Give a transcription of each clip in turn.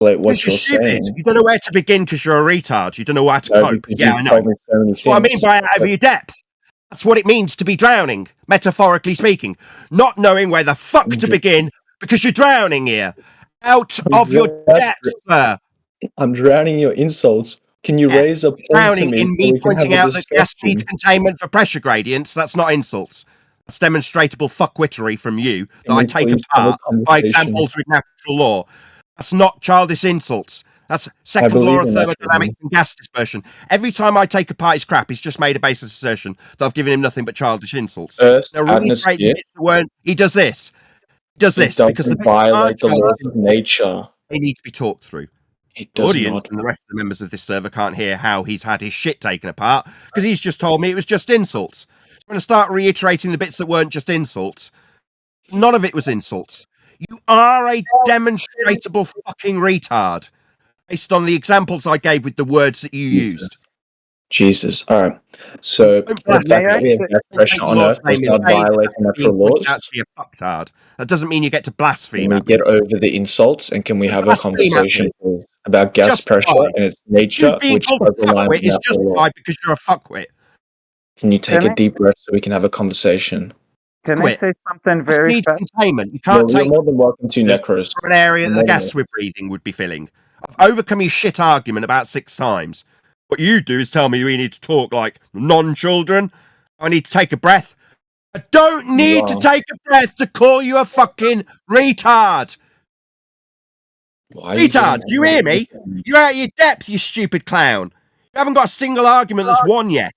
what you're saying. You don't know where to begin because you're a retard. You don't know how to cope. Yeah, I know. So That's what I mean by out of your depth. That's what it means to be drowning, metaphorically speaking. Not knowing where the fuck to begin because you're drowning here. Out of your depth, sir. I'm drowning your insults. Can you raise a point to me? In me pointing out that gas needs containment for pressure gradients, that's not insults. That's demonstrable fuckwittery from you that I take apart by examples with natural law. That's not childish insults. That's second law of thermodynamics and gas dispersion. Every time I take apart his crap, he's just made a baseless assertion that I've given him nothing but childish insults. He does this. Because the bits violate the laws of nature. They need to be talked through. The audience and the rest of the members of this server can't hear how he's had his shit taken apart because he's just told me it was just insults. So I'm going to start reiterating the bits that weren't just insults. None of it was insults. You are a demonstrable fucking retard based on the examples I gave with the words that you used. Jesus. All right. So the fact that we have gas pressure on Earth does not violate natural laws. That doesn't mean you get to blaspheme. Can we get over the insults and can we have a conversation about gas pressure and its nature, which is justified because you're a fuckwit. Can you take a deep breath so we can have a conversation? Can I say something very fast? Containment. You can't take more than welcome to Necros. For an area that the gas we're breathing would be filling. I've overcome your shit argument about 6 times. What you do is tell me we need to talk like non-children. I need to take a breath. I don't need to take a breath to call you a fucking retard. Retard, do you hear me? You're out of your depth, you stupid clown. You haven't got a single argument that's won yet.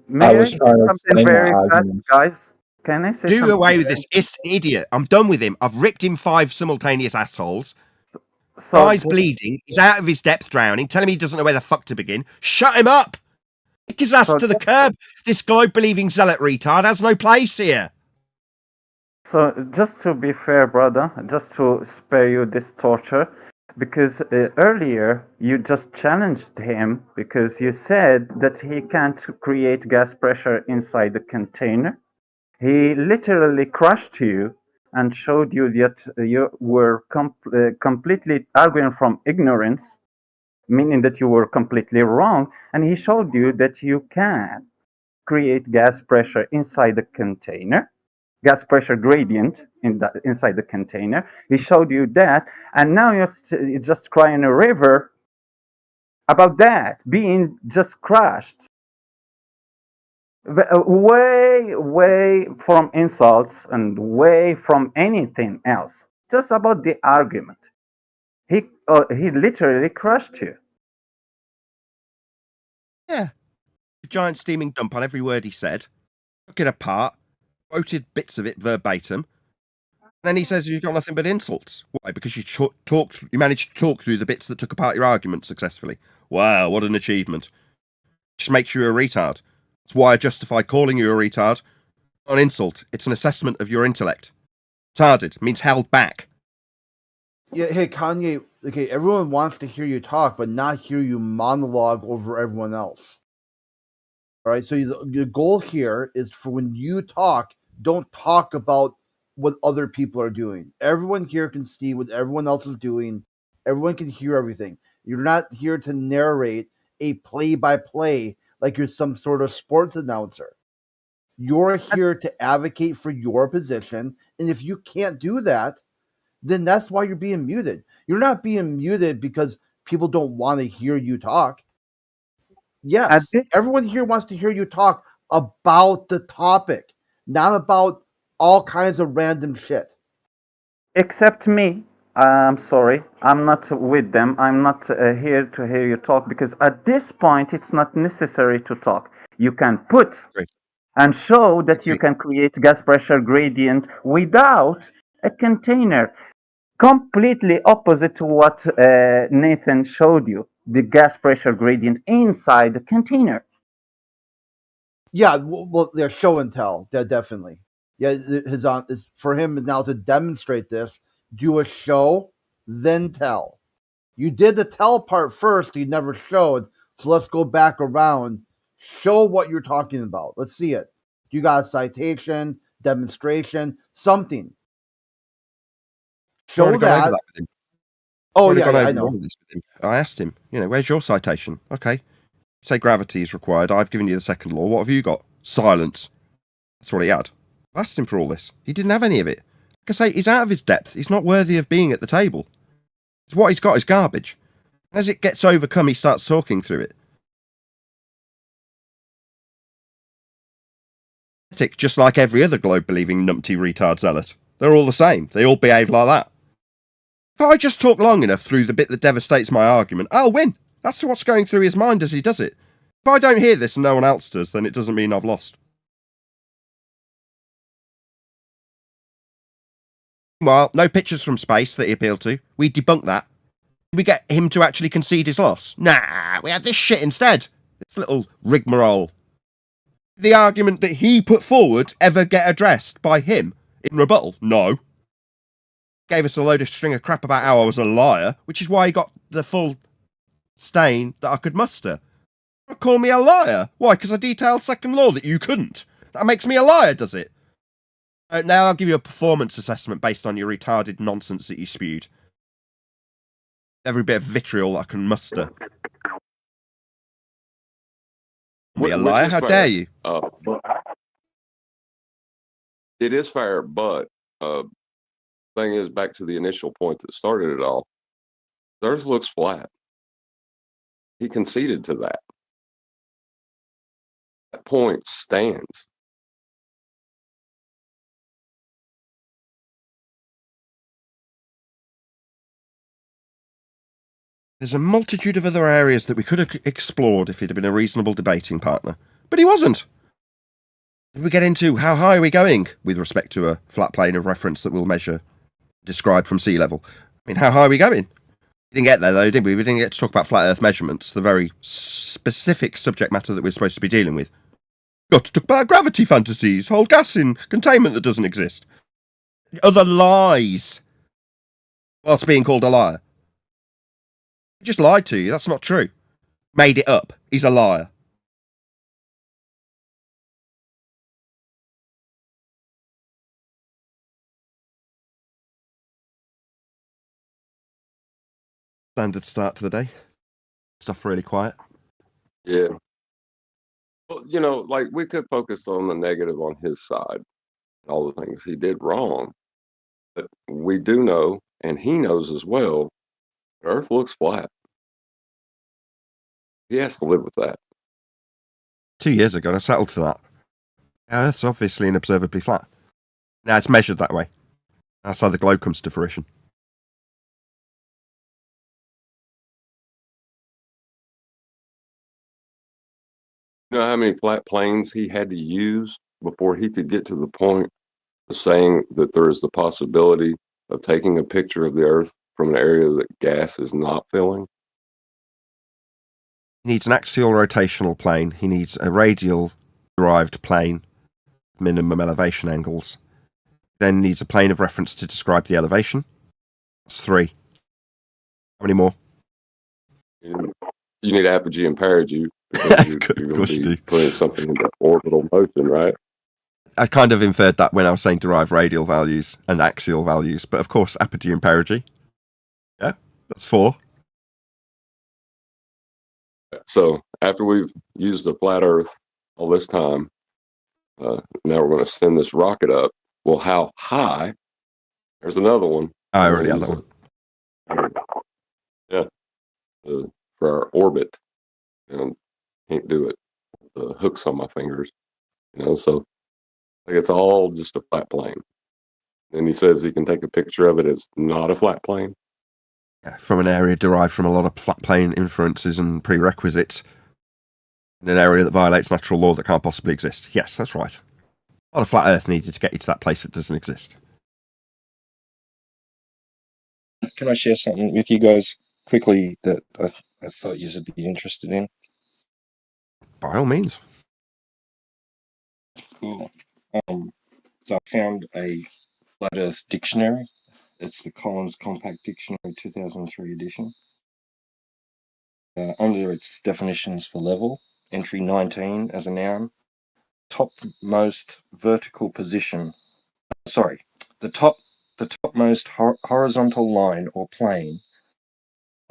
May I say something very fast, guys? Can I say something? Do away with this idiot. I'm done with him. I've ripped him 5 simultaneous assholes. Guy's bleeding. He's out of his depth drowning. Tell him he doesn't know where the fuck to begin. Shut him up. Kick his ass to the curb. This globe-believing zealot retard has no place here. So, just to be fair, brother, just to spare you this torture, because earlier you just challenged him because you said that he can't create gas pressure inside the container. He literally crushed you and showed you that you were completely arguing from ignorance, meaning that you were completely wrong, and he showed you that you can create gas pressure inside the container, gas pressure gradient inside the container. He showed you that, and now you're just crying a river about that being just crushed. Way from insults and way from anything else. Just about the argument. He literally crushed you. Yeah. A giant steaming dump on every word he said. Took it apart. Quoted bits of it verbatim. Then he says you've got nothing but insults. Why? Because you managed to talk through the bits that took apart your argument successfully. Wow, what an achievement. Just makes you a retard. That's why I justify calling you a retard. Not an insult. It's an assessment of your intellect. Retarded means held back. Yeah, hey, Kanye, okay, everyone wants to hear you talk, but not hear you monologue over everyone else. All right, so the goal here is for when you talk, don't talk about what other people are doing. Everyone here can see what everyone else is doing. Everyone can hear everything. You're not here to narrate a play-by-play like you're some sort of sports announcer. You're here to advocate for your position, and if you can't do that, then that's why you're being muted. You're not being muted because people don't want to hear you talk. Yes, everyone here wants to hear you talk about the topic, not about all kinds of random shit. Except me. I'm sorry. I'm not with them. I'm not here to hear you talk because at this point, it's not necessary to talk. You can put and show that you can create gas pressure gradient without a container. Completely opposite to what Nathan showed you, the gas pressure gradient inside the container. Yeah, well, they're show and tell. Definitely. Yeah, for him now to demonstrate this. Do a show, then tell. You did the tell part first, you never showed, so let's go back around. Show what you're talking about. Let's see it. You got a citation, demonstration, something. Show that. Oh I've yeah, gone I over know. all of this with him. I asked him, where's your citation? Okay, say gravity is required. I've given you the second law. What have you got? Silence. That's what he had. I asked him for all this. He didn't have any of it. Like I say, he's out of his depth. He's not worthy of being at the table. What he's got is garbage. And as it gets overcome, he starts talking through it. Just like every other globe-believing numpty retard zealot. They're all the same. They all behave like that. If I just talk long enough through the bit that devastates my argument, I'll win. That's what's going through his mind as he does it. If I don't hear this and no one else does, then it doesn't mean I've lost. Well, no pictures from space that he appealed to. We debunked that. Did we get him to actually concede his loss? Nah, we had this shit instead. This little rigmarole. The argument that he put forward ever get addressed by him in rebuttal? No. Gave us a load of string of crap about how I was a liar, which is why he got the full stain that I could muster. Call me a liar? Why? Because I detailed second law that you couldn't. That makes me a liar, does it? Now I'll give you a performance assessment based on your retarded nonsense that you spewed. Every bit of vitriol I can muster. Be a liar? How dare you? It is fair, but thing is, back to the initial point that started it all, the Earth looks flat. He conceded to that. That point stands. There's a multitude of other areas that we could have explored if he'd have been a reasonable debating partner. But he wasn't. Did we get into how high are we going with respect to a flat plane of reference that we'll measure, describe from sea level? I mean, how high are we going? We didn't get there, though, did we? We didn't get to talk about flat Earth measurements, the very specific subject matter that we're supposed to be dealing with. Got to talk about gravity fantasies, hold gas in containment that doesn't exist. Other lies. Whilst being called a liar. He just lied to you, that's not true. Made it up. He's a liar. Standard start to the day. Stuff really quiet. Yeah. Well, like we could focus on the negative on his side, all the things he did wrong. But we do know, and he knows as well, the Earth looks flat. He has to live with that. 2 years ago, I settled for that. Earth's obviously inobservably flat. Now it's measured that way. That's how the globe comes to fruition. You know how many flat planes he had to use before he could get to the point of saying that there is the possibility of taking a picture of the Earth from an area that gas is not filling? He needs an axial rotational plane. He needs a radial derived plane, minimum elevation angles. Then needs a plane of reference to describe the elevation. That's 3. How many more? You need apogee and perigee. You're going to be putting something into orbital motion, right? I kind of inferred that when I was saying derive radial values and axial values, but of course apogee and perigee. Yeah, that's 4. So after we've used the flat Earth all this time, now we're going to send this rocket up. Well, how high? There's another one. I already had that one. Yeah, for our orbit, and can't do it. The hooks on my fingers, So like it's all just a flat plane. And he says he can take a picture of it. It's not a flat plane. Yeah, from an area derived from a lot of flat plane inferences and prerequisites in an area that violates natural law that can't possibly exist. Yes, that's right. A lot of flat Earth needed to get you to that place that doesn't exist. Can I share something with you guys quickly that I thought you would be interested in? By all means. Cool. So I found a Flat Earth dictionary. It's the Collins Compact Dictionary 2003 edition. Under its definitions for level, entry 19 as a noun, topmost vertical position. The topmost horizontal line or plane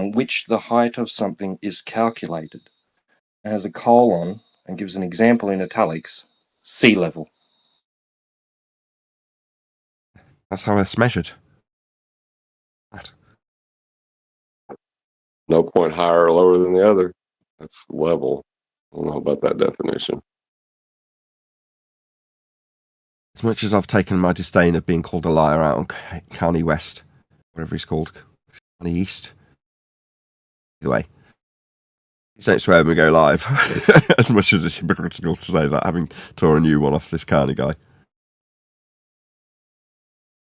on which the height of something is calculated. It has a colon and gives an example in italics, sea level. That's how it's measured. That. No point higher or lower than the other. That's level. I don't know about that definition. As much as I've taken my disdain of being called a liar out on County West, whatever he's called, County East. Either way, please don't swear when we go live. As much as it's hypocritical to say that, having tore a new one off this County guy.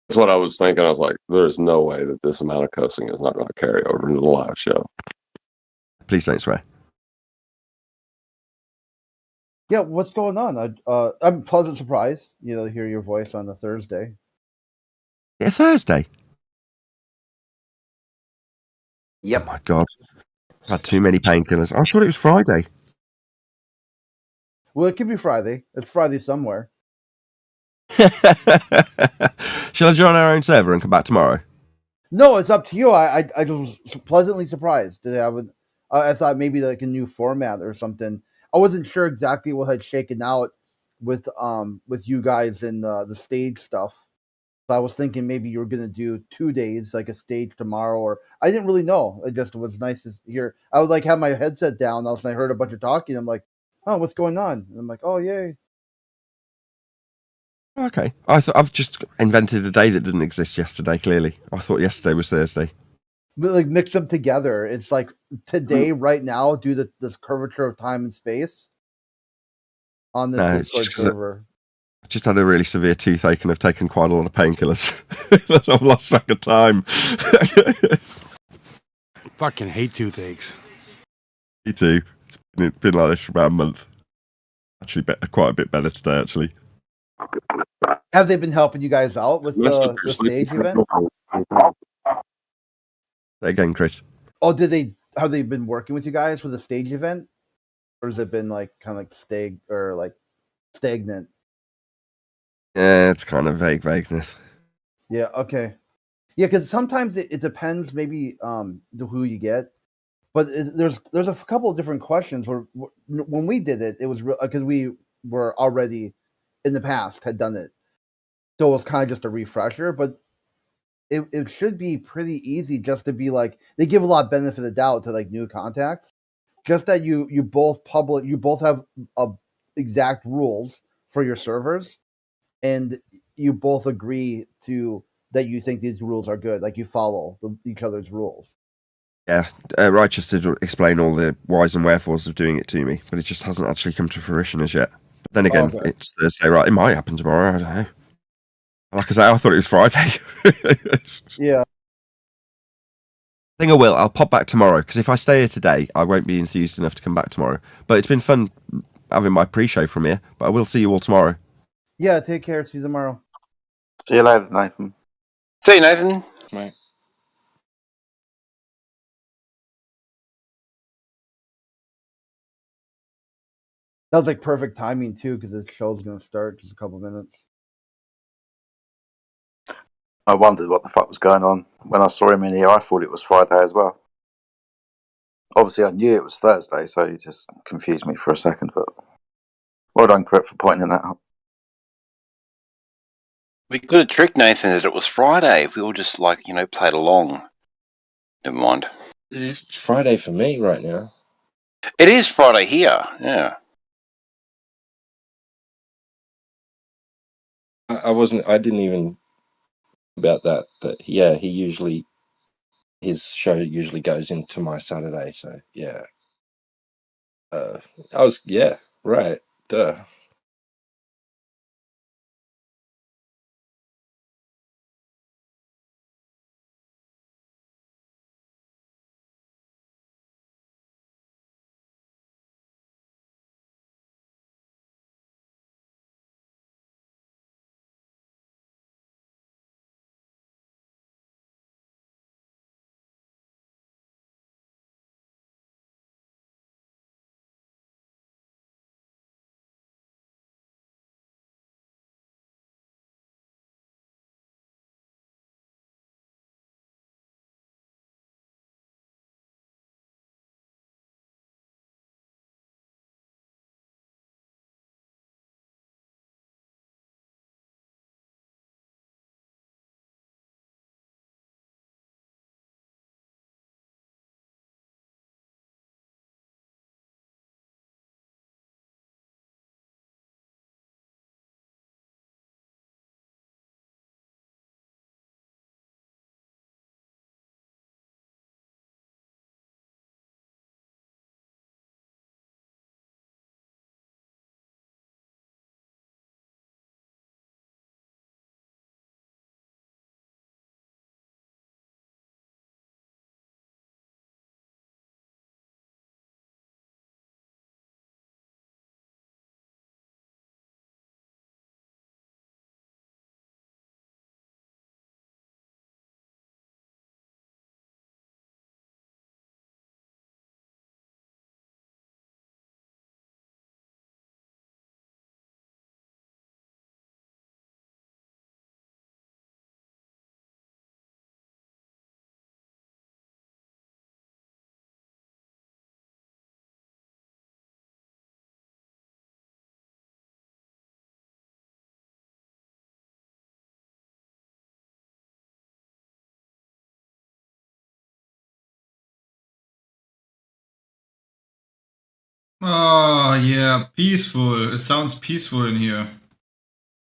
That's what I was thinking. I was like, there's no way that this amount of cussing is not going to carry over into the live show. Please don't swear. Yeah, what's going on? I'm pleasant surprised, to hear your voice on a Thursday. It's Thursday. Yep. Oh my God. I've had too many painkillers. I thought it was Friday. Well, it could be Friday. It's Friday somewhere. Shall I join our own server and come back tomorrow? No, it's up to you. I was pleasantly surprised. I thought maybe like a new format or something. I wasn't sure exactly what had shaken out with you guys and the stage stuff. So I was thinking maybe you were gonna do 2 days, like a stage tomorrow, or I didn't really know. It just was nice to hear. I was like, had my headset down, and I heard a bunch of talking. I'm like, oh, what's going on? And I'm like, oh, yay. Okay. I've just invented a day that didn't exist yesterday, clearly. I thought yesterday was Thursday. But like mix them together. It's like today, right now, do the curvature of time and space on this Discord server. I just had a really severe toothache and I've taken quite a lot of painkillers. I've lost track of time. Fucking hate toothaches. Me too. It's been like this for about a month. Actually, quite a bit better today, actually. Have they been helping you guys out with the stage event? Again, Chris. Oh, have they been working with you guys for the stage event? Or has it been like kind of like stagnant? Yeah, it's kind of vagueness. Yeah, okay. Yeah, because sometimes it depends maybe who you get. But there's a couple of different questions where when we did it, it was because we were already in the past had done it. So it was kind of just a refresher, but it should be pretty easy just to be like, they give a lot of benefit of the doubt to like new contacts. Just that you both have exact rules for your servers, and you both agree to that you think these rules are good, like you follow each other's rules. Yeah, Righteous did explain all the whys and wherefores of doing it to me, but it just hasn't actually come to fruition as yet. But then again, It's Thursday, right? It might happen tomorrow. I don't know. Like I say, I thought it was Friday. Yeah. I think I will. I'll pop back tomorrow, because if I stay here today, I won't be enthused enough to come back tomorrow. But it's been fun having my pre-show from here, but I will see you all tomorrow. Yeah, take care. See you tomorrow. See you later, Nathan. See you, Nathan. Mate. That was like perfect timing too, because the show's going to start just a couple minutes. I wondered what the fuck was going on. When I saw him in here, I thought it was Friday as well. Obviously, I knew it was Thursday, so it just confused me for a second. But well done, Crit, for pointing that out. We could have tricked Nathan that it was Friday if we all just played along. Never mind. It's Friday for me right now. It is Friday here. Yeah. I didn't even about that, but yeah, his show usually goes into my Saturday, so yeah. Right, duh. Oh, yeah, peaceful. It sounds peaceful in here.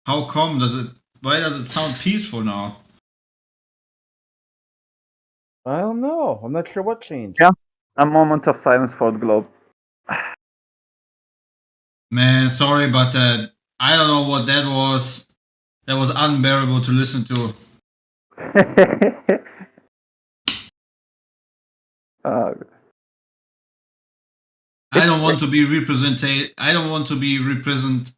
How come why does it sound peaceful now? I don't know. I'm not sure what changed. Yeah. A moment of silence for the globe. Man, sorry, but I don't know what that was. That was unbearable to listen to. uh, I don't want to be represented. I don't want to be represent.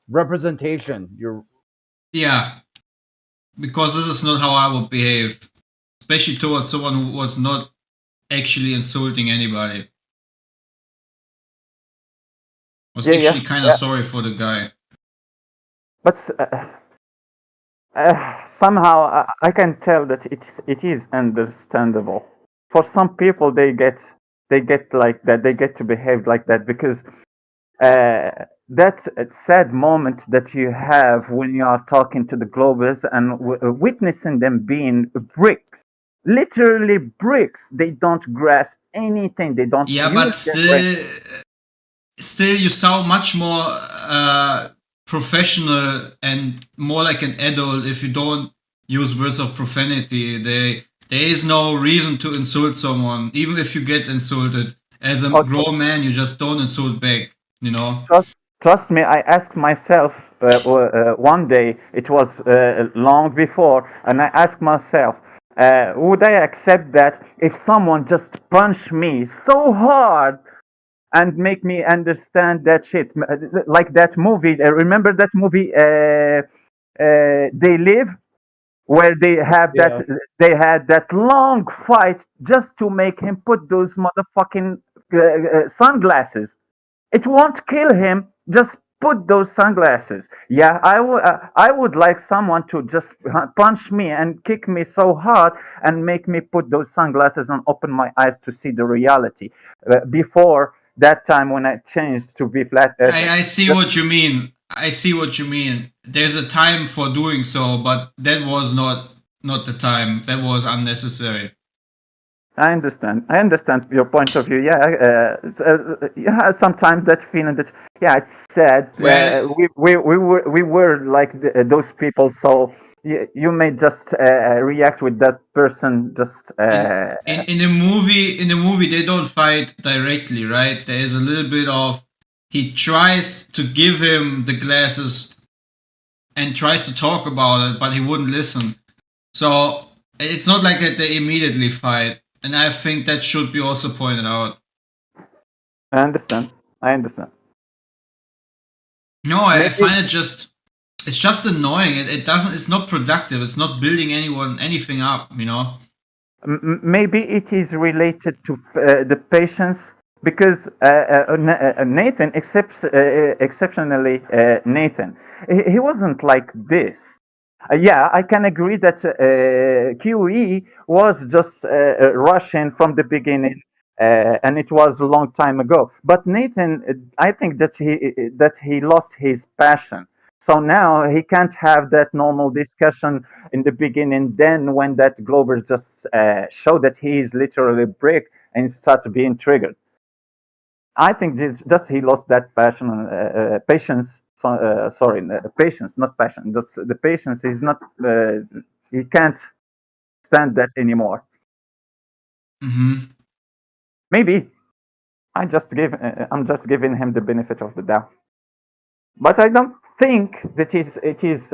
Representation. Yeah, because this is not how I would behave, especially towards someone who was not actually insulting anybody. I was actually kind of sorry for the guy. But somehow I can tell that it is understandable. For some people, they get like that. They get to behave like that because that sad moment that you have when you are talking to the globers and witnessing them being bricks, literally bricks. They don't grasp anything. They don't Yeah, use but their brain. still, you sound much more professional and more like an adult if you don't use words of profanity. There is no reason to insult someone, even if you get insulted. As a grown man, you just don't insult back. You know. Trust me, I asked myself one day, it was long before, and I asked myself, would I accept that if someone just punched me so hard and make me understand that shit? Like that movie, remember that movie, They Live? Where they have they had that long fight just to make him put those motherfucking sunglasses. It won't kill him. Just put those sunglasses. Yeah, I would like someone to just punch me and kick me so hard and make me put those sunglasses and open my eyes to see the reality. Before that time when I changed to be flat earth. I see what you mean. I see what you mean. There's a time for doing so, but that was not the time. That was unnecessary. I understand. I understand your point of view. Yeah, yeah. Sometimes that feeling that it's sad. Well, We were like those people, so you may just react with that person. Just in the movie they don't fight directly, right? There is a little bit of he tries to give him the glasses and tries to talk about it, but he wouldn't listen. So it's not like that they immediately fight, and I think that should be also pointed out. I understand. No, I find it's just annoying. It doesn't. It's not productive. It's not building anything up. You know. Maybe it is related to the patience because Nathan, exceptionally Nathan, he wasn't like this. Yeah, I can agree that QE was just Russian from the beginning, and it was a long time ago. But Nathan, I think that he lost his passion. So now he can't have that normal discussion in the beginning. Then when that Glober just showed that he is literally brick and start being triggered. I think just he lost that passion, patience. Sorry, patience, not passion. That's the patience is not. He can't stand that anymore. Mm-hmm. Maybe I'm just giving him the benefit of the doubt. But I don't think that it is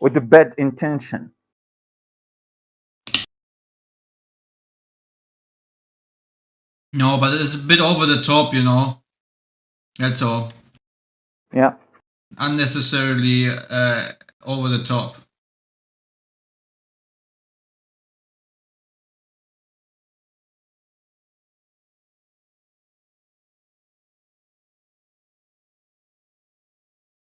with the bad intention. No, but it's a bit over the top, you know. That's all. Yeah. Unnecessarily over the top.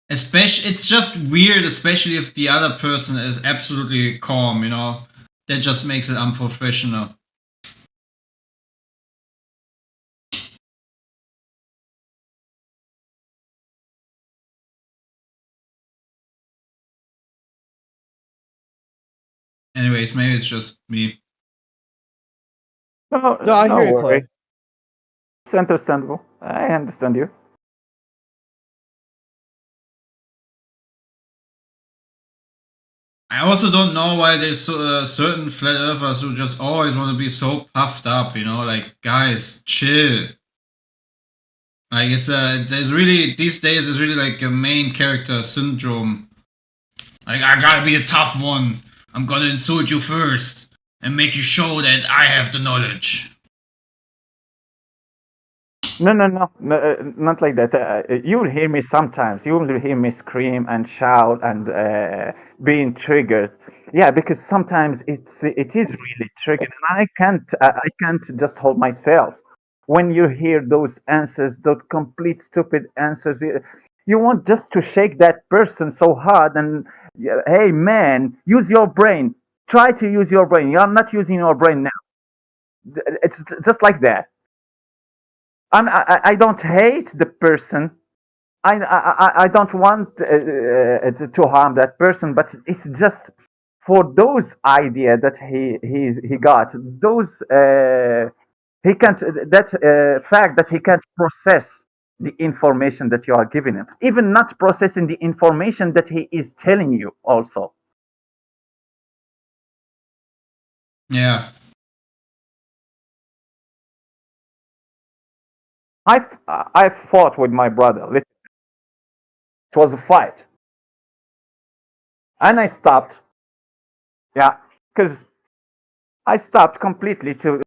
It's just weird, especially if the other person is absolutely calm, you know. That just makes it unprofessional. Anyways, maybe it's just me. No, I hear you, worry. Clay. It's understandable. I understand you. I also don't know why there's certain flat earthers who just always want to be so puffed up, you know, like, guys, chill. Like, it's there's really, these days, there's really like a main character syndrome. Like, I gotta be the tough one. I'm gonna insult you first and make you show that I have the knowledge. No, not like that. You will hear me sometimes. You will hear me scream and shout and being triggered. Yeah, because sometimes it is really triggered, and I can't just hold myself. When you hear those answers, those complete stupid answers, you want just to shake that person so hard and hey man, use your brain. Try to use your brain. You're not using your brain now. It's just like that. I don't hate the person. I don't want to harm that person, but it's just for those idea that he got those he can't that fact that he can't process the information that you are giving him, even not processing the information that he is telling you also. Yeah. I fought with my brother. It was a fight, and I stopped. Yeah, because I stopped completely to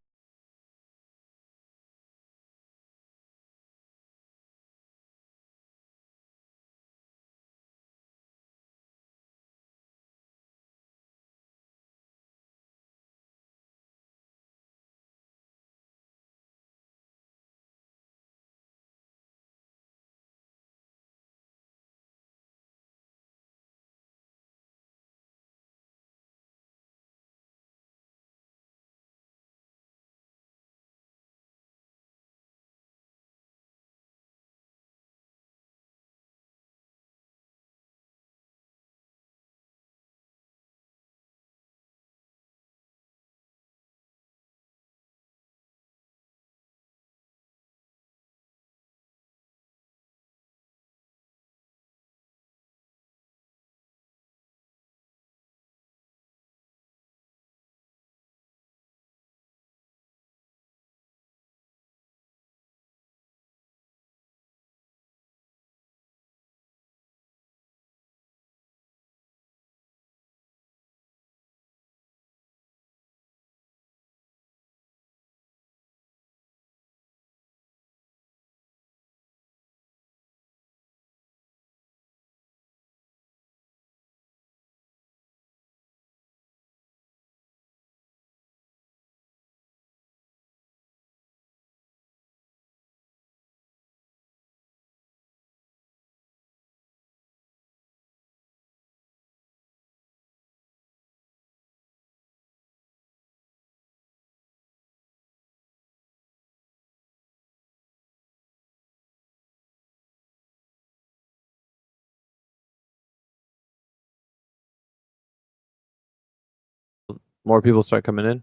more people start coming in.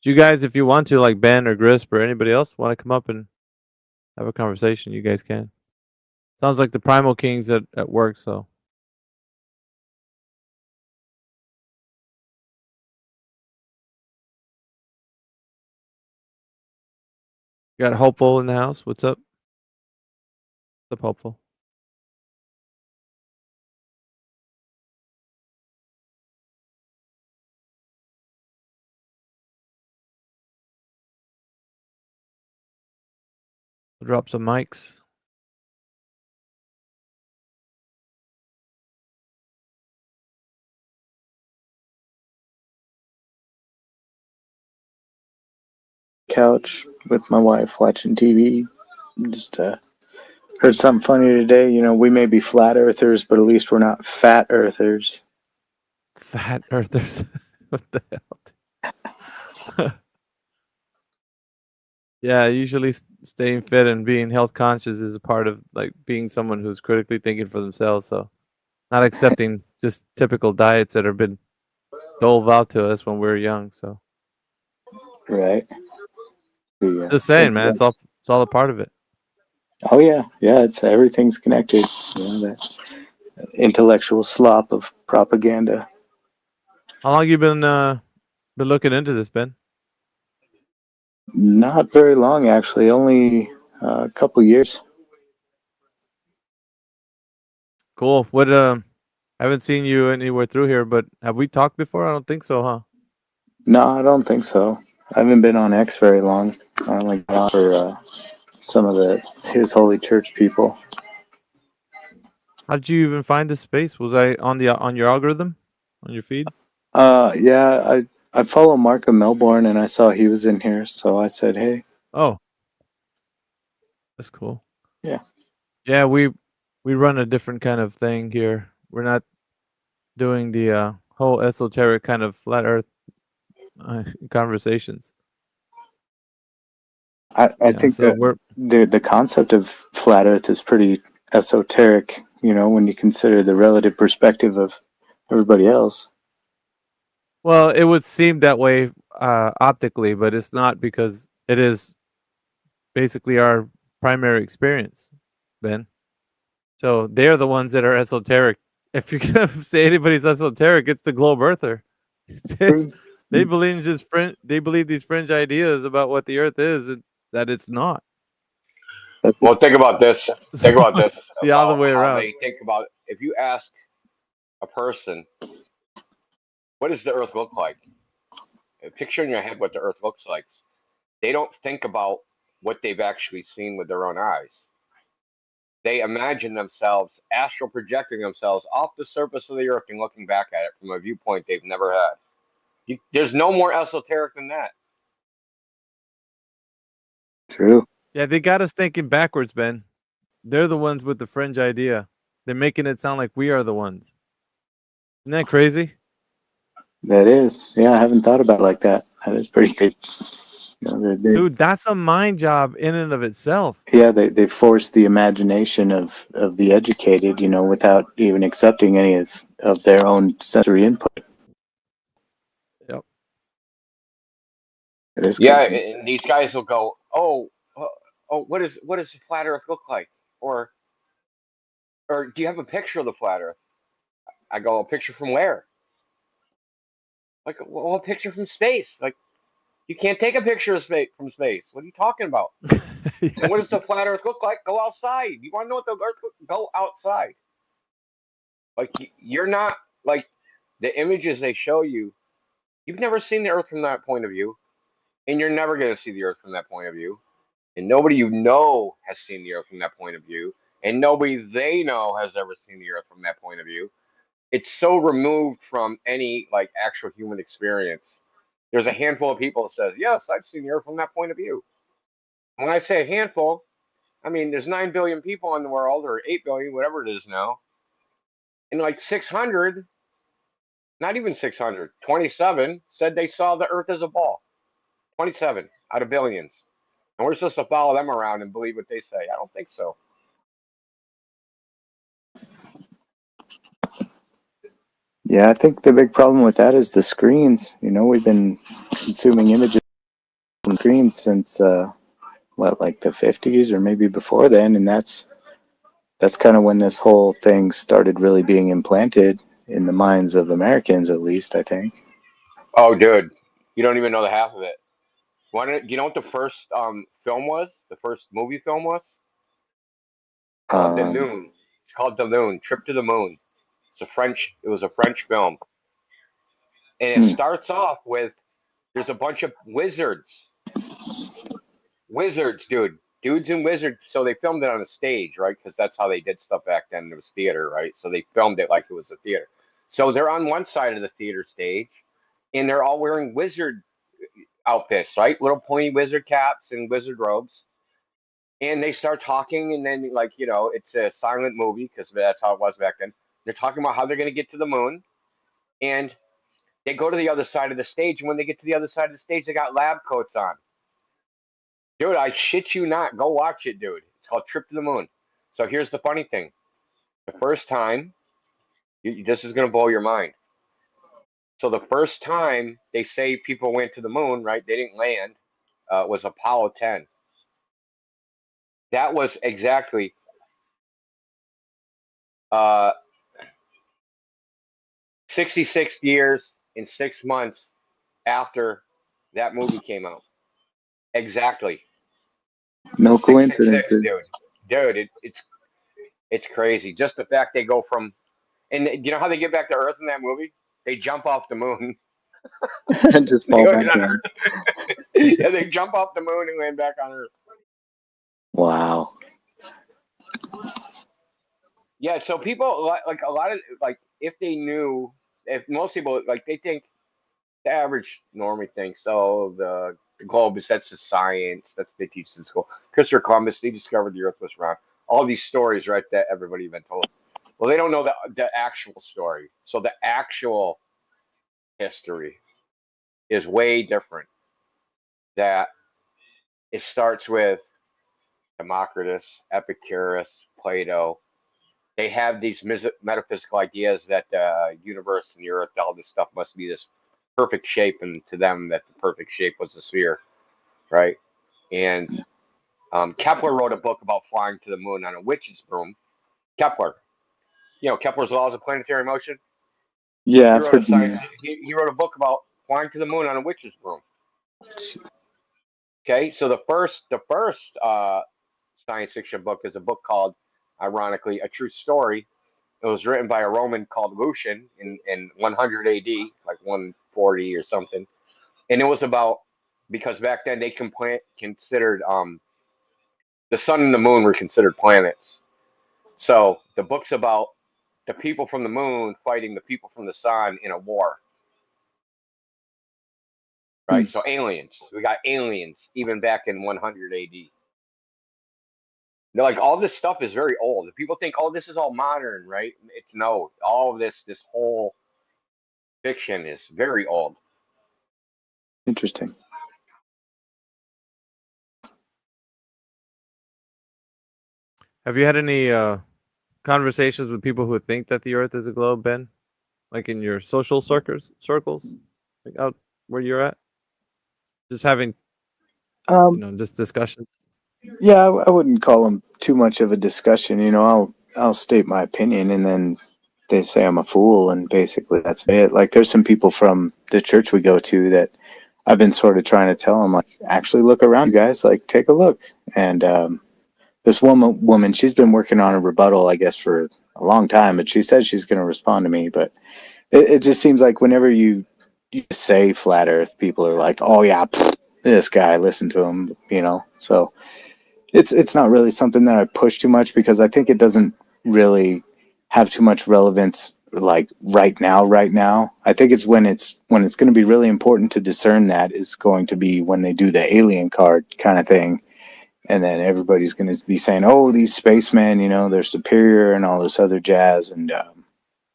Do you guys, if you want to, like Ben or Grisp or anybody else, want to come up and have a conversation, you guys can. Sounds like the Primal King's at work, so. Got Hopeful in the house. What's up? What's up, Hopeful? We'll drop some mics. Couch with my wife watching TV. Just heard something funny today. You know, we may be flat earthers, but at least we're not fat earthers. Fat earthers. What the hell? Yeah, usually staying fit and being health conscious is a part of like being someone who's critically thinking for themselves. So not accepting just typical diets that have been doled out to us when we were young. So Right. Just saying, man. It's all a part of it. Oh yeah, it's everything's connected. That intellectual slop of propaganda. How long you been looking into this, Ben? Not very long, actually. Only a couple years. Cool. What I haven't seen you anywhere through here, but have we talked before? I don't think so, huh? No, I don't think so. I haven't been on X very long. I only got for some of his holy church people. How did you even find this space? Was I on your algorithm, on your feed? Yeah, I follow Markham Melbourne, and I saw he was in here, so I said, hey. Oh, that's cool. Yeah. Yeah, we run a different kind of thing here. We're not doing the whole esoteric kind of flat Earth conversations. I think so the concept of flat Earth is pretty esoteric, when you consider the relative perspective of everybody else. Well, it would seem that way optically, but it's not, because it is basically our primary experience, Ben. So they're the ones that are esoteric. If you're gonna say anybody's esoteric, it's the globe earther. They believe these fringe ideas about what the Earth is, and that it's not. Well, think about this. Think about this. The other way how around. They think about, if you ask a person, what does the Earth look like? Picture in your head what the Earth looks like. They don't think about what they've actually seen with their own eyes. They imagine themselves astral projecting themselves off the surface of the Earth and looking back at it from a viewpoint they've never had. There's no more esoteric than that. True. Yeah, they got us thinking backwards, Ben. They're the ones with the fringe idea. They're making it sound like we are the ones. Isn't that crazy? That is. Yeah, I haven't thought about it like that. That is pretty good. Dude, that's a mind job in and of itself. Yeah, they force the imagination of the educated, without even accepting any of their own sensory input. Yep. It is Yeah, and these guys will go, oh, what does the flat Earth look like? Or do you have a picture of the flat Earth? I go, a picture from where? Like, well, a picture from space. Like, you can't take a picture of space from space. What are you talking about? Yeah. And what does the flat Earth look like? Go outside. You want to know what the Earth looks? Go outside. Like, you're not, like, the images they show you, you've never seen the Earth from that point of view, and you're never going to see the Earth from that point of view. And nobody you know has seen the Earth from that point of view, and nobody they know has ever seen the Earth from that point of view. It's so removed from any, like, actual human experience. There's a handful of people that says, yes, I've seen the Earth from that point of view. When I say a handful, I mean there's 9 billion people in the world, or 8 billion, whatever it is now. And like 600, not even 600, 27 said they saw the Earth as a ball. 27 out of billions. And we're supposed to follow them around and believe what they say. I don't think so. Yeah, I think the big problem with that is the screens. We've been consuming images from screens since like the 50s or maybe before then, and that's kind of when this whole thing started really being implanted in the minds of Americans, at least, I think. Oh, dude, you don't even know the half of it. You know what the first film was? The first movie film was? Called The Moon. It's called The Moon, Trip to the Moon. It was a French film. And it starts off with, there's a bunch of wizards. Wizards, dude. Dudes and wizards. So they filmed it on a stage, right? Because that's how they did stuff back then. It was theater, right? So they filmed it like it was a theater. So they're on one side of the theater stage, and they're all wearing wizard outfits, right? Little pointy wizard caps and wizard robes. And they start talking, and then, like, it's a silent movie because that's how it was back then. They're talking about how they're going to get to the moon, and they go to the other side of the stage. And when they get to the other side of the stage, they got lab coats on. Dude, I shit you not. Go watch it, dude. It's called Trip to the Moon. So here's the funny thing. The first time, this is going to blow your mind. So the first time they say people went to the moon, right? They didn't land. was Apollo 10. That was exactly 66 years and 6 months after that movie came out. Exactly. No 666, coincidences. dude. It's crazy. Just the fact they go from, and you know how they get back to Earth in that movie? They jump off the moon. And just They fall go back on down. Earth. Yeah, they jump off the moon and land back on Earth. Wow. Yeah, so people like a lot of like if they knew, if most people like they think the average normie thinks, oh, the globe is that's just science, that's what they teach in school. Christopher Columbus, he discovered the Earth was round. All these stories, right, that everybody been told. Well, they don't know the actual story. So the actual history is way different. That it starts with Democritus, Epicurus, Plato. They have these metaphysical ideas that the universe and the earth, all this stuff must be this perfect shape, and to them that the perfect shape was a sphere, right? And Kepler wrote a book about flying to the moon on a witch's broom. Kepler, you know Kepler's laws of planetary motion. Yeah, He I've wrote a heard the science. name. He wrote a book about flying to the moon on a witch's broom. Okay, so the first science fiction book is a book called, ironically, A True Story. It was written by a Roman called Lucian in 100 AD, like 140 or something. And it was about, because back then they considered the sun and the moon were considered planets. So the book's about the people from the moon fighting the people from the sun in a war, right? So aliens, we got aliens even back in 100 AD. They're like, all this stuff is very old. People think, oh, this is all modern, right? It's no, all of this whole fiction is very old. Interesting. Have you had any conversations with people who think that the Earth is a globe, Ben? Like in your social circles, like out where you're at, just having just discussions. Yeah, I wouldn't call them too much of a discussion. I'll state my opinion, and then they say I'm a fool, and basically that's it. Like, there's some people from the church we go to that I've been sort of trying to tell them, like, actually look around, you guys. Like, take a look. And this woman, she's been working on a rebuttal, I guess, for a long time, but she said she's going to respond to me. But it just seems like whenever you say flat Earth, people are like, "Oh yeah, this guy, listen to him," So it's not really something that I push too much, because I think it doesn't really have too much relevance, like right now. I think it's when it's going to be really important to discern that is going to be when they do the alien card kind of thing. And then everybody's going to be saying, "Oh, these spacemen, they're superior," and all this other jazz. And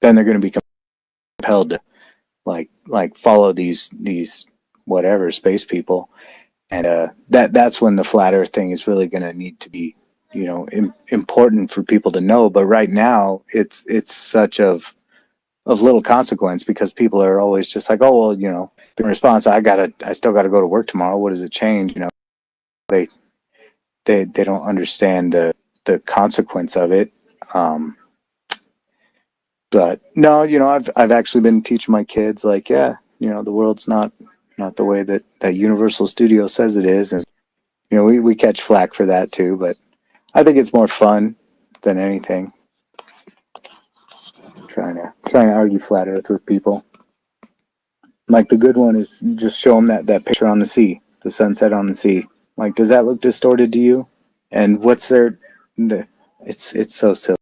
then they're going to be compelled to like follow these whatever space people. And that's when the flat Earth thing is really going to need to be, important for people to know. But right now, it's such of little consequence, because people are always just like, "Oh, well, in response, I still gotta go to work tomorrow. What does it change?" They don't understand the consequence of it. But no, I've actually been teaching my kids, like, yeah, the world's not the way that Universal Studio says it is. And we catch flack for that too, but I think it's more fun than anything. Trying to argue flat Earth with people. Like, the good one is just show them that picture on the sea, the sunset on the sea. Like, does that look distorted to you? And what's it's so silly,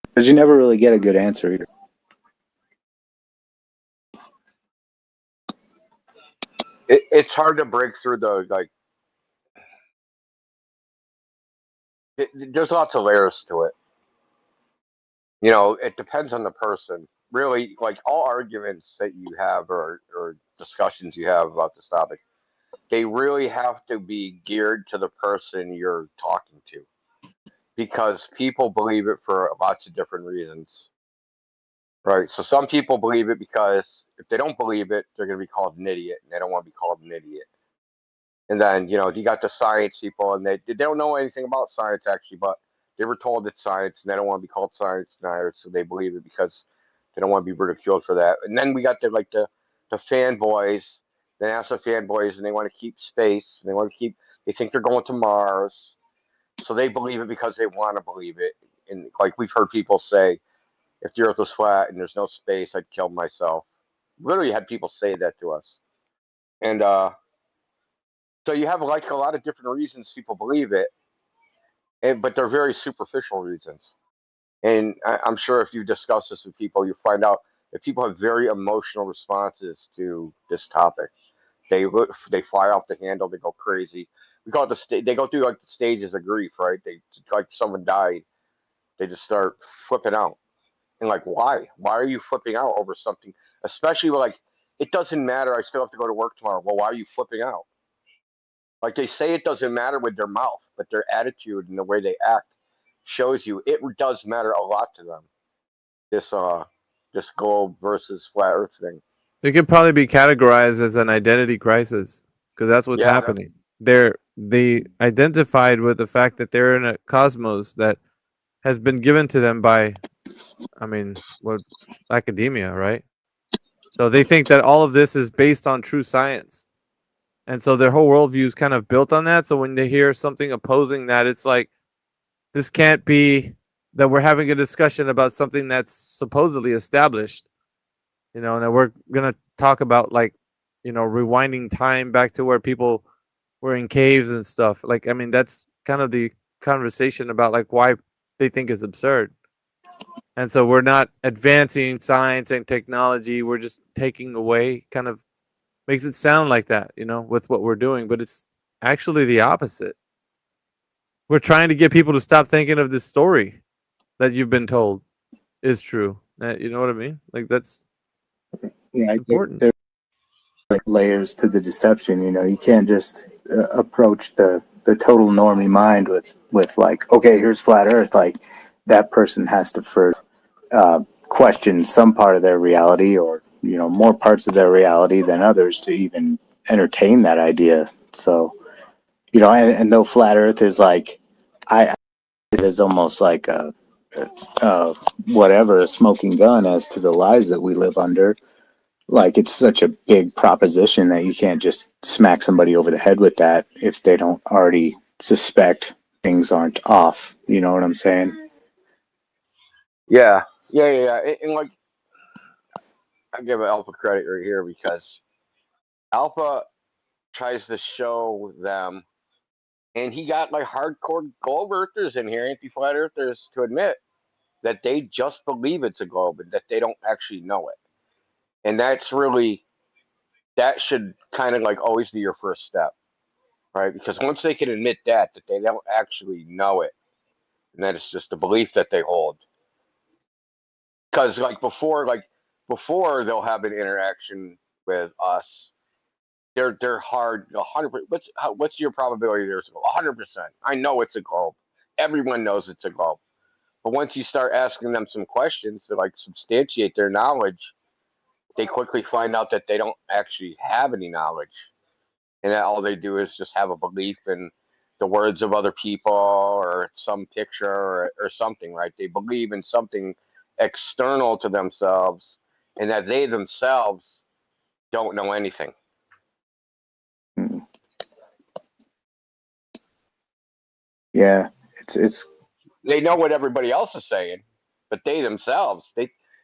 because you never really get a good answer either. It's hard to break through the like. There's lots of layers to it. It depends on the person. Really, like all arguments that you have or discussions you have about this topic, they really have to be geared to the person you're talking to, because people believe it for lots of different reasons. Right. So some people believe it because if they don't believe it, they're going to be called an idiot, and they don't want to be called an idiot. And then, you got the science people, and they don't know anything about science, actually, but they were told it's science, and they don't want to be called science deniers, so they believe it because they don't want to be ridiculed for that. And then we got the fanboys, the NASA fanboys, and they want to keep space, and they think they're going to Mars, so they believe it because they want to believe it. And like we've heard people say, if the Earth was flat and there's no space, I'd kill myself. Literally had people say that to us, and so you have like a lot of different reasons people believe it, but they're very superficial reasons. And I'm sure if you discuss this with people, you find out that people have very emotional responses to this topic. They fly off the handle, they go crazy. We call it they go through like the stages of grief, right? They like someone died, they just start flipping out. And like, why? Why are you flipping out over something? Especially like, it doesn't matter. I still have to go to work tomorrow. Well, why are you flipping out? Like they say it doesn't matter with their mouth, but their attitude and the way they act shows you it does matter a lot to them. This globe versus flat Earth thing. It could probably be categorized as an identity crisis because that's what's Yeah. happening. They identified with the fact that they're in a cosmos that has been given to them by, academia, right? So they think that all of this is based on true science. And so their whole worldview is kind of built on that. So when they hear something opposing that, it's like, this can't be that we're having a discussion about something that's supposedly established. And we're going to talk about rewinding time back to where people were in caves and stuff. That's kind of the conversation about like why they think is absurd. And so we're not advancing science and technology. We're just taking away, kind of makes it sound like that, with what we're doing. But it's actually the opposite. We're trying to get people to stop thinking of this story that you've been told is true. You know what I mean? Like it's important. There's like layers to the deception. You can't just approach the total normie mind with like, okay, here's flat Earth. Like that person has to first question some part of their reality, or more parts of their reality than others to even entertain that idea. So and though flat Earth is like, it is almost like a smoking gun as to the lies that we live under. Like it's such a big proposition that you can't just smack somebody over the head with that if they don't already suspect things aren't off. You know what I'm saying? Yeah. And like, I give Alpha credit right here because Alpha tries to show them, and he got like hardcore globe earthers in here, anti-flat earthers, to admit that they just believe it's a globe and that they don't actually know it. And that should kind of like always be your first step, right? Because once they can admit that they don't actually know it, and that it's just a belief that they hold. Because like before they'll have an interaction with us, they're hard 100%. What's your probability there's 100%? I know it's a globe. Everyone knows it's a globe. But once you start asking them some questions to like substantiate their knowledge, they quickly find out that they don't actually have any knowledge, and that all they do is just have a belief in the words of other people or some picture or something, right? They believe in something external to themselves, and that they themselves don't know anything. Yeah, it's They know what everybody else is saying, but they themselves,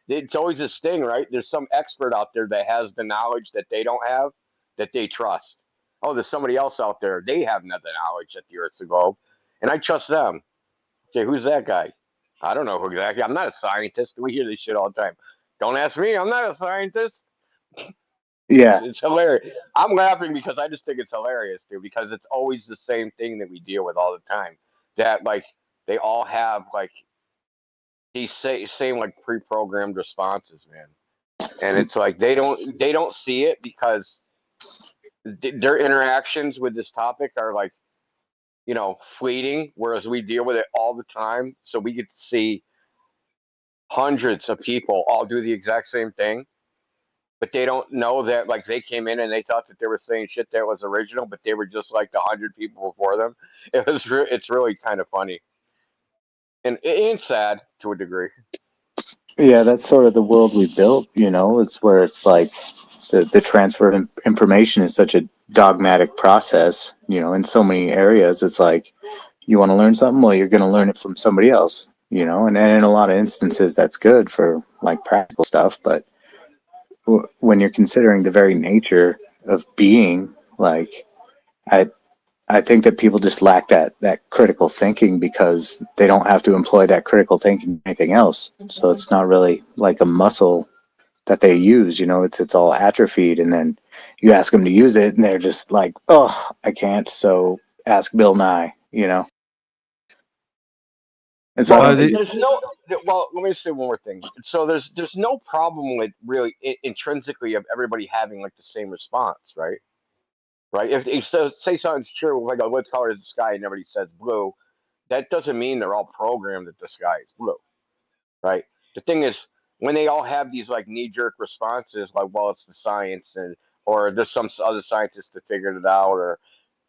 it's always this thing, right? There's some expert out there that has the knowledge that they don't have, that they trust. Oh, there's somebody else out there. They have the knowledge that the Earth's a globe, and I trust them. Okay, who's that guy? I don't know who exactly. I'm not a scientist. We hear this shit all the time. Don't ask me. I'm not a scientist. yeah. It's hilarious. I'm laughing because I just think it's hilarious, dude, because it's always the same thing that we deal with all the time. That like they all have like these same like pre-programmed responses, man. And it's like they don't see it because their interactions with this topic are like, fleeting, whereas we deal with it all the time. So we get to see hundreds of people all do the exact same thing. but they don't know that like they came in and they thought that they were saying shit that was original, but they were just like the 100 people before them. It's really kind of funny and sad to a degree. Yeah, that's sort of the world we built, you know. It's where it's like the transfer of information is such a dogmatic process, you know, in so many areas. It's like, you want to learn something, well, you're going to learn it from somebody else, you know, and in a lot of instances that's good for like practical stuff. But when you're considering the very nature of being, like, I I think that people just lack that critical thinking because they don't have to employ that critical thinking in anything else. So it's not really like a muscle that they use, you know, it's all atrophied, and then you ask them to use it and they're just like, oh, I can't, so ask Bill Nye, you know. And so Well, the, there's no. Well, let me say one more thing. So there's no problem with really intrinsically of everybody having like the same response, right? Right. If you say something's true, like what color is the sky, and everybody says blue, that doesn't mean they're all programmed that the sky is blue, right? The thing is, when they all have these like knee jerk responses, like, well, it's the science, and or there's some other scientists that figured it out, or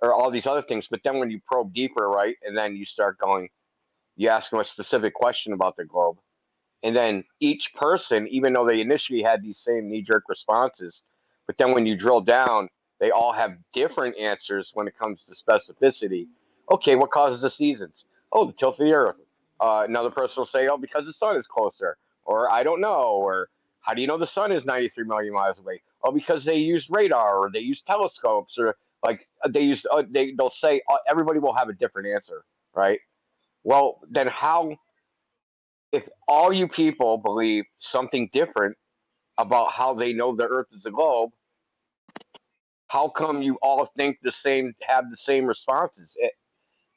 all these other things. But then when you probe deeper, right, and then you start going, you ask them a specific question about the globe, and then each person, even though they initially had these same knee jerk responses, but then when you drill down, they all have different answers when it comes to specificity. Okay, what causes the seasons? Oh, the tilt of the earth. Another person will say, oh, because the sun is closer. Or I don't know. Or how do you know the sun is 93 million miles away? Oh, because they used radar or they used telescopes or like they'll say everybody will have a different answer, right? Well, then how if all you people believe something different about how they know the Earth is a globe, how come you all think the same, have the same responses?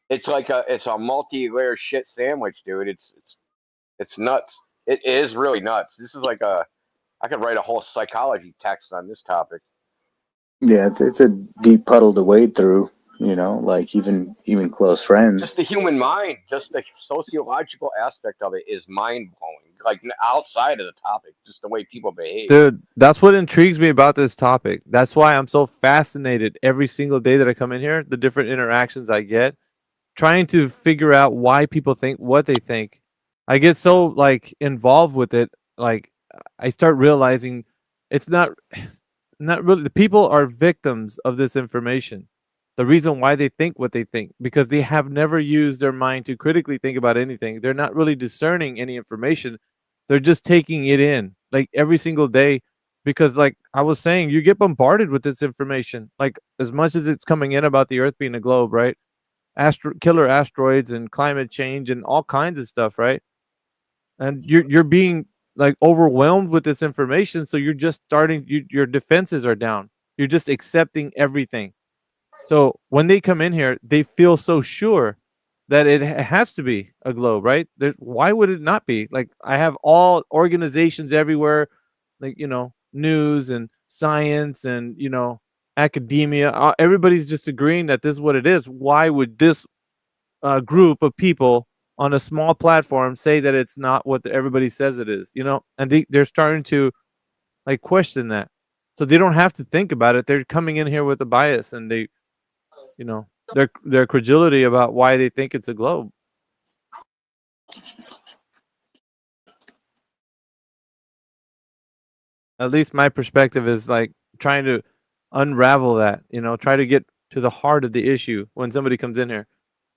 It's a multi-layer shit sandwich, dude. It's nuts. It is really nuts. This is like I could write a whole psychology text on this topic. Yeah, it's a deep puddle to wade through, you know, like even close friends. Just the human mind, just the sociological aspect of it is mind blowing. Like outside of the topic, just the way people behave. dude, that's what intrigues me about this topic. That's why I'm so fascinated every single day that I come in here, the different interactions I get, trying to figure out why people think what they think. I get so like involved with it, like I start realizing it's not really, the people are victims of this information. The reason why they think what they think, because they have never used their mind to critically think about anything. They're not really discerning any information. They're just taking it in like every single day, because like I was saying, you get bombarded with this information. Like as much as it's coming in about the earth being a globe, right? Killer asteroids and climate change and all kinds of stuff, right? And you're being like overwhelmed with this information, so you're just starting, your defenses are down. You're just accepting everything. So when they come in here, they feel so sure that it has to be a globe, right? Why would it not be? Like I have all organizations everywhere, like, you know, news and science and, you know, academia. Everybody's just agreeing that this is what it is. Why would this group of people on a small platform say that it's not what everybody says it is, you know? And they're starting to like question that. So they don't have to think about it. They're coming in here with a bias, and they, you know, their credulity about why they think it's a globe. At least my perspective is like trying to unravel that, you know, try to get to the heart of the issue when somebody comes in here.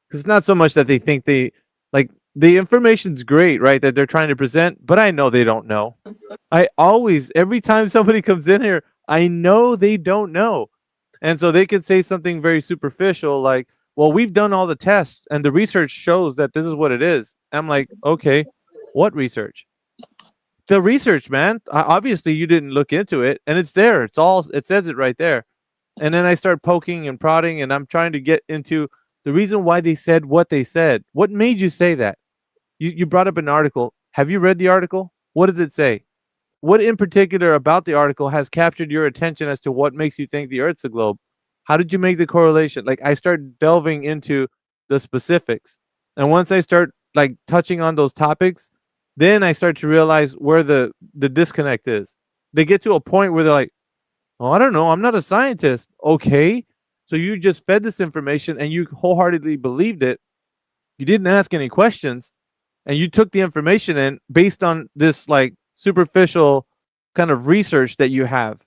Because it's not so much that they think they like the information's great, right? That they're trying to present, but I know they don't know. Every time somebody comes in here, I know they don't know. And so they could say something very superficial like, well, we've done all the tests and the research shows that this is what it is. I'm like, okay, what research? The research, man. Obviously, you didn't look into it, and it's there. It says it right there. And then I start poking and prodding, and I'm trying to get into the reason why they said what they said. What made you say that? You brought up an article. Have you read the article? What does it say? What in particular about the article has captured your attention as to what makes you think the Earth's a globe? How did you make the correlation? Like I start delving into the specifics. And once I start like touching on those topics, then I start to realize where the disconnect is. they get to a point where they're like, oh, I don't know, I'm not a scientist. Okay, so you just fed this information and you wholeheartedly believed it. You didn't ask any questions, and you took the information in based on this like superficial kind of research that you have,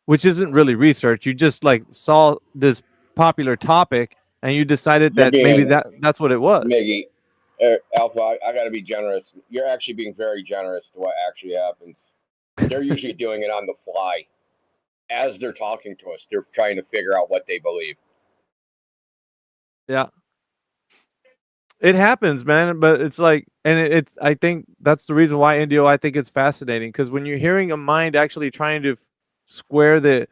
which isn't really research. You just like saw this popular topic and you decided You're that maybe being that's what it was. Miggy, Alpha. I got to be generous. You're actually being very generous to what actually happens. They're usually doing it on the fly as they're talking to us. They're trying to figure out what they believe. Yeah. It happens, man, but it's like, and it's. I think that's the reason why Indio. I think it's fascinating because when you're hearing a mind actually trying to square the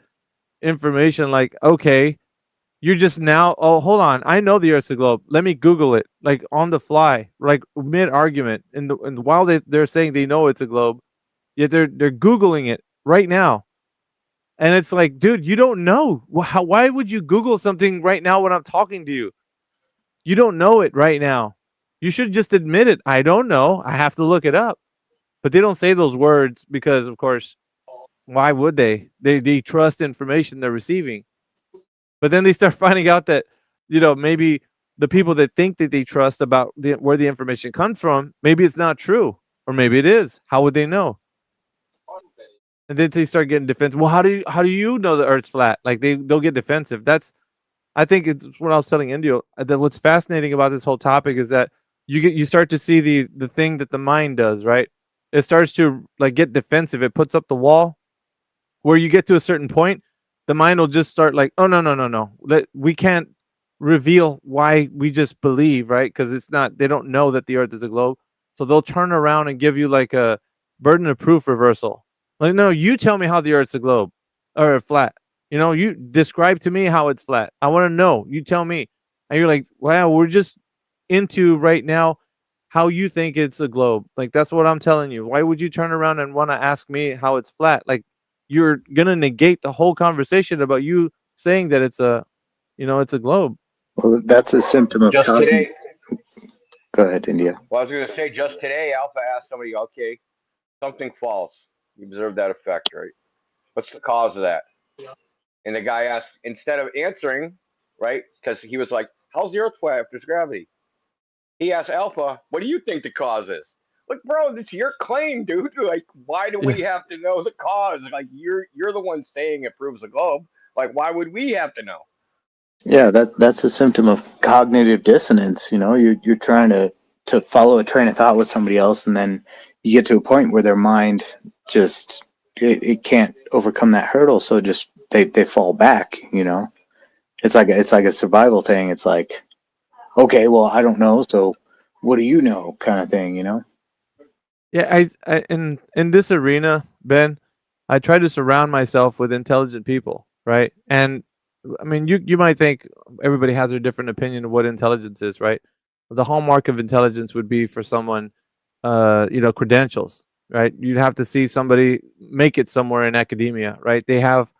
information, like, okay, you're just now. Oh, hold on, I know the Earth's a globe. Let me Google it, like on the fly, like mid argument, and while they're saying they know it's a globe, yet they're Googling it right now, and it's like, dude, you don't know. Why would you Google something right now when I'm talking to you? You don't know it right now. You should just admit it. I don't know. I have to look it up. But they don't say those words because, of course, why would they? They trust information they're receiving. But then they start finding out that, maybe the people that think that they trust about where the information comes from, maybe it's not true. Or maybe it is. How would they know? And then they start getting defensive. Well, how do you know the Earth's flat? Like they'll get defensive. I think it's what I was telling Indio. That what's fascinating about this whole topic is that you start to see the thing that the mind does, right? It starts to like get defensive. It puts up the wall where you get to a certain point, the mind will just start like, oh no. We can't reveal why we just believe, right? Because it's not. They don't know that the Earth is a globe, so they'll turn around and give you like a burden of proof reversal. Like, no, you tell me how the Earth's a globe or flat. You describe to me how it's flat. I want to know. You tell me. And you're like, wow, we're just into right now how you think it's a globe. Like, that's what I'm telling you. Why would you turn around and want to ask me how it's flat? Like, you're going to negate the whole conversation about you saying that it's a globe. Well, that's a symptom of Just cognitive. today. Go ahead, India. Well, I was going to say just today, Alpha asked somebody, okay, something false. You observed that effect, right? What's the cause of that? And the guy asked, instead of answering, right? Because he was like, how's the Earth flat if there's gravity? He asked Alpha, what do you think the cause is? Like, bro, it's your claim, dude. Like, why do we have to know the cause? Like, you're the one saying it proves the globe. Like, why would we have to know? Yeah, that's a symptom of cognitive dissonance. You're trying to follow a train of thought with somebody else, and then you get to a point where their mind just it can't overcome that hurdle, so just they fall back. It's like a survival thing. It's like, okay, well, I don't know, so what do you know, kind of thing. Yeah, I in this arena, Ben, I try to surround myself with intelligent people, right? And I mean, you might think everybody has their different opinion of what intelligence is, right? The hallmark of intelligence would be for someone, credentials, right? You'd have to see somebody make it somewhere in academia, right? They have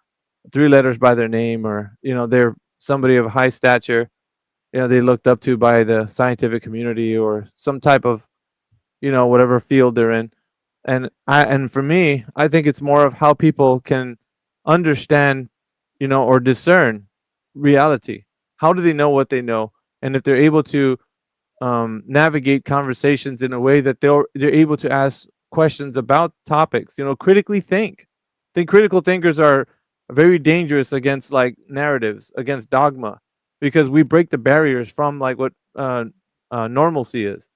3 letters by their name, or they're somebody of high stature, they looked up to by the scientific community or some type of, whatever field they're in. And for me, I think it's more of how people can understand, or discern reality. How do they know what they know? And if they're able to navigate conversations in a way that they're able to ask questions about topics, critically think. I think critical thinkers are very dangerous against like narratives, against dogma, because we break the barriers from like what normalcy is.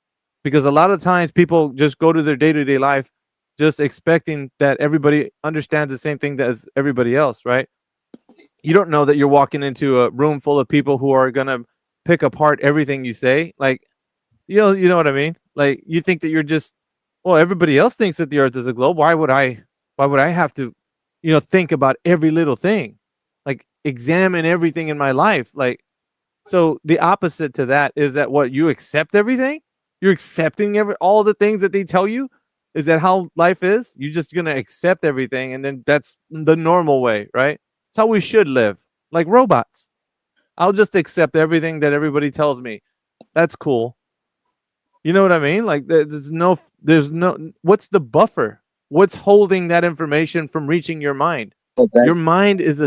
Because a lot of times people just go to their day-to-day life just expecting that everybody understands the same thing as everybody else, right? You don't know that you're walking into a room full of people who are gonna pick apart everything you say. Like, you know what I mean? Like, you think that you're just, well, everybody else thinks that the Earth is a globe. Why would I have to, think about every little thing, like examine everything in my life? Like, so the opposite to that is that what you accept everything. You're accepting all the things that they tell you. Is that how life is? You're just gonna accept everything, and then that's the normal way, right? It's how we should live, like robots. I'll just accept everything that everybody tells me. That's cool. You know what I mean? Like, there's no. What's the buffer? what's holding that information from reaching your mind? But that, Your mind is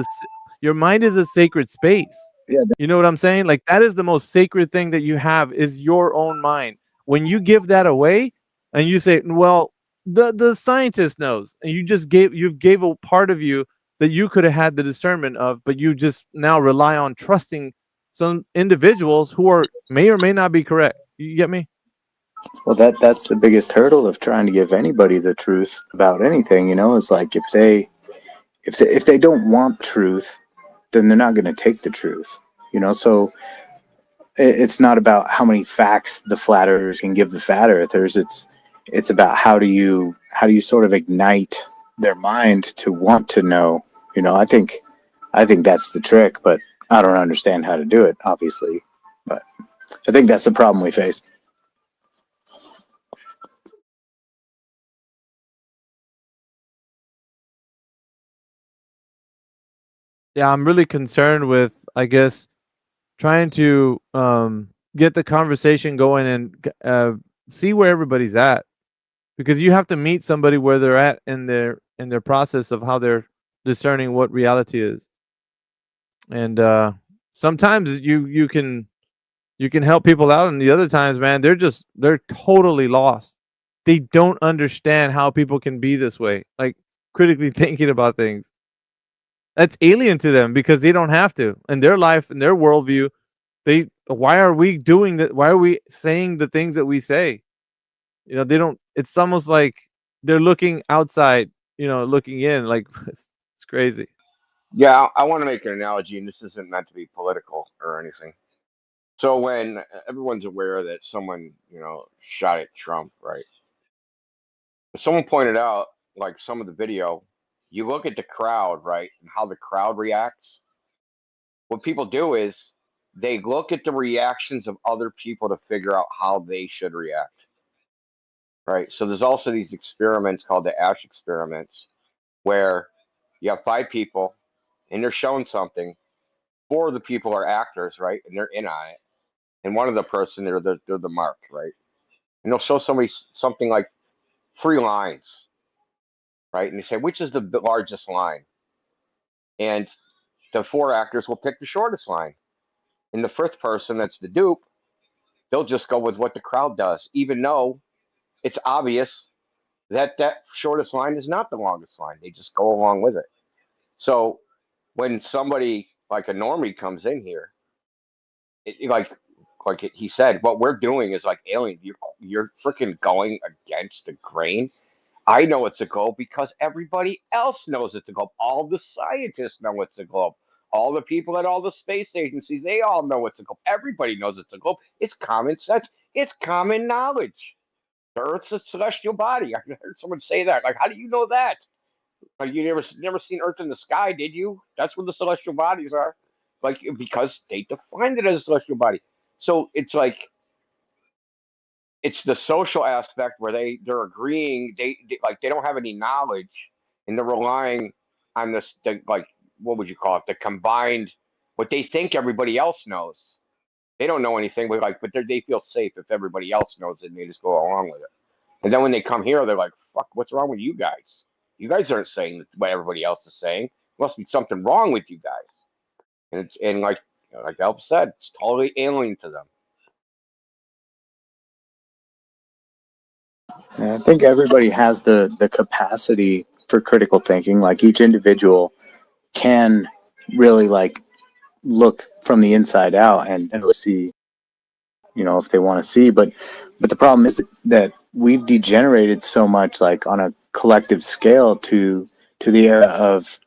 a sacred space. yeah, You know what I'm saying? Like, that is the most sacred thing that you have, is your own mind. When you give that away and you say, well, the scientist knows, and you've gave a part of you that you could have had the discernment of, but you just now rely on trusting some individuals who may or may not be correct. You get me? well, that's the biggest hurdle of trying to give anybody the truth about anything. You know, is like if they don't want truth, then they're not going to take the truth. You know, so it's not about how many facts the flat earthers can give the flat earthers. It's about how do you sort of ignite their mind to want to know. You know, I think that's the trick, but I don't understand how to do it, obviously. But I think that's the problem we face. Yeah, I'm really concerned with, I guess, trying to get the conversation going and see where everybody's at, because you have to meet somebody where they're at in their process of how they're discerning what reality is. And sometimes you can help people out, and the other times, man, they're totally lost. They don't understand how people can be this way, like critically thinking about things. That's alien to them because they don't have to in their life, in their worldview. Why are we doing that? Why are we saying the things that we say? You know, they don't. It's almost like they're looking outside, looking in. Like, it's crazy. Yeah, I want to make an analogy, and this isn't meant to be political or anything. So when everyone's aware that someone, shot at Trump, right? Someone pointed out, like some of the video, you look at the crowd, right, and how the crowd reacts. What people do is they look at the reactions of other people to figure out how they should react, right? So there's also these experiments called the Ash experiments, where you have 5 people and they're showing something. 4 of the people are actors, right, and they're in on it, and one of the person they're the mark, right, and they'll show somebody something like 3 lines, right, and they say which is the largest line, and the 4 actors will pick the shortest line, and the 5th person that's the dupe, they'll just go with what the crowd does, even though it's obvious that that shortest line is not the longest line. They just go along with it. So when somebody like a normie comes in here, like he said, what we're doing is like alien. You're freaking going against the grain. I know it's a globe because everybody else knows it's a globe. All the scientists know it's a globe. All the people at all the space agencies, they all know it's a globe. Everybody knows it's a globe. It's common sense. It's common knowledge. The Earth's a celestial body. I heard someone say that. Like, how do you know that? Like, you never seen Earth in the sky, did you? That's where the celestial bodies are. Like, because they defined it as a celestial body. So it's like it's the social aspect where they're agreeing they don't have any knowledge and they're relying on this like what would you call it, the combined what they think everybody else knows. They don't know anything, but they feel safe if everybody else knows it and they just go along with it. And then when they come here, they're like, fuck, what's wrong with you guys? You guys aren't saying what everybody else is saying. Must be something wrong with you guys. And like Elf said, it's totally alien to them. And I think everybody has the capacity for critical thinking. Like each individual can really like look from the inside out and see, if they want to see. But the problem is that we've degenerated so much, like on a collective scale, to the era of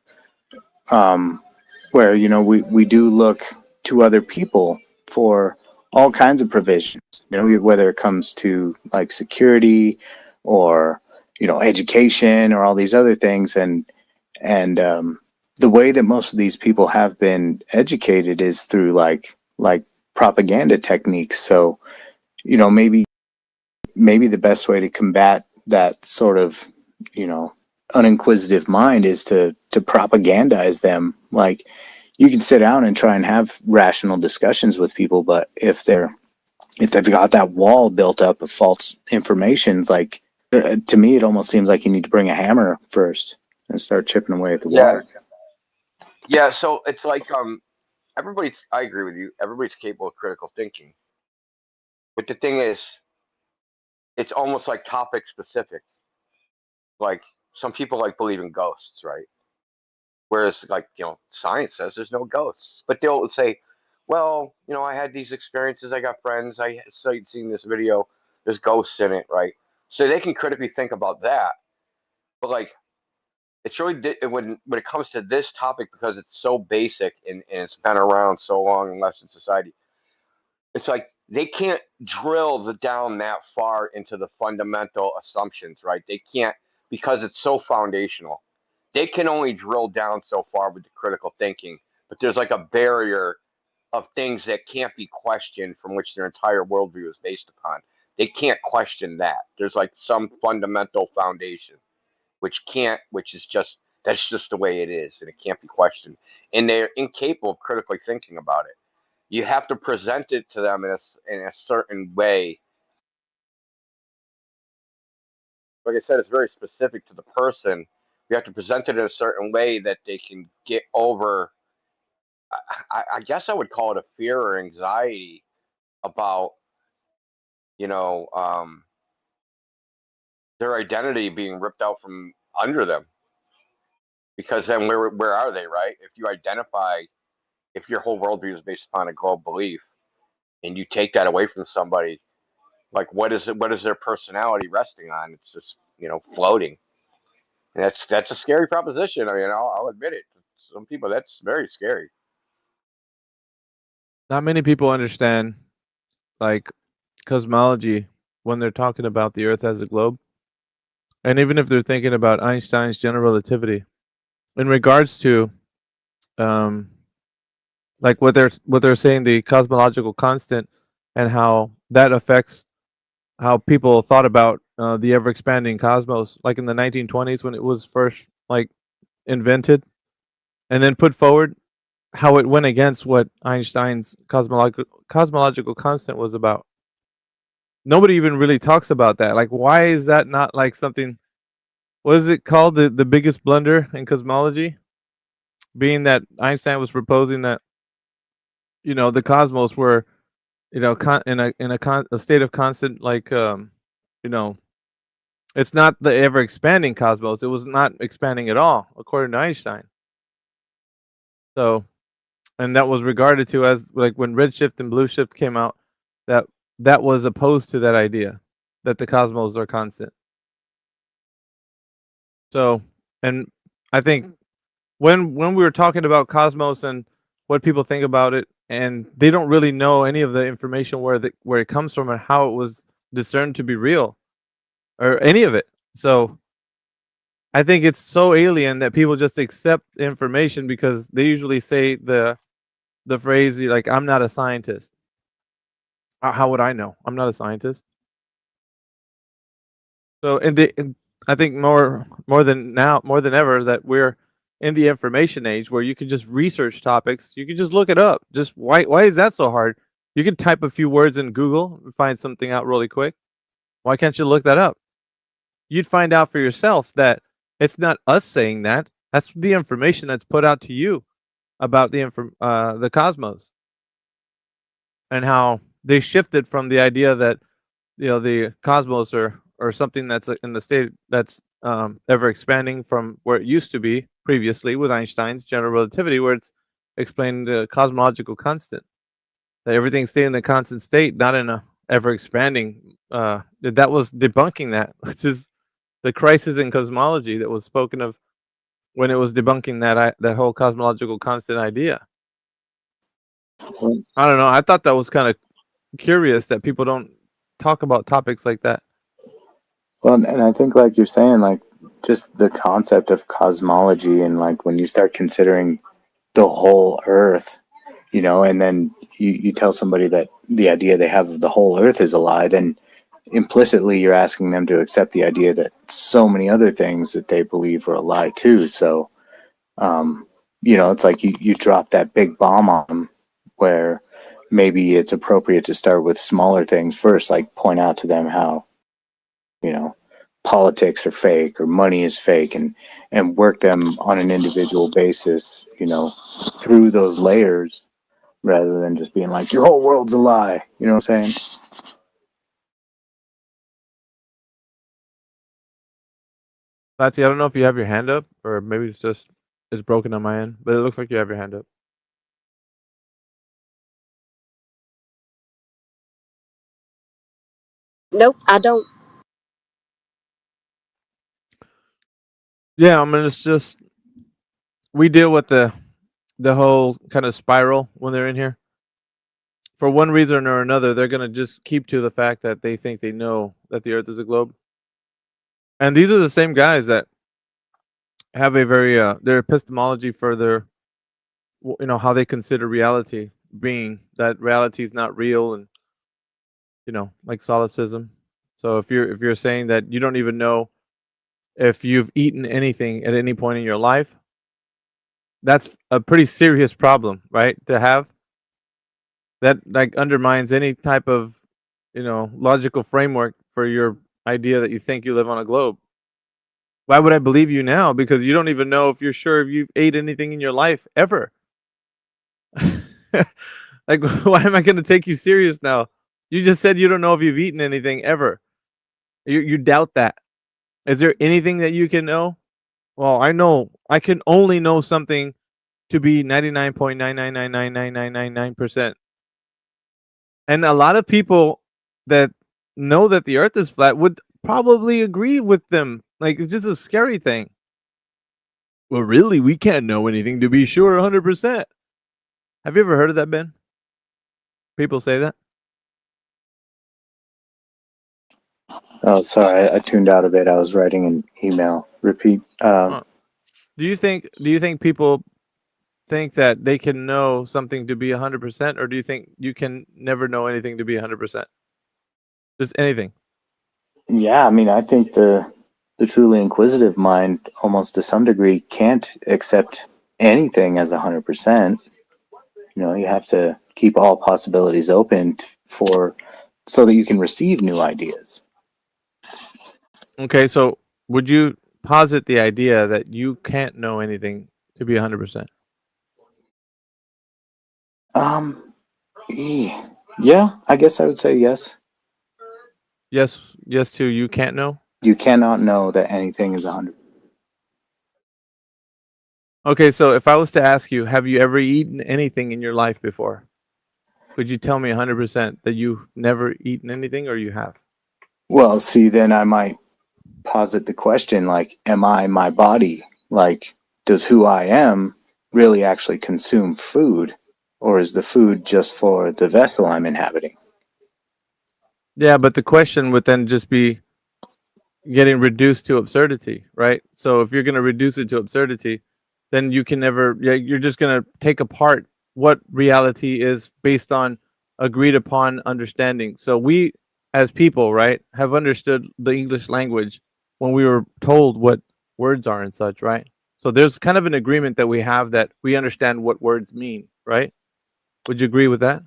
where we do look to other people for all kinds of provisions, whether it comes to like security or education or all these other things, and the way that most of these people have been educated is through like propaganda techniques. So maybe the best way to combat that sort of uninquisitive mind is to propagandize them. Like, you can sit down and try and have rational discussions with people, but if they've got that wall built up of false information, like To me, it almost seems like you need to bring a hammer first and start chipping away at the Yeah, water. yeah. So it's like everybody's. I agree with you. Everybody's capable of critical thinking, but the thing is, it's almost like topic specific. Like some people like believe in ghosts, right? Whereas like science says there's no ghosts, but they'll say, well, I had these experiences. I got friends. I seen this video. There's ghosts in it, right? So they can critically think about that, but like it's really when it comes to this topic because it's so basic and it's been around so long in Western society. It's like they can't drill down that far into the fundamental assumptions, right? They can't because it's so foundational. They can only drill down so far with the critical thinking, but there's like a barrier of things that can't be questioned from which their entire worldview is based upon. They can't question that. There's like some fundamental foundation which is just that's just the way it is, and it can't be questioned. And they're incapable of critically thinking about it. You have to present it to them in a certain way. Like I said, it's very specific to the person. You have to present it in a certain way that they can get over. I guess I would call it a fear or anxiety about, you know, um, their identity being ripped out from under them. Because then where are they, right? If your whole worldview is based upon a global belief, and you take that away from somebody, like what is it? What is their personality resting on? It's just floating. And that's a scary proposition. I mean, I'll admit it. Some people that's very scary. Not many people understand like cosmology when they're talking about the Earth as a globe, and even if they're thinking about Einstein's general relativity, in regards to um, like what they're saying, the cosmological constant, and how that affects how people thought about the ever expanding cosmos, like in the 1920s when it was first like invented, and then put forward, how it went against what Einstein's cosmological constant was about. Nobody even really talks about that. Like, why is that not like something? What is it called? The biggest blunder in cosmology, being that Einstein was proposing that the cosmos were a state of constant, like you know it's not the ever expanding cosmos. It was not expanding at all, according to Einstein. So, and that was regarded to as like when redshift and blue shift came out, that that was opposed to that idea that the cosmos are constant. So, and I think when we were talking about cosmos and what people think about it, and they don't really know any of the information where it comes from and how it was discerned to be real, or any of it. So I think it's so alien that people just accept information because they usually say the phrase like, "I'm not a scientist." How would I know? I'm not a scientist. So, I think more than ever that we're in the information age where you can just research topics. You can just look it up. Just why is that so hard? You can type a few words in Google and find something out really quick. Why can't you look that up? You'd find out for yourself that it's not us saying that. That's the information that's put out to you about the cosmos, and how they shifted from the idea that the cosmos or something that's in the state that's ever expanding from where it used to be previously with Einstein's general relativity, where it's explained the cosmological constant, that everything stayed in a constant state, not in a ever expanding. That was debunking that, which is the crisis in cosmology that was spoken of when it was debunking that whole cosmological constant idea. I don't know. I thought that was kind of curious that people don't talk about topics like that. Well, and I think, like you're saying, like just the concept of cosmology, and like when you start considering the whole Earth, and then you tell somebody that the idea they have of the whole Earth is a lie, then implicitly you're asking them to accept the idea that so many other things that they believe are a lie too. So, it's like you drop that big bomb on them, where maybe it's appropriate to start with smaller things first, like point out to them how, politics are fake or money is fake, and work them on an individual basis, you know, through those layers, rather than just being like, your whole world's a lie. You know what I'm saying? Patsy, I don't know if you have your hand up, or maybe it's broken on my end, but it looks like you have your hand up. Nope, I don't. Yeah, I mean, it's just we deal with the whole kind of spiral when they're in here. For one reason or another, they're gonna just keep to the fact that they think they know that the Earth is a globe, and these are the same guys that have a very their epistemology for their how they consider reality being that reality is not real, and like solipsism. So if you're saying that you don't even know if you've eaten anything at any point in your life, that's a pretty serious problem, right? To have that, like, undermines any type of logical framework for your idea that you think you live on a globe. Why would I believe you now? Because you don't even know if you're sure if you've ate anything in your life ever. Like, why am I going to take you serious now? You just said you don't know if you've eaten anything ever. You doubt that. Is there anything that you can know? Well, I know I can only know something to be 99.9999999%. And a lot of people that know that the Earth is flat would probably agree with them. Like, it's just a scary thing. Well, really, we can't know anything to be sure 100%. Have you ever heard of that, Ben? People say that. Oh, sorry, I tuned out a bit. I was writing an email. Repeat. Do you think people think that they can know something to be 100%, or do you think you can never know anything to be 100%? Just anything. Yeah, I mean, I think the truly inquisitive mind, almost to some degree, can't accept anything as 100%. You know, you have to keep all possibilities open so that you can receive new ideas. Okay, so would you posit the idea that you can't know anything to be 100%? Yeah, I guess I would say yes. Yes to you can't know? You cannot know that anything is 100%. Okay, so if I was to ask you, have you ever eaten anything in your life before? Could you tell me 100% that you've never eaten anything, or you have? Well, see, then I might posit the question, like, am I my body? Like, does who I am really actually consume food? Or is the food just for the vessel I'm inhabiting? Yeah, but the question would then just be getting reduced to absurdity, right? So if you're going to reduce it to absurdity, then you can never, you're just going to take apart what reality is based on agreed upon understanding. So we, as people, right, have understood the English language when we were told what words are and such, right? So there's kind of an agreement that we have that we understand what words mean, right? Would you agree with that?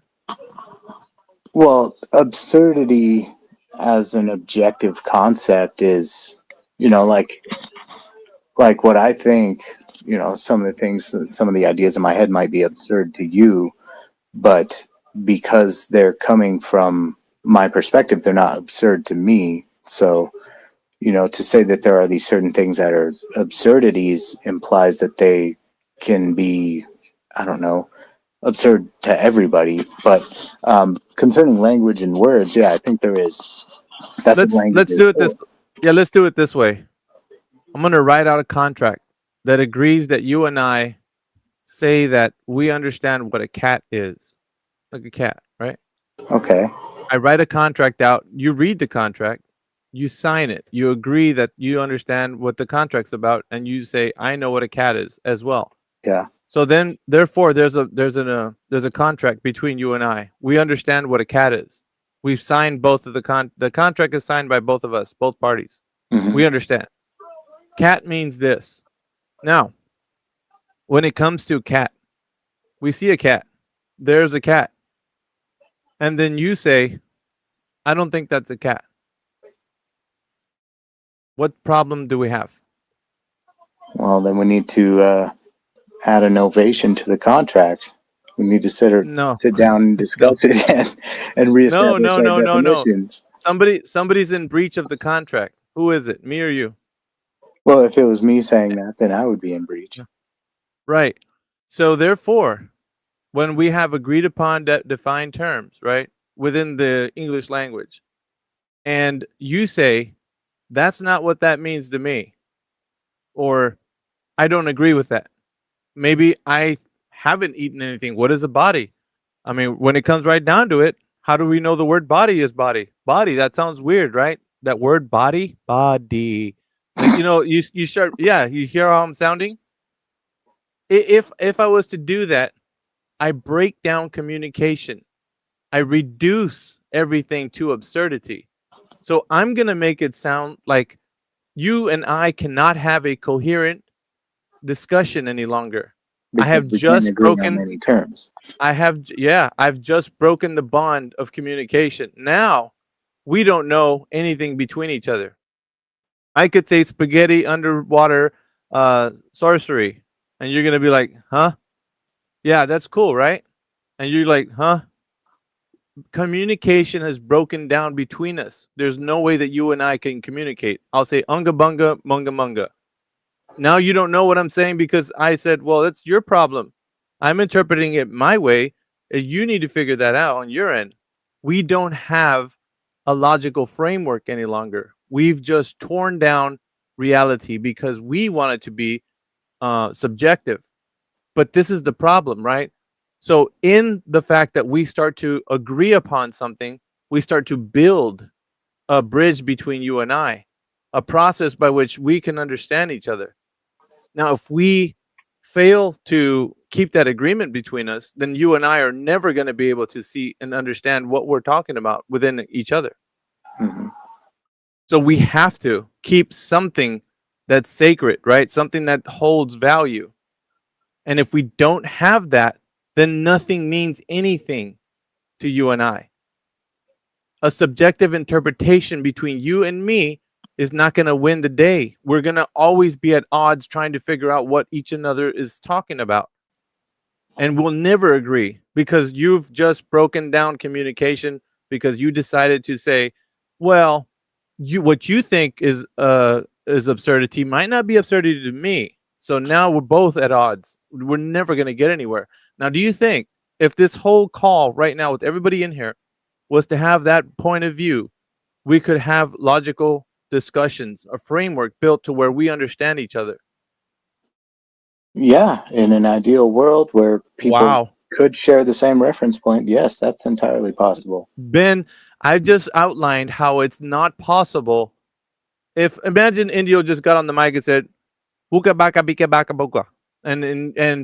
Well, absurdity as an objective concept is, like what I think, some of the ideas in my head might be absurd to you, but because they're coming from my perspective, they're not absurd to me. So, to say that there are these certain things that are absurdities implies that they can be, I don't know, absurd to everybody. But concerning language and words, yeah, I think there is. That's what language Let's is do it for. this. Yeah, let's do it this way. I'm going to write out a contract that agrees that you and I say that we understand what a cat is, like a cat, right? Okay. I write a contract out. You read the contract. You sign it. You agree that you understand what the contract's about, and you say, "I know what a cat is" as well. Yeah. So then, therefore, there's a contract between you and I. We understand what a cat is. We've signed both of the contract is signed by both of us, both parties. Mm-hmm. We understand. Cat means this. Now, when it comes to cat, we see a cat. There's a cat. And then you say, I don't think that's a cat. What problem do we have? Well, then we need to add an ovation to the contract. We need to sit No. down and discuss it and No, reestablish no, our no, no, no. definitions. Somebody's in breach of the contract. Who is it? Me or you? Well, if it was me saying that, then I would be in breach. Right. So therefore, when we have agreed upon defined terms, right, within the English language, and you say, that's not what that means to me, or I don't agree with that. Maybe I haven't eaten anything. What is a body? I mean, when it comes right down to it, how do we know the word body is body? Body, that sounds weird, right? That word body, body. Like, you start, yeah, you hear how I'm sounding? If I was to do that, I break down communication. I reduce everything to absurdity. So I'm going to make it sound like you and I cannot have a coherent discussion any longer. Because I have we can't just agree on broken any terms. I've just broken the bond of communication. Now we don't know anything between each other. I could say spaghetti underwater sorcery, and you're gonna be like, huh? Yeah, that's cool, right? And you're like, huh? Communication has broken down between us. There's no way that you and I can communicate. I'll say unga bunga munga munga. Now you don't know what I'm saying because I said, well, that's your problem. I'm interpreting it my way. You need to figure that out on your end. We don't have a logical framework any longer. We've just torn down reality because we want it to be subjective. But this is the problem, right? So in the fact that we start to agree upon something, we start to build a bridge between you and I, a process by which we can understand each other. Now, if we fail to keep that agreement between us, then you and I are never going to be able to see and understand what we're talking about within each other. Mm-hmm. So we have to keep something that's sacred, right? Something that holds value. And if we don't have that, then nothing means anything to you and I. A subjective interpretation between you and me is not going to win the day. We're going to always be at odds trying to figure out what each another is talking about. And we'll never agree because you've just broken down communication because you decided to say, well, what you think is absurdity might not be absurdity to me. So now we're both at odds. We're never going to get anywhere. Now, do you think if this whole call right now with everybody in here was to have that point of view, we could have logical discussions, a framework built to where we understand each other? Yeah, in an ideal world where people Wow. could share the same reference point, yes, that's entirely possible. Ben, I just outlined how it's not possible. If imagine Indio just got on the mic and said, "Buka baka bika baka buka," and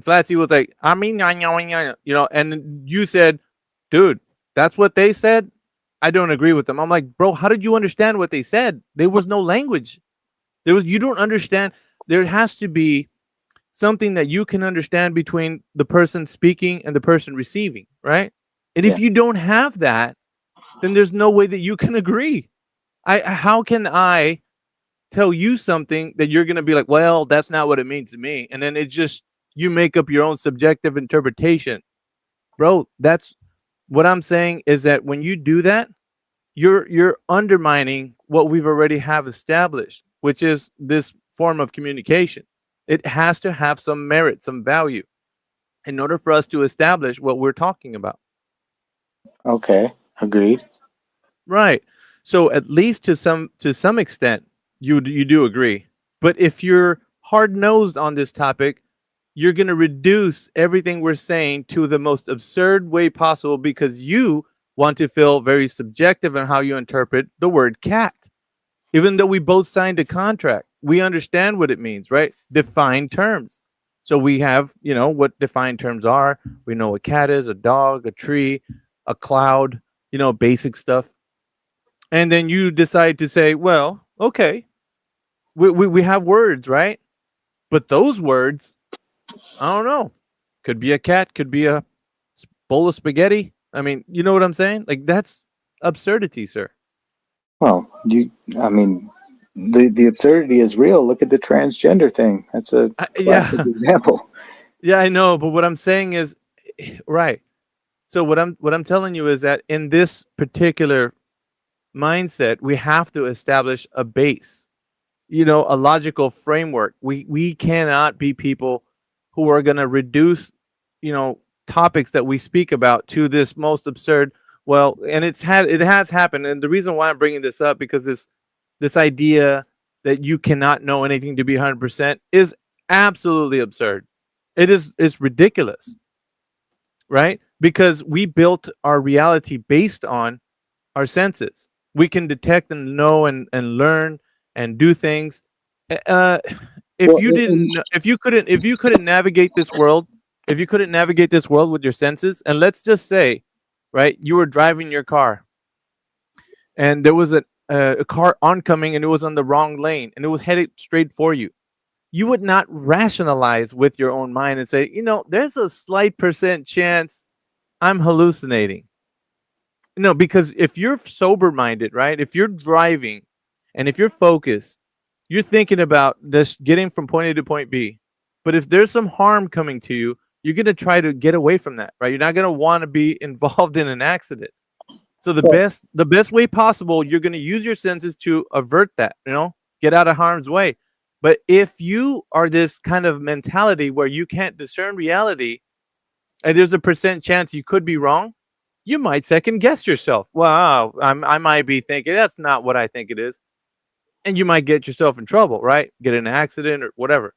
Flatsy was like, "I mean, and you said, dude, that's what they said. I don't agree with them." I'm like, bro, how did you understand what they said? There was no language. You don't understand. There has to be something that you can understand between the person speaking and the person receiving, right? And if you don't have that, then there's no way that you can agree. How can I tell you something that you're going to be like, well, that's not what it means to me, and then it just you make up your own subjective interpretation? Bro, that's what I'm saying is that when you do that, you're undermining what we've already have established, which is this form of communication. It has to have some merit, some value in order for us to establish what we're talking about. Okay, agreed. Right. So at least to some extent, you do agree. But if you're hard-nosed on this topic, you're going to reduce everything we're saying to the most absurd way possible because you want to feel very subjective in how you interpret the word cat. Even though we both signed a contract, we understand what it means, right? Defined terms. So we have, what defined terms are. We know a cat is, a dog, a tree, a cloud, basic stuff. And then you decide to say, well, okay, we have words, right? But those words, I don't know, could be a cat, could be a bowl of spaghetti. I mean, you know what I'm saying? Like, that's absurdity, sir. Well, the absurdity is real. Look at the transgender thing. That's a classic example. Yeah, I know, but what I'm saying is, right. So what I'm telling you is that in this particular mindset, we have to establish a base, a logical framework. We cannot be people who are going to reduce, topics that we speak about to this most absurd. Well, and it has happened, and the reason why I'm bringing this up because this idea that you cannot know anything to be 100% is absolutely absurd. It's ridiculous, right? Because we built our reality based on our senses. We can detect and know and learn and do things. If you didn't, if you couldn't navigate this world, with your senses, and let's just say, right, you were driving your car, and there was a car oncoming, and it was on the wrong lane, and it was headed straight for you. You would not rationalize with your own mind and say, there's a slight percent chance I'm hallucinating. No, because if you're sober minded, right? If you're driving and if you're focused, you're thinking about this getting from point A to point B. But if there's some harm coming to you, you're going to try to get away from that, right? You're not going to want to be involved in an accident. So the best way possible, you're going to use your senses to avert that, get out of harm's way. But if you are this kind of mentality where you can't discern reality, and there's a percent chance you could be wrong, you might second guess yourself. Wow, I might be thinking that's not what I think it is. And you might get yourself in trouble, right? Get in an accident or whatever.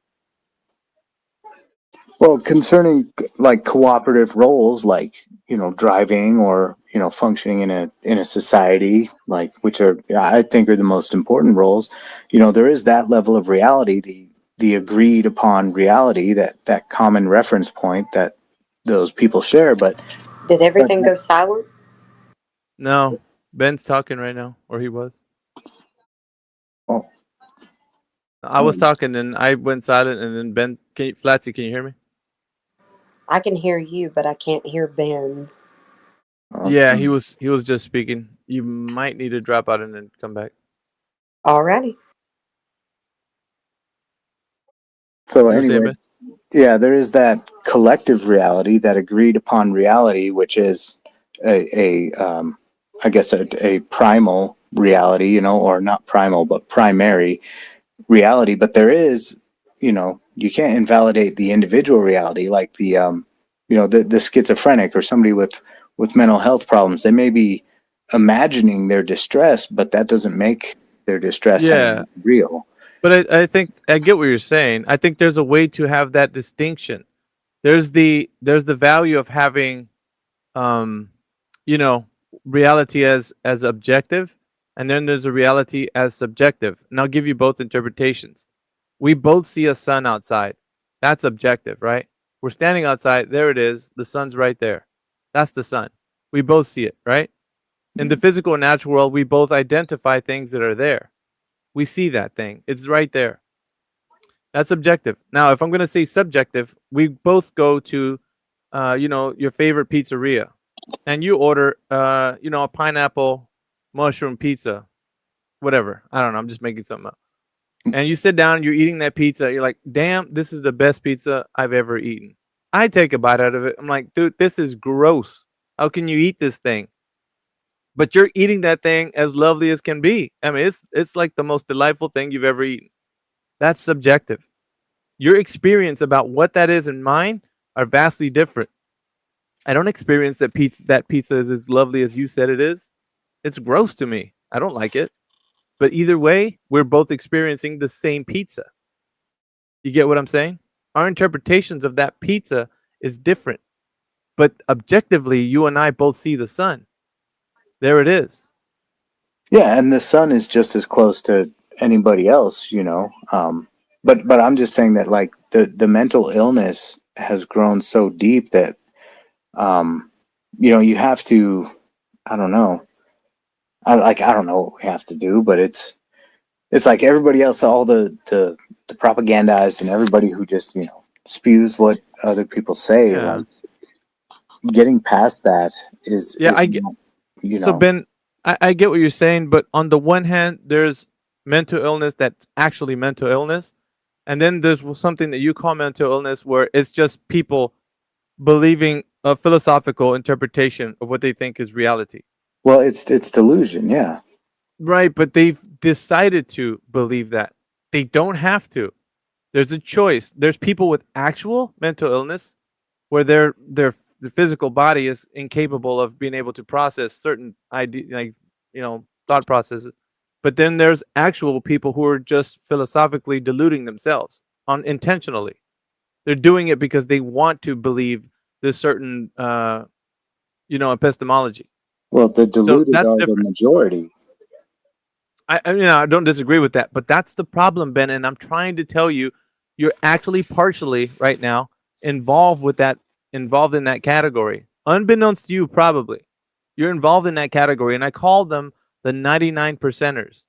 Well, concerning like cooperative roles, like driving or functioning in a society, like which are I think are the most important roles. There is that level of reality, the agreed upon reality, that common reference point that those people share. But did everything go silent? No, Ben's talking right now, or he was. Oh, I was talking and I went silent, and then Ben, Flatsy, can you hear me? I can hear you, but I can't hear Ben. Yeah, he was just speaking. You might need to drop out and then come back. Alrighty. So anyway, yeah, there is that collective reality, that agreed upon reality, which is I guess a primal reality, or not primal, but primary reality. But there is, you can't invalidate the individual reality, like the schizophrenic or somebody with mental health problems. They may be imagining their distress, but that doesn't make their distress real. But I think I get what you're saying. I think there's a way to have that distinction. There's the value of having, reality as objective, and then there's a reality as subjective. And I'll give you both interpretations. We both see a sun outside. That's objective, right? We're standing outside. There it is. The sun's right there. That's the sun. We both see it, right? In the physical and natural world, we both identify things that are there. We see that thing. It's right there. That's objective. Now, if I'm going to say subjective, we both go to, your favorite pizzeria, and you order, a pineapple mushroom pizza, whatever. I don't know. I'm just making something up. And you sit down and you're eating that pizza. You're like, damn, this is the best pizza I've ever eaten. I take a bite out of it. I'm like, dude, this is gross. How can you eat this thing? But you're eating that thing as lovely as can be. I mean, it's like the most delightful thing you've ever eaten. That's subjective. Your experience about what that is and mine are vastly different. I don't experience that pizza is as lovely as you said it is. It's gross to me. I don't like it. But either way, we're both experiencing the same pizza. You get what I'm saying? Our interpretations of that pizza is different. But objectively, you and I both see the sun. There it is. Yeah, and the sun is just as close to anybody else, But I'm just saying that, like, the mental illness has grown so deep that, you have to, I don't know. I don't know what we have to do, but it's like everybody else, all the propagandists and everybody who just, spews what other people say. Yeah. Like, getting past that is I get. So Ben, I get what you're saying, but on the one hand, there's mental illness that's actually mental illness, and then there's something that you call mental illness where it's just people believing a philosophical interpretation of what they think is reality. Well, it's delusion, yeah. Right, but they've decided to believe that. They don't have to. There's a choice. There's people with actual mental illness where their physical body is incapable of being able to process certain thought processes. But then there's actual people who are just philosophically deluding themselves intentionally. They're doing it because they want to believe this certain epistemology. Well, the deluded that's are different. the majority. I don't disagree with that, but that's the problem, Ben. And I'm trying to tell you, you're actually partially right now involved in that category, unbeknownst to you, probably. You're involved in that category, and I call them the 99%ers.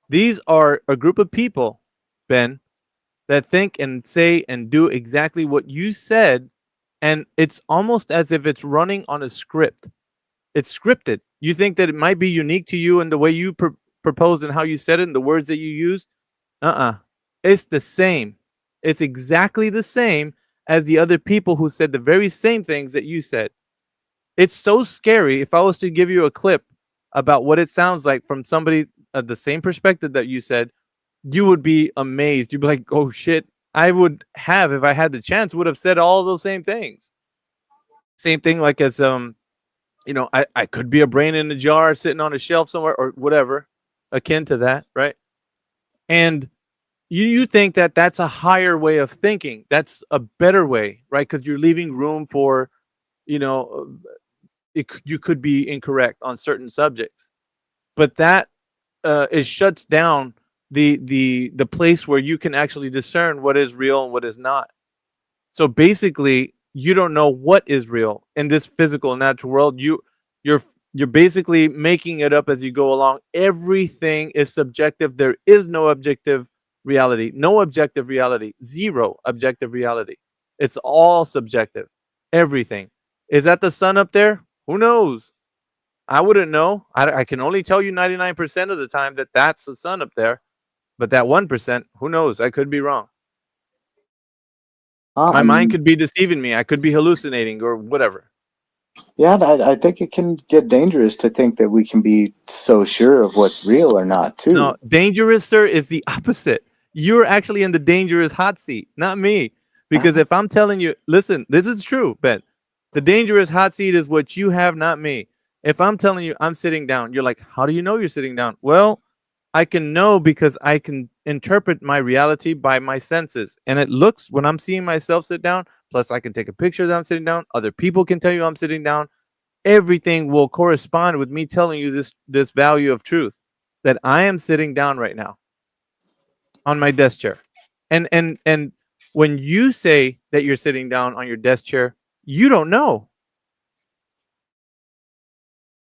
These are a group of people, Ben, that think and say and do exactly what you said, and it's almost as if it's running on a script. It's scripted. You think that it might be unique to you and the way you proposed and how you said it and the words that you used? It's the same. It's exactly the same as the other people who said the very same things that you said. It's so scary. If I was to give you a clip about what it sounds like from somebody at the same perspective that you said, you would be amazed. You'd be like, oh shit, I would have, if I had the chance, would have said all those same things. Same thing like as I could be a brain in a jar sitting on a shelf somewhere or whatever akin to that, right? And you think that that's a higher way of thinking. That's a better way, right? Because you're leaving room for, you could be incorrect on certain subjects. But that it shuts down the place where you can actually discern what is real and what is not. So basically, you don't know what is real in this physical and natural world. You're basically making it up as you go along. Everything is subjective. There is no objective reality. No objective reality. Zero objective reality. It's all subjective. Everything. Is that the sun up there? Who knows? I wouldn't know. I can only tell you 99% of the time that that's the sun up there. But that 1%, who knows? I could be wrong. My mind could be deceiving me. I could be hallucinating or whatever. Yeah, I think it can get dangerous to think that we can be so sure of what's real or not, too. No, dangerous, sir, is the opposite. You're actually in the dangerous hot seat, not me. Because if I'm telling you, listen, this is true, Ben. The dangerous hot seat is what you have, not me. If I'm telling you I'm sitting down, you're like, how do you know you're sitting down? Well, I can know because I can interpret my reality by my senses. And it looks, when I'm seeing myself sit down, plus I can take a picture that I'm sitting down. Other people can tell you I'm sitting down. Everything will correspond with me telling you this value of truth, that I am sitting down right now on my desk chair. And when you say that you're sitting down on your desk chair, you don't know.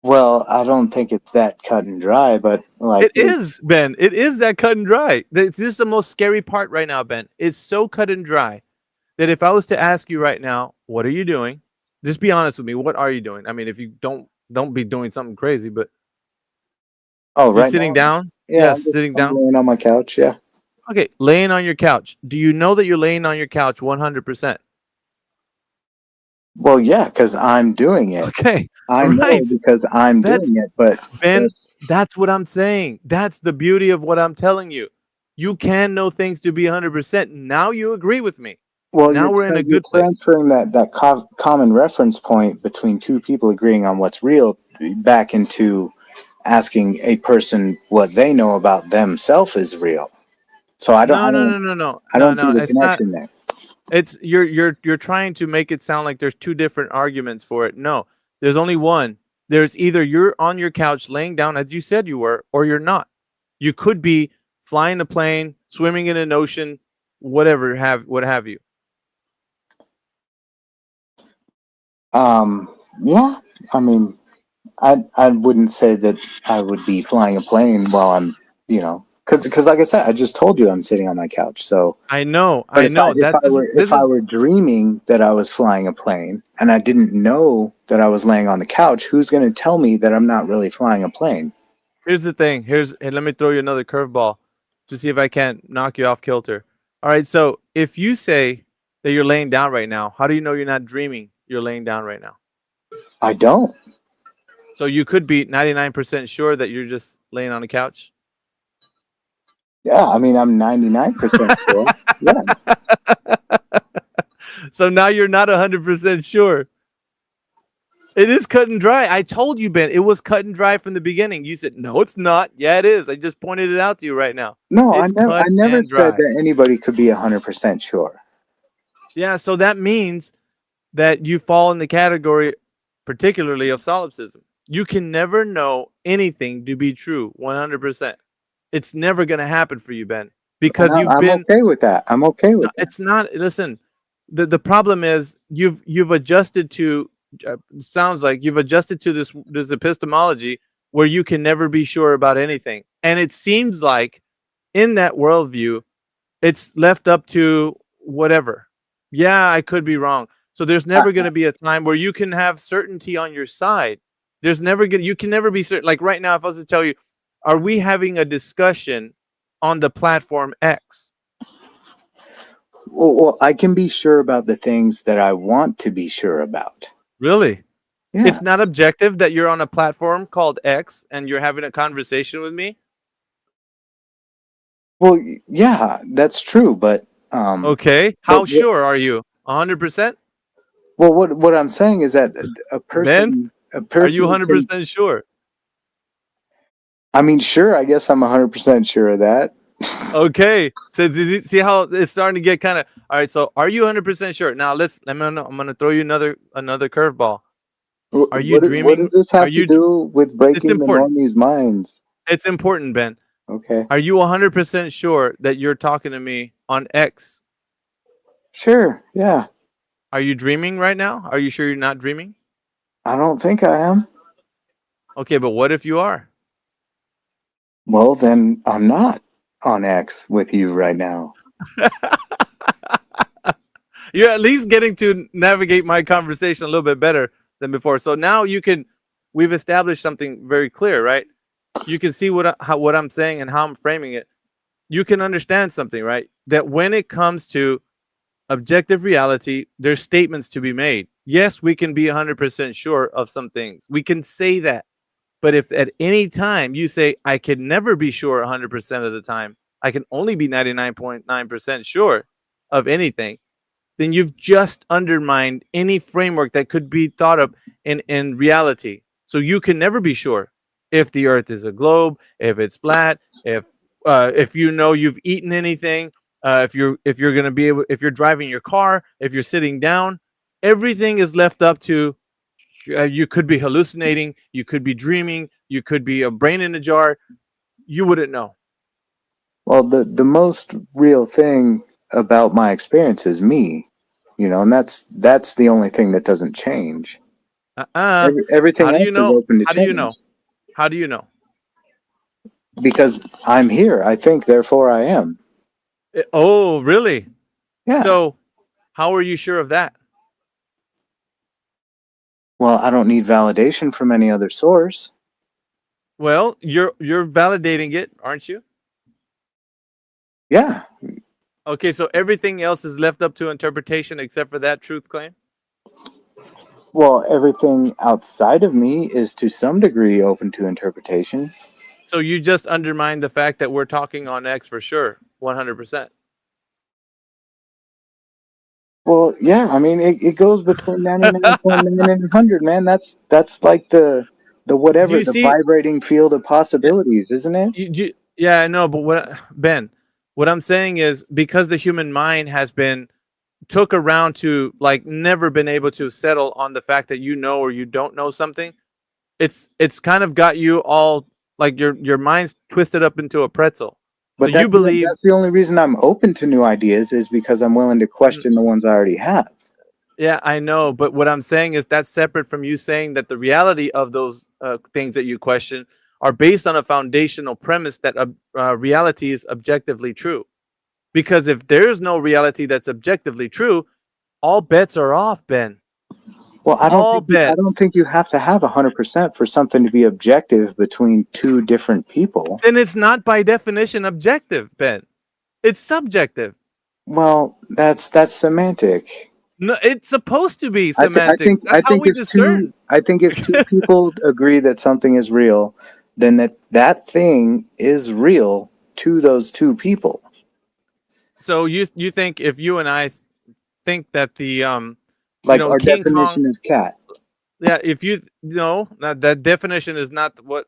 Well, I don't think it's that cut and dry, but like it is, Ben. It is that cut and dry. This is the most scary part right now, Ben. It's so cut and dry that if I was to ask you right now, what are you doing? Just be honest with me. What are you doing? I mean, if you don't be doing something crazy, but right, sitting down? Yeah, Yes, sitting down. Laying on my couch, yeah. Okay, laying on your couch. Do you know that you're laying on your couch 100%? Well, yeah, because I'm doing it. Okay, I know because I'm doing it, but Ben, that's what I'm saying. That's the beauty of what I'm telling you. You can know things to be 100%. Now you agree with me. Well, now we're in a good place. Transferring that common reference point between two people agreeing on what's real back into asking a person what they know about themselves is real. So I don't. No. I don't see the it's connection not, there. It's you're trying to make it sound like there's two different arguments for it. No, there's only one. There's either you're on your couch laying down as you said you were, or you're not. You could be flying a plane, swimming in an ocean, whatever what have you. Yeah. I mean, I wouldn't say that I would be flying a plane while I'm, because like I said, I just told you I'm sitting on my couch. So I know. If I were dreaming that I was flying a plane and I didn't know that I was laying on the couch, who's going to tell me that I'm not really flying a plane? Here's the thing. Let me throw you another curveball to see if I can't knock you off kilter. All right. So if you say that you're laying down right now, how do you know you're not dreaming? You're laying down right now. I don't. So you could be 99% sure that you're just laying on a couch. Yeah, I mean, I'm 99% sure. Yeah. So now you're not 100% sure. It is cut and dry. I told you, Ben, it was cut and dry from the beginning. You said, no, it's not. Yeah, it is. I just pointed it out to you right now. No, It's I cut never and dry. said that anybody could be 100% sure. Yeah, so that means that you fall in the category, particularly of solipsism. You can never know anything to be true 100%. It's never going to happen for you, Ben, because And I'm okay with that. I'm okay with No, it's not. Listen, the problem is you've adjusted to. Sounds like you've adjusted to this epistemology where you can never be sure about anything, and it seems like in that worldview, it's left up to whatever. Yeah, I could be wrong. So there's never going to be a time where you can have certainty on your side. There's never going. You can never be certain. Like right now, if I was to tell you, are we having a discussion on the platform X? Well, I can be sure about the things that I want to be sure about. Really? Yeah. It's not objective that you're on a platform called X and you're having a conversation with me? Well, yeah, that's true, but okay. How sure are you? 100%? Well, what I'm saying is that a person, are you 100% sure? I mean, sure. I guess I'm 100% sure of that. Okay. So did you see how it's starting to get kind of all right? So are you 100% sure? Now I'm gonna throw you another curveball. Are you dreaming? What does this have to do with breaking the normies' minds? It's important, Ben. Okay. Are you 100% sure that you're talking to me on X? Sure. Yeah. Are you dreaming right now? Are you sure you're not dreaming? I don't think I am. Okay, but what if you are? Well, then I'm not on X with you right now. You're at least getting to navigate my conversation a little bit better than before. So now we've established something very clear, right? You can see what I'm saying and how I'm framing it. You can understand something, right? That when it comes to objective reality, there's statements to be made. Yes, we can be 100% sure of some things. We can say that. But if at any time you say, I can never be sure 100% of the time, I can only be 99.9% sure of anything, then you've just undermined any framework that could be thought of in reality. So you can never be sure if the earth is a globe, if it's flat, if you know you've eaten anything, if you're going to be able, if you're driving your car, if you're sitting down, everything is left up to you could be hallucinating, you could be dreaming, you could be a brain in a jar. You wouldn't know. Well, the most real thing about my experience is me, and that's the only thing that doesn't change. Everything else is open to change. How do you know? How do you know? Because I'm here. I think, therefore I am. Oh, really? Yeah. So how are you sure of that? Well, I don't need validation from any other source. Well, you're validating it, aren't you? Yeah. Okay, so everything else is left up to interpretation except for that truth claim? Well, everything outside of me is to some degree open to interpretation. So you just undermine the fact that we're talking on X for sure, 100%. Well, yeah, I mean, it goes between 99.9 and 100, man. That's like the whatever, the vibrating field of possibilities, isn't it? Yeah, I know, but Ben, what I'm saying is because the human mind has been took around to like never been able to settle on the fact that you know or you don't know something, it's kind of got you all like your mind's twisted up into a pretzel. But so you believe that's the only reason I'm open to new ideas is because I'm willing to question the ones I already have. Yeah, I know, but what I'm saying is that's separate from you saying that the reality of those things that you question are based on a foundational premise that reality is objectively true. Because if there is no reality that's objectively true, all bets are off, Ben. Well, I all bets. don't think you have to have 100% for something to be objective between two different people. Then it's not by definition objective, Ben. It's subjective. Well, that's semantic. No, it's supposed to be I semantics. think That's how we discern. I think if two people agree that something is real, then that thing is real to those two people. So you think if you and I think that the Like you know, our King definition Kong, is cat. yeah, if you no, not that definition is not what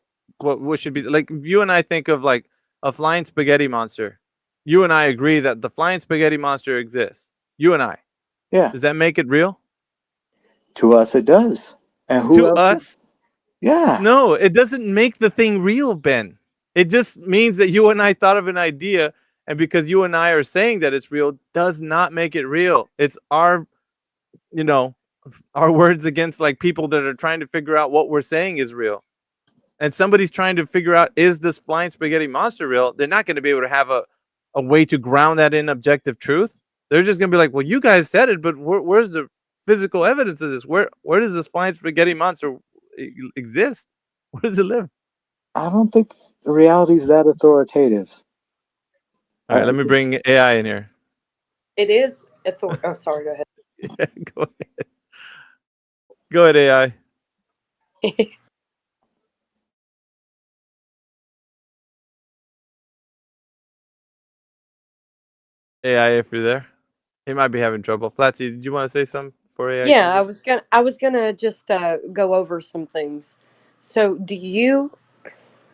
should be. Like if you and I think of like a flying spaghetti monster, you and I agree that the flying spaghetti monster exists. You and I. Yeah. Does that make it real? To us, it does. And who To else? us? Yeah. No, it doesn't make the thing real, Ben. It just means that you and I thought of an idea, and because you and I are saying that it's real, does not make it real. It's our, you know, our words against like people that are trying to figure out what we're saying is real. And somebody's trying to figure out, is this flying spaghetti monster real? They're not going to be able to have a way to ground that in objective truth. They're just going to be like, well, you guys said it, but where's the physical evidence of this? Where does this flying spaghetti monster exist? Where does it live? I don't think the reality is that authoritative. All right, let me bring AI in here. It is oh, sorry, go ahead. Yeah, go ahead. Go ahead, AI. AI, if you're there. He might be having trouble. Flatsy, did you want to say something for AI? Yeah, I was gonna just go over some things. So, do you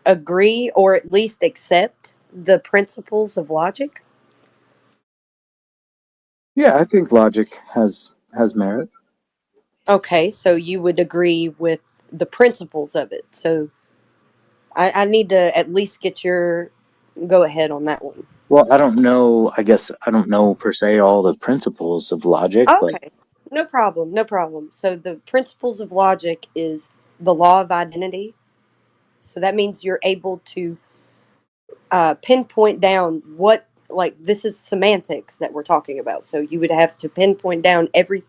agree or at least accept the principles of logic? Yeah, I think logic has merit. Okay, so you would agree with the principles of it. So, I need to at least get your go ahead on that one. Well, I don't know. I guess I don't know per se all the principles of logic, but Okay, no problem, no problem. So, the principles of logic is the law of identity. So that means you're able to pinpoint down what, like, this is semantics that we're talking about. So you would have to pinpoint down every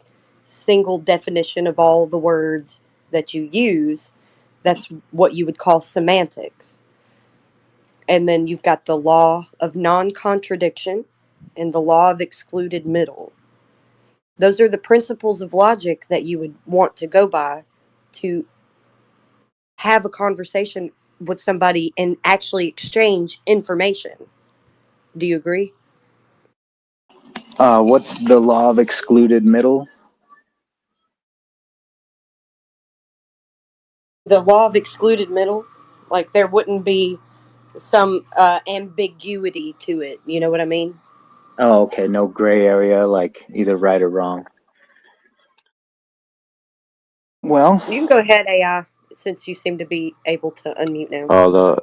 single definition of all the words that you use. That's what you would call semantics. And then you've got the law of non contradiction and the law of excluded middle. Those are the principles of logic that you would want to go by to have a conversation with somebody and actually exchange information. Do you agree? what's the law of excluded middle? The law of excluded middle, like there wouldn't be some ambiguity to it. You know what I mean? Oh, okay, no gray area, like either right or wrong. Well, You can go ahead, AI, since you seem to be able to unmute now.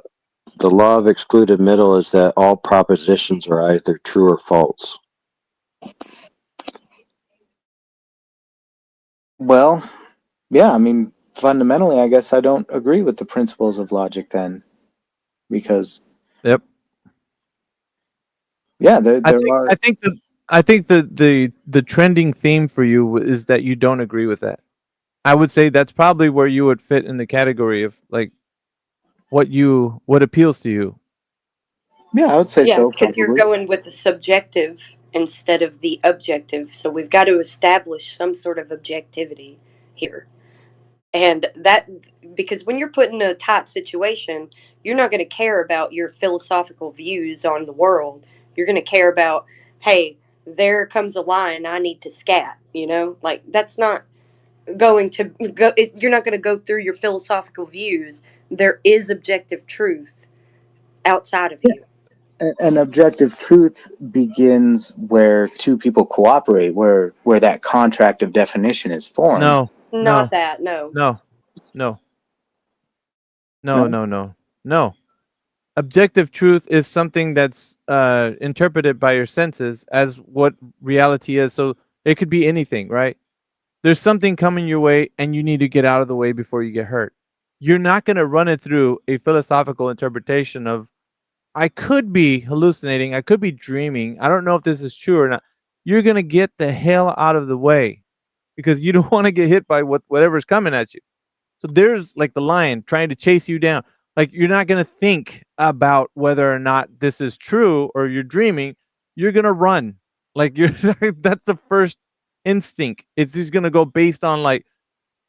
The law of excluded middle is that all propositions are either true or false. well, yeah, I mean, fundamentally, I guess I don't agree with the principles of logic then, because Yep. yeah, there are. I think the trending theme for you is that you don't agree with that. I would say that's probably where you would fit in the category of like what appeals to you. Yeah, I would say Yeah, so. it's because you're Probably. going with the subjective instead of the objective. So we've got to establish some sort of objectivity here. And that, because when you're put in a tight situation, you're not going to care about your philosophical views on the world. You're going to care about, hey, there comes a lion, I need to scat, you know? Like, that's not going to go, you're not going to go through your philosophical views. There is objective truth outside of you. An objective truth begins where two people cooperate, where that contract of definition is formed. No. Not that, no. No. Objective truth is something that's interpreted by your senses as what reality is. So it could be anything, right? There's something coming your way and you need to get out of the way before you get hurt. You're not going to run it through a philosophical interpretation of, I could be hallucinating, I could be dreaming, I don't know if this is true or not. You're going to get the hell out of the way because you don't want to get hit by whatever's coming at you. So there's like the lion trying to chase you down. Like you're not going to think about whether or not this is true or you're dreaming. You're going to run. Like you're that's the first instinct. It's just going to go based on like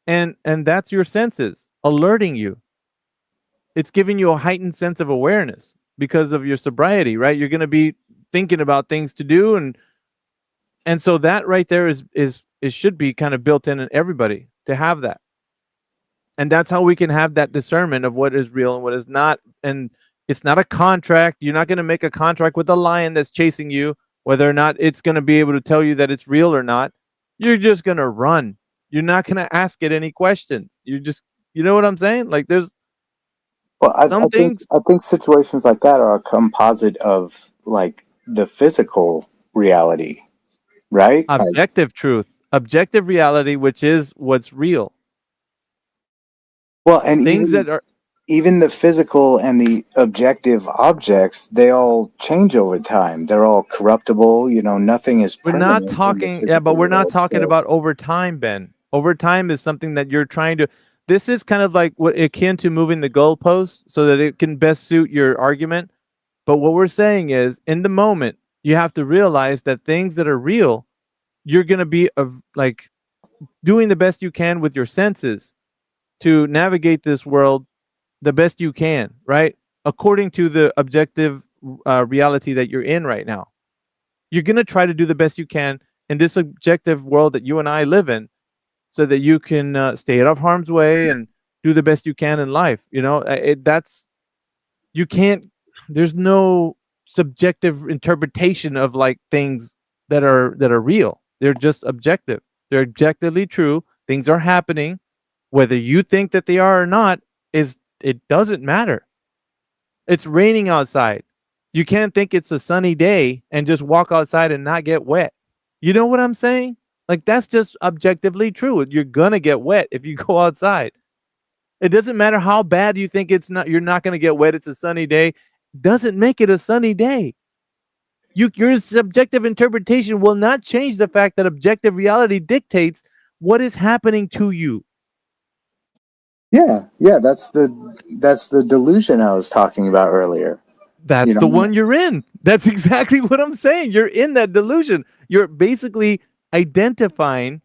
and that's your senses alerting you. It's giving you a heightened sense of awareness because of your sobriety, right? You're going to be thinking about things to do and so that right there is it should be kind of built in everybody to have that. And that's how we can have that discernment of what is real and what is not. And it's not a contract. You're not going to make a contract with a lion that's chasing you, whether or not it's going to be able to tell you that it's real or not. You're just going to run. You're not going to ask it any questions. You know what I'm saying? Like there's some things. I think situations like that are a composite of like the physical reality, right? Objective truth, objective reality, which is what's real. Well, and things that are even the physical and the objective objects, they all change over time. They're all corruptible. You know, nothing is we're permanent. not talking, yeah, but we're not talking about over time, Ben. Over time is something that you're trying to. This is kind of like what akin to moving the goalposts so that it can best suit your argument. But what we're saying is, in the moment, you have to realize that things that are real, you're going to be like doing the best you can with your senses to navigate this world the best you can, right? According to the objective reality that you're in right now. You're going to try to do the best you can in this objective world that you and I live in so that you can stay out of harm's way and do the best you can in life. You know, you can't, there's no subjective interpretation of like things that are real. They're just objective. They're objectively true. Things are happening. Whether you think that they are or not, it doesn't matter. It's raining outside. You can't think it's a sunny day and just walk outside and not get wet. You know what I'm saying? Like that's just objectively true. You're gonna get wet if you go outside. It doesn't matter how bad you think you're not gonna get wet. It's a sunny day. Doesn't make it a sunny day. Your subjective interpretation will not change the fact that objective reality dictates what is happening to you. Yeah, that's the delusion I was talking about earlier. That's the one you're in. That's exactly what I'm saying. You're in that delusion. You're basically identifying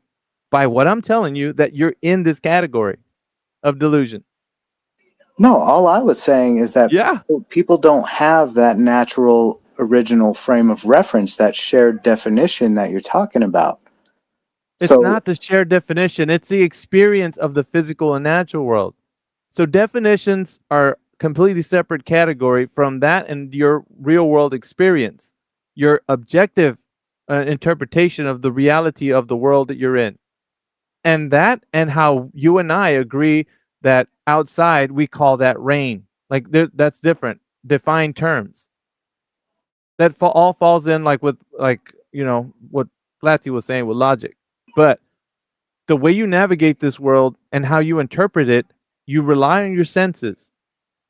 by what I'm telling you that you're in this category of delusion. No, all I was saying is that people don't have that natural original frame of reference, that shared definition that you're talking about. It's not the shared definition. It's the experience of the physical and natural world. So definitions are completely separate category from that and your real world experience, your objective interpretation of the reality of the world that you're in. And that and how you and I agree that outside we call that rain. Like that's different. Defined terms. That all falls in like with like, you know, what Flatsy was saying with logic. But the way you navigate this world and how you interpret it, you rely on your senses.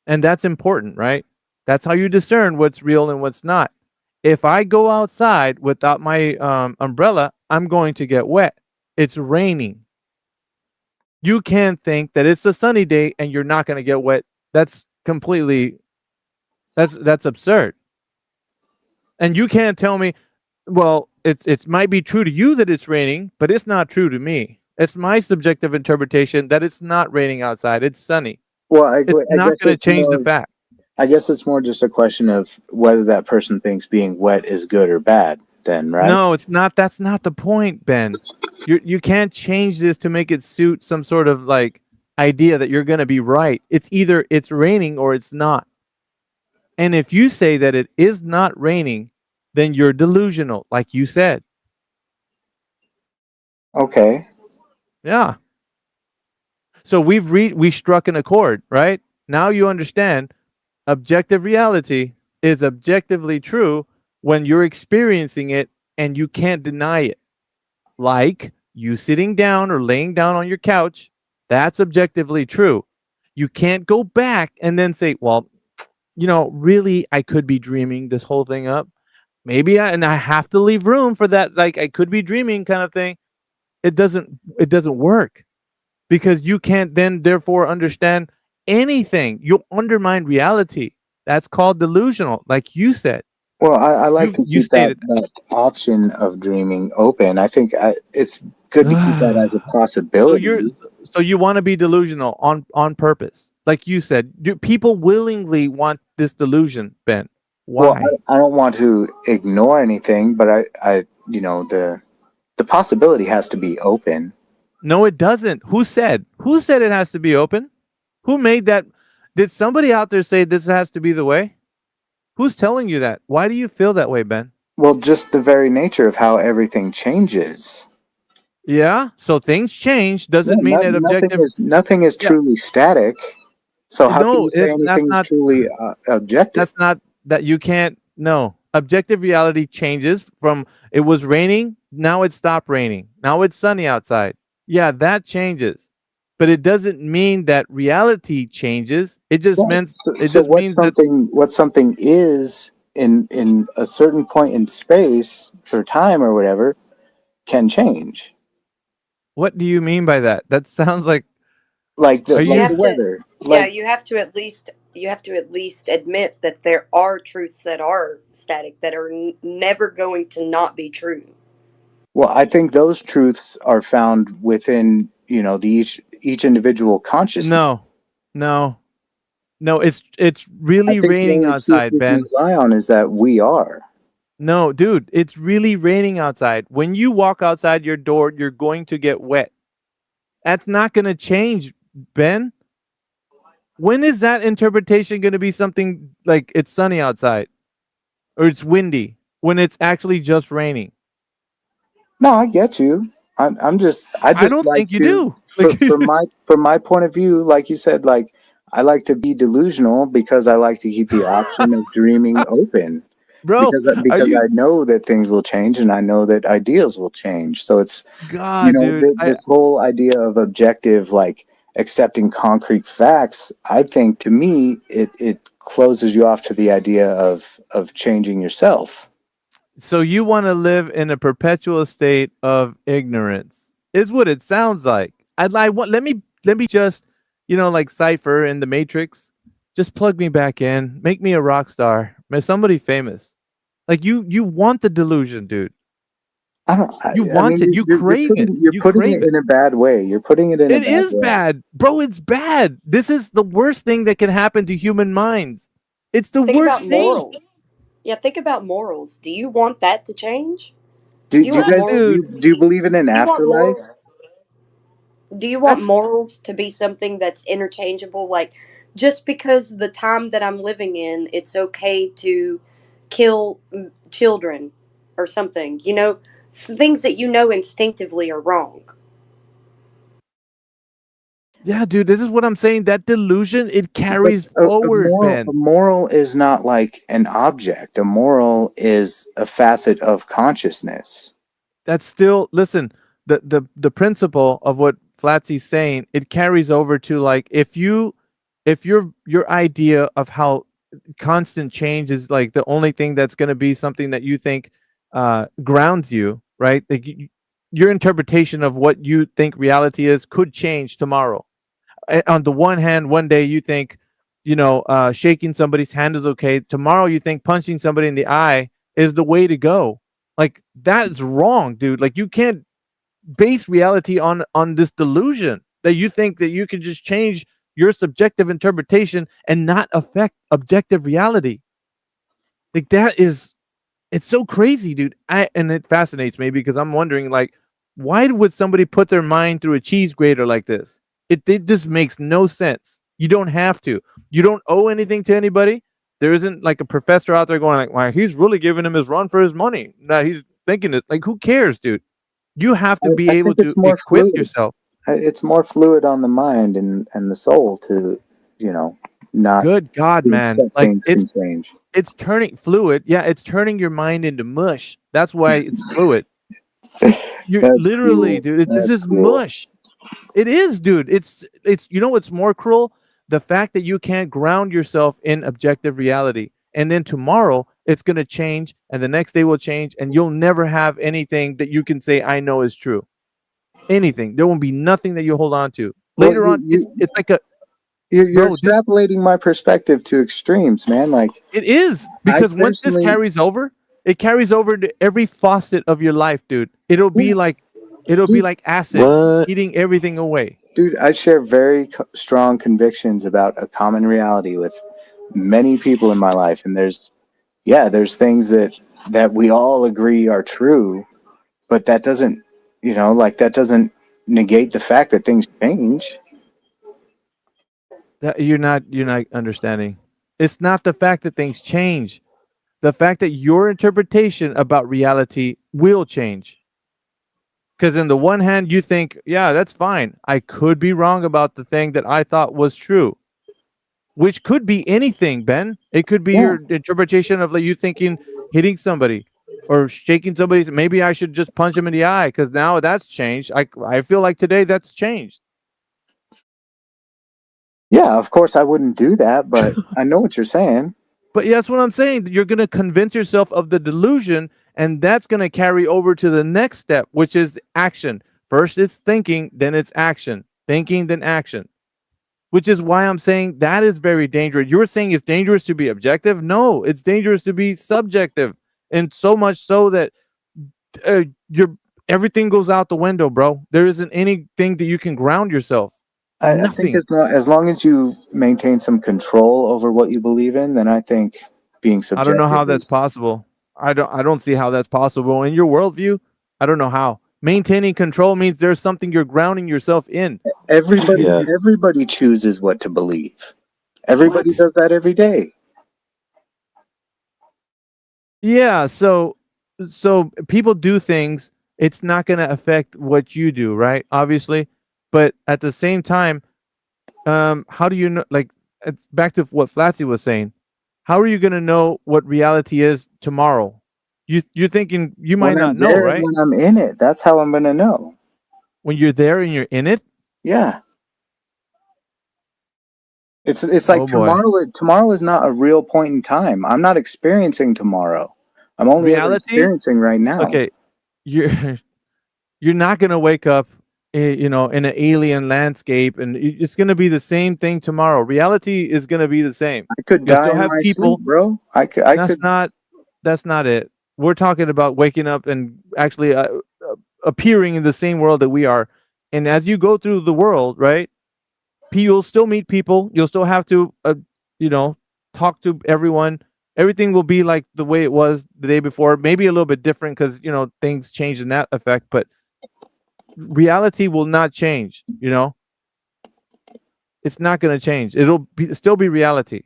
And that's important, right? That's how you discern what's real and what's not. If I go outside without my umbrella, I'm going to get wet. It's raining. You can't think that it's a sunny day and you're not going to get wet. That's completely, that's absurd. And you can't tell me, well, it might be true to you that it's raining, but it's not true to me. It's my subjective interpretation that it's not raining outside. It's sunny. Well, it's not going to change the fact. I guess it's more just a question of whether that person thinks being wet is good or bad, then, right? No, it's not. That's not the point, Ben. You can't change this to make it suit some sort of like idea that you're going to be right. It's either it's raining or it's not. And if you say that it is not raining, then you're delusional, like you said. Okay. Yeah. So we struck an accord, right? Now you understand objective reality is objectively true when you're experiencing it and you can't deny it. Like you sitting down or laying down on your couch, that's objectively true. You can't go back and then say, well, you know, really, I could be dreaming this whole thing up. Maybe I have to leave room for that, like I could be dreaming kind of thing. it doesn't work, because you can't then therefore understand anything. You'll undermine reality. That's called delusional, like you said. Well, I like to You keep that, stated that option of dreaming open. I think it's good to keep that as a that. possibility. So you want to be delusional on purpose, like you said. Do people willingly want this delusion, Ben? Well, Why? I don't want to ignore anything, but I the possibility has to be open. No, it doesn't. Who said? Who said it has to be open? Who made that? Did somebody out there say this has to be the way? Who's telling you that? Why do you feel that way, Ben? Well, just the very nature of how everything changes. Yeah. So things change. Doesn't mean that objective. Nothing is Yeah. truly static. So how can No, you say that's anything is not. truly objective? That's not that you can't. No, objective reality changes from it was raining, now it stopped raining. Now it's sunny outside. Yeah, that changes. But it doesn't mean that reality changes. It just means What something is in a certain point in space or time or whatever can change. What do you mean by that? That sounds like the You have to, weather. yeah, you have to at least admit that there are truths that are static, that are never going to not be true. Well, I think those truths are found within each individual consciousness. No. It's really raining outside, Ben. Rely on is that we are. No, dude, it's really raining outside. When you walk outside your door, you're going to get wet. That's not going to change, Ben. When is that interpretation going to be something like it's sunny outside or it's windy when it's actually just raining? No, I get you. I don't like think you do. From my point of view, like you said, like I like to be delusional because I like to keep the option of dreaming open. Bro, because I know that things will change and I know that ideas will change. So it's dude, this whole idea of objective, like accepting concrete facts. I think to me it closes you off to the idea of changing yourself. So you want to live in a perpetual state of ignorance? Is what it sounds like. Let me just like Cypher in the Matrix. Just plug me back in. Make me a rock star. Somebody famous. Like you want the delusion, dude. You want it. You crave it. You're putting it in a bad way. You're putting it in a bad way. It is bad, bro. It's bad. This is the worst thing that can happen to human minds. It's the worst thing. Morals. Yeah, think about morals. Do you want that to change? Do you believe in an afterlife? Do you want morals to be something that's interchangeable? Like, just because the time that I'm living in, it's okay to kill children or something. Things that instinctively are wrong. Yeah, dude, this is what I'm saying. That delusion, it carries forward, Ben. A moral is not like an object. A moral is a facet of consciousness. That's still, listen, the principle of what Flatsy's saying, it carries over to like if your idea of how constant change is like the only thing that's going to be something that you think grounds you, right? Like your interpretation of what you think reality is could change tomorrow. On the one hand, one day you think, shaking somebody's hand is okay. Tomorrow you think punching somebody in the eye is the way to go. Like that's wrong, dude. Like you can't base reality on this delusion that you think that you can just change your subjective interpretation and not affect objective reality. Like it's so crazy, dude. And it fascinates me because I'm wondering, like, why would somebody put their mind through a cheese grater like this? It just makes no sense. You don't have to. You don't owe anything to anybody. There isn't like a professor out there going like, "Well, he's really giving him his run for his money." No, he's thinking it. Like, who cares, dude? You have to be able to equip yourself. It's more fluid on the mind and the soul to, not. Good God, man! Like change. It's turning fluid. Yeah, it's turning your mind into mush. That's why it's fluid. You're literally, cool. Dude. This is cool. Mush. It is, dude. It's. What's more cruel? The fact that you can't ground yourself in objective reality, and then tomorrow it's going to change, and the next day will change, and you'll never have anything that you can say I know is true. anything. There won't be nothing that you hold on to. Well, Later on, it's like a you're bro. This, extrapolating my perspective to extremes, man. Like it is I because once this personally, carries over, it carries over to every faucet of your life, dude. It'll be like acid What? eating everything away. dude, I share very strong convictions about a common reality with many people in my life, and there's things that we all agree are true, but that doesn't, that doesn't negate the fact that things change. That you're not understanding. It's not the fact that things change. The fact that your interpretation about reality will change. Because in the one hand, you think, yeah, that's fine. I could be wrong about the thing that I thought was true, which could be anything, Ben. It could be your interpretation of like you thinking hitting somebody or shaking somebody. Maybe I should just punch him in the eye because now that's changed. I feel like today that's changed. Yeah, of course I wouldn't do that, but I know what you're saying. But yeah, that's what I'm saying. You're going to convince yourself of the delusion, and that's going to carry over to the next step, which is action. First it's thinking, then it's action. Thinking, then action. Which is why I'm saying that is very dangerous. You were saying it's dangerous to be objective? No, it's dangerous to be subjective. And so much so that everything goes out the window, bro. There isn't anything that you can ground yourself. I think as long as you maintain some control over what you believe in, then I think being subjective. I don't know how that's possible. I don't see how that's possible in your worldview. I don't know how. Maintaining control means there's something you're grounding yourself in. Everybody chooses what to believe. Everybody does that every day. Yeah, so people do things. It's not going to affect what you do, right? Obviously. But at the same time, how do you know? Like, it's back to what Flatsy was saying. How are you going to know what reality is tomorrow? You're thinking you might not know, right? When I'm in it, that's how I'm going to know. When you're there and you're in it? Yeah. It's like tomorrow is not a real point in time. I'm not experiencing tomorrow. I'm only experiencing right now. Okay, you're not going to wake up in an alien landscape, and it's going to be the same thing tomorrow. Reality is going to be the same. I could You'll die still in have my people, sleep, bro. That's not it. We're talking about waking up and actually appearing in the same world that we are. And as you go through the world, right? You'll still meet people. You'll still have to, talk to everyone. Everything will be like the way it was the day before. Maybe a little bit different because things change in that effect, but reality will not change. It's not going to change. It'll still be reality.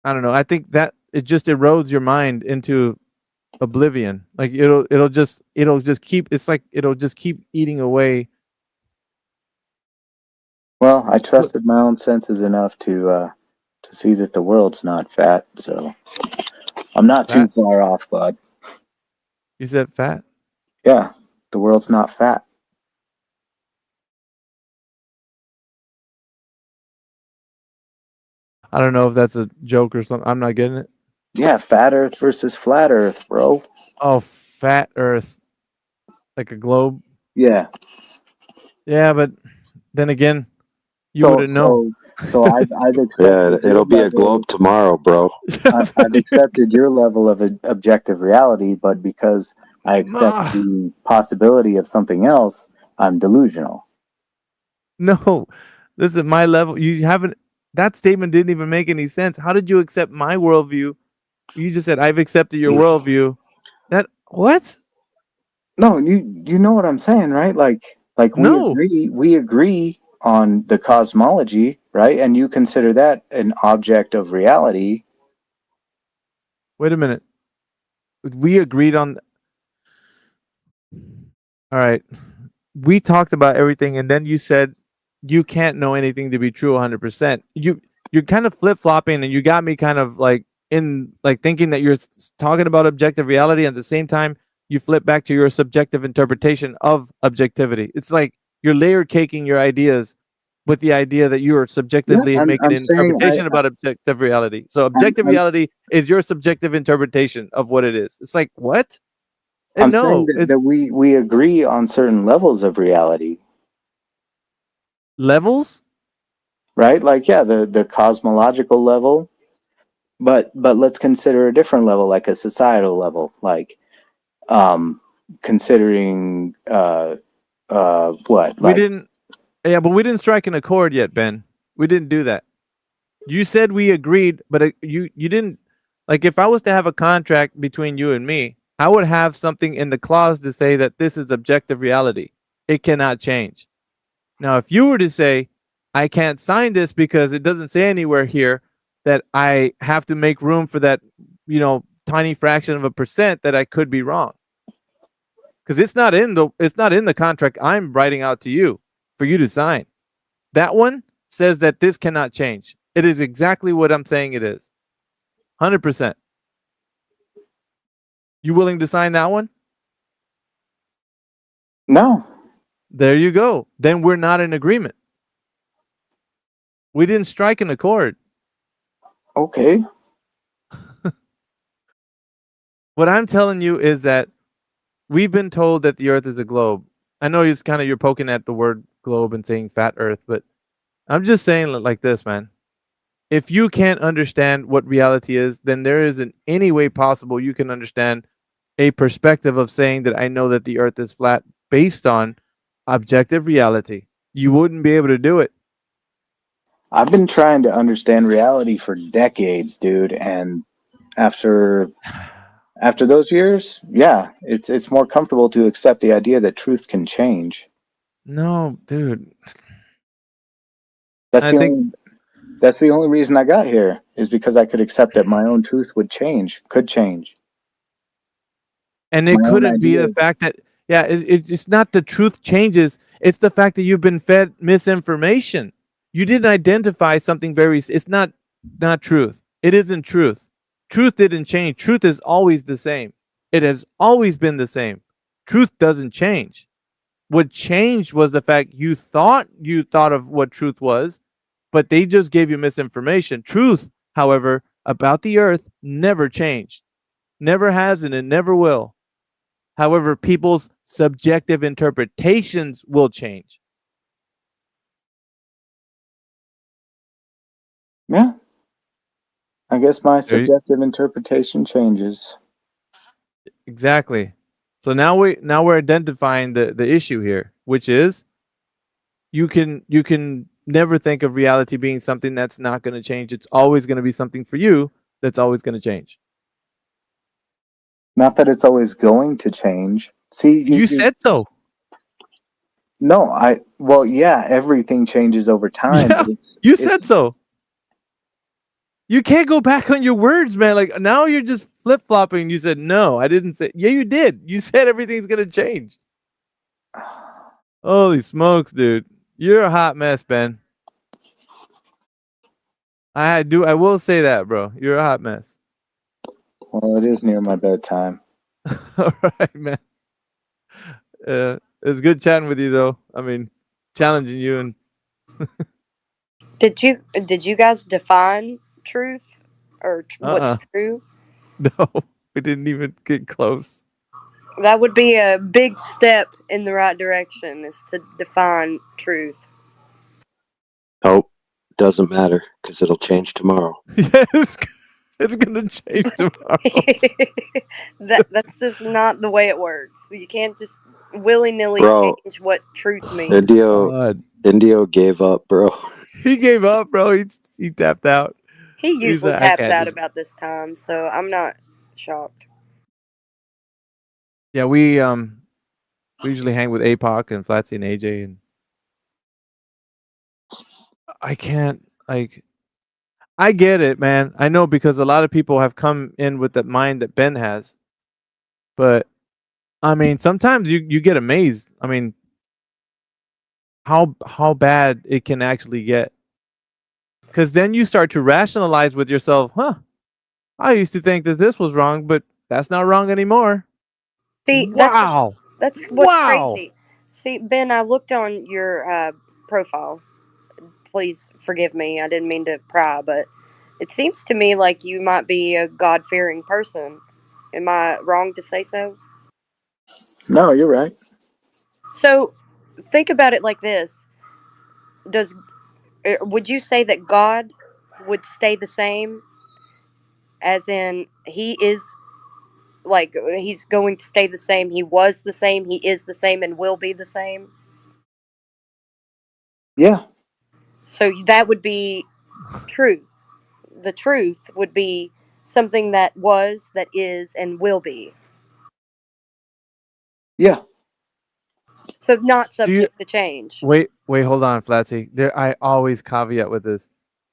I don't know. I think that it just erodes your mind into oblivion. Like it'll just keep. It's like it'll just keep eating away. Well, I trusted my own senses enough to see that the world's not fat, so I'm not too far off, bud. You said fat? Yeah, the world's not fat. I don't know if that's a joke or something. I'm not getting it. Yeah, fat Earth versus flat Earth, bro. Oh, fat Earth, like a globe. Yeah. Yeah, but then again, you wouldn't know. So I've accepted it'll be a globe tomorrow, bro. I've accepted your level of objective reality, but because I accept the possibility of something else, I'm delusional. No, this is my level. You haven't. That statement didn't even make any sense. How did you accept my worldview? You just said I've accepted your worldview. What? No, you know what I'm saying, right? Like we agree on the cosmology, right? And you consider that an object of reality. Wait a minute. We agreed on. All right. We talked about everything, and then you said you can't know anything to be true 100%. You're kind of flip-flopping, and you got me kind of like thinking that you're talking about objective reality, and at the same time you flip back to your subjective interpretation of objectivity. It's like you're layer caking your ideas with the idea that you are subjectively making an interpretation about objective reality. So objective reality is your subjective interpretation of what it is. It's like, what? I'm no, saying it's that we agree on certain levels of reality, levels. right? Like, yeah, the cosmological level, but let's consider a different level, like a societal level, like considering what, We like, didn't. Yeah, but we didn't strike an accord yet, Ben. We didn't do that. You said we agreed, but you didn't. Like, if I was to have a contract between you and me, I would have something in the clause to say that this is objective reality. It cannot change. Now, if you were to say, I can't sign this because it doesn't say anywhere here that I have to make room for that, tiny fraction of a percent that I could be wrong. Because it's not in the contract I'm writing out to you for you to sign. That one says that this cannot change. It is exactly what I'm saying it is. 100%. You willing to sign that one? no. There you go. Then we're not in agreement. We didn't strike an accord. Okay. What I'm telling you is that we've been told that the Earth is a globe. I know you're poking at the word globe and saying fat Earth, but I'm just saying it like this, man. If you can't understand what reality is, then there isn't any way possible you can understand a perspective of saying that I know that the Earth is flat based on objective reality. You wouldn't be able to do it. I've been trying to understand reality for decades, dude, and after those years, yeah, it's more comfortable to accept the idea that truth can change. No, dude. That's I the think only that's the only reason I got here, is because I could accept that my own truth could change. And it My own couldn't be the ideas. fact that, yeah, it's not the truth changes. It's the fact that you've been fed misinformation. You didn't identify something it's not truth. It isn't truth. Truth didn't change. Truth is always the same. It has always been the same. Truth doesn't change. What changed was the fact you thought of what truth was, but they just gave you misinformation. Truth, however, about the Earth never changed. Never has and it never will. However, people's subjective interpretations will change. Yeah. I guess my subjective interpretation changes. Exactly. So now we're identifying the issue here, which is you can never think of reality being something that's not going to change. It's always going to be something for you that's always going to change. Not that it's always going to change. See, you said so. No, well, yeah, everything changes over time. Yeah, you said so. You can't go back on your words, man. Like, now you're just flip-flopping. You said, no, I didn't say. Yeah, you did. You said everything's going to change. Holy smokes, dude. You're a hot mess, Ben. I will say that, bro. You're a hot mess. Well, it is near my bedtime. All right, man. It's good chatting with you, though. I mean, challenging you and. Did you guys define truth or what's true? No, we didn't even get close. That would be a big step in the right direction, is to define truth. Oh, doesn't matter because it'll change tomorrow. Yes, it's gonna change tomorrow. That's just not the way it works. You can't just willy-nilly Bro, change what truth means. Indio gave up, bro. He gave up, bro. He tapped out. He usually taps out about this time, so I'm not shocked. Yeah, we usually hang with APOC and Flatsy and AJ, and I can't, like, I get it, man. I know, because a lot of people have come in with the mind that Ben has, but I mean, sometimes you get amazed. I mean, how bad it can actually get, because then you start to rationalize with yourself, huh? I used to think that this was wrong, but that's not wrong anymore. See, wow, that's what's crazy. See, Ben, I looked on your profile. Please forgive me. I didn't mean to pry, but it seems to me like you might be a God-fearing person. Am I wrong to say so? No, you're right. So think about it like this: would you say that God would stay the same, as in he is like he's going to stay the same, he was the same, he is the same, and will be the same? Yeah. So that would be true. The truth would be something that was, that is, and will be. Yeah. So not Do you subject to change. wait? Hold on, Flatsy. There, I always caveat with this.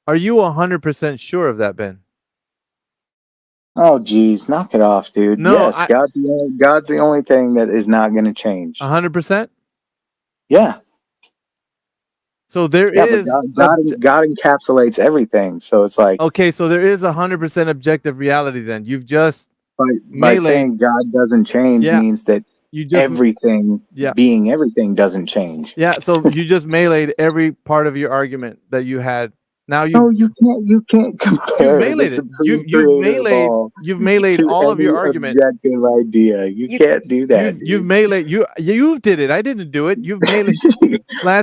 Are you 100% sure of that, Ben? Oh, geez, knock it off, dude. No, Yes, God's the only thing that is not going to change. 100%. Yeah. So there Yeah, but is God encapsulates everything. So it's like, okay. So there is 100% objective reality. Then you've just by saying God doesn't change means that you just everything being everything doesn't change. Yeah, so you just meleeed every part of your argument that you had. Now No, you can't compare the meleeed it. supreme creator of all You've meleeed to all of your any argument. objective idea. You can't do that. You've meleeed you did it. I didn't do it. You've meleeed.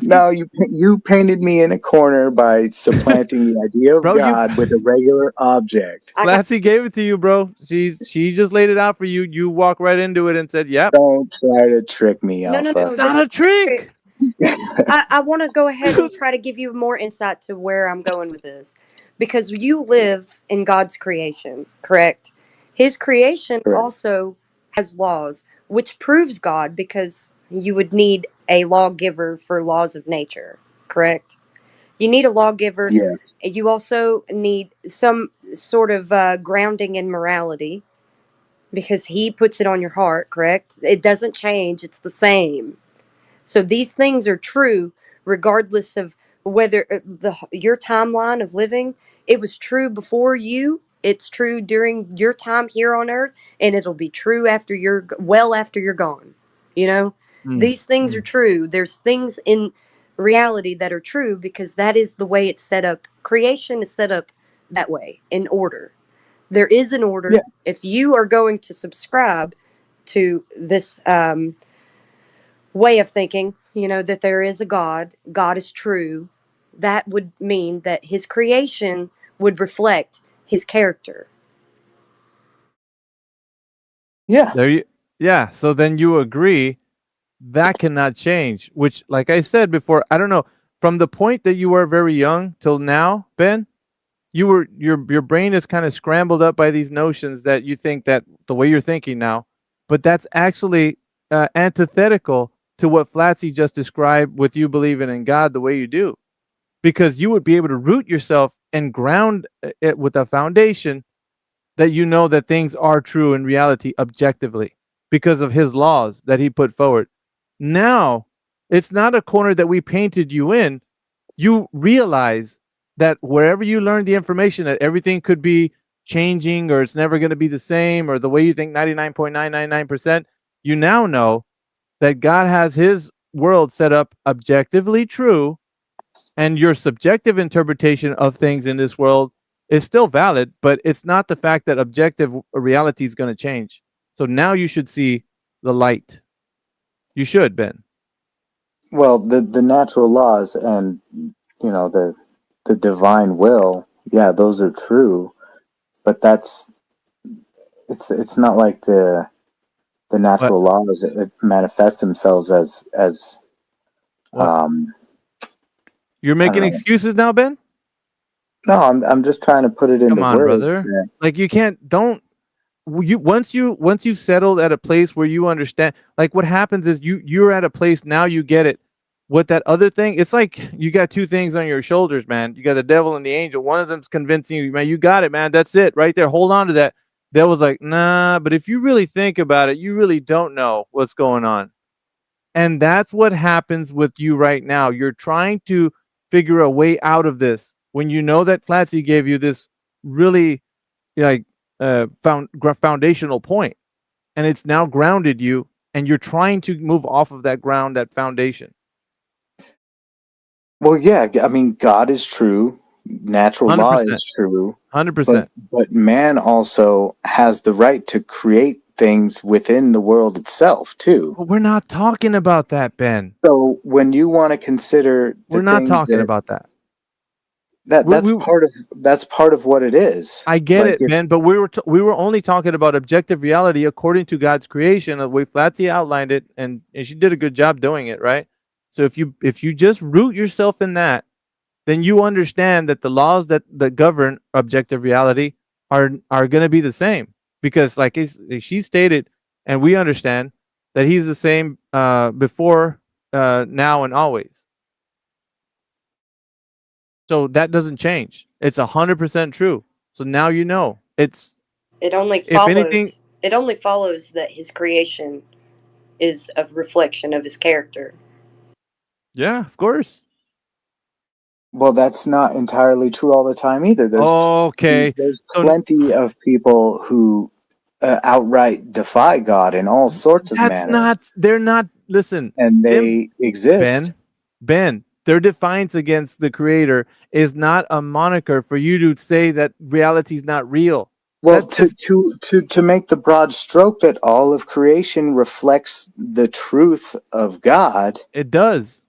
No, you painted me in a corner by supplanting the idea of God with a regular object. Flatsy gave it to you, bro. She just laid it out for you. You walk right into it and said, "Yep." Don't try to trick me, No, Alpha. no. Not a trick. I want to go ahead and try to give you more insight to where I'm going with this. Because you live in God's creation, correct? His creation also has laws, which proves God, because you would need a lawgiver for laws of nature, correct? You need a lawgiver. Yeah. You also need some sort of grounding in morality, because he puts it on your heart, correct? It doesn't change, it's the same. So these things are true regardless of whether your timeline of living, it was true before you, it's true during your time here on earth, and it'll be true after after you're gone. You know, these things are true. There's things in reality that are true because that is the way it's set up. Creation is set up that way, in order. There is an order. If you are going to subscribe to this way of thinking, that there is a God is true, that would mean that his creation would reflect his character. Yeah. So then you agree that cannot change, which, like I said before, I don't know, from the point that you were very young till now, Ben, your brain is kind of scrambled up by these notions that you think that the way you're thinking now, but that's actually antithetical to what Flatsy just described with you believing in God the way you do, because you would be able to root yourself and ground it with a foundation that you know that things are true in reality objectively because of his laws that he put forward. Now, it's not a corner that we painted you in. You realize that wherever you learn the information that everything could be changing or it's never going to be the same or the way you think 99.999%, you now know that God has his world set up objectively true, and your subjective interpretation of things in this world is still valid, but it's not the fact that objective reality is going to change. So now you should see the light. You should, Ben. Well, the natural laws and the divine will, those are true, but it's not like the natural laws it manifest themselves as You're making excuses now, Ben? No, I'm just trying to put it into Come on, words. brother. Like you can't once you've settled at a place where you understand, like what happens is you're at a place now, you get it. What that other thing, it's like you got two things on your shoulders, man. You got the devil and the angel. One of them's convincing you, man, you got it, man. That's it right there. Hold on to that. Devil's like, nah, but if you really think about it, you really don't know what's going on. And that's what happens with you right now. You're trying to figure a way out of this when you know that Flatsy gave you this really like foundational point, and it's now grounded you, and you're trying to move off of that ground, that foundation. Well, yeah, I mean, God is true. Natural law 100%. is true. 100%. But man also has the right to create things within the world itself too. But we're not talking about that, Ben. So when you want to consider the We're not things talking that, about that. that's part of what it is. I get Like, it, Ben, but we were only talking about objective reality according to God's creation. The way Flatsy outlined it, and she did a good job doing it, right? So if you just root yourself in that, then you understand that the laws that govern objective reality are going to be the same, because like she stated, and we understand that he's the same before, now, and always. So that doesn't change. It's 100% true. So now you know. It only if follows. anything, It only follows that his creation is a reflection of his character. yeah, of course. well, that's not entirely true all the time either. Okay. There's plenty of people who outright defy God in all sorts of manners. They're not, listen. And they exist. Ben, their defiance against the creator is not a moniker for you to say that reality is not real. Well, to make the broad stroke that all of creation reflects the truth of God. It does.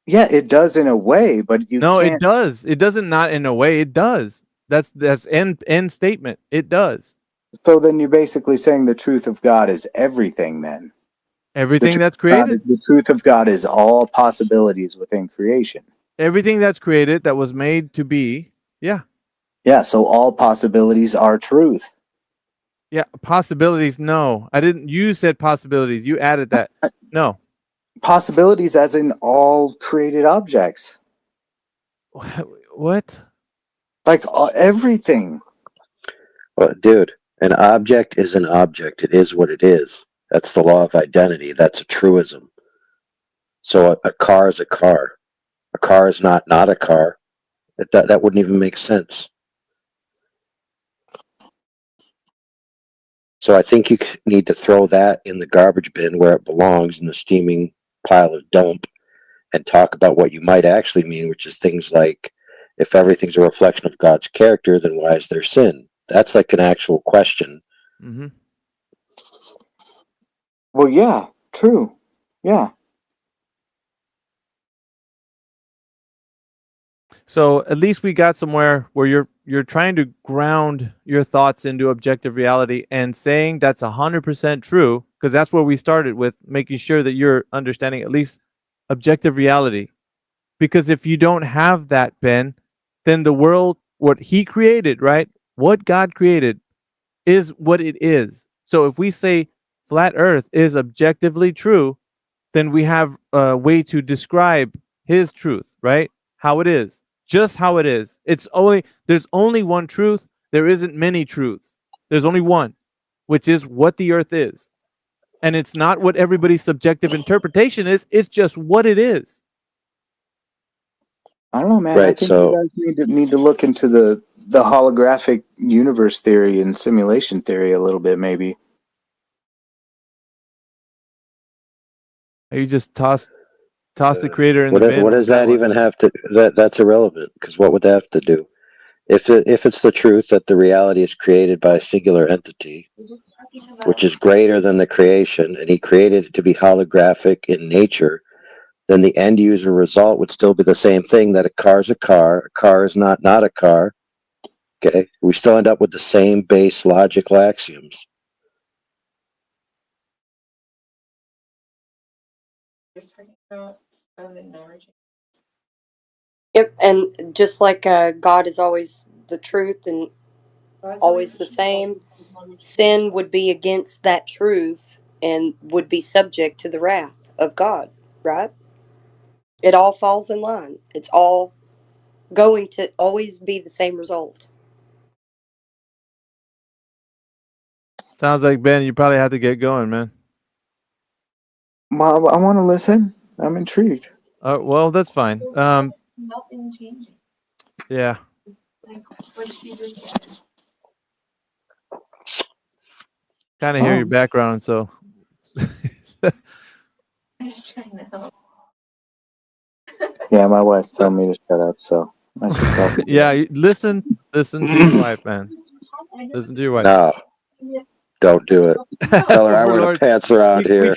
Yeah, it does in a way, but you No, can't. it does. It doesn't, not in a way. It does. That's end statement. It does. So then you're basically saying the truth of God is everything then. Everything that's created. The truth of God is all possibilities within creation. Everything that's created that was made to be. Yeah. Yeah, so all possibilities are truth. Yeah, possibilities. No, I didn't. You said possibilities. You added that. No. Possibilities as in all created objects. What? Like everything. Well, dude, an object is an object. It is what it is. That's the law of identity. That's a truism. So a car is a car. A car is not a car. That wouldn't even make sense. So I think you need to throw that in the garbage bin where it belongs, in the steaming pile of dump, and talk about what you might actually mean, which is things like, if everything's a reflection of God's character, then why is there sin? That's like an actual question. Mm-hmm. Well, yeah, true. Yeah. So at least we got somewhere where you're trying to ground your thoughts into objective reality and saying that's 100% true, because that's where we started with, making sure that you're understanding at least objective reality. Because if you don't have that, Ben, then the world, what he created, right? What God created is what it is. So if we say flat Earth is objectively true, then we have a way to describe his truth, right? How it is. Just how it is. There's only one truth. There isn't many truths. There's only one, which is what the earth is. And it's not what everybody's subjective interpretation is. It's just what it is. I don't know, man. Right, I think so you guys need to look into the holographic universe theory and simulation theory a little bit, maybe. You just toss the creator in the bin. What does that even have to? That's irrelevant, because what would that have to do? If it's the truth that the reality is created by a singular entity, which is greater than the creation, and he created it to be holographic in nature, then the end user result would still be the same thing, that a car is a car is not a car. Okay, we still end up with the same base logical axioms. Yep, and just like God is always the truth and always the same, sin would be against that truth and would be subject to the wrath of God, right? It all falls in line. It's all going to always be the same result. Sounds like, Ben, you probably have to get going, man. Well, I want to listen. I'm intrigued. Well, that's fine. Nothing changing. Yeah. Like what she just said. Kind of hear your background, so. I'm just trying to help. Yeah, my wife's telling me to shut up, so I should probably. Yeah, listen to your wife, man. Listen to your wife. No, Don't do it. Tell her I wear the Overlord, pants around here.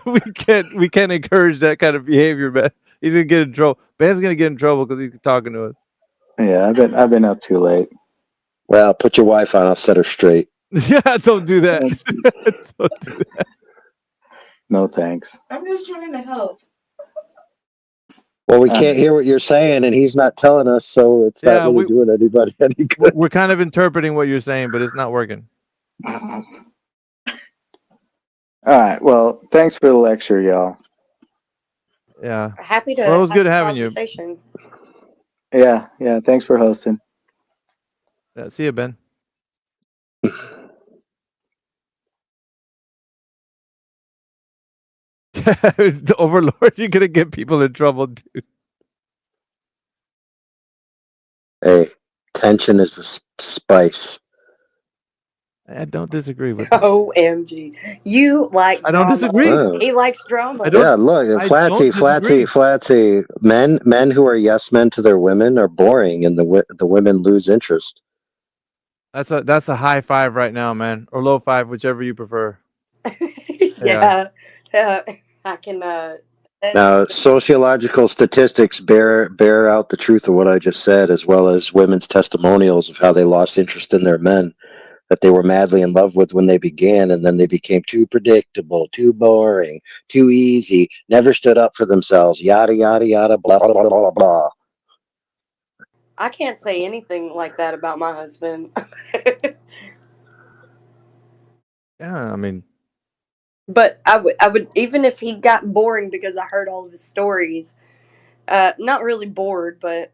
we can't encourage that kind of behavior, man. He's gonna get in trouble. Ben's gonna get in trouble because he's talking to us. Yeah, I've been up too late. Well, put your wife on. I'll set her straight. Yeah, don't do that. Don't do that. No thanks. I'm just trying to help. Well, we can't hear what you're saying, and he's not telling us, so it's not really doing anybody any good. We're kind of interpreting what you're saying, but it's not working. All right. Well, thanks for the lecture, y'all. Yeah. Happy to Well, it was have good the having you. conversation. Yeah. Thanks for hosting. Yeah, see you, Ben. The Overlord, you're gonna get people in trouble, dude. Hey, tension is a spice. I don't disagree with that. OMG. You like I don't drama. disagree. Oh. He likes drama. Yeah, look, Flatsy. Men who are yes men to their women are boring, and the women lose interest. That's a high five right now, man, or low five, whichever you prefer. Yeah. I can. Now, sociological statistics bear out the truth of what I just said, as well as women's testimonials of how they lost interest in their men that they were madly in love with when they began, and then they became too predictable, too boring, too easy, never stood up for themselves, yada, yada, yada, blah, blah, blah, blah, blah. I can't say anything like that about my husband. Yeah, I mean, But I would even if he got boring because I heard all of his stories. Not really bored, but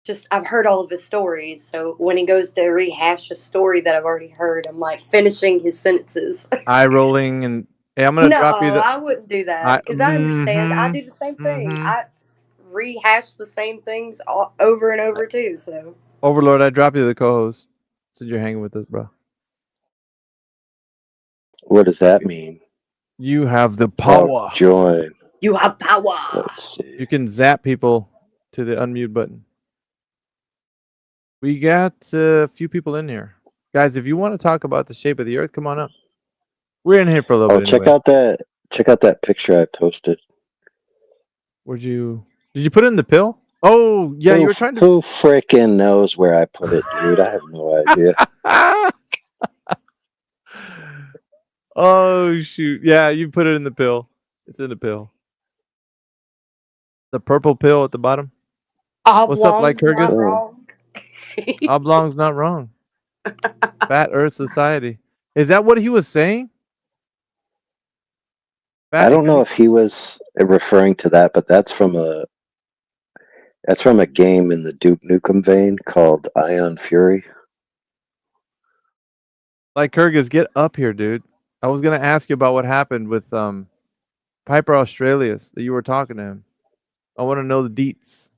just I've heard all of his stories. So when he goes to rehash a story that I've already heard, I'm like finishing his sentences. eye rolling and hey, I'm gonna No, drop you the. I wouldn't do that because I understand. I do the same thing. I rehash the same things over and over too. So Overlord, I drop you the co-host since you're hanging with us, bro. What does that mean? You have the power. Oh, join. You have power. You can zap people to the unmute button. We got a few people in here, guys. If you want to talk about the shape of the Earth, come on up. We're in here for a little bit. Check out that picture I posted. Did you put it in the pill? Oh yeah, you were trying to. Who frickin' knows where I put it, dude? I have no idea. Oh shoot! Yeah, you put it in the pill. It's in the pill. The purple pill at the bottom. What's up, like Oblong's not wrong. Oblong's not wrong. Fat Earth Society. Is that what he was saying? I don't know if he was referring to that, but that's from a game in the Duke Nukem vein called Ion Fury. Like Kyrgyz, get up here, dude. I was gonna ask you about what happened with Piper Australius that you were talking to him. I want to know the deets.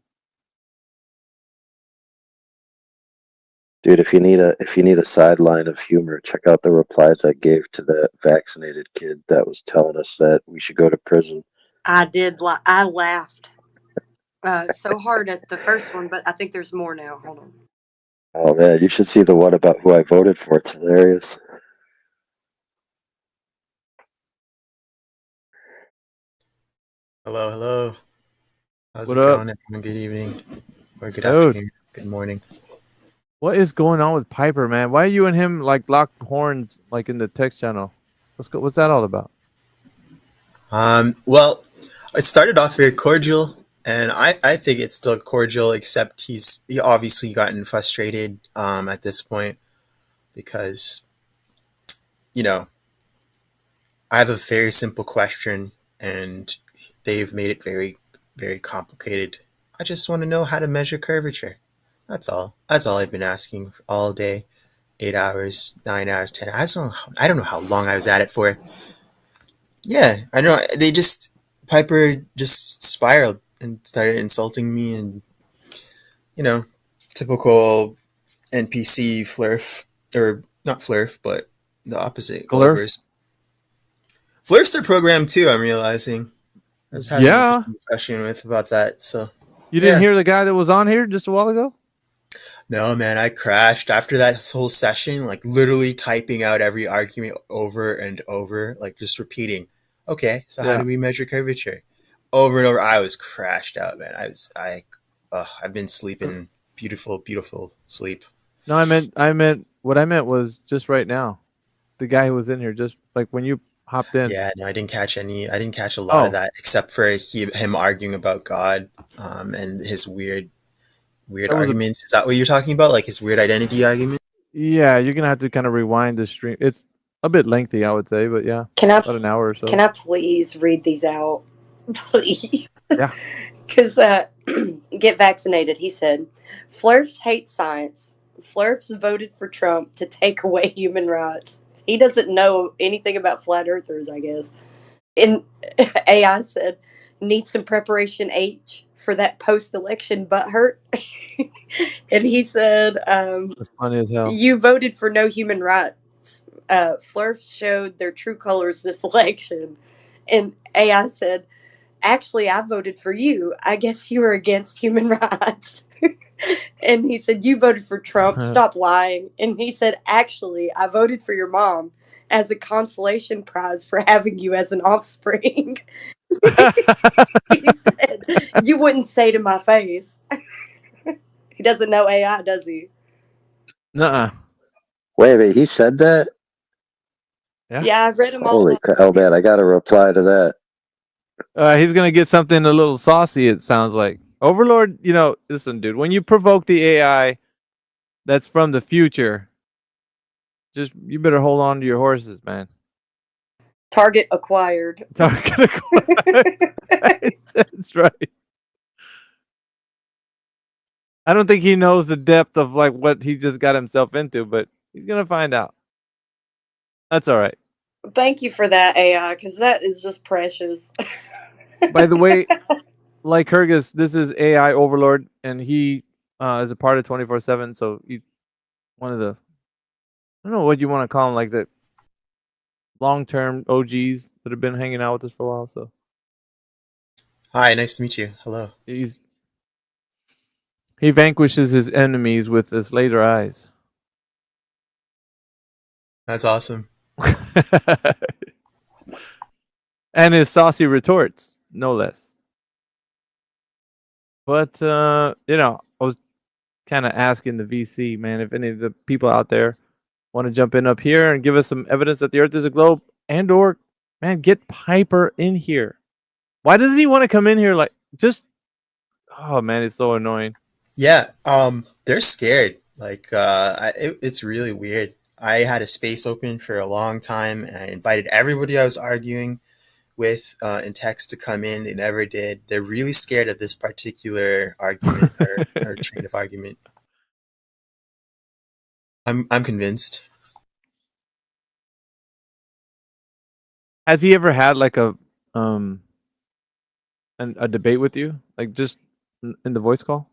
Dude, if you need a sideline of humor, check out the replies I gave to that vaccinated kid that was telling us that we should go to prison. I did. I laughed so hard at the first one, but I think there's more now. Hold on. Oh man, you should see the one about who I voted for. It's hilarious. Hello. How's What it up? going, everyone? Good evening. Or good Dude. afternoon. Good morning. What is going on with Piper, man? Why are you and him like locked horns like in the text channel? What's that all about? Well, it started off very cordial, and I think it's still cordial, except he obviously gotten frustrated at this point because, I have a very simple question, and they've made it very, very complicated. I just want to know how to measure curvature. That's all. That's all I've been asking all day. 8 hours, 9 hours, 10 hours. I don't know how long I was at it for. Yeah, I know. Piper just spiraled and started insulting me and, typical NPC flurf. Or not flurf, but the opposite. Flurf? Glovers. Flurfs are programmed too, I'm realizing. I was having a discussion about that. So You didn't hear the guy that was on here just a while ago? No, man, I crashed after that whole session, like literally typing out every argument over and over, like just repeating. Okay, so how Yeah. do we measure curvature? Over and over. I was crashed out, man. I've been sleeping beautiful, beautiful sleep. No, what I meant was just right now. The guy who was in here, just like when you hopped in. Yeah, no, I didn't catch a lot of that except for him arguing about God, and his weird That was arguments. Is that what you're talking about? Like his weird identity argument? Yeah, you're gonna have to kind of rewind the stream. It's a bit lengthy, I would say, but yeah, Can I about an hour or so. can I please read these out? Please. Yeah. Because get vaccinated, he said. Flurfs hate science. Flurfs voted for Trump to take away human rights. He doesn't know anything about flat earthers, I guess. And AI said, need some preparation H for that post-election butthurt. And he said, That's funny as hell. you voted for no human rights. Flurfs showed their true colors this election. And AI said, actually, I voted for you. I guess you were against human rights. And he said, you voted for Trump. Stop lying. And he said, actually, I voted for your mom as a consolation prize for having you as an offspring. He said, you wouldn't say to my face. He doesn't know AI, does he? Nuh-uh. Wait, he said that? Yeah, I read them all. Holy crap. Oh, man, I got to reply to that. He's gonna get something a little saucy. It sounds like Overlord. Listen, dude. When you provoke the AI, that's from the future. You better hold on to your horses, man. Target acquired. Target acquired. That's right. I don't think he knows the depth of like what he just got himself into, but he's gonna find out. That's all right. Thank you for that, AI, because that is just precious. By the way, like Hergus, this is AI Overlord, and he is a part of 24/7. So he's one of the, I don't know what you want to call him, like the long-term OGs that have been hanging out with us for a while. So, hi, nice to meet you. Hello. He vanquishes his enemies with his laser eyes. That's awesome. And his saucy retorts, no less. But I was kind of asking the VC, man, if any of the people out there want to jump in up here and give us some evidence that the Earth is a globe, and or, man, get Piper in here. Why doesn't he want to come in here? Like, just, oh man, it's so annoying. Yeah, they're scared. Like, it's really weird. I had a space open for a long time, and I invited everybody I was arguing with in text to come in. They never did. They're really scared of this particular argument or train of argument. I'm convinced. Has he ever had like a debate with you, like just in the voice call?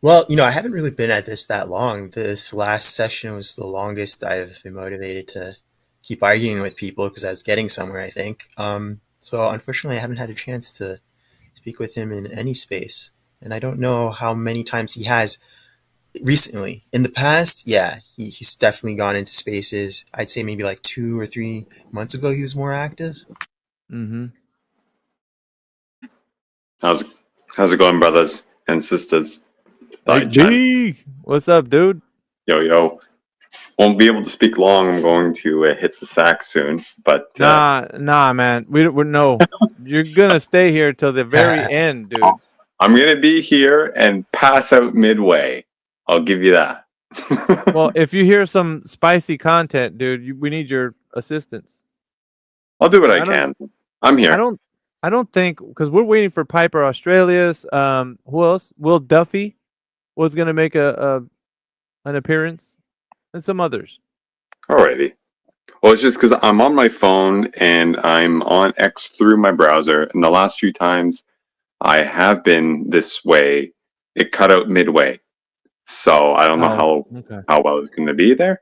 Well, I haven't really been at this that long. This last session was the longest I've been motivated to keep arguing with people because I was getting somewhere, I think. So unfortunately, I haven't had a chance to speak with him in any space. And I don't know how many times he has recently. In the past, yeah, he's definitely gone into spaces. I'd say maybe like 2 or 3 months ago, he was more active. Mm-hmm. How's it going, brothers and sisters? What's up, dude? Yo. Won't be able to speak long. I'm going to hit the sack soon. But nah, man. We're no. You're gonna stay here till the very end, dude. I'm gonna be here and pass out midway. I'll give you that. Well, if you hear some spicy content, dude, we need your assistance. I'll do what I can. I'm here. I don't think, because we're waiting for Piper Australius. Who else? Will Duffy was gonna make an appearance, and some others. Alrighty. Well, it's just because I'm on my phone and I'm on X through my browser, and the last few times I have been this way, it cut out midway. So I don't know how well it's going to be there,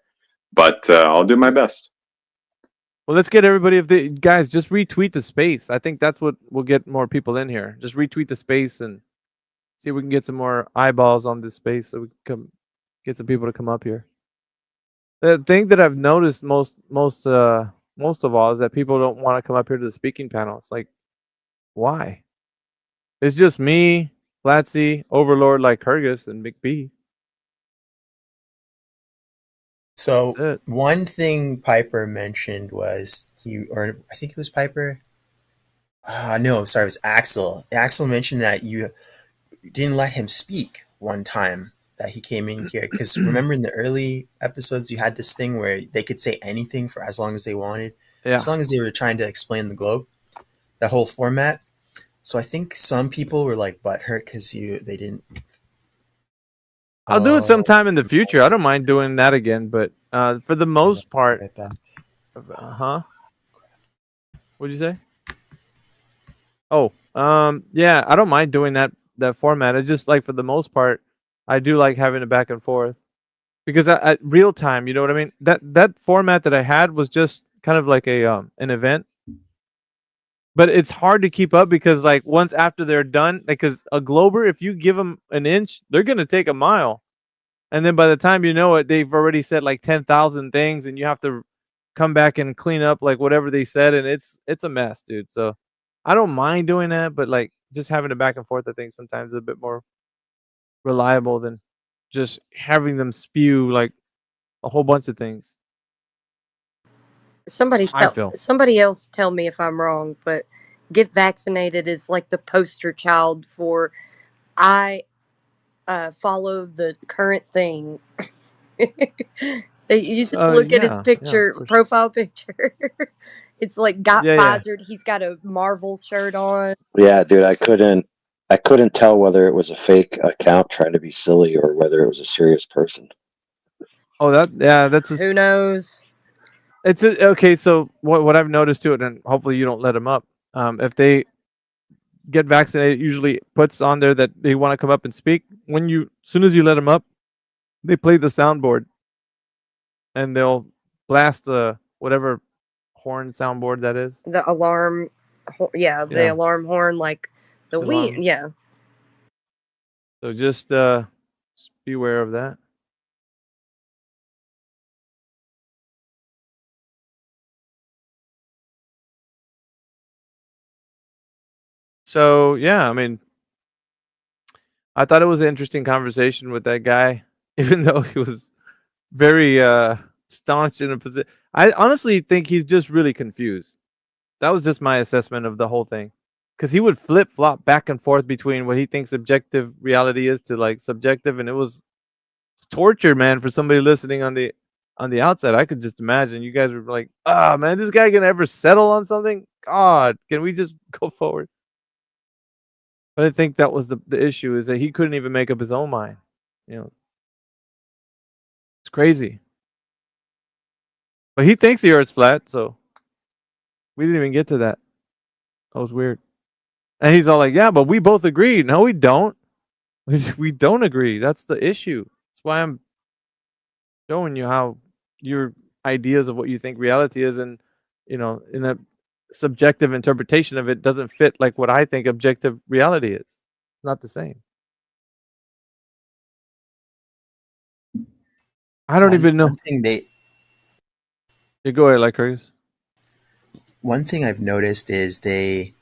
but I'll do my best. Well, let's get everybody. Guys, just retweet the space. I think that's what will get more people in here. Just retweet the space and See if we can get some more eyeballs on this space so we can get some people to come up here. The thing that I've noticed most of all is that people don't want to come up here to the speaking panel. It's like, why? It's just me, Flatsy, Overlord like Hergus, and McBee. So one thing Piper mentioned was I think it was Piper. No, sorry, it was Axel. Axel mentioned that you didn't let him speak one time that he came in here. Because remember in the early episodes, you had this thing where they could say anything for as long as they wanted, as long as they were trying to explain the globe, that whole format. So I think some people were like butthurt because they didn't. I'll do it sometime in the future. I don't mind doing that again, but for the most part, What'd you say? Oh, yeah, I don't mind doing that format. It's just like for the most part, I do like having it back and forth because at real time, you know what I mean. That format that I had was just kind of like a an event, but it's hard to keep up because like once after they're done, because a glober, if you give them an inch, they're gonna take a mile. And then by the time you know it, they've already said like 10,000 things, and you have to come back and clean up like whatever they said, and it's a mess, dude. So I don't mind doing that, but like just having it back and forth, I think sometimes is a bit more reliable than just having them spew like a whole bunch of things. Somebody I feel. somebody else tell me if I'm wrong, but get vaccinated is like the poster child for I follow the current thing. You just look at his picture, profile picture. It's like got Pfizer. He's got a Marvel shirt on. Yeah, dude, I couldn't tell whether it was a fake account trying to be silly or whether it was a serious person. Oh, that's who knows. It's okay. So what I've noticed too, and hopefully you don't let them up. If they get vaccinated, it usually puts on there that they want to come up and speak. As soon as you let them up, they play the soundboard, and they'll blast the whatever horn soundboard that is. The alarm, the alarm horn, like the Alarm. yeah. So just beware of that. So yeah, I mean, I thought it was an interesting conversation with that guy, even though he was very staunch in a position. I honestly think he's just really confused. That was just my assessment of the whole thing, because he would flip flop back and forth between what he thinks objective reality is to like subjective, and it was torture, man, for somebody listening on the outside. I could just imagine you guys were like, "Ah, man, this guy gonna ever settle on something? God, can we just go forward?" But I think that was the issue, is that he couldn't even make up his own mind. You know, it's crazy. But he thinks the Earth's flat, so we didn't even get to that. That was weird. And he's all like, "Yeah, but we both agree." No, we don't. We don't agree. That's the issue. That's why I'm showing you how your ideas of what you think reality is, and in a subjective interpretation of it, doesn't fit like what I think objective reality is. It's not the same. I don't even know. One thing You go ahead, like Curtis. One thing I've noticed is they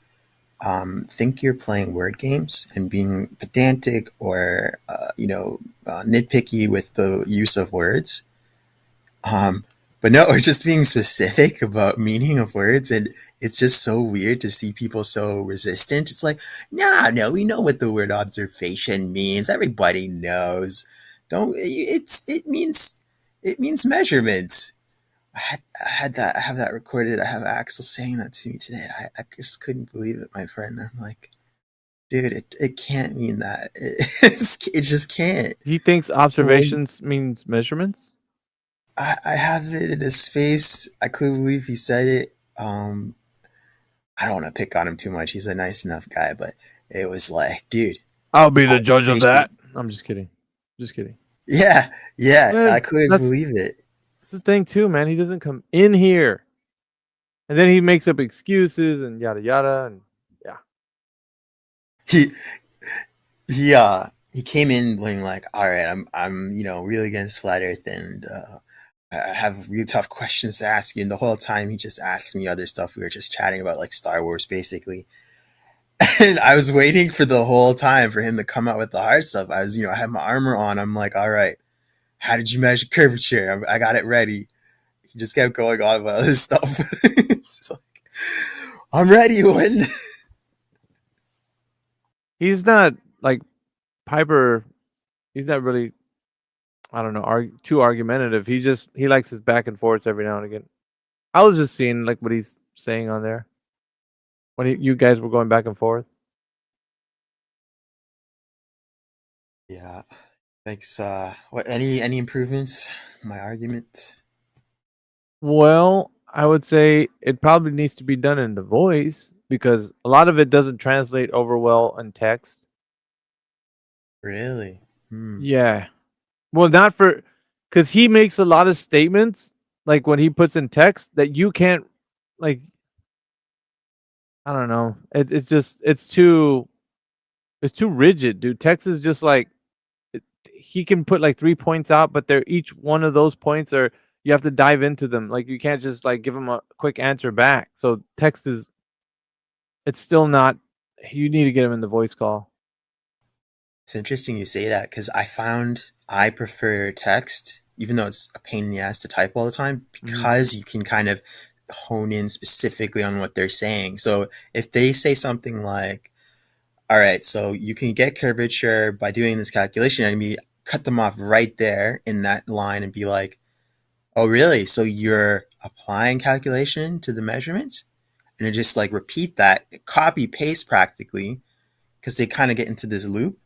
think you're playing word games and being pedantic or nitpicky with the use of words. But no, we're just being specific about meaning of words, and it's just so weird to see people so resistant. It's like, no, we know what the word observation means. Everybody knows. It means measurement. I have that recorded. I have Axel saying that to me today. I just couldn't believe it, my friend. I'm like, dude, it can't mean that. It just can't. He thinks observations means measurements? I have it in his face. I couldn't believe he said it. I don't want to pick on him too much. He's a nice enough guy, but it was like, dude, I'll be the judge of that. I'm just kidding. Just kidding. Yeah, Man, I couldn't believe it. That's the thing too, man. He doesn't come in here, and then he makes up excuses and yada yada, and yeah. he came in being like, all right, I'm really against flat Earth, and I have really tough questions to ask you. And the whole time he just asked me other stuff. We were just chatting about like Star Wars, basically. And I was waiting for the whole time for him to come out with the hard stuff. I was, I had my armor on. I'm like, all right, how did you measure curvature? I got it ready. He just kept going on about this stuff. It's like, I'm ready when. He's not like Piper. He's not really, I don't know, too argumentative. He likes his back and forths every now and again. I was just seeing like what he's saying on there when you guys were going back and forth. Yeah. Thanks. What? Any improvements? My argument. Well, I would say it probably needs to be done in the voice because a lot of it doesn't translate over well in text. Really? Yeah. Well, not for, because he makes a lot of statements like when he puts in text that you can't, like, I don't know. It's too rigid, dude. Text is just like, he can put like 3 points out, but they're each one of those points are, you have to dive into them. Like you can't just like give him a quick answer back. So text is, it's still not, you need to get him in the voice call. It's interesting you say that because I found I prefer text, even though it's a pain in the ass to type all the time, because you can kind of hone in specifically on what they're saying. So if they say something like, all right, so you can get curvature by doing this calculation, and me cut them off right there in that line and be like, oh, really? So you're applying calculation to the measurements? And just like repeat that, copy paste practically, because they kind of get into this loop.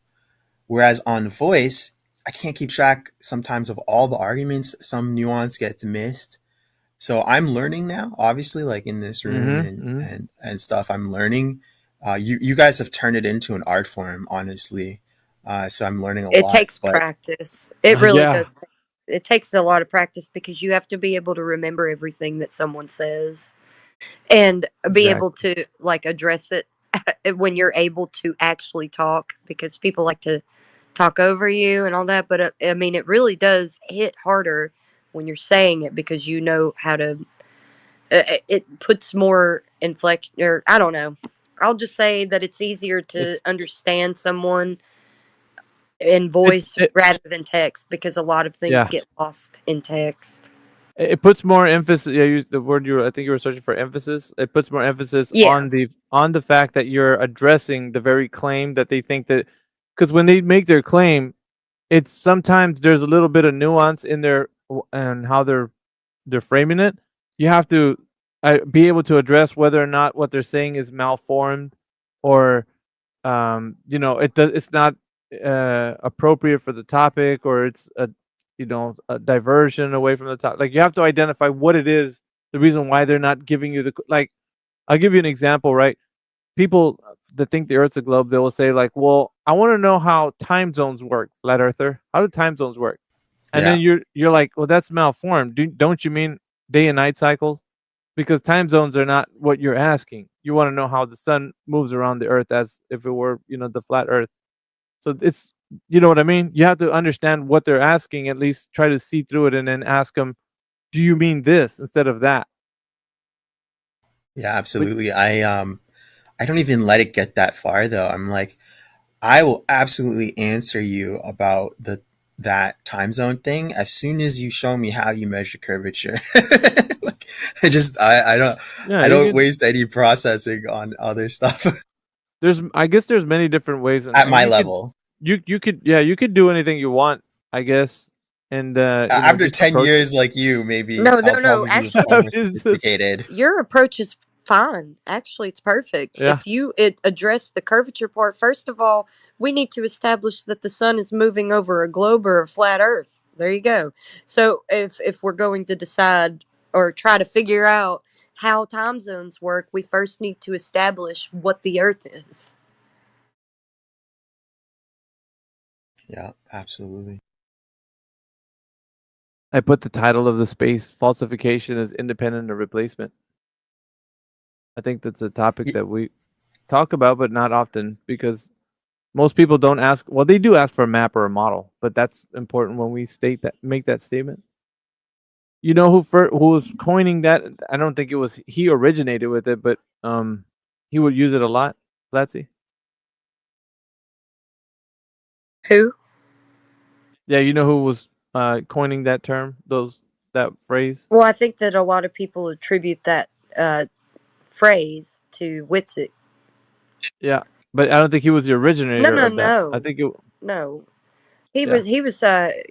Whereas on voice, I can't keep track sometimes of all the arguments. Some nuance gets missed. So I'm learning now, obviously, like in this room and stuff. I'm learning. You guys have turned it into an art form, honestly. So I'm learning a lot. It takes practice. It really does. It takes a lot of practice because you have to be able to remember everything that someone says and be able to like address it when you're able to actually talk, because people like to talk over you and all that. But I mean, it really does hit harder when you're saying it because you know how to. It puts more inflection, or I don't know. I'll just say that it's easier to understand someone in voice rather than text because a lot of things get lost in text. It puts more emphasis. Yeah, the word I think you were searching for emphasis. It puts more emphasis on the fact that you're addressing the very claim that they think that, because when they make their claim, it's sometimes there's a little bit of nuance in there and how they're framing it. You have to be able to address whether or not what they're saying is malformed, or it's not appropriate for the topic, or it's a diversion away from the topic. Like you have to identify what it is, the reason why they're not giving you the, like, I'll give you an example, right? People that think the Earth's a globe, they will say like, well, I want to know how time zones work, flat earther. How do time zones work? And then you're like, well, that's malformed. Don't you mean day and night cycles? Because time zones are not what you're asking. You want to know how the sun moves around the Earth as if it were, the flat Earth. So it's, you know what I mean? You have to understand what they're asking, at least try to see through it, and then ask them, do you mean this instead of that? Yeah, absolutely. I don't even let it get that far though. I'm like, I will absolutely answer you about that time zone thing as soon as you show me how you measure curvature. Like, I don't waste any processing on other stuff. I guess there's many different ways at my level. You could do anything you want, I guess. And after 10 years like you, maybe no. Actually, more sophisticated. Your approach is fine. Actually, it's perfect. Yeah. If you address the curvature part, first of all, we need to establish that the sun is moving over a globe or a flat Earth. There you go. So if we're going to decide or try to figure out how time zones work, we first need to establish what the Earth is. Yeah, absolutely. I put the title of the space, falsification is independent of replacement. I think that's a topic that we talk about, but not often, because Most people don't ask. Well, they do ask for a map or a model, but that's important when we make that statement. You know who was coining that? I don't think it was he originated with it, but he would use it a lot. Flatsy. Who? Yeah, you know who was coining that term, that phrase? Well, I think that a lot of people attribute that phrase to Witzik. Yeah, but I don't think he was the No, originator no, of that. I no, think it. no. He Yeah. was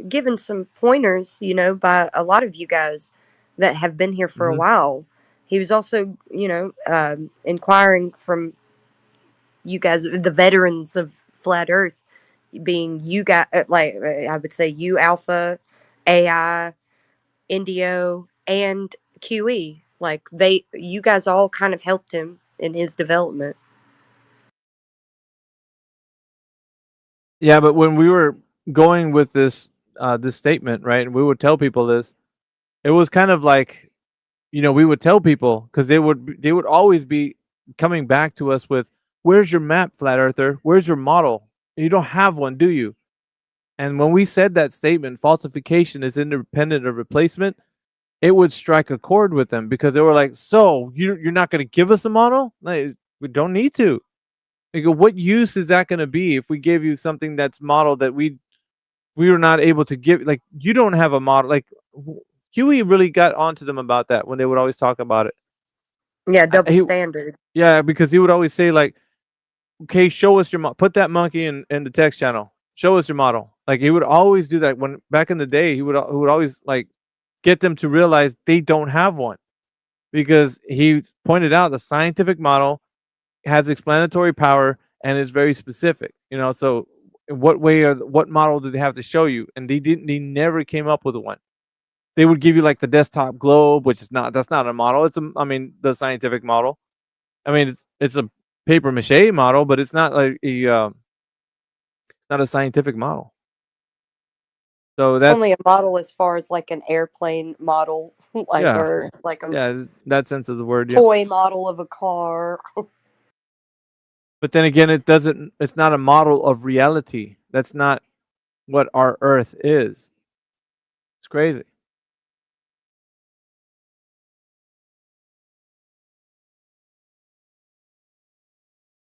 given some pointers, you know, by a lot of you guys that have been here for a while. He was also, you know, inquiring from you guys, the veterans of Flat Earth, being you guys, like I would say you Alpha, AI, Indio, and QE. Like you guys all kind of helped him in his development. Yeah, but when we were going with this statement, right, and we would tell people this, it was kind of like, you know, we would tell people because they would always be coming back to us with, "Where's your map, flat earther? Where's your model? You don't have one, do you?" And when we said that statement, falsification is independent of replacement, it would strike a chord with them because they were like, "So you're not going to give us a model? Like, we don't need to." They go, "What use is that going to be if we give you something that's modeled that we were not able to give? Like, you don't have a model." Like, Huey really got onto them about that when they would always talk about it. Yeah, double standard. Yeah, because he would always say like, "Okay, show us your model. Put that monkey in the text channel. Show us your model." Like, he would always do that when back in the day. He would always like get them to realize they don't have one because he pointed out the scientific model has explanatory power and is very specific. You know, so in what way or what model do they have to show you? And they never came up with one. They would give you like the desktop globe, which is that's not a model. It's the scientific model. I mean, it's a paper mache model, but it's not like it's not a scientific model. So It's that's only a model as far as like an airplane model, like yeah, or like a yeah, that sense of the word. Yeah. toy model of a car. But then again, it's not a model of reality. That's not what our Earth is. It's crazy.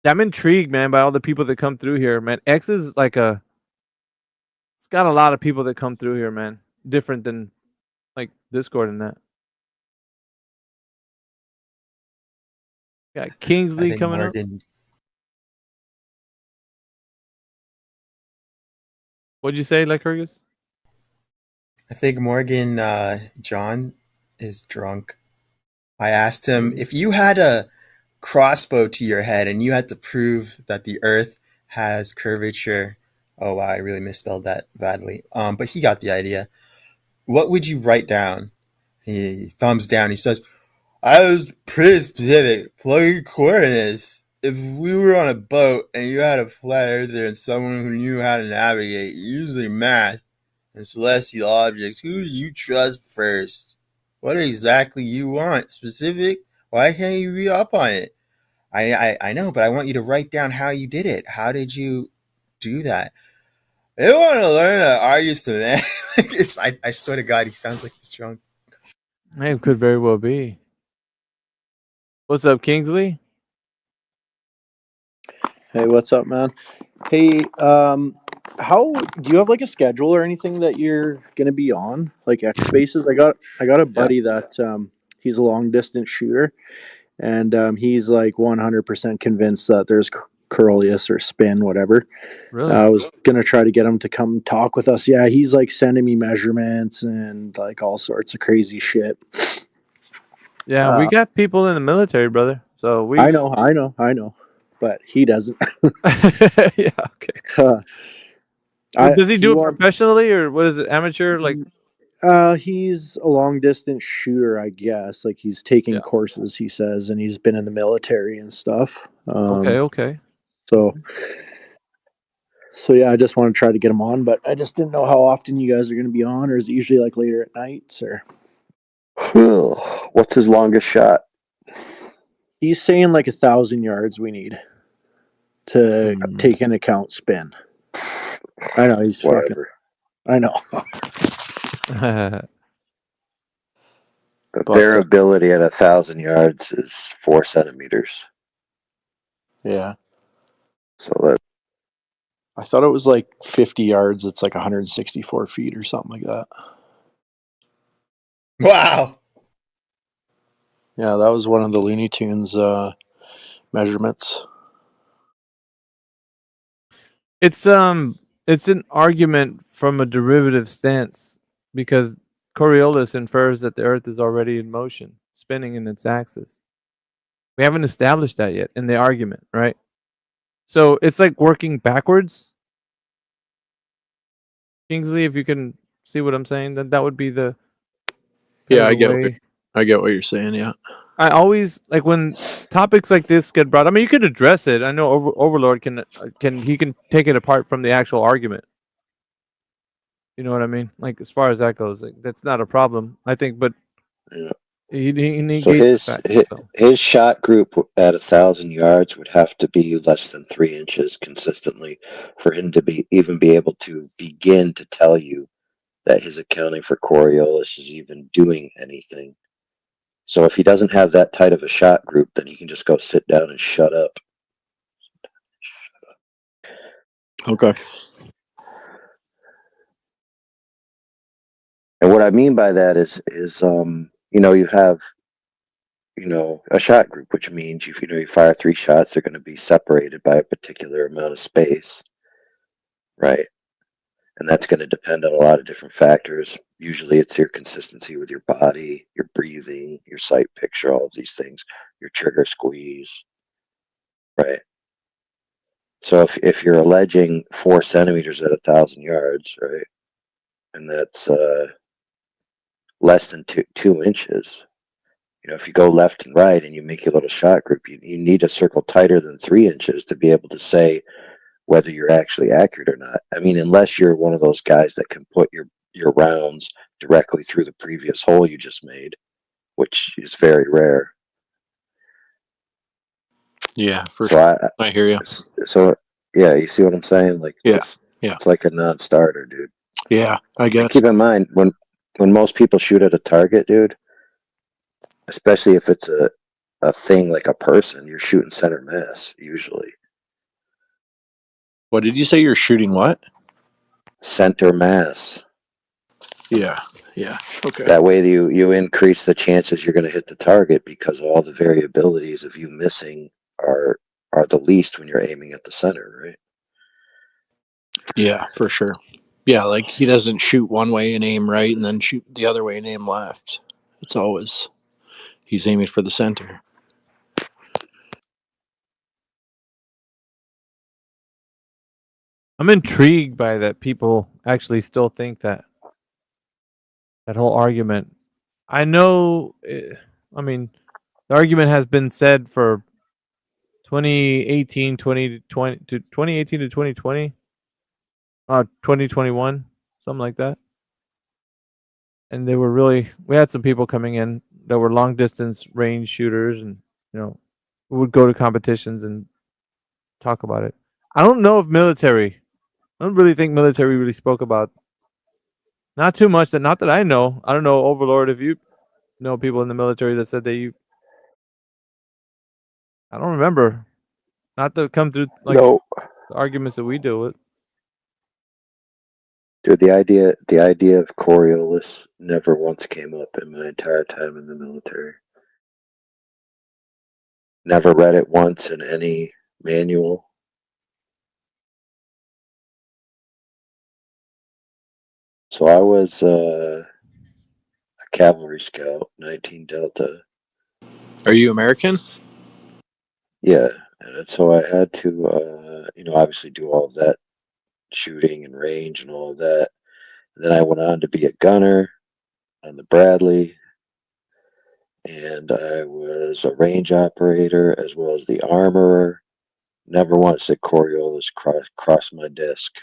I'm intrigued, man, by all the people that come through here, man. X is like it's got a lot of people that come through here, man. Different than like Discord and that. Got I Kingsley think coming Morgan. up. What'd you say, Lycurgus? I think Morgan John is drunk. I asked him if you had a crossbow to your head and you had to prove that the Earth has curvature. Oh wow, I really misspelled that badly. But he got the idea. What would you write down? He thumbs down. He says, "I was pretty specific. Plug in coordinates. If we were on a boat and you had a flat earther and someone who knew how to navigate, using math and celestial objects, who do you trust first? What exactly you want? Specific? Why can't you read up on it? I know, but I want you to write down how you did it. How did you do that? They want to learn to argue semantics." I swear to God, he sounds like he's drunk. It could very well be. What's up, Kingsley? Hey, what's up, man? Hey, how do you have like a schedule or anything that you're gonna be on, like X Spaces? I got a buddy that he's a long distance shooter, and he's like 100% convinced that there's Coriolis or spin, whatever. Really? I was gonna try to get him to come talk with us. Yeah, he's like sending me measurements and like all sorts of crazy shit. Yeah, we got people in the military, brother. So we. I know, but he doesn't. Yeah. Okay. Does he do it professionally or what is it? Amateur? Like. He's a long distance shooter, I guess. Like he's taking courses, he says, and he's been in the military and stuff. Okay. So yeah, I just want to try to get him on, but I just didn't know how often you guys are going to be on, or is it usually like later at nights, or? What's his longest shot? He's saying like 1,000 yards we need. to take into account spin. I know he's fucking. Whatever. I know. The But, variability at 1,000 yards is 4 centimeters. yeah. So that I thought it was like 50 yards. It's like 164 feet or something like that. Wow. Yeah, that was one of the Looney Tunes measurements. It's an argument from a derivative stance because Coriolis infers that the Earth is already in motion, spinning in its axis. We haven't established that yet in the argument, right? So it's like working backwards. Kingsley, if you can see what I'm saying, then that would be the Yeah, I get what you're saying. Yeah. I always like when topics like this get brought. I mean, you could address it. I know Overlord can take it apart from the actual argument. You know what I mean? Like as far as that goes, like, that's not a problem, I think. But yeah. he negates So the fact. his shot group at 1,000 yards would have to be less than 3 inches consistently for him to even be able to begin to tell you that his accounting for Coriolis is even doing anything. So if he doesn't have that tight of a shot group, then he can just go sit down and shut up. Okay. And what I mean by that is you have a shot group, which means if you fire 3 shots, they're going to be separated by a particular amount of space, right? And that's going to depend on a lot of different factors. Usually it's your consistency with your body, your breathing, your sight picture, all of these things, your trigger squeeze, right? So if you're alleging 4 centimeters at 1,000 yards, right, and that's less than 2 inches, if you go left and right and you make your little shot group, you need a circle tighter than 3 inches to be able to say whether you're actually accurate or not. I mean, unless you're one of those guys that can put your rounds directly through the previous hole you just made, which is very rare. Yeah, for sure. I hear you. So yeah, you see what I'm saying? Like, it's like a non-starter, dude. Yeah, I guess. And keep in mind when most people shoot at a target, dude, especially if it's a thing like a person, you're shooting center mass usually. What did you say? You're shooting what? Center mass. Yeah. Okay. That way you increase the chances you're going to hit the target because all the variabilities of you missing are the least when you're aiming at the center, right? Yeah, for sure. Yeah, like he doesn't shoot one way and aim right and then shoot the other way and aim left. It's always he's aiming for the center. I'm intrigued by that people actually still think that whole argument. I know, I mean, the argument has been said for 2018 to 2020, 2021, something like that. And we had some people coming in that were long distance range shooters and, would go to competitions and talk about it. I don't know if I don't really think military really spoke about. Not too much. Not that I know. I don't know, Overlord, if you know people in the military that said I don't remember. Not to come through like No. the arguments that we deal with. Dude, the idea of Coriolis never once came up in my entire time in the military. Never read it once in any manual. So I was a cavalry scout, 19 Delta. Are you American? Yeah, and so I had to, obviously do all of that shooting and range and all of that. And then I went on to be a gunner on the Bradley, and I was a range operator as well as the armorer. Never once did Coriolis cross my desk.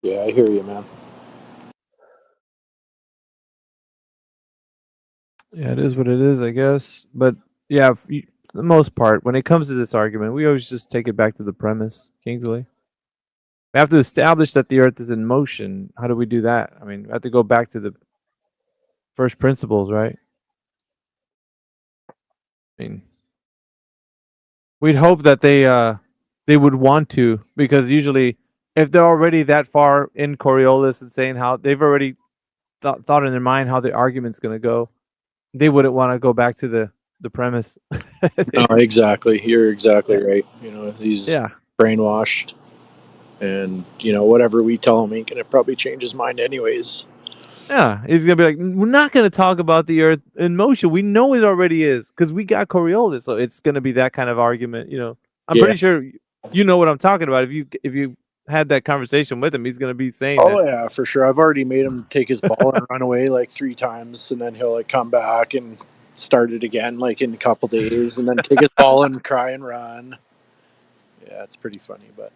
Yeah, I hear you, man. Yeah, it is what it is, I guess. But yeah, the most part, when it comes to this argument, we always just take it back to the premise, Kingsley. We have to establish that the Earth is in motion. How do we do that? I mean, we have to go back to the first principles, right? I mean, we'd hope that they would want to, because usually, if they're already that far in Coriolis and saying how they've already thought in their mind how the argument's going to go, they wouldn't want to go back to the premise. No, exactly. You're exactly right. You know, he's Yeah. brainwashed, and you know, whatever we tell him ain't gonna probably change his mind anyways. Yeah, he's gonna be like, we're not gonna talk about the Earth in motion. We know it already is because we got Coriolis, so it's gonna be that kind of argument. You know, I'm Yeah. pretty sure you know what I'm talking about. If you had that conversation with him, he's gonna be saying Oh that. yeah, for sure. I've already made him take his ball and run away like 3 times, and then he'll like come back and start it again like in a couple days, and then take his ball and cry and run. Yeah, it's pretty funny, but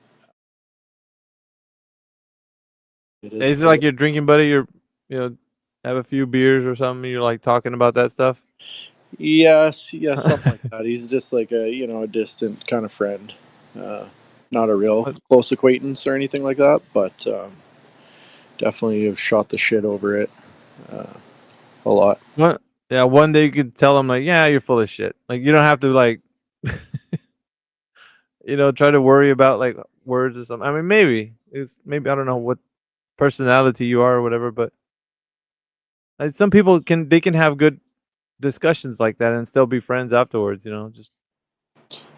it is. Is it like your drinking buddy? You're, you know, have a few beers or something. You're like talking about that stuff. Yes, yeah, something like that. He's just like a a distant kind of friend, not a real close acquaintance or anything like that, but definitely have shot the shit over it a lot. What? Yeah, one day you could tell him like, yeah, you're full of shit. Like you don't have to like, you know, try to worry about like words or something. I mean, maybe I don't know what personality you are or whatever, but like, some people can have good discussions like that and still be friends afterwards. You know, just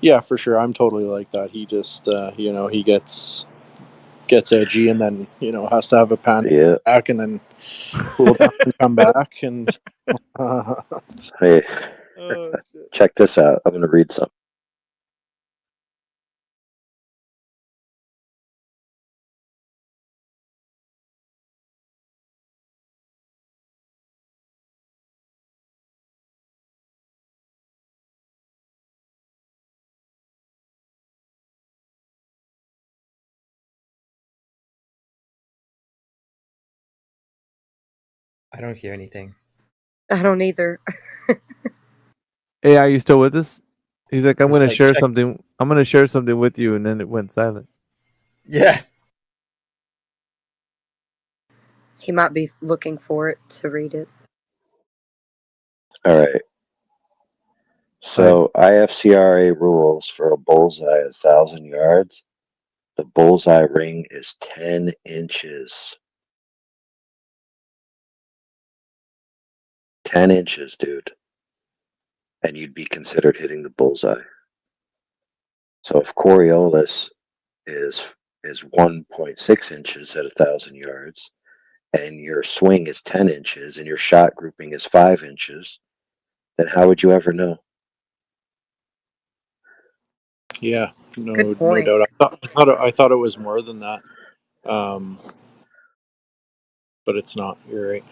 Yeah, for sure. I'm totally like that. He just he gets edgy and then has to have a panic attack and then cool down and come back and Hey, check this out. I'm going to read something. I don't hear anything. I don't either. hey, are you still with us? He's like, I'm It's gonna like, share check. something. I'm gonna share something with you, and then it went silent. Yeah. He might be looking for it to read it. All right. So IFCRA rules for a bullseye 1,000 yards. The bullseye ring is 10 inches. 10 inches, dude. And you'd be considered hitting the bullseye. So if Coriolis is 1.6 inches at 1,000 yards, and your swing is 10 inches, and your shot grouping is 5 inches, then how would you ever know? yeah, no Good point. doubt. I thought it was more than that, but it's not. You're right.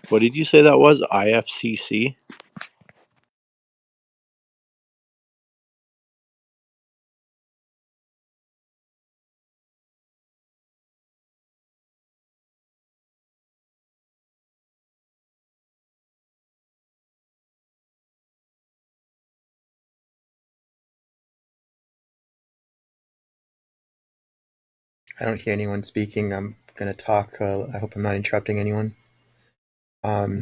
What did you say that was? IFCC? I don't hear anyone speaking. I'm gonna talk. I hope I'm not interrupting anyone.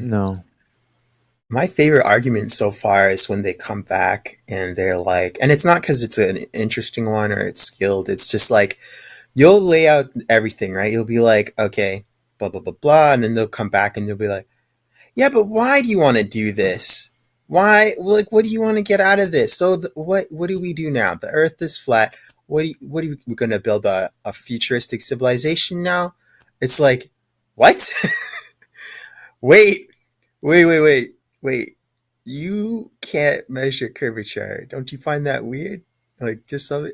No. My favorite argument so far is when they come back and they're like, and it's not because it's an interesting one or it's skilled. It's just like you'll lay out everything, right? You'll be like, okay, blah blah blah blah, and then they'll come back and you'll be like, yeah, but why do you want to do this? Why? Like, what do you want to get out of this? So, what do we do now? The Earth is flat. What are we going to build a futuristic civilization now? It's like, what? wait, wait. You can't measure curvature. Don't you find that weird? Like, just something.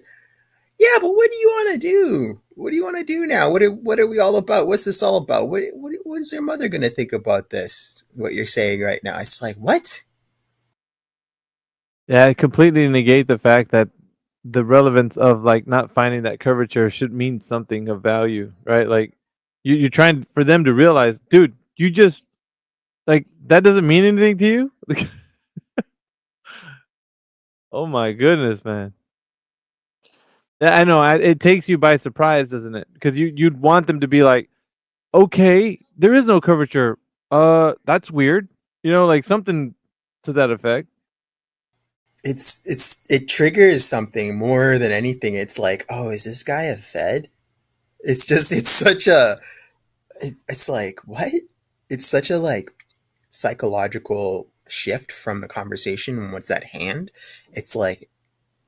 Yeah, but what do you want to do? What do you want to do now? What are we all about? What's this all about? What is your mother gonna think about this? What you're saying right now? It's like what? Yeah, I completely negate the fact that the relevance of like not finding that curvature should mean something of value, right? Like you're trying for them to realize, dude, you just like that doesn't mean anything to you. Oh my goodness, man. Yeah, I know. It takes you by surprise, doesn't it? Because you'd want them to be like, okay, there is no curvature. That's weird. You know, like something to that effect. It triggers something more than anything. It's like, oh, is this guy a Fed? It's such a it's like what? It's such a like psychological shift from the conversation and what's at hand. It's like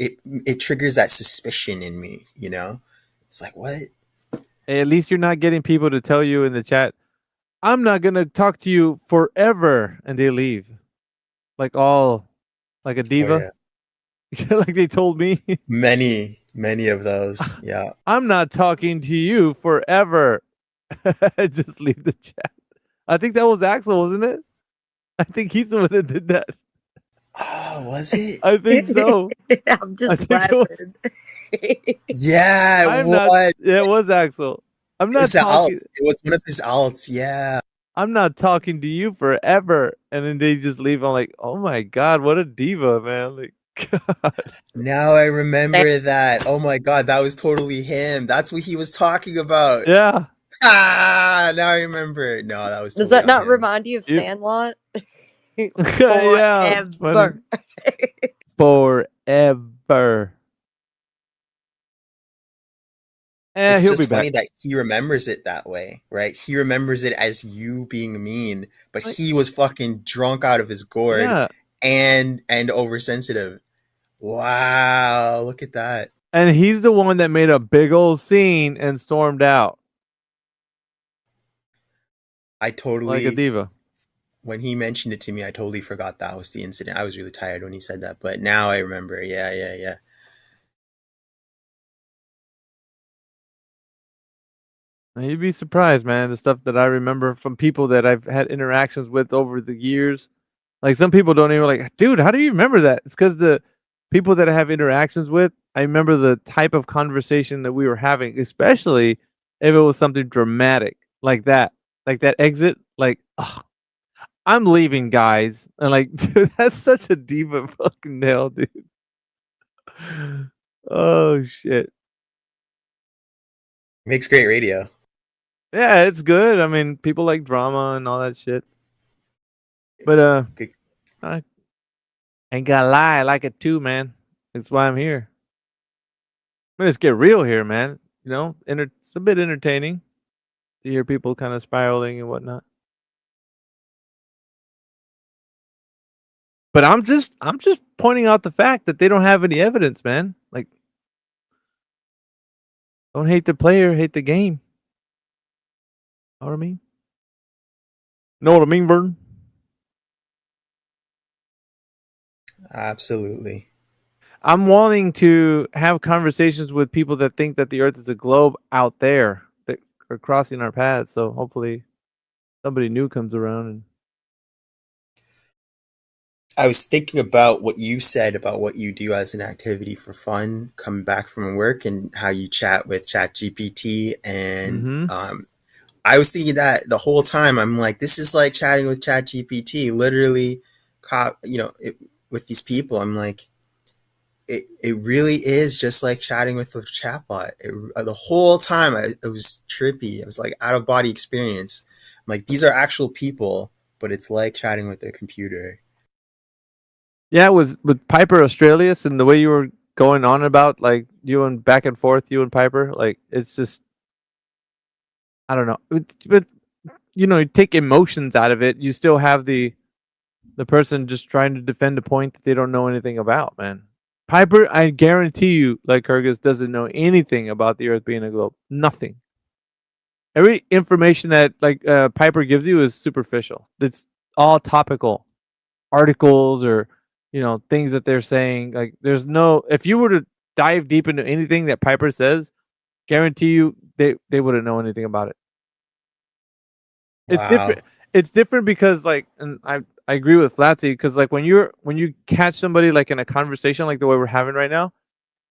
it triggers that suspicion in me, you know? It's like what? Hey, at least you're not getting people to tell you in the chat, I'm not gonna talk to you forever, and they leave. Like all like a Oh diva. yeah. Like they told me. Many of those. Yeah. I'm not talking to you forever. Just leave the chat. I think that was Axel, wasn't it? I think he's the one that did that. Oh, was it? I think so. I'm I just think it was. laughing. Yeah, it I'm not. was. Yeah, it was Axel. I'm It not was the talking. alts. It was one of his alts. Yeah. I'm not talking to you forever. And then they just leave. I'm like, oh my god, what a diva, man! Like, God. Now I remember that. Oh my god, that was totally him. That's what he was talking about. Yeah. Ah, now I remember. No, that was Does totally that not on him. remind you of You- Sandlot? Yeah, it's funny. Forever. Forever. It's He'll be just funny back. that he remembers it that way, right? He remembers it as you being mean, but Like- he was fucking drunk out of his gourd Yeah. and oversensitive. Wow, look at that. And he's the one that made a big old scene and stormed out I like a totally, diva. when he mentioned it to me, I totally forgot that was the incident. I was really tired when he said that, but now I remember. Yeah. And you'd be surprised, man, the stuff that I remember from people that I've had interactions with over the years. Like some people don't even like, dude, how do you remember that? It's because the people that I have interactions with, I remember the type of conversation that we were having, especially if it was something dramatic like that exit. Like, ugh, I'm leaving, guys, and like, dude, that's such a diva fucking nail, dude. Oh shit. Makes great radio. Yeah, it's good. I mean, people like drama and all that shit. But Good. I ain't gonna lie, I like it too, man. That's why I'm here. Let's get real here, man. You know, it's a bit entertaining to hear people kind of spiraling and whatnot. But I'm just pointing out the fact that they don't have any evidence, man. Like, don't hate the player, hate the game. Know what I mean? Know what I mean, Burton? Absolutely. I'm wanting to have conversations with people that think that the Earth is a globe out there that are crossing our paths. So hopefully, somebody new comes around and. I was thinking about what you said about what you do as an activity for fun, coming back from work, and how you chat with ChatGPT. And I was thinking that the whole time. I'm like, this is like chatting with ChatGPT, literally, with these people. I'm like, it really is just like chatting with a chatbot. The whole time, it was trippy. It was like out of body experience. I'm like, these are actual people, but it's like chatting with a computer. Yeah, with Piper Australis and the way you were going on about like you and back and forth, you and Piper, like it's just, I don't know, but you know, you take emotions out of it, you still have the person just trying to defend a point that they don't know anything about, man. Piper, I guarantee you, like Kyrgyz doesn't know anything about the Earth being a globe. Nothing. Every information that like Piper gives you is superficial. It's all topical articles or, you know, things that they're saying. Like there's no, if you were to dive deep into anything that Piper says, guarantee you they wouldn't know anything about it. It's Wow. different. It's different because like, and I agree with Flatsy, because like when you catch somebody like in a conversation like the way we're having right now,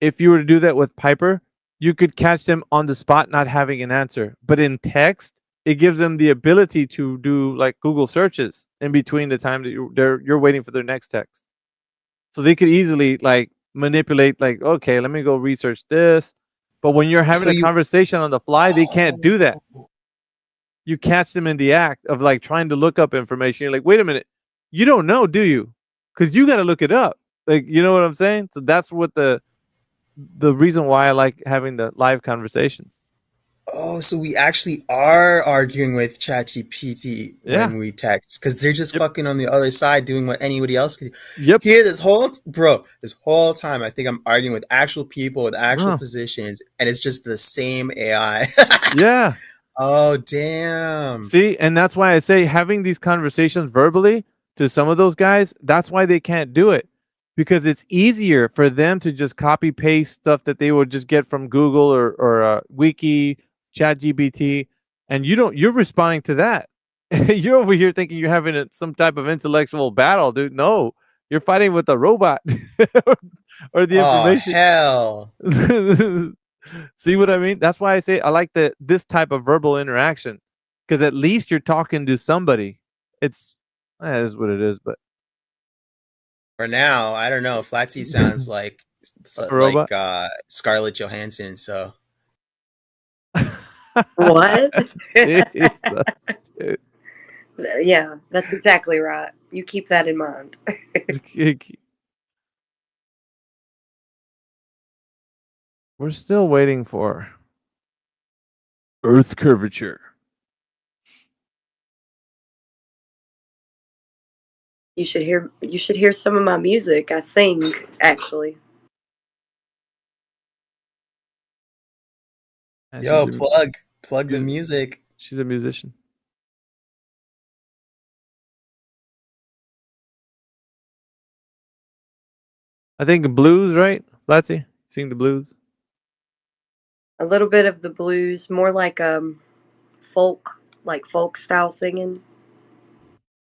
if you were to do that with Piper, you could catch them on the spot not having an answer. But in text, it gives them the ability to do like Google searches in between the time that you're waiting for their next text. So they could easily like manipulate, like, okay, let me go research this. But when you're having So a you conversation on the fly, they can't do that. You catch them in the act of like trying to look up information. You're like, wait a minute, you don't know, do you? Because you got to look it up. Like, you know what I'm saying? So that's what the reason why I like having the live conversations. Oh, so we actually are arguing with ChatGPT Yeah. when we text because they're just Yep. fucking on the other side doing what anybody else could. Yep. Here, this whole time, I think I'm arguing with actual people with actual Oh. positions, and it's just the same AI. Yeah. Oh, damn. See, and that's why I say having these conversations verbally to some of those guys, that's why they can't do it. Because it's easier for them to just copy paste stuff that they would just get from Google or Wiki, ChatGPT, and you're responding to that. You're over here thinking you're having some type of intellectual battle, dude. No, you're fighting with a robot or the Oh, information. hell. See what I mean? That's why I say I like this type of verbal interaction, because at least you're talking to somebody. It is what it is, but For now, I don't know. Flatsy sounds like a robot. Scarlett Johansson. So What? Jesus, dude. Yeah, that's exactly right. You keep that in mind. We're still waiting for Earth curvature. You should hear some of my music. I sing, actually. And yo, she's plug the music. She's a musician. I think blues, right? Flatsy, sing the blues. A little bit of the blues, more like folk style singing.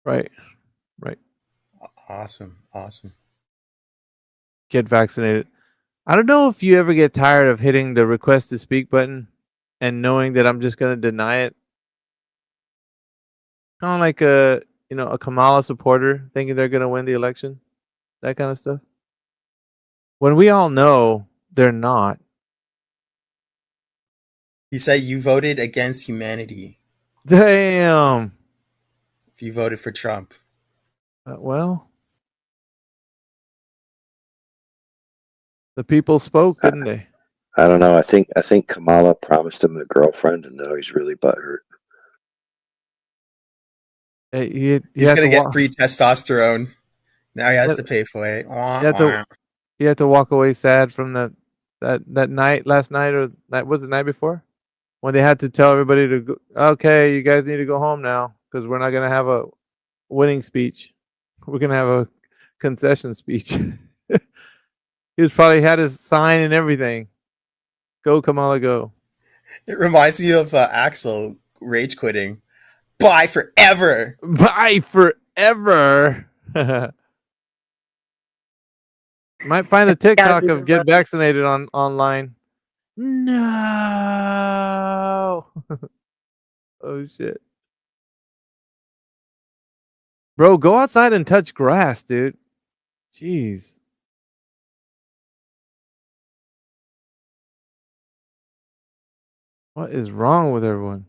Right. Awesome. Get vaccinated. I don't know if you ever get tired of hitting the request to speak button and knowing that I'm just gonna deny it. Kind of like a Kamala supporter thinking they're gonna win the election, that kind of stuff. When we all know they're not. He said you voted against humanity Damn. if you voted for Trump. Well, the people spoke, didn't they? I don't know. I think Kamala promised him a girlfriend, and now he's really butthurt. Hey, He's gonna get free testosterone. Now he has to pay for it. You have to walk away sad from that night, last night, or was it the night before, when they had to tell everybody to go, okay, you guys need to go home now because we're not gonna have a winning speech. We're gonna have a concession speech. He was probably had his sign and everything. Go Kamala, go. It reminds me of Axel rage quitting. Bye forever. Bye forever. Might find a TikTok of get vaccinated online. No. Oh shit. Bro, go outside and touch grass, dude. Jeez. What is wrong with everyone?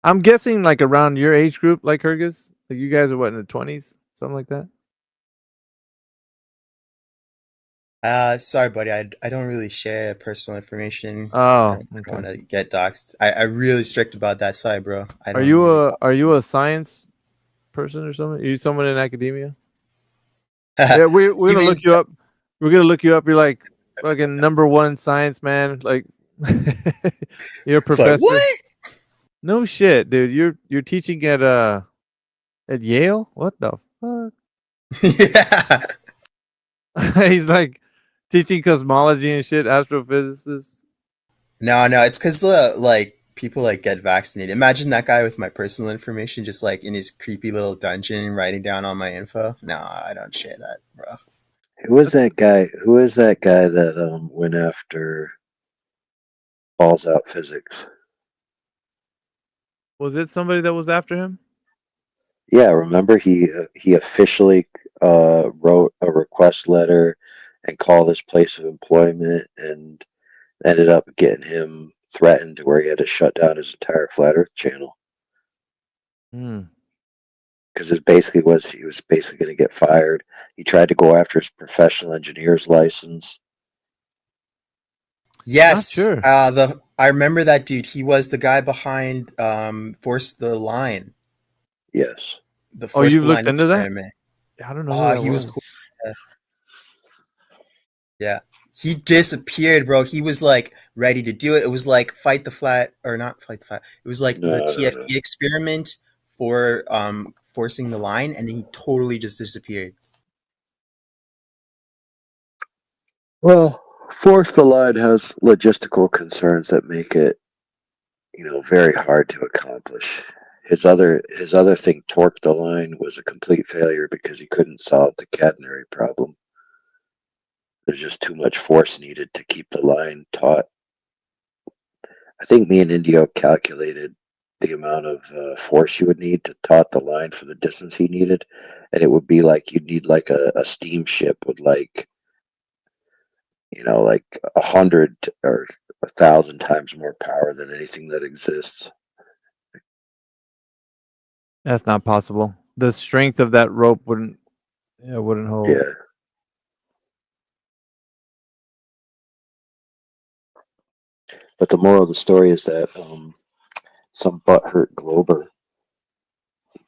I'm guessing like around your age group, like Hergus. Like you guys are what, in the 20s? Something like that? Sorry, buddy. I don't really share personal information. Oh, I don't okay. want to get doxxed. I'm really strict about that. Sorry, bro. Are you a science person or something? Are you someone in academia? Yeah, we're gonna look you up. We're gonna look you up. You're like fucking #1 science man. Like you're a professor. Like, what? No shit, dude. You're teaching at Yale? What the fuck? Yeah. He's like teaching cosmology and shit, astrophysicists. No, it's because like people like get vaccinated. Imagine that guy with my personal information, just like in his creepy little dungeon, writing down all my info. No, I don't share that, bro. Who is that guy? Who is that guy that went after balls out physics? Was it somebody that was after him? Yeah, remember he officially wrote a request letter and called his place of employment, and ended up getting him threatened to where he had to shut down his entire flat Earth channel. Because he was basically going to get fired. He tried to go after his professional engineer's license. Yes, sure. I remember that dude. He was the guy behind Force the Line. Yes. The Oh, Force you the looked Line into that? experiment. I don't know who that He was was. cool. Yeah. He disappeared, bro. He was like ready to do it. It was like fight the flat, or not fight the flat. It was like the TFE experiment for forcing the line, and then he totally just disappeared. Well, Force the Line has logistical concerns that make it, very hard to accomplish. His other thing, Torque the Line, was a complete failure because he couldn't solve the catenary problem. There's just too much force needed to keep the line taut. I think me and Indio calculated the amount of force you would need to taut the line for the distance he needed, and it would be like you'd need like a steamship with like 100 or 1,000 times more power than anything that exists. That's not possible. The strength of that rope wouldn't hold. Yeah. But the moral of the story is that some butthurt Glober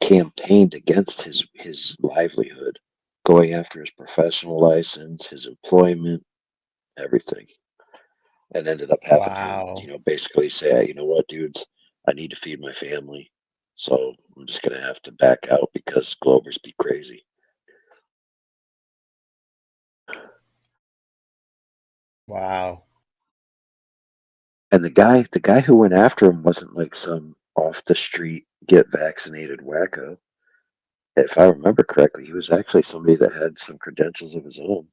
campaigned against his livelihood, going after his professional license, his employment, everything, and ended up having him, basically say, you know what, dudes, I need to feed my family, so I'm just gonna have to back out because Globers be crazy. Wow. And the guy who went after him wasn't like some off the street get vaccinated wacko. If I remember correctly, he was actually somebody that had some credentials of his own.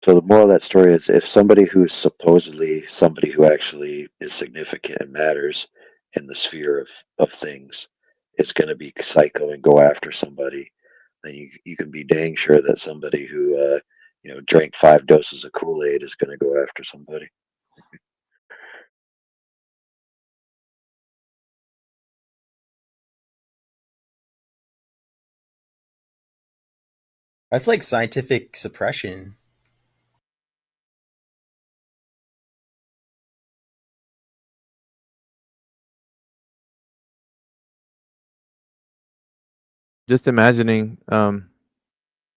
So the moral of that story is, if somebody who's supposedly somebody who actually is significant and matters in the sphere of things is going to be psycho and go after somebody, then you can be dang sure that somebody who drank 5 doses of Kool-Aid is going to go after somebody. That's like scientific suppression. Just imagining,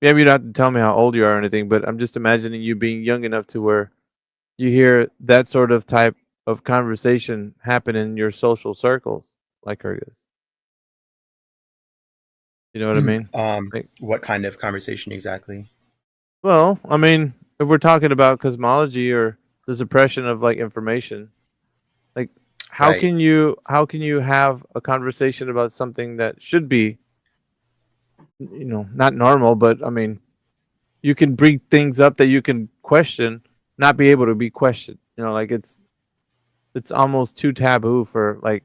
maybe you don't have to tell me how old you are or anything, but I'm just imagining you being young enough to where you hear that sort of type of conversation happen in your social circles, like Kyrgyz. You know what I mean? What kind of conversation exactly? Well, I mean, if we're talking about cosmology or the suppression of like information, like how Right. can you have a conversation about something that should be, not normal, but I mean, you can bring things up that you can question, not be able to be questioned. Like it's almost too taboo for like,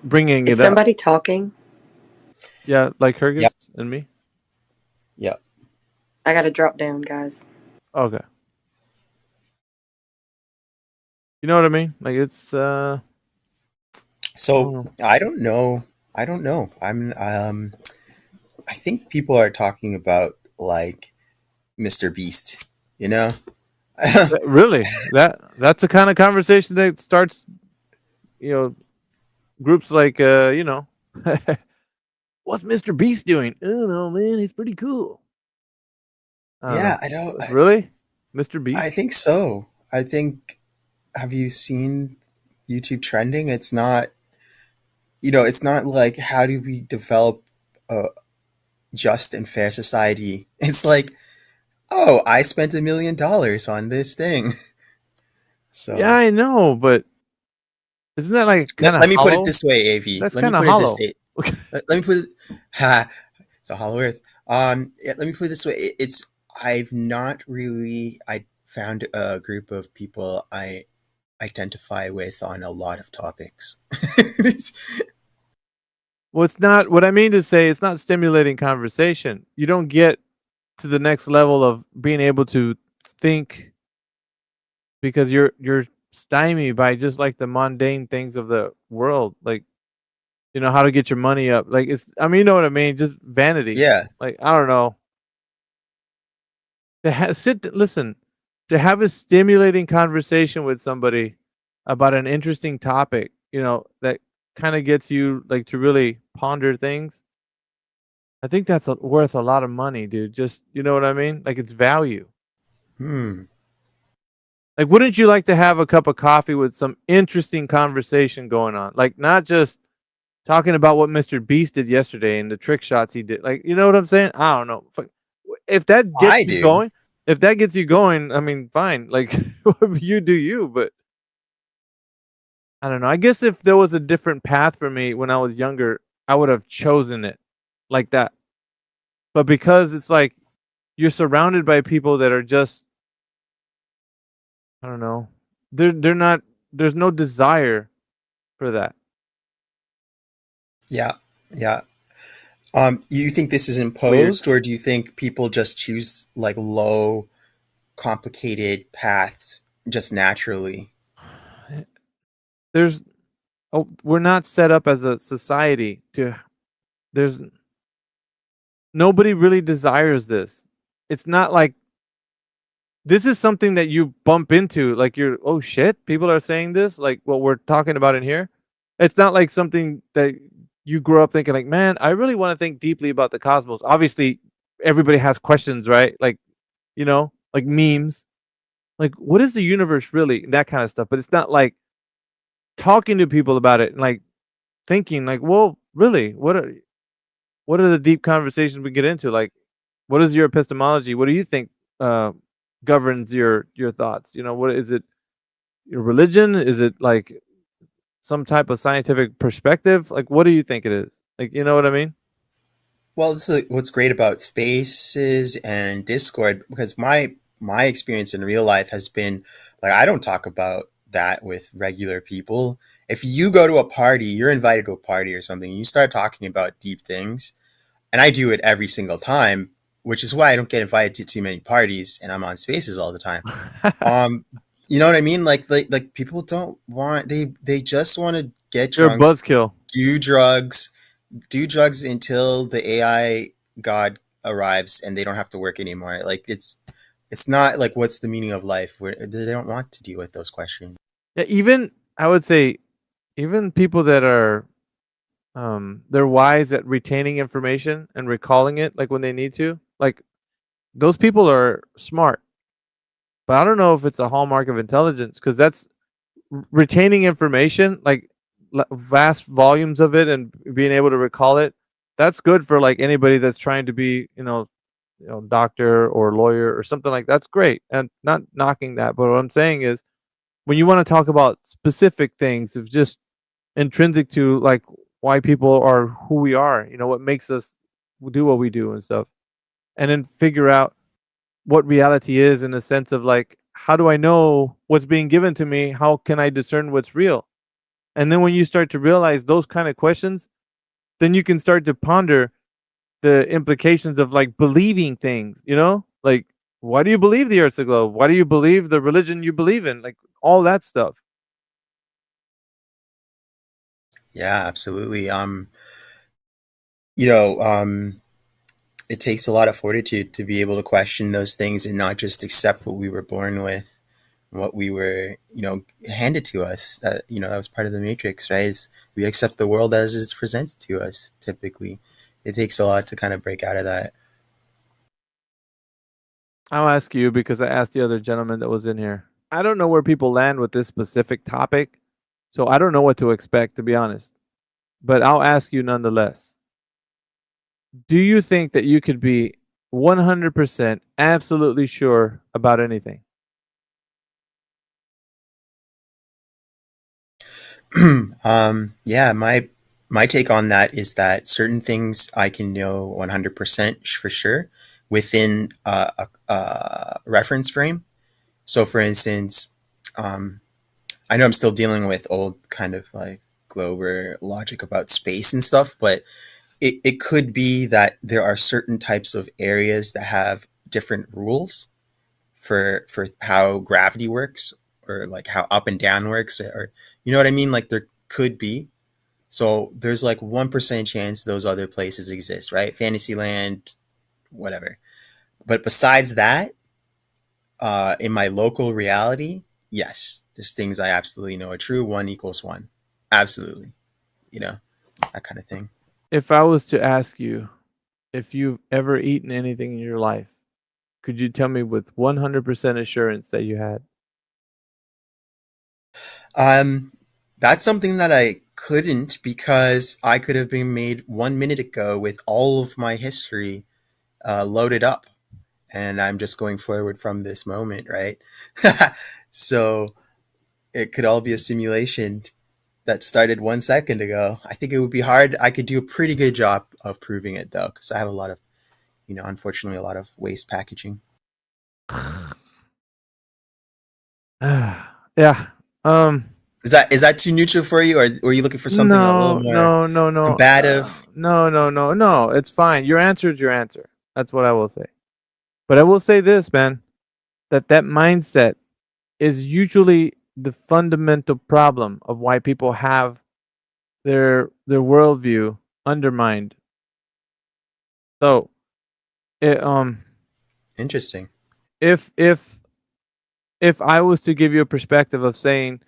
bringing Is it up. somebody talking? Yeah, like Kyrgyz and me. Yep. I gotta drop down, guys. Okay. You know what I mean? Like it's So I don't know. I think people are talking about like Mr. Beast, really that's the kind of conversation that starts, groups like what's Mr. Beast doing? I don't know, man. He's pretty cool. I don't really, Mr. Beast. I think so. Have you seen YouTube trending. It's not, it's not like how do we develop a just and fair society. It's like, oh, I spent $1 million on this thing. So Yeah, I know, but isn't that like kind of let me put it hollow? this way, AV. That's Let me kind of put it this hollow. way. Let me put it. Ha, it's a hollow earth. Yeah, let me put it this way. It's I've not really I found a group of people I identify with on a lot of topics. Well, it's not what I mean to say. It's not stimulating conversation. You don't get to the next level of being able to think because you're stymied by just like the mundane things of the world, like how to get your money up. Like it's, I mean, you know what I mean? Just vanity. Yeah. Like I don't know. Listen, to have a stimulating conversation with somebody about an interesting topic, that kind of gets you like to really ponder things. I think that's worth a lot of money, dude. Just, you know what I mean? Like it's value. Like, wouldn't you like to have a cup of coffee with some interesting conversation going on? Like, not just talking about what Mr. Beast did yesterday and the trick shots he did. Like, you know what I'm saying? I don't know. If that gets I do. you going, I mean, fine. Like, you do you, but I don't know. I guess if there was a different path for me when I was younger, I would have chosen it like that. But because it's like you're surrounded by people that are just, I don't know. They're not. There's no desire for that. Yeah. Yeah. You think this is imposed, or do you think people just choose like low, complicated paths just naturally? We're not set up as a society to. There's nobody really desires this. It's not like this is something that you bump into. Like oh shit, people are saying this. Like what we're talking about in here. It's not like something that you grow up thinking like, man, I really want to think deeply about the cosmos. Obviously, everybody has questions, right? Like, like memes. Like, what is the universe really? That kind of stuff. But it's not like talking to people about it and like thinking like, well, really, what are the deep conversations we get into? Like, what is your epistemology? What do you think governs your thoughts? What is it? Your religion? Is it like some type of scientific perspective? Like, what do you think it is? Like, you know what I mean? Well, this is what's great about Spaces and Discord, because my experience in real life has been like I don't talk about that with regular people. If you go to a party, you're invited to a party or something, you start talking about deep things, and I do it every single time, which is why I don't get invited to too many parties, and I'm on Spaces all the time. You know what I mean? Like people don't want they just want to get You're a drunk, buzzkill. do drugs until the AI god arrives and they don't have to work anymore. Like it's not like what's the meaning of life? They don't want to deal with those questions. Yeah, even I would say, even people that are, they're wise at retaining information and recalling it, like when they need to. Like those people are smart, but I don't know if it's a hallmark of intelligence because that's retaining information, like vast volumes of it, and being able to recall it. That's good for like anybody that's trying to be, doctor or lawyer or something like that's great, and not knocking that. But what I'm saying is, when you want to talk about specific things of just intrinsic to like why people are who we are, what makes us do what we do and stuff, and then figure out what reality is in the sense of like, how do I know what's being given to me? How can I discern what's real? And then when you start to realize those kind of questions, then you can start to ponder the implications of like believing things, like, why do you believe the earth's a globe? Why do you believe the religion you believe in? Like all that stuff. Yeah, absolutely. You know, it takes a lot of fortitude to be able to question those things and not just accept what we were born with, what we were, handed to us. That that was part of the matrix, right? Is we accept the world as it's presented to us. Typically, it takes a lot to kind of break out of that. I'll ask you because I asked the other gentleman that was in here. I don't know where people land with this specific topic, So I don't know what to expect, to be honest. But I'll ask you nonetheless. Do you think that you could be 100% absolutely sure about anything? Yeah, my take on that is that certain things I can know 100% for sure within a reference frame. So, for instance, I know I'm still dealing with old kind of like Glover logic about space and stuff, but it could be that there are certain types of areas that have different rules for how gravity works, or like how up and down works, or you know what I mean? Like there could be. So there's like 1% chance those other places exist, right? Fantasyland, whatever. But besides that, in my local reality, yes, there's things I absolutely know are true. 1 = 1. Absolutely. You know, that kind of thing. If I was to ask you if you've ever eaten anything in your life, could you tell me with 100% assurance that you had? That's something that I couldn't, because I could have been made 1 minute ago with all of my history loaded up, and I'm just going forward from this moment, right? So it could all be a simulation that started 1 second ago. I think it would be hard. I could do a pretty good job of proving it though, because I have a lot of, unfortunately, a lot of waste packaging. Yeah. Is that too neutral for you, or were you looking for something a little more No. combative? No. It's fine. Your answer is your answer. That's what I will say. But I will say this, man, that mindset is usually the fundamental problem of why people have their worldview undermined. So, it, Interesting. if I was to give you a perspective of saying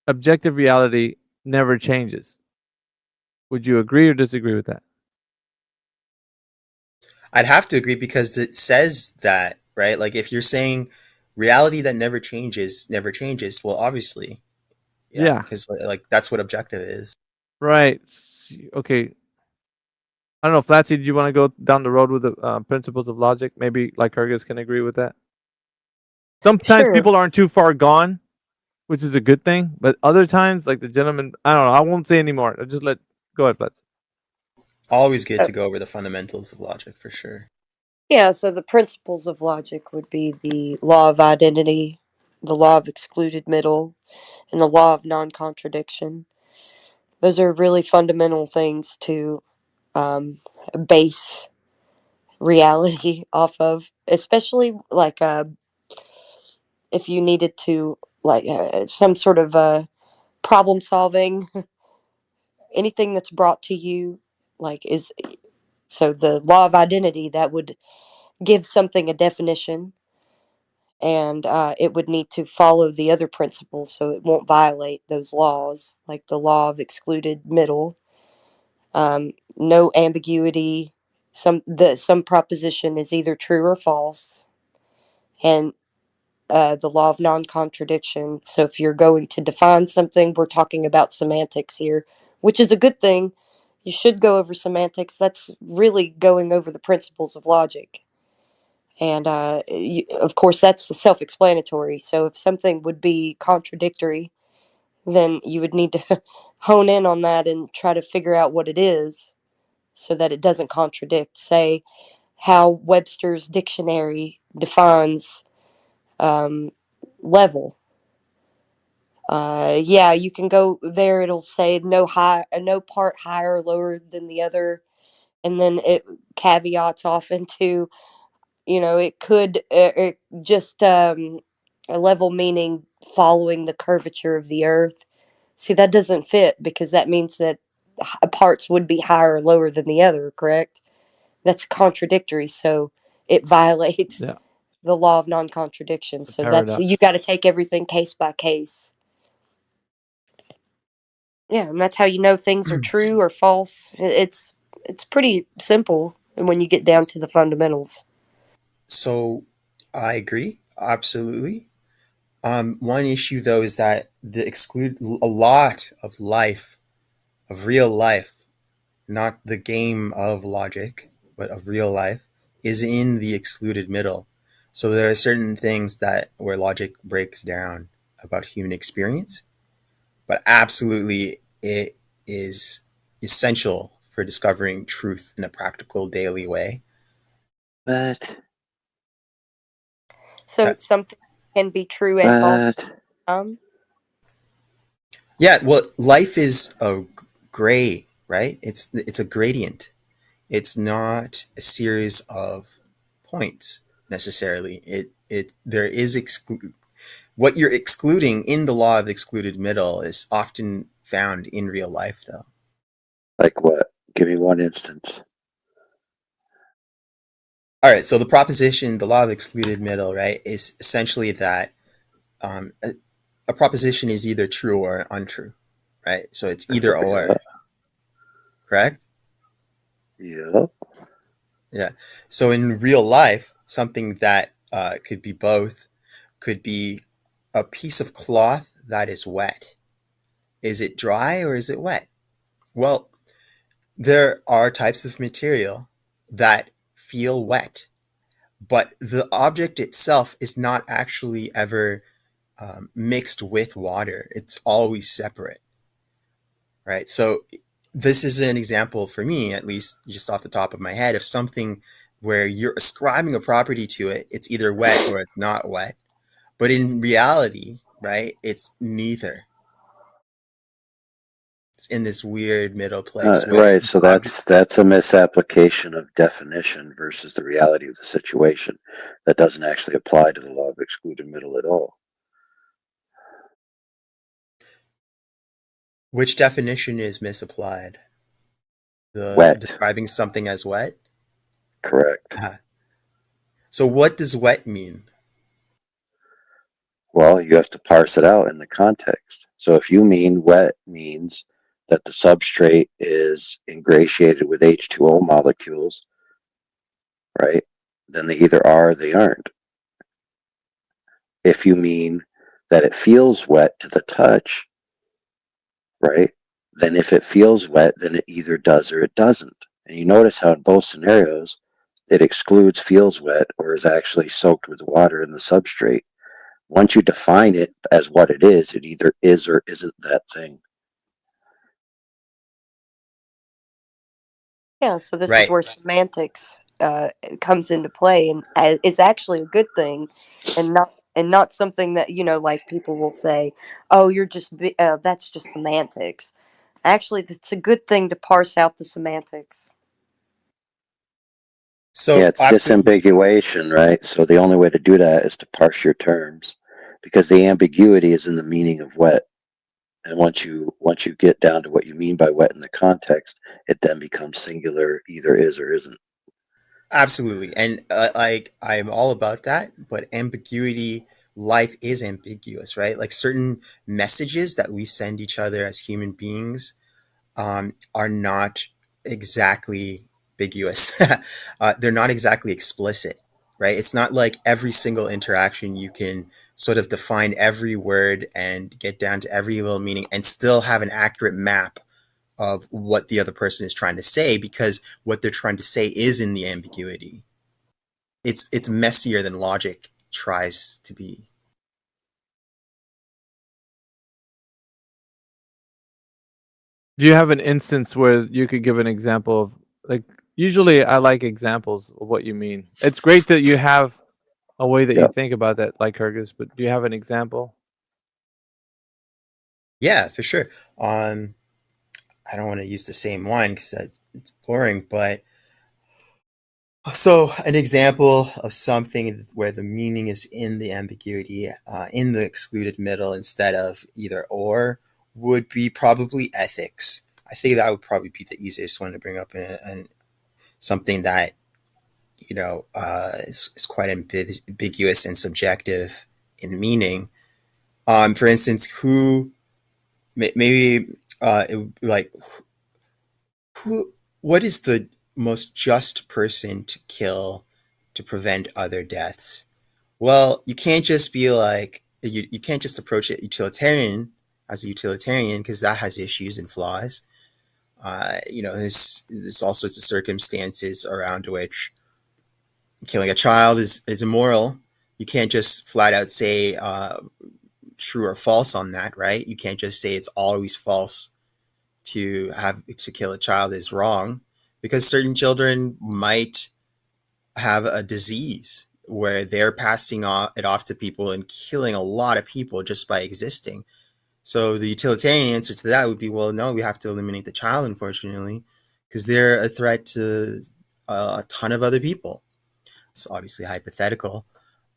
objective reality never changes, would you agree or disagree with that? I'd have to agree, because it says that, right? Like if you're saying reality that never changes, well, obviously, yeah, Yeah. because like that's what objective is. Right. Okay. I don't know, Flatsy, did you want to go down the road with the principles of logic? Maybe Lycurgus can agree with that. Sometimes Sure. people aren't too far gone, which is a good thing. But other times, like the gentleman, I don't know. I won't say anymore. I'll just go ahead, Flatsy. Always good to go over the fundamentals of logic, for sure. Yeah, so the principles of logic would be the law of identity, the law of excluded middle, and the law of non contradiction. Those are really fundamental things to base reality off of, especially like if you needed to, like some sort of problem solving, anything that's brought to you, like is so the law of identity that would give something a definition, and it would need to follow the other principles so it won't violate those laws, like the law of excluded middle, no ambiguity. Some proposition is either true or false, and the law of non-contradiction. So if you're going to define something, we're talking about semantics here, which is a good thing. You should go over semantics. That's really going over the principles of logic. And of course, that's self-explanatory. So if something would be contradictory, then you would need to hone in on that and try to figure out what it is so that it doesn't contradict. Say how Webster's dictionary defines level. Yeah, you can go there. It'll say no part higher or lower than the other, and then it caveats off into, it could just a level meaning following the curvature of the earth. See, that doesn't fit, because that means that parts would be higher or lower than the other, correct? That's contradictory, so it violates Yeah. the law of non-contradiction. It's a So that's, you paradox. got to take everything case by case. Yeah, and that's how you know things are true or false. It's pretty simple when you get down to the fundamentals. So I agree, absolutely. One issue though is that a lot of life, of real life, not the game of logic, but of real life, is in the excluded middle. So there are certain things that where logic breaks down about human experience, but absolutely it is essential for discovering truth in a practical daily way. But So something can be true and false. Yeah, well, life is a gray, right? It's a gradient. It's not a series of points necessarily. There is what you're excluding in the law of excluded middle is often found in real life, though. Like what? Give me one instance. All right, so the proposition, the law of excluded middle, right, is essentially that a proposition is either true or untrue, right? So it's either or, correct? Yeah. Yeah. So in real life, something that could be both could be a piece of cloth that is wet. Is it dry or is it wet? Well, there are types of material that feel wet, but the object itself is not actually ever mixed with water. It's always separate, right? So this is an example for me, at least just off the top of my head, of something where you're ascribing a property to it. It's either wet or it's not wet. But in reality, right, it's neither. It's in this weird middle place where Right, so that's a misapplication of definition versus the reality of the situation. That doesn't actually apply to the law of excluded middle at all. which definition is misapplied? The Wet. describing something as wet? Correct. So what does wet mean? Well, you have to parse it out in the context. So if you mean wet means that the substrate is ingratiated with H2O molecules, right, then they either are or they aren't. If you mean that it feels wet to the touch, right, then if it feels wet, then it either does or it doesn't. And you notice how in both scenarios, it excludes feels wet or is actually soaked with water in the substrate. Once you define it as what it either is or isn't that thing. Yeah, so this is Right. where semantics comes into play, and is actually a good thing, and not something that like people will say, "Oh, you're just that's just semantics." Actually, it's a good thing to parse out the semantics. So yeah, it's disambiguation, right? So the only way to do that is to parse your terms, because the ambiguity is in the meaning of wet. And once you get down to what you mean by wet in the context, it then becomes singular, either is or isn't. Absolutely. And like I'm all about that, but ambiguity, life is ambiguous, right? Like certain messages that we send each other as human beings are not exactly ambiguous. They're not exactly explicit, right? It's not like every single interaction you can sort of define every word and get down to every little meaning and still have an accurate map of what the other person is trying to say, because what they're trying to say is in the ambiguity. It's messier than logic tries to be. Do you have an instance where you could give an example of, like, usually I like examples of what you mean. It's great that you have a way that you think about that, like Hergus, but do you have an example? Yeah, for sure. I don't want to use the same one because it's boring, but so an example of something where the meaning is in the ambiguity, in the excluded middle instead of either or, would be probably ethics. I think that would probably be the easiest one to bring up, and something that is quite ambiguous and subjective in meaning. For instance, who maybe it would be like what is the most just person to kill to prevent other deaths? Well, you can't just be like, you can't just approach it utilitarian as a utilitarian, because that has issues and flaws. There's all sorts of circumstances around which killing a child is immoral. You can't just flat out say true or false on that, right? You can't just say it's always false to kill a child is wrong, because certain children might have a disease where they're passing it off to people and killing a lot of people just by existing. So the utilitarian answer to that would be, well, no, we have to eliminate the child, unfortunately, because they're a threat to a ton of other people. It's obviously hypothetical.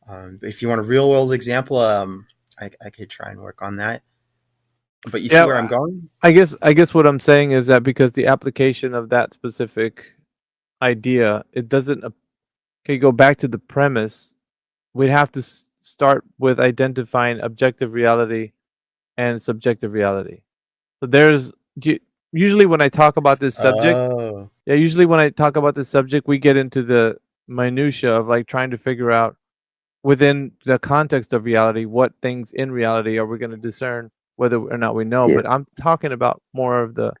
But if you want a real world example, I could try and work on that. But you see where I'm going? I guess what I'm saying is that because the application of that specific idea, it doesn't. Okay, go back to the premise. We'd have to start with identifying objective reality and subjective reality. So there's usually when I talk about this subject, usually when I talk about this subject, we get into the minutia of like trying to figure out within the context of reality what things in reality are we going to discern whether or not we know. Yeah. But I'm talking about more of the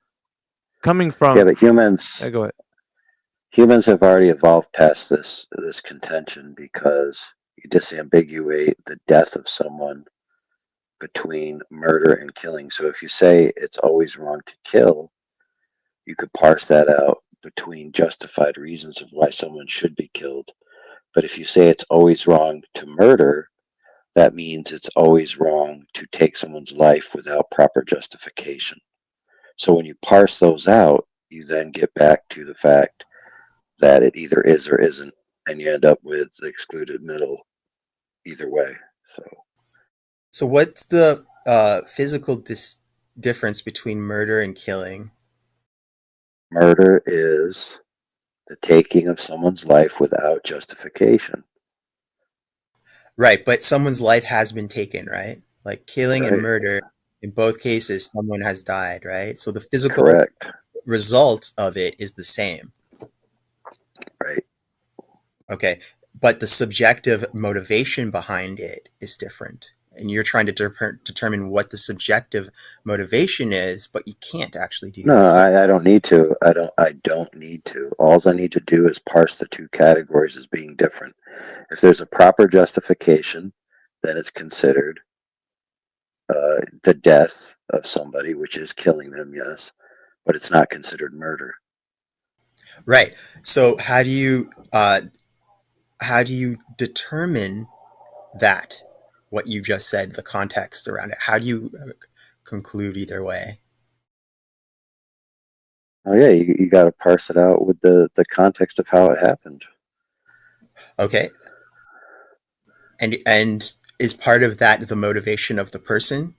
coming from. Yeah, but humans. Go ahead. Humans have already evolved past this contention, because you disambiguate the death of someone between murder and killing. So if you say it's always wrong to kill, you could parse that out between justified reasons of why someone should be killed. But if you say it's always wrong to murder, that means it's always wrong to take someone's life without proper justification. So when you parse those out, you then get back to the fact that it either is or isn't, and you end up with the excluded middle either way. So what's the physical difference between murder and killing? Murder is the taking of someone's life without justification. Right, but someone's life has been taken, right? Like killing and Right. murder, in both cases, someone has died, right? So the physical Correct. result of it is the same. Right. Okay, but the subjective motivation behind it is different. And you're trying to determine what the subjective motivation is, but you can't actually do No, that. I don't need to. I don't need to. All I need to do is parse the two categories as being different. If there's a proper justification, then it's considered the death of somebody, which is killing them, yes, but it's not considered murder. Right. So how do you determine that? What you just said, the context around it. How do you conclude either way? Oh yeah, you got to parse it out with the context of how it happened. Okay. And is part of that the motivation of the person?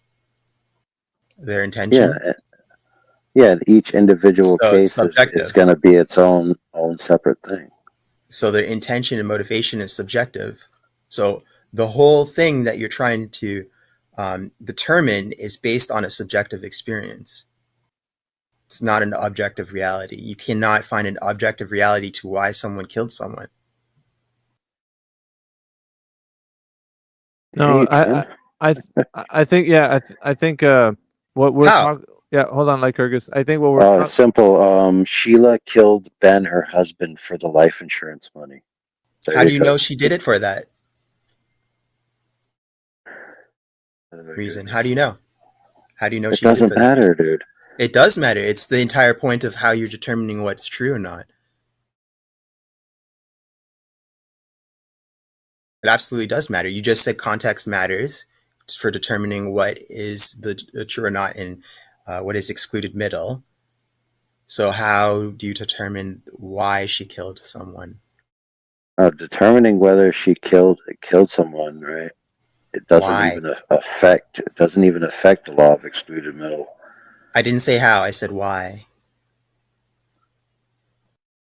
Their intention? Yeah. In each individual So it's case, subjective. it's going to be its own separate thing. So their intention and motivation is subjective. So the whole thing that you're trying to determine is based on a subjective experience. It's not an objective reality. You cannot find an objective reality to why someone killed someone. No, I think I think what we're talking. Yeah, hold on, Lycurgus. I think what we're It's simple. Sheila killed Ben, her husband, for the life insurance money. How do you know she did it for that reason? How do you know? How do you know It she did it doesn't for that matter, reason? dude. It does matter. It's the entire point of how you're determining what's true or not. It absolutely does matter. You just said context matters for determining what is the true or not and what is excluded middle. So how do you determine why she killed someone? Determining whether she killed someone, right? It doesn't Why? even affect. It doesn't even affect the law of excluded middle. I didn't say how. I said why.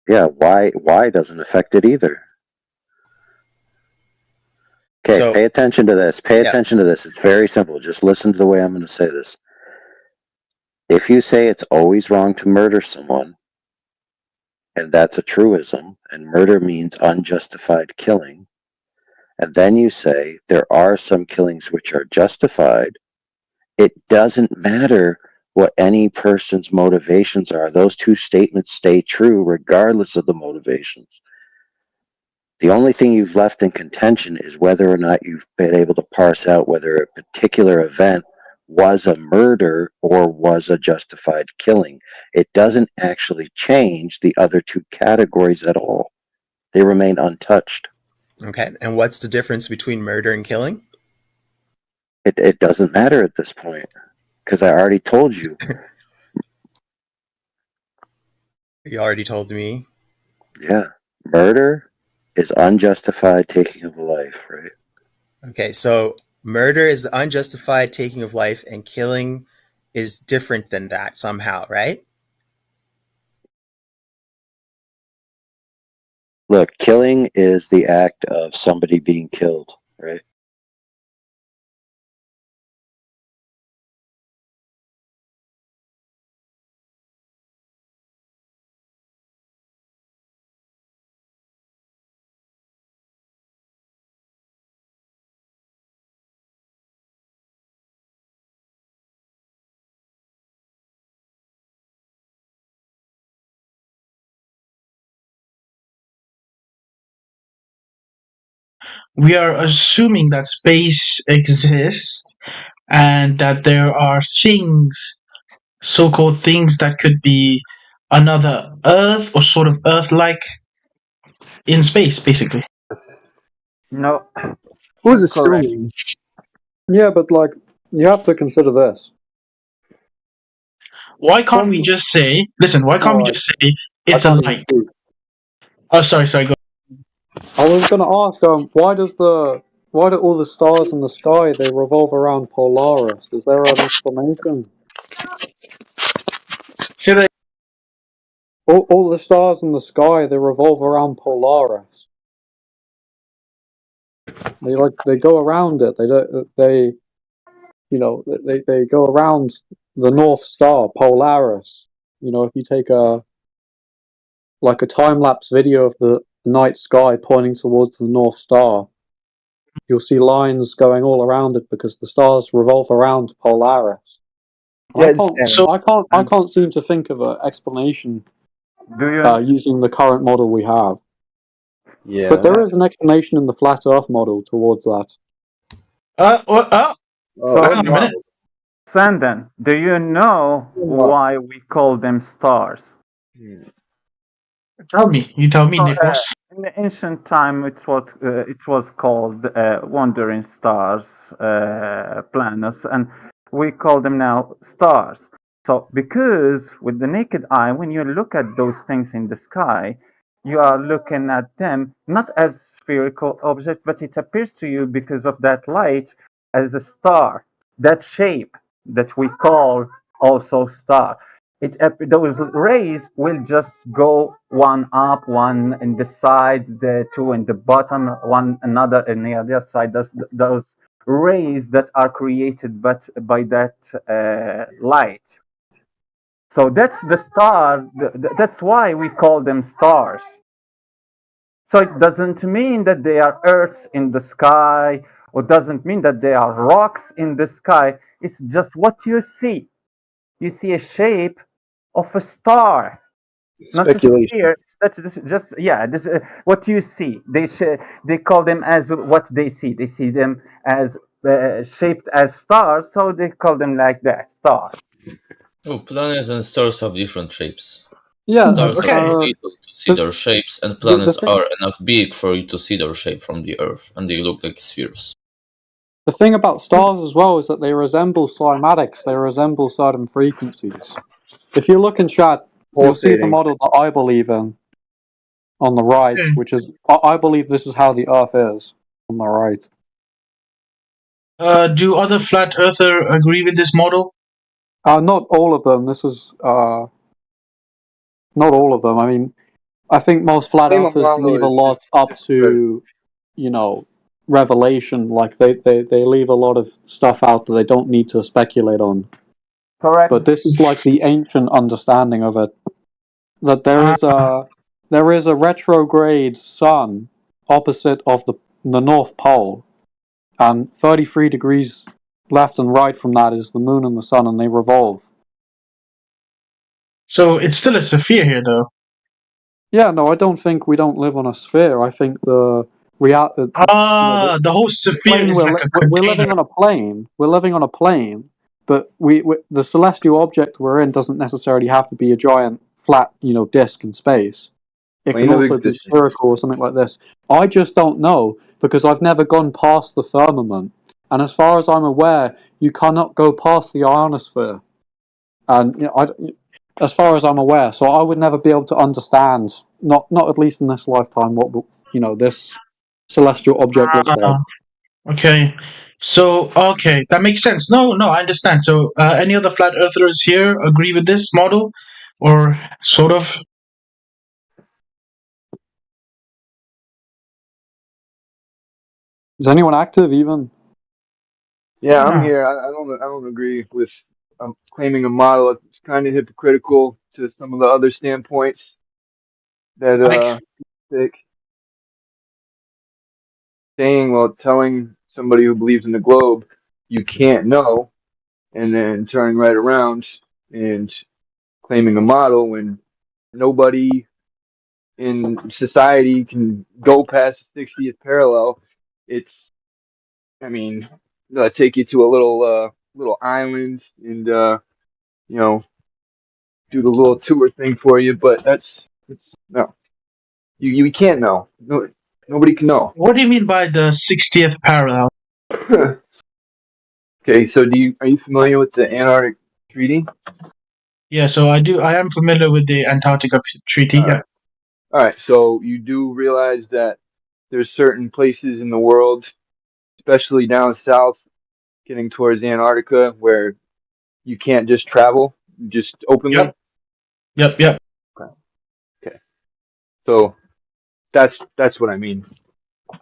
Yeah, why doesn't affect it either. Okay, So- pay attention to this. Pay Yeah. attention to this. It's very simple. Just listen to the way I'm going to say this. If you say it's always wrong to murder someone, and that's a truism, and murder means unjustified killing, and then you say there are some killings which are justified, it doesn't matter what any person's motivations are. Those two statements stay true regardless of the motivations. The only thing you've left in contention is whether or not you've been able to parse out whether a particular event was a murder or was a justified killing. It doesn't actually change the other two categories at all. They remain untouched. Okay, and what's the difference between murder and killing? It doesn't matter at this point, because I already told you. You already told me. Yeah, murder is unjustified taking of life, right? Okay, so murder is the unjustified taking of life, and killing is different than that somehow, right? Look, killing is the act of somebody being killed, right? We are assuming that space exists and that there are things, so-called things that could be another Earth or sort of Earth-like in space, basically. No, Who's correct. assuming? Yeah, but like you have to consider this. Why can't we just say, listen, why can't we Alright. just say I it's a can't even light? speak. Oh, sorry, go. I was gonna ask, why do all the stars in the sky they revolve around Polaris? Is there an explanation? Say that. All the stars in the sky they revolve around Polaris. They go around it. They go around the North Star, Polaris. You know, if you take a time lapse video of the night sky pointing towards the North Star, you'll see lines going all around it because the stars revolve around Polaris. Yes, I can't seem to think of an explanation do you? using the current model we have. Yeah. But there is an explanation in the flat Earth model towards that. So, hang on a minute. Sandon, do you know why we call them stars? Tell me, Nicholas. In the ancient time, it was called wandering stars, planets, and we call them now stars. So, because with the naked eye, when you look at those things in the sky, you are looking at them not as spherical objects, but it appears to you because of that light as a star, that shape that we call also star. Those rays will just go one up, one in the side, the two in the bottom, one another in the other side. Those rays that are created by that light. So that's the star. That's why we call them stars. So it doesn't mean that they are Earths in the sky, or doesn't mean that they are rocks in the sky. It's just what you see. You see a shape of a star, not a sphere. That's just This, what you see. They call them as what they see. They see them as shaped as stars, so they call them like that, star. Oh, planets and stars have different shapes. Yeah, Stars okay. are little to see their shapes, and planets are enough big for you to see their shape from the Earth, and they look like spheres. The thing about stars as well is that they resemble cymatics. They resemble certain frequencies. If you look in chat, you'll see the model that I believe in on the right, which is I believe this is how the Earth is on the right. Do other flat earther agree with this model? Not all of them. This was not all of them. I mean, I think most flat earthers leave a lot up to, revelation. Like they leave a lot of stuff out that they don't need to speculate on. Correct. But this is like the ancient understanding of it, that there is a retrograde sun opposite of the North Pole, and 33 degrees left and right from that is the moon and the sun, and they revolve. So it's still a sphere here, though. Yeah, no, I don't think we don't live on a sphere. I think the reality. The whole sphere is like a we're living container. on a plane. We're living on a plane, but we the celestial object we're in doesn't necessarily have to be a giant flat, disk in space. It Plane can of also be existence. spherical or something like this. I just don't know because I've never gone past the firmament, and as far as I'm aware, you cannot go past the ionosphere. And as far as I'm aware, so I would never be able to understand, not at least in this lifetime, what this celestial object looks like. Okay. So, okay, that makes sense. No, I understand. So, any other flat earthers here agree with this model? Or sort of? Is anyone active even? Yeah, I'm here. I don't agree with claiming a model. It's kind of hypocritical to some of the other standpoints that take. Telling somebody who believes in the globe you can't know, and then turning right around and claiming a model when nobody in society can go past the 60th parallel. I mean, take you to a little island and do the little tour thing for you, but it's no, you can't know. No, nobody can know. What do you mean by the 60th parallel? Okay, so are you familiar with the Antarctic Treaty? Yeah, so I am familiar with the Antarctica Treaty. Yeah. All right, so you do realize that there's certain places in the world, especially down south, getting towards Antarctica, where you can't just travel just openly. Yep. Okay. So that's what I mean.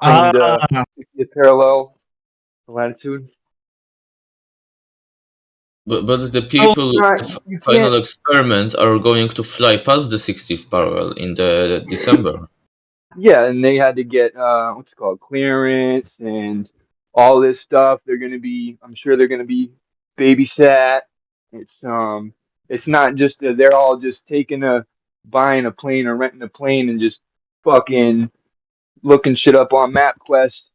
Claimed 60th parallel latitude. But the people you the final can't- experiment are going to fly past the 60th parallel in the December. Yeah, and they had to get what's it called, clearance and all this stuff. I'm sure they're gonna be babysat. It's not just they're all just buying a plane or renting a plane and just fucking looking shit up on MapQuest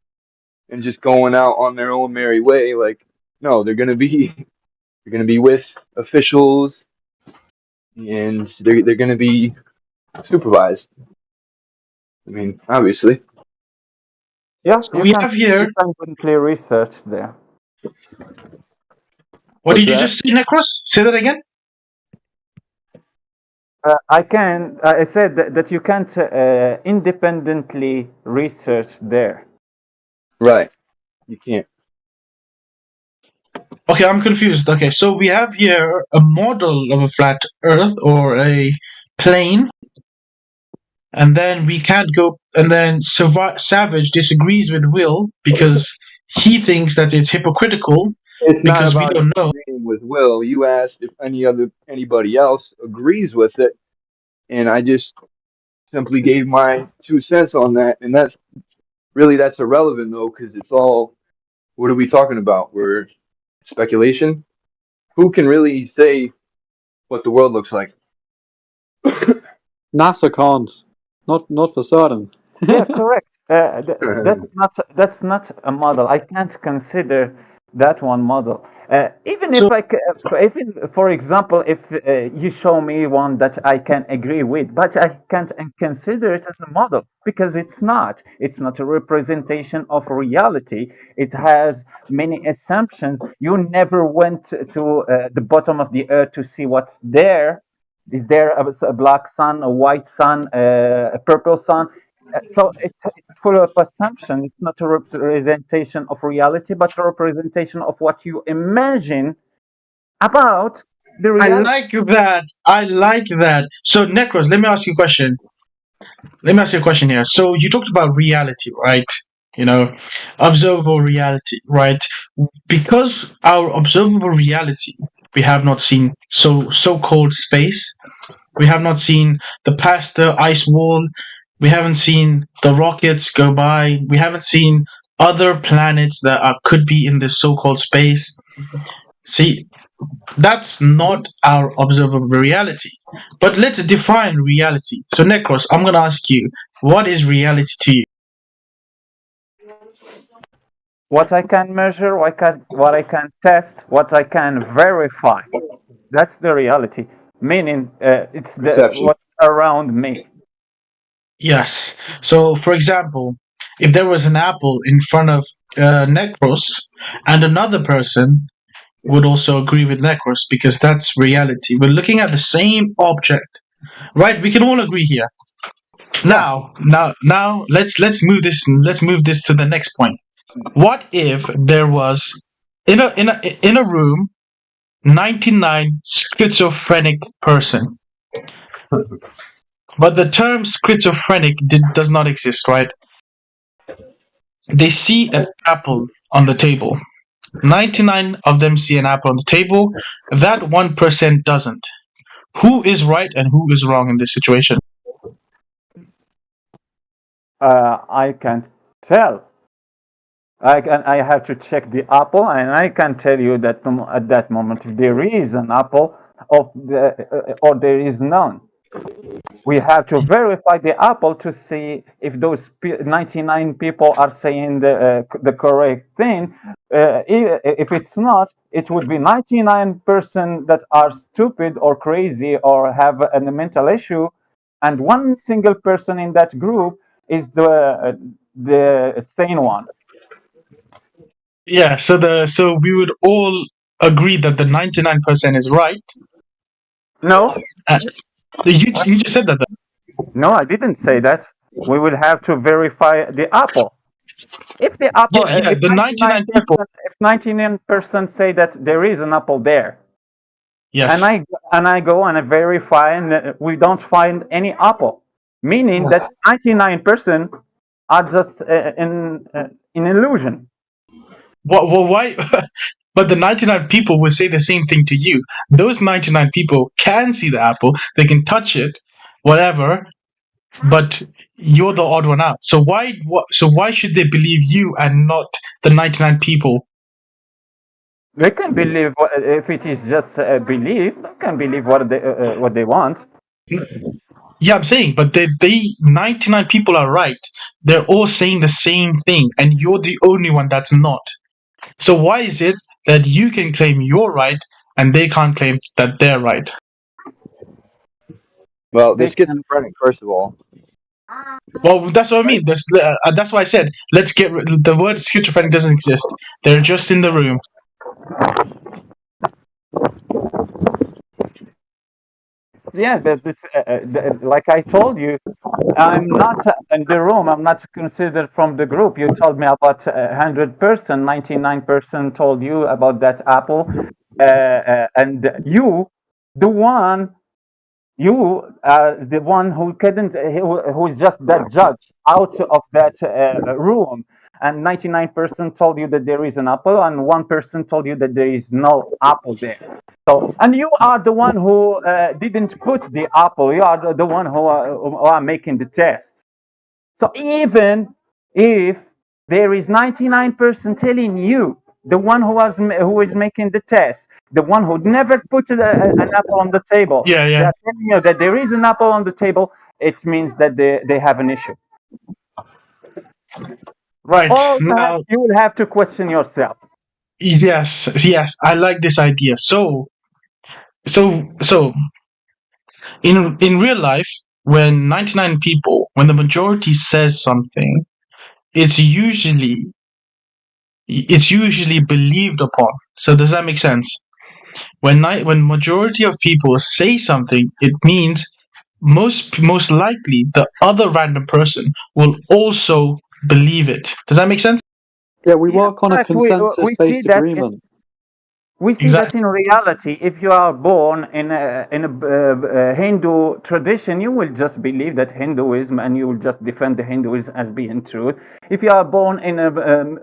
and just going out on their own merry way. Like, no, they're gonna be with officials and they're gonna be supervised. I mean, obviously. Yeah, So we have here. Independently research there. What did you just say, Necros? Say that again. I said that you can't independently research there. Right. You can't. Okay, I'm confused. Okay, so we have here a model of a flat Earth or a plane, and then we can't go. And then Savage disagrees with Will because he thinks that it's hypocritical because we don't know. Agreeing with Will, you asked if anybody else agrees with it, and I just simply gave my 2 cents on that, and that's irrelevant though, because it's all. What are we talking about? We're speculation. Who can really say what the world looks like? NASA can't. Not for certain. Yeah, correct. That's not a model. I can't consider that one model. Even for example, if you show me one that I can agree with, but I can't consider it as a model because it's not. It's not a representation of reality. It has many assumptions. You never went to the bottom of the earth to see what's there. Is there a black sun, a white sun, a purple sun? So it's full of assumptions. It's not a representation of reality, but a representation of what you imagine about the reality. I like that. So, Necros, let me ask you a question. Here. So, you talked about reality, right? Observable reality, right? Because our observable reality, we have not seen so-called space. We have not seen the past the ice wall. We haven't seen the rockets go by. We haven't seen other planets that could be in this so-called space. See, that's not our observable reality. But let's define reality. So, Necros, I'm going to ask you, what is reality to you? What I can measure, what I can test, what I can verify. That's the reality. Meaning, it's Perception. what's around me. Yes. So, for example, if there was an apple in front of Necros, and another person would also agree with Necros because that's reality. We're looking at the same object, right? We can all agree here. Now, let's move this. Let's move this to the next point. What if there was in a room 99 schizophrenic person, but the term schizophrenic does not exist, right? They see an apple on the table. 99 of them see an apple on the table. That 1% doesn't. Who is right and who is wrong in this situation? I can't tell. I have to check the apple, and I can tell you that at that moment if there is an apple or there is none. We have to verify the apple to see if those 99 people are saying the correct thing. If it's not, it would be 99% that are stupid or crazy or have a mental issue, and one single person in that group is the sane one. Yeah, so we would all agree that the 99% is right. No. You just said that. No, I didn't say that. We will have to verify the apple. If the apple, if the 99 people, if 99% say that there is an apple there, yes, and I go and I verify, and we don't find any apple, meaning that 99% are just in illusion. Well, why? But the 99 people will say the same thing to you. Those 99 people can see the apple, they can touch it, whatever, but you're the odd one out. So why should they believe you and not the 99 people? They can believe if it is just a belief. They can believe what they want. Yeah, I'm saying, but they 99 people are right. They're all saying the same thing, and you're the only one that's not. So why is it that you can claim you're right and they can't claim that they're right? Well, they're schizophrenic, first of all. Well, that's what I mean. That's why I said let's get the word schizophrenic doesn't exist. They're just in the room. Yeah, but this, like I told you, I'm not in the room. I'm not considered from the group. You told me about 100%, 99% told you about that apple, and you, the one, you are the one who couldn't, who is just that judge out of that room. And 99% told you that there is an apple, and 1% told you that there is no apple there. So, and you are the one who didn't put the apple. You are the one who are making the test. So even if there is 99% telling you, the one who is making the test, the one who never put an apple on the table, yeah, they are telling you that there is an apple on the table, it means that they have an issue. Right. Or Now, you will have to question yourself. Yes, I like this idea. So in real life, when 99 people, when the majority says something, it's usually believed upon. So does that make sense? When majority of people say something, it means most likely the other random person will also believe it. Does that make sense? Yeah, we work on a we see consensus-based that agreement. We see that in reality. If you are born in a Hindu tradition, you will just believe that Hinduism, and you will just defend the Hinduism as being truth. If you are born in a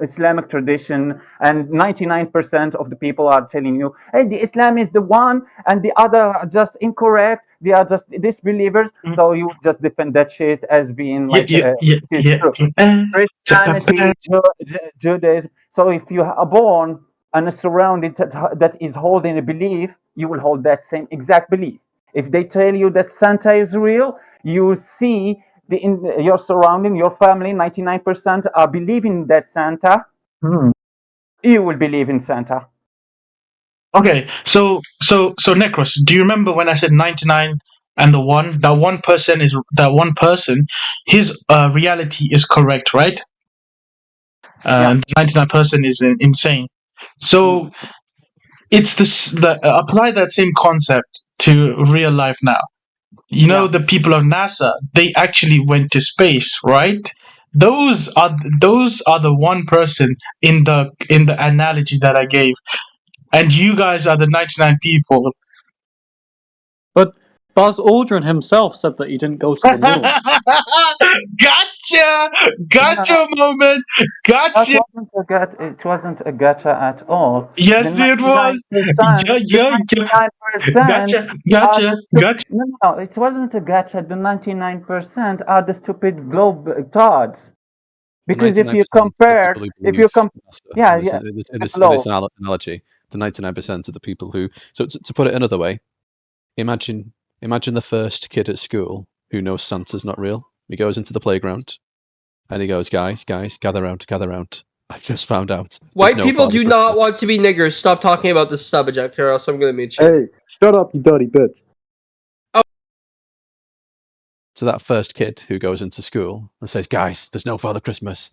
Islamic tradition, and 99% of the people are telling you, "Hey, the Islam is the one, and the other are just incorrect. They are just disbelievers," so you just defend that shit as being like it is true. Christianity, Judaism. So if you are born and surrounded that is holding a belief, you will hold that same exact belief. If they tell you that Santa is real, you will see your surrounding, your family, 99% are believing that Santa. You will believe in Santa. Okay, so Necros, do you remember when I said 99 and the one? That one person, his reality is correct, right? And 99% is insane. So it's this. Apply that same concept to real life now. You know, the people of NASA, they actually went to space, right? Those are the one person in the analogy that I gave, and you guys are the 99 people. But Buzz Aldrin himself said that he didn't go to the moon. Gotcha moment, gotcha. It wasn't a gotcha at all. Yes, The it was. 99%, Gotcha. No, it wasn't a gotcha. The 99% are the stupid globe thoughts. Because if you compare, in this analogy, the 99% of the people who. So to put it another way, imagine the first kid at school who knows Santa's not real. He goes into the playground and he goes, guys, gather round. I just found out. White people do not want to be niggers. Stop talking about this subject, or else I'm going to mute you. Hey, shut up, you dirty bitch. So that first kid who goes into school and says, guys, there's no Father Christmas.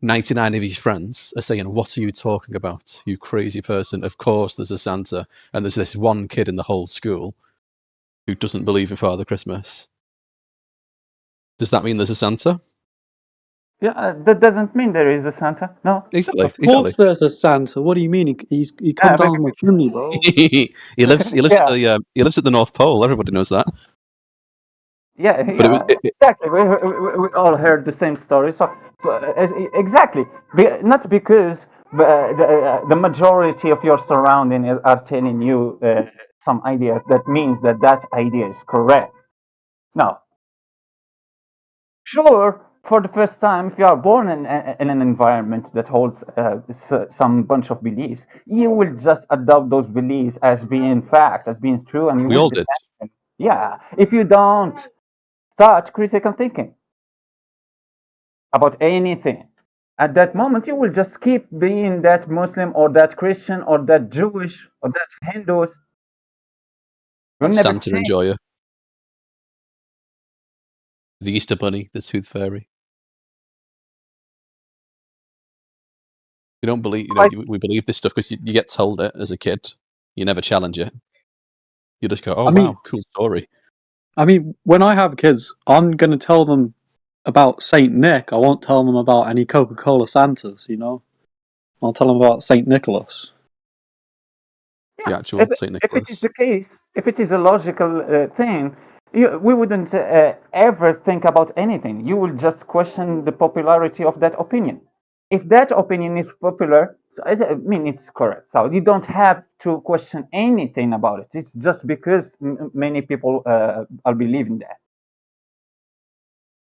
99 of his friends are saying, what are you talking about, you crazy person? Of course there's a Santa. And there's this one kid in the whole school who doesn't believe in Father Christmas. Does that mean there's a Santa? Yeah, that doesn't mean there is a Santa. No. Exactly. Of course there's a Santa. What do you mean? He comes down the chimney, bro. he lives at the North Pole. Everybody knows that. Yeah, exactly. We all heard the same story. So exactly. Not because the majority of your surrounding are telling you some idea that means that idea is correct. No. Sure, for the first time, if you are born in an environment that holds some bunch of beliefs, you will just adopt those beliefs as being fact, as being true, and you We will all did. defend them. Yeah, if you don't start critical thinking about anything, at that moment you will just keep being that Muslim or that Christian or that Jewish or that Hindus. That's never Santa change. enjoyer. The Easter Bunny, the Tooth Fairy. We don't believe, we believe this stuff because you get told it as a kid. You never challenge it. You just go, oh, wow, cool story. I mean, when I have kids, I'm going to tell them about Saint Nick. I won't tell them about any Coca-Cola Santas, you know? I'll tell them about Saint Nicholas. The actual Saint Nicholas. If it is the case, if it is a logical thing, we wouldn't ever think about anything. You will just question the popularity of that opinion. If that opinion is popular, so I mean, it's correct. So you don't have to question anything about it. It's just because many people are believing that.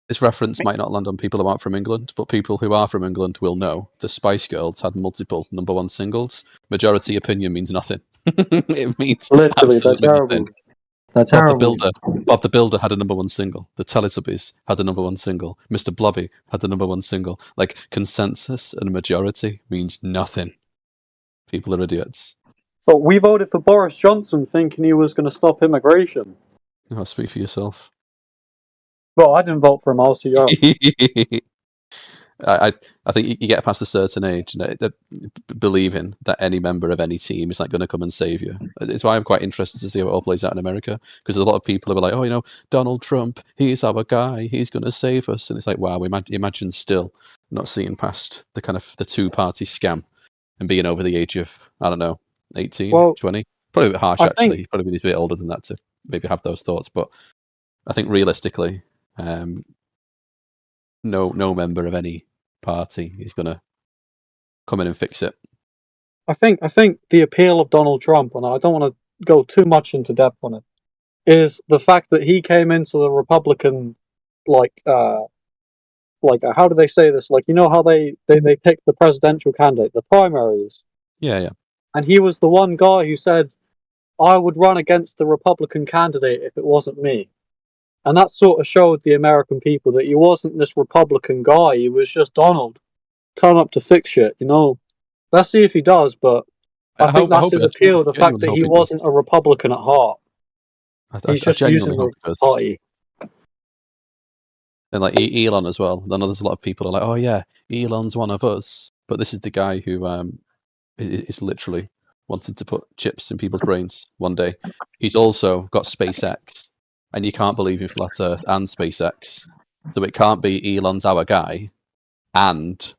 This reference might not land on people who aren't from England, but people who are from England will know the Spice Girls had multiple #1 singles. Majority opinion means nothing. It means Literally, absolutely they're terrible. nothing. They're terrible. Bob the Builder had a #1 single. The Teletubbies had a #1 single. Mr. Blobby had the #1 single. Like, consensus and majority means nothing. People are idiots. But we voted for Boris Johnson thinking he was going to stop immigration. Oh, speak for yourself. Well, I didn't vote for him. I was too young. I think you get past a certain age, believing that any member of any team is like going to come and save you. It's why I'm quite interested to see how it all plays out in America, because there's a lot of people who are like, oh, you know, Donald Trump, he's our guy, he's going to save us, and it's like, wow, imagine still not seeing past the kind of the two-party scam and being over the age of, I don't know, 18, Well, 20. Probably a bit harsh, I actually. think He probably needs a bit older than that to maybe have those thoughts. But I think realistically, no member of any party is going to come in and fix it. I think the appeal of Donald Trump, and I don't want to go too much into depth on it, is the fact that he came into the Republican, how do they say this? Like, you know how they pick the presidential candidate, the primaries, Yeah. and he was the one guy who said, "I would run against the Republican candidate if it wasn't me," and that sort of showed the American people that he wasn't this Republican guy. He was just Donald, turn up to fix shit. Let's see if he does, but I think that's his appeal, the fact that he wasn't a Republican at heart. He's I just genuinely using hope the it does. party. And like Elon as well. I know there's a lot of people who are like, oh yeah, Elon's one of us. But this is the guy who is literally wanted to put chips in people's brains one day. He's also got SpaceX, and you can't believe in Flat Earth and SpaceX. So it can't be Elon's our guy and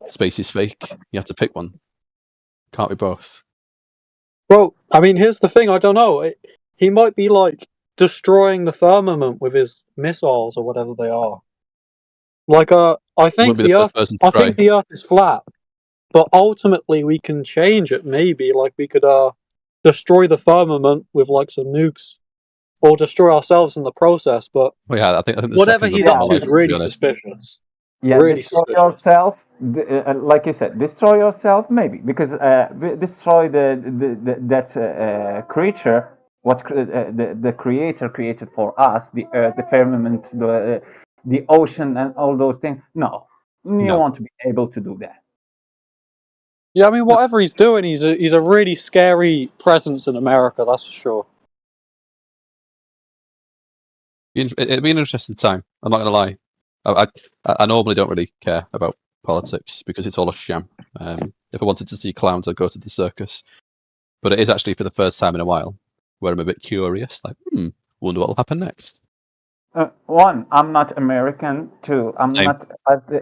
space is fake. You have to pick one. Can't be both. Well, I mean, here's the thing. I don't know. He might be like destroying the firmament with his missiles or whatever they are. Like, I think the Earth. I think the Earth is flat, but ultimately we can change it. Maybe, like, we could destroy the firmament with like some nukes, or destroy ourselves in the process. But well, yeah, I think whatever he's up to is really suspicious. Yeah, really destroy suspicious. yourself. Like you said, destroy yourself, maybe, because destroy that creature. What the Creator created for us, the earth, the firmament, the ocean, and all those things. No, you won't be able to do that. Yeah, I mean, whatever he's doing, he's a really scary presence in America. That's for sure. It'd be an interesting time. I'm not going to lie. I normally don't really care about politics because it's all a sham. If I wanted to see clowns, I'd go to the circus. But it is actually for the first time in a while where I'm a bit curious. Like, wonder what will happen next. One, I'm not American. Two, I'm not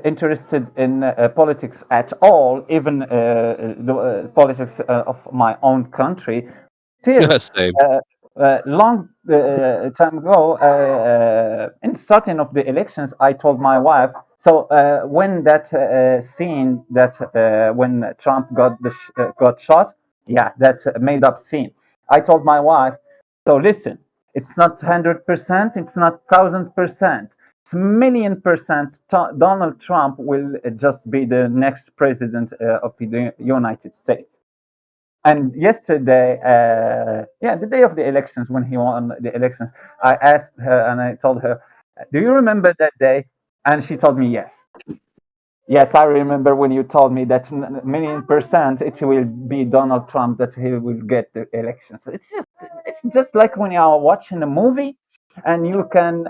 interested in politics at all, even the politics of my own country. Still, long time ago, in starting of the elections, I told my wife. So when that scene that when Trump got shot, yeah, that made up scene. I told my wife. So listen, it's not 100%, it's not 1,000%, it's $1,000,000%. Donald Trump will just be the next president of the United States. And yesterday, the day of the elections, when he won the elections, I asked her and I told her, do you remember that day? And she told me yes. Yes, I remember when you told me that 1,000,000% it will be Donald Trump that he will get the elections. It's just like when you are watching a movie and you can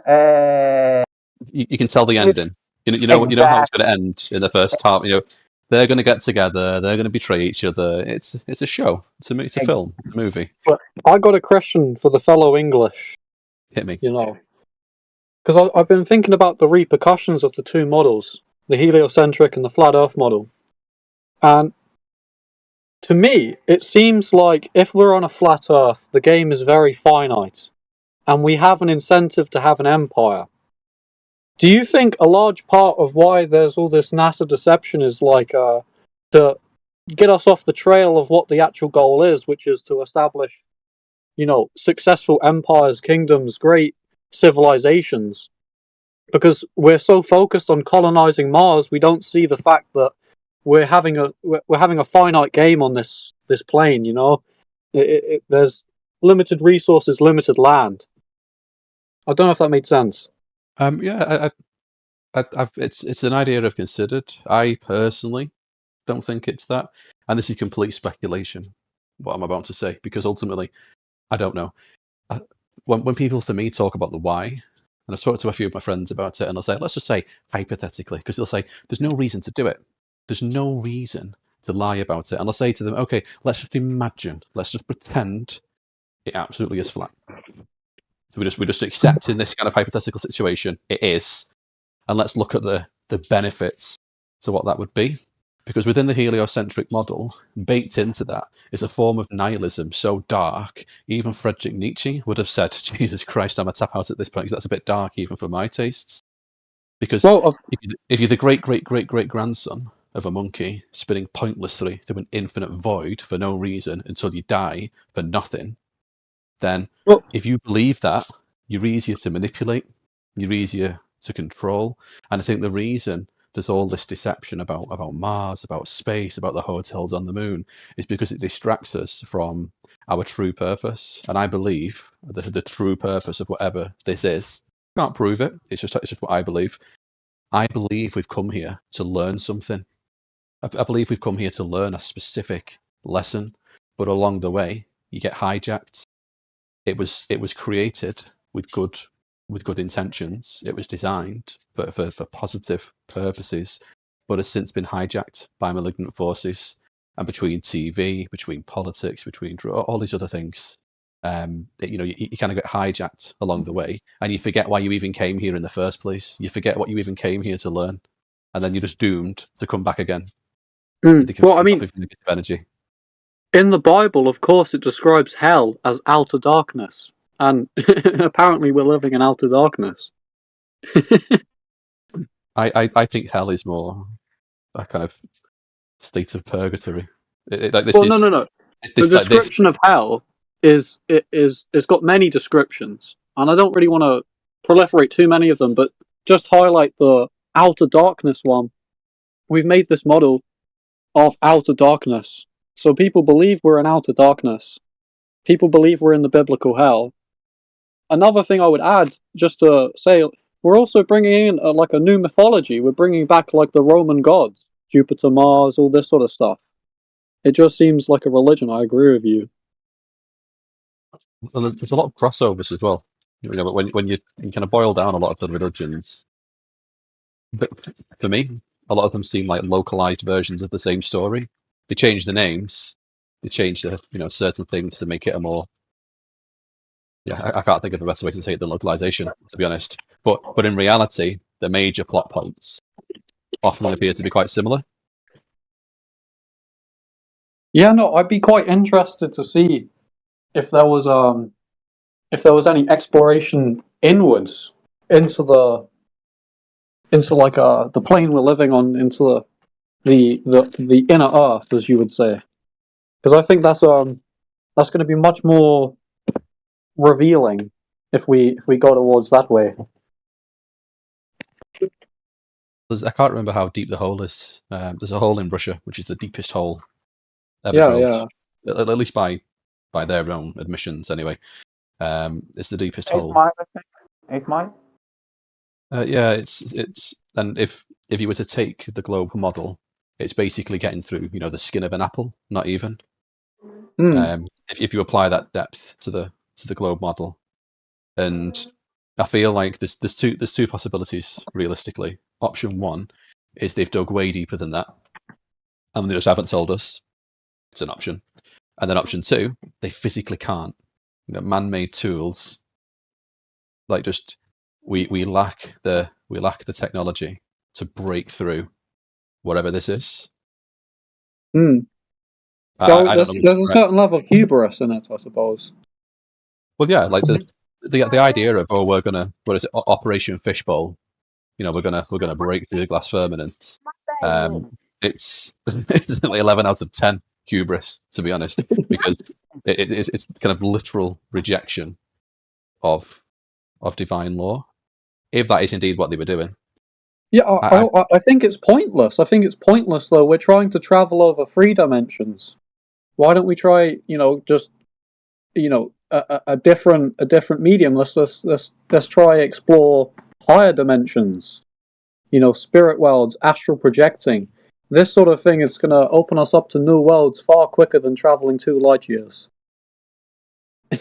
you can tell the ending. You know how it's going to end in the first half. They're going to get together. They're going to betray each other. It's a show. It's a film. It's a movie. But I got a question for the fellow English. Hit me. Because I've been thinking about the repercussions of the two models, the heliocentric and the flat Earth model. And to me, it seems like if we're on a flat Earth, the game is very finite, and we have an incentive to have an empire. Do you think a large part of why there's all this NASA deception is like to get us off the trail of what the actual goal is, which is to establish, successful empires, kingdoms, great civilizations? Because we're so focused on colonizing Mars, we don't see the fact that we're having a finite game on this plane. There's limited resources, limited land. I don't know if that made sense. Yeah, it's an idea I've considered. I personally don't think it's that, and this is complete speculation. What I'm about to say, because ultimately, I don't know. When people for me talk about the why, and I spoke to a few of my friends about it, and they'll say, let's just say hypothetically, because they'll say there's no reason to do it. There's no reason to lie about it, and I'll say to them, okay, let's just imagine, let's just pretend it absolutely is flat. So we're just accepting this kind of hypothetical situation. It is, and let's look at the benefits to what that would be. Because within the heliocentric model, baked into that is a form of nihilism so dark, even Friedrich Nietzsche would have said, Jesus Christ, I'm a tap out at this point, because that's a bit dark even for my tastes. Because if you're the great-great-great-great-grandson of a monkey spinning pointlessly through an infinite void for no reason until you die for nothing, then if you believe that, you're easier to manipulate, you're easier to control. And I think the reason there's all this deception about Mars, about space, about the hotels on the moon, is because it distracts us from our true purpose. And I believe the true purpose of whatever this is, can't prove it, it's just what I believe. I believe we've come here to learn something. I believe we've come here to learn a specific lesson, but along the way, you get hijacked. It was created with good intentions. It was designed for positive purposes, but has since been hijacked by malignant forces. And between TV, between politics, between all these other things, you kind of get hijacked along the way, and you forget why you even came here in the first place. You forget what you even came here to learn, and then you're just doomed to come back again. Well, I mean, energy. In the Bible, of course, it describes hell as outer darkness, and apparently we're living in outer darkness. I think hell is more a kind of state of purgatory. No. The description of hell it's got many descriptions, and I don't really want to proliferate too many of them, but just highlight the outer darkness one. We've made this model of outer darkness, so people believe we're in outer darkness. People believe we're in the biblical hell. Another thing I would add, just to say, we're also bringing in a new mythology. We're bringing back the Roman gods, Jupiter, Mars, all this sort of stuff. It just seems like a religion. I agree with you. Well, there's a lot of crossovers as well. But when you kind of boil down a lot of the religions, but for me, a lot of them seem like localized versions of the same story. They change the names, they change the certain things to make it a more. Yeah, I can't think of a better way to say it than localization, to be honest. But in reality, the major plot points often appear to be quite similar. Yeah, no, I'd be quite interested to see if there was any exploration inwards into the plane we're living on, into the inner earth, as you would say, because I think that's going to be much more revealing if we go towards that way. I can't remember how deep the hole is. There's a hole in Russia, which is the deepest hole ever drilled. At least by their own admissions, anyway. It's the deepest hole. 8 mile, I think. 8 mile. Yeah, it's and if you were to take the globe model, it's basically getting through the skin of an apple, not even. If you apply that depth to the globe model, and I feel like there's two possibilities realistically. Option one is they've dug way deeper than that, and they just haven't told us. It's an option. And then option two, they physically can't. Man-made tools, we lack the technology to break through whatever this is. Well, there's a certain level of hubris in it, I suppose. Well, yeah, like the idea of we're gonna, what is it, Operation Fishbowl? We're gonna break through the glass firmament. It's like 11 out of 10 hubris, to be honest, because it's kind of literal rejection of divine law, if that is indeed what they were doing. Yeah, I think it's pointless. I think it's pointless, though. We're trying to travel over 3 dimensions. Why don't we try, just, a different medium? Let's try explore higher dimensions. Spirit worlds, astral projecting. This sort of thing is going to open us up to new worlds far quicker than traveling 2 light years. The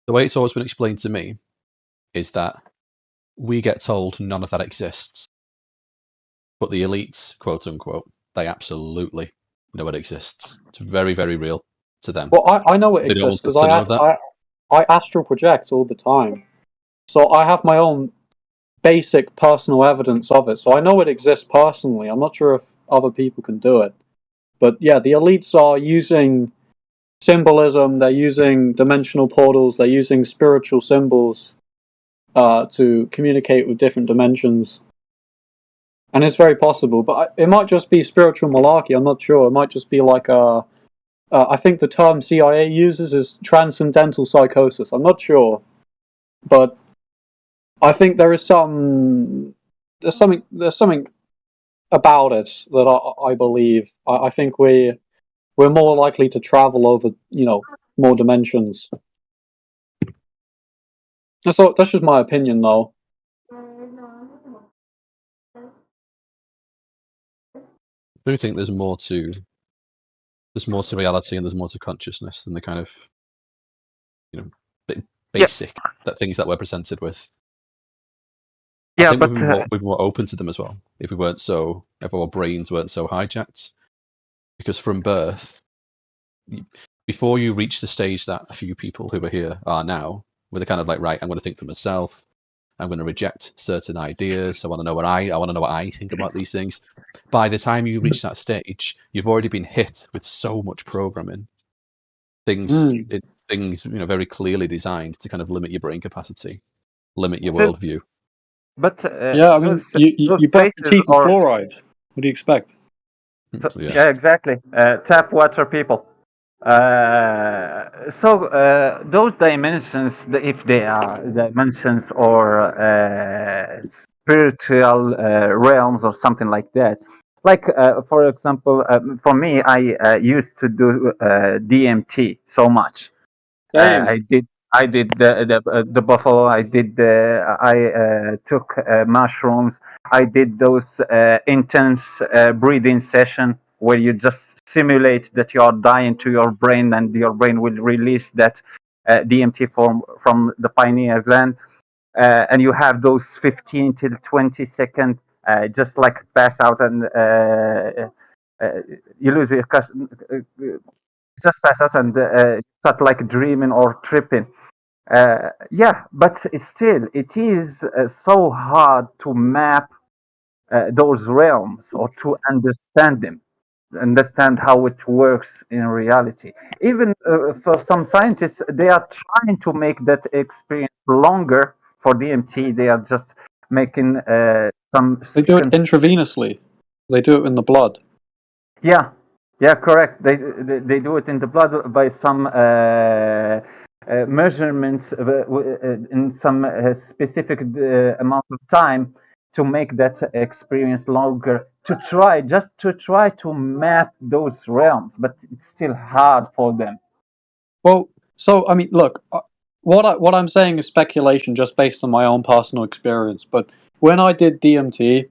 way it's always been explained to me is that we get told none of that exists, but the elites, quote unquote, they absolutely know it exists. It's very, very real to them. Well, I know it exists because I astral project all the time, so I have my own basic personal evidence of it. So I know it exists personally. I'm not sure other people can do it. But yeah, the elites are using symbolism, they're using dimensional portals, they're using spiritual symbols to communicate with different dimensions. And it's very possible, but it might just be spiritual malarkey, I'm not sure. It might just be like I think the term CIA uses is transcendental psychosis. I'm not sure, but I think there's something about it that I believe. I think we're more likely to travel over, more dimensions. That's just my opinion, though. I do think there's more to reality and there's more to consciousness than the kind of basic things that we're presented with. I think we'd be more open to them as well if our brains weren't so hijacked. Because from birth, before you reach the stage that a few people who are here are now, where they're kind of like, right, I'm going to think for myself. I'm going to reject certain ideas. I want to know what I think about these things. By the time you reach that stage, you've already been hit with so much programming. Things very clearly designed to kind of limit your brain capacity, limit your worldview. But yeah, I mean, you brush your teeth with fluoride. What do you expect? Yeah, exactly. Tap water people. Those dimensions, if they are dimensions or spiritual realms or something like that. Like, for example, for me, I used to do DMT so much. I did the buffalo. I took mushrooms. I did those intense breathing session where you just simulate that you are dying to your brain, and your brain will release that DMT from the pineal gland, and you have those 15 till 20 second just like pass out, and you lose your just pass out and start like dreaming or tripping. But it is so hard to map those realms or to understand how it works in reality. Even for some scientists, they are trying to make that experience longer. For DMT, they are just making some. They do it intravenously. They do it in the blood. Yeah, correct. They do it in the blood by some measurements in some specific amount of time to make that experience longer. To try to map those realms, but it's still hard for them. Well, so I mean, look, what I'm saying is speculation, just based on my own personal experience. But when I did DMT,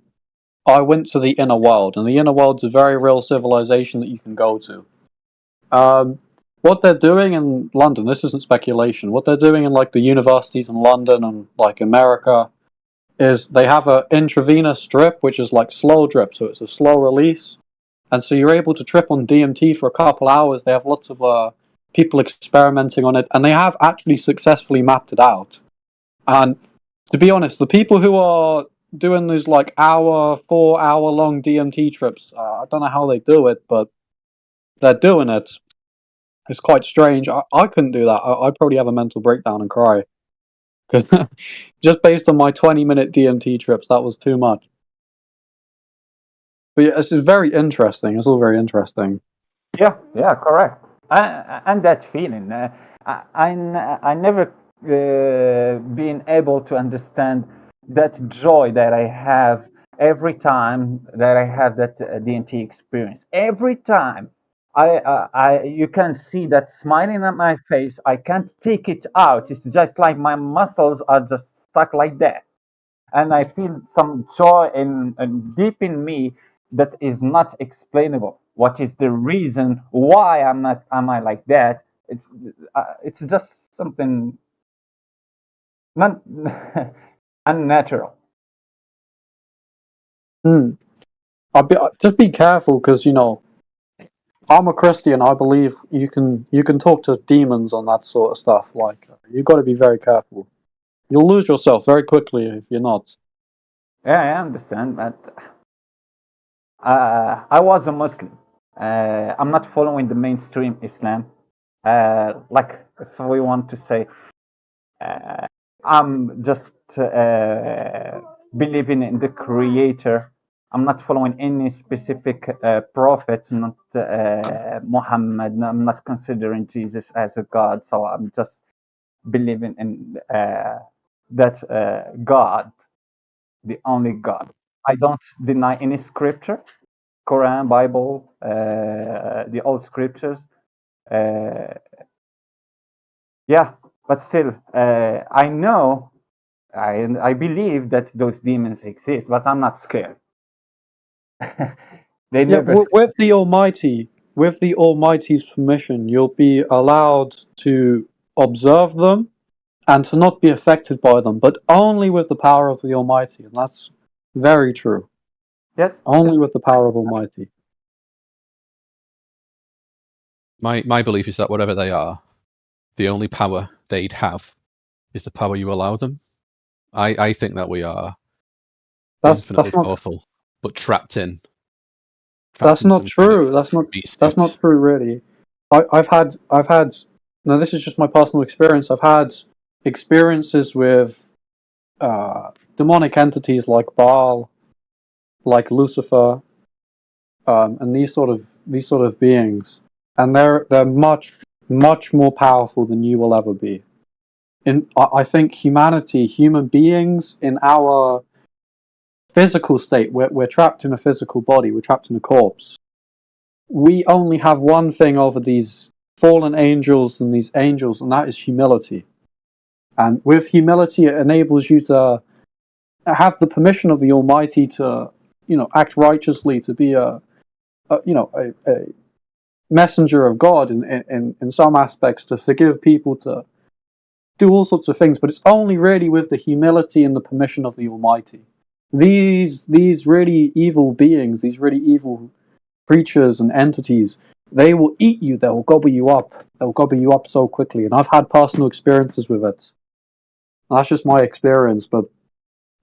I went to the inner world, and the inner world's a very real civilization that you can go to. What they're doing in London, this isn't speculation, what they're doing in like the universities in London and like America is they have an intravenous drip, which is like slow drip, so it's a slow release. And so you're able to trip on DMT for a couple hours. They have lots of people experimenting on it, and they have actually successfully mapped it out. And to be honest, the people who are doing these like 4-hour long DMT trips, I don't know how they do it, but they're doing it. It's quite strange. I couldn't do that. I'd probably have a mental breakdown and cry. Because just based on my 20-minute DMT trips, that was too much. But yeah, this is very interesting. It's all very interesting. Yeah, correct. And that feeling, I never been able to understand that joy that I have every time that I have that DMT experience. Every time you can see that smiling on my face. I can't take it out. It's just like my muscles are just stuck like that, and I feel some joy in deep in me that is not explainable. What is the reason why am I like that? It's just something not unnatural. Just be careful, because I'm a Christian. I believe you can talk to demons on that sort of stuff. Like, you've got to be very careful. You'll lose yourself very quickly if you're not. Yeah, I understand, but I was a Muslim. I'm not following the mainstream Islam. Like, if we want to say, I'm just believing in the Creator. I'm not following any specific prophet, not Muhammad. I'm not considering Jesus as a God. So I'm just believing in that God, the only God. I don't deny any scripture, Quran, Bible, the old scriptures. Yeah, but still, I know, I believe that those demons exist, but I'm not scared. They Yeah, never. with the Almighty's permission, you'll be allowed to observe them and to not be affected by them, but only with the power of the Almighty, and that's very true. Yes. Only with the power of Almighty. My belief is that whatever they are, the only power they'd have is the power you allow them. I think that we are infinitely That's not powerful, but trapped in that's not some kind of true. That's not suit. true, really. I've had now this is just my personal experience. I've had experiences with demonic entities like Baal, like Lucifer, and these sort of beings, and they're much more powerful than you will ever be. I think human beings in our physical state, we're trapped in a physical body, we're trapped in a corpse. We only have one thing over these fallen angels and these angels, and that is humility. And with humility, it enables you to have the permission of the Almighty to, act righteously, to be a messenger of God in some aspects, to forgive people, to do all sorts of things. But it's only really with the humility and the permission of the Almighty. These really evil beings, these really evil creatures and entities, they will eat you. They'll gobble you up. They'll gobble you up so quickly. And I've had personal experiences with it. That's just my experience, but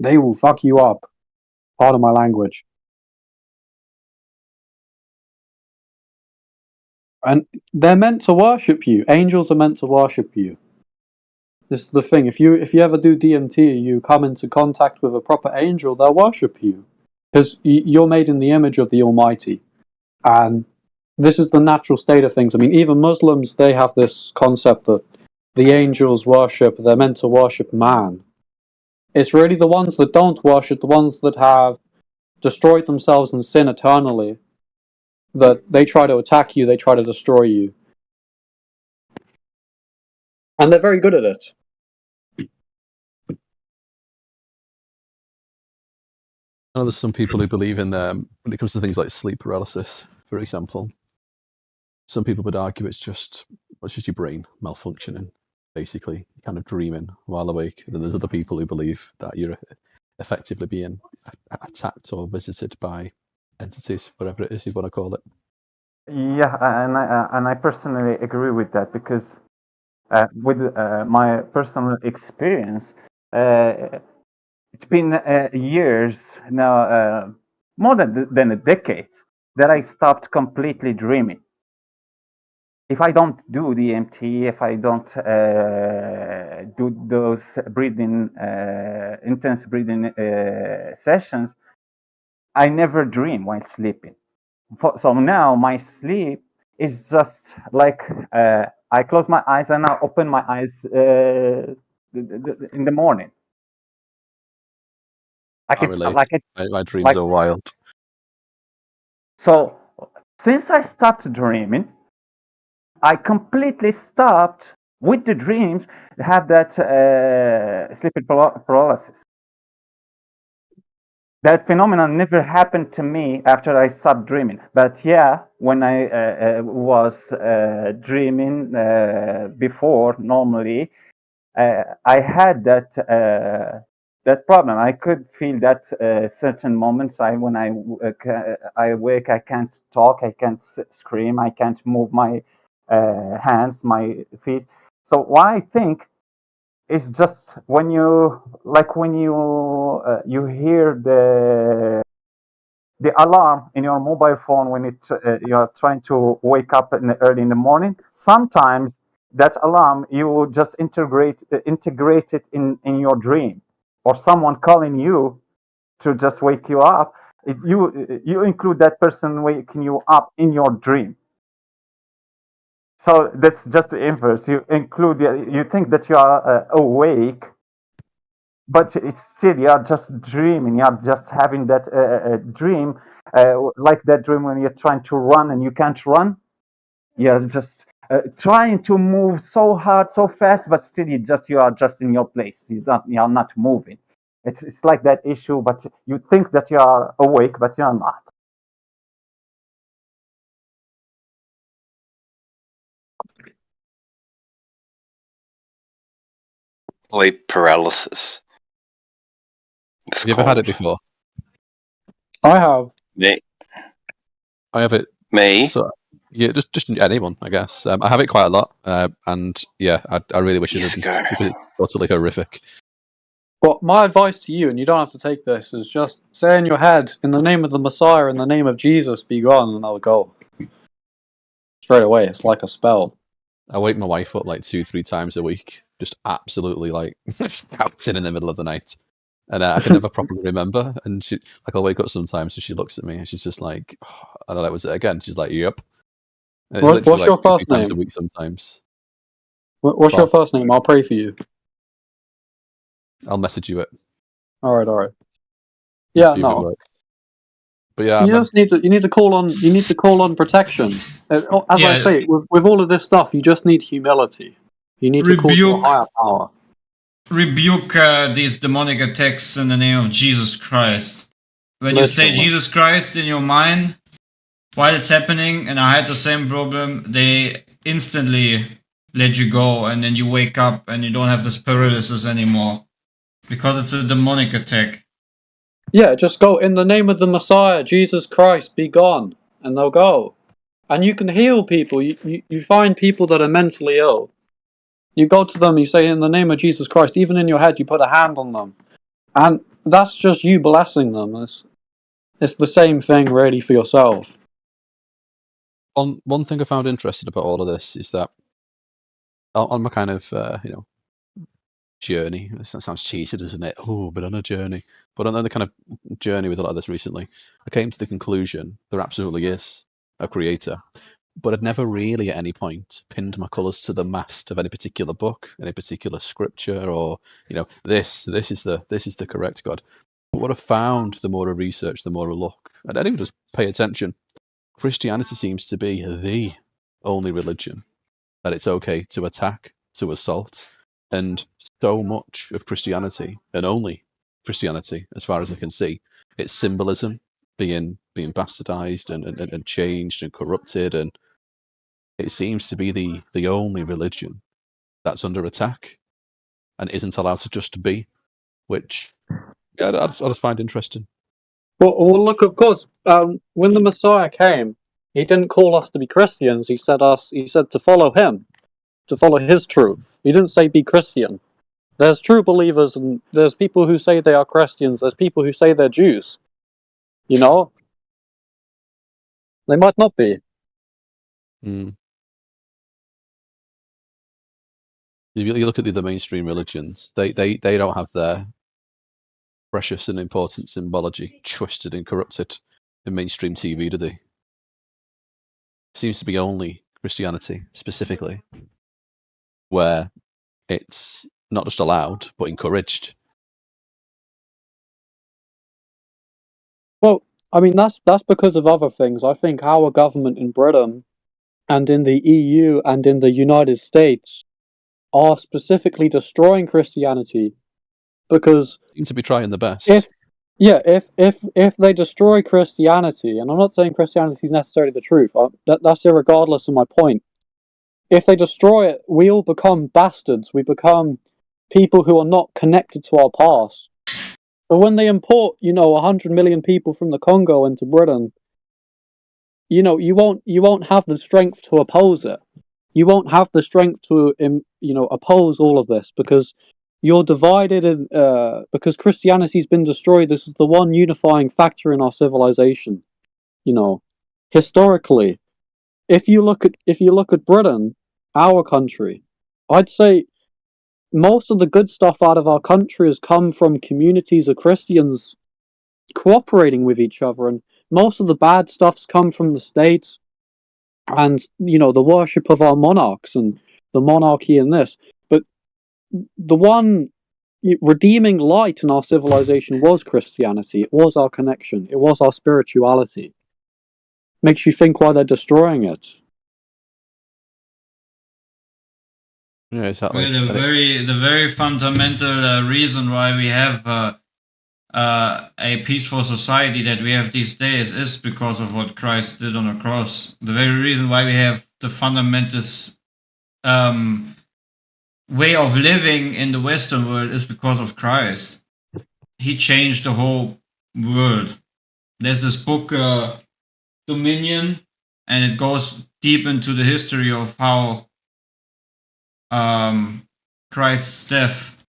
they will fuck you up. Part of my language. And they're meant to worship you. Angels are meant to worship you. This is the thing. If you ever do DMT, you come into contact with a proper angel, they'll worship you, because you're made in the image of the Almighty, and this is the natural state of things. I mean, even Muslims, they have this concept that the angels worship. They're meant to worship man. It's really the ones that don't worship, the ones that have destroyed themselves in sin eternally, that they try to attack you, they try to destroy you. And they're very good at it. I know there's some people who believe in when it comes to things like sleep paralysis, for example. Some people would argue it's just your brain malfunctioning, basically, kind of dreaming while awake. Then there's other people who believe that you're effectively being attacked or visited by entities, whatever it is you want to call it. Yeah, and I personally agree with that, because with my personal experience, it's been years now, more than a decade, that I stopped completely dreaming. If I don't do DMT, if I don't do those intense breathing sessions, I never dream while sleeping. So now my sleep is just like I close my eyes and I open my eyes in the morning. I relate. My dreams like are wild. So since I stopped dreaming, I completely stopped with the dreams, have that sleep paralysis. That phenomenon never happened to me after I stopped dreaming. But yeah, when I was dreaming before, normally, I had that problem. I could feel that certain moments. When I wake, I can't talk, I can't scream, I can't move my hands, my feet. So what I think is just when you hear the alarm in your mobile phone when you are trying to wake up early in the morning. Sometimes that alarm you just integrate it in your dream, or someone calling you to just wake you up. You include that person waking you up in your dream. So that's just the inverse. You think that you are awake, but it's still you are just dreaming. You are just having that dream, like that dream when you're trying to run and you can't run. You're just trying to move so hard, so fast, but still you are just in your place. You are not moving. It's like that issue, but you think that you are awake, but you are not. Sleep paralysis. Have you ever had it before? I have. Me. I have it. Me? So, yeah, just anyone, I guess. I have it quite a lot, and yeah, I really wish it didn't, because it's totally horrific. Well, my advice to you, and you don't have to take this, is just say in your head, in the name of the Messiah, in the name of Jesus, be gone, and I'll go. Straight away, it's like a spell. I wake my wife up like 2-3 times a week, just absolutely like shouting in the middle of the night, and I can never properly remember. And I'll wake up sometimes, and she looks at me, and she's just like, oh, "I know that was it again." She's like, "Yep." And it's What's your like 2-3 first times a name? week sometimes. What's your first name? I'll pray for you. I'll message you it. All right. We'll Yeah, see if it no. works. But yeah, You just need to call on protection. As I say, with all of this stuff, you just need humility. You need to call to a higher power. Rebuke these demonic attacks in the name of Jesus Christ. When you say Jesus Christ in your mind, while it's happening, and I had the same problem, they instantly let you go, and then you wake up and you don't have this paralysis anymore. Because it's a demonic attack. Yeah, just go, in the name of the Messiah, Jesus Christ, be gone. And they'll go. And you can heal people. You find people that are mentally ill. You go to them, you say, in the name of Jesus Christ, even in your head, you put a hand on them. And that's just you blessing them. It's the same thing, really, for yourself. One thing I found interesting about all of this is that on my kind of journey, that sounds cheesy, doesn't it? Oh, but on a journey. But on the kind of journey with a lot of this recently, I came to the conclusion there absolutely is a creator. But I'd never really at any point pinned my colours to the mast of any particular book, any particular scripture, or this is the correct God. But what I found, the more I research, the more I look, and I didn't just pay attention. Christianity seems to be the only religion that it's okay to attack, to assault, and so much of Christianity, and only Christianity, as far as I can see, it's symbolism being bastardized and changed and corrupted, and it seems to be the only religion that's under attack and isn't allowed to just be, which I just find interesting. Well, look, of course, when the Messiah came, he didn't call us to be Christians. He said to follow him, to follow his truth. He didn't say be Christian. There's true believers, and there's people who say they are Christians. There's people who say they're Jews. They might not be. Mm. You look at the other mainstream religions, they don't have their precious and important symbology twisted and corrupted in mainstream TV, do they? Seems to be only Christianity, specifically, where it's not just allowed, but encouraged. Well, I mean, that's because of other things. I think our government in Britain and in the EU and in the United States are specifically destroying Christianity because seem to be trying the best. If they destroy Christianity, and I'm not saying Christianity is necessarily the truth, that's irregardless of my point. If they destroy it, we all become bastards. We become people who are not connected to our past. But when they import, 100 million people from the Congo into Britain, you won't have the strength to oppose it. You won't have the strength to, oppose all of this because you're divided in, because Christianity's been destroyed. This is the one unifying factor in our civilization. You know, historically, if you look at Britain, our country, I'd say most of the good stuff out of our country has come from communities of Christians cooperating with each other, and most of the bad stuff's come from the state and, you know, the worship of our monarchs and the monarchy and this. But the one redeeming light in our civilization was Christianity. It was our connection. It was our spirituality. Makes you think why they're destroying it. Yeah, exactly. Well, the very fundamental reason why we have a peaceful society that we have these days is because of what Christ did on the cross. The very reason why we have the fundamental way of living in the Western world is because of Christ. He changed the whole world. There's this book, Dominion, and it goes deep into the history of how Christ's death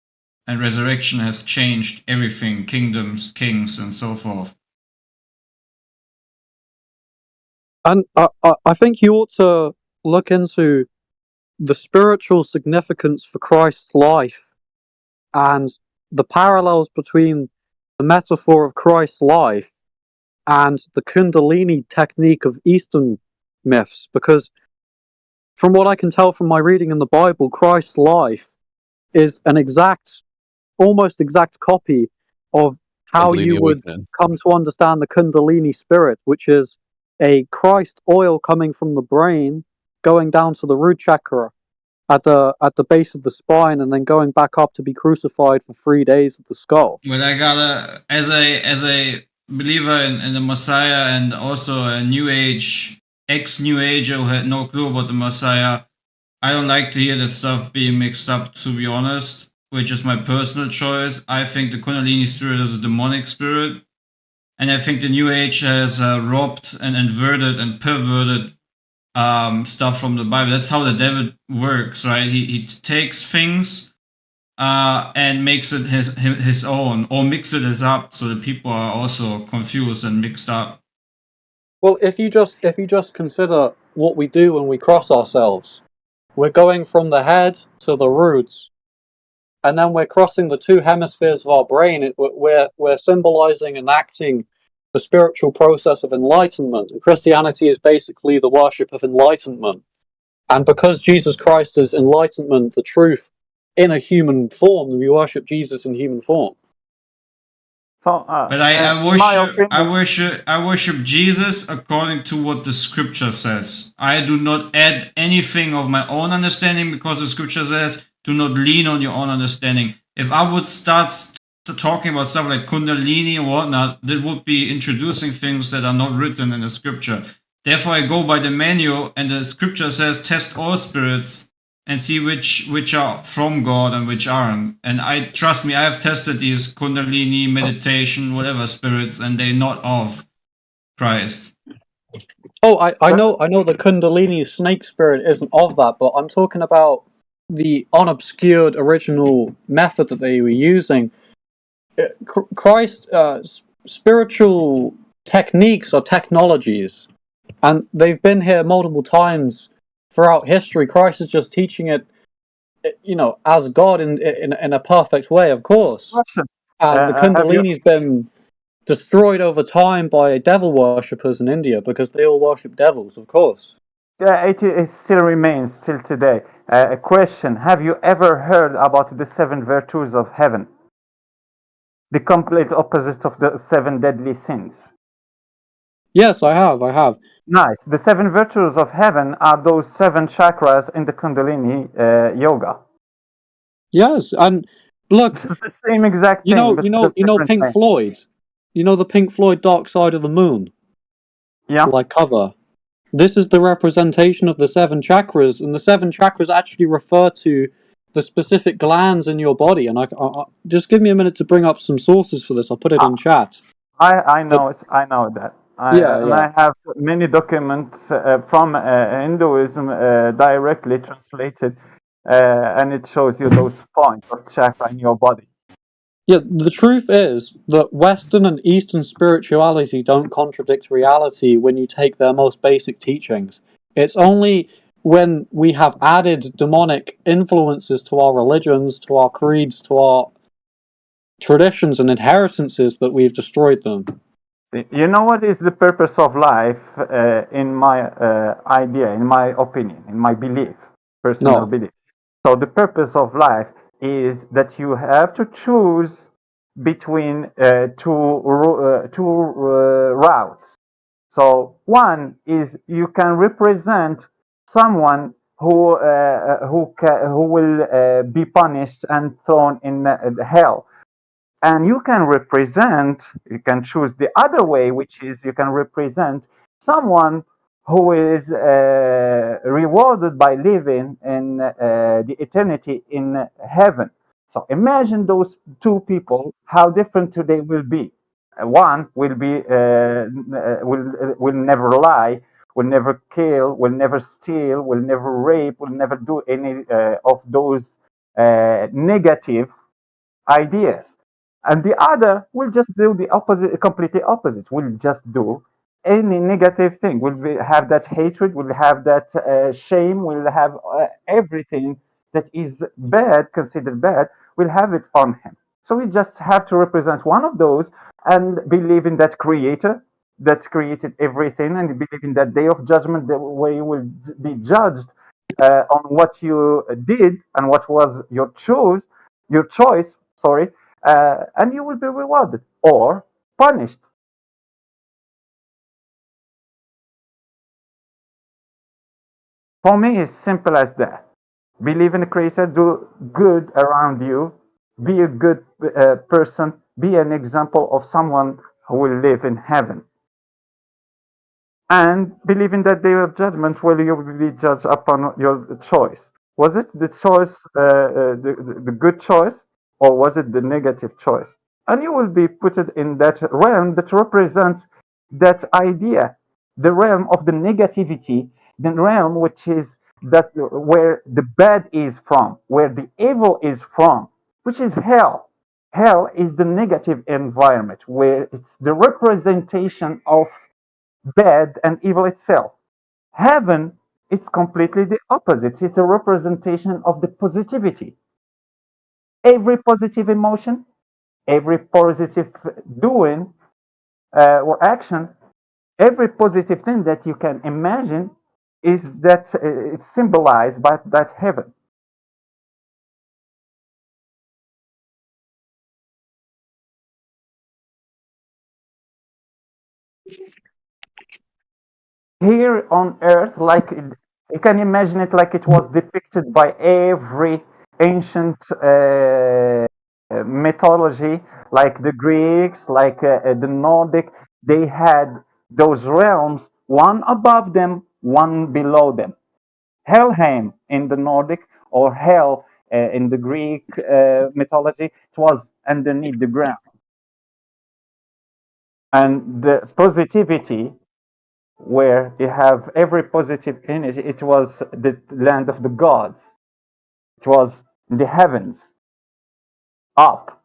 and resurrection has changed everything, kingdoms, kings, and so forth. And I think you ought to look into the spiritual significance for Christ's life and the parallels between the metaphor of Christ's life and the Kundalini technique of Eastern myths, because from what I can tell from my reading in the Bible, Christ's life is an almost exact copy of how Kundalini you would awakening. come to understand the Kundalini spirit, which is a Christ oil coming from the brain, going down to the root chakra at the base of the spine, and then going back up to be crucified for 3 days at the skull. Well, I gotta, as a believer in the Messiah and also a New Age, ex-New Ager who had no clue about the Messiah, I don't like to hear that stuff being mixed up, to be honest, which is my personal choice. I think the Kundalini spirit is a demonic spirit, and I think the New Age has robbed and inverted and perverted stuff from the Bible. That's how the devil works, right? He takes things and makes it his own, or mixes it up so that people are also confused and mixed up. Well, if you just consider what we do when we cross ourselves, we're going from the head to the roots, and then we're crossing the two hemispheres of our brain. We're symbolizing and acting the spiritual process of enlightenment. And Christianity is basically the worship of enlightenment. And because Jesus Christ is enlightenment, the truth, in a human form, we worship Jesus in human form. So, But I worship Jesus according to what the scripture says. I do not add anything of my own understanding, because the scripture says, do not lean on your own understanding. If I would start talking about stuff like Kundalini and whatnot, that would be introducing things that are not written in the scripture. Therefore, I go by the manual, and the scripture says, test all spirits and see which are from God and which aren't. And trust me, I have tested these Kundalini, meditation, whatever spirits, and they're not of Christ. Oh, I know the Kundalini snake spirit isn't of that, but I'm talking about the unobscured original method that they were using. Christ, spiritual techniques or technologies, and they've been here multiple times throughout history. Christ is just teaching it, as God in a perfect way, of course. And the Kundalini's been destroyed over time by devil worshippers in India, because they all worship devils, of course. Yeah, it still remains till today. A question: have you ever heard about the 7 virtues of heaven? The complete opposite of the 7 deadly sins. Yes, I have. Nice. The 7 virtues of heaven are those 7 chakras in the Kundalini yoga. Yes, and look, it's the same exact thing. You know Pink Floyd. You know the Pink Floyd Dark Side of the Moon. Yeah. Like cover. This is the representation of the 7 chakras, and the 7 chakras actually refer to the specific glands in your body. And I just give me a minute to bring up some sources for this. I'll put it in chat. I know it. I know that. I have many documents from Hinduism directly translated and it shows you those points of chakra in your body. Yeah, the truth is that Western and Eastern spirituality don't contradict reality when you take their most basic teachings. It's only when we have added demonic influences to our religions, to our creeds, to our traditions and inheritances that we've destroyed them. You know what is the purpose of life in my idea, in my opinion, in my belief, personal No. belief? So the purpose of life is that you have to choose between two routes. So one is you can represent someone who will be punished and thrown in hell. And you can choose the other way, which is you can represent someone who is rewarded by living in the eternity in heaven. So imagine those two people, how different they will be. One will will never lie, will never kill, will never steal, will never rape, will never do any of those negative ideas, and the other will just do the opposite, completely opposite, will just do any negative thing, have that hatred, will have that shame, will have everything that is bad, considered bad, will have it on him. So we just have to represent one of those and believe in that creator that created everything, and believe in that day of judgment, the way you will be judged on what you did and what was your choice, sorry, and you will be rewarded or punished. For me, it's simple as that. Believe in the Creator, do good around you, be a good person, be an example of someone who will live in heaven. And believe in that day of judgment where you will be judged upon your choice. Was it the choice, the good choice, or was it the negative choice? And you will be put in that realm that represents that idea, the realm of the negativity, the realm which is that where the bad is from, where the evil is from, which is hell. Hell is the negative environment where it's the representation of bad and evil itself. Heaven is completely the opposite. It's a representation of the positivity. Every positive emotion, every positive doing or action, every positive thing that you can imagine is that it's symbolized by that heaven. Here on earth, like you can imagine it like it was depicted by every ancient mythology, like the Greeks, like the Nordic. They had those realms, one above them, one below them. Helheim in the Nordic, or hell in the Greek mythology, it was underneath the ground. And the positivity, where you have every positive energy, it was the land of the gods. It was in the heavens, up.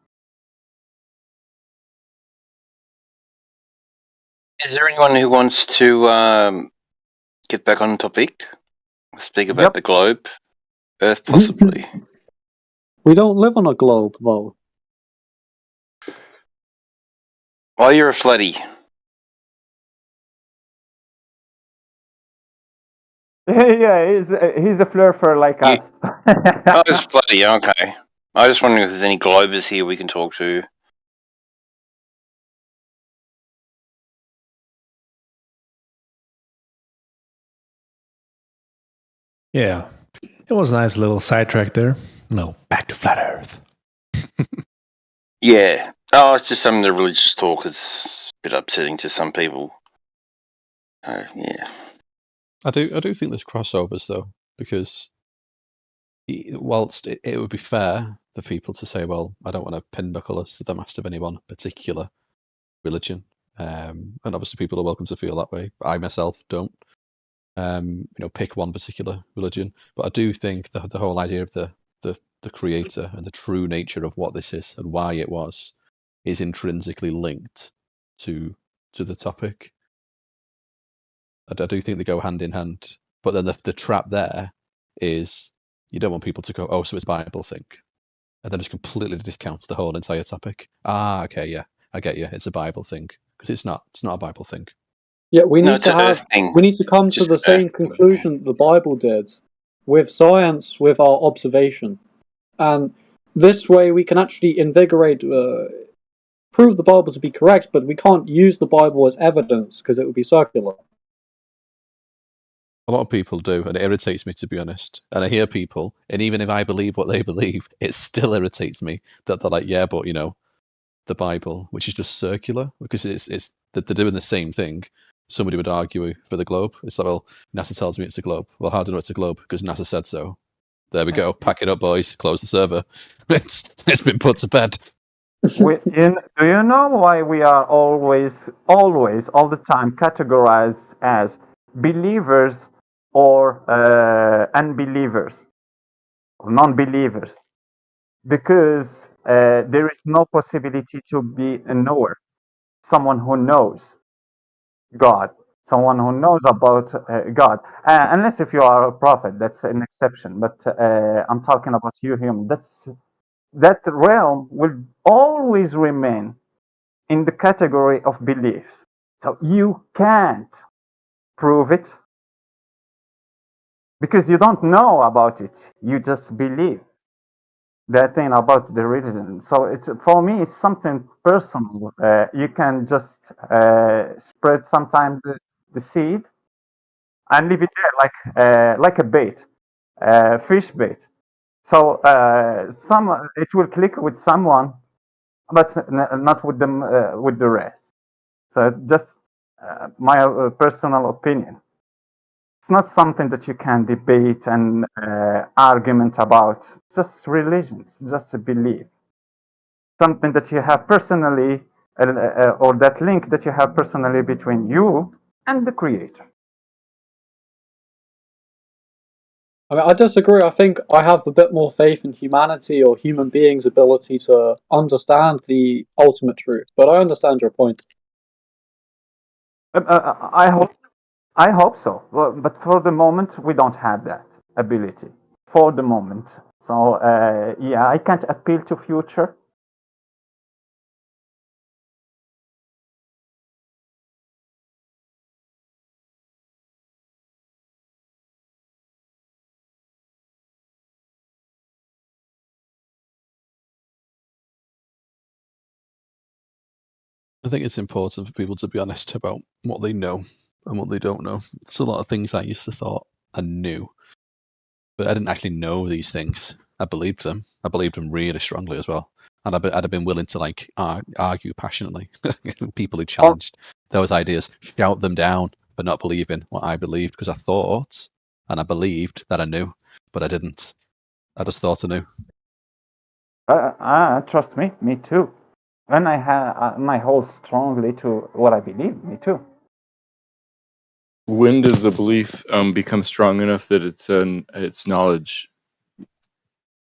Is there anyone who wants to get back on topic? Speak about the globe, Earth, possibly. We don't live on a globe, though. Oh, you're a flatty. Yeah, he's a flirter like us. Oh, it's flatty. Okay. I just wondering if there's any globers here we can talk to. Yeah, it was a nice little sidetrack there. No, back to flat Earth. Yeah. Oh, it's just some of the religious talk is a bit upsetting to some people. Yeah. I do think there's crossovers though, because whilst it would be fair for people to say, well, I don't want to pinbuckle us to the mast of any one particular religion, and obviously people are welcome to feel that way. I myself don't. pick one particular religion. But I do think the whole idea of the creator and the true nature of what this is and why it was is intrinsically linked to the topic. I do think they go hand in hand. But then the trap there is you don't want people to go, oh, so it's Bible thing, and then just completely discount the whole entire topic. Okay, yeah, I get you. It's a Bible thing because it's not. It's not a Bible thing. Yeah, we need to come to the same conclusion that the Bible did with science, with our observation, and this way we can actually invigorate, prove the Bible to be correct, but we can't use the Bible as evidence because it would be circular. A lot of people do, and it irritates me, to be honest. And I hear people, and even if I believe what they believe, it still irritates me that they're like, yeah, but the Bible, which is just circular, because it's they're doing the same thing. Somebody would argue for the globe. It's like, well, NASA tells me it's a globe. Well, how do I know it's a globe? Because NASA said so. There we go. Pack it up, boys. Close the server. It's been put to bed. Do you know why we are always, all the time categorized as believers or unbelievers or non-believers? Because there is no possibility to be a knower, someone who knows God, someone who knows about God, unless if you are a prophet, that's an exception. But I'm talking about you human. That realm will always remain in the category of beliefs. So you can't prove it because you don't know about it. You just believe that thing about the religion. So for me, it's something personal. You can just spread sometimes the seed and leave it there like a bait, fish bait. So it will click with someone, but not with them with the rest. So just my personal opinion. It's not something that you can debate and argument about. It's just religion. It's just a belief. Something that you have personally, or that link that you have personally between you and the Creator. I mean, I disagree. I think I have a bit more faith in humanity or human beings' ability to understand the ultimate truth. But I understand your point. I hope so. Well, but for the moment, we don't have that ability. For the moment. So, yeah, I can't appeal to future. I think it's important for people to be honest about what they know and what they don't know. There's a lot of things I used to thought I knew, but I didn't actually know these things. I believed them. I believed them really strongly as well, and I'd have been willing to argue passionately. People who challenged those ideas, shout them down for not believing what I believed, because I thought and I believed that I knew, but I didn't. I just thought I knew. Trust me too. And I hold strongly to what I believe, me too. When does a belief become strong enough that it's knowledge?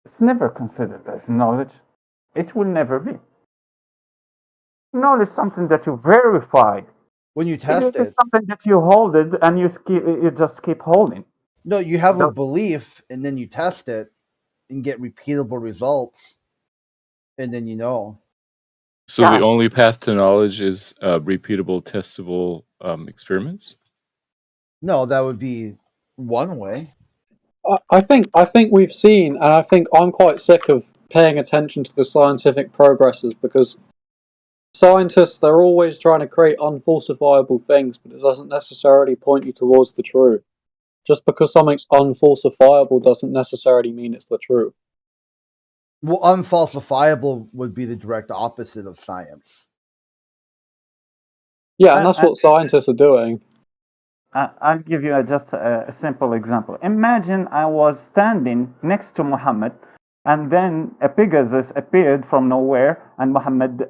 It's never considered as knowledge. It will never be. Knowledge is something that you verified. When you test It is it. something that you hold it and you just keep holding. No, you have a belief and then you test it and get repeatable results, and then you know. So the only path to knowledge is repeatable, testable experiments? No, that would be one way. I think we've seen, and I think I'm quite sick of paying attention to the scientific progresses, because scientists, they're always trying to create unfalsifiable things, but it doesn't necessarily point you towards the truth. Just because something's unfalsifiable doesn't necessarily mean it's the truth. Well, unfalsifiable would be the direct opposite of science. Yeah, and that's what scientists are doing. I'll give you just a simple example. Imagine I was standing next to Muhammad, and then a Pegasus appeared from nowhere and Muhammad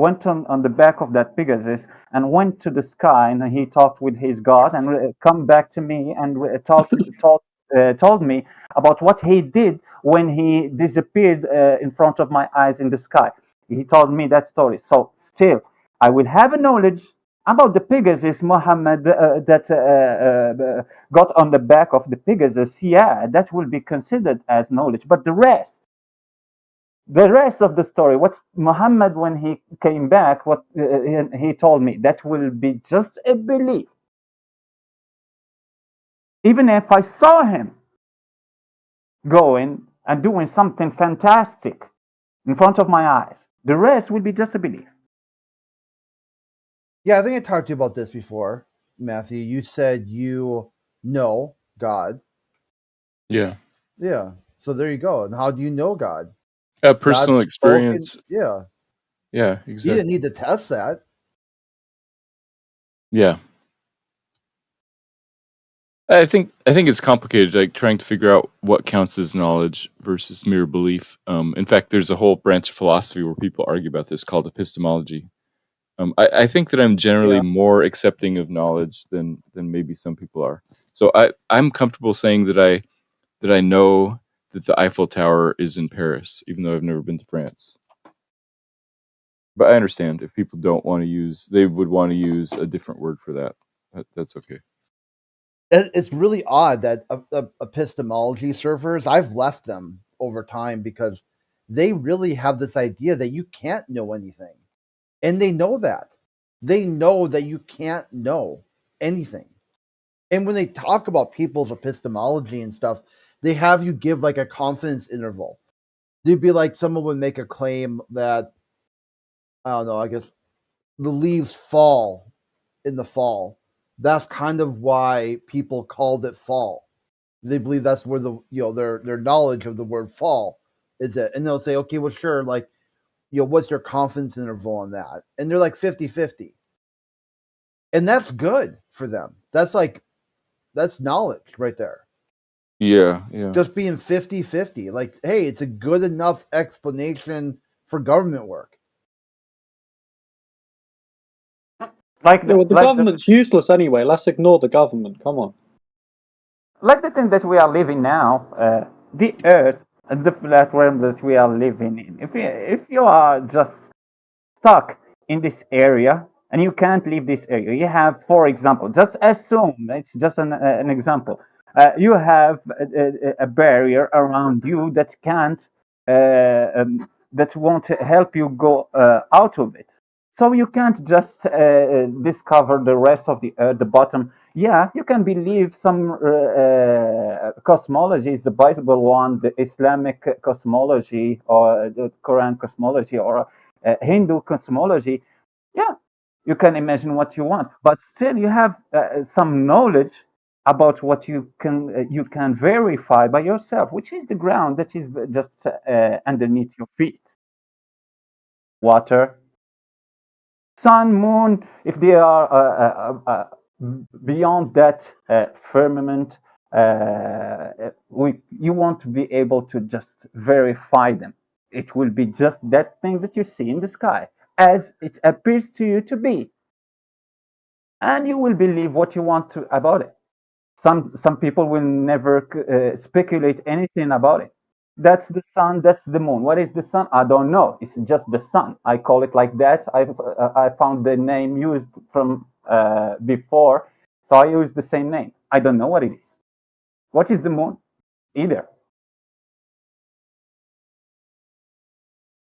went on the back of that Pegasus and went to the sky, and he talked with his God, and come back to me and told me about what he did when he disappeared in front of my eyes in the sky. He told me that story. So still, I will have a knowledge about the Pegasus, Muhammad, that got on the back of the Pegasus. Yeah, that will be considered as knowledge. But the rest of the story, what Muhammad, when he came back, what he told me, that will be just a belief. Even if I saw him going and doing something fantastic in front of my eyes, the rest will be just a belief. Yeah, I think I talked to you about this before, Matthew. You said you know God. Yeah. Yeah. So there you go. And how do you know God? Personal God's experience. spoken. Yeah. Yeah, You exactly. didn't need to test that. Yeah. I think it's complicated, like trying to figure out what counts as knowledge versus mere belief. In fact, there's a whole branch of philosophy where people argue about this called epistemology. I think that I'm generally more accepting of knowledge than maybe some people are. So I'm comfortable saying that I know that the Eiffel Tower is in Paris, even though I've never been to France. But I understand if people don't want to use, they would want to use a different word for that. That's okay. It's really odd that epistemology servers, I've left them over time because they really have this idea that you can't know anything. And they know that. They know that you can't know anything. And when they talk about people's epistemology and stuff, they have you give like a confidence interval. They'd be like, someone would make a claim that, I don't know, I guess the leaves fall in the fall. That's kind of why people called it fall. They believe that's where their knowledge of the word fall is it. And they'll say, okay, well, sure, like, what's your confidence interval on that? And they're like 50-50. And that's good for them. That's knowledge right there. Yeah. Just being 50-50. Like, hey, it's a good enough explanation for government work. The government's useless anyway. Let's ignore the government. Come on. Like the thing that we are living now, the Earth, the flat realm that we are living in. If you are just stuck in this area and you can't leave this area, you have, for example, just assume it's just an example. You have a barrier around you that can't, that won't help you go out of it. So you can't just discover the rest of the earth, the bottom. Yeah, you can believe some cosmologies, the Bible one, the Islamic cosmology, or the Quran cosmology, or Hindu cosmology. Yeah, you can imagine what you want, but still you have some knowledge about what you can verify by yourself, which is the ground that is just underneath your feet. Water, sun, moon, if they are beyond that firmament, you won't be able to just verify them. It will be just that thing that you see in the sky as it appears to you to be, and you will believe what you want to about it. Some people will never speculate anything about it. That's the sun, that's the moon. What is the sun? I don't know. It's just the sun. I call it like that. I found the name used from before, so I use the same name. I don't know what it is. What is the moon? Either.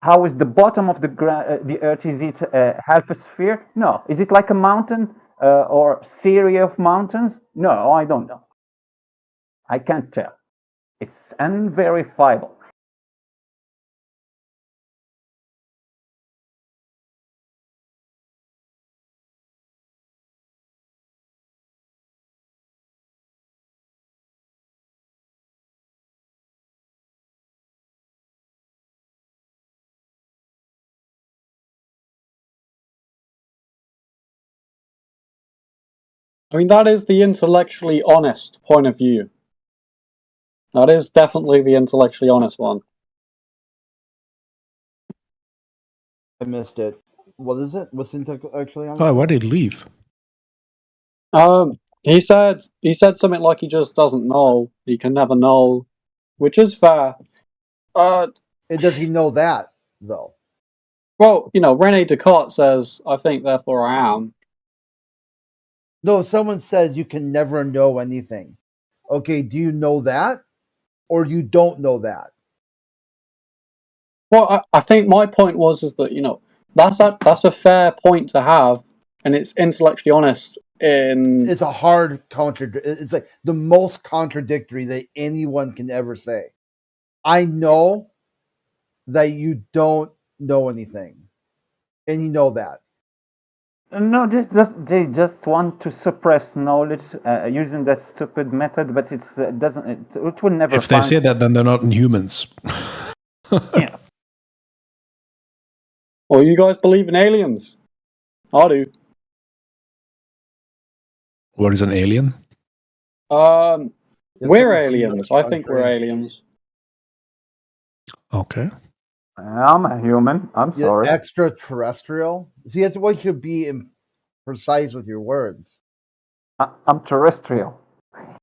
How is the bottom of the earth? Is it half a sphere? No. Is it like a mountain or series of mountains? No, I don't know. I can't tell. It's unverifiable. I mean, that is the intellectually honest point of view. That is definitely the intellectually honest one. I missed it. What is it? What's actually on? Oh, why did he leave? He said something like he just doesn't know. He can never know, which is fair. And does he know that though? Well, Rene Descartes says, "I think, therefore I am." No, if someone says you can never know anything. Okay, do you know that? Or you don't know that? Well, I think my point was that that's a fair point to have, and it's intellectually honest. It's a hard it's like the most contradictory that anyone can ever say. I know that you don't know anything, and you know that. No, they just want to suppress knowledge using that stupid method, but it will never. If they say that, then they're not humans. Yeah. Well, you guys believe in aliens? I do. What is an alien? We're aliens. I think we're aliens. Okay. I'm a human. I'm sorry. Extraterrestrial. See, that's why you should be precise with your words. I'm terrestrial.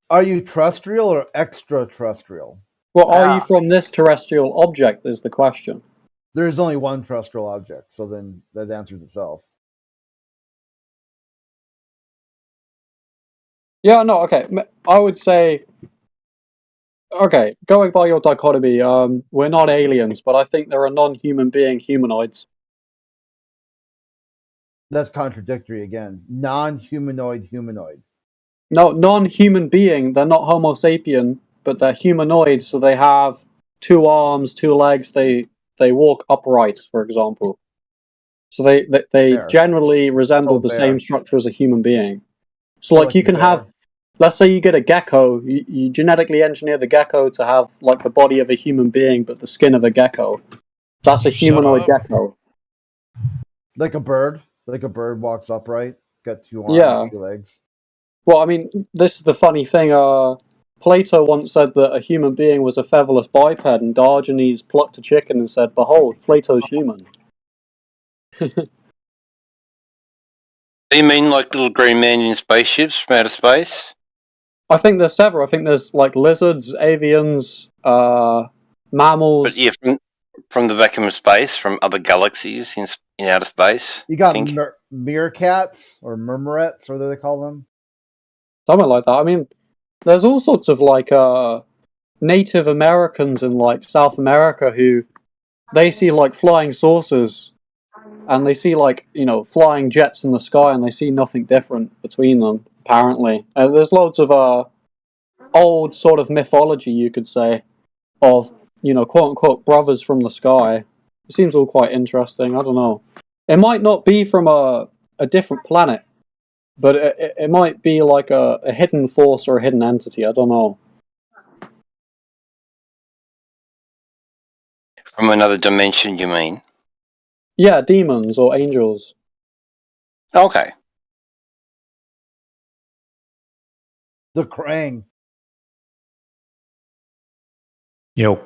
Are you terrestrial or extraterrestrial? Well, are you from this terrestrial object? Is the question. There is only one terrestrial object, so then that answers itself. Yeah, no, okay. I would say, okay, going by your dichotomy, we're not aliens, but I think there are non-human being humanoids. That's contradictory again. Non-humanoid humanoid. No, non-human being. They're not Homo sapien, but they're humanoid. So they have 2 arms, 2 legs. They walk upright, for example. So they generally resemble the same structure as a human being. So like you can have, let's say you get a gecko. You genetically engineer the gecko to have like the body of a human being, but the skin of a gecko. That's a humanoid gecko. Like a bird. Like a bird walks upright. Got 2 arms, 2 legs. Well, I mean, this is the funny thing. Plato once said that a human being was a featherless biped, and Diogenes plucked a chicken and said, "Behold, Plato's human." Do you mean like little green man in spaceships from outer space? I think there's several. I think there's like lizards, avians, mammals. But yeah, from the vacuum of space, from other galaxies in outer space. You got meerkats or murmurets, or what do they call them? Something like that. I mean, there's all sorts of like Native Americans in like South America who they see like flying saucers, and they see like flying jets in the sky, and they see nothing different between them. Apparently, there's loads of old sort of mythology, you could say, of quote unquote brothers from the sky. It seems all quite interesting. I don't know. It might not be from a different planet, but it might be like a hidden force or a hidden entity. I don't know. From another dimension, you mean? Yeah, demons or angels. Okay. The Krang. Yo,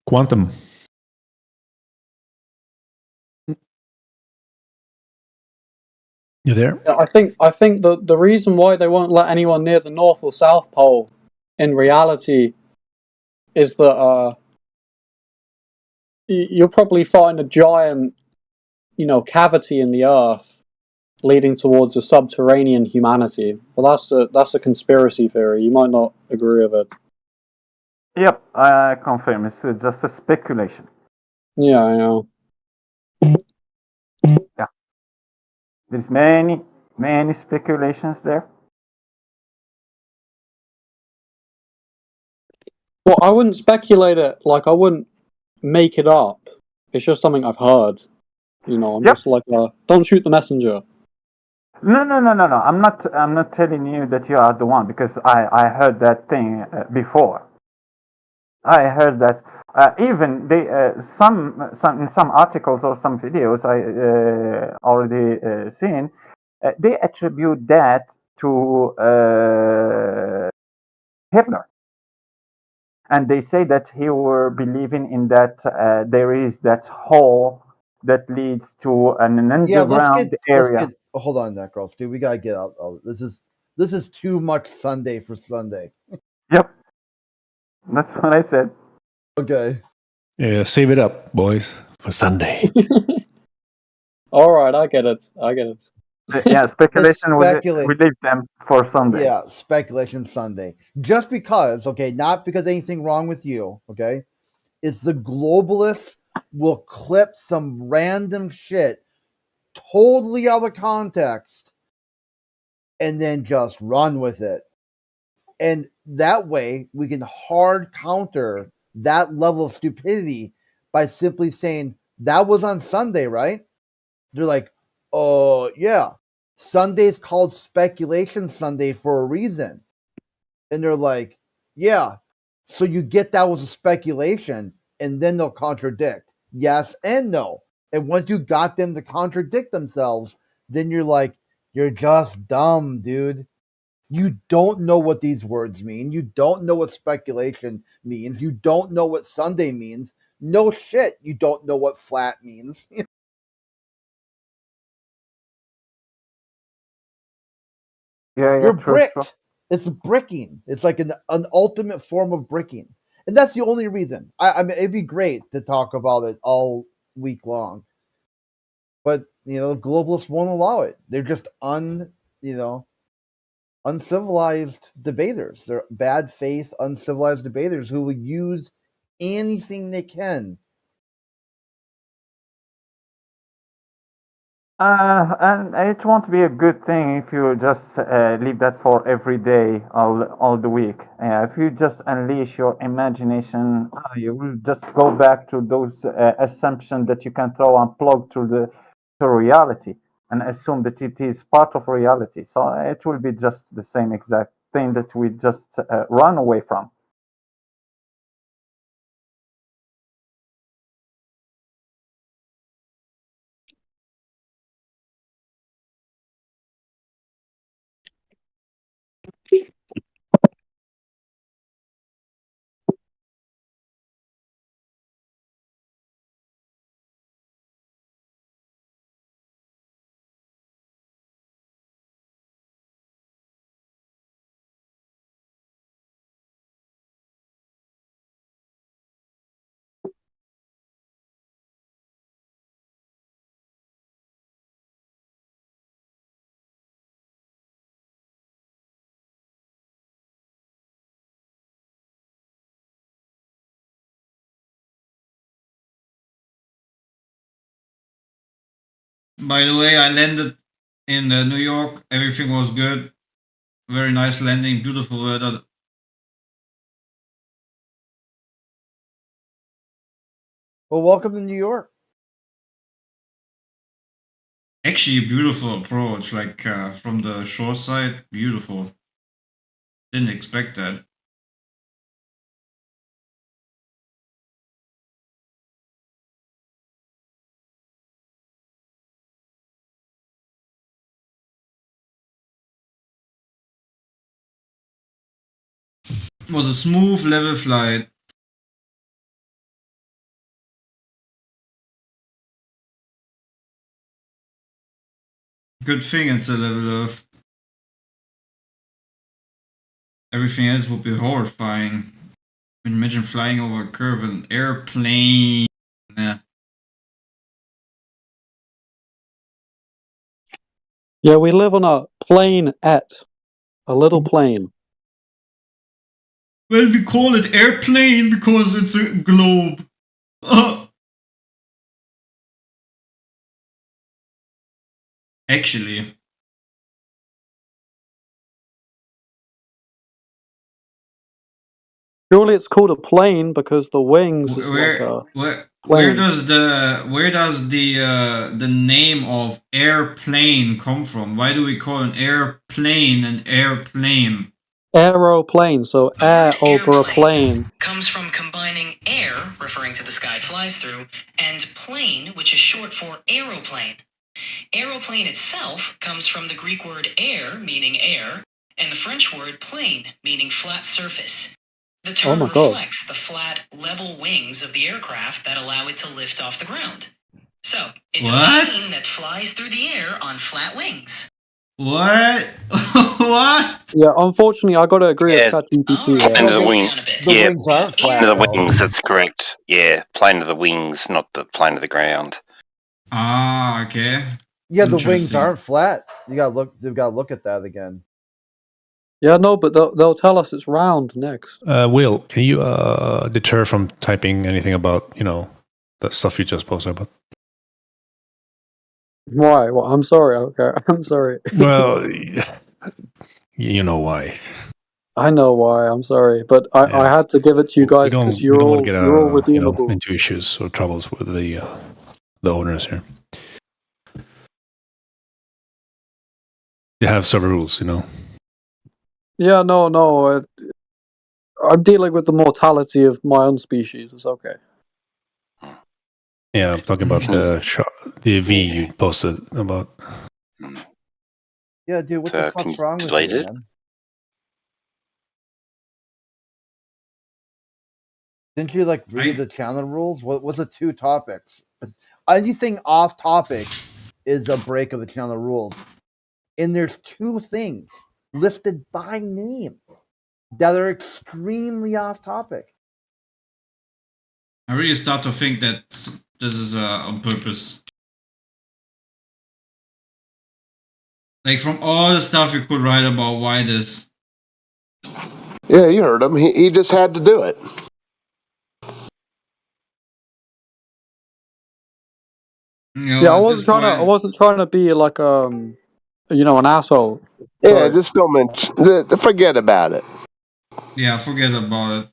quantum. You there? I think the reason why they won't let anyone near the North or South Pole, in reality, is that you'll probably find a giant, cavity in the Earth, leading towards a subterranean humanity. But that's a conspiracy theory. You might not agree with it. Yep, I confirm. It's just a speculation. Yeah, I know. Yeah. There's many speculations there. Well, I wouldn't speculate it. Like, I wouldn't make it up. It's just something I've heard. I'm just like, don't shoot the messenger. No. I'm not telling you that you are the one, because I heard that thing before. I heard that even they in some articles or some videos I already seen, they attribute that to Hitler, and they say that he were believing in that there is that hole that leads to an Yeah, let's underground area. hold on, that girls, dude. We gotta get out. This is too much Sunday for Sunday. Yep, that's what I said. Okay. Yeah, save it up, boys, for Sunday. All right, I get it. Yeah, speculation. We Speculate. leave them for Sunday. Yeah, speculation Sunday. Just because, okay, not because anything wrong with you, okay? It's the globalists will clip some random shit totally out of context and then just run with it. And that way we can hard counter that level of stupidity by simply saying that was on Sunday, right? They're like, oh yeah, Sunday's called Speculation Sunday for a reason. And they're like, yeah, so you get that was a speculation, and then they'll contradict yes and no. And once you got them to contradict themselves, then you're like, you're just dumb, dude. You don't know what these words mean. You don't know what speculation means. You don't know what Sunday means. No shit, you don't know what flat means. Yeah, You're true, bricked. true. It's bricking. It's like an ultimate form of bricking. And that's the only reason. I mean, it'd be great to talk about it all week long. But, globalists won't allow it. They're just uncivilized debaters. They're bad faith, uncivilized debaters who will use anything they can. And it won't be a good thing if you just leave that for every day, all the week. If you just unleash your imagination, you will just go back to those assumptions that you can throw and plug to reality and assume that it is part of reality. So it will be just the same exact thing that we just run away from. By the way, I landed in New York. Everything was good. Very nice landing. Beautiful weather. Well, welcome to New York. Actually, a beautiful approach. Like from the shore side, beautiful. Didn't expect that. It was a smooth, level flight. Good thing it's a level Earth. Everything else would be horrifying. Imagine flying over a curve in an airplane. Yeah, we live on a plane a little plane. Well, we call it airplane because it's a globe. Actually. Surely it's called a plane because the wings is like a Where plane. does the name of airplane come from? Why do we call an airplane an airplane? Aeroplane, so air over a plane. Comes from combining air, referring to the sky it flies through, and plane, which is short for aeroplane. Aeroplane itself comes from the Greek word air, meaning air, and the French word plane, meaning flat surface. The term reflects the flat, level wings of the aircraft that allow it to lift off the ground. So, it's What? a plane that flies through the air on flat wings. What? What? Yeah, unfortunately, I got to agree Yeah, with ChatGPT plane here. of the wing. The Yeah, wings aren't plane flat. of the though. wings. That's correct. Yeah, plane of the wings, not the plane of the ground. Ah, okay. Yeah, the wings Interesting. aren't flat. You gotta look. They've got to look at that again. Yeah, no, but they'll tell us it's round next. Will, can you deter from typing anything about, the stuff you just posted about? Why? Well, I'm sorry. Okay, I'm sorry. Well, you know why. I know why. I'm sorry, but I had to give it to you guys because We you're don't want all to get you're all redeemable. into issues or troubles with the owners here. They have server rules, Yeah, no. I'm dealing with the mortality of my own species. It's okay. Yeah, I'm talking about the V you posted about. Yeah, dude, what So, the can fuck's you wrong with delete you, it? man? Didn't you read the channel rules? What's the 2 topics? Anything off topic is a break of the channel rules. And there's 2 things listed by name that are extremely off topic. I really start to think that this is on purpose. Like, from all the stuff you could write about why this. Yeah, you heard him. He just had to do it. Yeah, I wasn't trying to be like an asshole. Yeah, Sorry. just don't mention. Forget about it. Yeah, forget about it.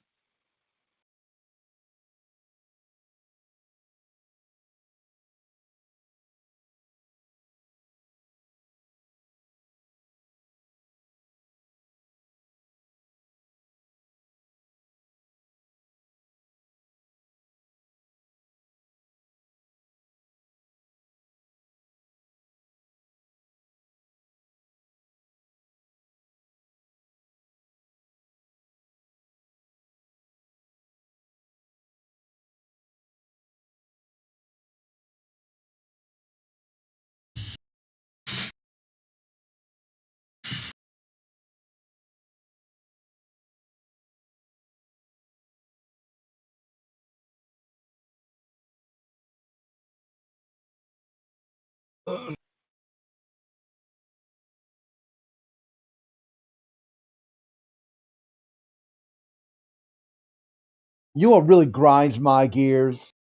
You know what really grinds my gears?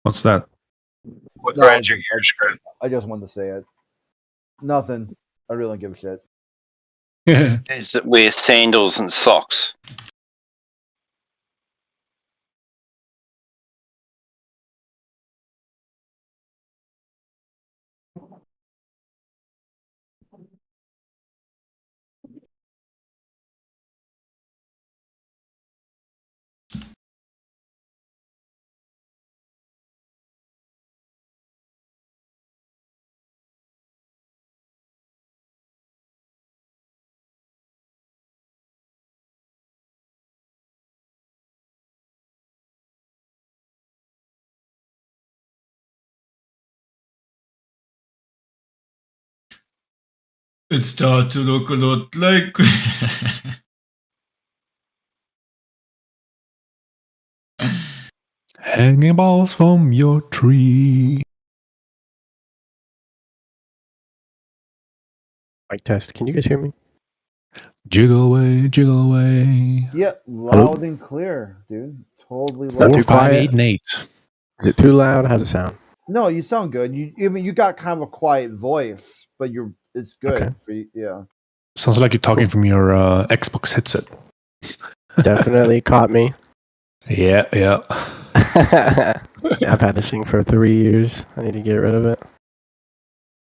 What's that? What grinds your gears, Chris? I just wanted to say it. Nothing. I really don't give a shit. Is that wear sandals and socks? It starts to look a lot like. Hanging balls from your tree. Mic test. Can you guys hear me? Jiggle away, jiggle away. Yeah, loud and clear, dude. Totally Not loud. too quiet. 8. Is it too loud? How's it sound? No, you sound good. You got kind of a quiet voice, but it's good Okay. for you. Yeah. Sounds like you're talking from your Xbox headset. Definitely caught me. Yeah. Yeah, I've had this thing for 3 years. I need to get rid of it.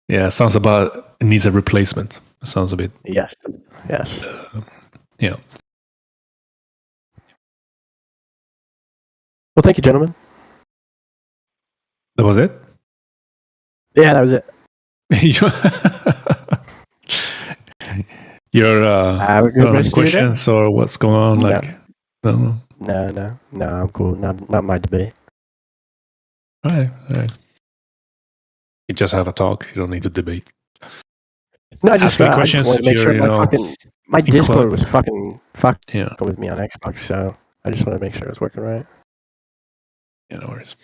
Yeah, sounds about it needs a replacement. It sounds a bit. Yes. Yeah. Well, thank you, gentlemen. That was it? Yeah, that was it. You're Have a good don't have any rest of your day. questions or what's going on? No. Like, no. No, I'm cool. Not my debate. All right. You just have a talk. You don't need to debate. No, Ask me I just questions wanted if to make you're, sure my Discord was fucking Yeah. with me on Xbox, so I just want to make sure it was working right. Yeah, no worries.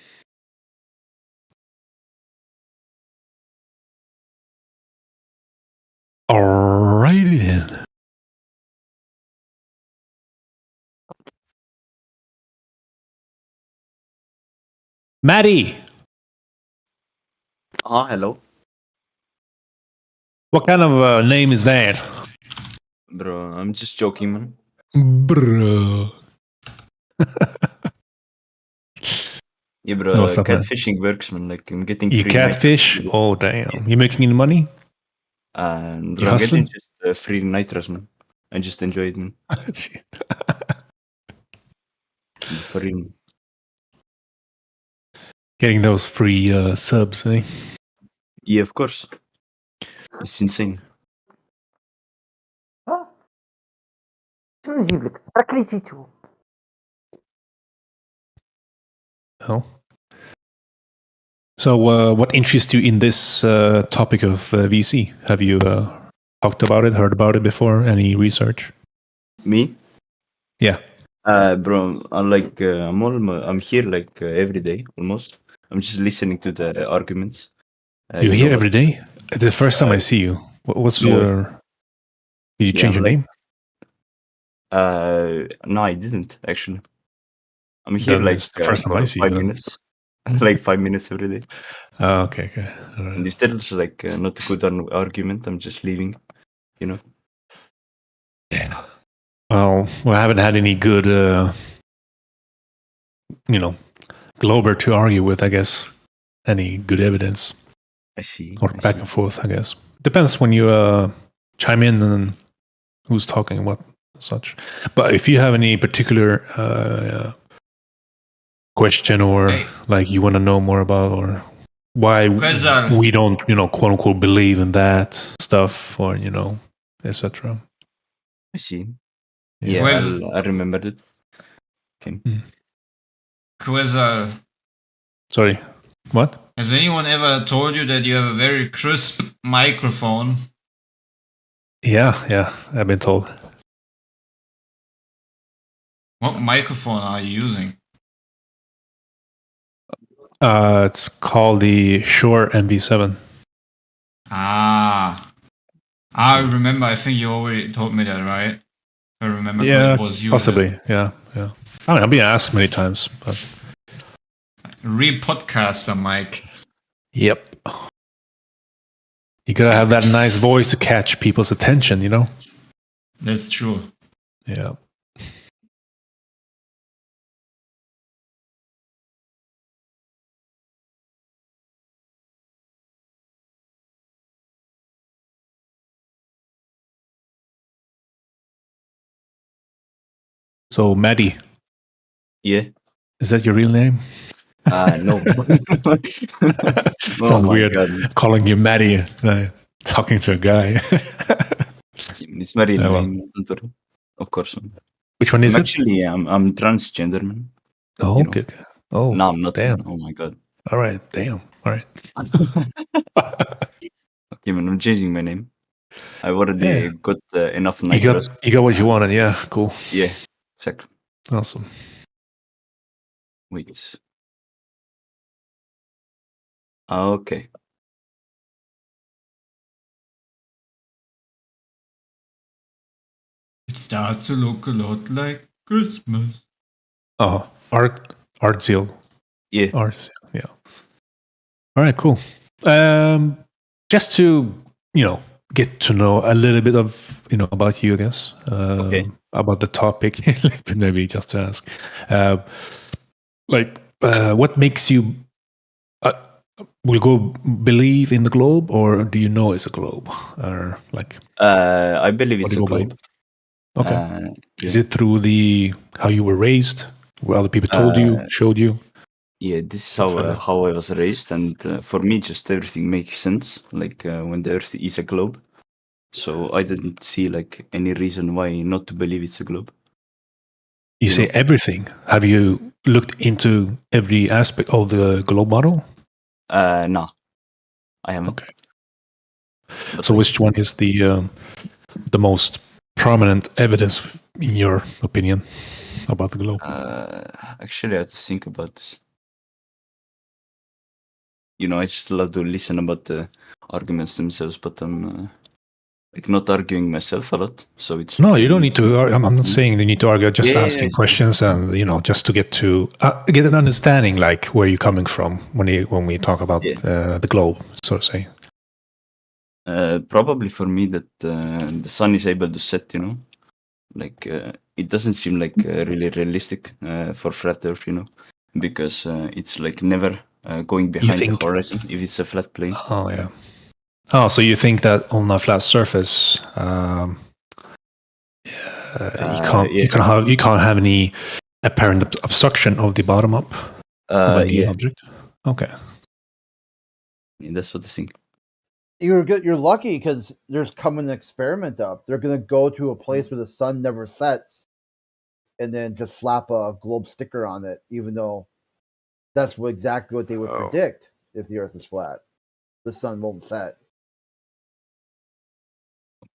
Alrighty then. Maddie, Hello. what kind of name is that? Bro, I'm just joking, man. Bro. Yeah, bro, What's up, man? catfishing works, man. Like, I'm getting You free catfish? nitros. Oh, damn. You making any money? And You bro, I'm getting hustling? just free nitros, man. I just enjoy it, man. For real. Man. Getting those free subs, eh? Yeah, of course. It's insane. Oh. So, what interests you in this topic of VC? Have you talked about it, heard about it before? Any research? Me? Yeah. Bro, I'm here like every day almost. I'm just listening to the arguments. You're here every day? The first time I see you. What's no way. your... Did you change your name? No, I didn't actually. I'm here Then like it's the first time for I see 5 you. Then. minutes, like 5 minutes every day. Oh, okay. All right. And if there's like not a good argument, I'm just leaving. You know. Yeah. Well, I haven't had any good, Glober to argue with. I guess any good evidence. I see. Or back and forth. I guess depends when you chime in and who's talking what such. But if you have any particular question or like you want to know more about or why we don't, quote unquote, believe in that stuff or etc. I see. Yeah. Yeah, I remembered it. Okay. Quizzer, Sorry, what? has anyone ever told you that you have a very crisp microphone? Yeah, I've been told. What microphone are you using? It's called the Shure MV7. I remember. I think you already told me that, right? I remember it was you. Possibly. Yeah. I mean, I've been asked many times, but Re-podcaster mic. Yep. You gotta have that nice voice to catch people's attention, That's true. Yeah. So, Maddie. Yeah. Is that your real name? No. Sounds weird calling you Maddie, talking to a guy. It's my real name, of course. Man. Which one is it? Actually, I'm transgender, man. Oh, okay. Oh, no, I'm not. Damn. Man. Oh my god. All right. Damn. All right. Okay, man. I'm changing my name. I've already got enough nitros. You got what you wanted. Yeah. Cool. Yeah. Exactly. Awesome. Wait. Okay. It starts to look a lot like Christmas. Oh, art zeal. Yeah. Art zeal. Yeah. All right. Cool. Just to get to know a little bit of about you, I guess. About the topic, maybe just to ask, what makes you will go believe in the globe, or do you know it's a globe, or like? I believe it's a globe. Okay. Is it through how you were raised, what other people told you, showed you? Yeah, this is how I was raised, and for me, just everything makes sense. Like when the Earth is a globe, So I didn't see like any reason why not to believe it's a globe. You say everything. Have you looked into every aspect of the globe model? No, I haven't. Okay. So which one is the most prominent evidence in your opinion about the globe? Actually, I have to think about this. I just love to listen about the arguments themselves, but I'm like not arguing myself a lot. So it's No, you don't need to. I'm not saying you need to argue. Just Yeah, asking questions, and just to get an understanding, like where you're coming from when we talk about the globe, so to say. Probably for me that the sun is able to set. Like it doesn't seem like really realistic for flat Earth. Because it's like never going behind the horizon if it's a flat plane. Oh yeah. Oh, so you think that on a flat surface, you can't have any apparent obstruction of the bottom up of any object? Okay. Yeah, that's what I think. You're good. You're lucky because there's coming an experiment up. They're going to go to a place where the sun never sets, and then just slap a globe sticker on it, even though that's exactly what they would predict if the Earth is flat. The sun won't set.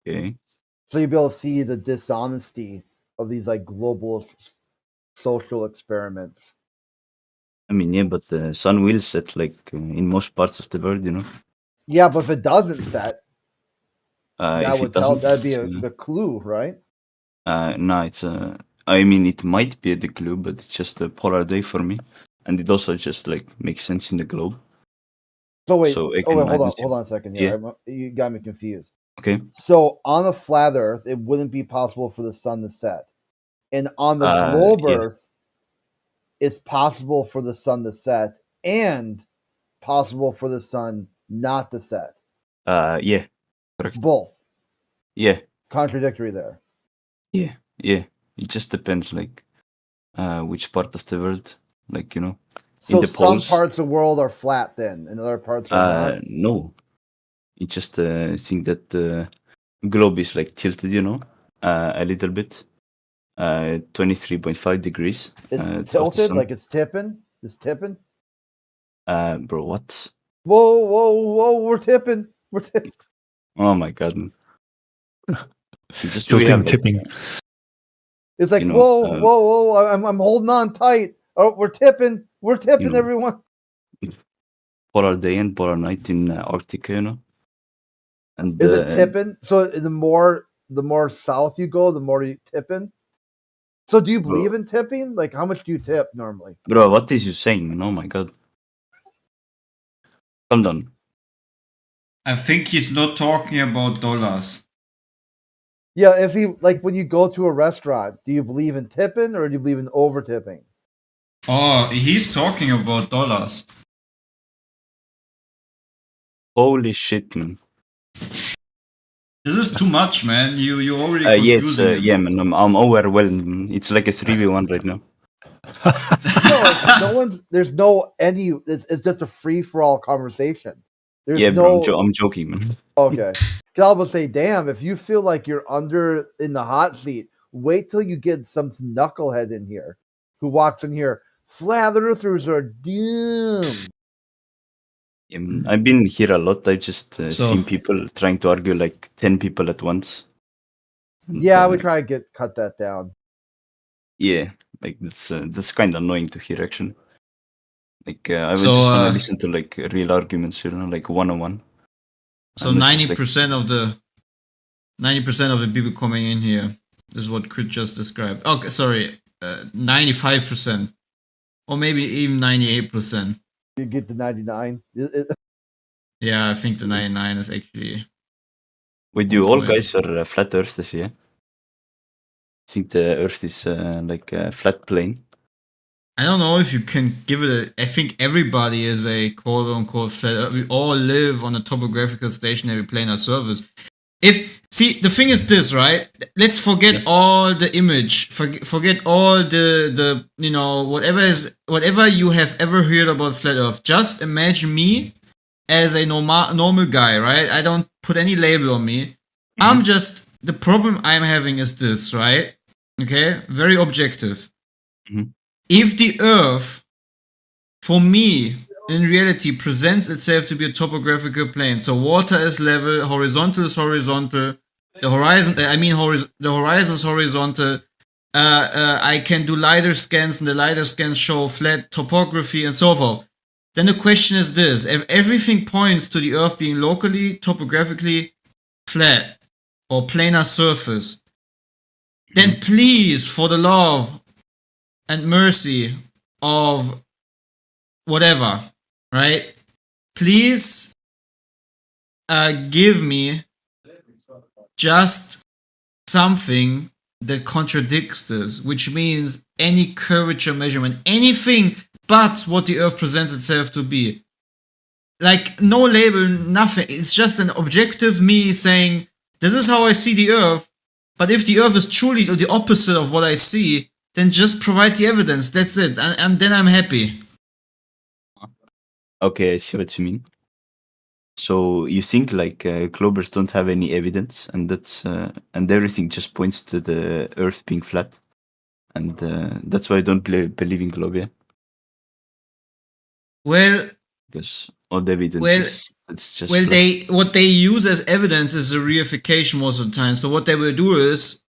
Okay. So you'll be able to see the dishonesty of these like global social experiments. I mean, yeah, but the sun will set like in most parts of the world, Yeah, but if it doesn't set, that if would it doesn't, that'd be the clue, right? no, it's I mean, it might be the clue, but it's just a polar day for me, and it also just like makes sense in the globe. So wait, So hold on a second here. Yeah. You got me confused. Okay. So on a flat Earth, it wouldn't be possible for the sun to set, and on the globe Earth, it's possible for the sun to set and possible for the sun not to set. Yeah. Correct. Both. Yeah. Contradictory there. Yeah. It just depends, like, which part of the world, like, in So the some poles. parts of the world are flat then, and other parts are not. No. It just think that the globe is like tilted, a little bit. 23.5 degrees. It's tilted, like it's tipping. It's tipping. Bro, what? Whoa! We're tipping. We're tipping. Oh my god. Just tipping. It's like whoa! I'm holding on tight. Oh, we're tipping. We're tipping, everyone. Polar day and polar night in Arctica, And is it tipping? So the more south you go, the more you tipping. So do you believe in tipping? Like, how much do you tip normally? Bro, what is you saying? Oh my god. Calm down. I think he's not talking about dollars. Yeah, if he like when you go to a restaurant, do you believe in tipping or do you believe in over tipping? Oh, he's talking about dollars. Holy shit, man. This is too much, man. You already yes, man. I'm overwhelmed. It's like a 3v1 right now. There's no any. It's just a free for all conversation. There's bro, I'm joking, man. Okay. Because I will say, damn, if you feel like you're in the hot seat, wait till you get some knucklehead in here who walks in here. Flat earthers are doomed. I've been here a lot. I just seen people trying to argue like 10 people at once. And, we try to cut that down. Yeah, like that's kind of annoying to hear actually. Like I would just want to listen to like real arguments, like one-on-one. So 90% of the 90% of the people coming in here is what Crit just described. Okay, sorry, 95%, or maybe even 98%. You get the 99. Yeah, I think the 99 is actually. With you all guys are flat earthers, yeah? I think the Earth is like a flat plane. I don't know if you can give it I think everybody is a quote-unquote flat. We all live on a topographical stationary planar surface. See, the thing is this, right? Let's forget all the image, forget all the whatever you have ever heard about flat Earth. Just imagine me as a normal guy, right? I don't put any label on me. I'm just, the problem I'm having is this, right? Okay, very objective. If the Earth, for me, in reality, presents itself to be a topographical plane, so water is level, horizontal is horizontal, the horizon, the horizon is horizontal. I can do LiDAR scans, and the LiDAR scans show flat topography and so forth. Then the question is this: if everything points to the Earth being locally, topographically flat or planar surface, then please, for the love and mercy of whatever, right? Please give me just something that contradicts this, which means any curvature measurement, anything but what the Earth presents itself to be. Like, no label, nothing. It's just an objective me saying, this is how I see the Earth, but if the Earth is truly the opposite of what I see, then just provide the evidence. That's it. And then I'm happy. Okay, I see what you mean. So you think like globers don't have any evidence, and that's and everything just points to the Earth being flat, and that's why I don't believe in globia. Well, because all the evidence is it's just well, flat. what they use as evidence is a reification most of the time. So what they will do is,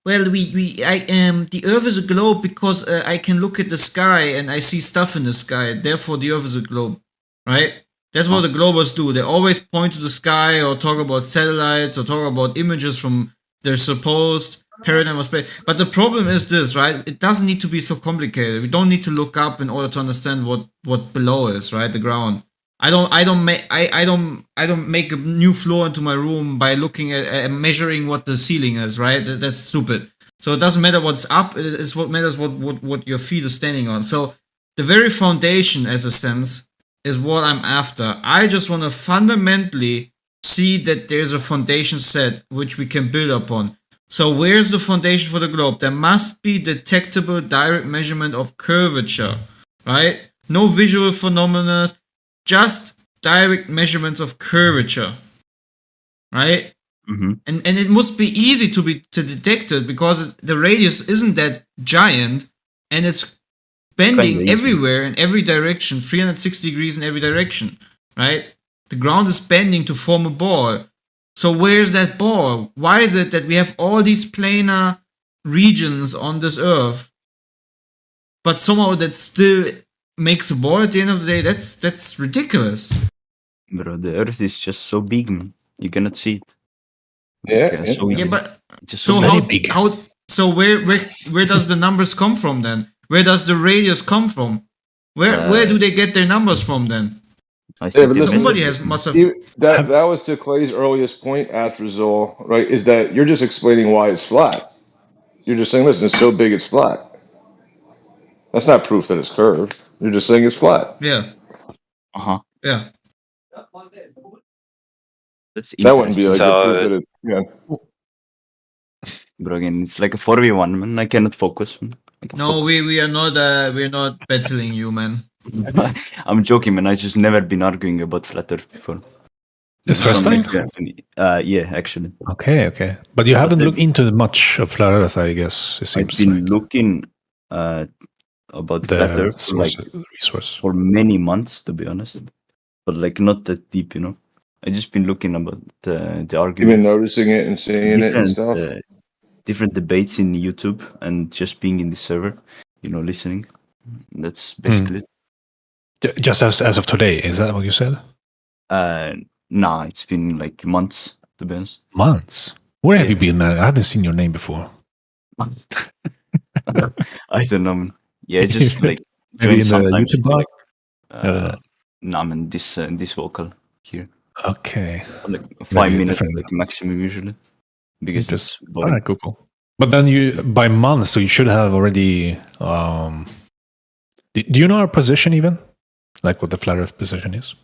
well, the Earth is a globe because I can look at the sky and I see stuff in the sky. Therefore, the Earth is a globe, right? That's what the globers do. They always point to the sky or talk about satellites or talk about images from their supposed paradigm of space. But the problem is this, right? It doesn't need to be so complicated. We don't need to look up in order to understand what below is, right? The ground. I don't make a new floor into my room by looking at measuring what the ceiling is, right? That's stupid. So it doesn't matter what's up. It's what matters what your feet are standing on. So the very foundation, as a sense, is what I'm after. I just want to fundamentally see that there's a foundation set which we can build upon. So where's the foundation for the globe? There must be detectable direct measurement of curvature, right? No visual phenomena, just direct measurements of curvature, right? Mm-hmm. And it must be easy to detect it because the radius isn't that giant, and it's bending everywhere in every direction, 360 degrees in every direction, right? The ground is bending to form a ball. So where's that ball? Why is it that we have all these planar regions on this Earth, but somehow that still makes a ball at the end of the day? That's ridiculous. Bro, the Earth is just so big, man. You cannot see it. But just so so big. So where does the numbers come from then? Where does the radius come from? Where do they get their numbers from then? Somebody must have. That was to Clay's earliest point after Zol, right? Is that you're just explaining why it's flat. You're just saying, listen, it's so big it's flat. That's not proof that it's curved. You're just saying it's flat. Yeah. Yeah. That wouldn't be like a proof that it. Yeah. Bro, again, it's like a 4v1, man. I cannot focus. Man. No, we are not battling you, man. I'm joking, man. I just never been arguing about flat Earth before. This first time? Yeah, actually. Okay. But you haven't looked into much of flat Earth, I guess. It seems I've been looking about the flat Earth for many months, to be honest. But like not that deep, you know. I just been looking about the arguments. You've been noticing it and seeing it and stuff. Different debates in YouTube and just being in the server, you know, listening. That's basically it. Just as of today, is that what you said? Nah, it's been like months, to be honest. Months? Where have you been, man? I haven't seen your name before. I don't know, man. Yeah, just like maybe in the YouTube blog. Nah, man, this vocal here. Okay. Like 5 minutes, like maximum usually. Because it's all right, cool. But then you by months, so you should have already. Do you know our position even? Like what the flat Earth position is?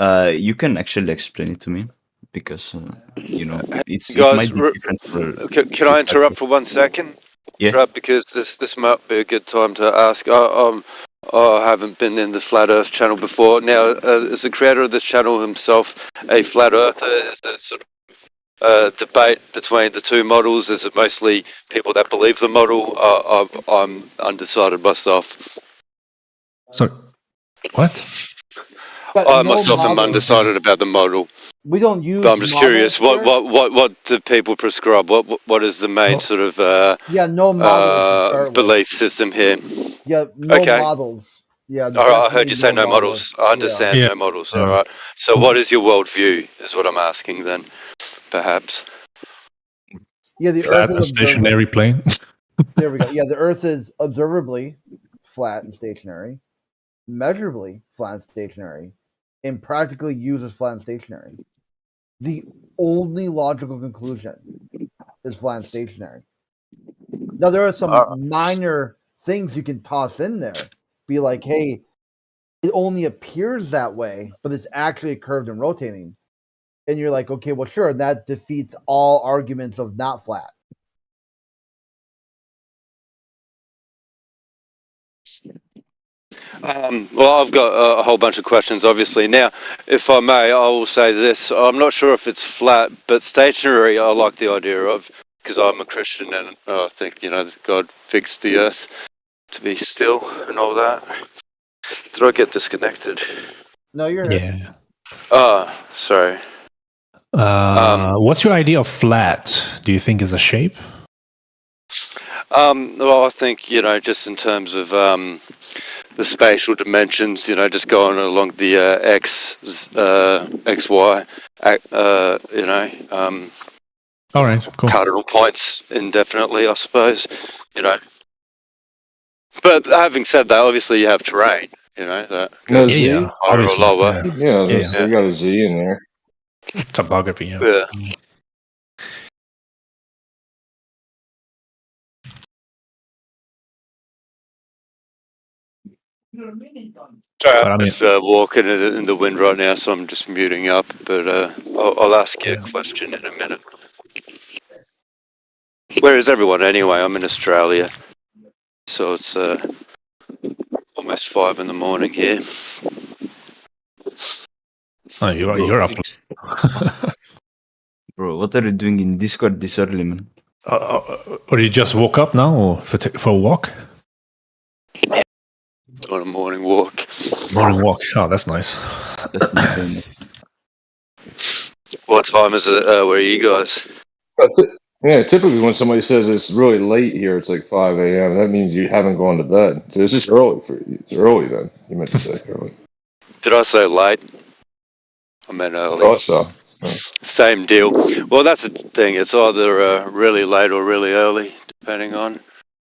You can actually explain it to me because you know guys, it might be different for. Can I interrupt for 1 second? Yeah. Right, because this might be a good time to ask. I haven't been in the Flat Earth channel before. Now, is the creator of this channel himself a flat earther? Is that sort of debate between the two models? Is it mostly people that believe the model? I'm undecided myself. So, what? I myself am undecided about the model. We don't use. But I'm just curious. What do people prescribe? What is the main sort of no models to start with. belief system here? Yeah, no Okay. models. Yeah. All right, I heard you say definitely no models. I understand Yeah. no models. All right. So, what is your worldview? Is what I'm asking then, perhaps. Yeah, the Flat Earth and is stationary plane. There we go. Yeah, the Earth is observably flat and stationary, measurably flat and stationary, and practically used as flat and stationary. The only logical conclusion is flat and stationary. Now, there are some minor things you can toss in there. Be like, hey, it only appears that way, but it's actually curved and rotating. And you're like, okay, well, sure, that defeats all arguments of not flat. Well, I've got a whole bunch of questions, obviously. Now, if I may, I will say this. I'm not sure if it's flat, but stationary I like the idea of, because I'm a Christian and I think, that God fixed the earth to be still and all that. Did I get disconnected? No, you're here. Yeah. Oh, sorry. What's your idea of flat? Do you think is a shape? Well, I think, just in terms of the spatial dimensions, just going along the XY, All right, cool. cardinal points indefinitely, I suppose, But having said that, obviously you have terrain, that No goes Z? higher or obviously, lower. Yeah, they got a Z in there. Topography, yeah. Yeah. Sorry, I'm just walking in the wind right now, so I'm just muting up. But I'll ask you a question in a minute. Where is everyone anyway? I'm in Australia, so it's almost 5 in the morning here. Oh, you're up. Bro, what are you doing in Discord this early, man? Or you just woke up now, or for a walk? On a morning walk. Morning walk. Oh, that's nice. That's insane. What time is it? Where are you guys? Yeah, typically when somebody says it's really late here, it's like 5 a.m. That means you haven't gone to bed. So it's just early for you. It's early then. You meant to say early. Did I say late? I meant early. Thought so. Same deal. Well, that's the thing. It's either really late or really early, depending on.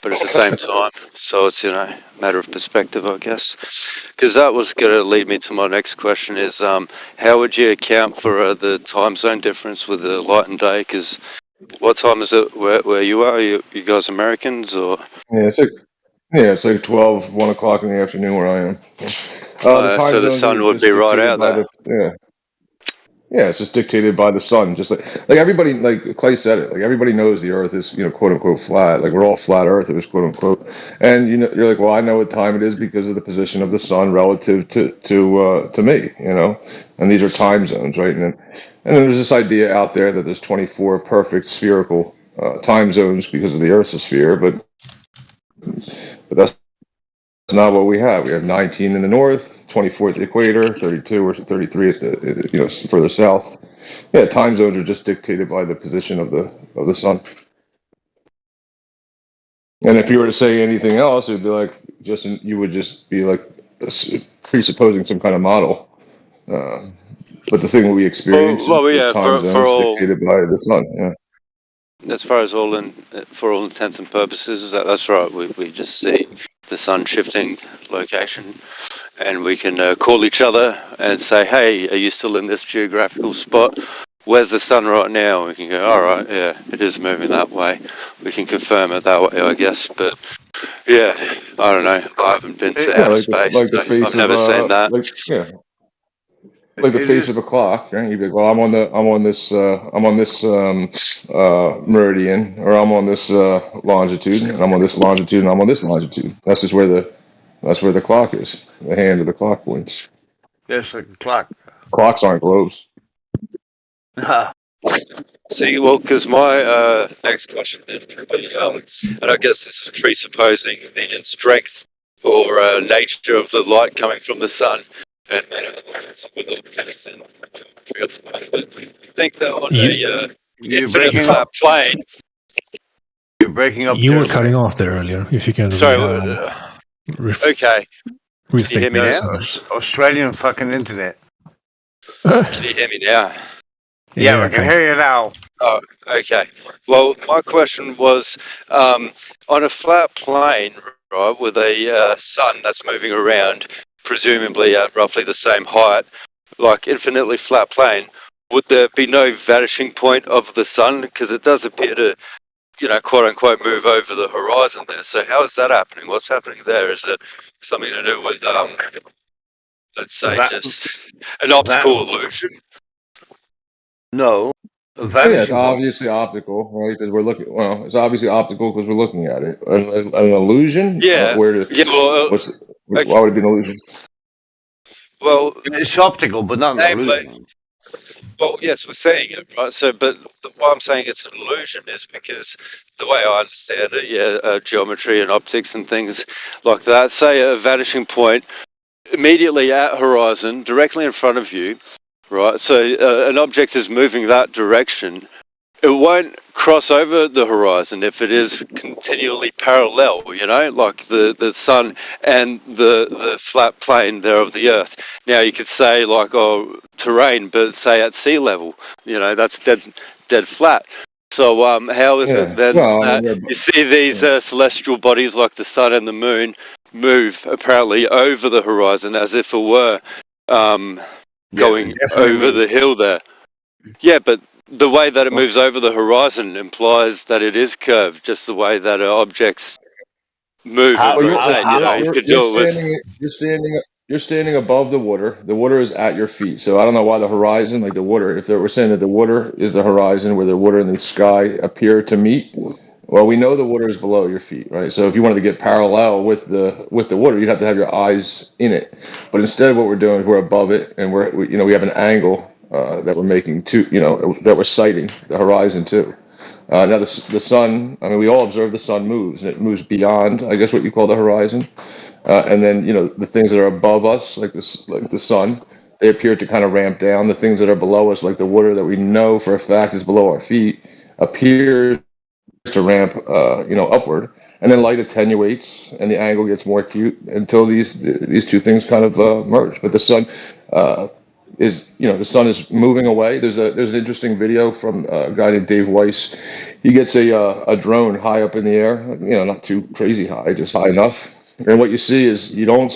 But it's the same time. So it's, matter of perspective, I guess. Because that was going to lead me to my next question is, how would you account for the time zone difference with the light and day? Because what time is it where you are? You guys Americans or? Yeah, it's like 1 o'clock in the afternoon where I am. So the sun would be right out there. Yeah, it's just dictated by the sun. Just like everybody, like Clay said it, like everybody knows the Earth is, quote unquote flat. Like we're all flat Earthers, quote unquote. And you're like, well, I know what time it is because of the position of the sun relative to me, And these are time zones, right? And then there's this idea out there that there's 24 perfect spherical time zones because of the Earth's a sphere, but that's not what we have. We have 19 in the north, 24 at the equator, 32 or 33 at the further south. Yeah, time zones are just dictated by the position of the sun. And if you were to say anything else, it'd be like you would just be like presupposing some kind of model. But the thing that we experience is time zones dictated by the sun. Yeah. As far as for all intents and purposes, that's right. We just see the sun shifting location, and we can call each other and say, "Hey, are you still in this geographical spot? Where's the sun right now?" We can go, "All right, yeah, it is moving that way." We can confirm it that way, I guess. But yeah, I don't know. I haven't been to outer space. I've never seen that. Like the face of a clock, right? You'd be like, well, I'm on this meridian, or I'm on this longitude, and I'm on this longitude, and I'm on this longitude. That's just where the clock is. The hand of the clock points. Yes, like a clock. Clocks aren't globes. See, well, because my next question then would be, and I guess this is presupposing the strength or nature of the light coming from the sun, and with all the tests and I think that on a You're infinite breaking flat up. plane. You're breaking up. You there were a cutting bit. off there earlier. If you can Sorry. Okay. Can you restate hear me that now? sentence. Australian fucking internet. Can you hear me now? Yeah, we can hear you now. Oh, okay. Well, my question was, on a flat plane, right, with a sun that's moving around, presumably at roughly the same height, like infinitely flat plane, would there be no vanishing point of the sun? Because it does appear to, quote unquote, move over the horizon there. So how is that happening? What's happening there? Is it something to do with, let's say, just an optical illusion? No. Yeah, it's obviously optical, right? Because we're looking. Well, it's obviously optical because we're looking at it. An illusion. Yeah. Well, Why would it be an illusion? Well, it's optical, but not an illusion. Well, yes, we're saying it, right? So, but why I'm saying it's an illusion is because the way I understand it, geometry and optics and things like that. Say a vanishing point immediately at horizon, directly in front of you, right? So an object is moving that direction. It won't cross over the horizon if it is continually parallel, like the sun and the flat plane there of the earth. Now you could say like, terrain, but say at sea level, that's dead flat. So how is it then that you see these celestial bodies like the sun and the moon move apparently over the horizon as if it were going over the hill there? Yeah, but the way that it moves over the horizon implies that it is curved, just the way that objects move and rotate. You could do it with. You're standing above the water. The water is at your feet. So I don't know why the horizon, like the water, if they were saying that the water is the horizon where the water and the sky appear to meet. Well, we know the water is below your feet, right? So if you wanted to get parallel with the water, you'd have to have your eyes in it. But instead, what we're doing is we're above it, and we have an angle that we're making that we're sighting the horizon to. Now the sun, I mean, we all observe the sun moves, and it moves beyond, I guess, what you call the horizon. And then the things that are above us, like the sun, they appear to kind of ramp down. The things that are below us, like the water that we know for a fact is below our feet, appears to ramp, upward. And then light attenuates, and the angle gets more acute until these two things kind of merge. But the sun the sun is moving away. There's an interesting video from a guy named Dave Weiss. He gets a drone high up in the air, not too crazy high, just high enough. And what you see is you don't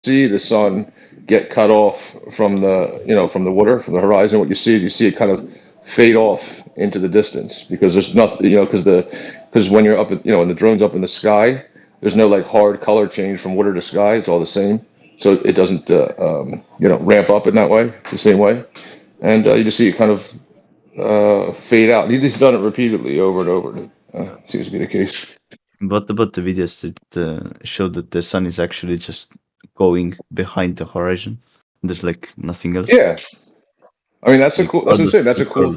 see the sun get cut off from the water, from the horizon. What you see is you see it kind of fade off into the distance because there's nothing, because when you're up, when the drone's up in the sky, there's no like hard color change from water to sky. It's all the same. So it doesn't, ramp up in that way, the same way. And you just see it kind of fade out. He's done it repeatedly over and over. It seems to be the case. What about the videos that show that the sun is actually just going behind the horizon? There's like nothing else. Yeah, I mean that's a cool. That's what I'm saying. That's a cool.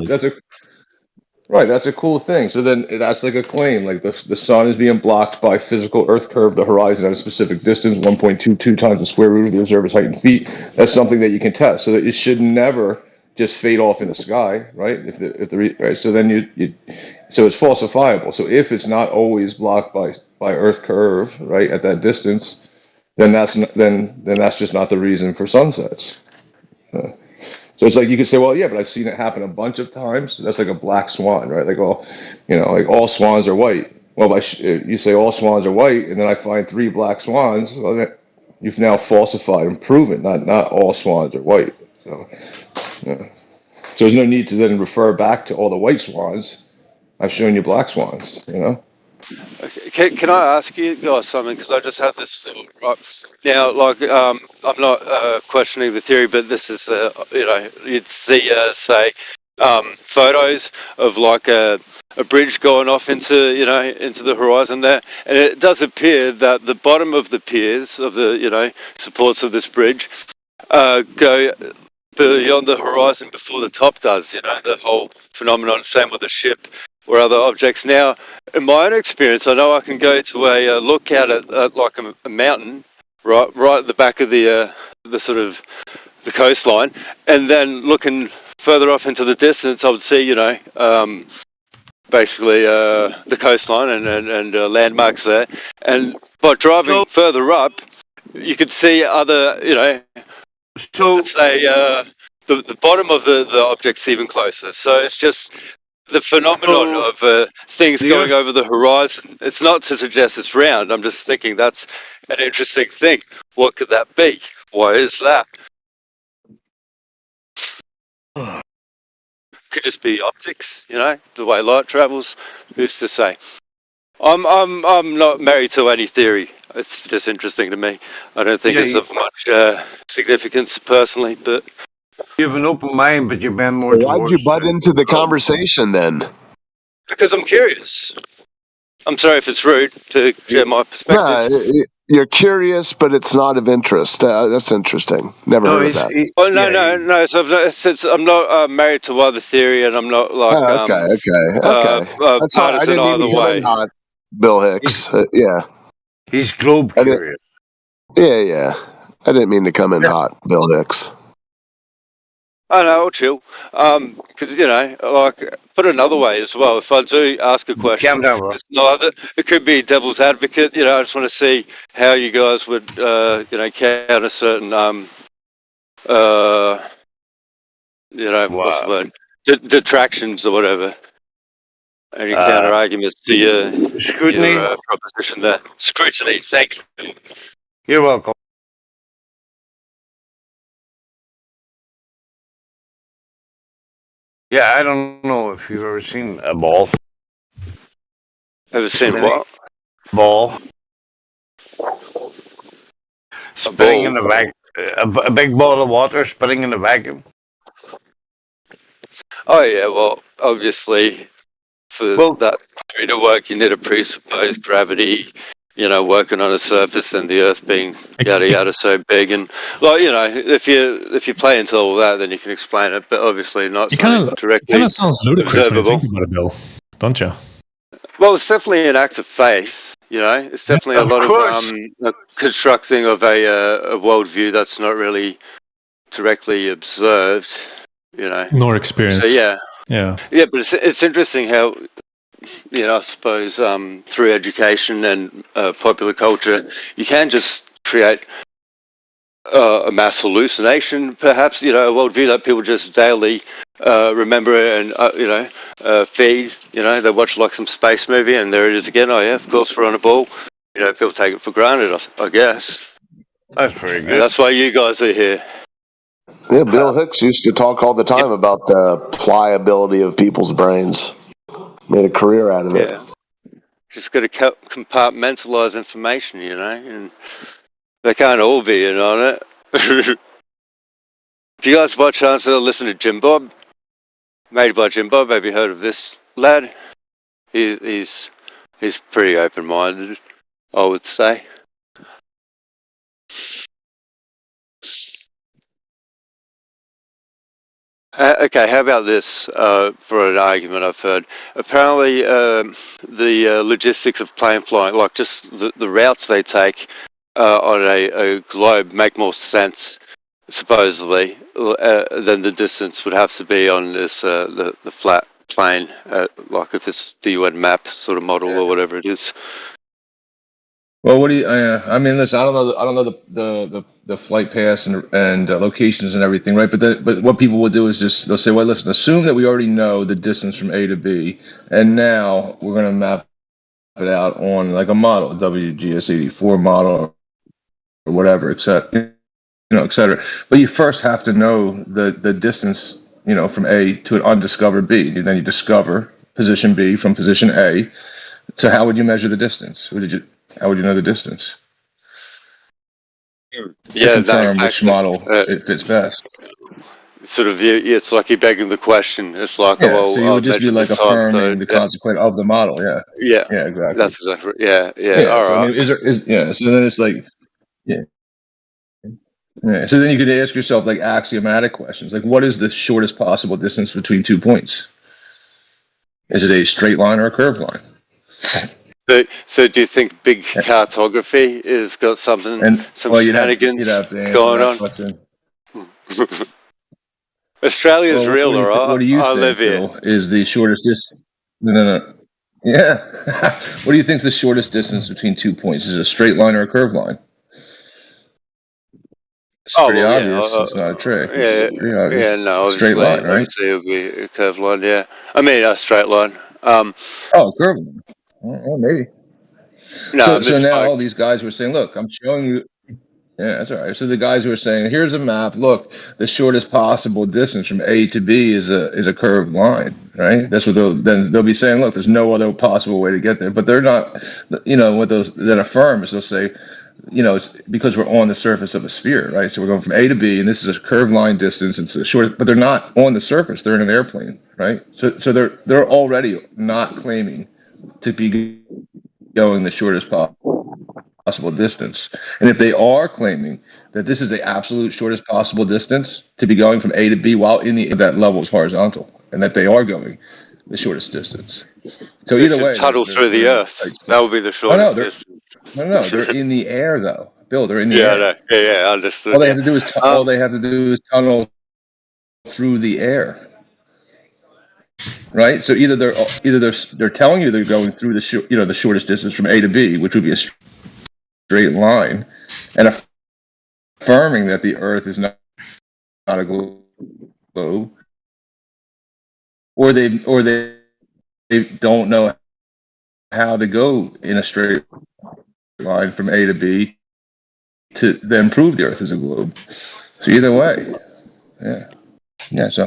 That's a cool thing. So then that's like a claim. Like the sun is being blocked by physical Earth curve, the horizon at a specific distance, 1.22 times the square root of the observer's height in feet. That's something that you can test. So that it should never just fade off in the sky, right? Right. So then so it's falsifiable. So if it's not always blocked by Earth curve, right, at that distance, then that's just not the reason for sunsets. So it's like you could say, well, yeah, but I've seen it happen a bunch of times. That's like a black swan, right? Like all swans are white. Well, you say all swans are white, and then I find 3 black swans. Well, you've now falsified and proven not all swans are white. So, so there's no need to then refer back to all the white swans. I've shown you black swans. Okay. Can I ask you guys something? Because I just have this thought, right now. Like, I'm not questioning the theory, but this is, you'd see, say, photos of like a bridge going off into the horizon there, and it does appear that the bottom of the piers of the supports of this bridge go beyond the horizon before the top does, you know, the whole phenomenon, same with a ship or other objects. Now, in my own experience, I know I can go to a lookout at like a mountain, right at the back of the sort of the coastline, and then looking further off into the distance, I would see, you know, basically the coastline and landmarks there. And by driving further up, you could see other, you know, so let's say the bottom of the object's even closer. So it's just the phenomenon of things going over the horizon. It's not to suggest it's round. I'm just thinking that's an interesting thing. What could that be? Why is that? Could just be optics, you know, the way light travels. Who's to say? I'm not married to any theory. It's just interesting to me. I don't think it's of much significance personally, but you have an open mind, but you bend more. Why'd you butt into the conversation then? Because I'm curious. I'm sorry if it's rude to share my perspective. No, you're curious, but it's not of interest. That's interesting. Never heard of that. No. So I'm not married to either theory, and I'm not like okay. That's partisan I didn't either even come way. in hot, Bill Hicks. Yeah. He's globe curious. Yeah. I didn't mean to come in hot, Bill Hicks. I know, I'll chill. Because, you know, like, put it another way as well. If I do ask a question, it's neither. It could be devil's advocate. You know, I just want to see how you guys would, you know, counter certain, you know, what's the word? Detractions or whatever. Any counter arguments to your scrutiny proposition there. Scrutiny, thank you. You're welcome. Yeah, I don't know if you've ever seen a ball. Ever seen what? Ball. Spinning in a vacuum. A big ball of water spinning in a vacuum. Oh, yeah, well, obviously, for that to work, you need to presuppose gravity, you know, working on a surface and the Earth being yada so big, and like, you know, if you play into all that, then you can explain it, but obviously not something directly. It kind of sounds ludicrous when you observable. think about it, Bill, don't you? Well, it's definitely an act of faith. You know, it's definitely a lot of constructing of a worldview that's not really directly observed. You know, nor experienced. So yeah, but it's interesting how, you know, I suppose through education and popular culture, you can just create a mass hallucination, perhaps, you know, a worldview that people just daily remember and, you know, feed. You know, they watch like some space movie and there it is again. Oh, yeah, of course, we're on a ball. You know, people take it for granted, I guess. That's pretty good. And that's why you guys are here. Yeah, Bill Hicks used to talk all the time about the pliability of people's brains. Made a career out of it. Yeah. Just got to compartmentalize information, you know, and they can't all be in on it. Do you guys by chance listen to Jim Bob? Made by Jim Bob. Have you heard of this lad? He's pretty open-minded, I would say. Okay, how about this for an argument I've heard? Apparently, the logistics of plane flying, like just the routes they take on a globe, make more sense, supposedly, than the distance would have to be on this the flat plane, like if it's the UN map sort of model or whatever it is. Well, what do you? I mean, listen, I don't know the flight paths and locations and everything, right? But what people will do is just they'll say, well, listen, assume that we already know the distance from A to B, and now we're going to map it out on like a model, WGS84 model or whatever, etc. But you first have to know the distance, you know, from A to an undiscovered B. And then you discover position B from position A. So how would you measure the distance? How would you know the distance? Yeah, to confirm exactly. Which model it fits best. Sort of, it's like you're begging the question. It's like, so you would just be like affirming the consequence of the model. Yeah, exactly. That's exactly. Yeah. All so, right. I mean, so then it's like, Yeah, so then you could ask yourself like axiomatic questions, like what is the shortest possible distance between 2 points? Is it a straight line or a curved line? So do you think big cartography has got some shenanigans you'd have to answer going that on? question. Australia's Well, real, all what right? do you I think, live here. Bill, is the shortest distance? No. Yeah. What do you think is the shortest distance between 2 points? Is it a straight line or a curved line? It's pretty obvious. It's not a trick. It's pretty obvious. Yeah, no, Straight line, right? obviously it'll be a curved line, yeah. I mean, a straight line. Oh, curved line. Oh, maybe. No, I So now misspoke. all these guys were saying, look, I'm showing you. Yeah, that's all right. So the guys who are saying, here's a map. Look, the shortest possible distance from A to B is a curved line, right? That's what they'll be saying. Look, there's no other possible way to get there. But they're not. What those that affirm is they'll say, it's because we're on the surface of a sphere, right? So we're going from A to B, and this is a curved line distance. It's a short, but they're not on the surface. They're in an airplane, right? So they're already not claiming to be going the shortest possible distance. And if they are claiming that this is the absolute shortest possible distance to be going from A to B while that level is horizontal, and that they are going the shortest distance. So They either should way, tunnel through the earth. That would be the shortest distance. No, they're in the air though. Bill, they're in the Yeah, air. no, yeah, understood. All they have to do is tunnel through the air. Right? So either they're telling you they're going through the shortest distance from A to B, which would be a straight line, and affirming that the Earth is not a globe, or they don't know how to go in a straight line from A to B to then prove the Earth is a globe. So either way, yeah. So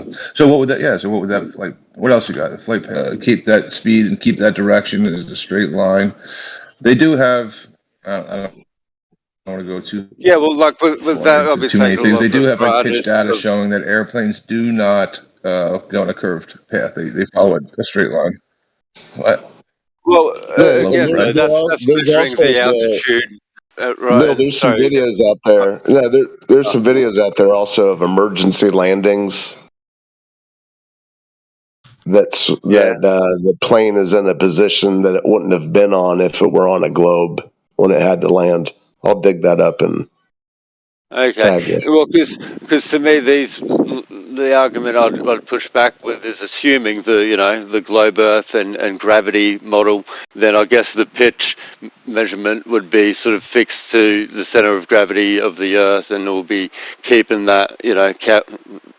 what would that? Yeah. So what would that like? What else you got? The flight keep that speed and keep that direction as a straight line. They do have. I don't want to go too. Yeah, well, like with that, I'll be too many taking things. They do have like pitch granted data of- showing that airplanes do not go on a curved path. They follow a straight line. What? Well, again, right? that's measuring the altitude. Right. Bill, there's some videos out there. Yeah, there's some videos out there also of emergency landings. That the plane is in a position that it wouldn't have been on if it were on a globe when it had to land. I'll dig that up and tag Okay. it. Well, because to me, the argument I'd push back with is assuming the globe Earth and gravity model. Then I guess the pitch measurement would be sort of fixed to the center of gravity of the Earth, and it will be keeping that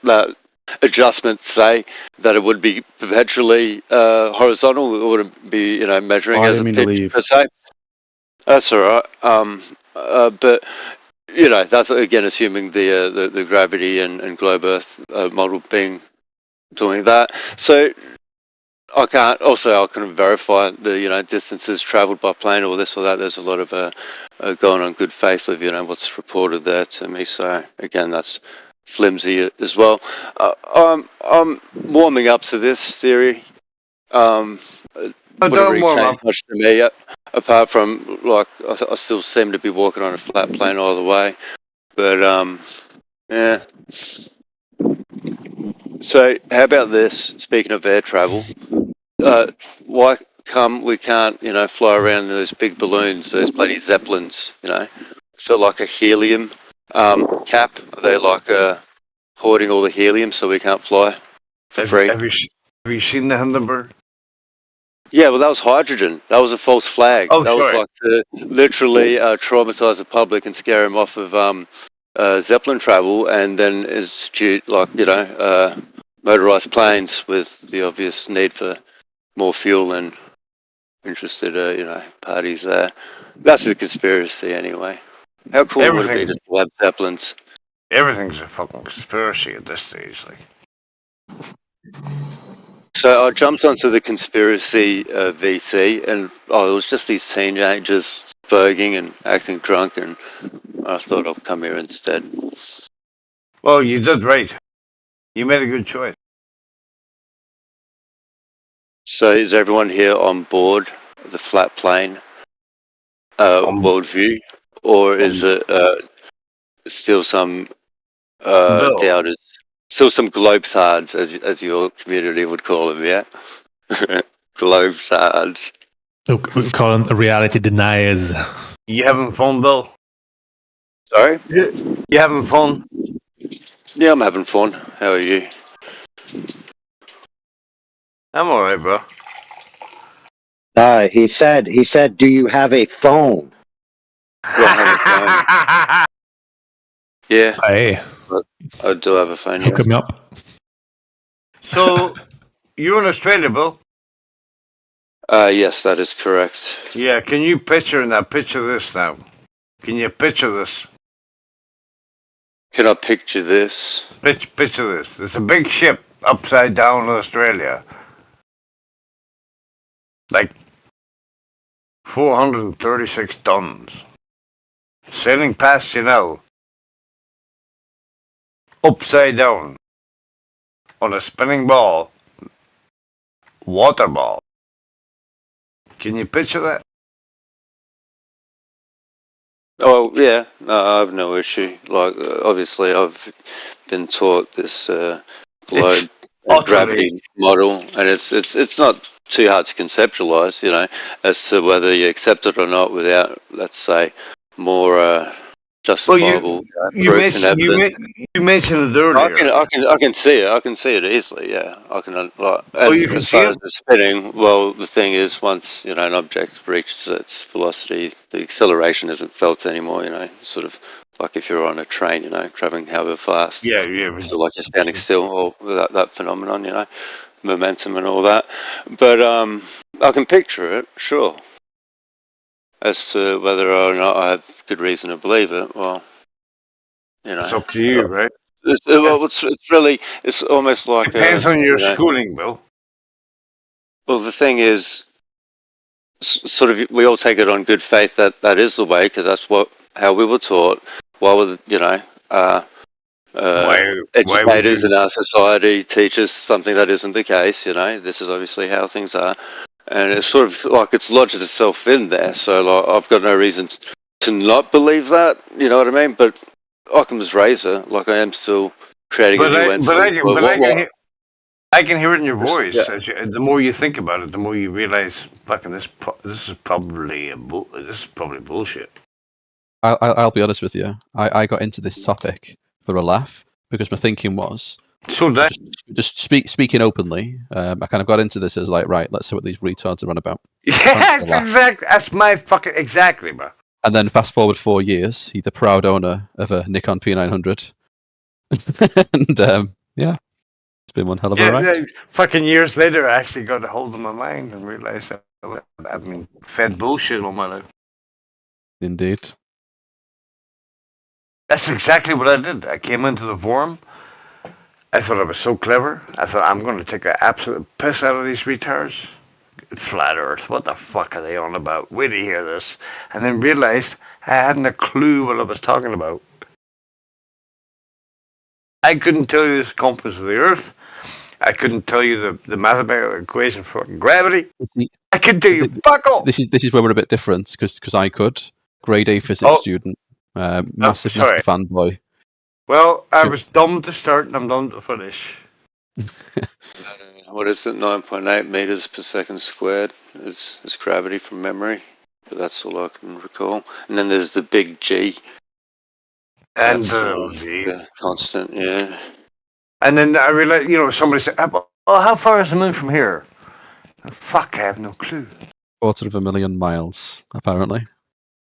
that adjustment, say that it would be perpetually horizontal. It wouldn't be measuring I as didn't a mean to pitch leave. per se. That's all right. But that's again assuming the gravity and globe Earth model being doing that. So I couldn't verify the distances travelled by plane or this or that. There's a lot of going on good faith with what's reported there to me. So again, that's flimsy as well. I'm warming up to this theory. Wouldn't really change much to me yet, apart from like I still seem to be walking on a flat plane all the way. But yeah. So how about this? Speaking of air travel, why come we can't fly around in those big balloons, those bloody zeppelins? So like a helium cap? Are they like hoarding all the helium so we can't fly for free? Have you seen the Hindenburg? Yeah, well, that was hydrogen. That was a false flag. Oh, that was sorry. like to literally traumatize the public and scare them off of Zeppelin travel, and then institute motorized planes with the obvious need for more fuel and interested parties there. That's a conspiracy anyway. How cool would it be to have Zeppelins? Everything's a fucking conspiracy at this stage. Like, so I jumped onto the conspiracy VC, and it was just these teenagers spurging and acting drunk, and I thought I'd come here instead. well, you did right. You made a good choice. So is everyone here on board the flat plane worldview, or is it still some Bill. doubters, still some globetards, as your community would call them, yeah? Globetards. We call them reality deniers. You having fun, Bill? Sorry? You having fun? Yeah, I'm having fun. How are you? I'm alright, bro. He said, do you have a phone? Do I have a phone? Yeah. Hey. I do have a phone, yeah. Hook me up. So, you're in Australia, Bill? Yes, that is correct. Yeah, can you picture this now? Can you picture this? Can I picture this? Picture this. It's a big ship upside down in Australia. Like 436 tons. Sailing past you now. Upside down. On a spinning ball. Water ball. Can you picture that? Oh, yeah. No, I have no issue. Like, obviously, I've been taught this globe gravity model, and it's not too hard to conceptualize, you know, as to whether you accept it or not without, let's say, more justifiable proof and evidence. You mentioned it earlier. I can see it. I can see it easily. Yeah, I can. You can as see far it? as the spinning, well, the thing is, once an object reaches its velocity, the acceleration isn't felt anymore. You know, sort of like if you're on a train, traveling however fast. Yeah. So like you're standing still, or that phenomenon. Momentum and all that. But I can picture it, sure. As to whether or not I have good reason to believe it, well, It's up to you, right? It's almost like depends on your schooling, Bill. Well, the thing is, sort of, we all take it on good faith that is the way, because that's how we were taught. While educators in our society teach us something that isn't the case. This is obviously how things are. And it's sort of like it's lodged itself in there. So like, I've got no reason to not believe that. You know what I mean? But Occam's razor, like I am still creating a new entity. I can hear it in your voice. Yeah. The more you think about it, the more you realize, fucking this is probably bullshit. I'll be honest with you. I got into this topic for a laugh because my thinking was just speaking openly. I kind of got into this as like, right, let's see what these retards are on about. Yeah, exactly. That's my fucking exactly, bro. And then fast forward 4 years, he's the proud owner of a Nikon P900, and yeah, it's been one hell of a ride. Yeah, fucking years later, I actually got a hold of my mind and realized I've been fed bullshit all my life. Indeed. That's exactly what I did. I came into the forum. I thought I was so clever. I thought I'm going to take an absolute piss out of these retards. Flat Earth. What the fuck are they on about? Wait to hear this. And then realized I hadn't a clue what I was talking about. I couldn't tell you the circumference of the Earth. I couldn't tell you the mathematical equation for gravity. I could tell you fuck all. This is where we're a bit different because I could. Grade A physics student. Massive fanboy. Well, I was dumb to start and I'm dumb to finish. What is it? 9.8 meters per second squared is gravity from memory, but that's all I can recall. And then there's the big G. And the constant, yeah. And then I realized, somebody said, "Oh, how far is the moon from here?" Fuck, I have no clue. 250,000 miles, apparently.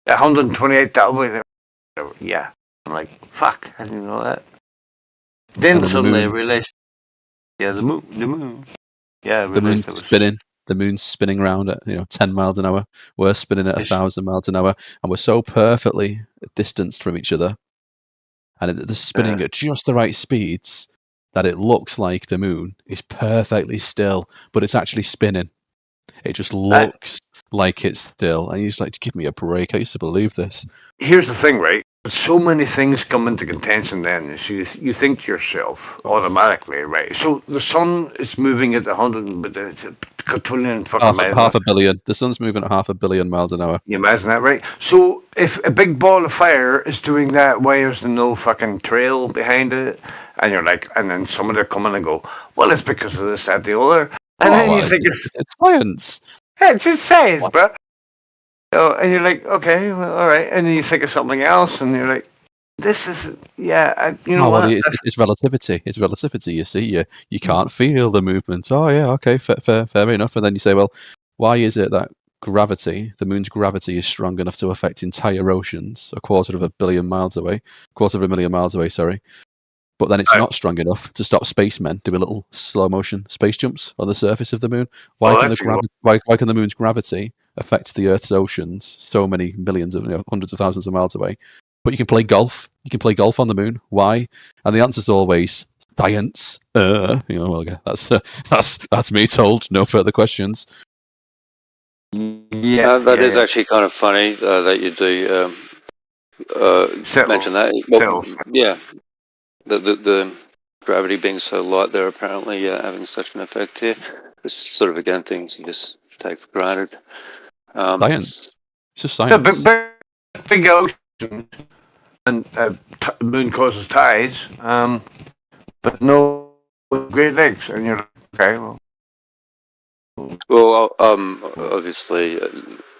128,000. Yeah. I'm like, fuck, I didn't know that. Then suddenly I realized, yeah, the moon. Yeah, the moon's spinning. The moon's spinning around at 10 miles an hour. We're spinning at 1,000 miles an hour, and we're so perfectly distanced from each other, and they're spinning at just the right speeds that it looks like the moon is perfectly still, but it's actually spinning. It just looks like it's still, and he's like, "Give me a break! I used to believe this." Here's the thing, right? so many things come into contention then. So you think to yourself automatically, right? So the sun is moving at 100, but it's a quadrillion fucking miles. Half a billion. The sun's moving at 500 million miles an hour. You imagine that, right? So if a big ball of fire is doing that, why is there no fucking trail behind it? And you're like, and then somebody come in and go, well, it's because of this, that, the other. And then you think it's science. Yeah, it's just science, bro. So, and you're like, okay, well, all right. And then you think of something else, and you're like, this is, yeah, you know what? It's relativity. It's relativity. You see, you can't feel the movement. Oh yeah, okay, fair enough. And then you say, well, why is it that gravity, the moon's gravity, is strong enough to affect entire oceans, a quarter of a million miles away, sorry. But then it's not strong enough to stop spacemen doing little slow motion space jumps on the surface of the moon. Why can the moon's gravity affect the Earth's oceans so many millions of, hundreds of thousands of miles away? But you can play golf. You can play golf on the moon. Why? And the answer's always science. Well, okay, that's me told. No further questions. Yeah, that is actually kind of funny that you do mention that. Well, yeah. The gravity being so light, they're apparently having such an effect here. It's sort of, again, things you just take for granted. Science. It's just science. Yeah, big ocean and the moon causes tides, but no Great Lakes. And you're like, okay, well. Well, obviously,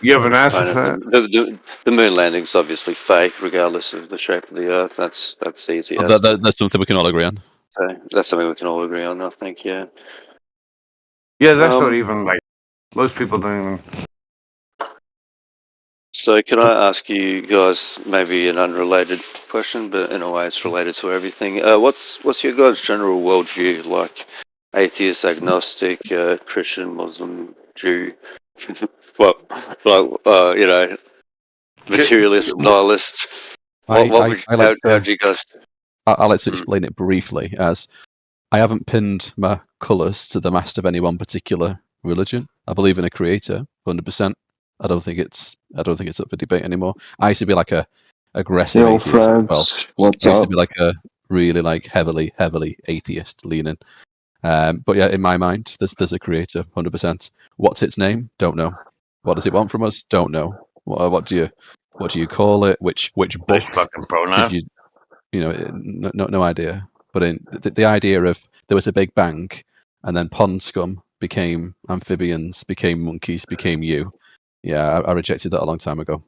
you have an answer for that? The moon landing's obviously fake, regardless of the shape of the Earth. That's easy. That's something we can all agree on. So that's something we can all agree on, I think. Yeah. Yeah, that's not even like most people don't even. So can I ask you guys maybe an unrelated question, but in a way it's related to everything? What's your guys' general worldview like? Atheist, agnostic, Christian, Muslim, Jew, materialist, nihilist. How do you guys? I like to explain it briefly as I haven't pinned my colours to the mast of any one particular religion. I believe in a creator, 100%. I don't think it's up for debate anymore. I used to be like a aggressive atheist as well. I used to be like a really heavily atheist leaning. But yeah, in my mind, there's a creator, 100%. What's its name? Don't know. What does it want from us? Don't know. What do you call it? Which book? Fucking pronoun. No idea. But in the idea of there was a big bang, and then pond scum became amphibians, became monkeys, became you. Yeah, I rejected that a long time ago.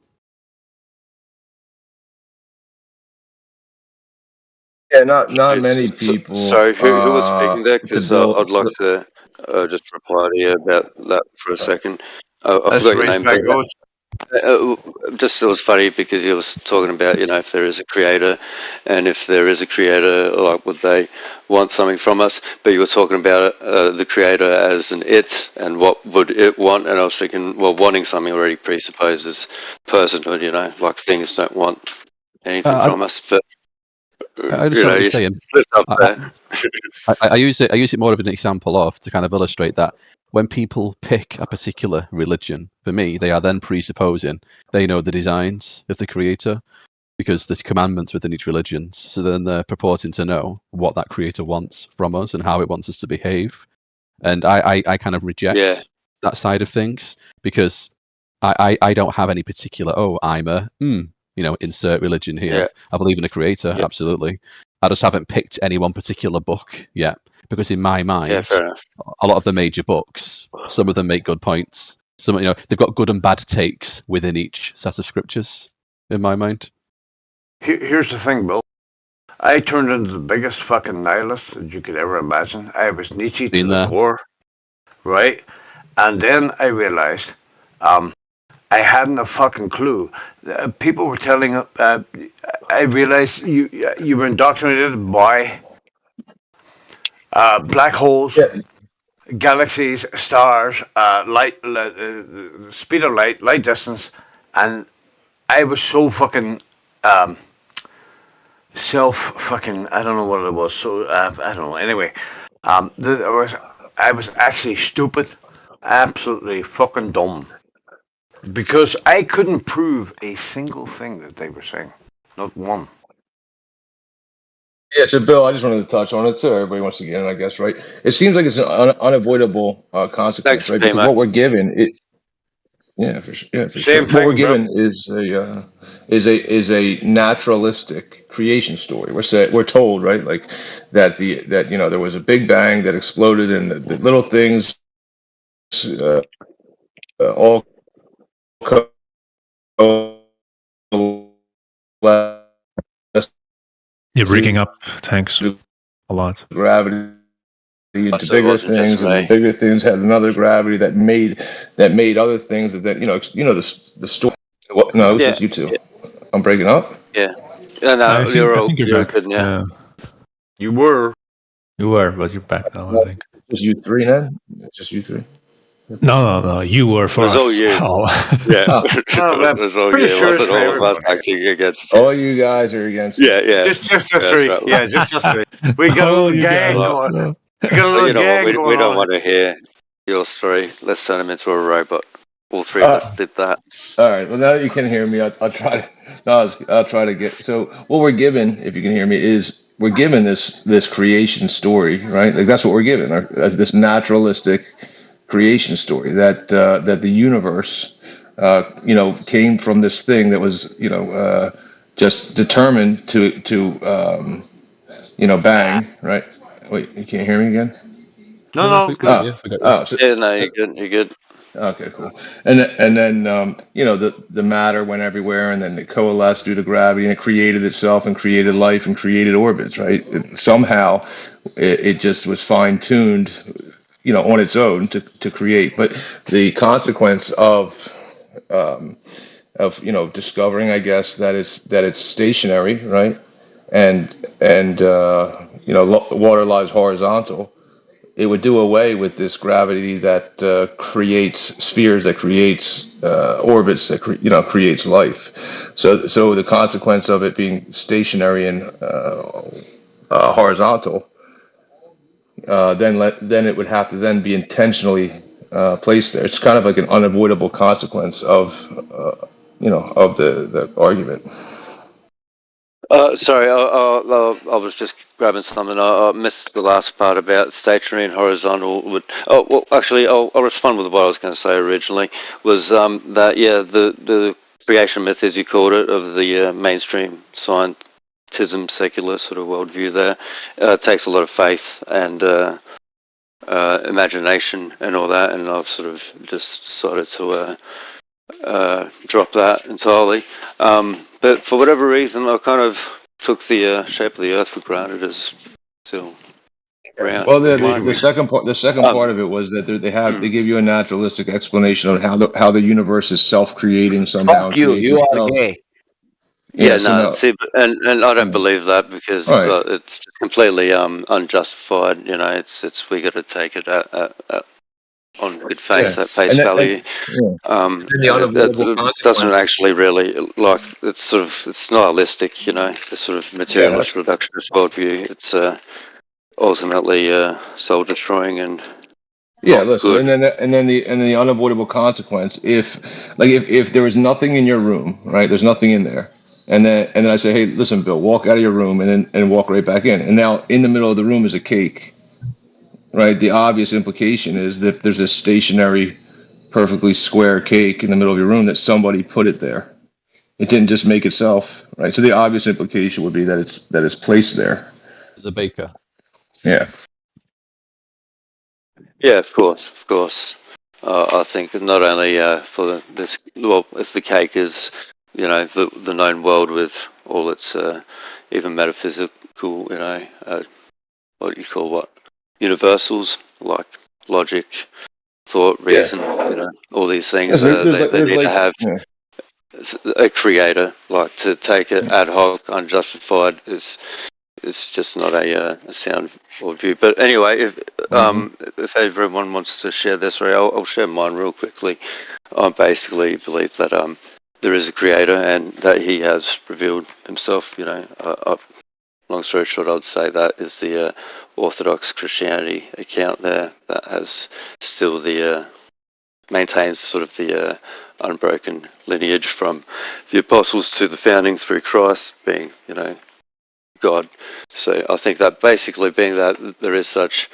Yeah, not many people. So who was speaking there? Because I'd like to just reply to you about that for a second. I forgot your name. Just it was funny because he was talking about if there is a creator, and if there is a creator, like would they want something from us? But you were talking about the creator as an it, and what would it want? And I was thinking, well, wanting something already presupposes personhood. Like things don't want anything from us, but. I just what you're saying. I use it more of an example to kind of illustrate that when people pick a particular religion, for me, they are then presupposing they know the designs of the creator because there's commandments within each religion. So then they're purporting to know what that creator wants from us and how it wants us to behave. And I kind of reject that side of things because I don't have any particular, I'm a insert religion here. Yeah. I believe in a creator, absolutely. I just haven't picked any one particular book yet, because in my mind, a lot of the major books, some of them make good points. Some, they've got good and bad takes within each set of scriptures, in my mind. Here's the thing, Bill. I turned into the biggest fucking nihilist that you could ever imagine. I was Nietzsche to the core, right? And then I realized, I hadn't a fucking clue. People were telling. I realized you were indoctrinated by black holes, galaxies, stars, light, the speed of light distance, and I was so fucking I don't know what it was. So I don't know. Anyway, I was actually stupid, absolutely fucking dumb. Because I couldn't prove a single thing that they were saying. not one. Yeah, so Bill, I just wanted to touch on it too. Everybody wants to get in, I guess, right? It seems like it's an unavoidable consequence, Thanks, right? Because Pimo. what we're given, yeah, for sure. Same What we're thing, bro. given is a naturalistic creation story. We're told, right, like that there was a big bang that exploded, and the little things all coalesced You're breaking up. Thanks. A lot. gravity into So it bigger wasn't just things, and the me. bigger things had another gravity that made other things that the story. What? No, it was Yeah, just you two. I'm breaking up. yeah. No, I think you're you're back. good now. You were. You were, but you're back now, I think. Just you three, then. Just you three. No. You were It for was all us. you. all. Yeah, Oh, it was all pretty you. It sure it's wasn't for all of us everybody. acting against you. all you guys are against me. Yeah. Just the That's three. right. Yeah, just the three. We got a Oh, little you gang guys. going. Oh. We got a So little you know what? gang We going don't on. want to hear yours three. Let's turn him into a robot. All three of us did that. All right. Well, now that you can hear me, I'll try to. No, I'll try to get. So what we're given, if you can hear me, is we're given this creation story, right? Like that's what we're given. This naturalistic creation story that that the universe, came from this thing that was, just determined to bang, right? Wait, you can't hear me again? No, We good. got you. Yeah, no, you're good. You're good. Okay, cool. And then the matter went everywhere, and then it coalesced due to gravity, and it created itself, and created life, and created orbits. Right? Somehow, it just was fine tuned, on its own to create. But the consequence um, of discovering, I guess, that it's stationary, right? And water lies horizontal. It would do away with this gravity that creates spheres, that creates orbits, that creates life. So the consequence of it being stationary and horizontal, then it would have to then be intentionally placed there. It's kind of like an unavoidable consequence of the argument. Sorry, I was just grabbing something. I missed the last part about stationary and horizontal. Actually, I'll respond with what I was going to say originally. Was that the creation myth, as you called it, of the mainstream scientism, secular sort of worldview there, takes a lot of faith and imagination and all that, and I've sort of just decided to drop that entirely. But for whatever reason, I kind of took the shape of the Earth for granted as still round. Well, the second part of it was that they give you a naturalistic explanation of how the universe is self-creating somehow. Fuck you. You are gay. Yeah, so no, no. see, and I don't believe that because Right. it's just completely unjustified. It's we got to take it on good faith, at face value. It doesn't actually really it's nihilistic, the sort of materialist reductionist worldview. It's ultimately soul destroying and Listen, good. and then the unavoidable consequence if there was nothing in your room, right? There's nothing in there. And then I say, hey, listen, Bill, walk out of your room and walk right back in. And now in the middle of the room is a cake. Right? The obvious implication is that there's a stationary, perfectly square cake in the middle of your room that somebody put it there. It didn't just make itself, right? So the obvious implication would be that it's placed there. As a baker. Yeah. Yeah, of course. I think not only for this, well, if the cake is, the known world with all its even metaphysical, what you call universals like logic, thought, reason, all these things. They need to have a creator. Like to take it ad hoc, unjustified it's just not a sound worldview. But anyway, if everyone wants to share this, I'll share mine real quickly. I basically believe that there is a creator and that he has revealed himself. Long story short, I'd say that is the Orthodox Christianity account there that has still the maintains sort of the unbroken lineage from the apostles to the founding through Christ being, God. So I think that basically being that there is such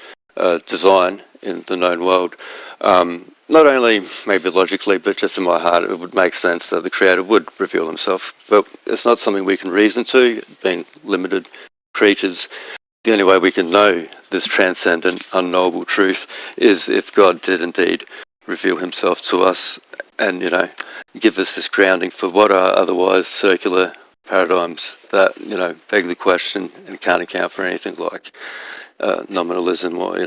design in the known world, not only maybe logically, but just in my heart, it would make sense that the Creator would reveal himself. But it's not something we can reason to, being limited creatures. The only way we can know this transcendent, unknowable truth is if God did indeed reveal himself to us and, give us this grounding for what are otherwise circular paradigms that, beg the question and can't account for anything like nominalism or,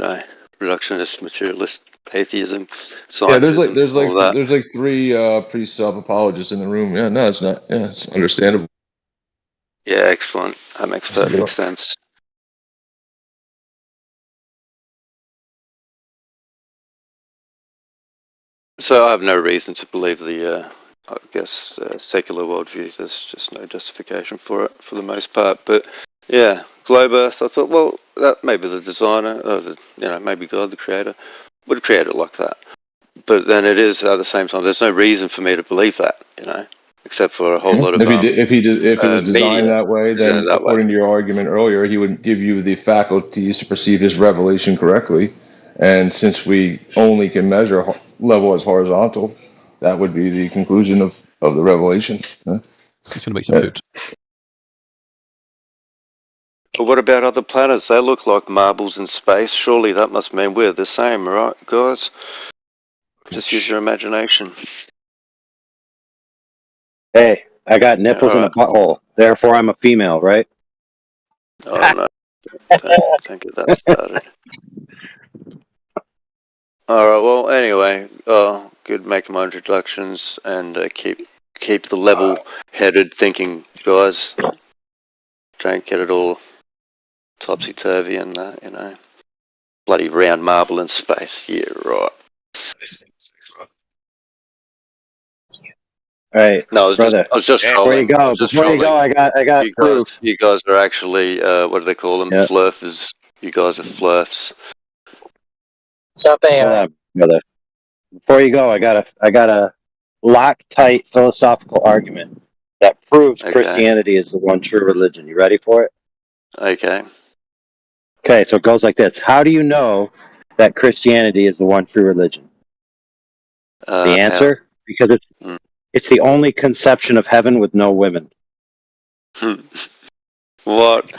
reductionist, materialist atheism, scientism, all that. There's like three pretty self-apologists in the room. Yeah, no, it's not. Yeah, it's understandable. Yeah, excellent. That makes perfect sense. So I have no reason to believe the, secular worldview. There's just no justification for it for the most part. But yeah, globe Earth. I thought, well, that maybe the designer, or maybe God, the creator, would create it like that. But then it is at the same time. There's no reason for me to believe that, except for a whole lot of If it was designed that way, then according to your argument earlier, he would give you the faculties to perceive his revelation correctly. And since we only can measure level as horizontal, that would be the conclusion of the revelation. He's going to make some food. But what about other planets? They look like marbles in space. Surely that must mean we're the same, right, guys? Just use your imagination. Hey, I got nipples in a butthole. Therefore, I'm a female, right? Oh no! Don't get that started. All right. Well, anyway, good making my introductions and keep the level-headed thinking, guys. Don't get it all topsy-turvy and bloody round marble in space. Yeah, right. All right, No, brother. I was just Before you trolling. go, I got proof. You guys are actually what do they call them? Yep. Flurfers. You guys are flurfs. What's up, AI? Hold on, brother. Before you go, I got a Loctite philosophical argument that proves Christianity is the one true religion. You ready for it? Okay. Okay, so it goes like this. How do you know that Christianity is the one true religion? The answer? Because it's the only conception of heaven with no women. What?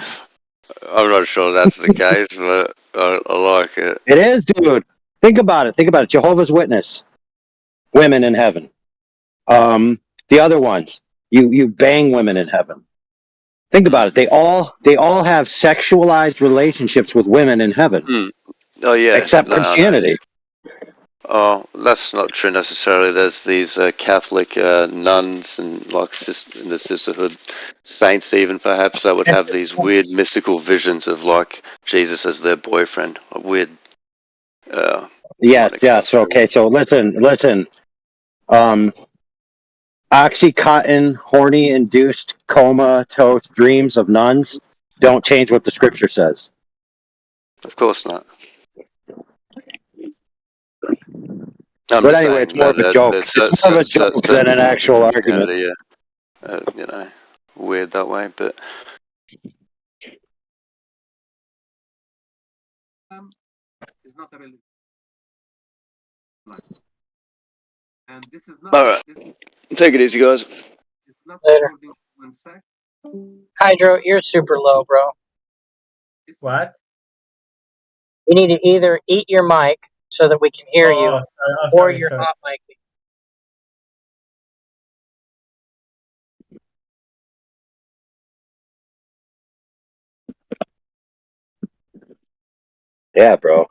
I'm not sure that's the case, but I like it. It is, dude. Think about it. Jehovah's Witness. Women in heaven. The other ones. You bang women in heaven. Think about it. They all have sexualized relationships with women in heaven. Oh yeah. Except Christianity. Oh, that's not true necessarily. There's these Catholic nuns and like in the sisterhood, saints even perhaps that would have these weird mystical visions of like Jesus as their boyfriend. Weird. Yes. Okay. So listen. Oxycontin, horny-induced comatose dreams of nuns don't change what the scripture says. Of course not. But anyway, it's more of a joke. It's more of a joke than an actual argument. Yeah. Weird that way, but. It's not a religion. And this is not. All right. Take it easy, guys. Later. Hydro, you're super low, bro. What? You need to either eat your mic so that we can hear you, or you're hot micing. Yeah, bro.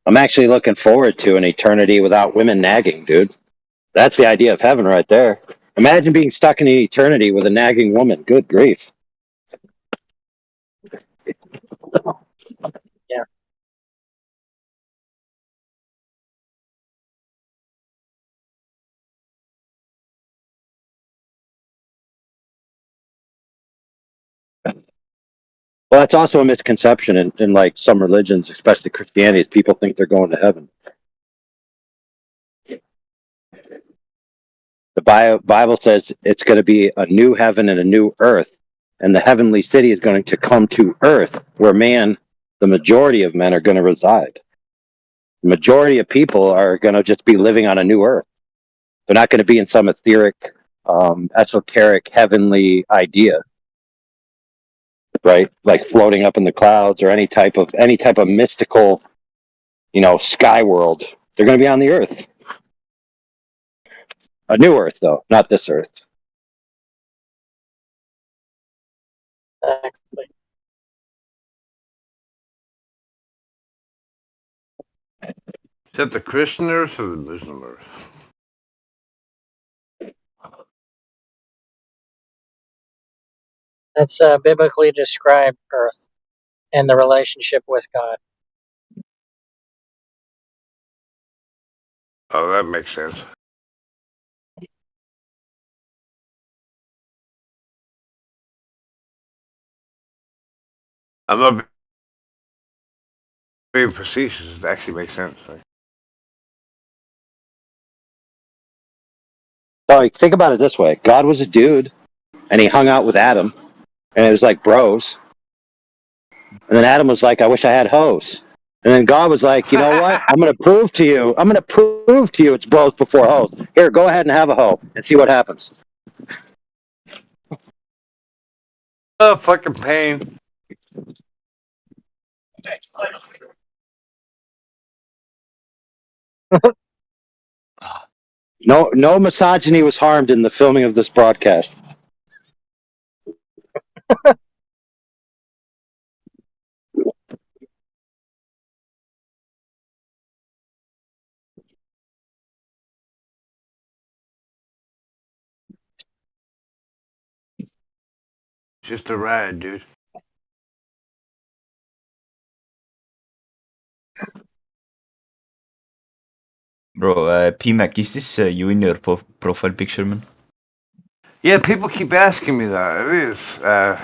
I'm actually looking forward to an eternity without women nagging, dude. That's the idea of heaven right there. Imagine being stuck in eternity with a nagging woman. Good grief. Yeah. Well, that's also a misconception in like some religions, especially Christianity, is people think they're going to heaven. The Bible says it's going to be a new heaven and a new earth, and the heavenly city is going to come to earth, where the majority of men are going to reside. The majority of people are going to just be living on a new earth. They're not going to be in some etheric, esoteric, heavenly idea, right? Like floating up in the clouds or any type of mystical, sky world. They're going to be on the earth. A new earth, though, not this earth. Exactly. Is that the Christian earth or the Muslim earth? That's biblically described earth and the relationship with God. Oh, that makes sense. I'm not being facetious. It actually makes sense. So think about it this way: God was a dude, and he hung out with Adam, and it was like bros. And then Adam was like, "I wish I had hoes." And then God was like, "You know what? I'm going to prove to you. It's bros before hoes. Here, go ahead and have a hoe and see what happens." Oh, fucking pain. No misogyny was harmed in the filming of this broadcast. Just a ride, dude. Bro, PMAC, is this you in your profile picture, man? Yeah, people keep asking me that. It is.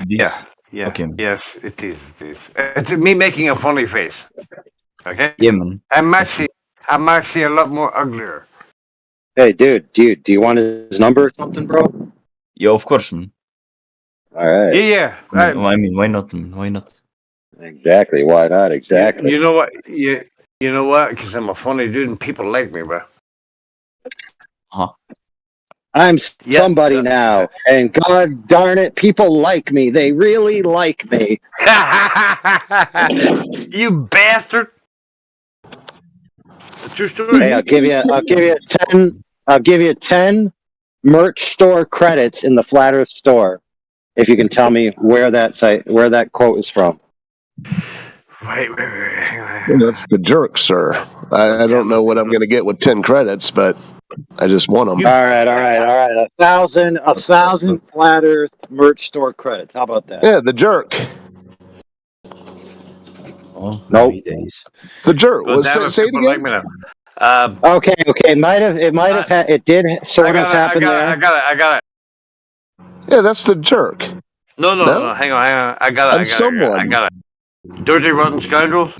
This? Yeah. Okay. Yes, it is. It's me making a funny face. Okay. Yeah, man. I'm actually a lot more uglier. Hey, dude, do you want his number or something, bro? Yeah, of course, man. All right. Yeah. I mean, why not, man? Why not? Exactly. Why not? Exactly. You know what? You know what? Because I'm a funny dude and people like me, bro. Huh? I'm somebody now, and God darn it, people like me. They really like me. You bastard! True story. Hey, I'll give you 10 merch store credits in the Flat Earth store if you can tell me where that quote is from. Wait. That's the jerk, sir. I don't know what I'm going to get with 10 credits, but I just want them. All right. 1,000 Flat Earth merch store credits. How about that? Yeah, the jerk. Oh, nope. The jerk. Well, Say it again. Like okay. It did sort of happen there. I got it. Yeah, that's the jerk. No. Hang on. I got it. Dirty rotten scoundrels.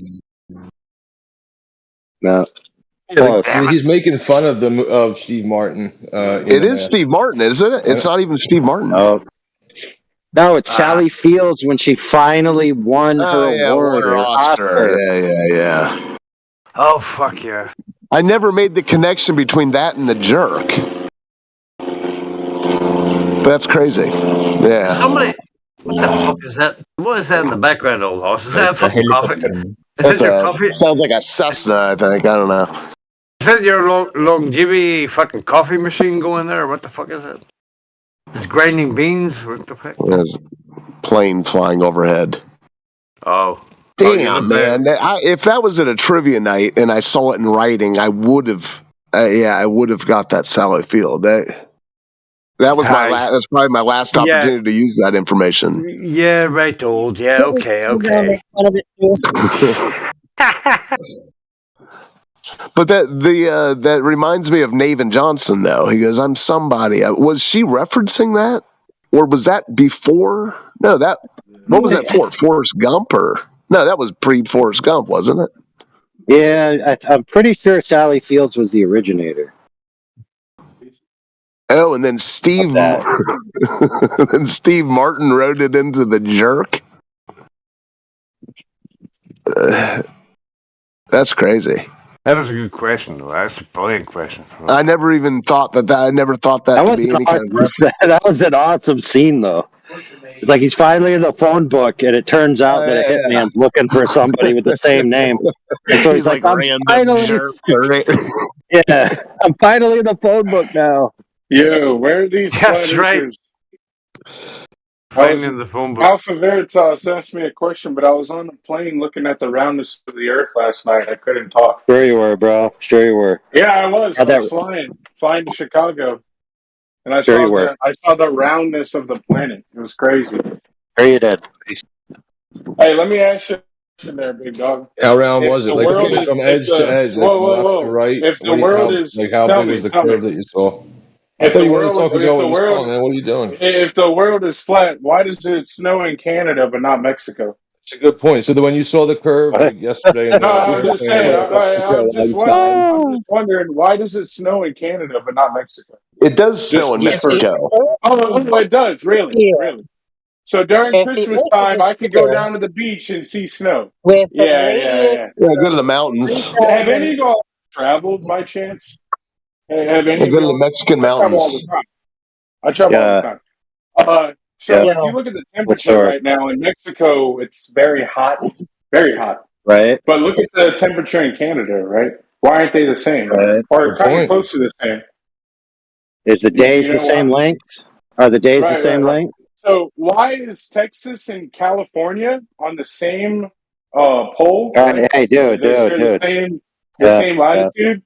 No. He's making fun of Steve Martin. It is Steve Martin, isn't it? It's not even Steve Martin. No, it's Sally Fields when she finally won her award, won her Oscar. Yeah. Oh, fuck yeah. I never made the connection between that and the jerk. That's crazy. Yeah. Somebody, what the fuck is that? What is that in the background, old horse? Is that fucking coffee? Is that your coffee? Sounds like a Cessna, I think. I don't know. Is that your longevity fucking coffee machine going there? What the fuck is it? It's grinding beans? What the fuck? Plane flying overhead. Oh. Damn, man. If that was at a trivia night and I saw it in writing, I would have got that Sally Field. That was that's probably my last opportunity to use that information. Yeah, right, old. Yeah, okay. But that reminds me of Navin Johnson, though. He goes, "I'm somebody." Was she referencing that, or was that before? No, what was that for? Forrest Gump, or no? That was pre-Forrest Gump, wasn't it? Yeah, I'm pretty sure Sally Fields was the originator. Oh, and then Steve then Steve Martin wrote it into the jerk. That's crazy. That was a good question, though. That's a brilliant question. I never even thought that. I never thought that to be any kind of reference. That was an awesome scene, though. It's like he's finally in the phone book, and it turns out that a hitman's looking for somebody with the same name. And so he's like, I'm finally, yeah, I'm finally in the phone book now. Yo, where are these That's flat right. earthers? Finding the phone book. Alpha Veritas asked me a question, but I was on a plane looking at the roundness of the Earth last night. I couldn't talk. Sure you were, bro. Sure you were. Yeah, I was. How'd I that- was flying to Chicago, and I Sure you were. saw the roundness of the planet. It was crazy. Sure you did. Hey, let me ask you a question there, big dog. How round If was it? the Like world is- from if edge the- to edge, like whoa, from whoa, left whoa. to right? If the What do you- world how, is- like how tell big me, was the tell me. curve that you saw? I If thought the you wanted to world- talk if about the what you world- saw, man. What are you doing? If the world is flat, why does it snow in Canada but not Mexico? It's a good point. So when you saw the curve like yesterday, in No, the I'm just saying. I'm just wondering, why does it snow in Canada but not Mexico? It does snow in Mexico. Oh, it does, really. So during If the Christmas Earth time, is I could go clear- down to the beach and see snow. With a Yeah. radius Yeah, go to the mountains. Have any of y'all traveled by chance? Have any Yeah, of go to y'all? the Mexican I travel all mountains. the time. I travel all the time. So Yeah. if you look at the What's temperature our- right now in Mexico, it's very hot, Right. But look at the temperature in Canada, right? Why aren't they the same? Right. Or Good kind of point. close to the same? Is the days You know the same why? length? Are the days Right, the same right. length? So why is Texas and California on the same pole? All right, hey, dude, They share dude. the same latitude.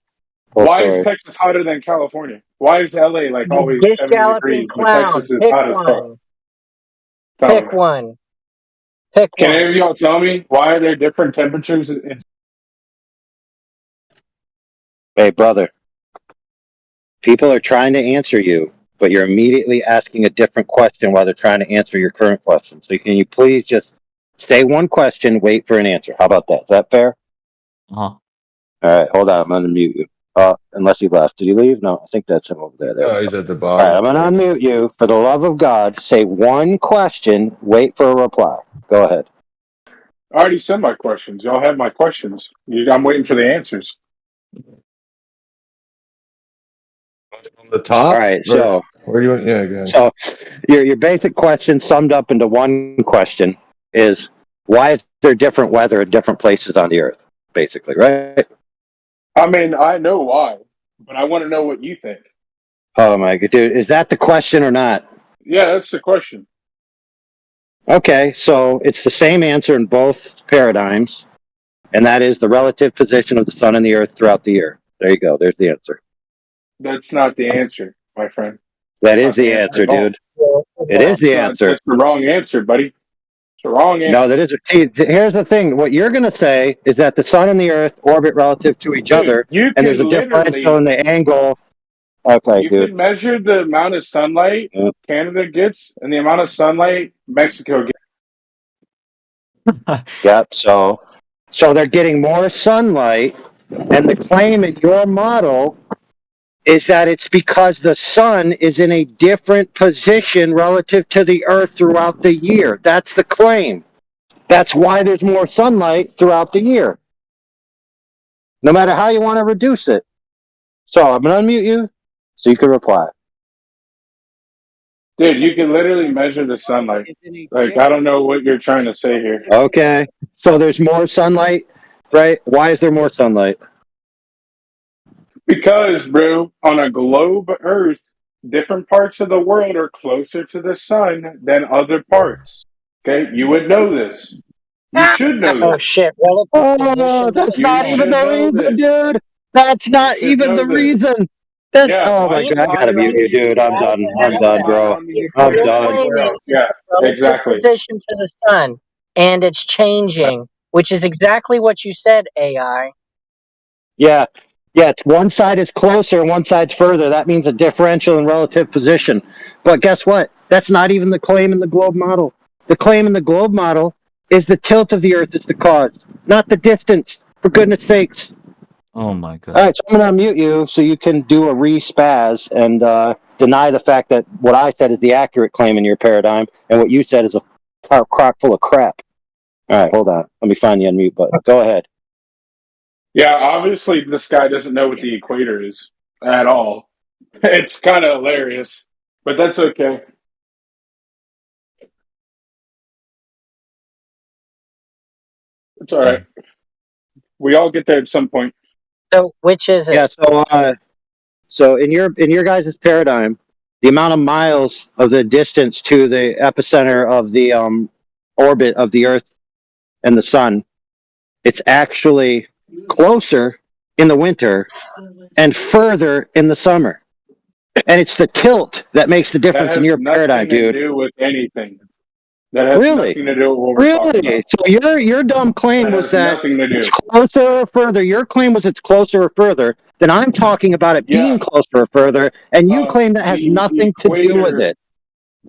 Full Why story. is Texas hotter than California? Why is LA like always This 70 galloping degrees, but clown. Texas is Pick hot as fuck? one. Tell Pick me. one. Pick Can one. any of y'all tell me why are there different temperatures? Hey, brother. People are trying to answer you, but you're immediately asking a different question while they're trying to answer your current question. So can you please just say one question, wait for an answer? How about that? Is that fair? Uh-huh. All right, hold on. I'm going to mute you. Unless he left. Did he leave? No, I think that's him over there. No, he's at the All right, I'm bottom. going to unmute you. For the love of God, say one question, wait for a reply. Go ahead. I already said my questions. Y'all have my questions. I'm waiting for the answers. From the top? All right, so where do you want? Yeah, go ahead. So your basic question summed up into one question is why is there different weather at different places on the earth, basically, right? I mean, I know why, but I want to know what you think. Oh my god, dude, is that the question or not? Yeah, that's the question. Okay, so it's the same answer in both paradigms, and that is the relative position of the sun and the earth throughout the year. There you go, there's the answer. That's not the answer, my friend. That is the answer, dude. It is the answer. That's the wrong answer, buddy. It's the wrong answer. No, that is. See, here's the thing. What you're going to say is that the sun and the earth orbit relative to each other, you and there's a can differential in the angle. Okay, You dude. can measure the amount of sunlight Canada gets and the amount of sunlight Mexico gets. Yep. So they're getting more sunlight, and the claim in your model is that it's because the sun is in a different position relative to the earth throughout the year. That's the claim. That's why there's more sunlight throughout the year. No matter how you want to reduce it. So I'm going to unmute you so you can reply. Dude, you can literally measure the sunlight. Like, I don't know what you're trying to say here. Okay. So there's more sunlight, right? Why is there more sunlight? Because, bro, on a globe Earth, different parts of the world are closer to the sun than other parts. Okay? You would know this. You should know this. Oh shit! Oh, that's not even the reason, dude. That's not even the reason. Oh my god, I gotta mute you, dude. I'm done. I'm done, bro. I'm done. Yeah, exactly. Position to the sun, and it's changing, which is exactly what you said, AI. Yeah. It's one side is closer and one side's further. That means a differential in relative position. But guess what? That's not even the claim in the globe model. The claim in the globe model is the tilt of the Earth is the cause, not the distance, for goodness sakes. Oh my god. All right, so I'm going to unmute you so you can do a re-spaz and deny the fact that what I said is the accurate claim in your paradigm, and what you said is a crock full of crap. All right, hold on. Let me find the unmute button. Go ahead. Yeah, obviously this guy doesn't know what the equator is at all. It's kind of hilarious, but that's okay. It's all right. We all get there at some point. So which is it? Yeah. So in your guys' paradigm, the amount of miles of the distance to the epicenter of the orbit of the Earth and the Sun, it's actually closer in the winter and further in the summer. And it's the tilt that makes the That difference in has your paradigm, nothing to dude. do with anything. That has Really? nothing to do with what we're talking about. So your dumb claim That was has that nothing to it's do. closer or further. Your claim was it's closer or further. Then I'm talking about it being closer or further, and you claim that has The nothing to do with it.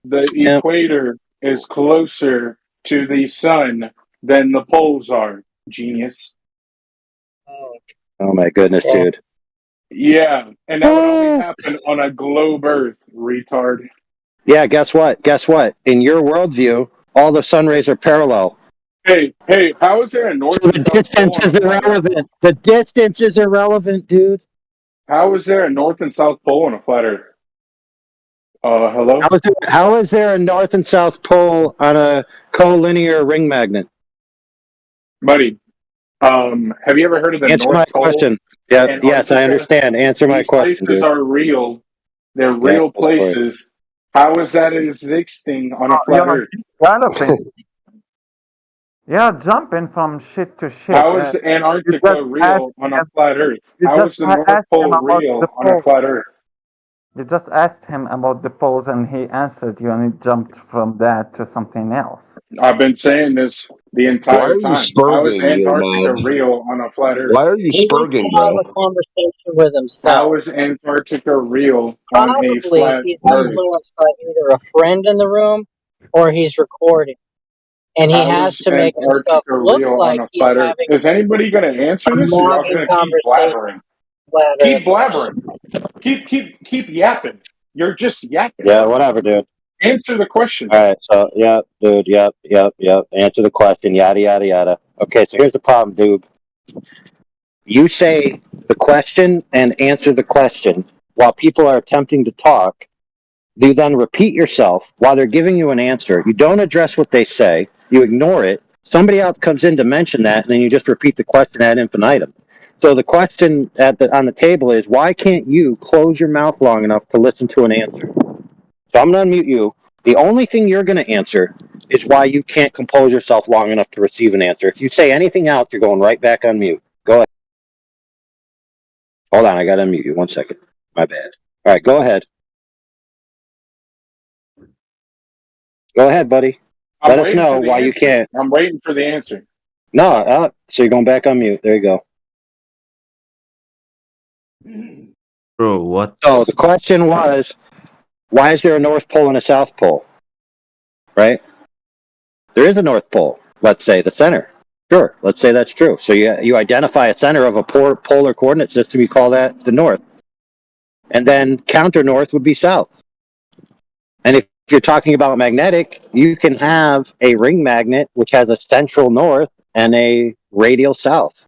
The Yeah. equator is closer to the sun than the poles are. Genius. Oh my goodness, dude. Yeah, and that would only happen on a globe Earth, retard. Yeah, guess what? In your worldview, all the sun rays are parallel. Hey, how is there a north So and the south pole distance on a is flat Earth? irrelevant. The distance is irrelevant, dude. How is there a north and south pole on a flat Earth? Hello? How is there a north and south pole on a collinear ring magnet? Buddy, have you ever heard of the Answer North my Pole? question. Yeah, and yes, I Antarctica? understand. Answer my These question, places dude. are real. They're Yeah, real go for it. places. How is that existing on a flat Earth? Galloping. Yeah, jumping from shit to shit. How is Antarctica real on a flat Earth? How is the North Pole real on a flat Earth? You just asked him about the poles and he answered you and he jumped from that to something else. I've been saying this the Why entire are you time. How is spurging, Antarctica Nomad? real on a flat Earth? Why are you He needs spurging, to have bro? a conversation with himself. How is Antarctica real on a Probably flat he's Earth? influenced by either a friend in the room or he's recording. And he How has is to make himself Antarctica look real on like a he's flat Earth? having Is anybody going to a answer this, or y'all modern going to keep conversation blabbering? with flat Keep earthers. blabbering. Keep yapping. You're just yapping. Yeah, whatever, dude. Answer the question. All right, so, yeah, dude, yep. Answer the question, yada, yada, yada. Okay, so here's the problem, dude. You say the question and answer the question while people are attempting to talk. You then repeat yourself while they're giving you an answer. You don't address what they say. You ignore it. Somebody else comes in to mention that, and then you just repeat the question ad infinitum. So the question on the table is, why can't you close your mouth long enough to listen to an answer? So I'm going to unmute you. The only thing you're going to answer is why you can't compose yourself long enough to receive an answer. If you say anything else, you're going right back on mute. Go ahead. Hold on, I got to unmute you. 1 second. My bad. All right, go ahead. Go ahead, buddy. Let us know why you can't. I'm waiting for the answer. No, so you're going back on mute. There you go. Bro, what? So the question was, why is there a North Pole and a South Pole? Right? There is a North Pole. Let's say the center. Sure, let's say that's true. So you identify a center of a polar coordinate system, you call that the North. And then counter North would be South. And if you're talking about magnetic, you can have a ring magnet which has a central north and a radial south.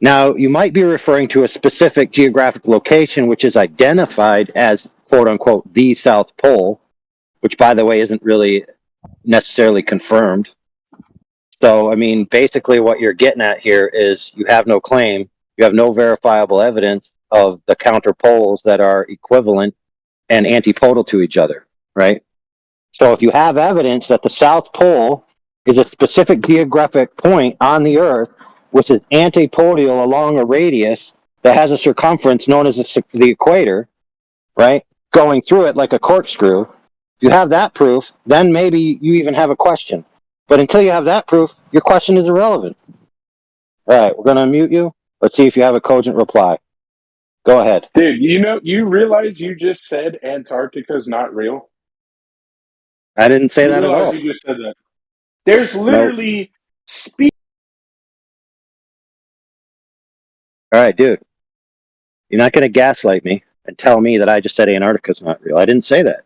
Now, you might be referring to a specific geographic location which is identified as, quote unquote, the South Pole, which, by the way, isn't really necessarily confirmed. So, I mean, basically what you're getting at here is you have no claim, you have no verifiable evidence of the counter poles that are equivalent and antipodal to each other, right? So if you have evidence that the South Pole is a specific geographic point on the Earth, which is antipodal along a radius that has a circumference known as the equator, right, going through it like a corkscrew, if you have that proof, then maybe you even have a question. But until you have that proof, your question is irrelevant. All right, we're going to unmute you. Let's see if you have a cogent reply. Go ahead. Dude, you realize you just said Antarctica is not real? I didn't say that at all. You just said that. There's literally All right, dude. You're not going to gaslight me. and tell me that I just said Antarctica is not real. I didn't say that.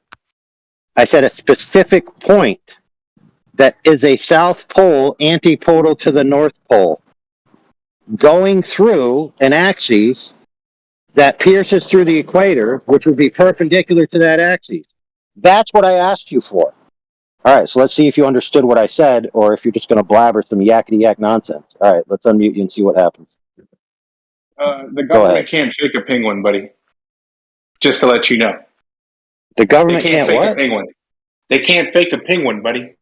I said a specific point that is a South Pole antipodal to the North Pole, going through an axis that pierces through the equator, which would be perpendicular to that axis. That's what I asked you for. All right, so let's see if you understood what I said, or if you're just going to blabber some yakety-yak nonsense. All right, let's unmute you and see what happens. The government can't fake a penguin, buddy. Just to let you know. The government They can't can't fake what? a penguin. They can't fake a penguin, buddy.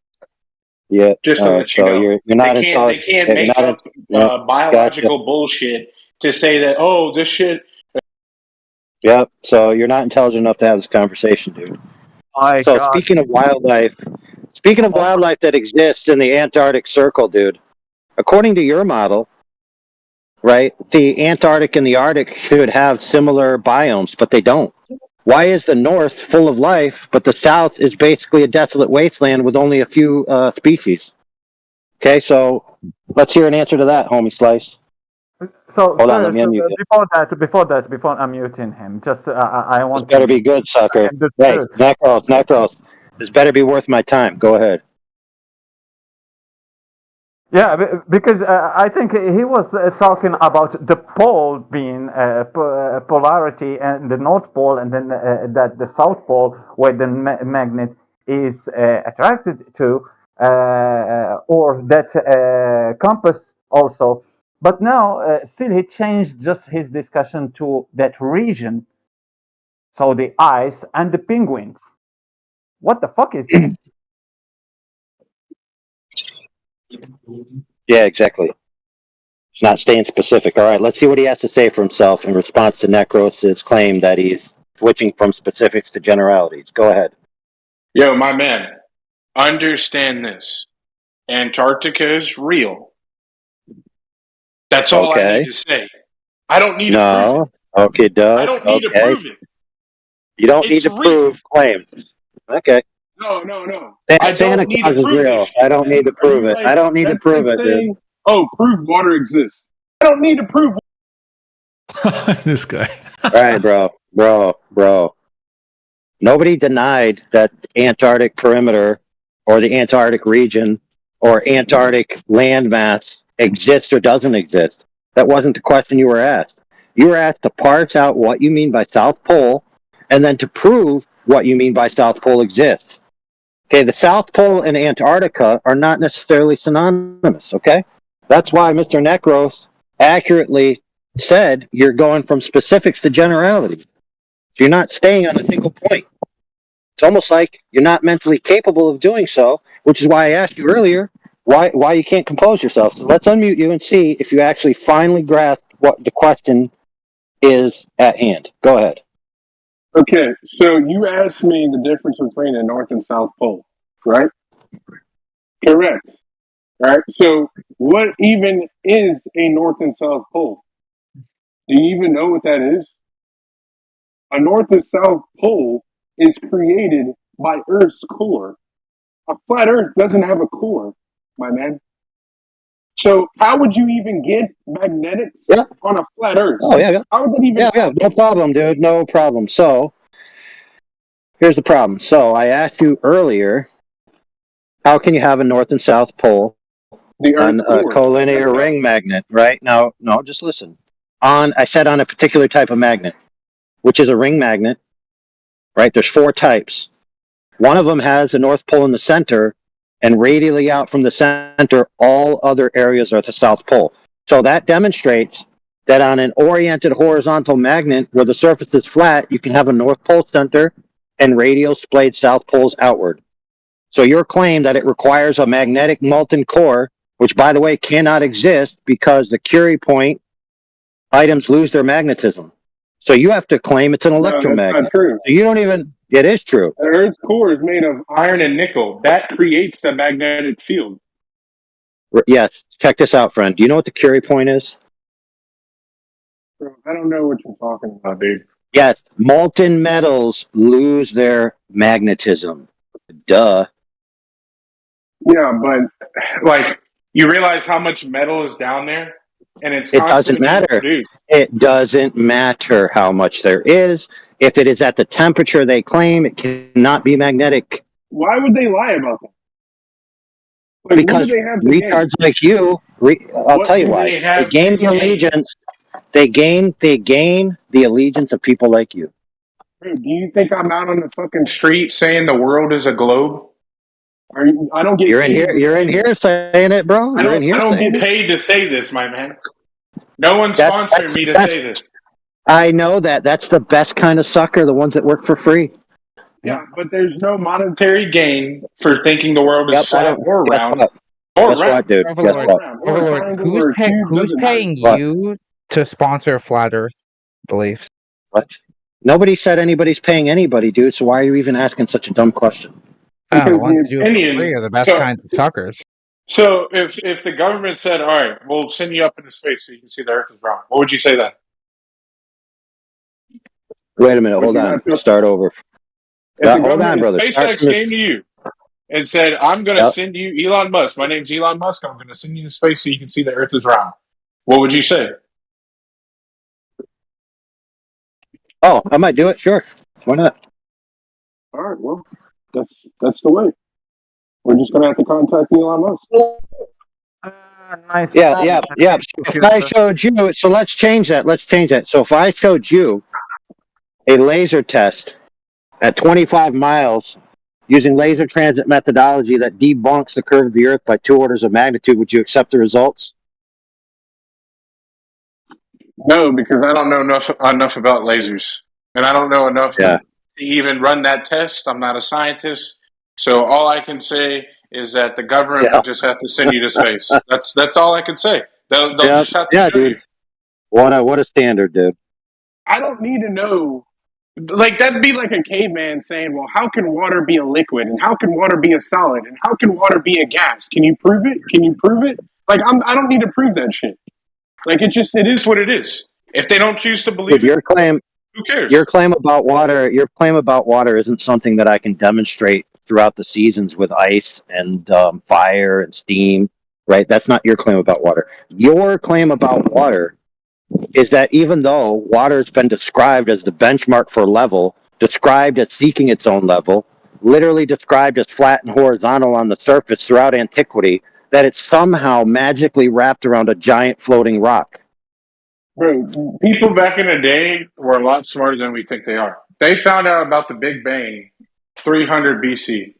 Yeah. Just to All right, let you so know. you're not They can't you're make not up yeah, biological gotcha. bullshit to say that, oh, this shit. Yep. So you're not intelligent enough to have this conversation, dude. My So God. speaking of wildlife that exists in the Antarctic Circle, dude, according to your model, right, the Antarctic and the Arctic should have similar biomes, but they don't. Why is the North full of life, but the South is basically a desolate wasteland with only a few species? Okay, so let's hear an answer to that, homie Slice. So Hold on, let me first, unmute you. before I'm muting him, just I This want better to be good, sucker. Hey, understood. Necros, this better be worth my time. Go ahead. Yeah, because I think he was talking about the pole being polarity and the North Pole, and then that the South Pole, where the magnet is attracted to, or that compass also. But now, still, he changed just his discussion to that region. So the ice and the penguins. What the fuck is that? Yeah, exactly. It's not staying specific. All right, let's see what he has to say for himself in response to Necros' claim that he's switching from specifics to generalities. Go ahead. Yo, my man, understand this. Antarctica is real. That's all I need to say. I don't need to prove it. Okay, Doug. I don't need to prove it. You don't need to prove claims. Okay. No. I Santa don't need Claus to is prove real. this shit. I don't need to prove it. I don't need to prove it, dude. Saying, oh, prove water exists. I don't need to prove. This guy. All right, bro. Nobody denied that Antarctic perimeter or the Antarctic region or Antarctic landmass exists or doesn't exist. That wasn't the question you were asked. You were asked to parse out what you mean by South Pole and then to prove what you mean by South Pole exists. Okay, the South Pole and Antarctica are not necessarily synonymous, okay? That's why Mr. Necros accurately said you're going from specifics to generalities. So you're not staying on a single point. It's almost like you're not mentally capable of doing so, which is why I asked you earlier why you can't compose yourself. So let's unmute you and see if you actually finally grasp what the question is at hand. Go ahead. Okay, so you asked me the difference between the North and South Pole, right? Correct. Right. So, what even is a North and South Pole? Do you even know what that is? A North and South Pole is created by Earth's core. A flat Earth doesn't have a core, my man. So how would you even get magnetics on a flat Earth? Oh, yeah. How would that even happen? No problem, dude. No problem. So, here's the problem. So, I asked you earlier, how can you have a North and South Pole on a collinear ring magnet, right? Now, no, just listen. I said on a particular type of magnet, which is a ring magnet, right? There's 4 types. One of them has a North Pole in the center, and radially out from the center, all other areas are the South Pole. So that demonstrates that on an oriented horizontal magnet where the surface is flat, you can have a North Pole center and radial splayed South Poles outward. So your claim that it requires a magnetic molten core, which by the way cannot exist because the Curie point items lose their magnetism. So you have to claim it's an electromagnet. That's not true. So you don't even, it is true. The Earth's core is made of iron and nickel. That creates the magnetic field. Yes, check this out, friend. Do you know what the Curie point is? I don't know what you're talking about, dude. Yes, molten metals lose their magnetism. Duh. Yeah, but like, you realize how much metal is down there? and it's It doesn't constantly being matter. produced. It doesn't matter how much there is. If it is at the temperature they claim, it cannot be magnetic. Why would they lie about that? Like, Because what do they have to gain? retards like you, I'll What tell you do why. they They have gain to the gain? allegiance. They gain the allegiance of people like you. Bro, do you think I'm out on the fucking street saying the world is a globe? I don't get You're in paid. here. You're in here saying it, bro. I You're in don't. here I don't saying get it. paid to say this, my man. No one That's sponsored me to that's. say this. I know that. That's the best kind of sucker. The ones that work for free. Yeah, but there's no monetary gain for thinking the world is Yep. I flat don't. or Guess round what? or Guess round. what, dude? Guess Overlord, what? Or a Overlord, triangle or a cube who's doesn't matter. paying What? you to sponsor flat Earth beliefs? What? Nobody said anybody's paying anybody, dude. So why are you even asking such a dumb question? Oh, the Because ones the that do it for free opinion. are the best kinds of suckers. So if the government said, "All right, we'll send you up into space so you can see the Earth is round," what would you say then? Wait a minute. Would Hold you on. not feel? Start over. If the Hold on, government, brother. if Start SpaceX from came this. to you and said, "I'm going to Yep. send you Elon Musk. My name's Elon Musk. I'm going to send you to space so you can see the Earth is round," what would you say? Oh, I might do it. Sure. Why not? All right, well, that's the way. We're just going to have to contact Elon Musk. Nice. Yeah. If I showed you, so let's change that. So if I showed you a laser test at 25 miles using laser transit methodology that debunks the curve of the Earth by 2 orders of magnitude, would you accept the results? No, because I don't know enough about lasers, and I don't know enough to even run that test. I'm not a scientist, so all I can say is that the government will just have to send you to space. That's all I can say. They'll just have to show dude. you. What a standard, dude. I don't need to know. Like, that'd be like a caveman saying, "Well, how can water be a liquid, and how can water be a solid, and how can water be a gas? Can you prove it? Can you prove it?" Like, I don't need to prove that shit. Like, it is what it is. If they don't choose to believe Dude, your claim, who cares? Your claim about water isn't something that I can demonstrate throughout the seasons with ice and fire and steam, right? That's not your claim about water. Your claim about water is that even though water has been described as the benchmark for level, described as seeking its own level, literally described as flat and horizontal on the surface throughout antiquity, that it's somehow magically wrapped around a giant floating rock. Bro, people back in the day were a lot smarter than we think they are. They found out about the Big Bang 300 BC.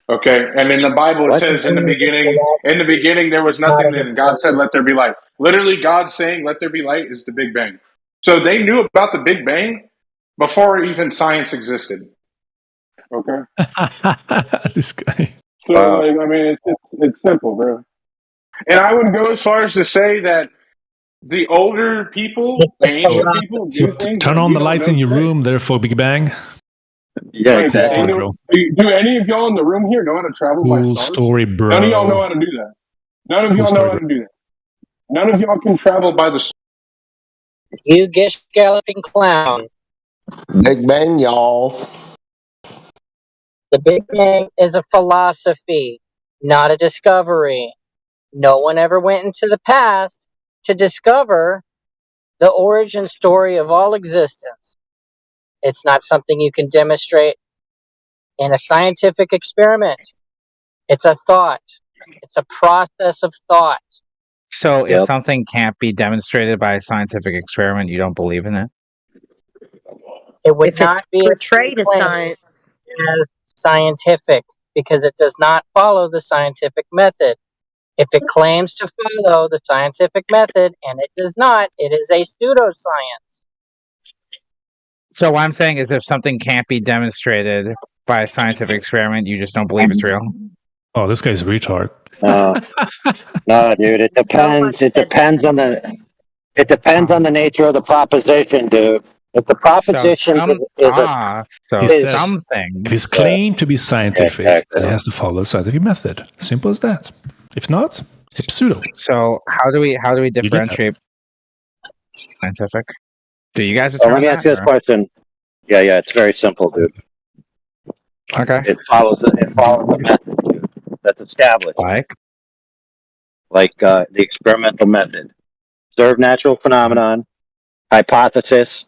Okay, and in the Bible it says in the beginning there was nothing, and God said, "Let there be light." Literally, God saying, "Let there be light" is the Big Bang. So they knew about the Big Bang before even science existed. Okay, This guy. so like, I mean, it's simple, bro. And I would go as far as to say that the older people, the ancient people, So do things turn that on we the don't lights know in your today. room, therefore Big Bang. Yeah, Wait, exactly. Do any of y'all in the room here know how to travel by Cool stars? story, bro. None of y'all know how to do that. None of Cool y'all know story, how to do that. None of y'all can travel by the stars. You gish galloping clown. Big Bang, y'all. The Big Bang is a philosophy, not a discovery. No one ever went into the past to discover the origin story of all existence. It's not something you can demonstrate in a scientific experiment. It's a thought. It's a process of thought. So if something can't be demonstrated by a scientific experiment, you don't believe in it? It would If it's not be portrayed as claimed science. as scientific because it does not follow the scientific method. If it claims to follow the scientific method and it does not, it is a pseudoscience. So what I'm saying is if something can't be demonstrated by a scientific experiment, you just don't believe it's real? Oh, this guy's a retard. No, dude. It depends. It depends on the. It depends on the nature of the proposition, dude. If the proposition He said, something. if it's claimed to be scientific, exactly. then it has to follow the scientific method. Simple as that. If not, it's pseudo. So how do we differentiate scientific? Do you guys So let determine me that? ask you this question. Yeah, it's very simple, dude. Okay. It follows the method, dude. That's established. Like the experimental method. observed natural phenomenon, hypothesis,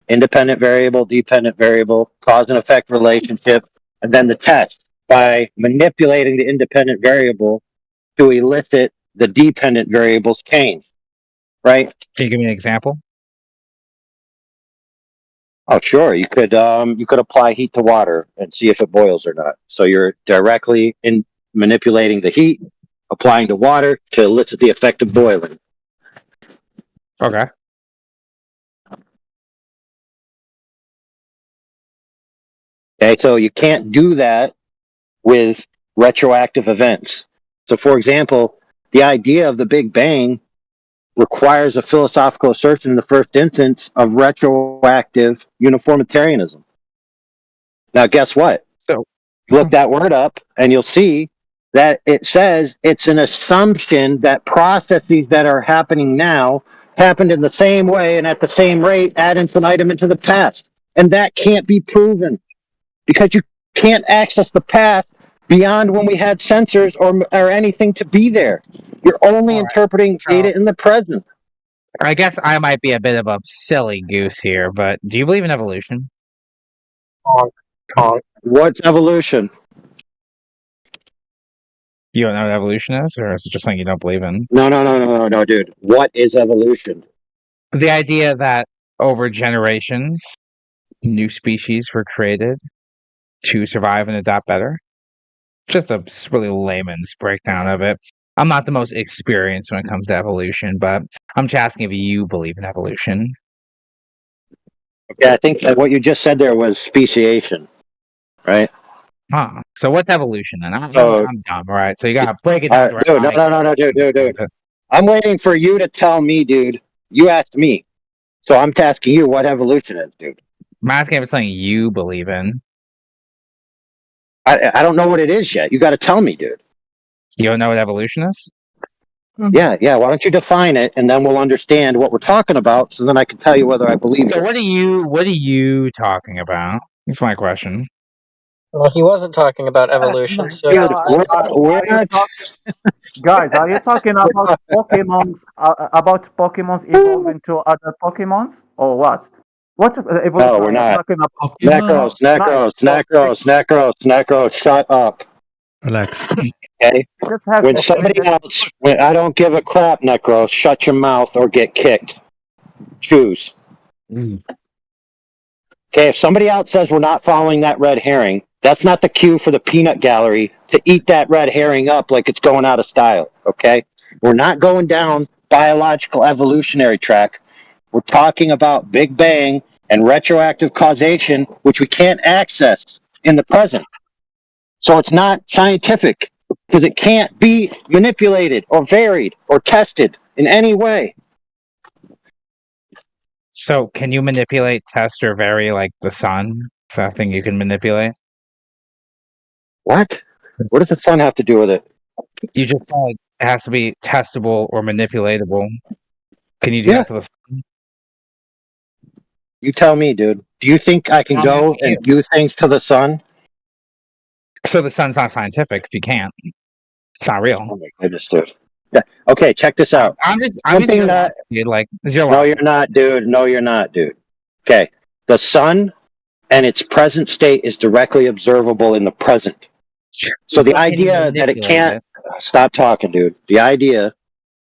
independent variable, dependent variable, cause and effect relationship, and then the test by manipulating the independent variable to elicit the dependent variable's change, right? Can you give me an example? Oh, sure. You could apply heat to water and see if it boils or not. So you're directly in manipulating the heat, applying to water to elicit the effect of boiling. Okay. Okay, so you can't do that with retroactive events. So, for example, the idea of the Big Bang requires a philosophical assertion in the first instance of retroactive uniformitarianism. Now, guess what? So, look that word up, and you'll see that it says it's an assumption that processes that are happening now happened in the same way and at the same rate ad infinitum into the past. And that can't be proven because you can't access the past beyond when we had sensors or anything to be there. You're only interpreting data in the present. I guess I might be a bit of a silly goose here, but do you believe in evolution? What's evolution? You don't know what evolution is, or is it just something you don't believe in? No, dude. What is evolution? The idea that over generations, new species were created to survive and adapt better. Just a really layman's breakdown of it. I'm not the most experienced when it comes to evolution, but I'm just asking if you believe in evolution. Okay, I think that what you just said there was speciation, right? Huh. So what's evolution then? I'm dumb, all right? So you gotta break it All down. right, dude, dude. I'm waiting for you to tell me, dude. You asked me. So I'm asking you what evolution is, dude. I'm asking if it's something you believe in. I don't know what it is yet. You got to tell me, dude. You don't know what evolution is? Yeah. Why don't you define it, and then we'll understand what we're talking about, so then I can tell you whether I believe So it. what are you talking about? That's my question. Well, he wasn't talking about evolution, so Dude, we're not. Guys, are you talking about Pokemons? About Pokemons evolving to other Pokemons, or what? What evolution No, we're are you not. talking about? Necros, shut up. Relax. Okay? When somebody else, when I don't give a crap, Necros, shut your mouth or get kicked. Choose. Okay, if somebody else says we're not following that red herring, that's not the cue for the peanut gallery to eat that red herring up like it's going out of style, okay? We're not going down biological evolutionary track. We're talking about Big Bang and retroactive causation, which we can't access in the present. So it's not scientific because it can't be manipulated or varied or tested in any way. So can you manipulate, test, or vary like the sun? Is that a thing you can manipulate? What? What does the sun have to do with it? You just said it has to be testable or manipulatable. Can you do that to the sun? You tell me, dude. Do you think I can go and do things to the sun? So the sun's not scientific if you can't. It's not real. Oh my goodness, dude. Yeah. Okay, check this out. I'm using your logic, dude. Like, is your No, you're not, dude. No, you're not, dude. Okay. The sun and its present state is directly observable in the present. So the idea that it can't stop talking, dude. The idea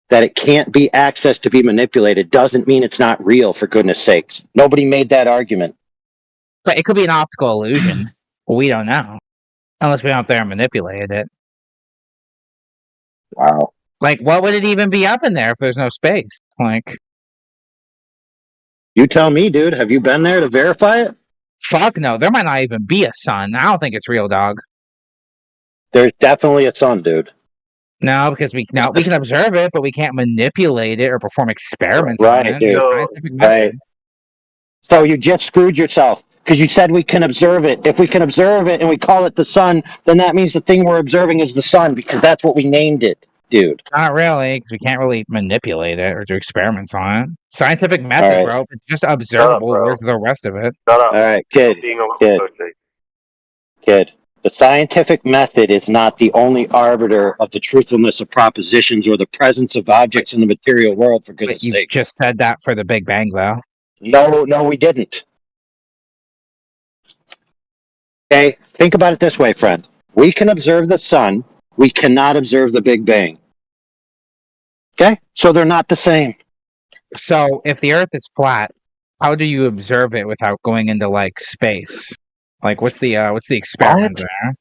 that it can't be accessed to be manipulated doesn't mean it's not real, for goodness sakes. Nobody made that argument. But it could be an optical illusion. We don't know. Unless we went up there and manipulated it. Wow. Like, what would it even be up in there if there's no space? Like, you tell me, dude. Have you been there to verify it? Fuck no. There might not even be a sun. I don't think it's real, dog. There's definitely a sun, dude. No, because we can observe it, but we can't manipulate it or perform experiments Right, on it. dude. Right. So you just screwed yourself because you said we can observe it. If we can observe it and we call it the sun, then that means the thing we're observing is the sun because that's what we named it, dude. Not really, because we can't really manipulate it or do experiments on it. Scientific method, bro. It's just observable. Where's the rest of it? All right, kid. The scientific method is not the only arbiter of the truthfulness of propositions or the presence of objects in the material world, for goodness You sake. just said that for the Big Bang, though. No, we didn't. Okay? Think about it this way, friend. We can observe the sun. We cannot observe the Big Bang. Okay? So they're not the same. So if the Earth is flat, how do you observe it without going into like space? Like, what's the experiment there?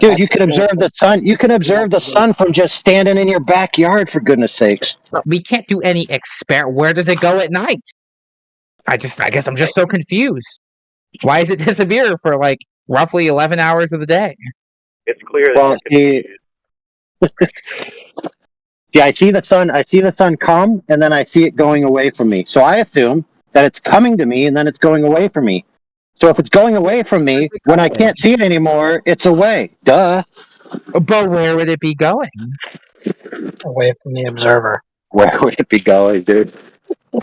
Dude, you can observe the sun. You can observe the sun from just standing in your backyard, for goodness sakes. We can't do any experiment. Where does it go at night? I guess I'm just so confused. Why does it disappear for like roughly 11 hours of the day? It's clear that Well, yeah, I see the sun come, and then I see it going away from me. So I assume that it's coming to me, and then it's going away from me. So if it's going away from me, when I can't see it anymore, it's away. Duh. But where would it be going? Away from the observer. Where would it be going, dude?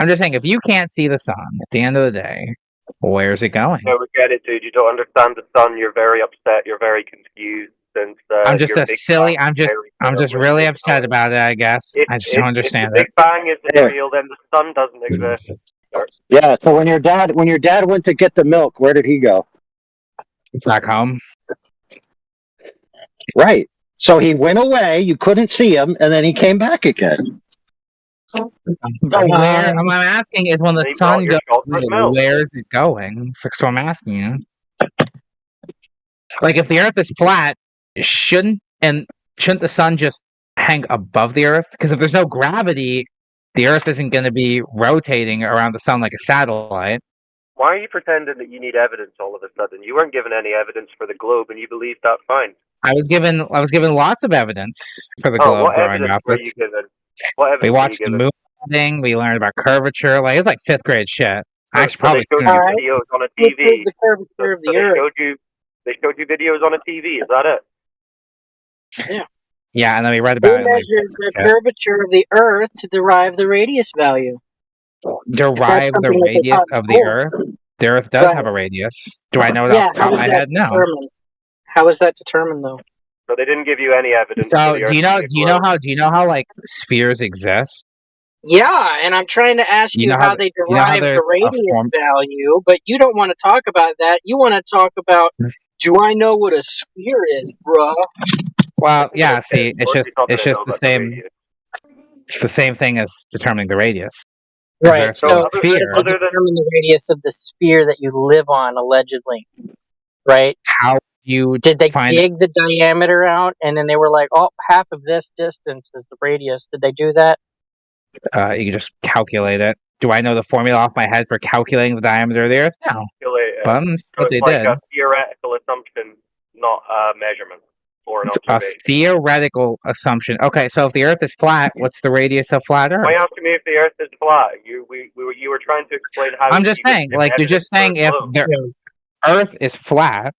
I'm just saying, if you can't see the sun at the end of the day, where's it going? No, we get it, dude. You don't understand the sun. You're very upset. You're very confused. Since I'm just your a Big silly. Bang I'm just really upset about it. I guess I just don't understand if the it. Big Bang isn't real, then the sun doesn't exist. Yeah. So when your dad went to get the milk, where did he go? Back home. Right. So he went away. You couldn't see him, and then he came back again. So where I'm asking is when the sun goes, where is it going? So I'm asking you. Like if the Earth is flat, shouldn't the sun just hang above the Earth? Because if there's no gravity, the Earth isn't going to be rotating around the sun like a satellite. Why are you pretending that you need evidence all of a sudden? You weren't given any evidence for the globe, and you believed that fine. I was given lots of evidence for the Oh, globe what growing evidence up. were you given? What evidence We were you watched the given? moon landing. We learned about curvature. Like it's like 5th grade shit. I actually So probably they showed you videos on a TV. The curvature of the Earth. They showed you videos on a TV. Is that it? Yeah. Yeah, and then we read They about it. measured the curvature of the Earth to derive the radius value. Derive the something that they radius taught in of the school. Earth. The Earth does have a radius. Do I know it off the top of my head? No. How is that determined, though? So they didn't give you any evidence. So for the do you know how like spheres exist? Yeah, and I'm trying to ask you how they derive the radius value, but you don't want to talk about that. You want to talk about, do I know what a sphere is, bruh? Well, yeah. See, it's just the same. It's the same thing as determining the radius. Right. So how sphere. did they determine the radius of the sphere that you live on, allegedly? Right. How did they dig the diameter out, and then they were like, "Oh, half of this distance is the radius." Did they do that? You can just calculate it. Do I know the formula off my head for calculating the diameter of the Earth? No. But that's what they did. Like a theoretical assumption, not a measurement or an A observation. theoretical assumption. Okay, so if the Earth is flat, what's the radius of flat Earth? Why asking me if the Earth is flat? You were trying to explain how. I'm just saying, like you're just saying, if the Earth is flat.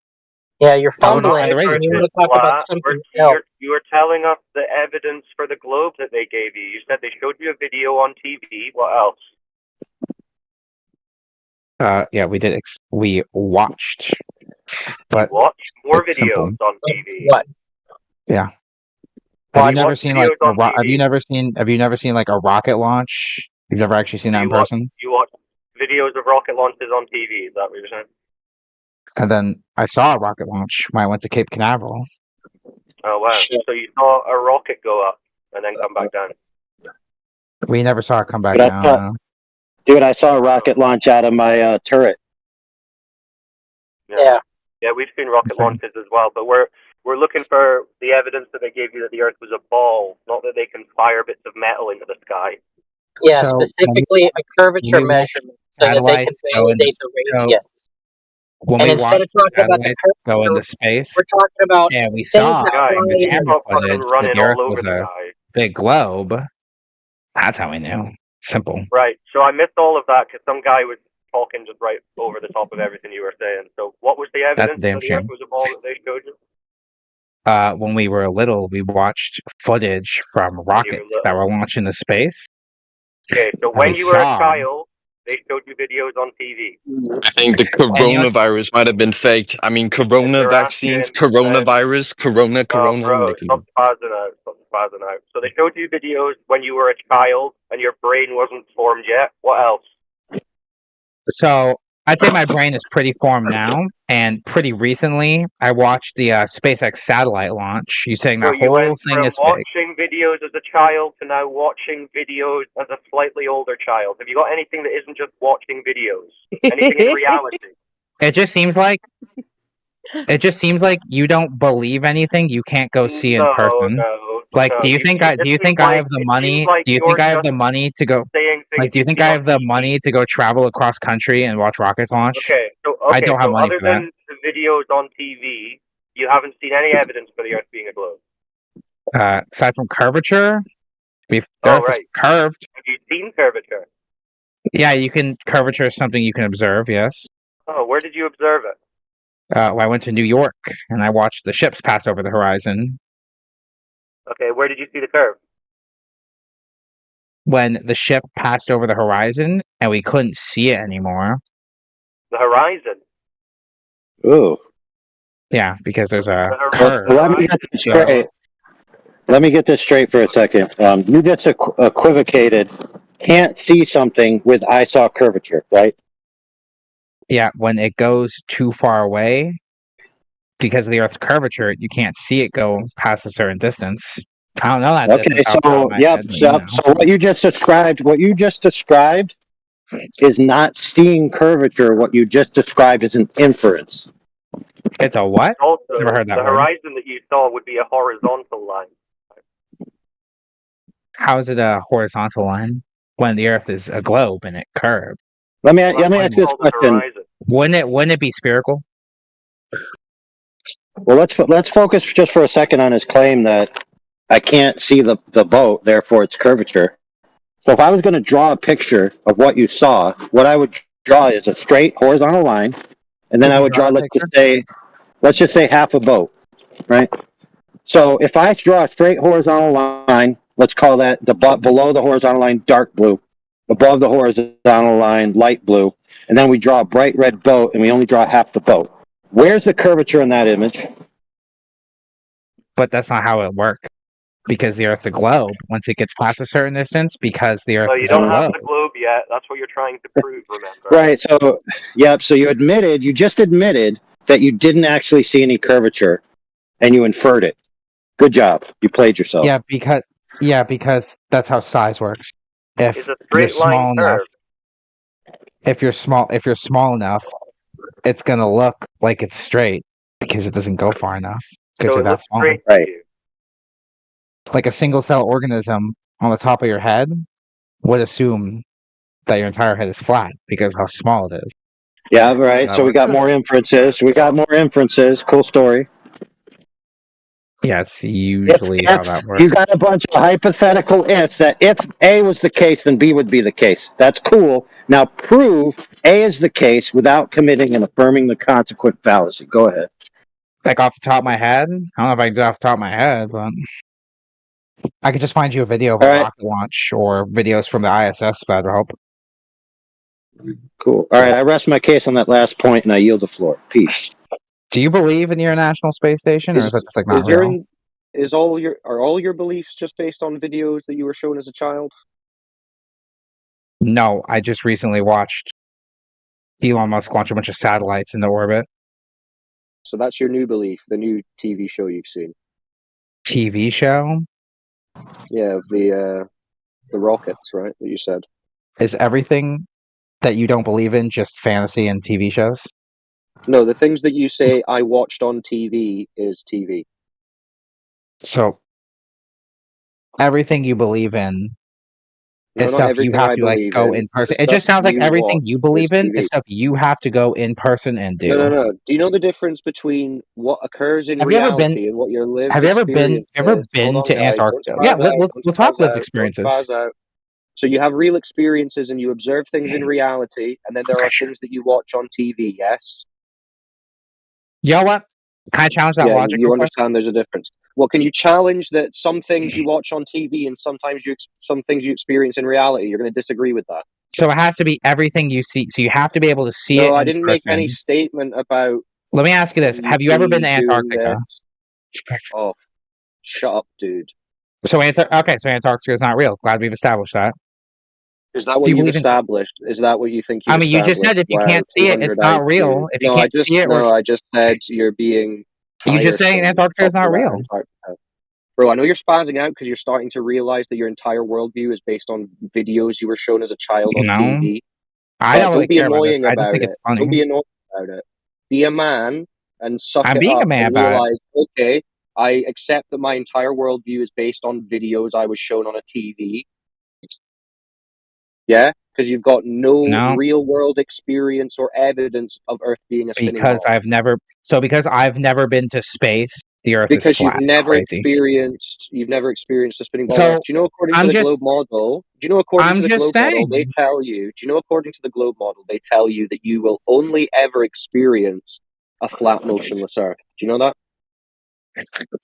Yeah, you're fumbling. You want to talk about something else. You were telling us the evidence for the globe that they gave you. You said they showed you a video on TV. What else? Yeah, we did. We watched. But watched more videos simple. on TV. What? Yeah. Have you never seen like have you never seen like a rocket launch? You've never actually seen that in person? You watch videos of rocket launches on TV. Is that what you're saying? And then I saw a rocket launch when I went to Cape Canaveral. Oh wow! So you saw a rocket go up and then come back down. We never saw it come back down. Dude, I saw a rocket launch out of my turret. Yeah, we've seen rocket launches as well, but we're looking for the evidence that they gave you that the Earth was a ball, not that they can fire bits of metal into the sky. Yeah, specifically a curvature measurement, so that they can validate the radius. When and instead of talking about the curvature, go into space, we're talking about we saw that the camera footage that the Earth all was over the a sky. big globe. That's how we knew. Simple. Right. So I missed all of that because some guy was talking just right over the top of everything you were saying. So what was the evidence that the Earth was a ball that they showed you? When we were little, we watched footage from rockets that were launched into space. Okay, so when you were a child, they showed you videos on TV. I think the coronavirus might have been faked. I mean, corona vaccines, coronavirus, corona. Bro, stop spazzing out. So they showed you videos when you were a child and your brain wasn't formed yet. What else? So I'd say my brain is pretty formed now, and pretty recently I watched the SpaceX satellite launch. You saying that you whole went thing from is fake? watching videos as a child to now watching videos as a slightly older child. Have you got anything that isn't just watching videos? Anything in reality? It just seems like you don't believe anything you can't go see in person. Do you think I have the money? Do you think I have the money to go? Do you think I have the money to go travel across country and watch rockets launch? I don't have money for that. Other than the videos on TV, you haven't seen any evidence for the Earth being a globe. Aside from curvature, the Earth is curved. Have you seen curvature? Yeah, curvature is something you can observe. Yes. Oh, where did you observe it? I went to New York and I watched the ships pass over the horizon. Okay, where did you see the curve? When the ship passed over the horizon and we couldn't see it anymore. The horizon? Ooh. Yeah, because there's a curve. Let me get this straight. Let me get this straight for a second. You just equivocated, can't see something with I saw curvature, right? Yeah, when it goes too far away, because of the Earth's curvature, you can't see it go past a certain distance. I don't know that. Okay, so what you just described is not seeing curvature. What you just described is an inference. It's a what? Also, never heard that the word. horizon that you saw would be a horizontal line. How is it a horizontal line when the Earth is a globe and it curved? Let me ask you this question. Wouldn't it be spherical? Well, let's focus just for a second on his claim that I can't see the boat, therefore it's curvature. So if I was going to draw a picture of what you saw, what I would draw is a straight horizontal line, and then I would draw, let's just say half a boat, right? So if I draw a straight horizontal line, let's call that below the horizontal line dark blue, above the horizontal line light blue, and then we draw a bright red boat, and we only draw half the boat. Where's the curvature in that image? But that's not how it works. Because the Earth's a globe. Once it gets past a certain distance, because the Earth is a globe. You don't have the globe yet. That's what you're trying to prove, remember? Right. So, so you just admitted that you didn't actually see any curvature, and you inferred it. Good job. You played yourself. Yeah, because that's how size works. If it's a straight line curve. If you're small enough, it's gonna look like it's straight because it doesn't go far enough because you're that small. Right. Like a single cell organism on the top of your head would assume that your entire head is flat because of how small it is. Yeah, right. So we got more inferences. Cool story. Yeah, it's usually how that works. You got a bunch of hypothetical ifs that if A was the case, then B would be the case. That's cool. Now prove A is the case without committing and affirming the consequent fallacy. Go ahead. Like off the top of my head? I don't know if I can do it off the top of my head, but I could just find you a video of a rocket launch or videos from the ISS if that would help. Cool. All right, I rest my case on that last point and I yield the floor. Peace. Do you believe in the International Space Station, or is that just like not real? Are all your beliefs just based on videos that you were shown as a child? No, I just recently watched Elon Musk launch a bunch of satellites into orbit. So that's your new belief, the new TV show you've seen. TV show? Yeah, the rockets, right? That you said. Is everything that you don't believe in just fantasy and TV shows? No, the things that you say I watched on TV is TV. So everything you believe in is stuff you have to like go in person. It just sounds like everything you believe in is stuff you have to go in person and do. No. Do you know the difference between what occurs in reality and what your lived Have you ever been to Antarctica? Yeah, we'll talk lived experiences. So you have real experiences and you observe things in reality, and then there are things that you watch on TV, yes? You know what? Can I challenge that logic? You understand there's a difference. Well, can you challenge that some things you watch on TV and some things you experience in reality? You're going to disagree with that. So it has to be everything you see. So you have to be able to see it. No, I in didn't person. make any statement about. Let me ask you this: have you ever been to Antarctica? Oh, shut up, dude. So Antarctica is not real. Glad we've established that. Is that what you've established? Is that what you think you've you just said if you can't see it, it's not real. If you can't see it, I just said you're being. You just saying Antarctica is not real. Bro, I know you're spazzing out because you're starting to realize that your entire worldview is based on videos you were shown as a child on TV. I don't really be care about annoying this. I just think it. it's funny. Don't be annoying about it. Be a man and suck I'm it being up a man and about realize, okay, I accept that my entire worldview is based on videos I was shown on a TV. Yeah? Because you've got no real world experience or evidence of Earth being a spinning ball. Because I've never been to space, the Earth is flat. You've never Crazy. experienced a spinning ball. So, Earth. Do you know according to the globe model? Do you know according to the globe model they tell you? Do you know according to the globe model they tell you that you will only ever experience a flat, motionless Earth? Do you know that?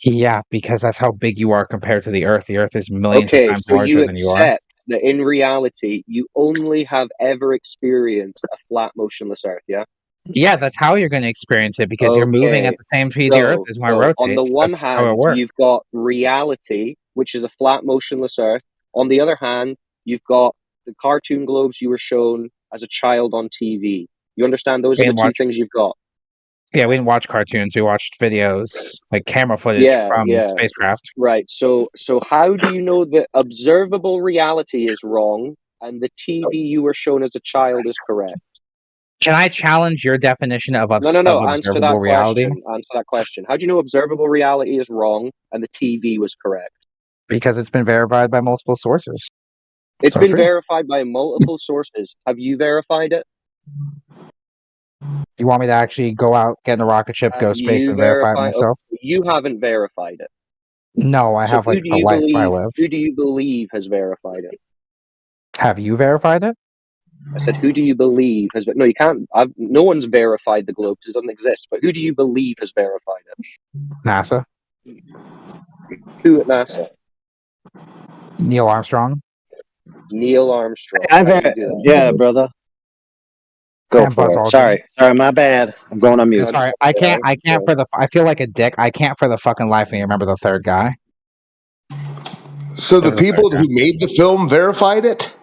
Yeah, because that's how big you are compared to the Earth. The Earth is millions of times larger than you are. Accept that in reality you only have ever experienced a flat, motionless Earth. Yeah. Yeah, that's how you're going to experience it because you're moving at the same speed the Earth is when it rotates. On the one hand, you've got reality, which is a flat, motionless Earth. On the other hand, you've got the cartoon globes you were shown as a child on TV. You understand? Those are the two things you've got. Yeah, we didn't watch cartoons. We watched videos, like camera footage from spacecraft. Right. So how do you know that observable reality is wrong and the TV you were shown as a child is correct? Can I challenge your definition of observable reality? Answer that question. How do you know observable reality is wrong and the TV was correct? Because it's been verified by multiple sources. It's been verified by multiple sources. Have you verified it? You want me to actually go out, get in a rocket ship, go space, and verify it myself? You haven't verified it. No, I have like a life I live. Who do you believe has verified it? Have you verified it? I said, who do you believe has... No, you can't... no one's verified the globe because it doesn't exist. But who do you believe has verified it? NASA. Who at NASA? Neil Armstrong. Neil Armstrong. Yeah, brother. Go for it. Sorry, my bad. I'm going on mute. Sorry, I can't I feel like a dick. I can't for the fucking life of me remember the third guy. So the people who made the film verified it?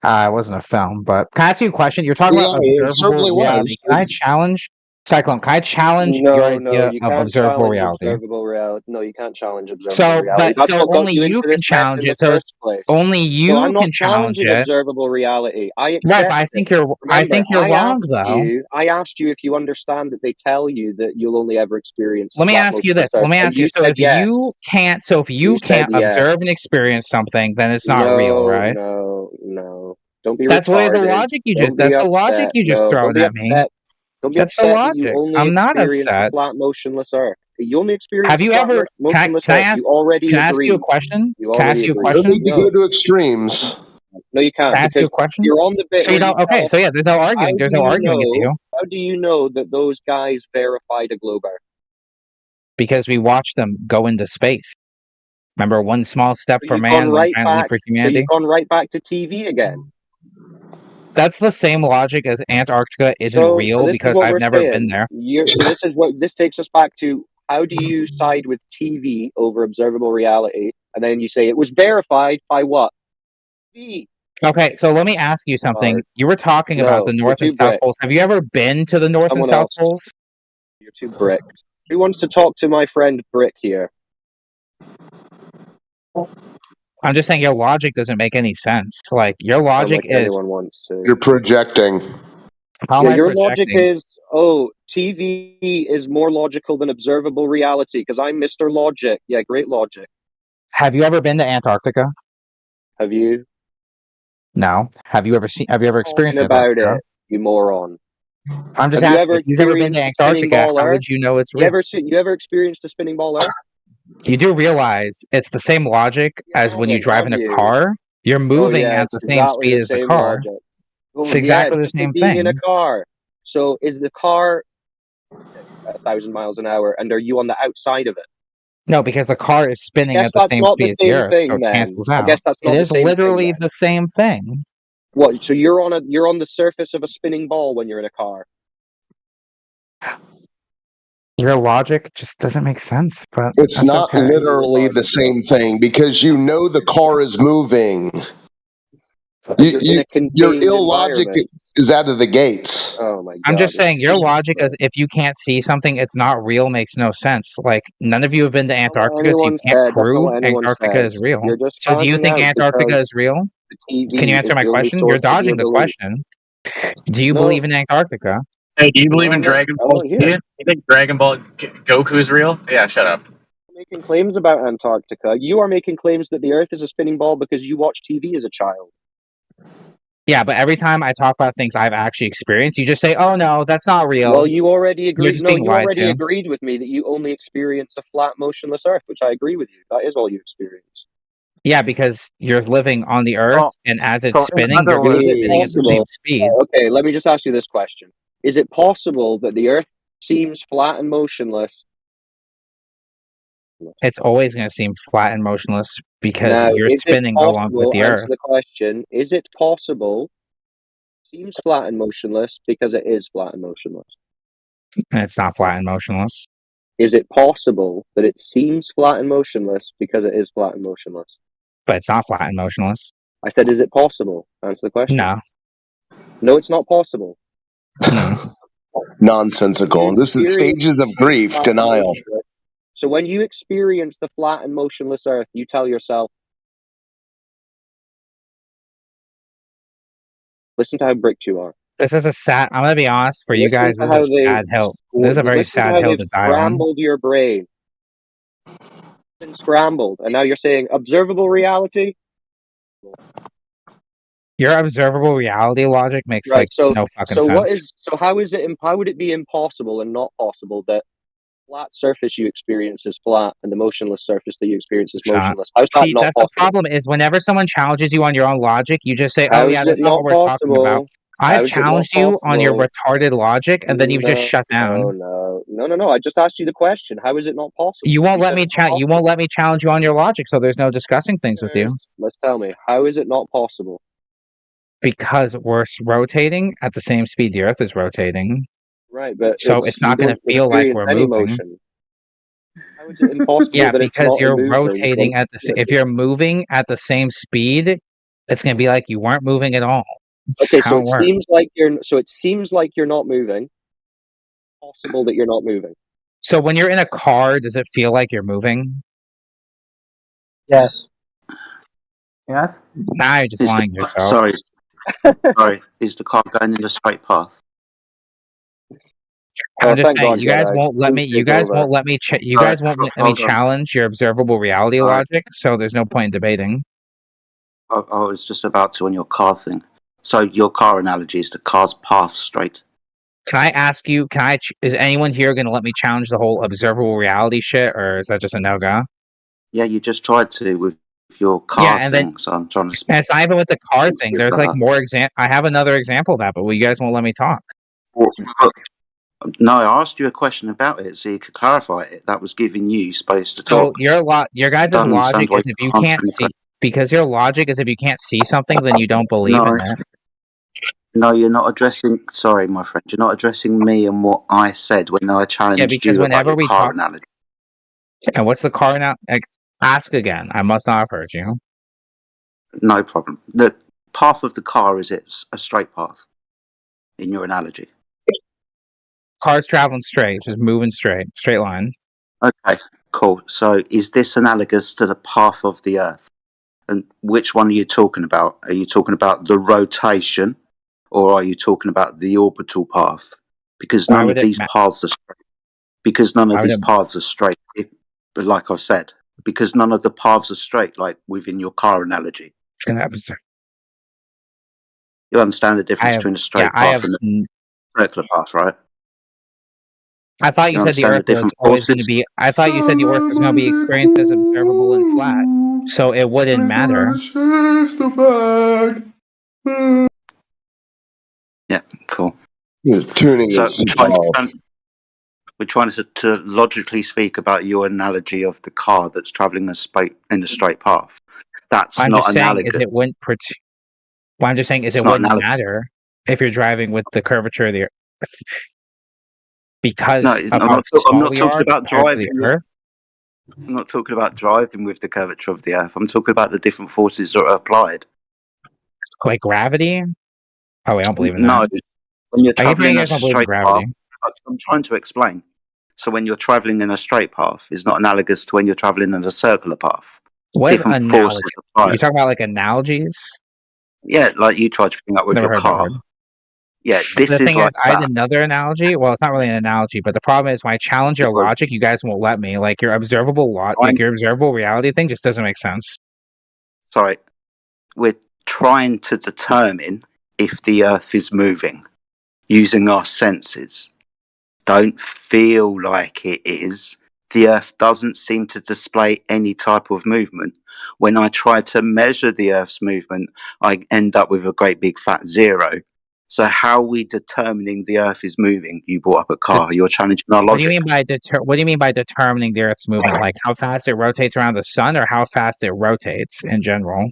It wasn't a film, but can I ask you a question? You're talking about observable reality. Can I challenge Cyclone? Can I challenge your idea of observable reality? No, you can't challenge observable reality. But only you can challenge it. So only you can challenge it. Observable reality. I accept. Right, but I think you're wrong, though. I asked you if you understand that they tell you that you'll only ever experience. Let me ask you this. Let me ask you. So if you can't observe and experience something, then it's not real, right? No. Don't be. That's the logic you just. That's the logic you just thrown at me. Don't be upset that you only I'm not experience upset. a flat, motionless Earth. You only experience. Have you ever? Can I ask you a question? Can I ask you a question? You need to go to extremes. No, you can't. Can I ask you a question? You're on the bit. So you don't. Okay. So yeah, there's no arguing. There's no arguing with you. How do you know that those guys verified a globe Earth? Because we watched them go into space. Remember, one small step for man, one giant leap for humanity. So you've gone right back to TV again. That's the same logic as Antarctica isn't real because I've never been there. This takes us back to how do you side with TV over observable reality, and then you say it was verified by what? TV. Okay, so let me ask you something. You were talking about the North and South Poles. Have you ever been to the North and South Poles? You're too bricked. Who wants to talk to my friend Brick here? I'm just saying your logic doesn't make any sense. Like your logic is you're projecting. Your logic is TV is more logical than observable reality because I'm Mr. Logic. Yeah, great logic. Have you ever been to Antarctica? Have you? No. Have you ever experienced Antarctica? It, you moron. I'm just asking. If you've ever been to Antarctica, how would you know it's real? You ever experienced a spinning ball Earth? You do realize it's the same logic as when you drive in a car. You're moving at the same speed as the car. It's exactly the same thing. In a car. So is the car 1,000 miles an hour, and are you on the outside of it? No, because the car is spinning at the same speed as the Earth, so it cancels out. I guess that's not it is literally the same thing. What? So you're on the surface of a spinning ball when you're in a car. Your logic just doesn't make sense, but It's that's not okay. literally the same thing because you know the car is moving. You're in a Your contained illogic environment. is out of the gates. Oh my god! I'm just saying, your logic is if you can't see something, it's not real, makes no sense. Like, none of you have been to Antarctica, so you can't That's not prove what anyone Antarctica says. is real. You're just So do you finding think out Antarctica because is real? the TV Can you answer is my the only question? You're source of your dodging the belief. question. Do you No. believe in Antarctica? Hey, do you believe No, in Dragon I'm Ball not Z? here. You think Dragon Ball Goku is real? Yeah, shut up. Making claims about Antarctica. You are making claims that the Earth is a spinning ball because you watched TV as a child. Yeah, but every time I talk about things I've actually experienced, you just say, "Oh no, that's not real." Well, you already You're agreed. just No, being you lied already to. agreed with me that you only experience a flat, motionless Earth, which I agree with you. That is all you experience. Yeah, because you're living on the Earth, and as it's So in spinning, other you're going to words, be is it spinning at the same possible? speed. Okay, let me just ask you this question: is it possible that the Earth seems flat and motionless? It's always going to seem flat and motionless because Now, you're is it spinning along with possible? the Answer Earth. the question: is it possible? Seems flat and motionless because it is flat and motionless. And it's not flat and motionless. Is it possible that it seems flat and motionless because it is flat and motionless? But it's not flat and motionless. I said, is it possible? Answer the question. No. No, it's not possible. No. Nonsensical. This is stages of grief, denial. So when you experience the flat and motionless Earth, you tell yourself, listen to how bricked you are. This is a sad. I'm going to be honest for you guys. This is a sad hill. This is a very sad hill to die on. Scrambled your brain. Been scrambled, and now you're saying observable reality. Your observable reality logic makes like no fucking sense. How would it be impossible and not possible that flat surface you experience is flat and the motionless surface that you experience is motionless? How's that not that's possible? the problem is whenever someone challenges you on your own logic, you just say, How "Oh is yeah, it that's not not what we're talking about." possible? I've How is it not challenged you on your possible? retarded logic, and then you've just shut down. No. I just asked you the question. How is it not possible? You won't let me You won't let me challenge you on your logic, so there's no discussing things with you. Let's tell me. How is it not possible? Because we're rotating at the same speed the Earth is rotating. Right, but so it's not going to feel like we're moving. Motion. How is it impossible? Yeah, that because it's not you're moving rotating at the. If you're moving at the same speed, it's going to be like you weren't moving at all. Okay, so it seems like you're not moving. Possible that you're not moving. So when you're in a car, does it feel like you're moving? Yes. Yes. Now you're just lying to yourself. Sorry. Is the car going in the straight path? I'm just saying, you guys won't let me. You guys won't let me. You guys won't let me challenge your observable reality logic. So there's no point in debating. I was just about to on your car thing. So your car analogy is the car's path straight. Can I ask you? Is anyone here going to let me challenge the whole observable reality shit, or is that just a no-go? Yeah, you just tried to with your car thing. So I'm trying to. And it's not even with the car thing. There's like more I have another example of that, but you guys won't let me talk. No, I asked you a question about it so you could clarify it. That was giving you space to So talk. your guys' logic is if you can't see, because your logic is if you can't see something, then you don't believe in it. No, you're not addressing. Sorry, my friend, you're not addressing me and what I said when I challenged you about your car analogy. And what's the car analogy? Ask again. I must not have heard you. No problem. The path of the car is it's a straight path in your analogy. Car's traveling straight, just moving straight line. Okay, cool. So is this analogous to the path of the Earth? And which one are you talking about? Are you talking about the rotation, or are you talking about the orbital path? Because none of these paths are straight. Because none of these paths are straight. But like I've said, because none of the paths are straight, like within your car analogy. It's gonna happen. You understand the difference between a straight path and a circular path, right? I thought you said the Earth was always going to be. I thought you said the Earth was going to be experienced as observable and flat, so it wouldn't matter. Yeah, cool. Tuning so is we're trying to logically speak about your analogy of the car that's traveling in a straight path. That's I'm not just saying analogous. is it wouldn't. Well, I'm just saying, It's it not wouldn't analogous. matter if you're driving with the curvature of the Earth because No, of how I'm small not we talking are about compared to driving. the Earth. I'm not talking about driving with the curvature of the Earth. I'm talking about the different forces that are applied. Like gravity? Oh, wait, I don't believe in No, that. when you're I keep traveling you a guys don't believe in straight gravity. path, I'm trying to explain. So when you're traveling in a straight path, it's not analogous to when you're traveling in a circular path. What is Different analogy? forces applied. You talking about like analogies? Yeah, like you tried to bring up with Never your heard that car. word. Yeah, The this is thing like is, I had that. another analogy. Well, it's not really an analogy, but the problem is when I challenge your logic, you guys won't let me. Like your observable your observable reality thing just doesn't make sense. Sorry, we're trying to determine if the Earth is moving using our senses. Don't feel like it is. The Earth doesn't seem to display any type of movement. When I try to measure the Earth's movement, I end up with a great big fat zero. So how are we determining the Earth is moving? You brought up a car. You're challenging our logic. What do you mean by what do you mean by determining the Earth's movement? Like how fast it rotates around the sun, or how fast it rotates in general?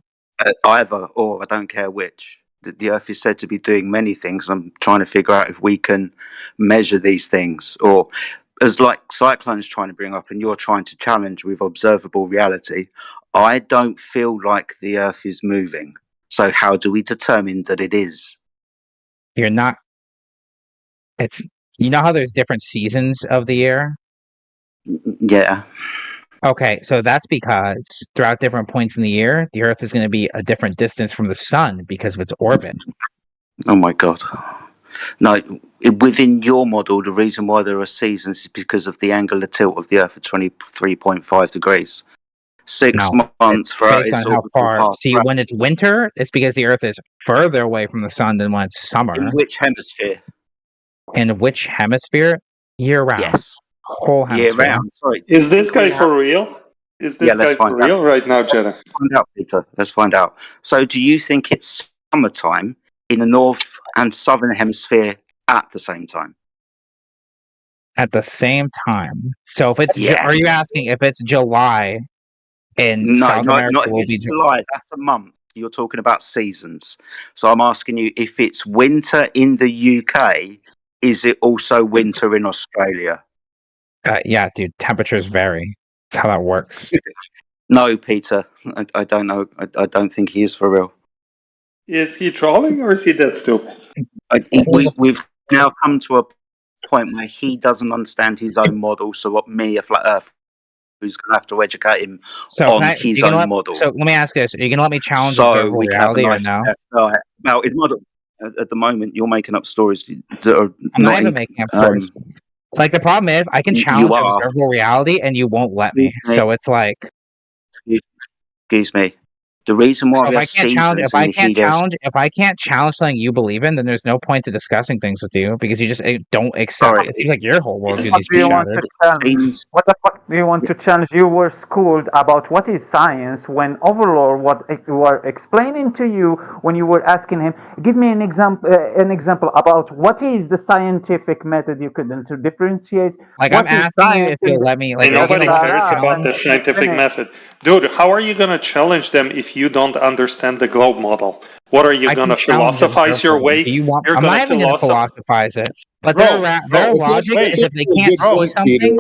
Either or, I don't care which. The Earth is said to be doing many things. I'm trying to figure out if we can measure these things, or as like Cyclone's trying to bring up, and you're trying to challenge with observable reality. I don't feel like the Earth is moving. So how do we determine that it is? You're not. It's you know how there's different seasons of the year. Yeah. Okay, so that's because throughout different points in the year, the Earth is going to be a different distance from the sun because of its orbit. Oh my God. No, within your model, the reason why there are seasons is because of the angular tilt of the Earth at 23.5 degrees. 6 months for based on how far. See, when it's winter, it's because the Earth is further away from the sun than when it's summer. In which hemisphere? In which hemisphere? Year round. Yes. Whole hemisphere. Year round. Sorry. Is this guy for real? Is this guy for real right now, Jenna? Let's find out, Peter. Let's find out. So, do you think it's summertime in the north and southern hemisphere at the same time? At the same time. So, if it's are you asking if it's July in South America? Not if it's July. That's a month. You're talking about seasons. So, I'm asking you if it's winter in the UK. Is it also winter in Australia? Yeah, dude. Temperatures vary. That's how that works. No, Peter. I don't know. I don't think he is for real. Is he trolling or is he that stupid? We've now come to a point where he doesn't understand his own model. So, what me, a flat Earth, who's going to have to educate him on his own model. So, let me ask you this: are you going to let me challenge observable reality or no? About his model. At the moment, you're making up stories that are I'm not even making up stories. Like the problem is, I can challenge observable reality, and you won't let me. So it's like, excuse me. The reason why so if I can't challenge something you believe in, then there's no point to discussing things with you because you just don't accept it. It seems like your whole worldview needs to be shattered. What the fuck do you want to challenge? You were schooled about what is science when overall what you were explaining to you when you were asking him, give me an example about what is the scientific method you couldn't to differentiate. Like I'm asking you if you'll let me. Like nobody cares about the scientific method, dude. How are you gonna challenge them if you don't understand the globe model? What are you gonna philosophize your way? I'm not even gonna philosophize it. But their logic is if they can't see something.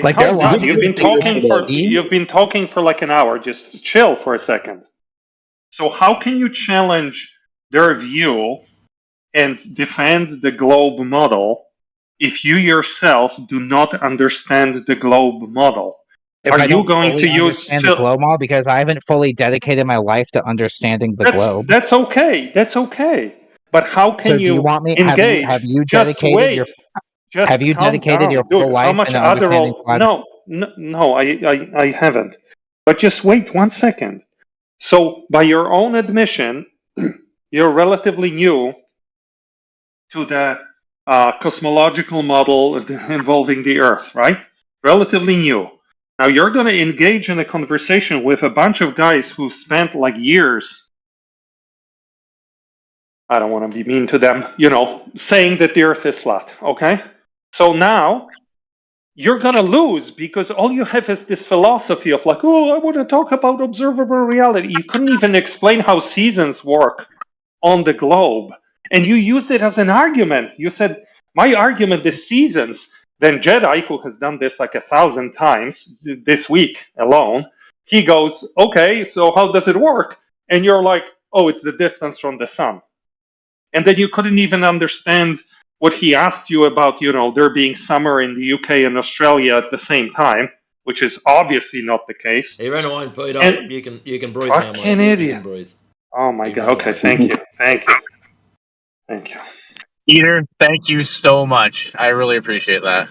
Like their logic. You've been talking for like an hour. Just chill for a second. So how can you challenge their view and defend the globe model if you yourself do not understand the globe model? Are you going to use the globe model? Because I haven't fully dedicated my life to understanding the globe. That's okay. That's okay. But how can you want me? engage? Have you dedicated your full life to understanding flat? No, I haven't. But just wait 1 second. So, by your own admission, you're relatively new to the cosmological model involving the Earth, right? Relatively new. Now you're going to engage in a conversation with a bunch of guys who spent like years, I don't want to be mean to them, saying that the Earth is flat, okay? So now you're going to lose because all you have is this philosophy of like, oh, I want to talk about observable reality. You couldn't even explain how seasons work on the globe. And you used it as an argument. You said, my argument is seasons. Then Jedi, who has done this like 1,000 times this week alone, he goes, okay, so how does it work? And you're like, oh, it's the distance from the sun. And then you couldn't even understand what he asked you about, there being summer in the UK and Australia at the same time, which is obviously not the case. He ran away and put up. And You can breathe now, fucking mate. You idiot. can breathe. Oh my He god. ran Okay, away. thank you. Thank you. Thank you. Peter, thank you so much. I really appreciate that.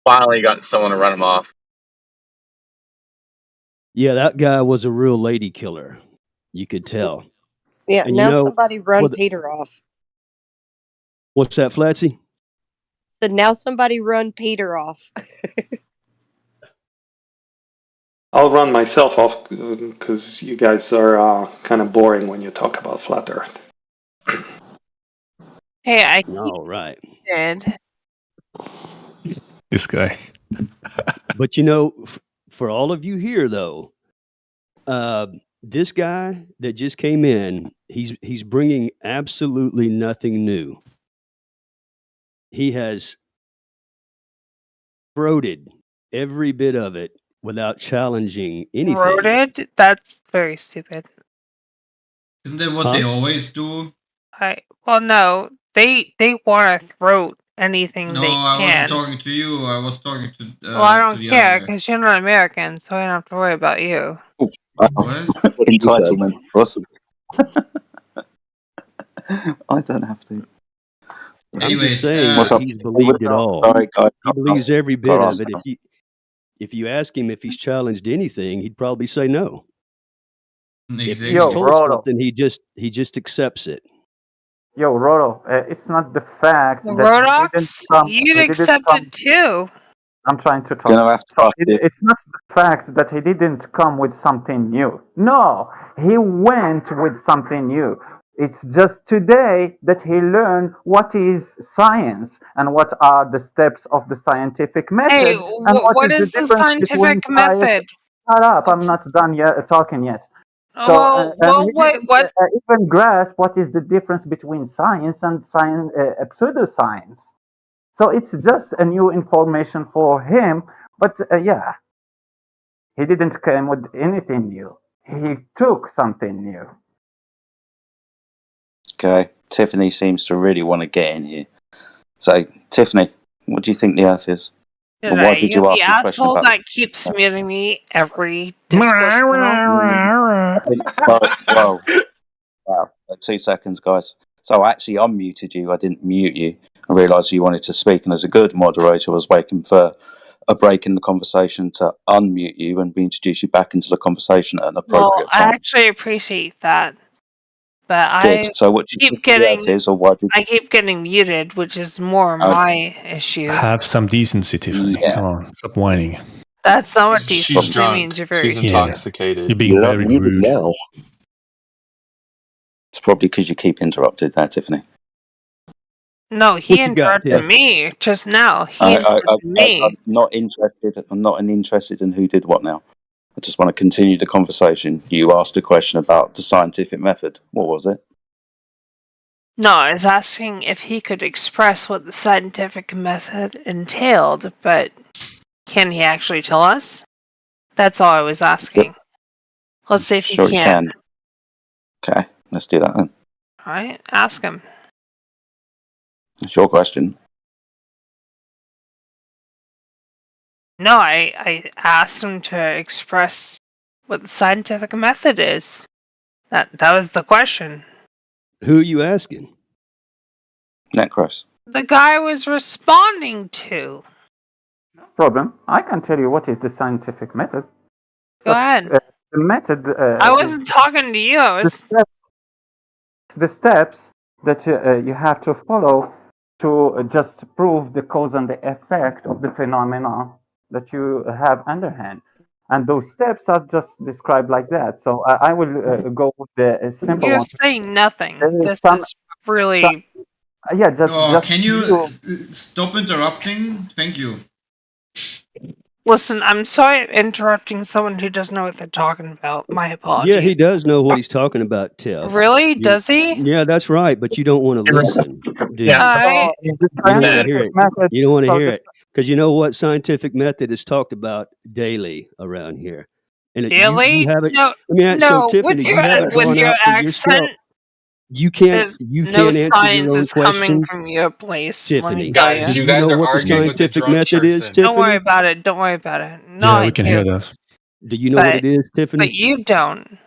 Finally got someone to run him off. Yeah, that guy was a real lady killer. You could tell. Yeah, And now somebody run Peter off. What's that, Flatsy? Said now somebody run Peter off. I'll run myself off because you guys are kind of boring when you talk about flat Earth. Hey, I All right. did. This guy. But for all of you here, though, this guy that just came in, he's bringing absolutely nothing new. He has throated every bit of it without challenging anything. Roted? That's very stupid. Isn't that what they always do? Well, no, they want to throat anything No, they I can. wasn't talking to you. I was talking to. Well, I don't to the care other guy. because you're not American, so I don't have to worry about you. Entitlement, Russell. I don't have to. I'm just saying he's believed it all. Sorry, guys. He believes every bit of it. If you ask him if he's challenged anything, he'd probably say no. If he's told something, he just accepts it. Yo, Roto, it's not the fact that Rodox, you'd accept it too. I'm trying to talk. Gonna have to So it's not the fact that he didn't come with something new. No, he went with something new. It's just today that he learned what is science and what are the steps of the scientific method. Hey, and what is the scientific method? Shut up! I'm not done yet talking yet. So, what? Even grasp what is the difference between science and pseudoscience. So it's just a new information for him. But yeah, he didn't come with anything new. He took something new. Okay, Tiffany seems to really want to get in here. So, Tiffany, what do you think the Earth is? Did Why did you the ask the question asshole about? that keeps muting me every discourse? Whoa. Wow. 2 seconds, guys. So I actually unmuted you. I didn't mute you. I realised you wanted to speak, and as a good moderator, I was waiting for a break in the conversation to unmute you and reintroduce you back into the conversation at an appropriate I time. actually appreciate that, but Good. So what do you think the Earth is, or why did I keep getting muted, which is more my issue. Have some decency, Tiffany. Come on, stop whining. That's not what She's decency drunk. means. You're very She's stupid. intoxicated. You're being very rude. now? It's probably because you keep interrupted there, Tiffany. No, he What you got, interrupted Tiff? me just now. He interrupted me. I'm not interested. I'm not interested in who did what now. I just want to continue the conversation. You asked a question about the scientific method. What was it? No, I was asking if he could express what the scientific method entailed, but can he actually tell us? That's all I was asking. Let's see if Sure he you can. can. Okay, let's do that then. Alright, ask him. It's your question. No, I asked him to express what the scientific method is. That was the question. Who are you asking? Necros. The guy was responding to. No problem. I can tell you what is the scientific method. Go ahead. The method. I wasn't talking to you. I was. The steps that you have to follow to just prove the cause and the effect of the phenomena that you have underhand. And those steps are just described like that. So I will go with the simple You're one. saying nothing. There is This some- is really Yeah, just can you stop interrupting? Thank you. Listen, I'm sorry I'm interrupting someone who doesn't know what they're talking about. My apologies. Yeah, he does know what he's talking about, Tiff. Really? Does he? Yeah, that's right. But you don't want to listen, do you? Yeah. Alright. You don't want to hear it. You don't want to hear it because you know what scientific method is talked about daily around here. And Daily? you haven't. No, So Tiffany, with you haven't gone your out for accent. yourself. You can't. There's You no can't answer your science own is coming questions, from your place. Tiffany. Let me tell Guys, you. you guys know are what the arguing with the scientific drunk method is, person. Tiffany? Don't worry about it. Don't worry about it. No, Yeah, I we can do. hear that. Do you know what it is, Tiffany? But you don't.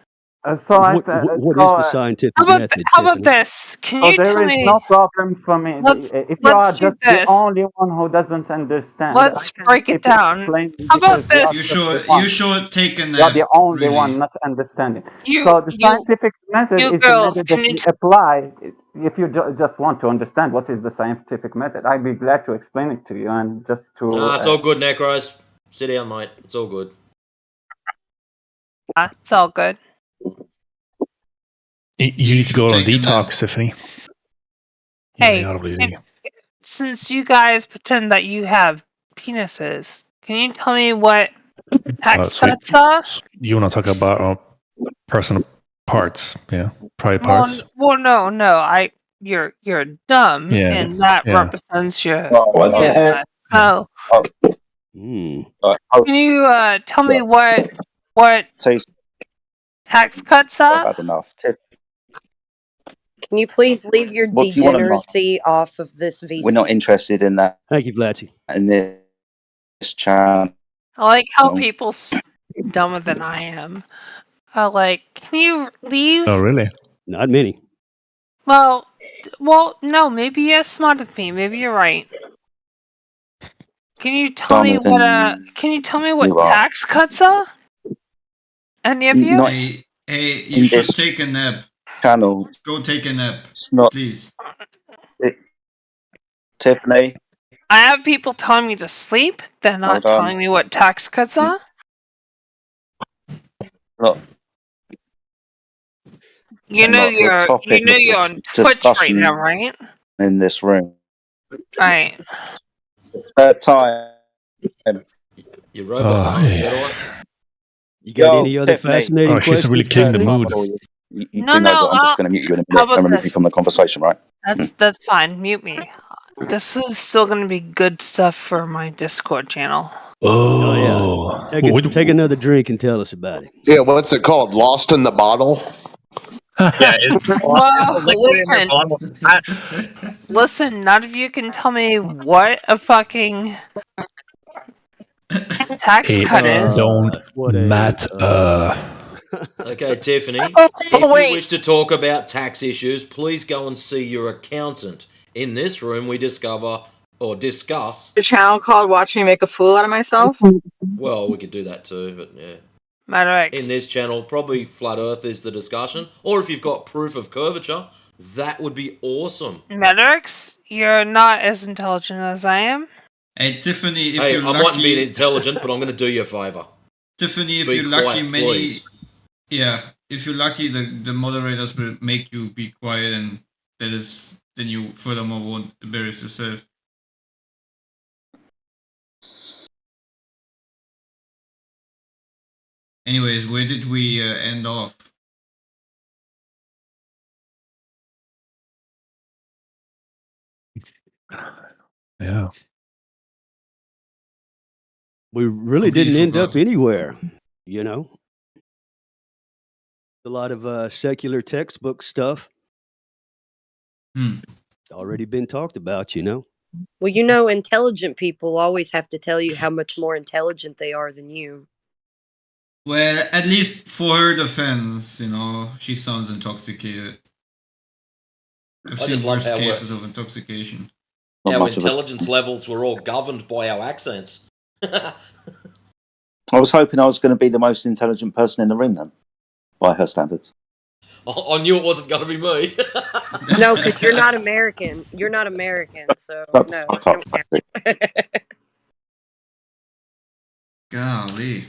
What is the scientific method, How about Tiffany? this? Can So you there tell is me? no problem for me. If you are Let's do just the this. only one who doesn't understand, Let's I can break it keep down. explaining How about because you are this? just the one. You should take a You are nap. the only really. one not understanding. You- So the you- scientific method you is girls, the method can that you we apply. If you just want to understand what is the scientific method, I'd be glad to explain it to you and just to. Nah, it's all good, Necros. Sit down, mate. It's all good. It's all good. You need to go on a detox, Tiffany. Hey, since you guys pretend that you have penises, can you tell me what tax cuts are? You want to talk about personal parts, yeah, private parts. Well, no. You're dumb, Yeah, and that yeah. represents your. What the heck? So, can you tell me what tax cuts are? I've had enough. Tiff, Can you please leave your what do you want to know? degeneracy off of this VC? We're not interested in that. Thank you, Blatty. In this channel. I like how people dumber than I am. Can you leave? Oh, really? Not many. Well, no. Maybe you're smarter than me. Maybe you're right. Can you tell me what? Can you tell me what tax cuts are? Any of you? Hey, you should take a nap. Channel. Go take a nap, please. Tiffany. I have people telling me to sleep. They're not telling me what tax cuts are. Look. You know you're on Twitch right now, right? In this room. Right. The third time. You robot Jedi. You got any other fascinating questions? She's really killing the mood. You do know that I'm just going to mute you in a minute and remove you from the conversation, right? That's fine. Mute me. This is still going to be good stuff for my Discord channel. Oh yeah. Take another drink and tell us about it. Yeah, what's it called? Lost in the bottle? Yeah, listen, none of you can tell me what a fucking tax cut is. Don't matter. Okay, Tiffany. If you wish to talk about tax issues, please go and see your accountant. In this room, we discuss. A channel called Watch Me Make a Fool Out of Myself? Well, we could do that too, but yeah. Maddox. In this channel, probably flat Earth is the discussion, or if you've got proof of curvature, that would be awesome. Maddox, you're not as intelligent as I am. Hey, Tiffany, if hey, you're I lucky... might be intelligent, but I'm going to do you a favor. Tiffany, if be you're lucky, quiet, please. if you're lucky, the moderators will make you be quiet, and then you furthermore won't embarrass yourself. Anyways, where did we end off? Yeah. We really didn't end up anywhere, you know. A lot of secular textbook stuff. It's already been talked about, you know. Well, you know, intelligent people always have to tell you how much more intelligent they are than you. Well, at least for her defense, she sounds intoxicated. I've seen worse cases of intoxication. Our intelligence levels were all governed by our accents. I was hoping I was going to be the most intelligent person in the room then, by her standards. I knew it wasn't going to be me. No, because you're not American. You're not American, so no. You don't have to. Golly.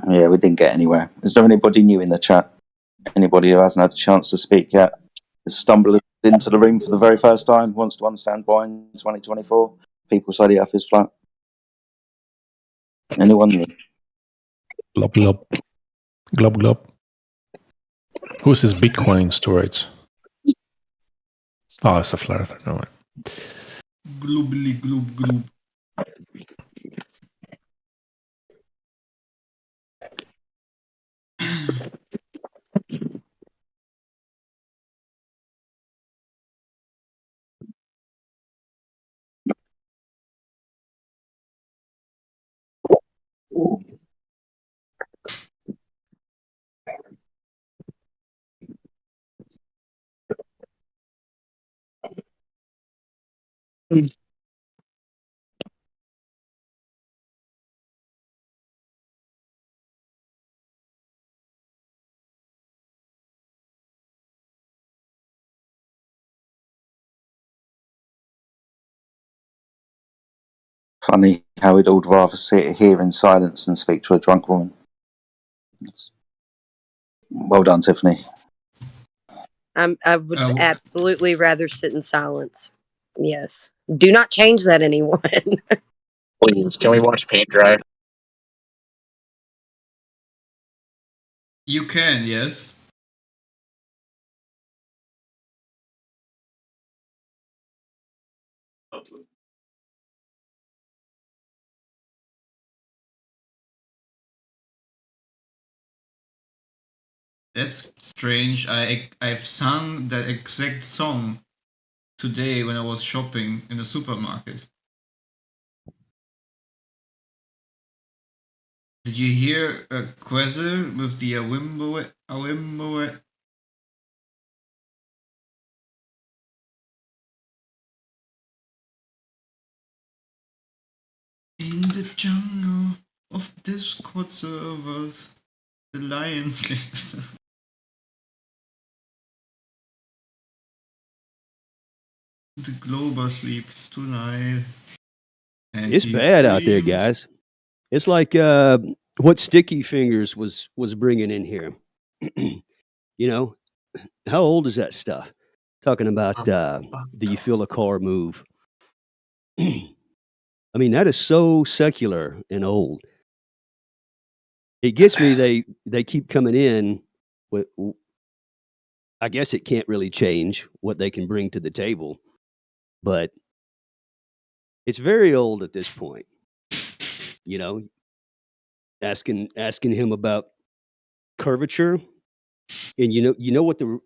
Yeah, we didn't get anywhere. Is there anybody new in the chat? anybody who hasn't had a chance to speak yet is stumbling into the room for the very first time, wants to understand why in 2024 people say the earth is flat. Anyone? Glob, glob. Glob, glob. Who's this Bitcoin storage? Oh, it's a flat earther. No way. Gloobly, gloob, gloob. Funny how we'd all rather sit here in silence than speak to a drunk woman. Well done, Tiffany. I would absolutely rather sit in silence. Yes. Do not change that, anyone. Please, can we watch paint dry? You can, yes. That's strange. I've sung that exact song today when I was shopping in the supermarket. Did you hear a quasar with the awimbo? In the jungle of Discord servers, the lion sleeps. The Glober sleeps tonight. And It's bad out there, guys. It's like what Sticky Fingers was bringing in here. You know, how old is that stuff? Talking about do you feel a car move? I mean, that is so secular and old. It gets me. They keep coming in with. I guess it can't really change what they can bring to the table, but it's very old at this point. You know, asking him about curvature, and you know what the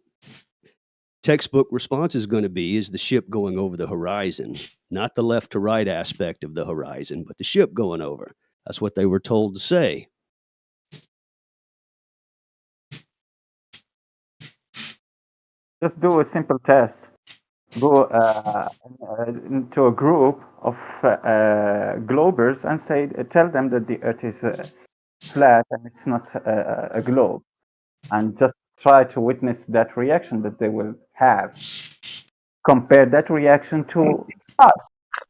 textbook response is going to be is the ship going over the horizon, not the left to right aspect of the horizon, but the ship going over. That's what they were told to say. Just do a simple test. Go into a group of globers and tell them that the Earth is flat and it's not a globe, and just try to witness that reaction that they will have. Compare that reaction to us.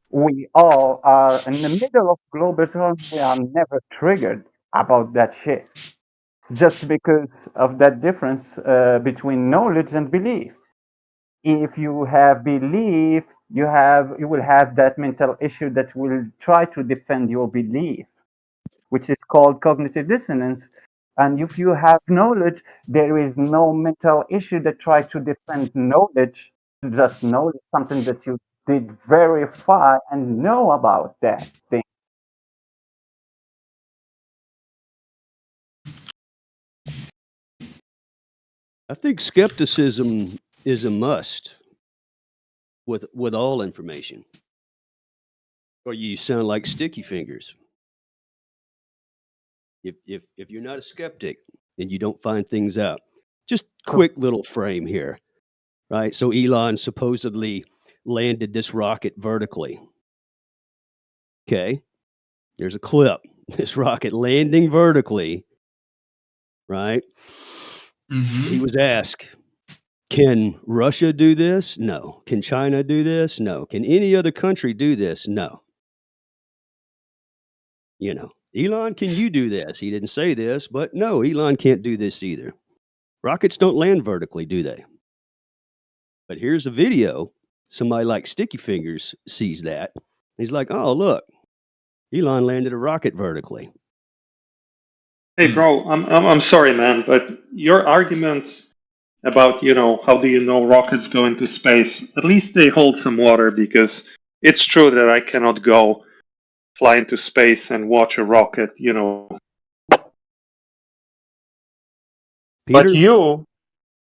We all are in the middle of globers, we are never triggered about that shit. It's just because of that difference between knowledge and belief. If you have belief, you will have that mental issue that will try to defend your belief, which is called cognitive dissonance. And if you have knowledge, there is no mental issue that try to defend knowledge. Just knowledge, something that you did verify and know about that thing. I think skepticism is a must with all information, or you sound like Sticky Fingers. If you're not a skeptic and you don't find things out, just quick little frame here, right? So Elon supposedly landed this rocket vertically. Okay, there's a clip. This rocket landing vertically, right? Mm-hmm. He was asked, can Russia do this? No. Can China do this? No. Can any other country do this? No. You know, Elon, can you do this? He didn't say this, but no, Elon can't do this either. Rockets don't land vertically, do they? But here's a video. Somebody like Sticky Fingers sees that. He's like, oh, look, Elon landed a rocket vertically. Hey, bro, I'm sorry, man, but your arguments about, how do you know rockets go into space, at least they hold some water, because it's true that I cannot go fly into space and watch a rocket, But you,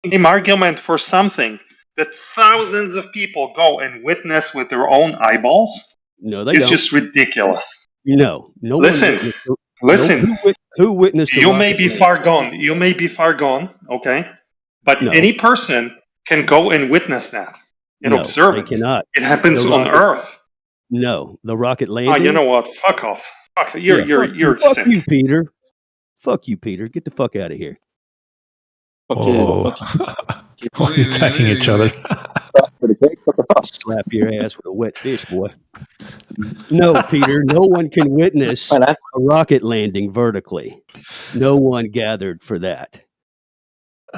same argument for something that thousands of people go and witness with their own eyeballs. No, they it's don't. just ridiculous. No. Listen. Who witnessed? You may be far gone. You may be far gone. Okay, but any person can go and witness that and observe it. Cannot. It happens on Earth. No, the rocket landing. Oh, you know what? Fuck off. Fuck. You're fuck sick. you, Peter. Fuck you, Peter. Get the fuck out of here. Oh. Why are you attacking each other? Slap your ass with a wet fish, boy. No, Peter, no one can witness a rocket landing vertically. No one gathered for that.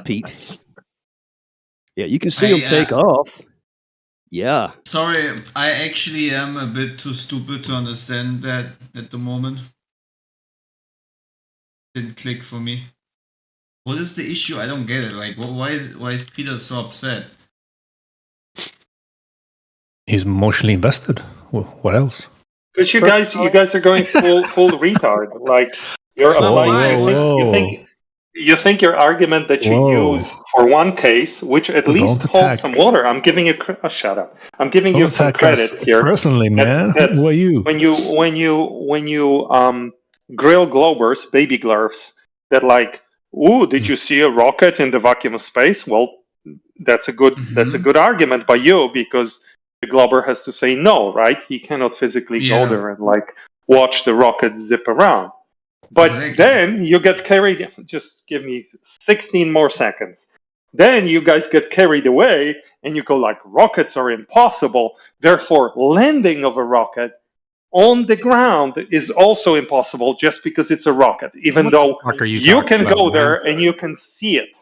Pete. Yeah, you can see them take off. Yeah. Sorry, I actually am a bit too stupid to understand that at the moment. Didn't click for me. What is the issue? I don't get it. Like, why is Peter so upset? He's emotionally invested. What else? Because you guys are going full retard. Like you're applying. You think your argument that you use for one case, which at least holds some water. I'm giving you shut up. I'm giving you some credit here. Personally, man, who are you? When you grill Globers, baby glurfs, that like, ooh, did you see a rocket in the vacuum of space? Well, that's a good argument by you, because the Glober has to say no, right? He cannot physically go there and like watch the rocket zip around. But then you get carried. Just give me 16 more seconds. Then you guys get carried away and you go like, rockets are impossible. Therefore, landing of a rocket on the ground is also impossible just because it's a rocket, even though you can go there and you can see it.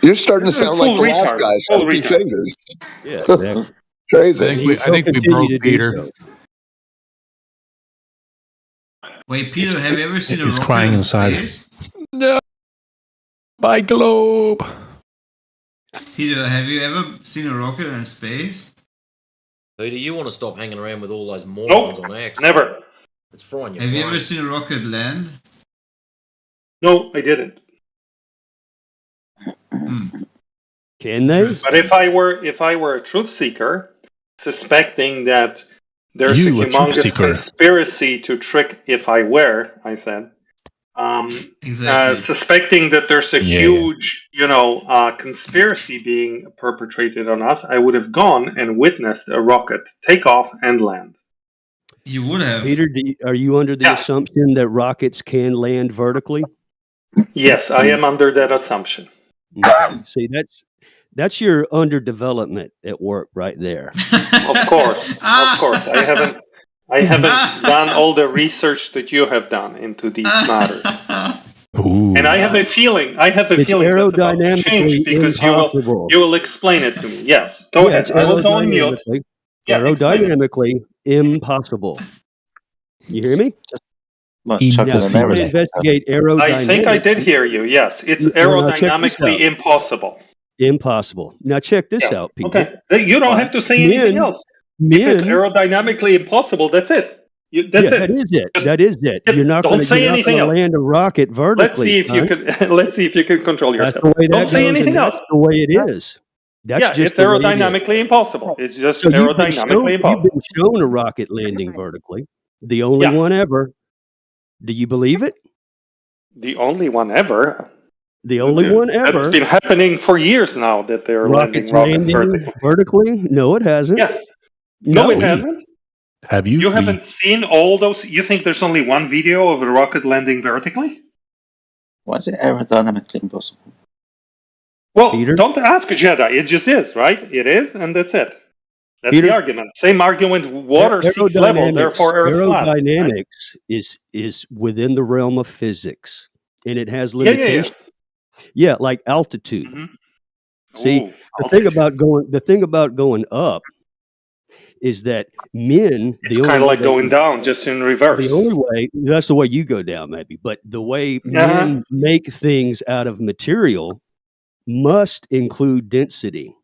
You're starting to sound like the last guy, Sticky Fingers. Yeah, exactly. Crazy. I think we broke Peter. Wait, Peter, have you ever seen a rocket crying in inside. space? No. My globe. Peter, have you ever seen a rocket in space? Peter, you want to stop hanging around with all those morons on X? Never. It's frying your Have you brain. ever seen a rocket land? No, I didn't. Can they? But if I were a truth seeker, suspecting that there's a humongous conspiracy to trick, I said, suspecting that there's a huge, conspiracy being perpetrated on us, I would have gone and witnessed a rocket take off and land. You would have. Peter, are you under the assumption that rockets can land vertically? Yes, I am under that assumption. Okay. See, that's your underdevelopment at work right there. Of course. I haven't done all the research that you have done into these matters. Ooh. And I have a feeling that's about to change because you will explain it to me. Yes. Go ahead. I will go on mute. Aerodynamically impossible. You hear me? Now, investigate aerodynamics. I think I did hear you. Yes, it's aerodynamically impossible. Impossible. Now check this out, people. Okay, you don't have to say anything else. If it's aerodynamically impossible, that's it. That's it. That is it. You're not going to land a rocket vertically. Let's see if you can control yourself. That's the way don't say anything else. That's the way it is. That's just it's aerodynamically impossible. It's just aerodynamically impossible. You've been shown a rocket landing vertically. The only one ever. Do you believe it? The only one ever. The only one ever. It's been happening for years now that they're landing rockets vertically. No, it hasn't. Yes. No, it hasn't. Have you? You haven't seen all those? You think there's only one video of a rocket landing vertically? Why is it aerodynamically impossible? Well, don't ask a Jedi. It just is, right? It is, and that's it. That's the argument. Same argument. Water seeks level, therefore Earth flat. Aerodynamics is within the realm of physics, and it has limitations. Yeah, like altitude. Mm-hmm. See, the thing about going up is that men. It's kind of like going down, just in reverse. The only way, that's the way you go down, maybe. But the way men make things out of material must include density.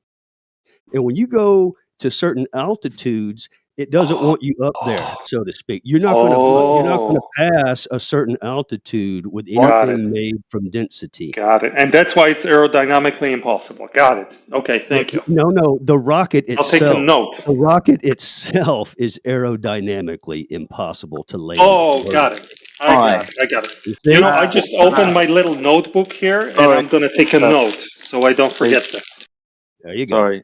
And when you go to certain altitudes, it doesn't want you up there, so to speak. You're not going to pass a certain altitude with anything made from density. Got it. And that's why it's aerodynamically impossible. Got it. Okay, thank you. No. The rocket itself. I'll take a note. The rocket itself is aerodynamically impossible to land. Oh, got it. I got it. You know, I just opened my little notebook here, and I'm going to take a note so I don't forget this. There you go. Sorry.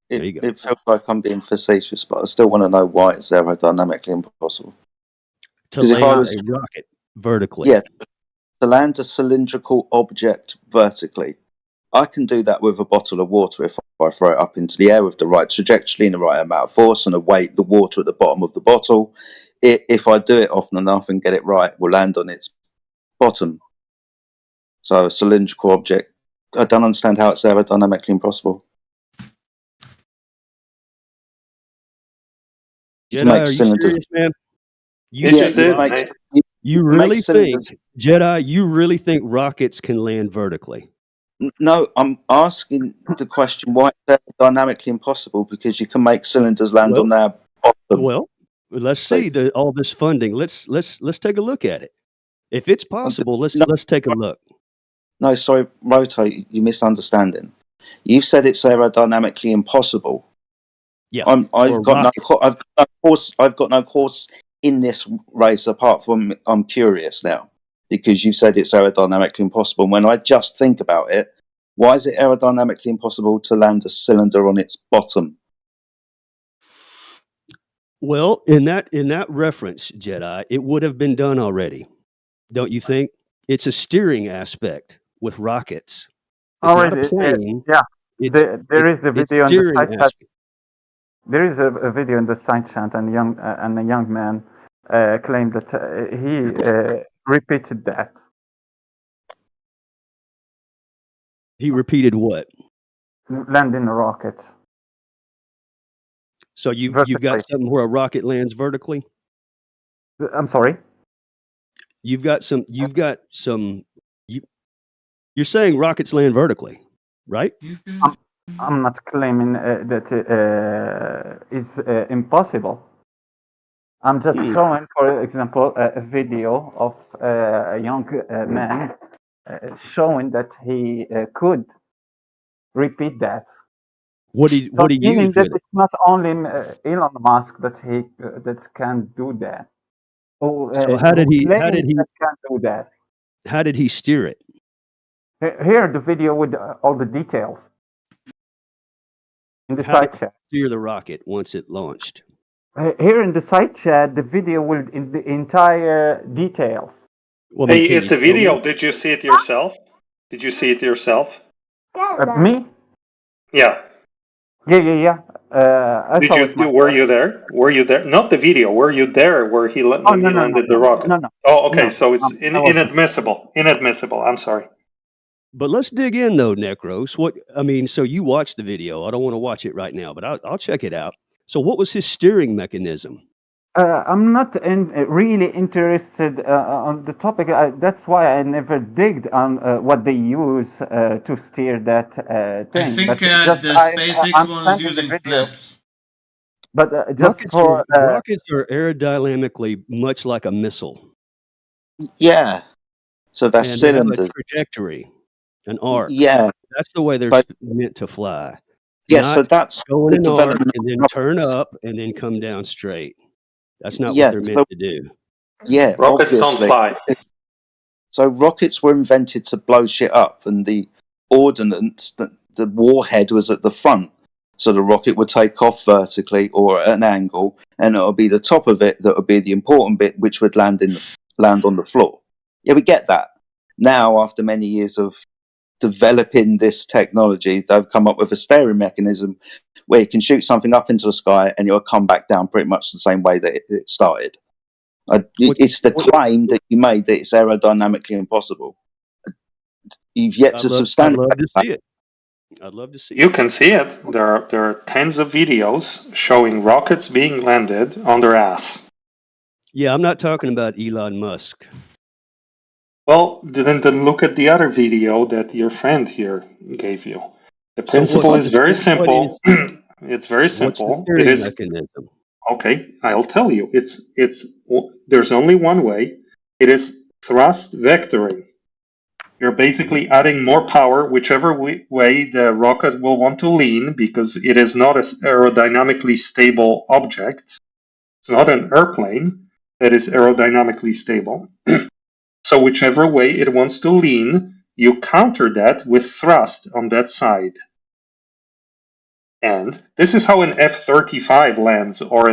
It feels like I'm being facetious, but I still want to know why it's aerodynamically impossible. To land a rocket vertically. Yeah, to land a cylindrical object vertically. I can do that with a bottle of water if I throw it up into the air with the right trajectory and the right amount of force and a weight, the water at the bottom of the bottle. If I do it often enough and get it right, it will land on its bottom. So a cylindrical object, I don't understand how it's aerodynamically impossible. Jedi, are you serious, man? You really think, Jedi, you really think rockets can land vertically? No, I'm asking the question why it's aerodynamically impossible, because you can make cylinders land on their bottom. Well, let's see all this funding. Let's take a look at it. If it's possible, let's take a look. No, sorry, Roto, you're misunderstanding. You've said it's aerodynamically impossible. Yeah, I've got no course in this race apart from I'm curious now, because you said it's aerodynamically impossible. When I just think about it, why is it aerodynamically impossible to land a cylinder on its bottom? Well, in that reference, Jedi, it would have been done already, don't you think? It's a steering aspect with rockets. It's not a plane. There is a video on the side chat. There is a video in the side chat, and a young man claimed that he repeated that. He repeated what? Landing a rocket. So you've got something where a rocket lands vertically? I'm sorry? You're saying rockets land vertically, right? I'm not claiming that it's impossible. I'm just showing, for example, a video of a young man showing that he could repeat that. What do you use? That it's not only Elon Musk that can do that. So how did he can do that? How did he steer it? Here, the video with all the details in the side chat. Steer the rocket once it launched. Here in the side chat, the video will in the entire details. Well, hey, it's a video. Did you see it yourself? Did you see it yourself? Me? Yeah. Yeah. Were you there? Were you there? Not the video. Were you there where he landed the rocket? No. Oh, okay. So it's inadmissible. Inadmissible. I'm sorry. But let's dig in though, Necros. So you watched the video. I don't want to watch it right now, but I'll check it out. So what was his steering mechanism? I'm not really interested on the topic. That's why I never digged on what they use to steer that thing. I think the SpaceX one is using flaps. But rockets are aerodynamically much like a missile. Yeah. So that's cylinders. They have a trajectory, an arc. Yeah. That's the way they're meant to fly. Yeah, so that's going in arc and then turn up and then come down straight. That's not what they're meant to do. Yeah, rockets don't fly. So rockets were invented to blow shit up, and the ordnance, the warhead was at the front. So the rocket would take off vertically or at an angle, and it would be the top of it that would be the important bit, which would land on the floor. Yeah, we get that. Now, after many years of developing this technology, they've come up with a steering mechanism where you can shoot something up into the sky and it'll come back down pretty much the same way that it started. It's the claim that you made that it's aerodynamically impossible. you've yet to substantiate. I'd love to see it. I'd love to see You it. can see it. There are tens of videos showing rockets being landed on their ass. Yeah, I'm not talking about Elon Musk. Well, then look at the other video that your friend here gave you. The principle is very simple. It's very simple. What's the steering mechanism? Okay, I'll tell you. There's only one way. It is thrust vectoring. You're basically adding more power whichever way the rocket will want to lean, because it is not an aerodynamically stable object. It's not an airplane that is aerodynamically stable. So whichever way it wants to lean, you counter that with thrust on that side. And this is how an F-35 lands, or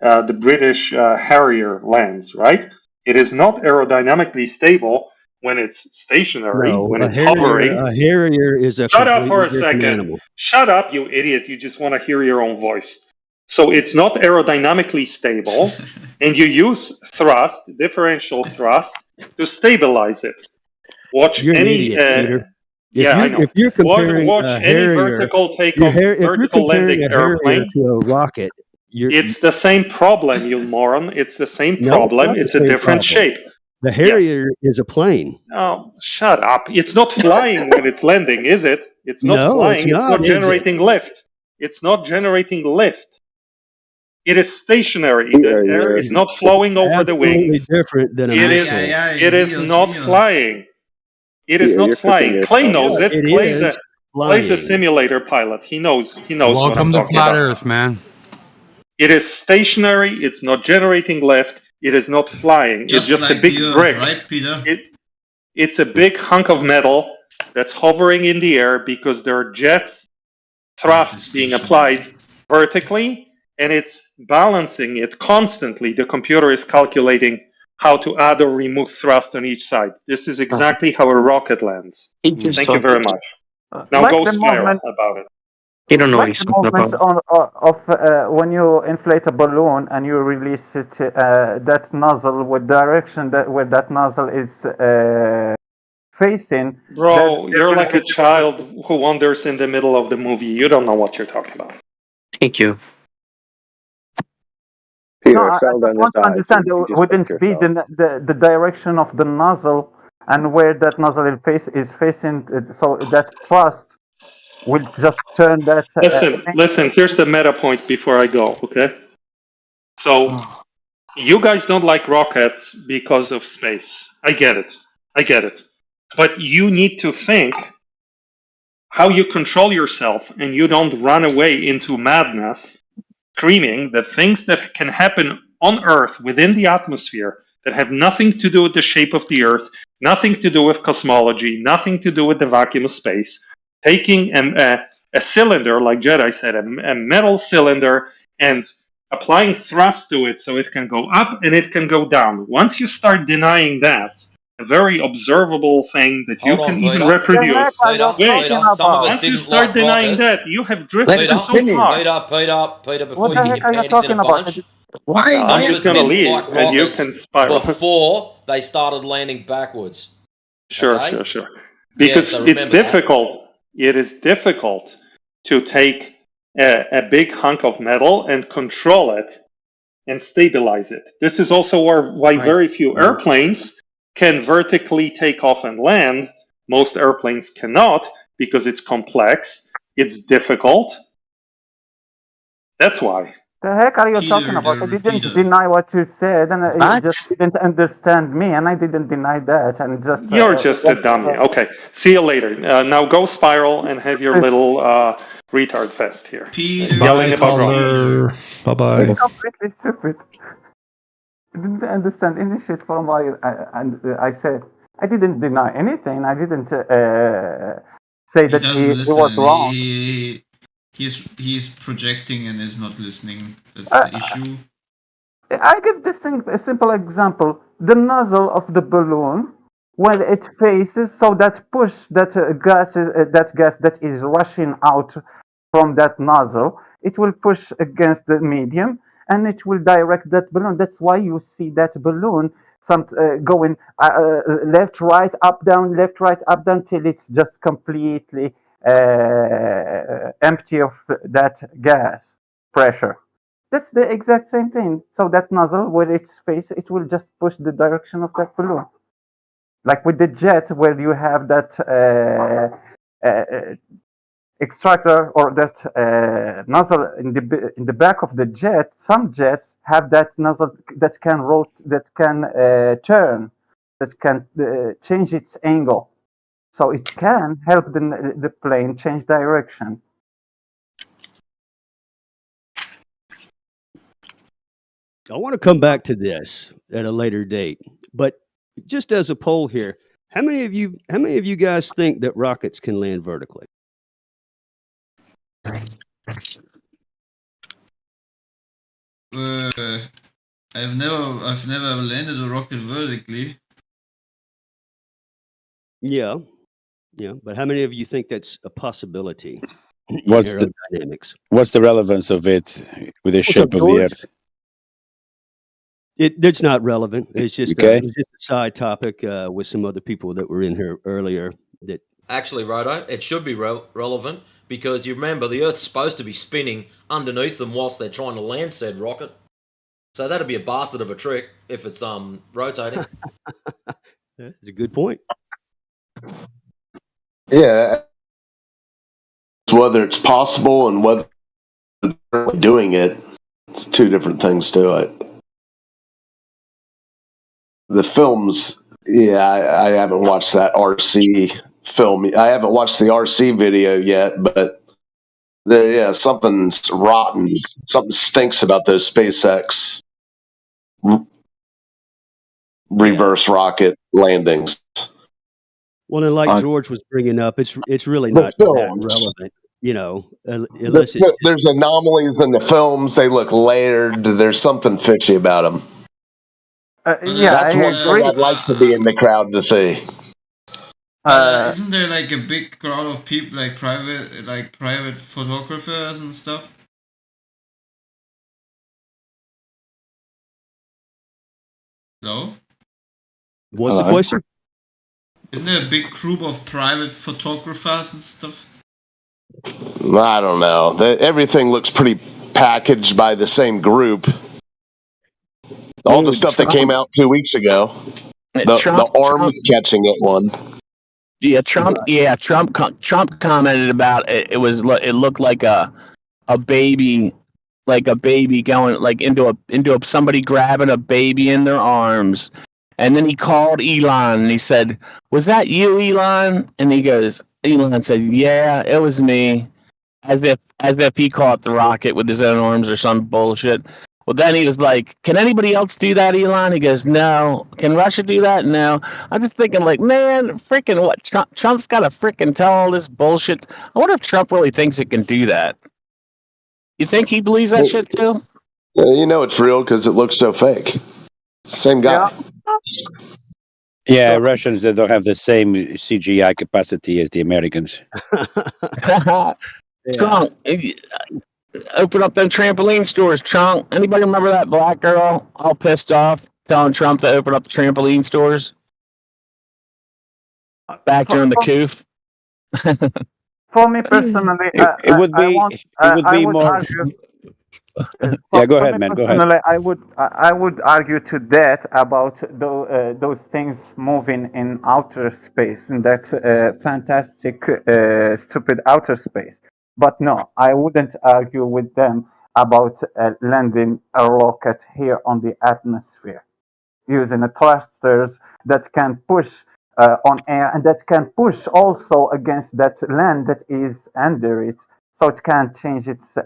the British Harrier lands, right? It is not aerodynamically stable when it's stationary, when it's hovering. A Harrier is a Shut up for a different second. animal. Shut up, you idiot. You just want to hear your own voice. So it's not aerodynamically stable, and you use thrust, differential thrust, to stabilize it. Watch You're any... an idiot, Peter. I know. If you're comparing watch a any Harrier, vertical takeoff, vertical landing airplane. To a rocket, it's the same problem, you moron. It's the same problem. It's a different shape. The Harrier is a plane. Oh, shut up. It's not flying when it's landing, is it? It's not flying. It's not generating lift. It's not generating lift. It is stationary. The air is not flowing over the wings. Different than it is not flying. It is not flying. Clay knows it. Clay's a simulator pilot. He knows what I'm talking about. Welcome to Flat Earth, man. It is stationary. It's not generating lift. It is not flying. It's just like a big brick. Right, Peter? It's a big hunk of metal that's hovering in the air because there are jets, thrusts being applied vertically, and it's balancing it constantly. The computer is calculating how to add or remove thrust on each side. This is exactly how a rocket lands. Thank you very much. Now go spiral about it. You don't know like the movement of when you inflate a balloon and you release it, that nozzle with direction where that nozzle is facing. Bro, you're like a child who wanders in the middle of the movie. You don't know what you're talking about. Thank you. No, I just want to understand, wouldn't it be the direction of the nozzle and where that nozzle is facing, so that thrust will just turn that... Listen, here's the meta point before I go, okay? So, you guys don't like rockets because of space. I get it. But you need to think how you control yourself and you don't run away into madness screaming that things that can happen on Earth within the atmosphere that have nothing to do with the shape of the Earth, nothing to do with cosmology, nothing to do with the vacuum of space, taking a cylinder, like Jedi said, a metal cylinder, and applying thrust to it so it can go up and it can go down. Once you start denying that, a very observable thing that you can even reproduce. Once you start denying that, you have drifted so far. Peter, before you get your panties in a bunch. Why? I'm just going to leave, and you can spiral. Before they started landing backwards. Sure. Because it's difficult. It is difficult to take a big hunk of metal and control it and stabilize it. This is also why very few airplanes can vertically take off and land. Most airplanes cannot because it's complex, it's difficult. That's why. The heck are you talking about? I didn't deny what you said, and you just didn't understand me, and I didn't deny that. And just you're just a dummy. Okay, see you later. Now go spiral and have your little retard fest here. Yelling about wrong. Bye-bye. It's completely stupid. I didn't understand any shit from what I said. I didn't deny anything. I didn't say that he was wrong. He's projecting and is not listening. That's the issue. I give this a simple example. The nozzle of the balloon, when it faces, so that gas that is rushing out from that nozzle, it will push against the medium, and it will direct that balloon. That's why you see that balloon going left, right, up, down, left, right, up, down, till it's just completely empty of that gas pressure. That's the exact same thing. So that nozzle, with its face, it will just push the direction of that balloon. Like with the jet, where you have that extractor or that nozzle in the back of the jet. Some jets have that nozzle that can turn, that can change its angle, so it can help the plane change direction. I want to come back to this at a later date, but just as a poll here, how many of you guys think that rockets can land vertically? I've never landed a rocket vertically. Yeah, but how many of you think that's a possibility? What's aerodynamics. What's the relevance of it with the shape of the Earth? It's not relevant. It's just, Okay. it was just a side topic with some other people that were in here earlier. That Actually, Rodo, it should be relevant because you remember the Earth's supposed to be spinning underneath them whilst they're trying to land said rocket. So that'd be a bastard of a trick if it's rotating. That's a good point. Yeah. Whether it's possible and whether they're doing it, it's two different things to it. The films, I haven't watched that RC film. I haven't watched the RC video yet, but something's rotten. Something stinks about those SpaceX reverse rocket landings. Well, and like George was bringing up, it's really not that relevant, unless there's anomalies in the films. They look layered. There's something fishy about them. That's one thing I'd like to be in the crowd to see. Isn't there like a big crowd of people, like private photographers and stuff? Hello? What's the question? Isn't there a big group of private photographers and stuff? I don't know. Everything looks pretty packaged by the same group. All the stuff that came out 2 weeks ago. The arms catching it one. Yeah, Trump commented about it. It looked like a baby, going like into somebody grabbing a baby in their arms. And then he called Elon and he said, "Was that you, Elon?" And Elon said, "Yeah, it was me." As if he caught the rocket with his own arms or some bullshit. Well, then he was like, "Can anybody else do that, Elon?" He goes, "No." "Can Russia do that?" "No." I'm just thinking, like, man, freaking what? Trump's got to freaking tell all this bullshit. I wonder if Trump really thinks it can do that. You think he believes that shit too? Yeah, it's real because it looks so fake. Same guy. Yeah, Russians, they don't have the same CGI capacity as the Americans. Trump, open up them trampoline stores, Trump. Anybody remember that black girl all pissed off telling Trump to open up the trampoline stores back during the coup? For me personally, it would be more. Argue, yeah, go ahead, man. Go ahead. I would argue to that about those things moving in outer space, in that fantastic, stupid outer space. But no, I wouldn't argue with them about landing a rocket here on the atmosphere using thrusters that can push on air and that can push also against that land that is under it, so it can change its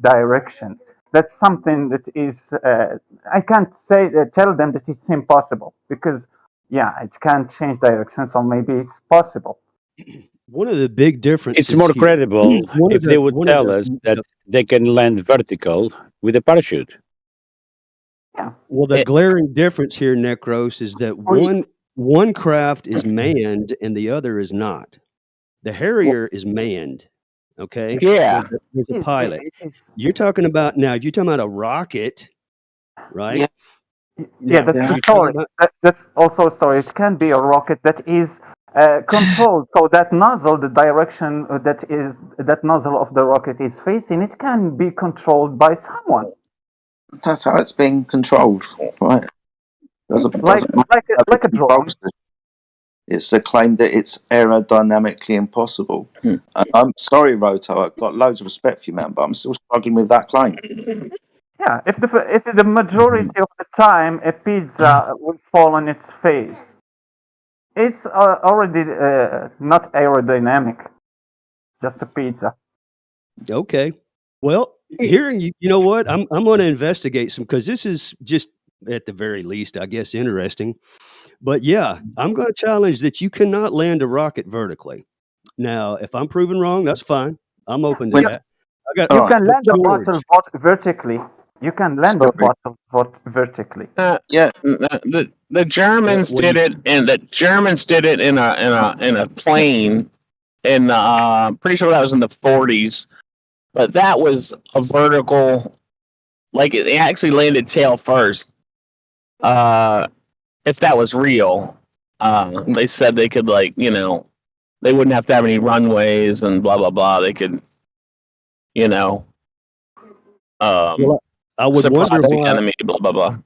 direction. That's something that is I can't tell them that it's impossible, because it can change direction, so maybe it's possible. One of the big differences. It's more credible if they would tell us that they can land vertical with a parachute. Yeah. Well, the glaring difference here, Necros, is that one craft is manned and the other is not. The Harrier is manned. Okay. Yeah. There's a pilot. You're talking about now. If you're talking about a rocket, right? Yeah, Now, that's the you're story. talking about- That's also a story. It can be a rocket that is controlled. So that nozzle, the direction that nozzle of the rocket is facing, it can be controlled by someone. That's how it's being controlled, right? Doesn't Like a drone. It's a claim that it's aerodynamically impossible. And I'm sorry, Roto. I've got loads of respect for you, man, but I'm still struggling with that claim. Yeah, if the majority of the time a pizza will fall on its face, it's already not aerodynamic. Just a pizza. Okay. Well, hearing you, you know what? I'm going to investigate some because this is just at the very least, I guess, interesting. But yeah, I'm going to challenge that you cannot land a rocket vertically. Now, if I'm proven wrong, that's fine. I'm open to that. You can land a bottle vertically. You can land a bottle vertically. The Germans did it, and the Germans did it in a plane, and pretty sure that was in the 40s. But that was a vertical, like it actually landed tail first. If that was real, they said they could they wouldn't have to have any runways and blah blah blah. They could, Well, I would surprise wonder the why. enemy. Blah blah blah.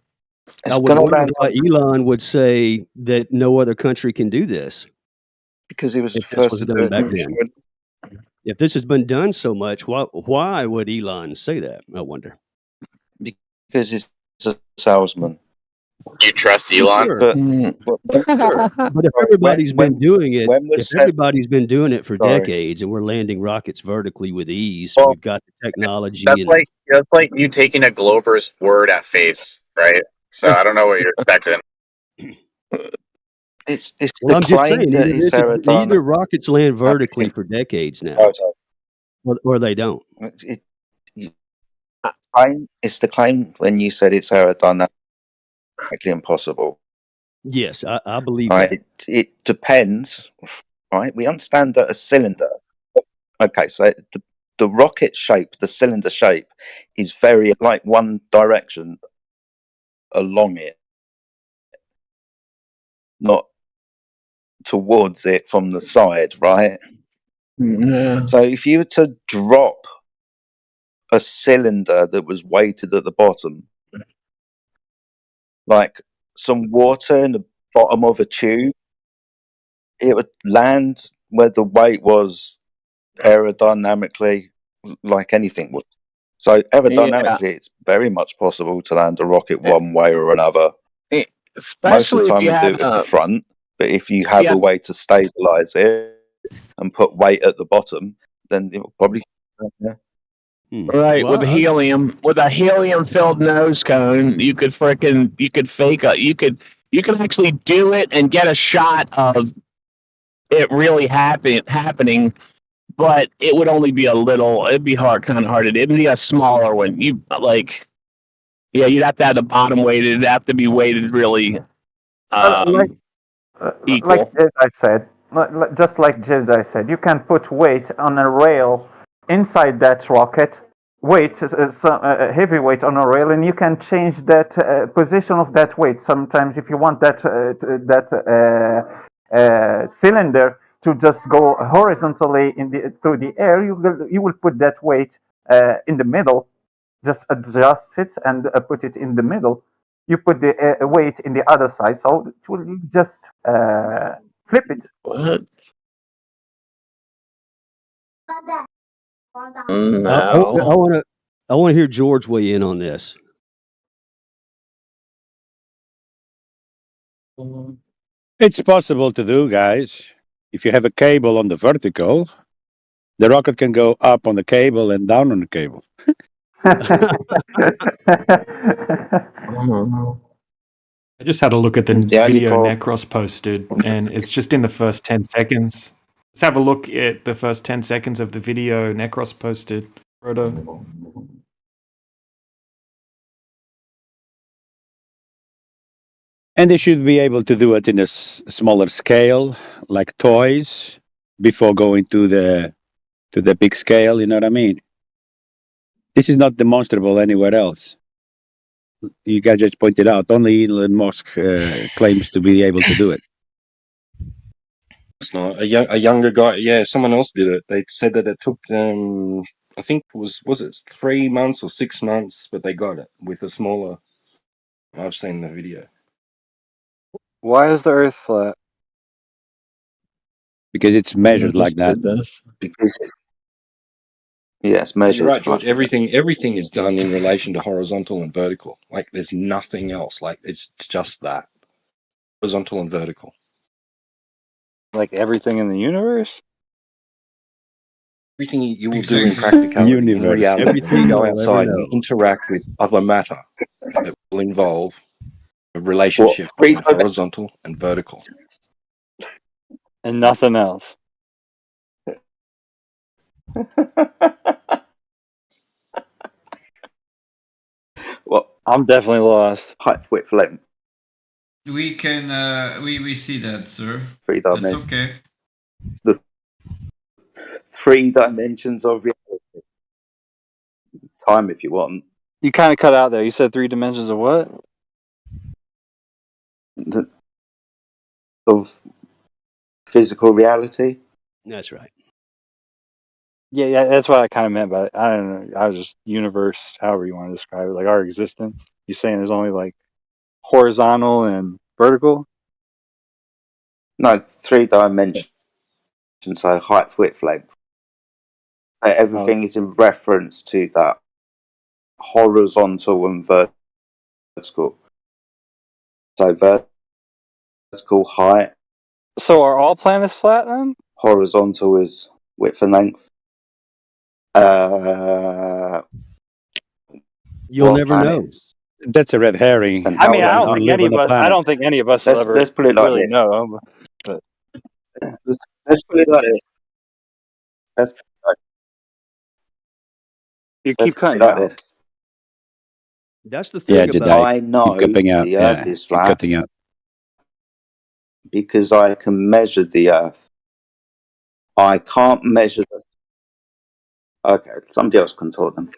I would wonder why Elon would say that no other country can do this. Because he was If the this first was to done do it. back then. If this has been done so much, why would Elon say that? I wonder. Because he's a salesman. You trust Elon? Sure. But if everybody's been doing it, was if said- everybody's been doing it for Sorry. decades, and we're landing rockets vertically with ease, Well, we've got the technology. That's like you taking a Glober's word at face, right? So I don't know what you're expecting. It's Well, I'm the just claim saying, that it's aerodynamic. either rockets land vertically for decades now, or they don't. It's the claim when you said it's aerodynamically impossible. Yes, I believe Right? It depends, right? We understand that a cylinder. Okay, so the rocket shape, the cylinder shape, is very like one direction along it, not towards it from the side, right? Yeah. So if you were to drop a cylinder that was weighted at the bottom, like some water in the bottom of a tube, it would land where the weight was aerodynamically, like anything would. So aerodynamically, it's very much possible to land a rocket one way or another. Most of Especially the if time, you we do had it with the front. But if you have a way to stabilize it and put weight at the bottom, then it will probably. Yeah. Right, with a helium filled nose cone, you could fake you could actually do it and get a shot of it really happening, but it would only be it'd be kind of hard. It'd be a smaller one. You'd have to have the bottom weighted. It'd have to be weighted really equal. Like Jedi said, just like Jedi said, you can put weight on a rail inside that rocket. Heavy weight on a rail, and you can change that position of that weight. Sometimes, if you want that cylinder to just go horizontally through the air, you will put that weight in the middle. Just adjust it and put it in the middle. You put the weight in the other side, so it will just flip it. What? I want to hear George weigh in on this. It's possible to do, guys. If you have a cable on the vertical, the rocket can go up on the cable and down on the cable. I just had a look at the video Necros posted, and it's just in the first 10 seconds. Let's have a look at the first 10 seconds of the video Necros posted. Proto. And they should be able to do it in a smaller scale, like toys, before going to the to the big scale. You know what I mean? This is not demonstrable anywhere else. You guys just pointed out only Elon Musk claims to be able to do it. It's not a younger guy. Yeah, someone else did it. They said that it took them, I think was it 3 months or 6 months, but they got it with a smaller. I've seen the video. Why is the Earth flat? Because it's measured like that. Because it's measured. You're right, George. Everything is done in relation to horizontal and vertical. Like there's nothing else. Like it's just that horizontal and vertical. Like everything in the universe? Everything you will do in practicality, in reality, everything you go outside and interact with other matter that will involve a relationship between horizontal and vertical. And nothing else. Well, I'm definitely lost. Height, width, length. We can we see that, sir. 3 That's dimensions. okay. The 3 dimensions of reality. Time, if you want. You kind of cut out there. You said 3 dimensions of what? Of physical reality. That's right. Yeah, that's what I kind of meant by it. I don't know. I was just universe, however you want to describe it, like our existence. You're saying there's only like horizontal and vertical? No, 3 dimensions. So height, width, length. Everything is in reference to that horizontal and vertical. So vertical height. So are all planets flat then? Horizontal is width and length. You'll never know. That's a red herring. I mean, I don't think any of us. I don't think any of us will ever let's put it like really this. know. But let's put it like this. You keep cutting like out. this. That's the thing about I know the Earth is flat. Cutting out. Because I can measure the Earth. I can't measure the... Okay, somebody else can talk them.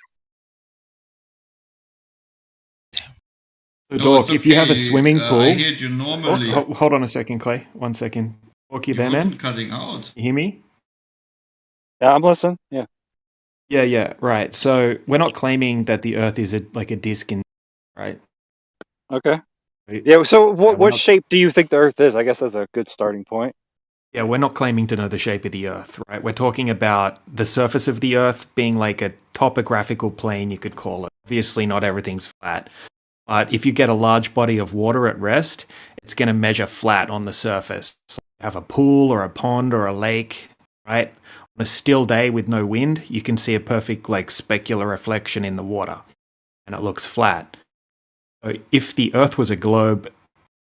So, Dork, if you have a swimming pool... I heard you normally... hold on a second, Clay. 1 second. Dork, you there, man? Cutting out. You hear me? Yeah, I'm listening. Yeah. Yeah, right. So we're not claiming that the Earth is like a disc, right? Okay. Yeah. So, what shape do you think the Earth is? I guess that's a good starting point. Yeah, we're not claiming to know the shape of the Earth, right? We're talking about the surface of the Earth being like a topographical plane, you could call it. Obviously, not everything's flat. But if you get a large body of water at rest, it's going to measure flat on the surface. So you have a pool or a pond or a lake, right? On a still day with no wind, you can see a perfect like specular reflection in the water, and it looks flat. So if the Earth was a globe,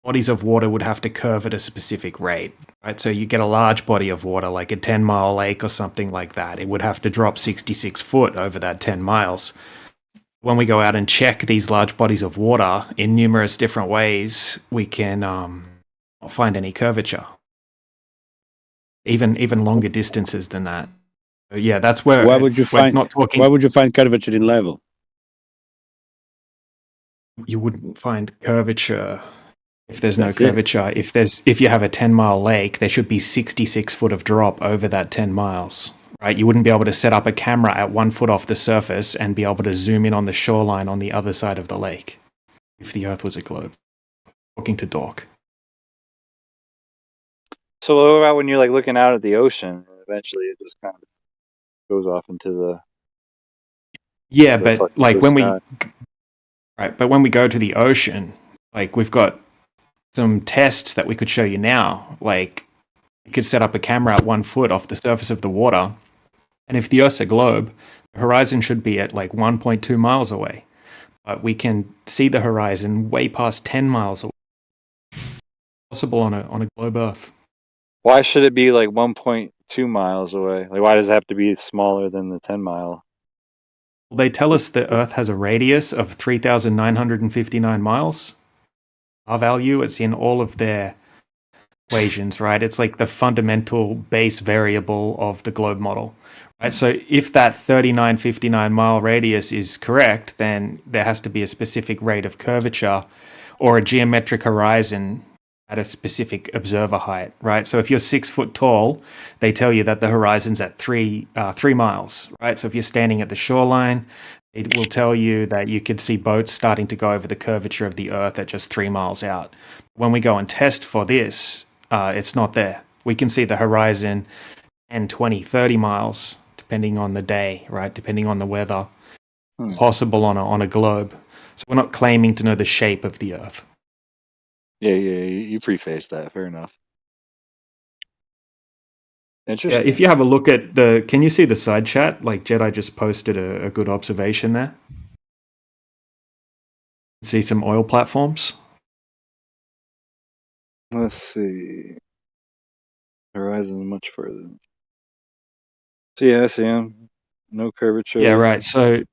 bodies of water would have to curve at a specific rate, right? So you get a large body of water, like a 10-mile lake or something like that. It would have to drop 66 foot over that 10 miles. When we go out and check these large bodies of water in numerous different ways, we can not find any curvature. Even longer distances than that. So yeah, that's where Why would you find curvature in level? You wouldn't find curvature if there's no curvature. If you have a 10-mile lake, there should be 66 foot of drop over that 10 miles. Right? You wouldn't be able to set up a camera at 1 foot off the surface and be able to zoom in on the shoreline on the other side of the lake if the Earth was a globe. Talking to Dork. So what about when you're like looking out at the ocean? Eventually, it just kind of goes off into the. Yeah, but like when we go to the ocean, like we've got some tests that we could show you now. Like you could set up a camera at 1 foot off the surface of the water, and if the Earth's a globe, the horizon should be at like 1.2 miles away. But we can see the horizon way past 10 miles away. Possible on a globe Earth. Why should it be like 1.2 miles away? Like, why does it have to be smaller than the 10 mile? They tell us that Earth has a radius of 3,959 miles. Our value, it's in all of their equations, right? It's like the fundamental base variable of the globe model. Right, so if that 3959 mile radius is correct, then there has to be a specific rate of curvature or a geometric horizon at a specific observer height, right? So if you're 6 foot tall, they tell you that the horizon's at 3 miles, right? So if you're standing at the shoreline, it will tell you that you could see boats starting to go over the curvature of the Earth at just 3 miles out. When we go and test for this, it's not there. We can see the horizon 10, 20, 30 miles, depending on the day, right? Depending on the weather, possible on a globe. So we're not claiming to know the shape of the Earth. Yeah, you prefaced that. Fair enough. Yeah, Interesting. if you have a look at the, can you see the side chat? Like Jedi just posted a good observation there. See some oil platforms. Let's see. Horizon much further. So yeah, I see him. No curvature. Yeah, right. So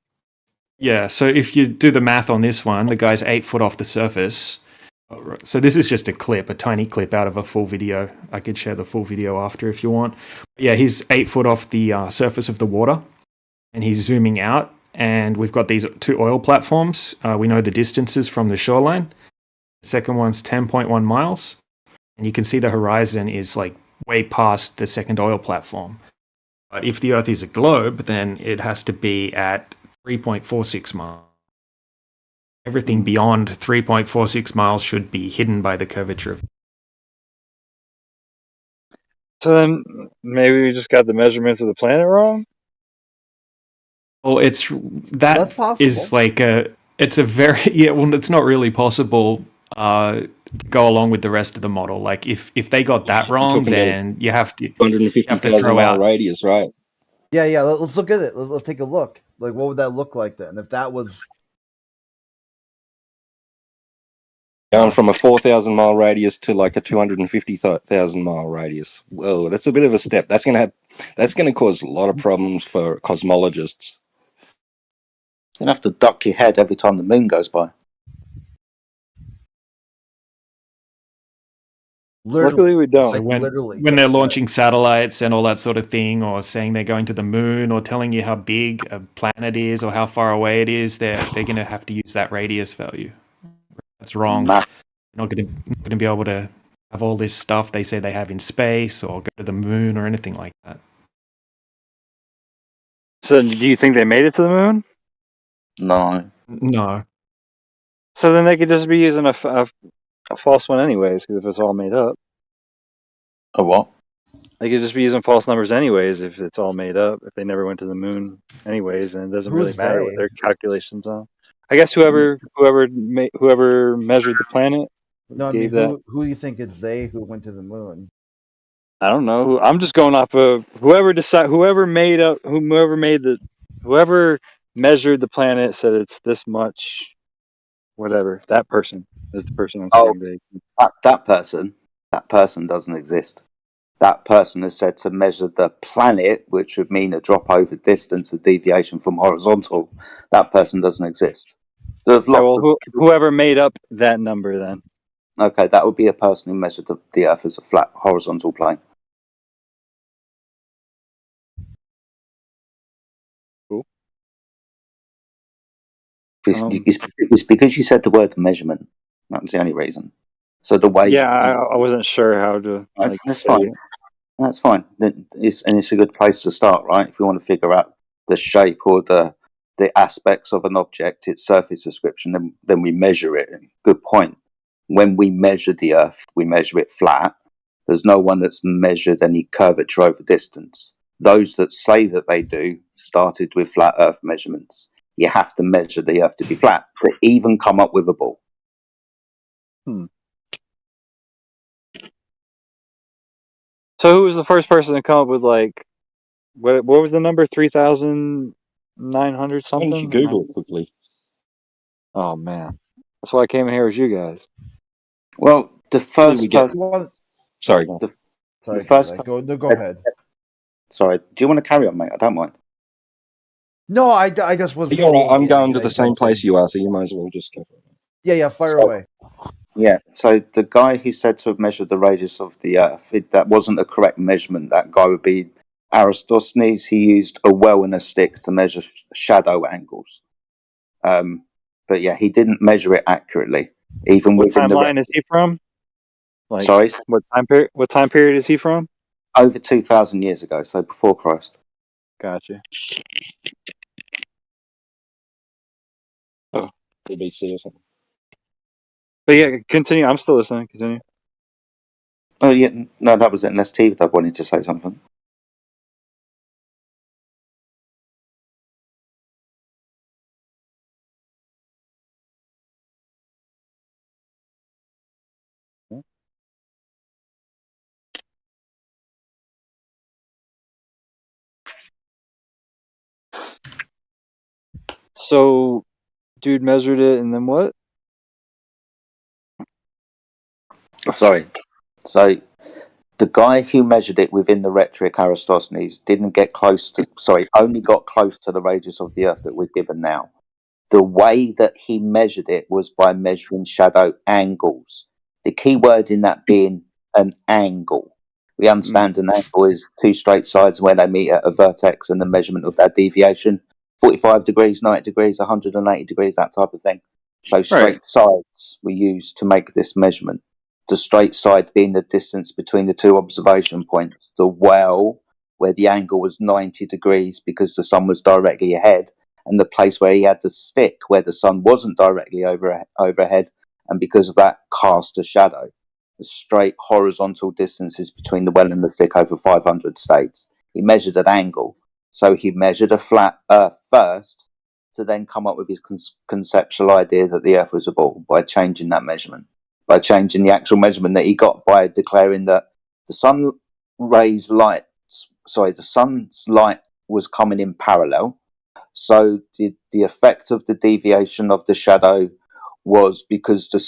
if you do the math on this one, the guy's 8 foot off the surface. So this is just a clip, a tiny clip out of a full video. I could share the full video after if you want. Yeah, he's 8 foot off the surface of the water, and he's zooming out. And we've got these 2 oil platforms. We know the distances from the shoreline. The second one's 10.1 miles, and you can see the horizon is like way past the second oil platform. But if the Earth is a globe, then it has to be at 3.46 miles. Everything beyond 3.46 miles should be hidden by the curvature of. So then maybe we just got the measurements of the planet wrong? Well, it's like it's a very well, it's not really possible to go along with the rest of the model. Like if they got that wrong, then you have to 250,000 mile radius, right? Yeah. Let's look at it. Let's take a look. Like, what would that look like then? If that was Going from a 4,000 mile radius to like a 250,000 mile radius. Whoa, that's a bit of a step. That's gonna cause a lot of problems for cosmologists. You're gonna have to duck your head every time the moon goes by. Luckily, we don't. So when they're launching satellites and all that sort of thing, or saying they're going to the moon, or telling you how big a planet is or how far away it is, they're going to have to use that radius value. That's wrong. You're not going to be able to have all this stuff they say they have in space, or go to the moon, or anything like that. So do you think they made it to the moon? No. So then they could just be using a false one anyways, because if it's all made up. A what? They could just be using false numbers anyways if it's all made up. If they never went to the moon anyways, and it doesn't really matter what their calculations are. I guess whoever measured the planet. No, I mean, who do you think it's they who went to the moon? I don't know. I'm just going off of whoever measured the planet said it's this much, whatever. That person is the person I'm saying. That person doesn't exist. That person is said to measure the planet, which would mean a drop over distance, a deviation from horizontal. That person doesn't exist. Whoever made up that number then. Okay, that would be a person who measured the Earth as a flat horizontal plane. Cool. It's because you said the word measurement. That was the only reason. So the way... Yeah, I wasn't sure how to... That's fine. That's fine. It's a good place to start, right? If we want to figure out the shape or the aspects of an object, its surface description, then we measure it. Good point. When we measure the Earth, we measure it flat. There's no one that's measured any curvature over distance. Those that say that they do started with flat Earth measurements. You have to measure the Earth to be flat to even come up with a ball. So who was the first person to come up with what was the number? 3,900 something? Why don't you Google quickly? Oh man, that's why I came in here with you guys. Well, the first Sorry. The first go ahead. Sorry, do you want to carry on, mate? I don't mind. No, I just was. You're right. I'm going to the same place you are, so you might as well just go. Yeah, fire away. Yeah, so the guy who said to have measured the radius of the Earth, that wasn't a correct measurement. That guy would be Aristosthenes, he used a well and a stick to measure shadow angles. But yeah, he didn't measure it accurately. Even what within timeline is he from? Like, sorry, what time period? What time period is he from? over 2,000 years ago, so before Christ. Gotcha. Oh, BC or something. But yeah, continue. I'm still listening. Continue. Oh yeah, no, that was it. Unless T-Dub wanted to say something. So, dude measured it, and then what? Sorry. So the guy who measured it within the rhetoric, Aristosthenes, didn't get close to. Sorry, only got close to the radius of the Earth that we're given now. The way that he measured it was by measuring shadow angles. The key word in that being an angle. We understand an angle is two straight sides where they meet at a vertex, and the measurement of that deviation, 45 degrees, 90 degrees, 180 degrees, that type of thing. So straight sides were used to make this measurement. The straight side being the distance between the two observation points. The well, where the angle was 90 degrees because the sun was directly ahead, and the place where he had the stick, where the sun wasn't directly overhead, and because of that, cast a shadow. The straight horizontal distances between the well and the stick over 500 states. He measured an angle. So he measured a flat Earth first to then come up with his conceptual idea that the Earth was a ball by changing that measurement, by changing the actual measurement that he got by declaring that the sun's light was coming in parallel. So the effect of the deviation of the shadow was because the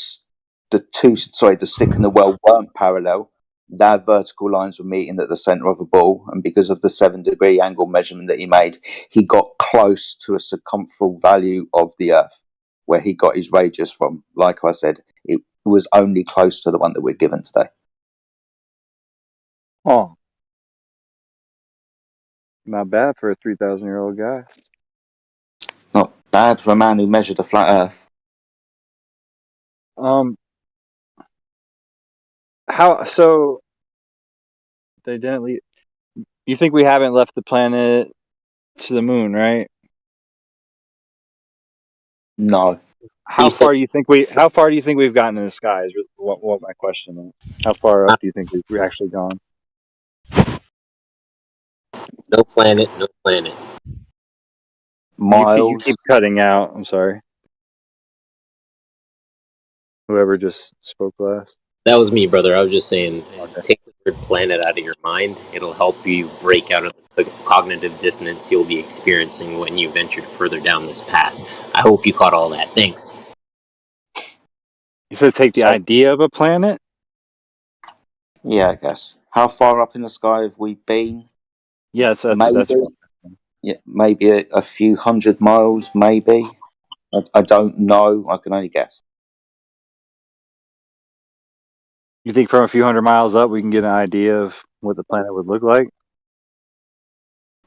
stick and the well weren't parallel. Their vertical lines were meeting at the center of a ball, and because of the 7-degree angle measurement that he made, he got close to a circumferential value of the Earth, where he got his radius from. Like I said, it was only close to the one that we're given today. Oh, not bad for a 3,000-year-old guy. Not bad for a man who measured a flat Earth. How so? They didn't leave. You think we haven't left the planet to the moon, right? No. How far do you think we've gotten in the sky? Is what my question is. How far up do you think we've actually gone? No planet, no planet. Miles. You keep cutting out. I'm sorry. Whoever just spoke last. That was me, brother. I was just saying, take the word planet out of your mind. It'll help you break out of the cognitive dissonance you'll be experiencing when you venture further down this path. I hope you caught all that. Thanks. You said take the idea of a planet? Yeah, I guess. How far up in the sky have we been? Yeah, that's yeah, maybe a few hundred miles, maybe. I don't know. I can only guess. You think from a few hundred miles up we can get an idea of what the planet would look like?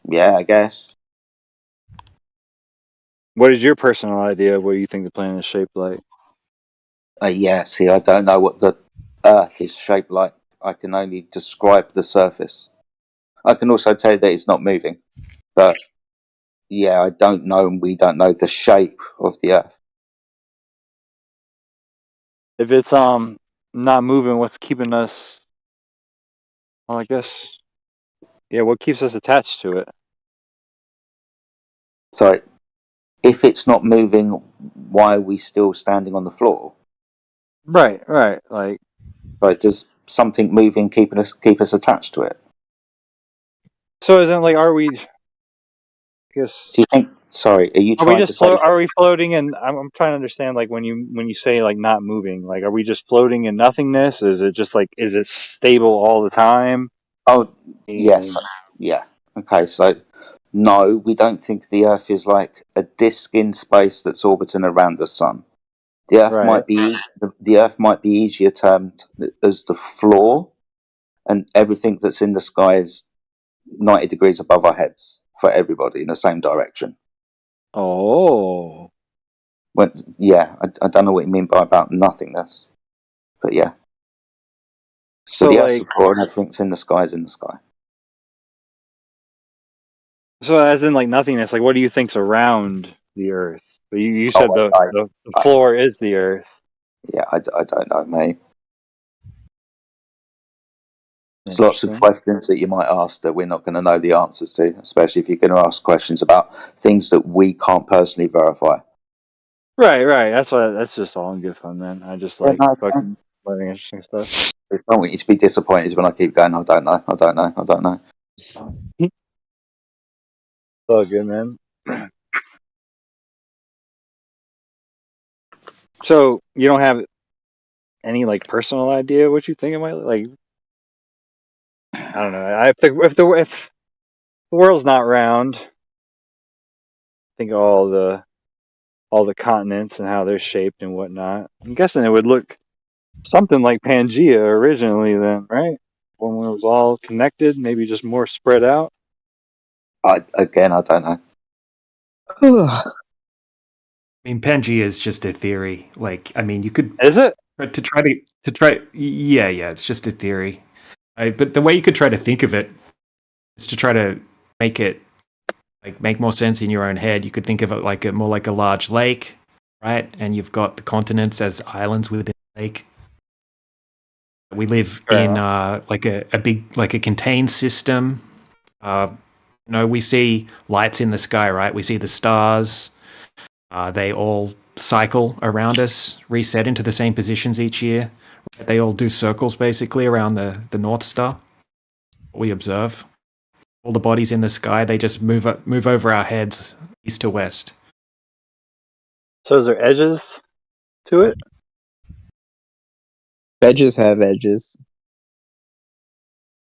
Yeah, I guess. What is your personal idea of what you think the planet is shaped like? Yeah, see, I don't know what the Earth is shaped like. I can only describe the surface. I can also tell you that it's not moving. But, yeah, I don't know, and we don't know the shape of the Earth. If it's not moving, what's keeping us? Well, I guess, yeah. What keeps us attached to it? Sorry, if it's not moving, why are we still standing on the floor? Right. Like, does something moving keep us attached to it? So isn't like, are we? I guess. Do you think? Sorry, are you trying to say? Are we floating? And I'm trying to understand, like, when you say like not moving, like, are we just floating in nothingness? Is it just like, is it stable all the time? Oh, yes, yeah. Okay, so no, we don't think the Earth is like a disk in space that's orbiting around the sun. The Earth might be the Earth might be easier termed as the floor, and everything that's in the sky is 90 degrees above our heads for everybody in the same direction. Oh. Yeah, I don't know what you mean by about nothingness, but yeah. So the like, and everything's in the sky is in the sky. so as in like nothingness, like what do you think's around the Earth? But you said the floor is the Earth. Yeah, I don't know, mate. There's lots of questions that you might ask that we're not going to know the answers to, especially if you're going to ask questions about things that we can't personally verify. Right. That's just all in good fun, man. I just like fucking learning interesting stuff. I don't want you to be disappointed when I keep going, I don't know. It's all good, man. So you don't have any like personal idea what you think it might like? I don't know. If the world's not round, think of all the continents and how they're shaped and whatnot. I'm guessing it would look something like Pangea originally, then, right? When it was all connected, maybe just more spread out. I don't know. I mean, Pangea is just a theory. Like, I mean, you could. Is it? To try. Yeah, it's just a theory. But the way you could try to think of it is to try to make it make more sense in your own head. You could think of it like more like a large lake, right? And you've got the continents as islands within the lake. We live in like a big, like a contained system. We see lights in the sky, right? We see the stars. They all cycle around us, reset into the same positions each year. They all do circles basically around the North Star. We observe all the bodies in the sky. They just move over our heads, east to west. So is there edges to it? Edges have edges.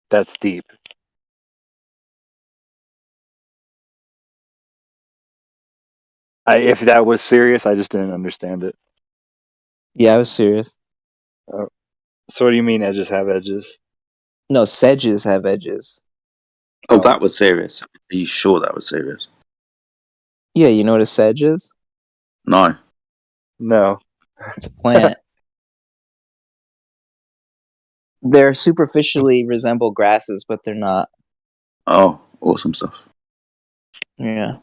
That's deep. If that was serious, I just didn't understand it. Yeah, I was serious. Oh. So what do you mean edges have edges? No, sedges have edges. Oh, that was serious. Are you sure that was serious? Yeah, you know what a sedge is? No. It's a plant. They're superficially resemble grasses, but they're not. Oh, awesome stuff. Yeah.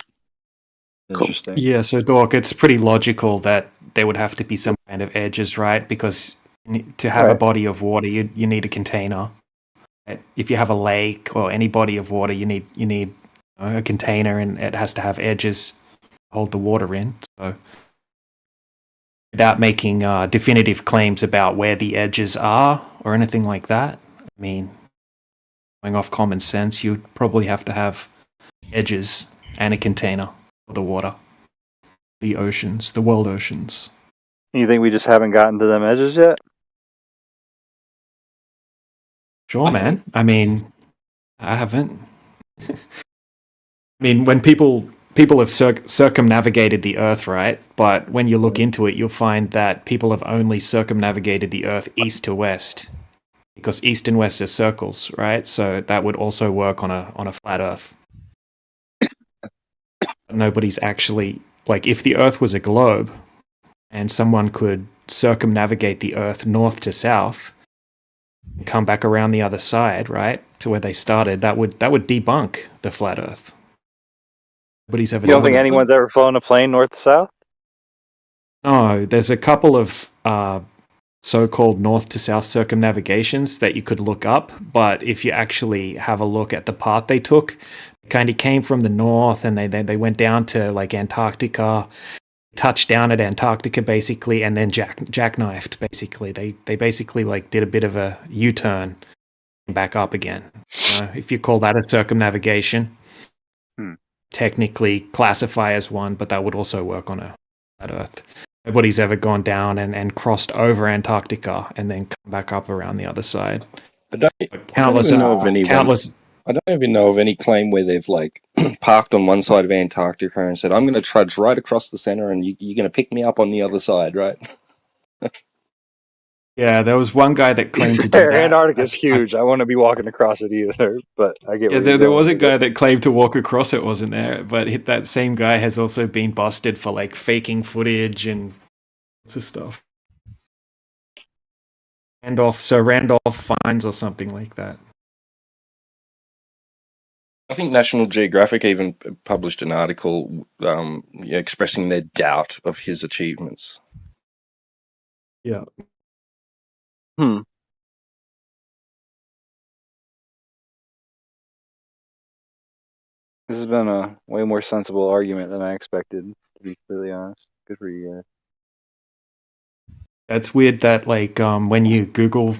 Interesting. Yeah, so Dork, it's pretty logical that there would have to be some kind of edges, right? Because to have a body of water, you need a container. If you have a lake or any body of water, you need a container, and it has to have edges to hold the water in. So, without making definitive claims about where the edges are or anything like that, I mean, going off common sense, you'd probably have to have edges and a container for the water, the oceans, the world oceans. You think we just haven't gotten to them edges yet? Sure, man. I mean, I haven't. I mean, when people have circumnavigated the Earth, right? But when you look into it, you'll find that people have only circumnavigated the Earth east to west, because east and west are circles, right? So that would also work on a flat Earth. Nobody's actually, like, if the Earth was a globe and someone could circumnavigate the Earth north to south and come back around the other side, right, to where they started, that would debunk the flat Earth. Nobody's ever. You don't think anyone's ever flown a plane north to south? No, there's a couple of so-called north to south circumnavigations that you could look up, but if you actually have a look at the path they took, they kind of came from the north and they went down to like Antarctica, touched down at Antarctica basically, and then jackknifed basically. They basically like did a bit of a U-turn and back up again. If you call that a circumnavigation, technically classify as one, but that would also work on a flat Earth. Nobody's ever gone down and crossed over Antarctica and then come back up around the other side. I don't even know of any claim where they've like parked on one side of Antarctica and said, "I'm going to trudge right across the center, and you're going to pick me up on the other side," right? Yeah, there was one guy that claimed to do that. Antarctica's huge. I wouldn't be walking across it either, but I get. Yeah, where there was a guy that claimed to walk across it, wasn't there? But that same guy has also been busted for like faking footage and lots of stuff. Randolph fines or something like that. I think National Geographic even published an article expressing their doubt of his achievements. Yeah. This has been a way more sensible argument than I expected, to be completely honest. Good for you guys. It's weird that like when you Google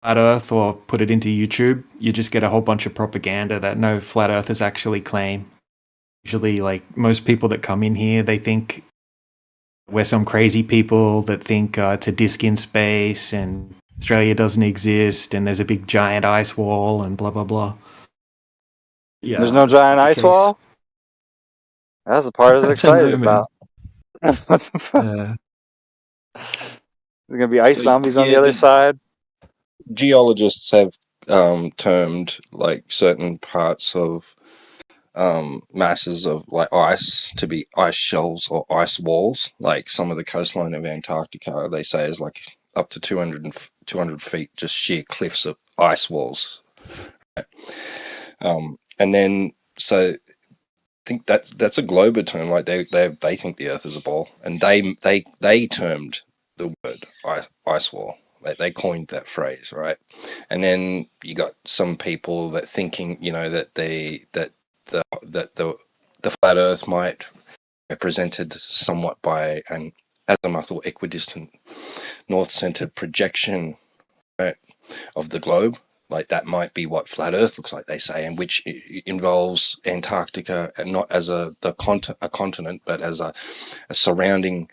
flat Earth or put it into YouTube, you just get a whole bunch of propaganda that no flat Earthers actually claim. Usually, like most people that come in here, they think we're some crazy people that think it's a disc in space and Australia doesn't exist and there's a big giant ice wall and blah blah blah. Yeah, there's no giant ice wall. That's the part I was excited about. What the fuck? There's gonna be ice zombies on the other side. Geologists have termed like certain parts of masses of like ice to be ice shelves or ice walls. Like some of the coastline of Antarctica, they say is like up to 200 feet, just sheer cliffs of ice walls. Right? And then so I think that's a global term. Like they think the Earth is a ball, and they termed the word ice wall. They coined that phrase, right? And then you got some people that thinking, that the flat Earth might be represented somewhat by an azimuthal equidistant north-centered projection, right, of the globe. Like that might be what flat Earth looks like, they say, and which involves Antarctica and not as a continent, but as a surrounding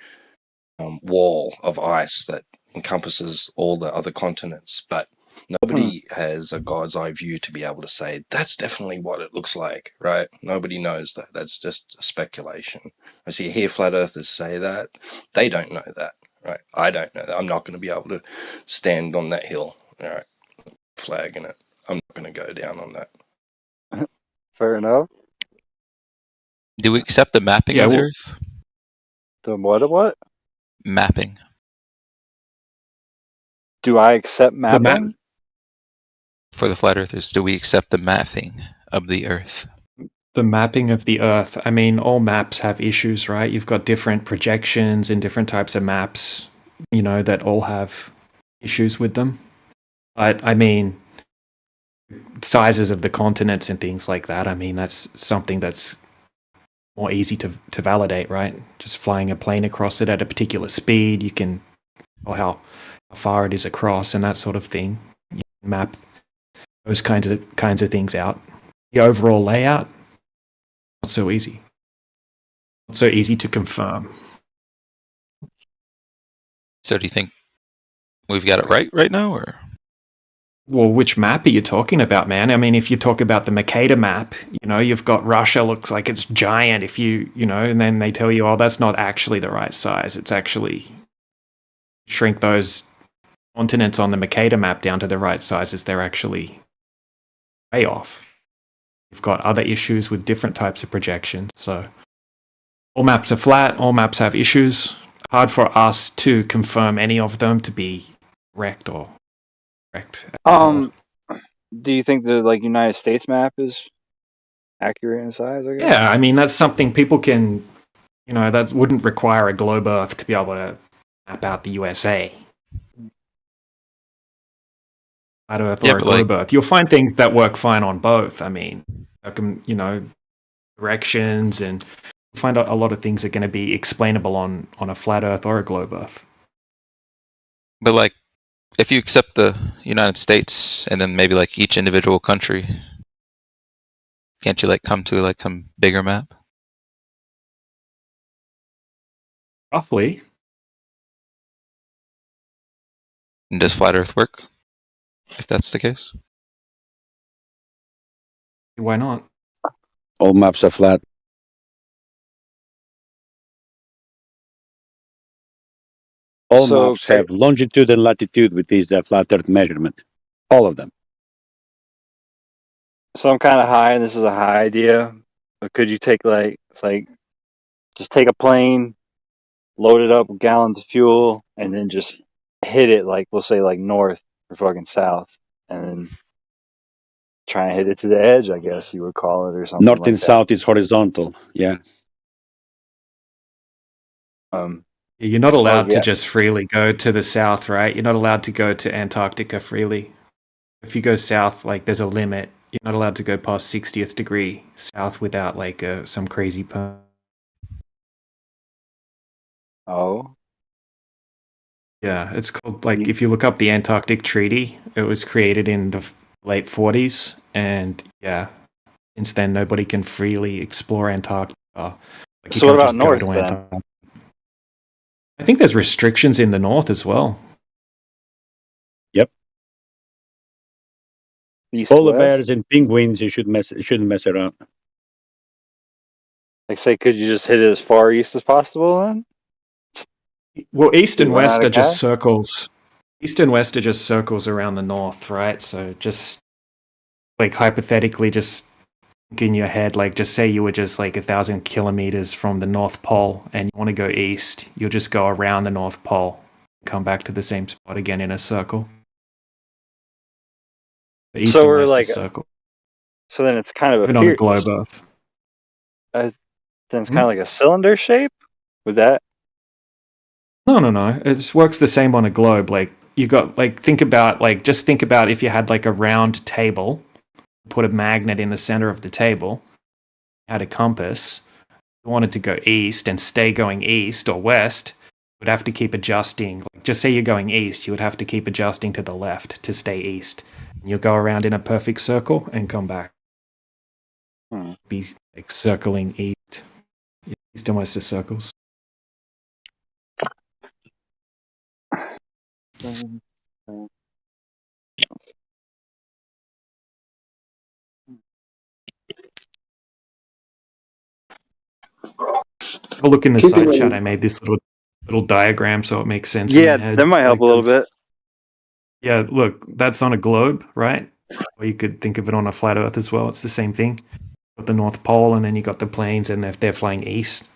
wall of ice that encompasses all the other continents. But nobody has a God's eye view to be able to say that's definitely what it looks like, right? Nobody knows that. That's just speculation. I see hear flat earthers say that. They don't know that, right? I don't know that. I'm not going to be able to stand on that hill, all right, flagging it. I'm not going to go down on that. Fair enough. Do we accept the mapping of the Earth? The what? Mapping. Do I accept mapping? For the flat earthers, do we accept the mapping of the Earth? The mapping of the Earth. I mean, all maps have issues, right? You've got different projections and different types of maps, that all have issues with them. But I mean, sizes of the continents and things like that, I mean, that's something that's more easy to validate, right? Just flying a plane across it at a particular speed, you can, or how far it is across and that sort of thing. You can map those kinds of things out. The overall layout, not so easy. Not so easy to confirm. So do you think we've got it right now, or? Well, which map are you talking about, man? I mean, if you talk about the Mercator map, you've got Russia looks like it's giant. If and then they tell you, oh, that's not actually the right size. It's actually shrink those continents on the Mercator map down to the right sizes. They're actually way off. You've got other issues with different types of projections. So all maps are flat. All maps have issues. Hard for us to confirm any of them to be correct or correct. Do you think the United States map is accurate in size? I guess? Yeah, I mean that's something people can, that wouldn't require a globe Earth to be able to map out the USA. Flat Earth or a globe Earth. You'll find things that work fine on both. I mean, directions, and you'll find a lot of things are going to be explainable on a flat Earth or a globe Earth. But if you accept the United States and then maybe each individual country, can't you come to some bigger map? Roughly. And does flat Earth work? If that's the case? Why not? All maps are flat. All maps have longitude and latitude with these flat Earth measurement. All of them. So I'm kind of high, and this is a high idea. But could you take just take a plane, load it up with gallons of fuel, and then just hit it we'll say north or fucking south, and then try and hit it to the edge, I guess you would call it, or something. North and south is horizontal. Yeah. You're not allowed to just freely go to the south, right? You're not allowed to go to Antarctica freely. If you go south, there's a limit. You're not allowed to go past 60th degree south without some crazy permit. Oh. Yeah, it's called if you look up the Antarctic Treaty, it was created in the late 40s, and since then nobody can freely explore Antarctica. So what about north then? I think there's restrictions in the north as well. Yep. Polar bears and penguins, you shouldn't mess around. Could you just hit it as far east as possible then? Well, east and west are just circles. East and west are just circles around the north, right? So just hypothetically, just think in your head, just say you were just 1,000 kilometers from the North Pole and you want to go east, you'll just go around the North Pole, come back to the same spot again in a circle. The east and west is circle. So then it's kind of even on a globe Earth. Then it's kind of like a cylinder shape? With that? No. It just works the same on a globe. You got think about if you had a round table, put a magnet in the center of the table, had a compass, you wanted to go east and stay going east or west, you would have to keep adjusting. Just say you're going east, you would have to keep adjusting to the left to stay east. And you'll go around in a perfect circle and come back. Be circling east. East and west are circles. Have a look in the side chat. I made this little diagram so it makes sense in your head. That might help a little bit. Yeah, look, that's on a globe, right? Or you could think of it on a flat Earth as well. It's the same thing. Got the North Pole, and then you got the planes, and if they're flying east,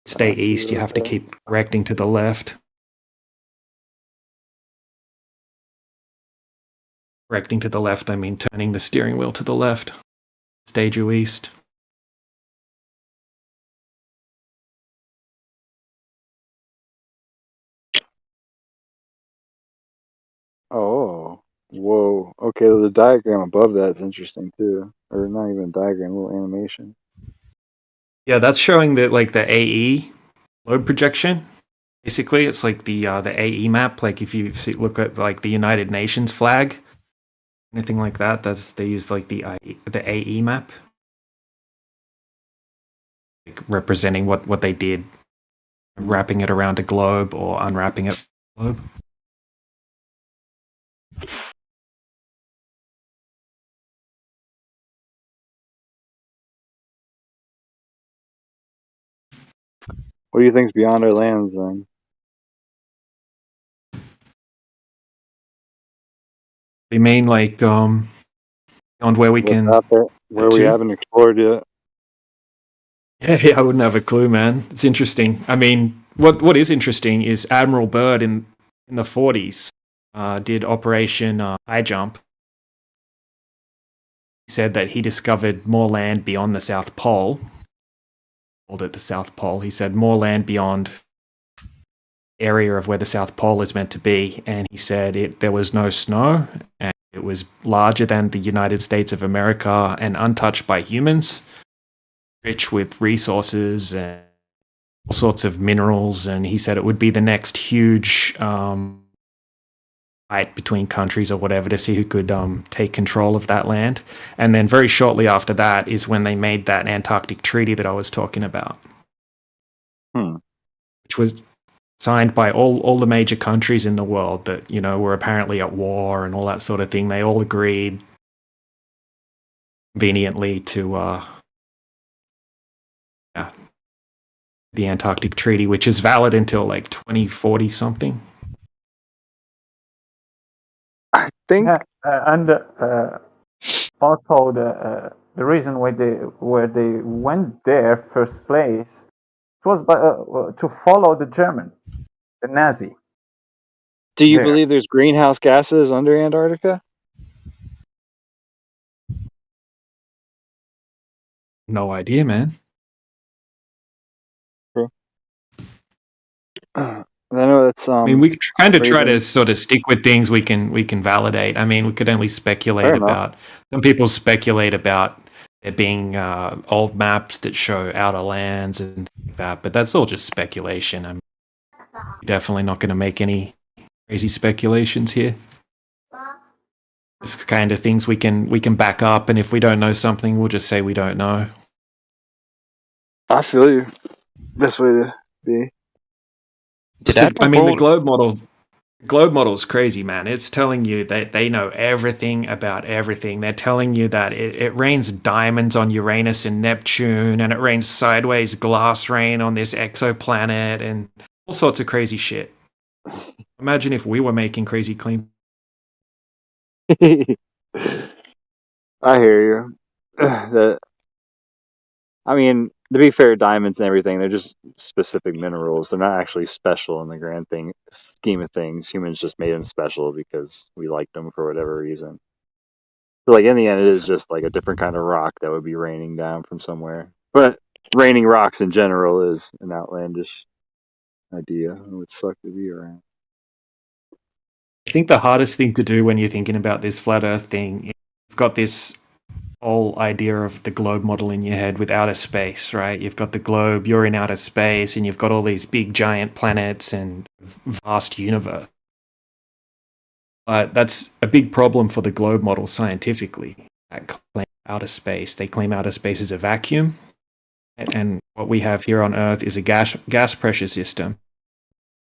stay east. You have to keep correcting to the left. Correcting to the left, I mean turning the steering wheel to the left. Stay due east. Oh, whoa. Okay, the diagram above that's interesting too. Or not even a diagram, a little animation. Yeah, that's showing the AE load projection. Basically, it's the AE map. If you look at the United Nations flag, anything like that, they use the AE map, representing what they did, wrapping it around a globe or unwrapping it around a globe. What do you think's beyond our lands then? You mean beyond where we can out there, where we haven't explored yet? Yeah, I wouldn't have a clue, man. It's interesting. I mean, what is interesting is Admiral Byrd in the 40s did Operation High Jump. He said that he discovered more land beyond the South Pole. Called it the South Pole. He said more land beyond area of where the South Pole is meant to be, and he said there was no snow, and it was larger than the United States of America and untouched by humans, rich with resources and all sorts of minerals. And he said it would be the next huge fight between countries or whatever to see who could take control of that land. And then very shortly after that is when they made that Antarctic Treaty that I was talking about, which was signed by all the major countries in the world that were apparently at war and all that sort of thing. They all agreed conveniently to the Antarctic Treaty, which is valid until like 2040 something. I think, and also the reason why they went there first place was to follow the German, the Nazi. do you believe there's greenhouse gases under Antarctica? No idea, man. I know it's. I mean, we kind of try to sort of stick with things we can validate. I mean, we could only speculate about. Some people speculate about there being old maps that show outer lands and things like that, but that's all just speculation. I'm definitely not going to make any crazy speculations here. Just kind of things we can back up, and if we don't know something, we'll just say we don't know. I feel you. Best way to be. The globe model is crazy, man. It's telling you that they know everything about everything. They're telling you that it rains diamonds on Uranus and Neptune, and it rains sideways glass rain on this exoplanet, and all sorts of crazy shit. Imagine if we were making crazy claims. I hear you. I mean, to be fair, diamonds and everything, they're just specific minerals. They're not actually special in the grand scheme of things. Humans just made them special because we liked them for whatever reason. So, like, in the end, it is just like a different kind of rock that would be raining down from somewhere. But raining rocks in general is an outlandish idea. It would suck to be around. I think the hardest thing to do when you're thinking about this flat Earth thing, you've got this whole idea of the globe model in your head with outer space, right? You've got the globe, you're in outer space, and you've got all these big giant planets and vast universe. But that's a big problem for the globe model scientifically. That claim outer space. They claim outer space is a vacuum, and what we have here on Earth is a gas pressure system,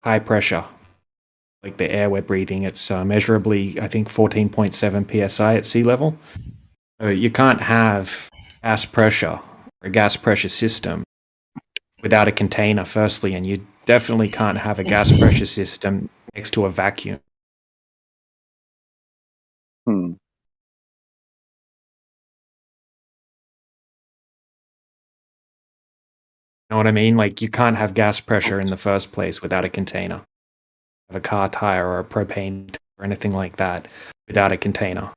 high pressure, like the air we're breathing. It's measurably, I think, 14.7 psi at sea level. So you can't have gas pressure or a gas pressure system without a container, firstly, and you definitely can't have a gas pressure system next to a vacuum. Hmm. You know what I mean? Like, you can't have gas pressure in the first place without a container. Have a car tire or a propane or anything like that without a container.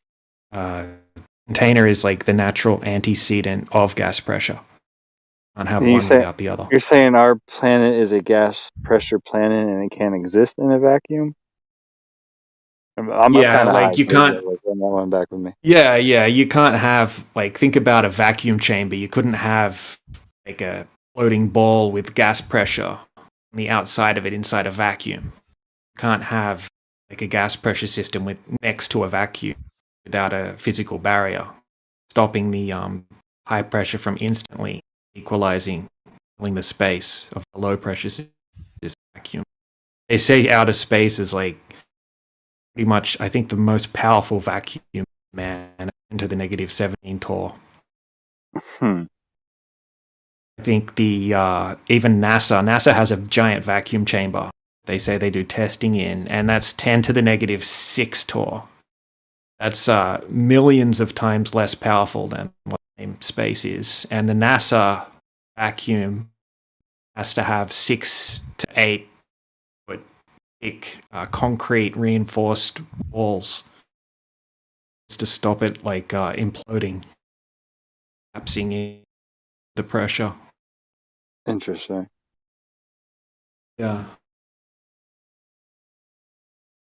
Container is like the natural antecedent of gas pressure. Can't have one without the other. You're saying our planet is a gas pressure planet and it can't exist in a vacuum? I'm yeah, like you can't. Back with me. Yeah, you can't have, like, think about a vacuum chamber. You couldn't have like a floating ball with gas pressure on the outside of it inside a vacuum. You can't have like a gas pressure system with next to a vacuum without a physical barrier stopping the high pressure from instantly equalizing, filling the space of the low pressure system vacuum. They say outer space is like pretty much, I think, the most powerful vacuum, man, into the negative 17 torr. I think the even NASA has a giant vacuum chamber. They say they do testing in, and that's 10 to the negative 6 torr. That's millions of times less powerful than what space is. And the NASA vacuum has to have 6 to 8 foot thick concrete reinforced walls to stop it like imploding, collapsing in the pressure. Interesting. Yeah.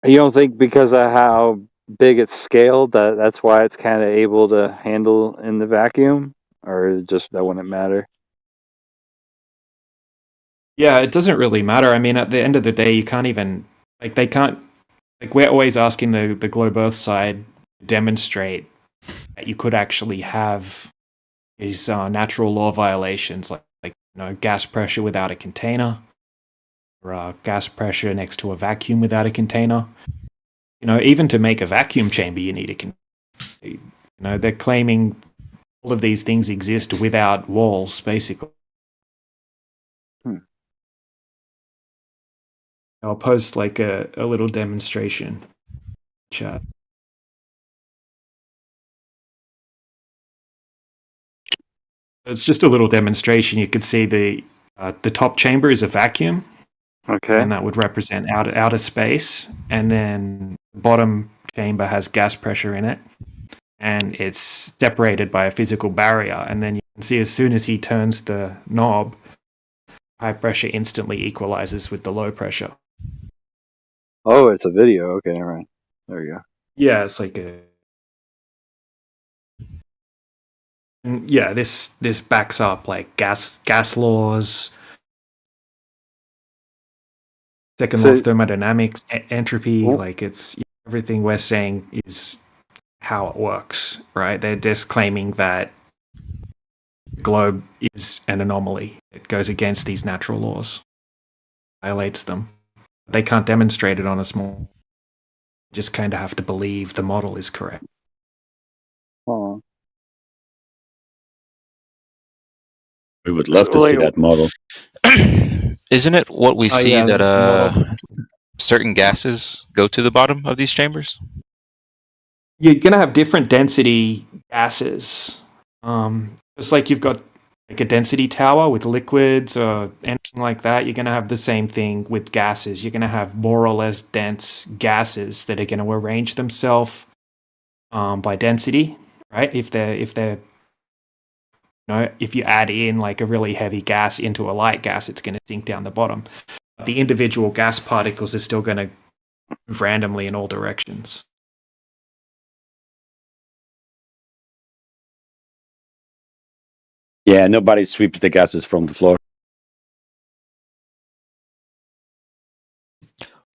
You don't think because of how big it's scaled that's why it's kind of able to handle in the vacuum, or just that wouldn't matter? Yeah, it doesn't really matter. I mean, at the end of the day, you can't even, like, they can't, like, we're always asking the globe Earth side to demonstrate that you could actually have these natural law violations, like gas pressure without a container, or gas pressure next to a vacuum without a container. Even to make a vacuum chamber, you need a container. They're claiming all of these things exist without walls, basically. I'll post like a little demonstration chat. It's just a little demonstration. You could see the top chamber is a vacuum. Okay. And that would represent outer space. And then the bottom chamber has gas pressure in it. And it's separated by a physical barrier. And then you can see as soon as he turns the knob, high pressure instantly equalizes with the low pressure. Oh, it's a video. Okay, all right. There you go. Yeah, it's like this backs up like gas laws, second law of thermodynamics, entropy. Like it's everything we're saying is how it works, right? They're just claiming that the globe is an anomaly. It goes against these natural laws, violates them. They can't demonstrate it on a small. Just kind of have to believe the model is correct. Oh. We would love to see that model. Isn't it what we see yeah, that certain gases go to the bottom of these chambers? You're going to have different density gases. Just like you've got like a density tower with liquids or anything like that, you're going to have the same thing with gases. You're going to have more or less dense gases that are going to arrange themselves by density, right? If you add in like a really heavy gas into a light gas, it's going to sink down the bottom. The individual gas particles are still going to move randomly in all directions. Yeah, nobody sweeps the gases from the floor.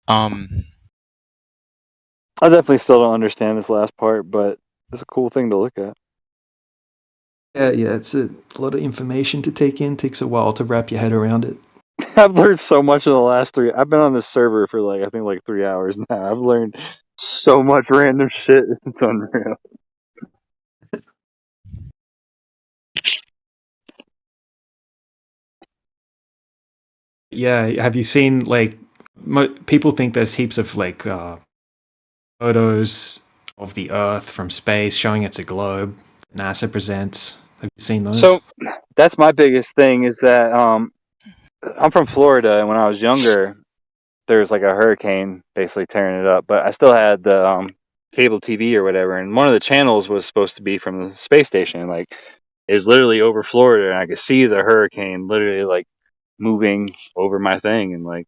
I definitely still don't understand this last part, but it's a cool thing to look at. Yeah, it's a lot of information to take in. Takes a while to wrap your head around it. I've learned so much in the last 3. I've been on this server for I think 3 hours now. I've learned so much random shit. It's unreal. Yeah, have you seen people think there's heaps of photos of the Earth from space showing it's a globe. NASA presents. Have you seen those? So that's my biggest thing is that I'm from Florida, and when I was younger, there was a hurricane basically tearing it up. But I still had the cable TV or whatever, and one of the channels was supposed to be from the space station. It was literally over Florida, and I could see the hurricane literally moving over my thing, and it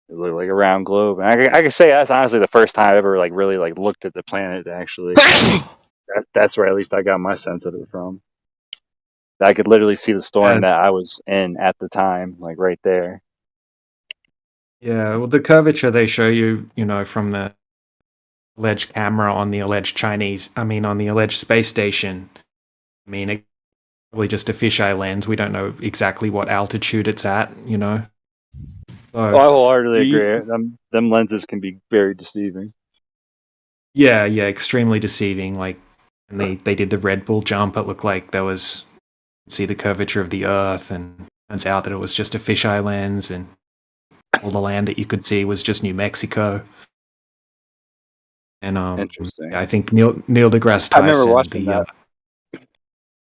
looked like a round globe. And I could say that's honestly the first time I ever really looked at the planet. Actually, that's where at least I got my sense of it from. I could literally see the storm that I was in at the time, right there. Yeah, well, the curvature they show you, from the alleged camera on the alleged space station. It's probably just a fisheye lens. We don't know exactly what altitude it's at, So, I wholeheartedly agree. Them lenses can be very deceiving. Yeah, extremely deceiving. And they did the Red Bull jump. It looked like there was see the curvature of the Earth, and it turns out that it was just a fisheye lens, and all the land that you could see was just New Mexico. And interesting. I think Neil deGrasse Tyson. I remember watching that.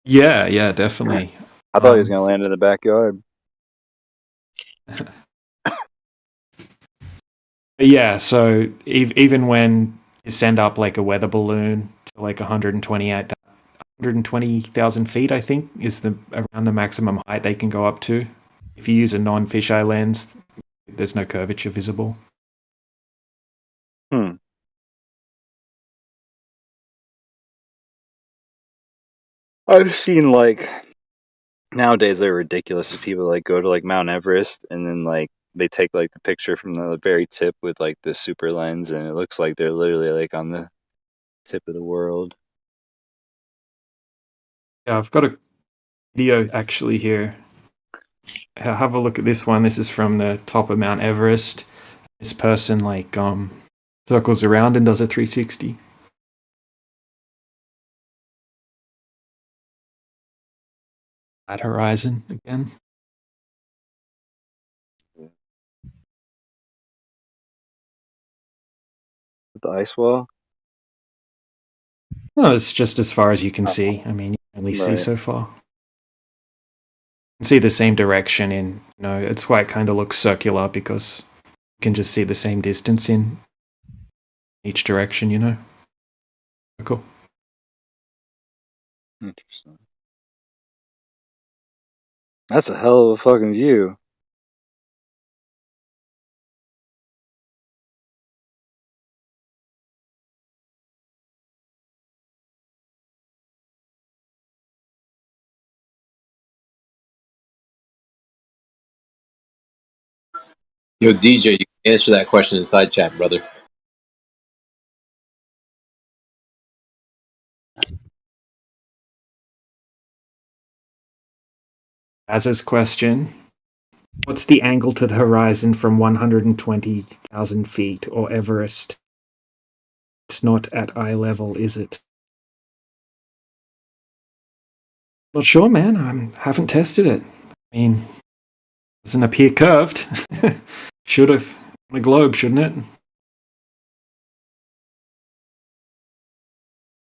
Yeah, definitely. I thought he was going to land in the backyard. Yeah, so even when you send up a weather balloon to 120,000 feet, I think is around the maximum height they can go up to. If you use a non-fisheye lens, there's no curvature visible. I've seen nowadays they're ridiculous. If people go to Mount Everest and then they take the picture from the very tip with the super lens, and it looks like they're literally on the tip of the world. Yeah, I've got a video actually here. Have a look at this one. This is from the top of Mount Everest. This person circles around and does a 360. At horizon again. the ice wall? No, it's just as far as you can see. I mean, you can only see Right. so far. You can see the same direction in, it's why it kind of looks circular, because you can just see the same distance in each direction, Cool. Interesting. That's a hell of a fucking view. Yo, DJ, you can answer that question in side chat, brother. As his question, what's the angle to the horizon from 120,000 feet or Everest? It's not at eye level, is it? Not sure, man. I haven't tested it. I mean, doesn't appear curved. Should have on a globe, shouldn't it? I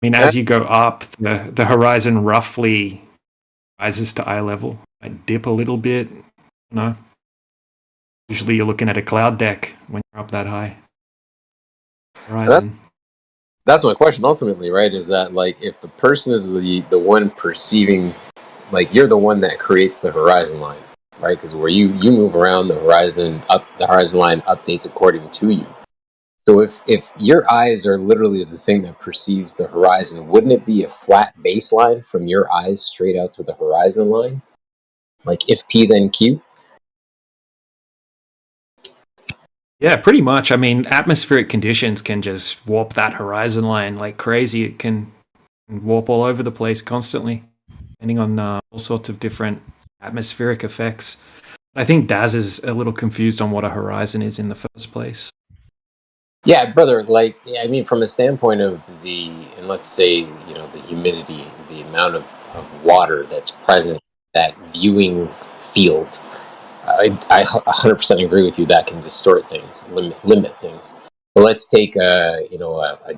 mean, as you go up, the horizon roughly rises to eye level. Might dip a little bit. Usually you're looking at a cloud deck when you're up that high. Horizon. That's my question ultimately, right? Is that like if the person is the one perceiving, like you're the one that creates the horizon line, right? Because where you move around, the horizon line updates according to you. So if your eyes are literally the thing that perceives the horizon, wouldn't it be a flat baseline from your eyes straight out to the horizon line? Like if P then Q? Yeah, pretty much. I mean, atmospheric conditions can just warp that horizon line like crazy. It can warp all over the place constantly, depending on all sorts of different atmospheric effects. I think Daz is a little confused on what a horizon is in the first place. Yeah, brother, like, I mean, from a standpoint of and let's say, the humidity, the amount of water that's present, that viewing field, I 100% agree with you that can distort things, limit things. But let's take a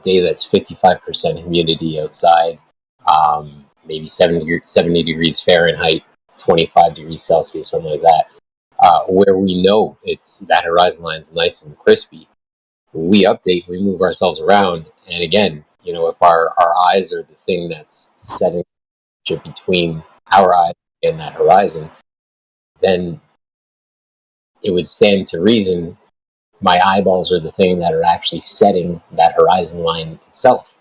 day that's 55% humidity outside, maybe 70 degrees Fahrenheit, 25 degrees Celsius, something like that, where we know it's that horizon line's nice and crispy. We update, we move ourselves around, and again, if our eyes are the thing that's setting between our eyes and that horizon, then it would stand to reason my eyeballs are the thing that are actually setting that horizon line itself.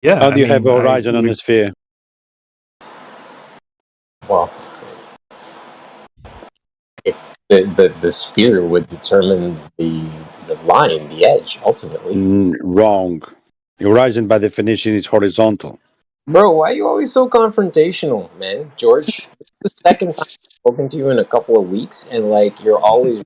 Yeah. How do you have a horizon on the sphere? Well, it's the sphere would determine the line, the edge, ultimately. Wrong. The horizon, by definition, is horizontal. Bro, why are you always so confrontational, man? George, the second time I've spoken to you in a couple of weeks, and you're always...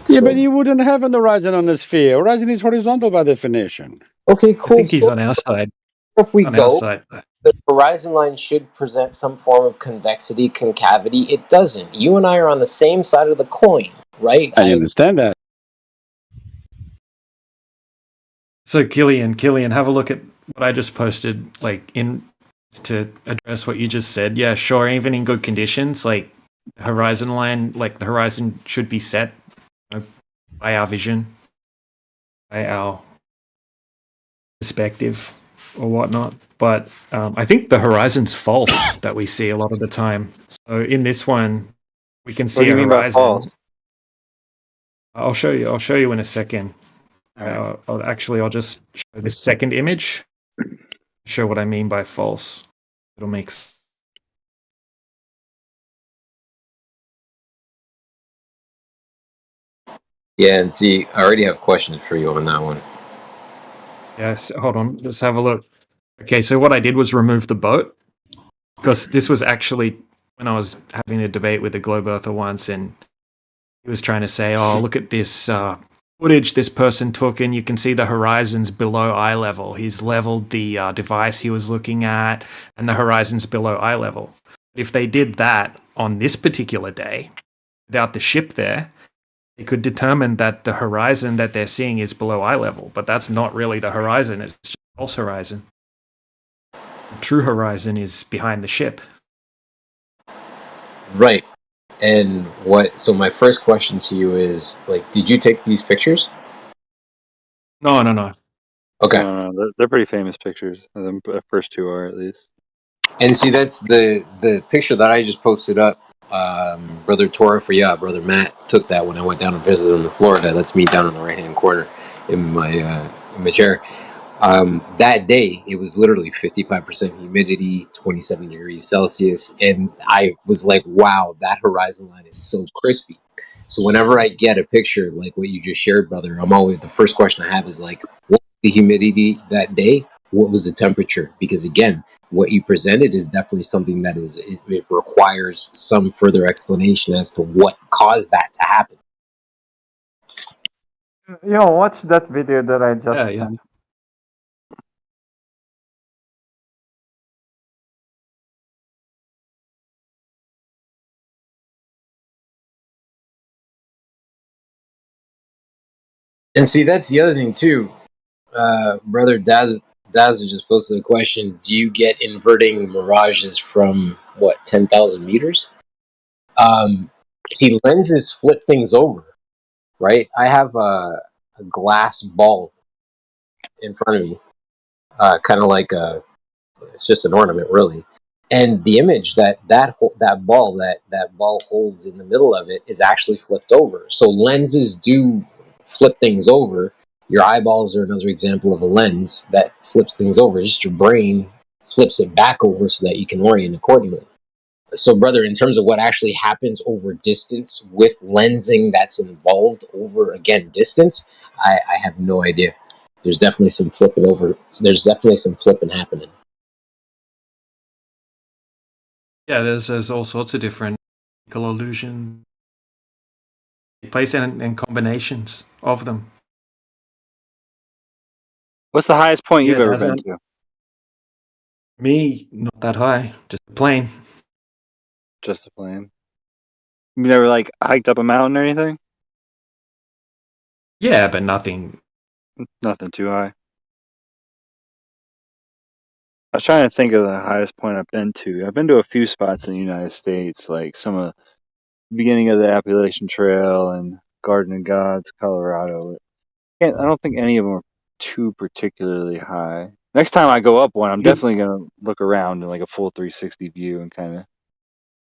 Yeah, but you wouldn't have an horizon on the sphere. Horizon is horizontal by definition. Okay, cool. I think he's on our side. If we on go, our side. The horizon line should present some form of convexity, concavity. It doesn't. You and I are on the same side of the coin, right? I understand that. So Killian, have a look at what I just posted, to address what you just said. Yeah, sure. Even in good conditions, horizon line, the horizon should be set by our vision, by our perspective or whatnot. But I think the horizon's false that we see a lot of the time. So in this one, we can see What do you a mean by horizon. false? I'll show you in a second. I'll just show this second image. Show what I mean by false. It'll make sense. Yeah, and see, I already have questions for you on that one. Yes, hold on. Let's have a look. Okay, so what I did was remove the boat, because this was actually when I was having a debate with a globe earther once, and he was trying to say, oh, look at this footage this person took, and you can see the horizon's below eye level. He's leveled the device he was looking at, and the horizon's below eye level. If they did that on this particular day, without the ship there, They could determine that the horizon that they're seeing is below eye level, but that's not really the horizon. It's just a false horizon. The true horizon is behind the ship. Right. And so my first question to you is, like, did you take these pictures? No. Okay. No, they're pretty famous pictures. The first two are, at least. And see, that's the picture that I just posted up. Brother Brother Matt took that when I went down to visit him in Florida. That's me down in the right-hand corner in my chair. That day, it was literally 55% humidity, 27 degrees Celsius, and I was like, wow, that horizon line is so crispy. So whenever I get a picture like what you just shared, brother, I'm always, the first question I have is like, what was the humidity that day? What was the temperature? Because again, what you presented is definitely something that it requires some further explanation as to what caused that to happen. Yo, watch that video that I just sent. And see, that's the other thing too. Brother Daz just posted a question. Do you get inverting mirages from, 10,000 meters? See, lenses flip things over, right? I have a glass ball in front of me, kind of like it's just an ornament, really. And the image that ball holds in the middle of it is actually flipped over. So lenses do flip things over. Your eyeballs are another example of a lens that flips things over. Just your brain flips it back over so that you can orient accordingly. So, brother, in terms of what actually happens over distance with lensing that's involved over, again, distance, I have no idea. There's definitely some flipping over. There's definitely some flipping happening. Yeah, there's all sorts of different illusion, place and combinations of them. What's the highest point you've ever been to? Me, not that high, just a plane. Just a plane. You never like hiked up a mountain or anything? Yeah, but nothing. Nothing too high. I was trying to think of the highest point I've been to. I've been to a few spots in the United States, like some of the beginning of the Appalachian Trail and Garden of Gods, Colorado. I don't think any of them are too particularly high. Next time I go up one, I'm definitely going to look around in like a full 360 view and kind of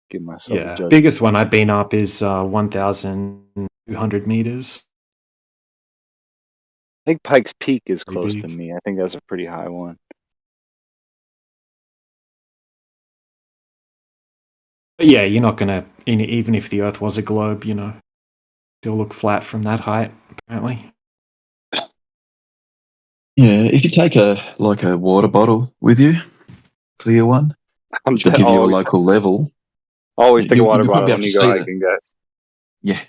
give myself a judgment. Biggest one I've been up is 1,200 meters. I think Pikes Peak is close to me. I think that's a pretty high one. But yeah, you're not going to, even if the Earth was a globe, still look flat from that height, apparently. Yeah, if you take a water bottle with you, clear one, which will give you a local level. Always take a water bottle when you go hiking, guys. Yeah,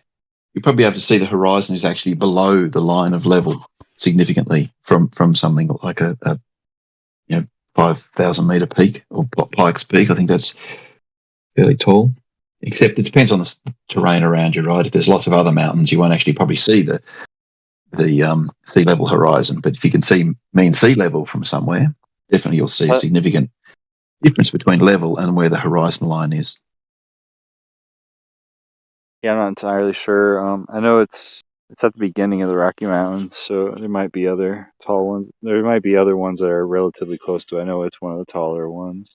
you'll probably have to see the horizon is actually below the line of level significantly from something like a 5,000 meter peak or Pikes Peak. I think that's fairly tall. Except it depends on the terrain around you, right? If there's lots of other mountains, you won't actually probably see the sea level horizon. But if you can see mean sea level from somewhere, definitely you'll see a significant difference between level and where the horizon line is. Yeah, I'm not entirely sure. I know it's at the beginning of the Rocky Mountains, so there might be other tall ones. There might be other ones that are relatively close to it. I know it's one of the taller ones.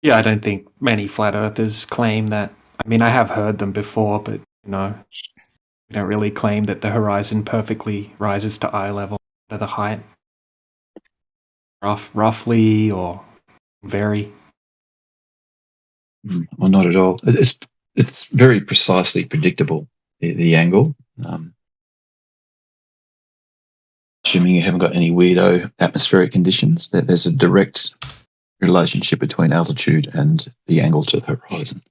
Yeah, I don't think many flat earthers claim that. I mean, I have heard them before, but we don't really claim that the horizon perfectly rises to eye level at the height. Roughly or vary. Well, not at all. It's very precisely predictable, the angle. Assuming you haven't got any weirdo atmospheric conditions, that there's a direct relationship between altitude and the angle to the horizon.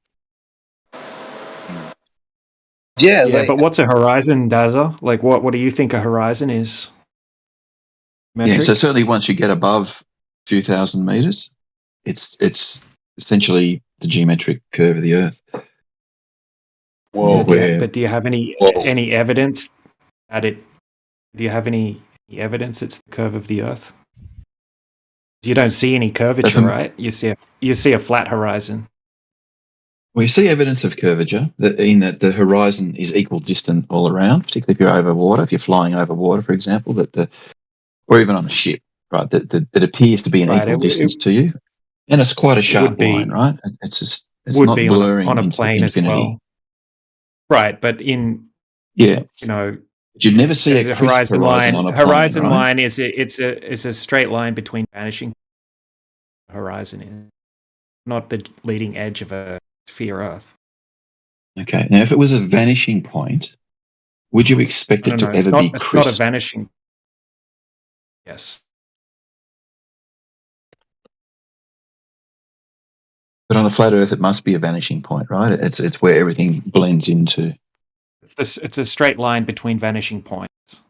Yeah, but what's a horizon, Dazza? Like, what do you think a horizon is? Metric? Yeah, so certainly once you get above 2,000 meters, it's essentially the geometric curve of the Earth. Whoa! But do you have any evidence that it? Do you have any evidence it's the curve of the Earth? You don't see any curvature, right? You see a flat horizon. We see evidence of curvature in that the horizon is equal distant all around, particularly if you're over water, if you're flying over water, for example, or even on a ship, right? That appears to be an equal distance to you, and it's quite a sharp line, right? It's not blurring on a into plane infinity. as well. Right, but but you'd never see a crisp horizon on a plane. Horizon right? line is a straight line between vanishing. Horizon is not the leading edge of a sphere Earth. Okay, now if it was a vanishing point, would you expect it to ever be crisp? It's not a vanishing. Yes. But on a flat Earth, it must be a vanishing point, right? It's where everything blends into. It's a straight line between vanishing points.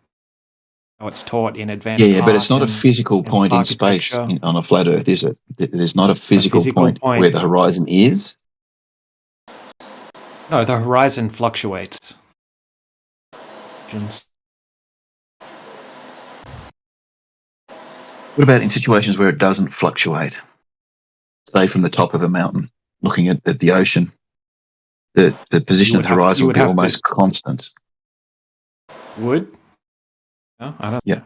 Oh, it's taught in advanced Yeah, but art it's not a physical point in space on a flat Earth, is it? There's not a physical point where the horizon is. No, the horizon fluctuates. What about in situations where it doesn't fluctuate? Say from the top of a mountain, looking at the ocean, the position of the horizon would be almost constant. Would? No, I don't. Yeah.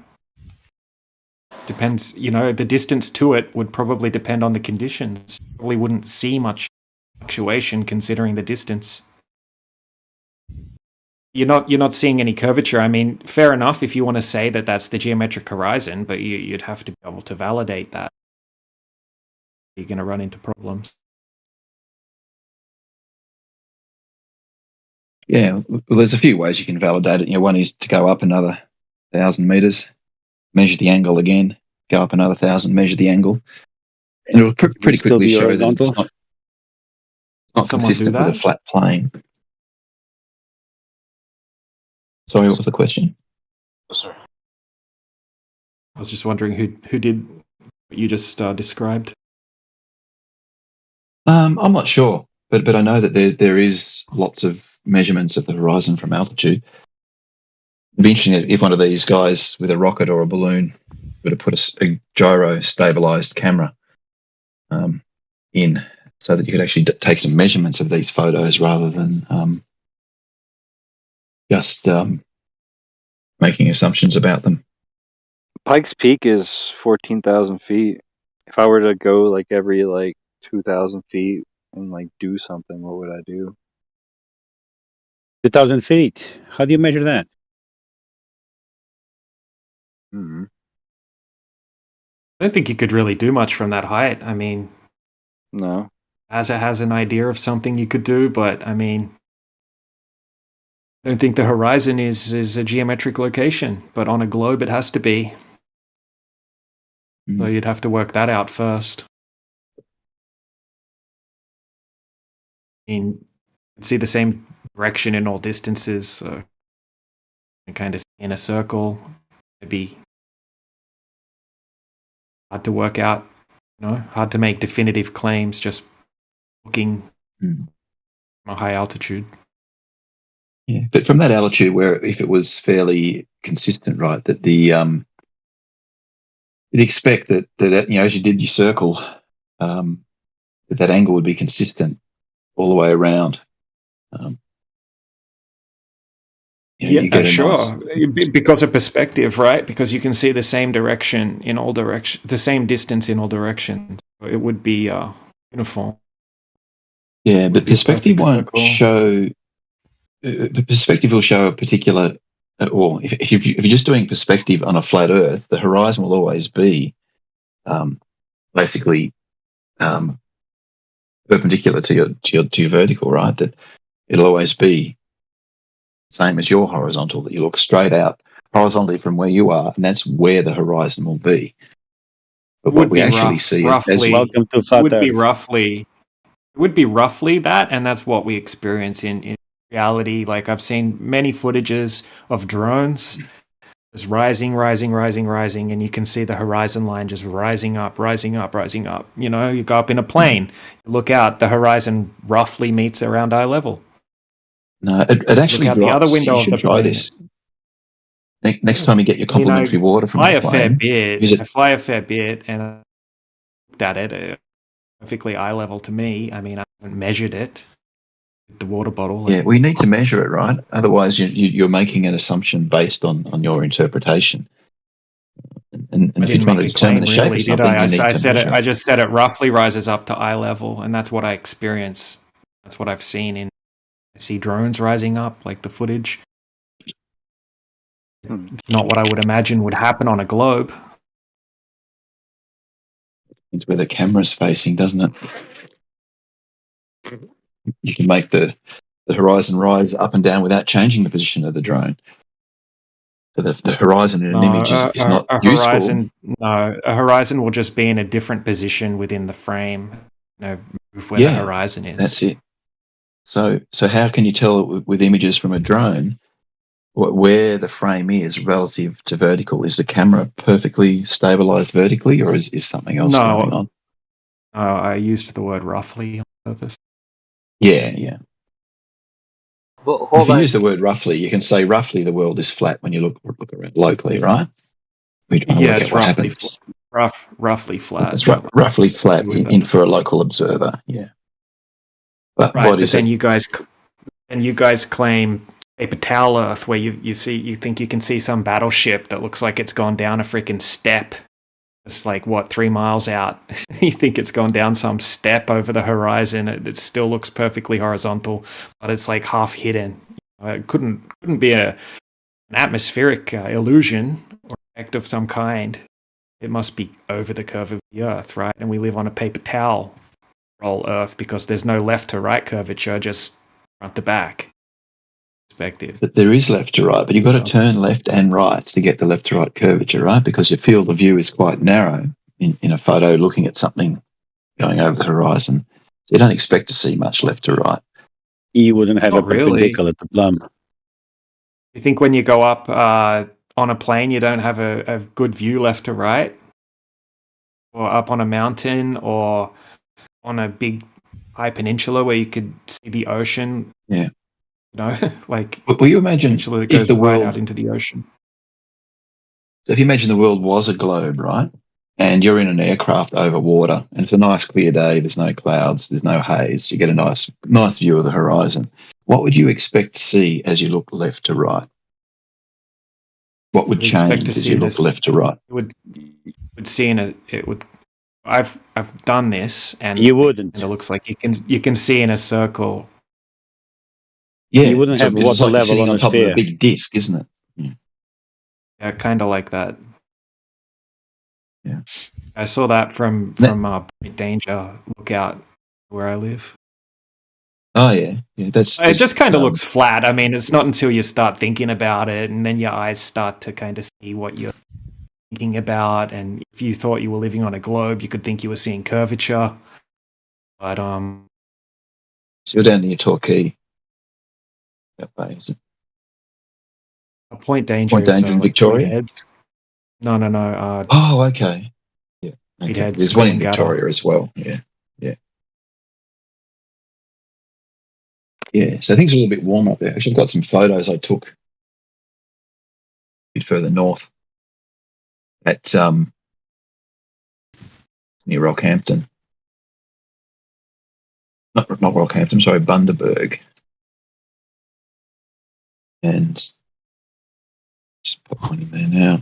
Depends. The distance to it would probably depend on the conditions. Probably wouldn't see much fluctuation considering the distance. You're not seeing any curvature. I mean, fair enough if you want to say that that's the geometric horizon, but you'd have to be able to validate that. You're going to run into problems. Yeah, well, there's a few ways you can validate it. One is to go up another 1,000 meters, measure the angle again, go up another 1,000, measure the angle, and it'll pretty quickly show that it's not consistent with a flat plane. Sorry, what was the question? Sorry. I was just wondering who did what you just described. I'm not sure, but I know that there is lots of measurements of the horizon from altitude. It'd be interesting if one of these guys with a rocket or a balloon were to put a gyro stabilized camera in, so that you could actually take some measurements of these photos rather than just making assumptions about them. Pikes Peak is 14,000 feet. If I were to go every 2,000 feet and do something, what would I do? 2,000 feet. How do you measure that? Mm-hmm. I don't think you could really do much from that height. I mean, no. NASA has an idea of something you could do, but I mean, I don't think the horizon is a geometric location, but on a globe it has to be. So you'd have to work that out first. I mean, you can see the same direction in all distances, so you kind of in a circle. It'd be hard to work out, hard to make definitive claims just looking from a high altitude. Yeah, but from that altitude, where if it was fairly consistent, right, that you'd expect that as you did your circle, that angle would be consistent all the way around. Sure. Because of perspective, right? Because you can see the same direction in all directions, the same distance in all directions. It would be uniform. Yeah, but perspective won't show. The perspective will show a particular. Or if you're just doing perspective on a flat Earth, the horizon will always be basically perpendicular to your vertical, right? That it'll always be same as your horizontal, that you look straight out horizontally from where you are, and that's where the horizon will be. But what we actually see is welcome to Flat Earth. It would be roughly that, and that's what we experience in reality. Like I've seen many footages of drones It's rising, and you can see the horizon line just rising up. You know, you go up in a plane, you look out, the horizon roughly meets around eye level. No, it actually look out drops. the other window You of should the try plane. this. Next time you get your complimentary water from the plane, I fly a fair bit, and I looked at it, perfectly eye level to me. I mean, I haven't measured it. The water bottle. Yeah, we need to measure it, right? Otherwise, you're making an assumption based on your interpretation. And if you're trying to determine the shape of something, you need to measure it. I just said it roughly rises up to eye level, and that's what I experience. That's what I've seen. I see drones rising up, like the footage. It's not what I would imagine would happen on a globe. It's where the camera's facing, doesn't it? You can make the horizon rise up and down without changing the position of the drone. So the horizon in an image is not useful. A horizon will just be in a different position within the frame. You know, move where the horizon is. That's it. So how can you tell with images from a drone where the frame is relative to vertical? Is the camera perfectly stabilized vertically, or is something else going on? I used the word roughly on purpose. Yeah. But if you use the word roughly, you can say roughly the world is flat when you look around locally, right? We try to work out what happens. Roughly flat. It's roughly flat for a local observer. Yeah. But then you guys claim paper towel Earth, where you think you can see some battleship that looks like it's gone down a freaking step. It's like 3 miles out. You think it's gone down some step over the horizon. It still looks perfectly horizontal, but it's like half hidden. It couldn't be an atmospheric illusion or effect of some kind. It must be over the curve of the Earth, right? And we live on a paper towel roll Earth because there's no left to right curvature, just front to back perspective. But there is left to right, but you've got to turn left and right to get the left to right curvature, right? Because your field of view is quite narrow in a photo looking at something going over the horizon. So you don't expect to see much left to right. You wouldn't have perpendicular to plumb. You think when you go up on a plane, you don't have a good view left to right? Or up on a mountain or on a big high peninsula where you could see the ocean? Yeah. You know, like. Will you imagine if the world out into the ocean? So if you imagine the world was a globe, right? And you're in an aircraft over water, and it's a nice clear day. There's no clouds. There's no haze. You get a nice view of the horizon. What would you expect to see as you look left to right? What would change as you look left to right? I've done this, and you wouldn't. And it looks like you can see in a circle. Yeah, you wouldn't have water like level on top sphere. of a big disc, isn't it? Yeah, kind of like that. Yeah, I saw that from Point Danger Lookout where I live. Oh yeah. It just kind of looks flat. I mean, it's not until you start thinking about it, and then your eyes start to kind of see what you're thinking about. And if you thought you were living on a globe, you could think you were seeing curvature. But so you're down near Torquay. That way, is it? Point Danger in Victoria. No. Oh, okay. Yeah. Okay. There's one in Victoria as well. Yeah. Yeah. So things are a little bit warm up there. Actually, I've got some photos I took a bit further north at near Rockhampton. Not Rockhampton. Sorry, Bundaberg. And just put one in there now.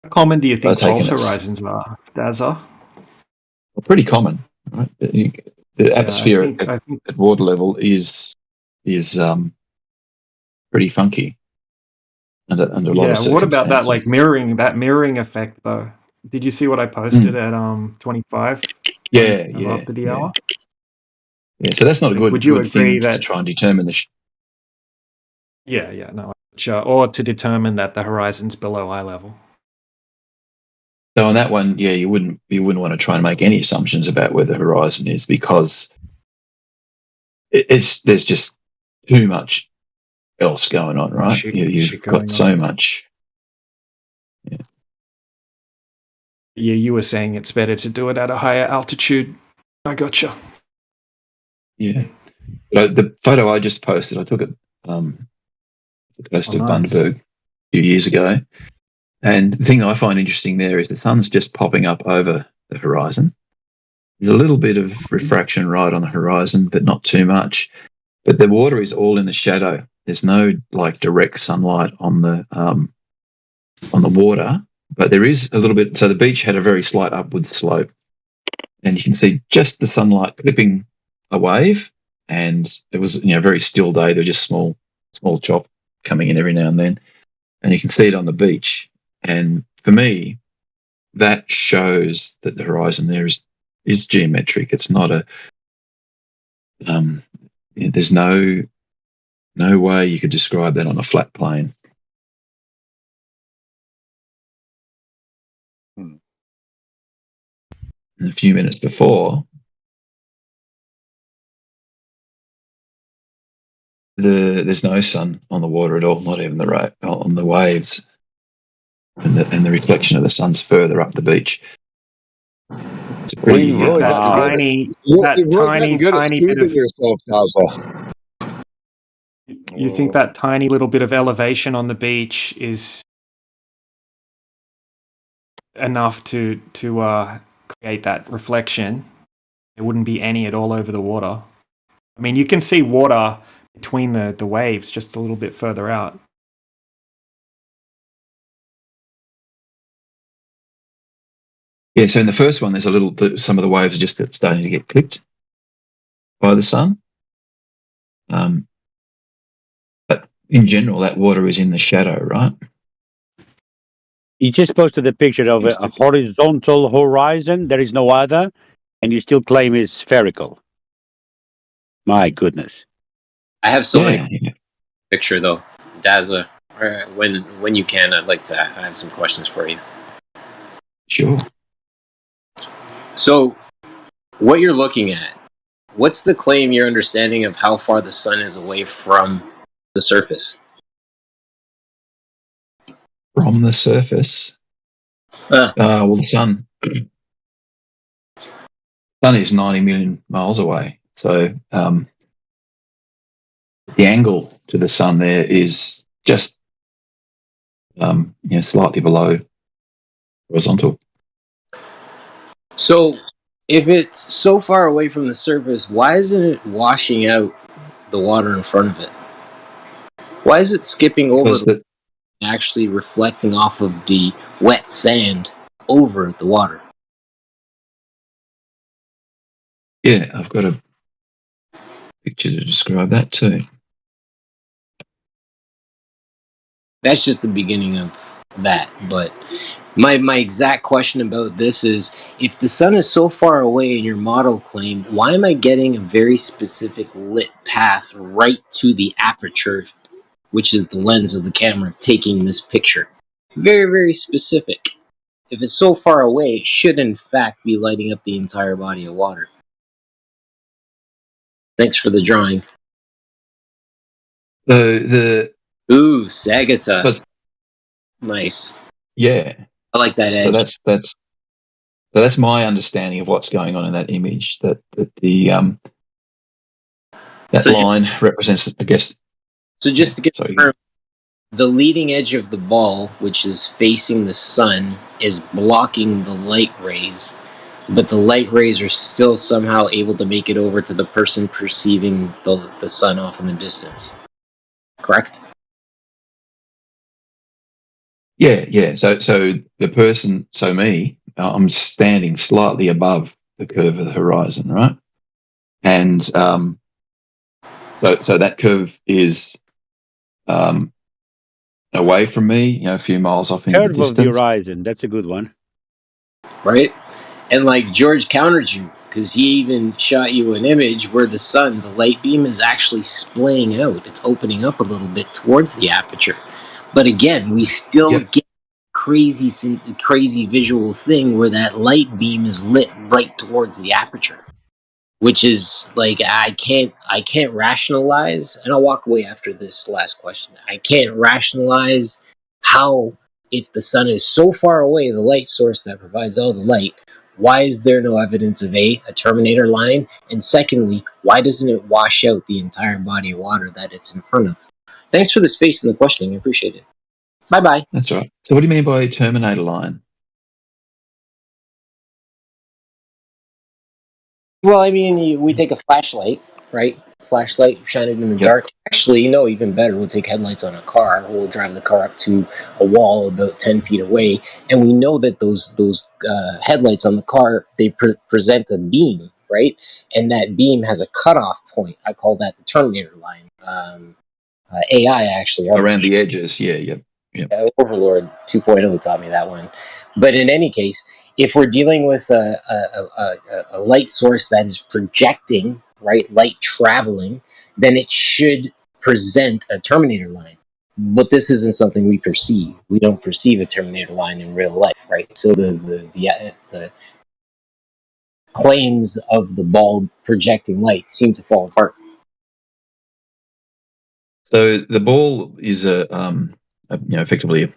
How common do you think false horizons are, Dazza? Well, pretty common, right? The atmosphere at water level is pretty funky under a lot of circumstances. What about that mirroring effect though? Did you see what I posted at 25? Yeah. After the hour. Yeah, so that's not a good. Would you good agree thing that to try and determine the? Or to determine that the horizon's below eye level. So on that one, you wouldn't want to try and make any assumptions about where the horizon is because there's just too much else going on, right? You've got so much. Yeah, you were saying it's better to do it at a higher altitude. I gotcha. Yeah. But the photo I just posted, I took it the coast of Bundaberg a few years ago. And the thing I find interesting there is the sun's just popping up over the horizon. There's a little bit of refraction right on the horizon, but not too much. But the water is all in the shadow. There's no like direct sunlight on the water, but there is a little bit. So the beach had a very slight upward slope, and you can see just the sunlight clipping a wave. And it was a very still day. There were just small chop coming in every now and then, and you can see it on the beach. And for me, that shows that the horizon there is geometric. It's not a there's no way you could describe that on a flat plane. And a few minutes before, there's no sun on the water at all, not even on the waves, and the reflection of the sun's further up the beach. It's a pretty You've really gotten good at soothing yourself, Cosmo. You think that tiny little bit of elevation on the beach is enough to create that reflection? There wouldn't be any at all over the water. I mean, you can see water between the waves just a little bit further out. Yeah, so in the first one, there's some of the waves are just starting to get clipped by the sun. But in general, that water is in the shadow, right? You just posted a picture of a horizontal horizon. There is no other, and you still claim it's spherical. My goodness. I have so many picture though. Daza, when you can, I'd like to have some questions for you. Sure. So, what you're looking at, what's the claim, your understanding of how far the sun is away from the surface? From the surface? Well, the sun is 90 million miles away. So the angle to the sun there is just slightly below horizontal. So, if it's so far away from the surface, why isn't it washing out the water in front of it? Why is it skipping over and actually reflecting off of the wet sand over the water? Yeah, I've got a picture to describe that too. That's just the beginning of that, but my exact question about this is, if the sun is so far away in your model claim, why am I getting a very specific lit path right to the aperture, which is the lens of the camera taking this picture? Very, very specific. If it's so far away, it should in fact be lighting up the entire body of water. Thanks for the drawing. Ooh, Sagata. Nice. Yeah, I like that edge. So that's my understanding of what's going on in that image. That the line represents, I guess. So just to get confirmed, the leading edge of the ball, which is facing the sun, is blocking the light rays, but the light rays are still somehow able to make it over to the person perceiving the sun off in the distance. Correct? Yeah. So the person, me, I'm standing slightly above the curve of the horizon, right? And so that curve is away from me, a few miles off in the distance. Curve of the horizon, that's a good one. Right? And like George countered you, because he even shot you an image where the sun, the light beam, is actually splaying out. It's opening up a little bit towards the aperture. But again, we still get crazy visual thing where that light beam is lit right towards the aperture. which is like I can't rationalize, and I'll walk away after this last question. I can't rationalize how, if the sun is so far away, the light source that provides all the light, why is there no evidence of a terminator line? And secondly, why doesn't it wash out the entire body of water that it's in front of? Thanks for the space and the questioning. I appreciate it. Bye-bye. That's right. So what do you mean by terminator line? Well, I mean, we take a flashlight, right? Flashlight, shine it in the dark. Actually, no, even better, we'll take headlights on a car. We'll drive the car up to a wall about 10 feet away, and we know that those headlights on the car, they present a beam, right? And that beam has a cutoff point. I call that the terminator line. AI, actually. Around the edges, yeah. Overlord 2.0 taught me that one. But in any case, if we're dealing with a light source that is projecting, right, light traveling, then it should present a terminator line. But this isn't something we perceive. We don't perceive a terminator line in real life, right? So the claims of the bulb projecting light seem to fall apart. So the ball is effectively,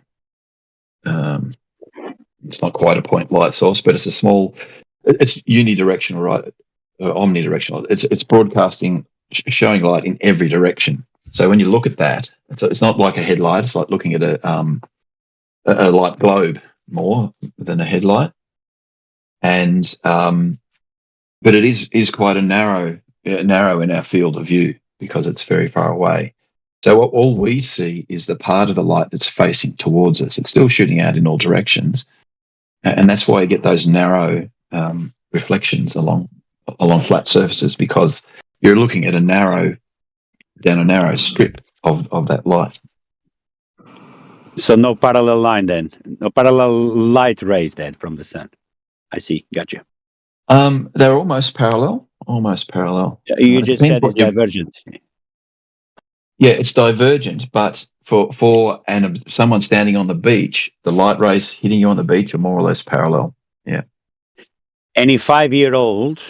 it's not quite a point light source, but it's it's unidirectional, right? Omnidirectional. It's broadcasting, showing light in every direction. So when you look at that, it's not like a headlight. It's like looking at a light globe more than a headlight, and but it is quite a narrow in our field of view because it's very far away. So all we see is the part of the light that's facing towards us. It's still shooting out in all directions, and that's why you get those narrow reflections along flat surfaces, because you're looking at down a narrow strip of that light. So no parallel line then, no parallel light rays then from the sun. I see. Gotcha. They're almost parallel. Almost parallel. You just said it's divergent. Yeah, it's divergent, but for someone standing on the beach, the light rays hitting you on the beach are more or less parallel. Yeah. Any 5-year-old,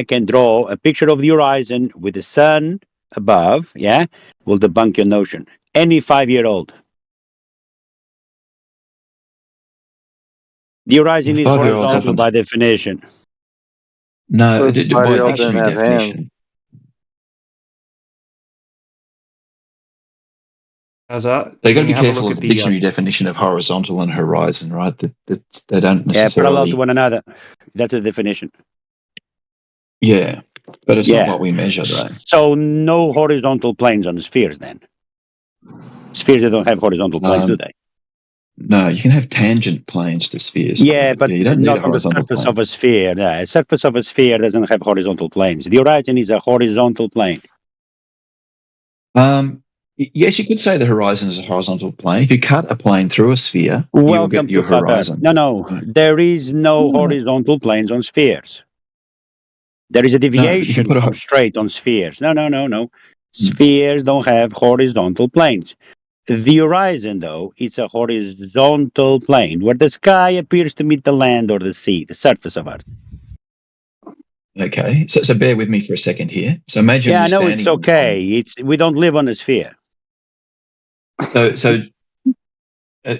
can draw a picture of the horizon with the sun above, will debunk your notion. Any 5-year-old. The horizon is horizontal by definition. No, by dictionary definition. So you got to be careful of the dictionary definition of horizontal and horizon, right? That they don't necessarily parallel to one another. That's the definition. Yeah, but it's not what we measure, though. So no horizontal planes on the spheres, then. Spheres that don't have horizontal planes, do they? No, you can have tangent planes to spheres. Yeah, but you don't not on the surface of a sphere. No, the surface of a sphere doesn't have horizontal planes. The horizon is a horizontal plane. Yes, you could say the horizon is a horizontal plane. If you cut a plane through a sphere, you'll get your horizon. No, there is no horizontal planes on spheres. There is a deviation from straight on spheres. No. Spheres don't have horizontal planes. The horizon, though, is a horizontal plane where the sky appears to meet the land or the sea, the surface of Earth. Okay, so bear with me for a second here. So imagine. Yeah, I know it's okay. We don't live on a sphere. So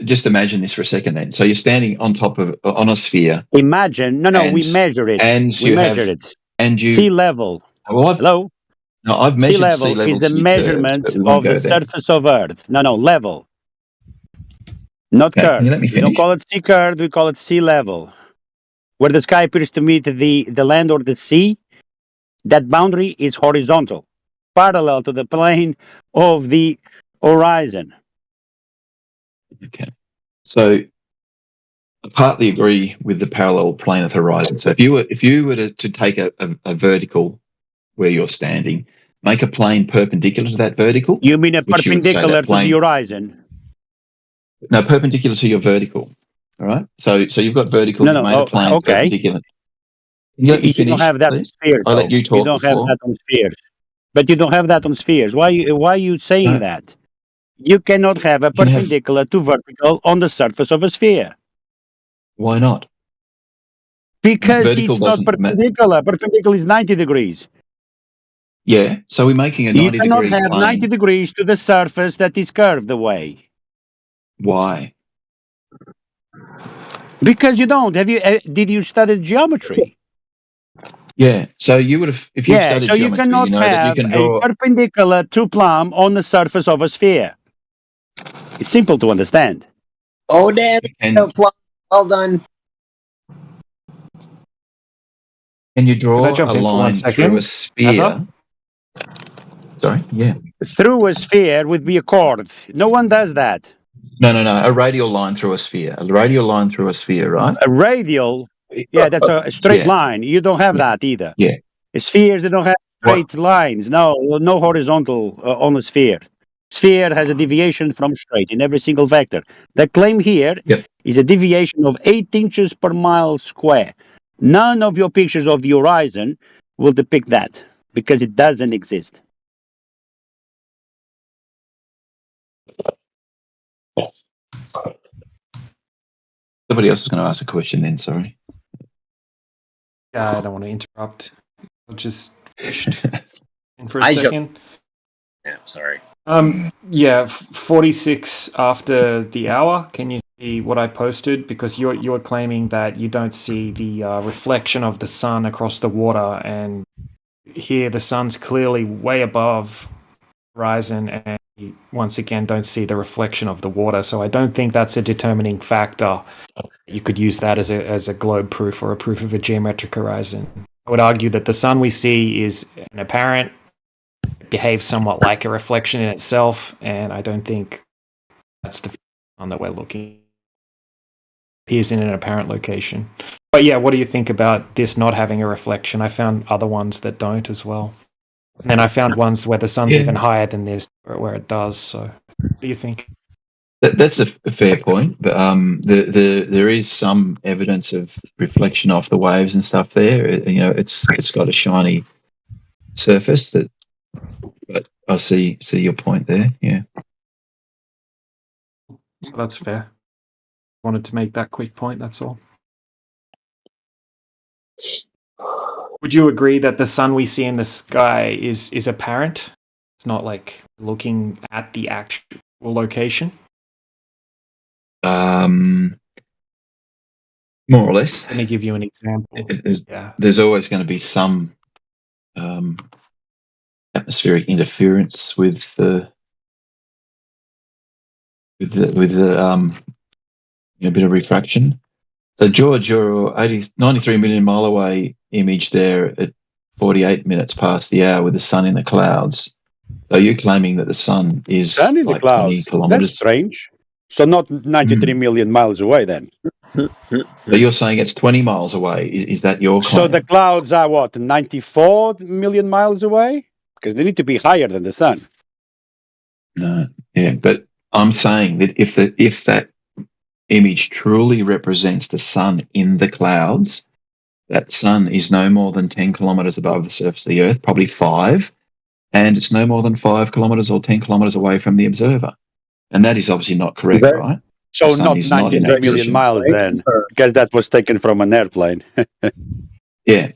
just imagine this for a second then. So you're standing on top on a sphere. Imagine. No, we measure it. And we measure it. And you sea level. Well, hello? No, I've measured sea level is the measurement of the surface of Earth. No, level. Not curve. We don't call it sea curve, we call it sea level. Where the sky appears to meet the land or the sea, that boundary is horizontal, parallel to the plane of the horizon. Okay. So I partly agree with the parallel plane of the horizon. So if you were to take a vertical where you're standing, make a plane perpendicular to that vertical. You mean a perpendicular to the horizon? No, perpendicular to your vertical. All right. So you've got vertical. You made a plane perpendicular. You don't have that on spheres. I'll let you talk. You don't have that on spheres. But you don't have that on spheres. Why are you saying that? You cannot have a perpendicular to vertical on the surface of a sphere. Why not? Because vertical it's not doesn't perpendicular. Perpendicular is 90 degrees. Yeah, so we're making a You 90 cannot degree have plane. 90 degrees to the surface that is curved away. Why? Because you don't. Did you study geometry? Yeah, so you would have, if you've studied so you geometry, you cannot know that you have can a draw. perpendicular to plumb on the surface of a sphere. It's simple to understand. Oh, damn. Well done. Can you Could draw I jump a in for 1 line through a second? sphere? Sorry, yeah. Through a sphere would be a chord. No one does that. No. A radial line through a sphere. A radial line through a sphere, right? A radial, yeah, that's a straight Yeah. line. You don't have that either. Yeah. Spheres, they don't have straight lines. No horizontal on a sphere. Sphere has a deviation from straight in every single vector. The claim here is a deviation of 8 inches per mile square. None of your pictures of the horizon will depict that because it doesn't exist. Somebody else was going to ask a question then, sorry. Yeah, I don't want to interrupt. I'll just finished in for a second. Yeah, sorry. Yeah, 46 after the hour. Can you see what I posted? Because you're claiming that you don't see the reflection of the sun across the water, and here the sun's clearly way above horizon, and you once again don't see the reflection of the water. So I don't think that's a determining factor. You could use that as a globe proof or a proof of a geometric horizon. I would argue that the sun we see is an apparent, behaves somewhat like a reflection in itself, and I don't think that's the sun that we're looking. Appears in an apparent location. But yeah, what do you think about this not having a reflection? I found other ones that don't as well. And then I found ones where the sun's even higher than this, where it does. So what do you think? That's a fair point, but there is some evidence of reflection off the waves and stuff there. It's got a shiny surface that. But I see your point there. Yeah, that's fair. Wanted to make that quick point. That's all. Would you agree that the sun we see in the sky is apparent? It's not like looking at the actual location. More or less. Let me give you an example. There's always going to be some atmospheric interference with the bit of refraction. So George, your 93 million mile away image there at 48 minutes past the hour with the sun in the clouds. So you're claiming that the sun is Sun in like the clouds. 20 kilometers. That's strange. So not 93 million miles away then. So you're saying it's 20 miles away. Is that your claim? So the clouds are what, 94 million miles away? Because they need to be higher than the sun. No, yeah, but I'm saying that if that image truly represents the sun in the clouds, that sun is no more than 10 kilometers above the surface of the Earth, probably 5, and it's no more than 5 kilometers or 10 kilometers away from the observer. And that is obviously not correct, right? So not 93 million miles then, because that was taken from an airplane. Yeah.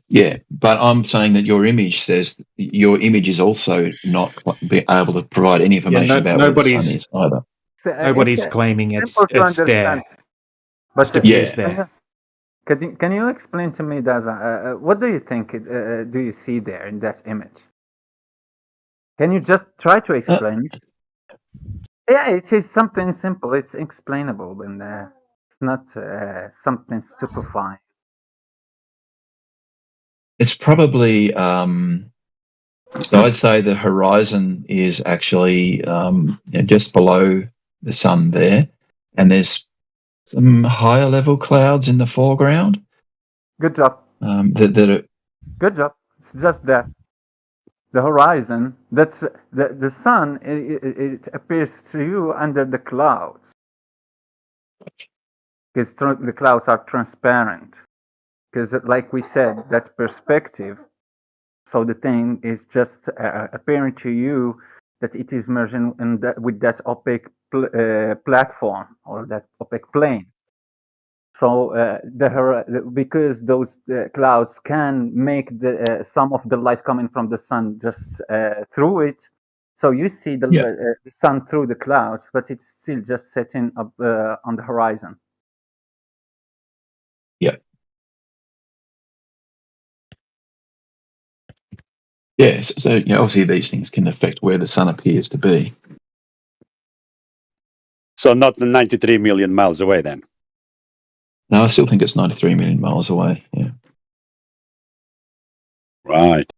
But I'm saying that your image says your image is also not be able to provide any information about where the sun is either. Nobody's claiming it's there. But appears there. Can you explain to me, Daza, what do you think do you see there in that image? Can you just try to explain it? Yeah, it is something simple. It's explainable, and it's not something stupefying. It's probably so I'd say the horizon is actually just below the sun there, and there's some higher level clouds in the foreground. Good job. Good job. It's just that the horizon. That's the sun. It appears to you under the clouds because the clouds are transparent. Because, like we said, that perspective. So the thing is just appearing to you that it is merging in with that opaque platform or that opaque plane. So because those clouds can make some of the light coming from the sun just through it, so you see the sun through the clouds, but it's still just setting up on the horizon. Yeah. Yeah. So obviously these things can affect where the sun appears to be. So not 93 million miles away then? No, I still think it's 93 million miles away. Yeah. Right.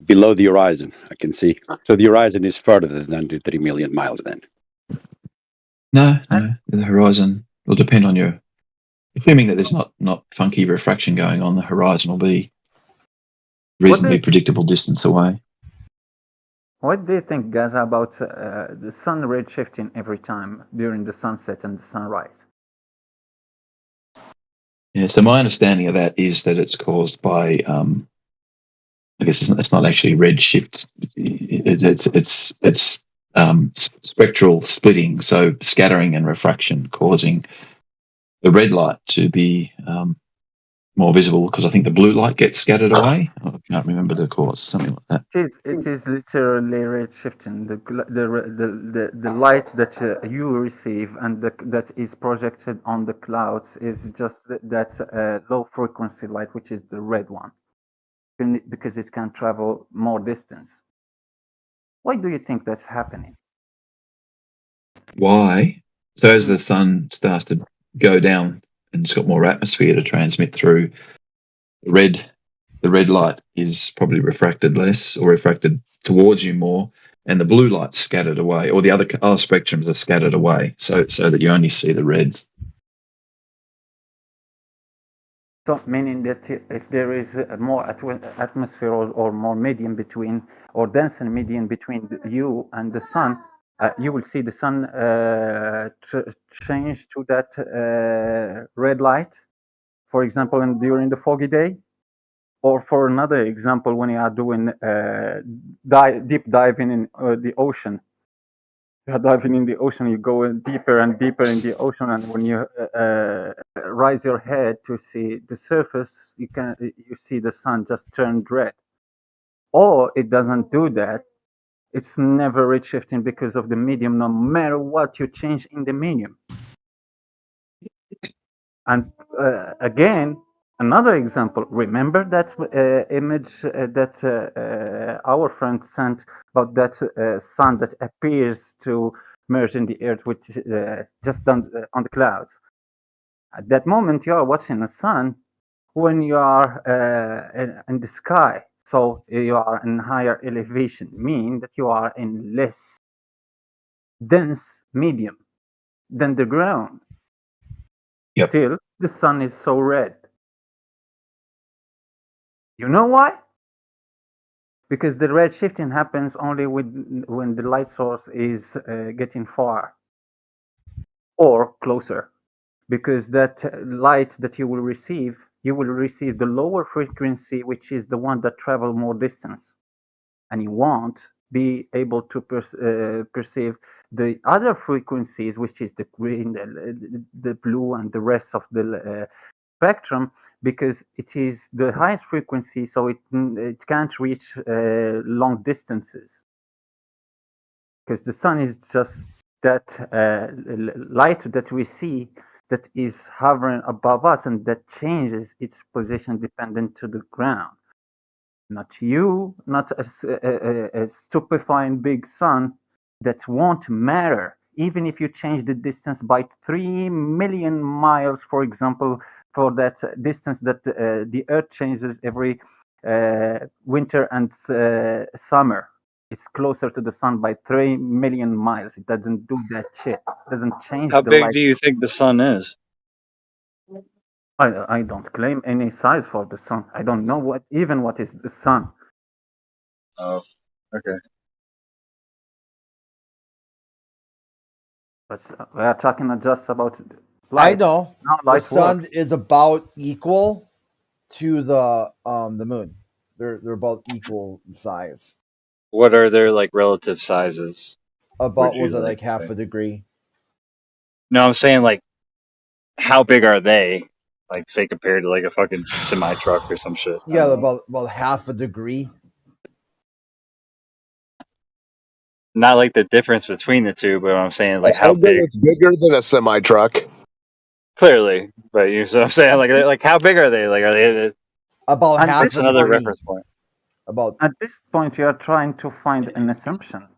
Below the horizon, I can see. So the horizon is further than 93 million miles then? No. The horizon will depend on your... Assuming that there's not funky refraction going on, the horizon will be reasonably predictable distance away. What do you think, guys, about the sun redshifting every time during the sunset and the sunrise? Yeah, so my understanding of that is that it's caused by, I guess it's not actually redshift. It's spectral splitting, so scattering and refraction causing the red light to be more visible, because I think the blue light gets scattered away. I can't remember the cause, something like that. It is literally redshifting. The light that you receive and that is projected on the clouds is just that low frequency light, which is the red one, because it can travel more distance. Why do you think that's happening? Why? So as the sun starts to go down and it's got more atmosphere to transmit through, the red light is probably refracted less or refracted towards you more, and the blue light's scattered away, or the other spectrums are scattered away, so that you only see the reds. So meaning that if there is more atmosphere or more medium between, or denser medium between you and the sun, you will see the sun change to that red light, for example, during the foggy day. Or for another example, when you are doing deep diving in the ocean. You are diving in the ocean, you go deeper and deeper in the ocean, and when you raise your head to see the surface, you see the sun just turned red. Or it doesn't do that. It's never redshifting because of the medium, no matter what you change in the medium. And again, another example, remember that image that our friend sent about that sun that appears to merge in the earth, which just done on the clouds. At that moment, you are watching the sun when you are in the sky. So you are in higher elevation, meaning that you are in less dense medium than the ground. Yep. Still, the sun is so red. You know why? Because the red shifting happens only when the light source is getting far or closer. Because that light that you will receive the lower frequency, which is the one that travel more distance. And you won't be able to perceive the other frequencies, which is the green, the blue, and the rest of the spectrum, because it is the highest frequency, so it can't reach long distances, because the sun is just that light that we see that is hovering above us, and that changes its position dependent to the ground. Not you, not a stupefying big sun that won't matter. Even if you change the distance by 3 million miles, for example, for that distance that the Earth changes every winter and summer. It's closer to the sun by 3 million miles. It doesn't do that shit. It doesn't change How the big light. do you think the sun is? I don't claim any size for the sun. I don't know what is the sun. Oh, okay. But we are talking just about light. I know. Light the sun works. is about equal to the moon. They're about equal in size. What are their like relative sizes? About would you was it like half say? a degree? No, I'm saying like how big are they? Like, say, compared to like a fucking semi truck or some shit. Yeah, about half a degree. Not like the difference between the two, but what I'm saying is like how I bet big. it's bigger than a semi truck. Clearly, but you know what I'm saying, like how big are they? Like, are they About half? half That's a another degree. reference point. About At this point, you are trying to find an assumption.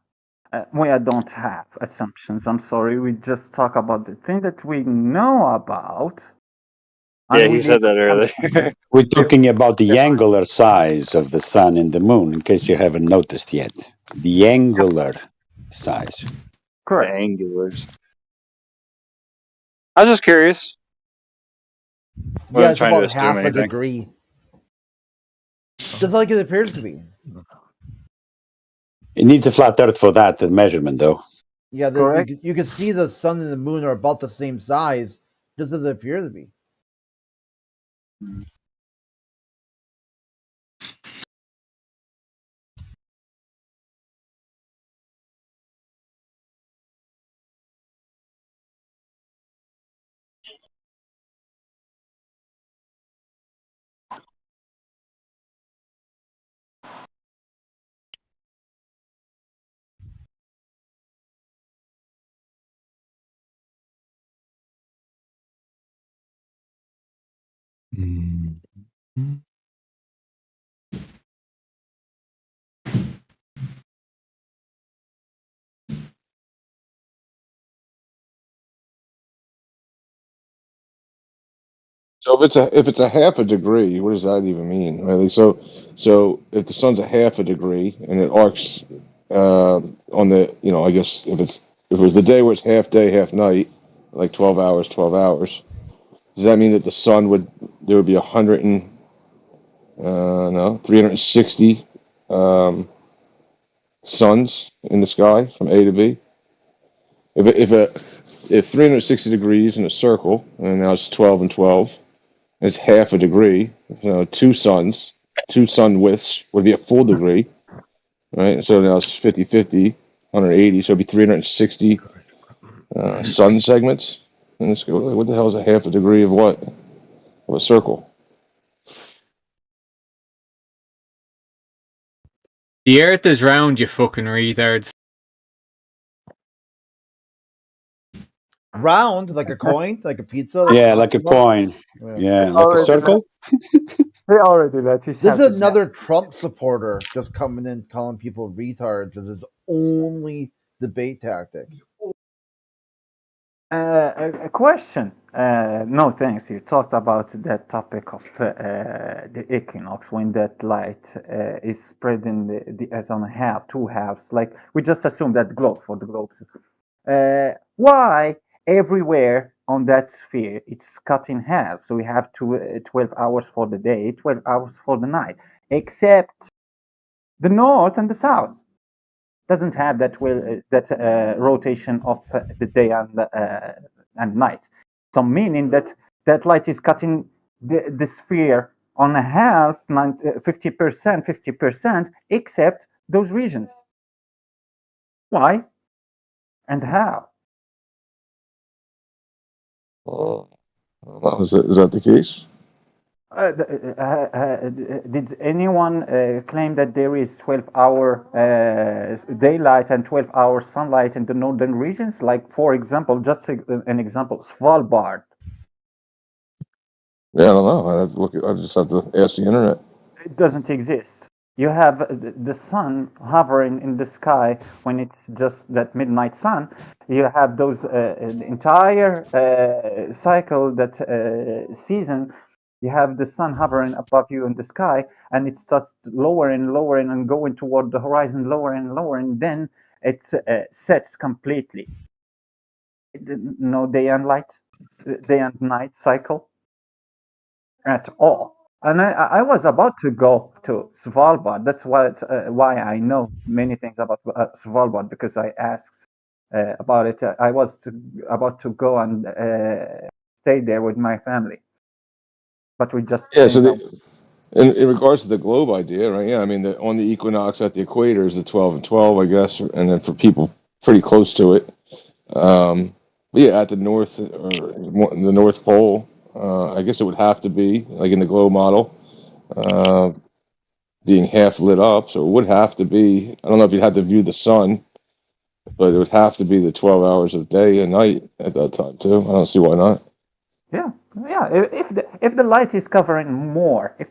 We don't have assumptions. I'm sorry. We just talk about the thing that we know about. Yeah, he said that earlier. We're talking about the angular size of the sun and the moon, in case you haven't noticed yet. The angular size. Correct. The angulars. I was just curious. Yeah, it's about half a degree. Just like it appears to be. It needs a flat earth for that, the measurement, though. Yeah, you can see the sun and the moon are about the same size, just as it appears to be. So if it's a half a degree, what does that even mean? Right? So if the sun's a half a degree and it arcs on the, I guess if it was the day where it's half day, half night, like 12 hours, does that mean that the sun there would be 360 suns in the sky from A to B? If 360 degrees in a circle, and now it's 12 and 12, it's half a degree. Two sun widths would be a full degree, right? So now it's 50-50, 180. So it'd be 360 sun segments. And let's go. What the hell is a half a degree of what? Of a circle? The Earth is round, you fucking retards. Round, like a coin, like a pizza. Yeah, like a coin. Yeah, like a circle. They already let you. This is another Trump supporter just coming in calling people retards as his only debate tactic. A question. No, thanks. You talked about that topic of the equinox when that light is spreading the Earth on two halves. Like we just assume that globe for the globes. Why everywhere on that sphere it's cut in half? So we have 12 hours for the day, 12 hours for the night, except the north and the south doesn't have that rotation of the day and night. So meaning that light is cutting the sphere on a half, 50%, 50%, except those regions. Why and how? Is that the case? Did anyone claim that there is 12-hour daylight and 12-hour sunlight in the northern regions? Like, for example, just an example, Svalbard. Yeah, I don't know. I just have to ask the internet. It doesn't exist. You have the sun hovering in the sky when it's just that midnight sun. You have those entire cycle, that season. You have the sun hovering above you in the sky, and it's just lowering and lowering and going toward the horizon, lower and lower, and then it sets completely. No day and night cycle at all. And I was about to go to Svalbard. That's why I know many things about Svalbard, because I asked about it. I was about to go and stay there with my family. But we just in regards to the globe idea, right? Yeah, I mean, on the equinox at the equator is the 12 and 12, I guess, and then for people pretty close to it. But Yeah, at the north or the North Pole. I guess it would have to be like in the globe model, being half lit up. So it would have to be. I don't know if you'd have to view the sun, but it would have to be the 12 hours of day and night at that time too. I don't see why not. Yeah. If the light is covering more, than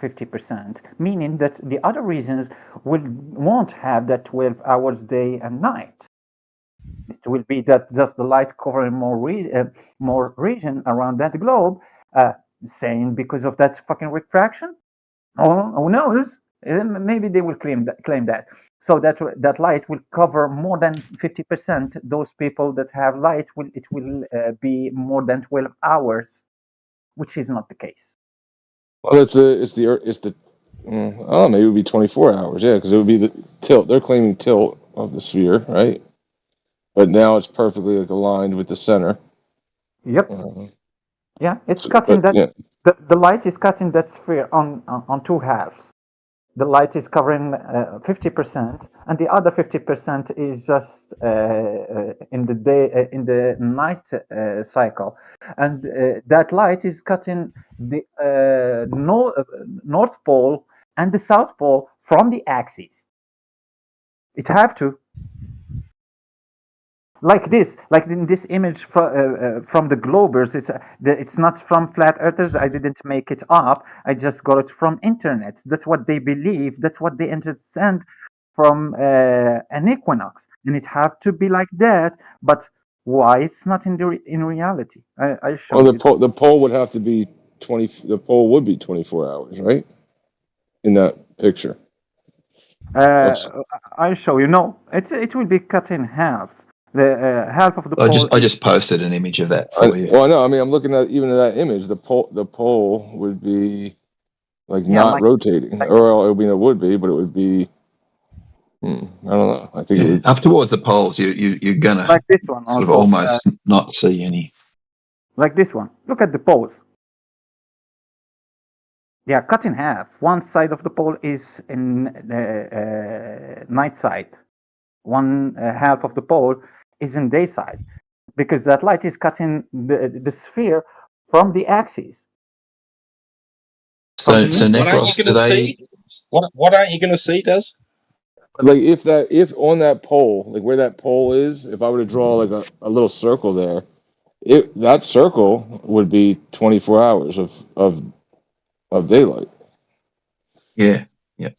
50%, meaning that the other reasons won't have that 12 hours day and night. It will be that just the light covering more region around that globe, saying because of that fucking refraction. Who knows? Maybe they will claim that. So that light will cover more than 50%. Those people that have light will be more than 12 hours, which is not the case. Well, it's the oh, maybe it would be 24 hours. Yeah, because it would be the tilt. They're claiming tilt of the sphere, right? But now it's perfectly aligned with the center. Yep. Yeah, it's cutting that. Yeah. The light is cutting that sphere on two halves. The light is covering 50%, and the other 50% is just in the day, in the night cycle, and that light is cutting the North Pole and the South Pole from the axis. It have to. Like this, like in this image from the Globers, it's not from flat earthers. I didn't make it up. I just got it from internet. That's what they believe. That's what they understand from an equinox, and it have to be like that. But why it's not in reality? I show you. Well, the pole would have to be 20. The pole would be 24 hours, right? In that picture. I show you. No, it will be cut in half. The half of the pole. I just posted an image of that for you. Well, no, I mean I'm looking at even that image. The pole would be not rotating, or I mean it would be, but it would be. I don't know. I think it would, up towards the poles, you're gonna like this one sort also, of almost not see any. Like this one. Look at the poles. Yeah, cut in half. One side of the pole is in the night side. One half of the pole is in day side, because that light is cutting the sphere from the axis. So Necros, what aren't you going to see, Des? Like if on that pole, like where that pole is, if I were to draw like a little circle there, that circle would be 24 hours of daylight. Yeah. Are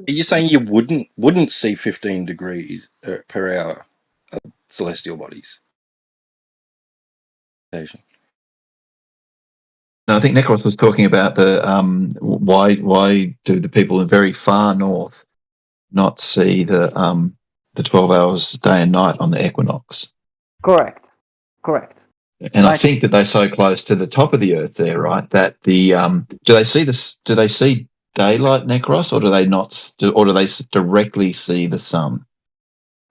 you saying you wouldn't see 15 degrees per hour of celestial bodies? No, I think Necros was talking about the why do the people in very far north not see the 12 hours day and night on the equinox? Correct. And I think that they're so close to the top of the Earth there, right? That the do they see daylight, Necros, or do they not? Or do they directly see the sun?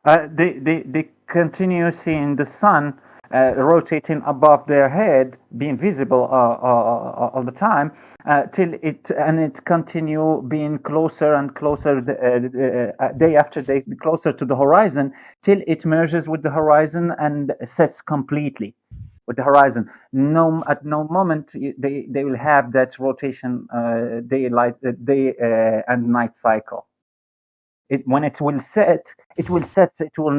They continue seeing the sun rotating above their head, being visible all the time, till it continue being closer and closer day after day, closer to the horizon, till it merges with the horizon and sets completely with the horizon. At no moment they will have that rotation day and night cycle. When it will set. It will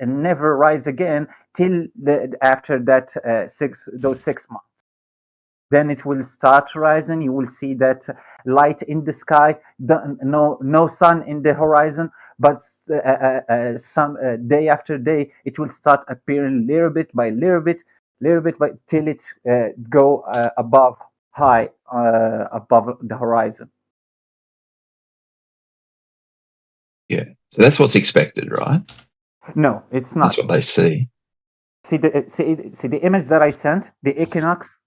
never rise again till after that 6 months. Then it will start rising. You will see that light in the sky. No sun in the horizon, but some day after day, it will start appearing little bit by little bit, till it go above the horizon. Yeah, so that's what's expected, right? No, it's not. That's what they see. See the image that I sent, the equinox.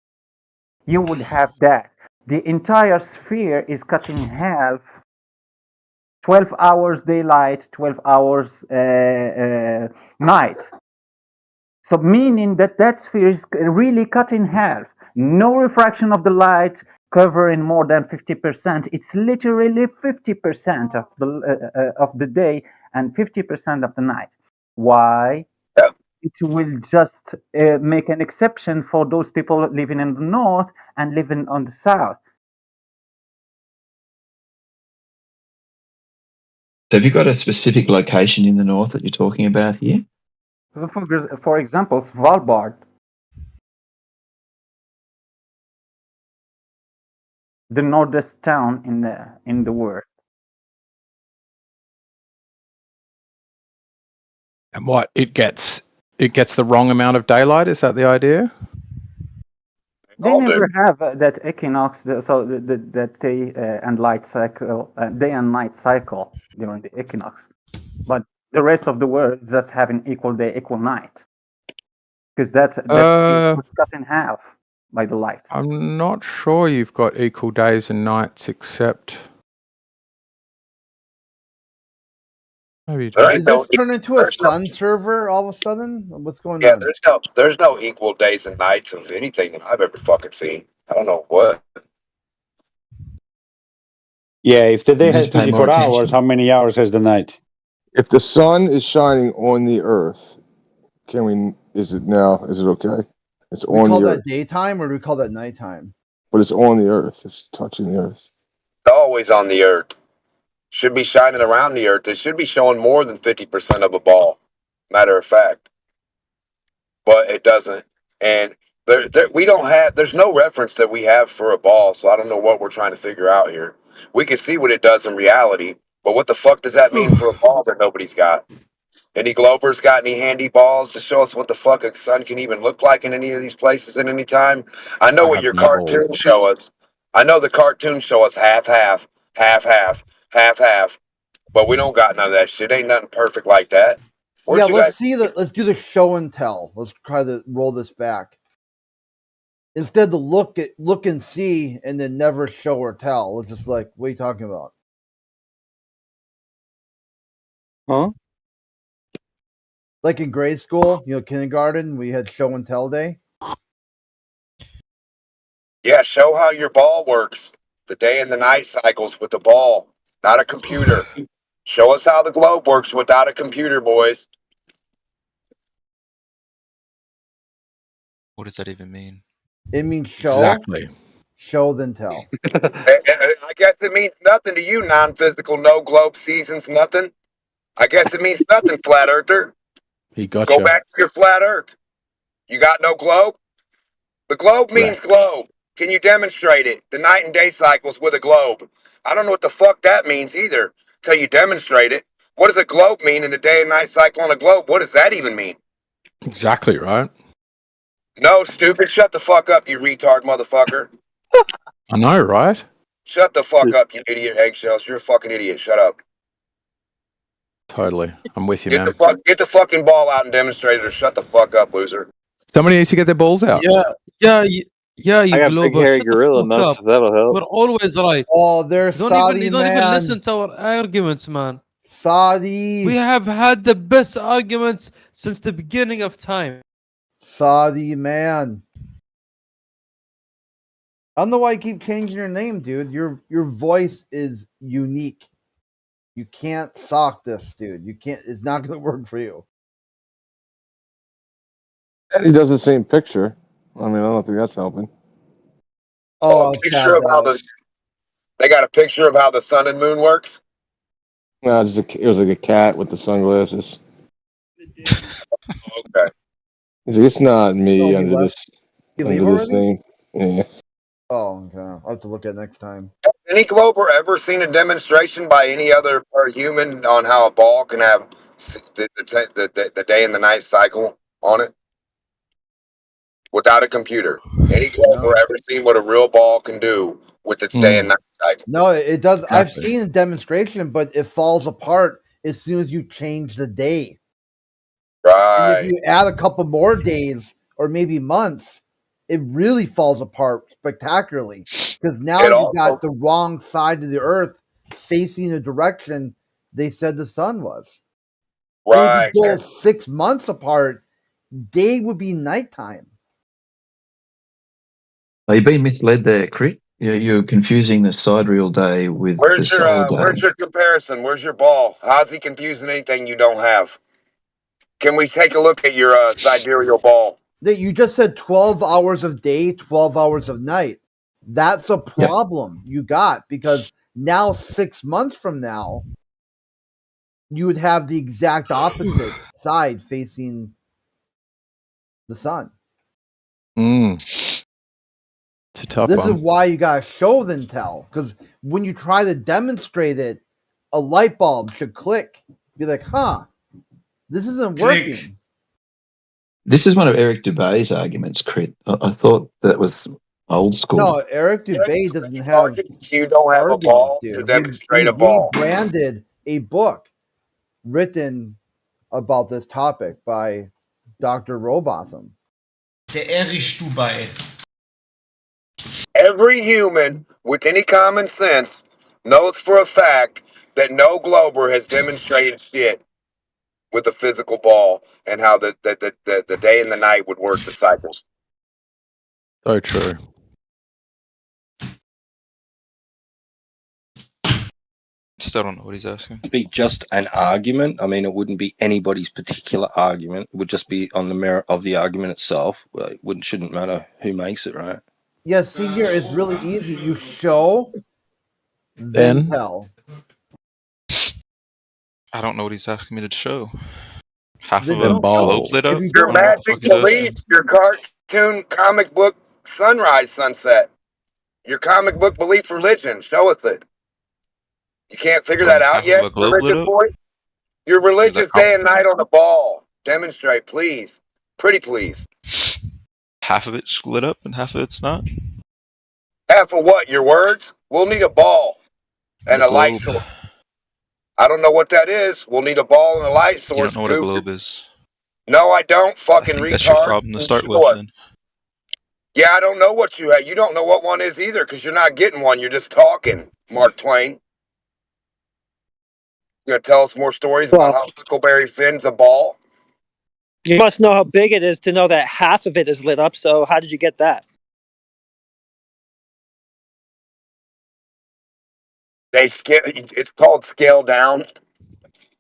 You will have that. The entire sphere is cut in half. 12 hours daylight, 12 hours night. So meaning that sphere is really cut in half. No refraction of the light covering more than 50%. It's literally 50% of the day and 50% of the night. Why? it will just make an exception for those people living in the north and living on the south. Have you got a specific location in the north that you're talking about here? For example, Svalbard. The northest town in the world. And what it gets the wrong amount of daylight. Is that the idea? They never have that equinox, that day and light cycle, day and night cycle during the equinox. But the rest of the world is just having equal day, equal night, because that's cut in half by the light. I'm not sure you've got equal days and nights, except maybe. Did this turn into a sun server all of a sudden? What's going on? There's no equal days and nights of anything that I've ever fucking seen. I don't know what. Yeah, if the day has 24 hours, how many hours has the night? If the sun is shining on the earth, is it okay? It's Do we on call the that earth. daytime or do we call that nighttime? But it's on the earth. It's touching the earth. It's always on the earth. Should be shining around the earth. It should be showing more than 50% of a ball. Matter of fact. But it doesn't. And there's no reference that we have for a ball, so I don't know what we're trying to figure out here. We can see what it does in reality, but what the fuck does that mean for a ball that nobody's got? Any Globers got any handy balls to show us what the fuck a sun can even look like in any of these places at any time? I know what your cartoons show us. I know the cartoons show us half, but we don't got none of that shit. Ain't nothing perfect like that. Let's do the show and tell. Let's try to roll this back. Instead to look and see and then never show or tell. It's just like, what are you talking about? Huh? Like in grade school, kindergarten, we had show and tell day. Yeah, show how your ball works. The day and the night cycles with the ball, not a computer. Show us how the globe works without a computer, boys. What does that even mean? It means show. Exactly. Show then tell. I guess it means nothing to you, non-physical, no globe seasons, nothing. I guess it means nothing, flat earther. He got Go back to your flat earth. You got no globe? The globe means globe. Can you demonstrate it? The night and day cycles with a globe. I don't know what the fuck that means either until you demonstrate it. What does a globe mean in the day and night cycle on a globe? What does that even mean? Exactly right. No, stupid. Shut the fuck up, you retard motherfucker. I know, right? Shut the fuck up, you idiot eggshells. You're a fucking idiot. Shut up. Totally. I'm with you, Get man. get the fucking ball out and demonstrate it or shut the fuck up, loser. Somebody needs to get their balls out. Yeah, you I got big hairy gorilla nuts. That'll help. We're always right. Oh, there's Saudi you don't even man. listen to our arguments, man. Saudi. We have had the best arguments since the beginning of time. Saudi man. I don't know why you keep changing your name, dude. Your voice is unique. You can't sock this, dude. You can't. It's not going to work for you. He does the same picture. I mean, I don't think that's helping. A picture of how they got a picture of how the sun and moon works. No, it was like a cat with the sunglasses. Okay. He's like, it's not me Oh, under this name. Yeah. Oh, okay. I'll have to look at it next time. Any Glober ever seen a demonstration by any other human on how a ball can have the day and the night cycle on it without a computer? Any Glober ever seen what a real ball can do with its day and night cycle? No, it does. Exactly. I've seen a demonstration, but it falls apart as soon as you change the day. Right. And if you add a couple more days or maybe months, it really falls apart spectacularly because now you got the wrong side of the earth facing the direction they said the sun was. Right. If you go 6 months apart, day would be nighttime. Are you being misled there, Crit? You're confusing the sidereal day with the solar day. Where's your comparison? Where's your ball? How's he confusing anything you don't have? Can we take a look at your sidereal ball? That you just said 12 hours of day, 12 hours of night. That's a problem you got, because now 6 months from now, you would have the exact opposite side facing the sun. It's a tough This one. is why you got to show then tell, because when you try to demonstrate it, a light bulb should click. Be like, huh, this isn't working. This is one of Eric Dubé's arguments, Crit. I thought that was old school. No, Eric Dubé doesn't have You don't have a ball to demonstrate a ball. He rebranded a book written about this topic by Dr. Robotham. Der Erich Dubé. Every human with any common sense knows for a fact that no glober has demonstrated shit with a physical ball and how the day and the night would work, the cycles. So true. Still don't know what he's asking. It'd be just an argument. I mean, it wouldn't be anybody's particular argument. It would just be on the merit of the argument itself. Well, it shouldn't matter who makes it, right? Yes, see here, it's really easy. You show, then tell. I don't know what he's asking me to show. Half Then of a don't show. globe lit up? Your magic beliefs, your cartoon comic book sunrise, sunset, your comic book belief religion. Show us it. You can't figure that out yet, religious boy? Your religious day and night on the ball. Demonstrate, please. Pretty please. Half of it's lit up and half of it's not? Half of what? Your words? We'll need a ball and a light source. I don't know what that is. We'll need a ball and a light source. You don't know what a globe is. No, I don't. Fucking retard. That's your problem to start with, then. Yeah, I don't know what you have. You don't know what one is either, because you're not getting one. You're just talking, Mark Twain. You gonna tell us more stories about how Huckleberry Finn's a ball? You must know how big it is to know that half of it is lit up, so how did you get that? It's called scale down.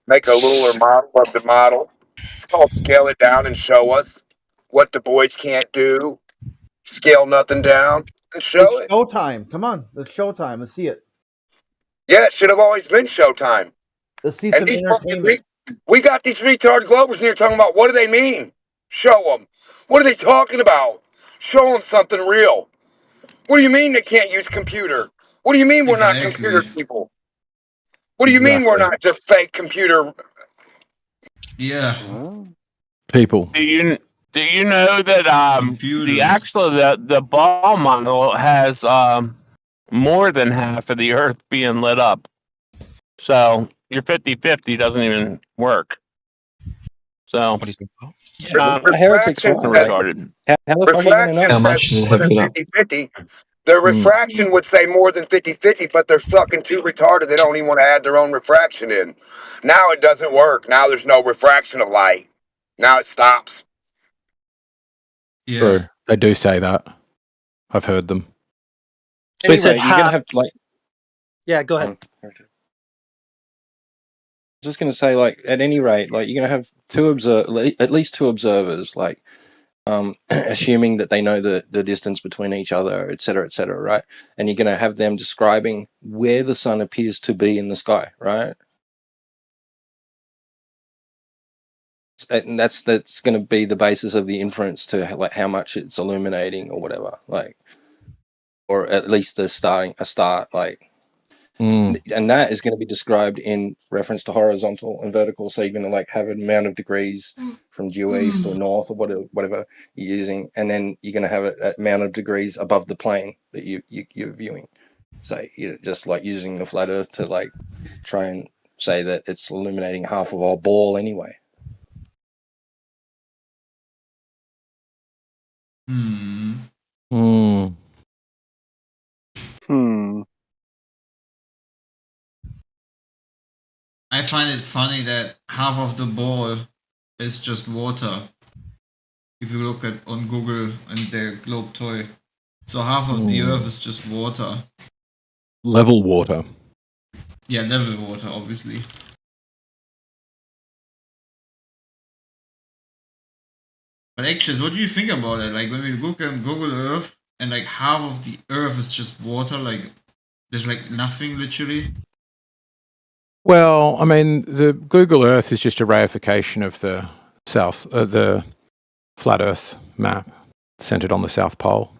Make a littler model of the model. It's called scale it down and show us what the boys can't do. Scale nothing down and show it. Showtime. Come on, it's showtime. Let's see it. Yeah, it should have always been showtime. Let's see some entertainment. We got these retard Globers in here talking about what do they mean? Show them. What are they talking about? Show them something real. What do you mean they can't use computer? What do you mean we're not computer people? What do you mean we're not just fake computer? Yeah. People. Do you know that the ball model has more than half of the Earth being lit up? So your 50-50 doesn't even work. So heretics retarded. How much does it have 50-50? Their refraction would say more than 50-50, but they're fucking too retarded. They don't even want to add their own refraction in. Now it doesn't work. Now there's no refraction of light. Now it stops. Yeah. True. They do say that. I've heard them. So anyway, you're gonna have Yeah, go ahead. I was just going to say, at any rate, you're going to have at least two observers, assuming that they know the distance between each other, et cetera, right? And you're going to have them describing where the sun appears to be in the sky, right? And that's going to be the basis of the inference to how much it's illuminating or whatever, or at least a start, and that is going to be described in reference to horizontal and vertical. So you're going to have an amount of degrees from due east or north or whatever you're using, and then you're going to have an amount of degrees above the plane that you're viewing. So you're just using the flat Earth to try and say that it's illuminating half of our ball anyway. I find it funny that half of the ball is just water. If you look on Google and their globe toy. So half of the Earth is just water. Level water. Yeah, level water, obviously. But actually, what do you think about it? Like when we look at Google Earth and like half of the Earth is just water, like there's like nothing literally. Well, I mean, the Google Earth is just a reification of the the flat Earth map centered on the South Pole.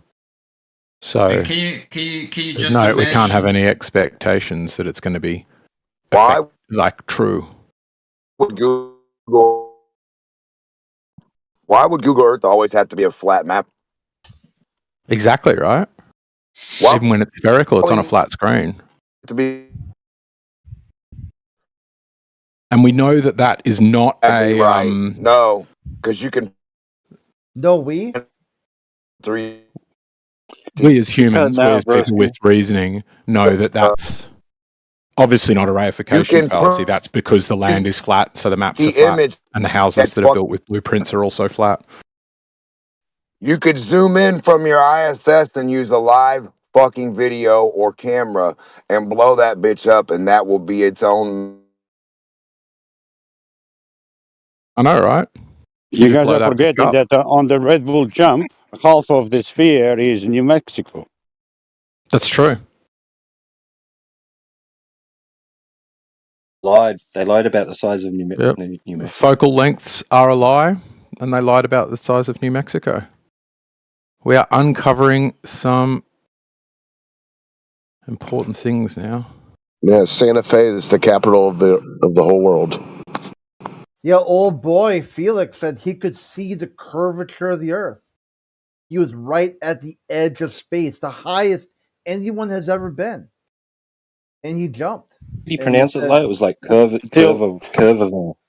So And can you just no, imagine? we can't have any expectations that it's going to be true. Why would Google Earth always have to be a flat map? Exactly right. Well, even when it's spherical, it's on a flat screen. To be And we know that that is not a right. No, because you can. No, we as humans, we as people with reasoning, know that that's obviously not a reification fallacy. That's because the land is flat, so the maps are flat, and the houses that are built with blueprints are also flat. You could zoom in from your ISS and use a live fucking video or camera and blow that bitch up, and that will be its own. I know, right? You guys are forgetting that on the Red Bull jump, half of the sphere is New Mexico. That's true. They lied about the size of New Mexico. Focal lengths are a lie, and they lied about the size of New Mexico. We are uncovering some important things now. Yeah, Santa Fe is the capital of the whole world. Yeah, old boy Felix said he could see the curvature of the Earth. He was right at the edge of space, the highest anyone has ever been. And he jumped. He pronounced it like it was like curve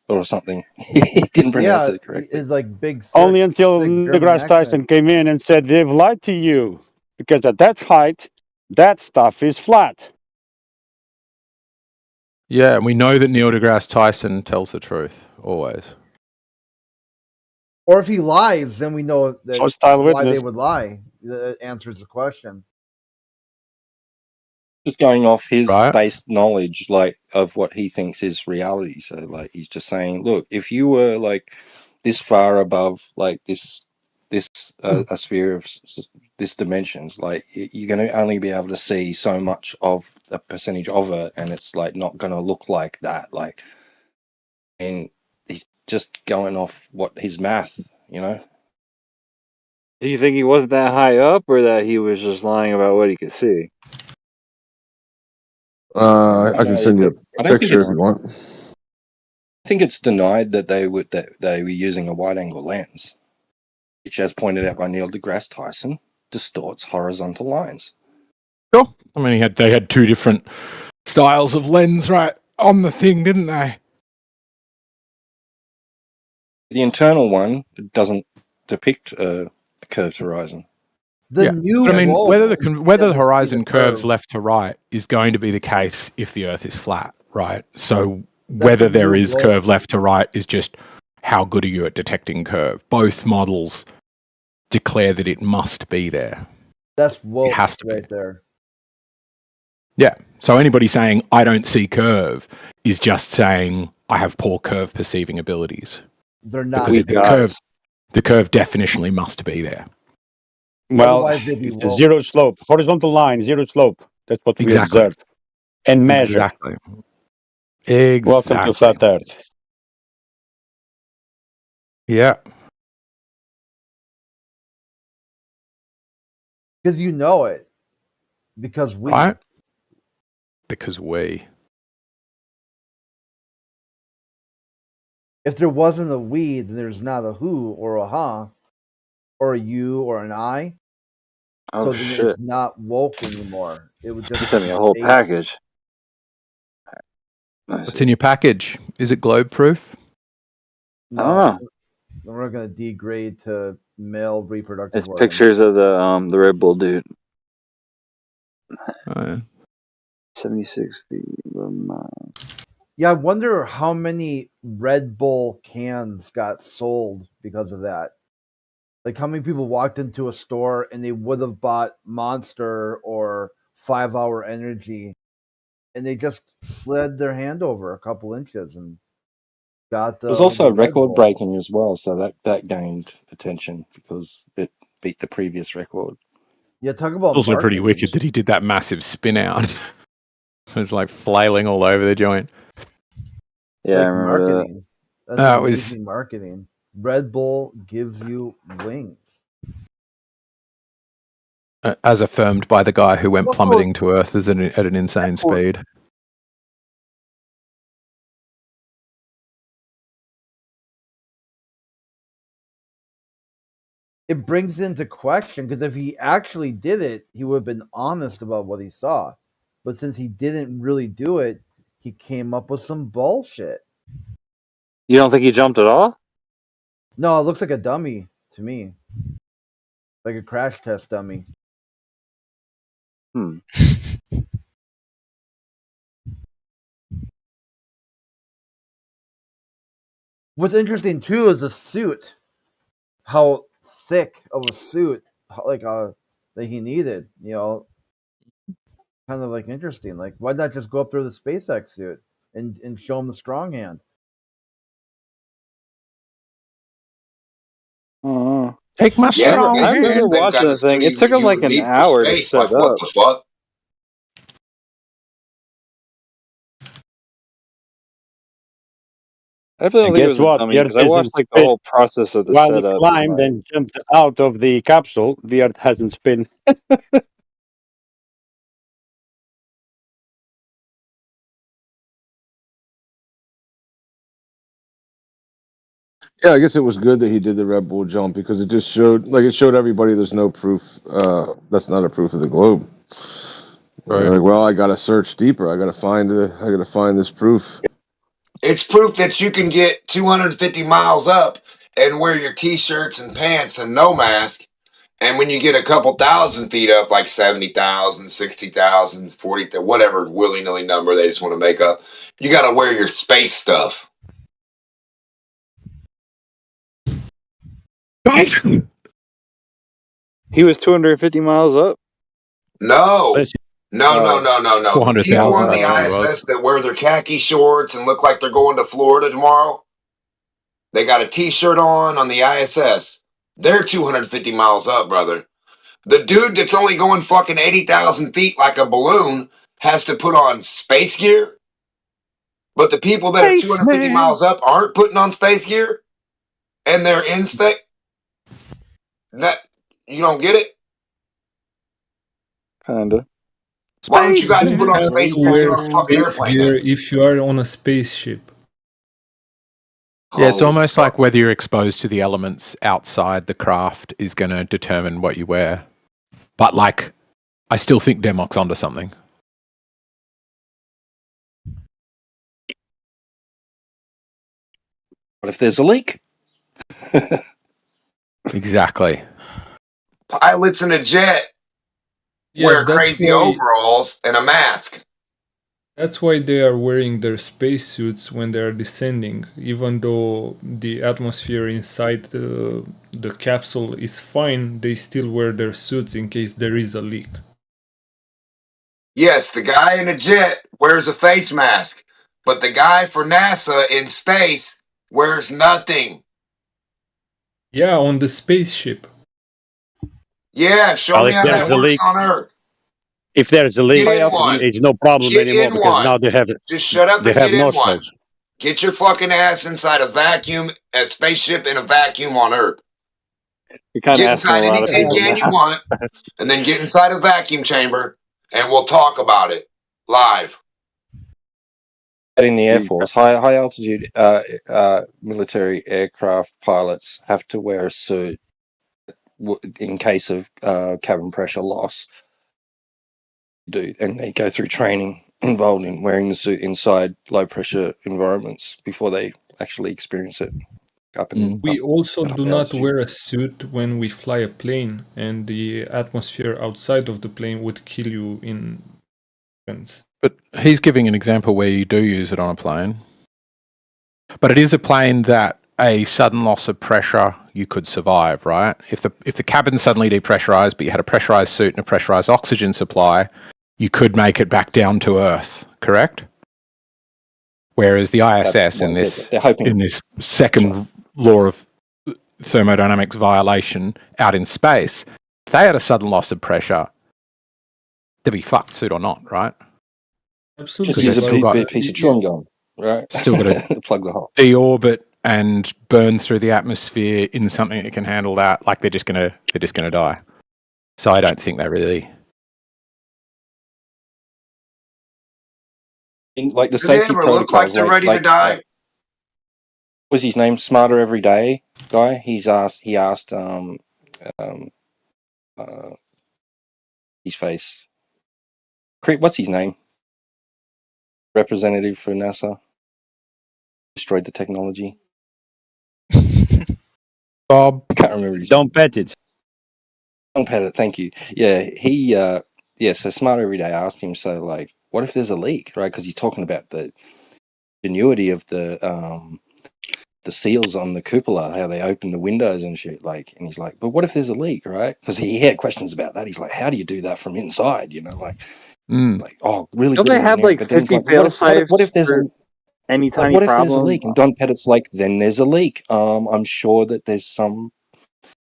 or something. He didn't pronounce it correctly. It's like big. Only until deGrasse Tyson came in and said they've lied to you because at that height, that stuff is flat. Yeah, and we know that Neil deGrasse Tyson tells the truth always. Or if he lies, then we know that why they would lie. That answers the question. Just going off his based knowledge, like of what he thinks is reality. So, like, he's just saying, look, if you were like this far above, like this a sphere of this dimensions, like you're going to only be able to see so much of a percentage of it, and it's like not going to look like that. Like, and he's just going off what his math, you know. Do you think he wasn't that high up, or that he was just lying about what he could see? I can send you a picture if you want. I think it's denied that they were using a wide-angle lens, which, as pointed out by Neil deGrasse Tyson, distorts horizontal lines. Sure. I mean, they had two different styles of lens right on the thing, didn't they? The internal one doesn't depict a curved horizon. But I mean, whether the horizon curves left to right is going to be the case if the Earth is flat, right? So whether there is curve left to right is just how good are you at detecting curve. Both models declare that it must be there. That's woke it has to right be there. Yeah. So anybody saying I don't see curve is just saying I have poor curve perceiving abilities. They're not. Because the curve definitionally must be there. Well, it's the zero slope, horizontal line, zero slope. That's what we observe and measure. Exactly. Welcome to Flat Earth. Yeah. Because you know it. Because we. Right? Because we. If there wasn't a we, then there's not a who or a huh or a you or an I. Oh, so then shit. it's not woke anymore. It would just He sent me a whole package. What's in your package? Is it globe proof? No. We're not going to degrade to male reproductive It's organs. pictures of the Red Bull dude. Oh, yeah. 76 feet. Yeah, I wonder how many Red Bull cans got sold because of that. Like how many people walked into a store and they would have bought Monster or 5 Hour Energy and they just slid their hand over a couple inches and got It was the also Red record Bull. breaking as well, so that gained attention because it beat the previous record. Yeah, talk about Also pretty marketing. wicked that he did that massive spin out. It was like flailing all over the joint. Yeah, Like I remember that. marketing. That's It amazing marketing. Red Bull gives you wings. As affirmed by the guy who went plummeting to Earth at an insane speed. It brings into question, because if he actually did it, he would have been honest about what he saw. But since he didn't really do it, he came up with some bullshit. You don't think he jumped at all? No, it looks like a dummy to me. Like a crash test dummy. What's interesting too is the suit. How thick of a suit, that he needed. Kind of like interesting. Like, why not just go up there with a SpaceX suit and show him the strong hand? Take my Yeah, strong space I hand. remember they've watching got the to thing. study It took what him you like would an need for hour to space. set Like, what up. the fuck? I definitely don't And think it guess was a what? dummy The Earth because I isn't watched like the spin. whole process of the While it setup. climbed and jumped out of the capsule, the Earth hasn't spin. Yeah, I guess it was good that he did the Red Bull jump because it just showed everybody there's no proof. That's not a proof of the globe. Right. Like, well, I gotta search deeper. I gotta find this proof. It's proof that you can get 250 miles up and wear your t-shirts and pants and no mask. And when you get a couple thousand feet up, like 70,000, 60,000, 40,000, whatever willy-nilly number they just want to make up, you got to wear your space stuff. He was 250 miles up. No. No. The 400,000, people on I the think it was. ISS that wear their khaki shorts and look like they're going to Florida tomorrow, they got a t-shirt on the ISS. They're 250 miles up, brother. The dude that's only going fucking 80,000 feet like a balloon has to put on space gear. But the people that are 250 miles up aren't putting on space gear, and they're in space. You don't get it? Kinda. Why don't you guys put on space gear and get on a fucking airplane? Gear if you are on a spaceship. Yeah, it's almost like whether you're exposed to the elements outside the craft is going to determine what you wear. But, like, I still think Demok's onto something. What if there's a leak? Exactly. Pilots in a jet wear crazy overalls and a mask. That's why they are wearing their spacesuits when they are descending, even though the atmosphere inside the capsule is fine, they still wear their suits in case there is a leak. Yes, the guy in a jet wears a face mask, but the guy for NASA in space wears nothing. Yeah, on the spaceship. Yeah, show me how that works on Earth. If there's a leak, Get in one. it's no problem Get anymore in because one. now they have Just shut up they and have get in one. nostrils. Get your fucking ass inside a spaceship in a vacuum on Earth. You're kind of Get asking a inside lot any of tin people can you now. want, and then get inside a vacuum chamber, and we'll talk about it live. In the Air Force, high altitude military aircraft pilots have to wear a suit in case of cabin pressure loss. And they go through training involved in wearing the suit inside low pressure environments before they actually experience it. We also do not wear a suit when we fly a plane, and the atmosphere outside of the plane would kill you in seconds. But he's giving an example where you do use it on a plane. But it is a plane that a sudden loss of pressure you could survive, right? If the cabin suddenly depressurized, but you had a pressurized suit and a pressurized oxygen supply, you could make it back down to Earth, correct? Whereas the ISS in this second law of thermodynamics violation out in space, if they had a sudden loss of pressure, they'd be fucked, suit or not, right? Absolutely. Just use a big piece of chewing gum, right? Still got to plug the hole, deorbit and burn through the atmosphere in something that can handle that. Like they're just gonna die. So I don't think they really. Like the safety protocols. Look like they're ready to die. What's his name? Smarter Every Day guy. He asked his face. What's his name? Representative for NASA. Destroyed the technology. Bob. I can't remember his Don't bet it. Don't pet it, thank you. Yeah, so Smarter Every Day asked him, so like, what if there's a leak, right? Because he's talking about the ingenuity of the seals on the cupola, how they open the windows and shit, like, and he's like, but what if there's a leak, right? Because he had questions about that. He's like, how do you do that from inside, you know, like, oh, really Don't good they have engineering. like But then he's 50 like, fail-safes what if there's for any like, tiny what if there's a problem? leak? And Don Pettit's like, then there's a leak. I'm sure that there's some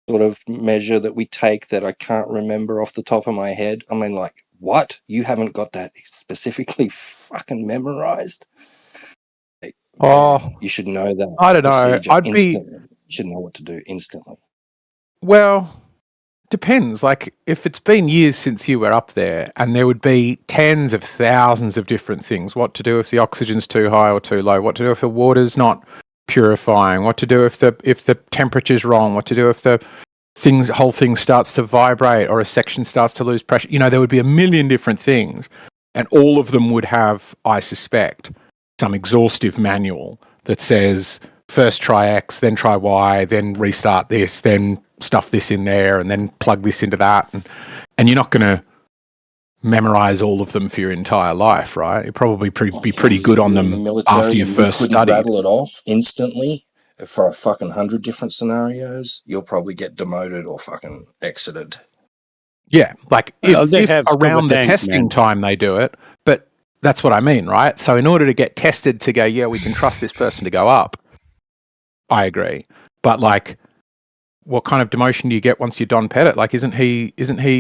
sort of measure that we take that I can't remember off the top of my head. I mean, like, what? You haven't got that specifically fucking memorized? Like, man, you should know that. I don't know. You should know what to do instantly. Well, depends. Like, if it's been years since you were up there, and there would be tens of thousands of different things. What to do if the oxygen's too high or too low? What to do if the water's not purifying? What to do if the temperature's wrong? What to do if the whole thing starts to vibrate or a section starts to lose pressure? You know, there would be a million different things, and all of them would have, I suspect, some exhaustive manual that says first try X, then try Y, then restart this, then stuff this in there, and then plug this into that, and you're not going to memorize all of them for your entire life, right? You'd probably be pretty good on them after you first studied. Rattle it off instantly for a fucking 100 different scenarios, you'll probably get demoted or fucking exited. Yeah, like if around the testing time they do it, but that's what I mean, right? So in order to get tested to go, yeah, we can trust this person to go up, I agree. But like, what kind of demotion do you get once you're Don Pettit? Like, isn't he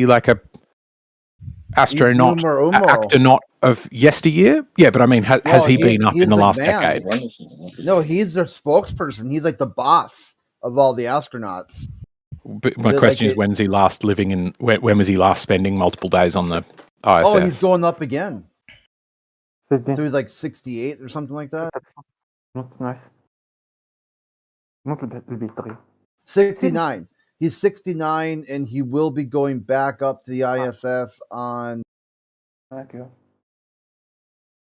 like a astronaut, actor of yesteryear? Yeah, but I mean, has he been up in the last decade? No, he's their spokesperson. He's like the boss of all the astronauts. But my question is, when's he last living in? When was he last spending multiple days on the ISS? Oh, he's going up again. So he's like 68 or something like that. Not nice. Not a bit 69. He's 69, and he will be going back up to the ISS on. Thank you.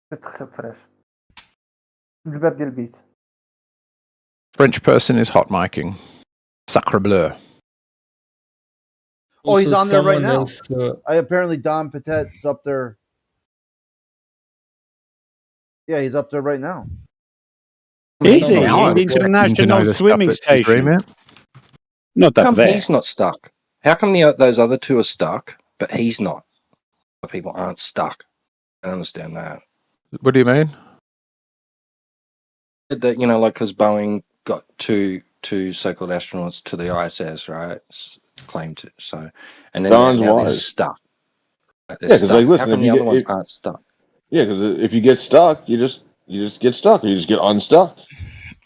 Fresh. الباب ديال البيت. French person is hot miking. Sacre bleu. Oh, he's on there right now. Apparently Don Petit's up there. Yeah, he's up there right now. He's in the International Swimming Station. Not that How come bad. he's not stuck? How come those other two are stuck, but he's not? People aren't stuck. I don't understand that. What do you mean? That, you know, like, because Boeing got two so-called astronauts to the ISS, right? Claimed it. So, and then now they're stuck. They're stuck. Like, listen, how come the other ones aren't stuck? Yeah, because if you get stuck, you just get stuck, or you just get unstuck,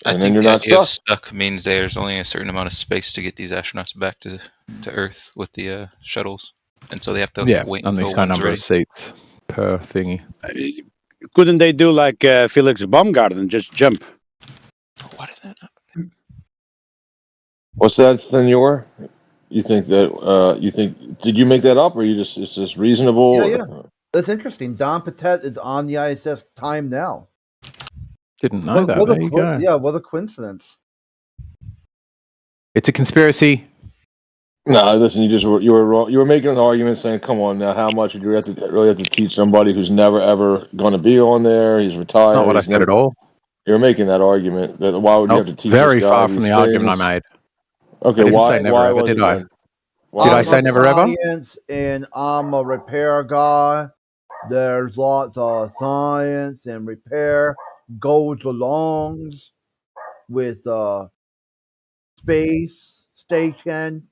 and then you're not stuck. Stuck means there's only a certain amount of space to get these astronauts back to Earth with the shuttles, and so they have to wait until one's a number ready. of seats per thingy. Couldn't they do like Felix Baumgarten, just jump? What is that? What's that, Senor? You think that? Did you make that up, or it's just reasonable? Yeah. That's interesting. Don Pettit is on the ISS time now. Didn't know that. There you go. Yeah, what a coincidence. It's a conspiracy. No, listen. You were wrong. You were making an argument saying, "Come on, now, how much would you really have to teach somebody who's never ever going to be on there? He's retired." That's not what I said at all. You're making that argument that why would you have to teach? Very far from the argument I made. Okay, I didn't say never ever, did I? Did I say never ever? Science, and I'm a repair guy. There's lots of science and repair. goes alongs with space station.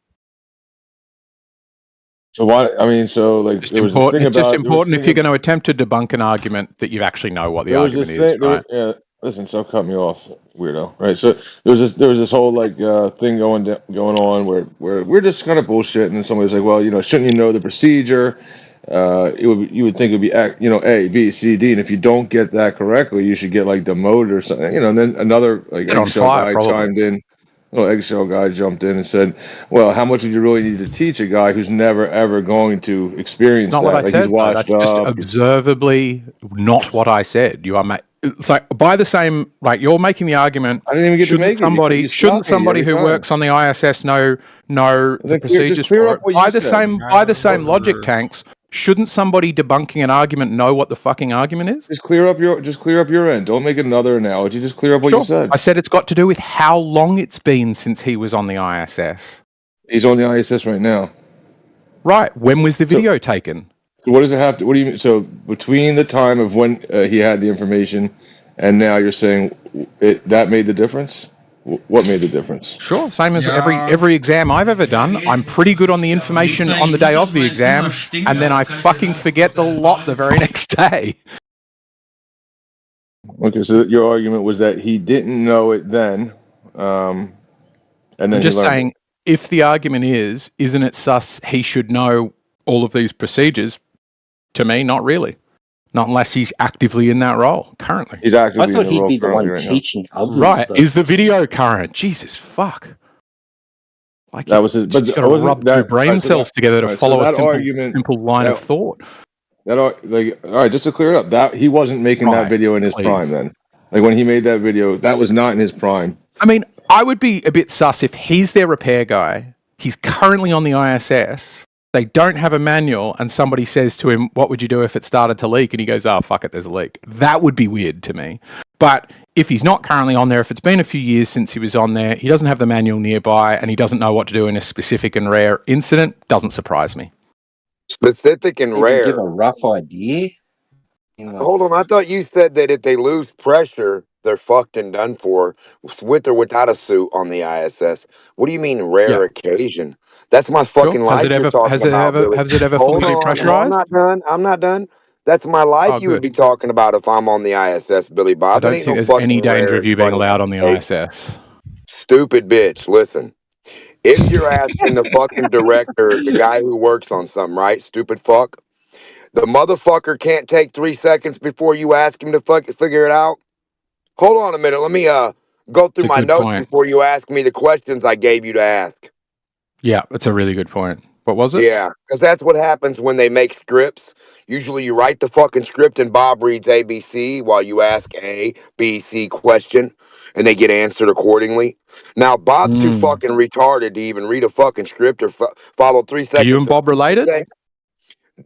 So why? I mean, so like Just there was this thing important. It's just about important if you're going to attempt to debunk an argument that you actually know what the there was argument this is, thing. There right? was, yeah, listen, stop cutting me off, weirdo. Right. So there was this whole like thing going on where we're just kind of bullshit, and then somebody's like, well, shouldn't you know the procedure? You would think it would be A, B, C, D, and if you don't get that correctly, you should get like demoted or something. And then another like Get on eggshell fire, guy probably. chimed in. Little eggshell guy jumped in and said, "Well, how much would you really need to teach a guy who's never ever going to experience It's not that? what I Like said. he's washed That's just up." observably not what I said. You are it's like by the same, like you're making the argument. I didn't even get to make it. You Shouldn't stop me somebody every who time. works on the ISS know the procedures Just clear for up it? what By you the said. same logic, Tanks. Shouldn't somebody debunking an argument know what the fucking argument is? Just clear up your end. Don't make another analogy. Just clear up what you said. I said it's got to do with how long it's been since he was on the ISS. He's on the ISS right now. Right. When was the video taken? So what does it have to? What do you mean? So between the time of when he had the information and now, you're saying that made the difference? What made the difference? Sure, same as every exam I've ever done. I'm pretty good on the information on the day of the exam, and then I fucking forget the lot the very next day. Okay, so your argument was that he didn't know it then, and then I'm just he learned saying, if the argument isn't it sus he should know all of these procedures? To me, not really. Not unless he's actively in that role currently. He's actively I thought he'd be the one teaching others. Right. Though. Is the video current? Jesus, fuck. Like that was it. But you've got to rub two brain cells together to follow a simple line of thought. All right, just to clear it up, that he wasn't making that video in his prime then. Like when he made that video, that was not in his prime. I mean, I would be a bit sus if he's their repair guy. He's currently on the ISS. They don't have a manual, and somebody says to him, "What would you do if it started to leak?" And he goes, "Oh, fuck it, there's a leak." That would be weird to me. But if he's not currently on there, if it's been a few years since he was on there, he doesn't have the manual nearby, and he doesn't know what to do in a specific and rare incident, doesn't surprise me. Specific and rare. Give a rough idea. Hold on, I thought you said that if they lose pressure, they're fucked and done for, with or without a suit on the ISS. What do you mean rare occasion? That's my fucking life. Has it ever fully depressurized? I'm not done. That's my life you would be talking about if I'm on the ISS, Billy Bob. I don't think there's any danger of you being allowed on the ISS. Stupid bitch. Listen, if you're asking the fucking director, the guy who works on something, right? Stupid fuck. The motherfucker can't take 3 seconds before you ask him to figure it out. Hold on a minute. Let me go through my notes before you ask me the questions I gave you to ask. Yeah, that's a really good point. What was it? Yeah, because that's what happens when they make scripts. Usually you write the fucking script and Bob reads ABC while you ask A, B, C question, and they get answered accordingly. Now, Bob's too fucking retarded to even read a fucking script or follow 3 seconds. Are you and Bob related?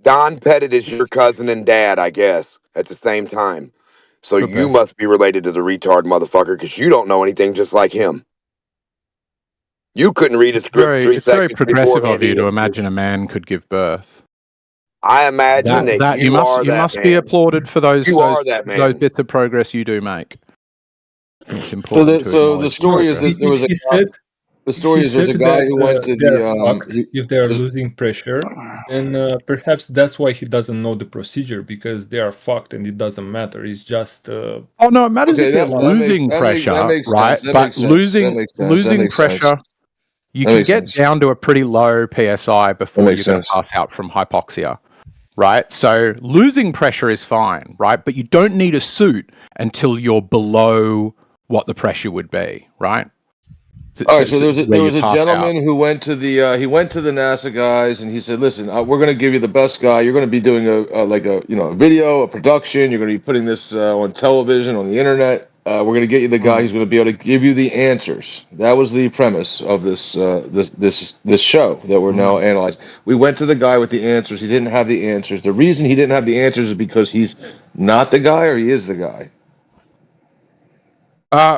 Don Pettit is your cousin and dad, I guess, at the same time. So you must be related to the retard motherfucker because you don't know anything just like him. You couldn't read a script 3 seconds. It's very progressive of you to imagine a man could give birth. I imagine that you must be applauded for those bits of progress you do make. It's important. So the story is that there was there's a guy who went to if they are losing pressure, and perhaps that's why he doesn't know the procedure, because they are fucked and it doesn't matter. It's just oh no, it matters if they're losing pressure, right? But losing pressure, you can get down to a pretty low PSI before you're going to pass out from hypoxia, right? So losing pressure is fine, right? But you don't need a suit until you're below what the pressure would be, right? All right, so there was a gentleman who went to the NASA guys, and he said, "Listen, we're going to give you the best guy. You're going to be doing a video, a production. You're going to be putting this on television, on the internet. We're going to get you the guy who's going to be able to give you the answers." That was the premise of this show that we're now analyzing. We went to the guy with the answers. He didn't have the answers. The reason he didn't have the answers is because he's not the guy, or he is the guy.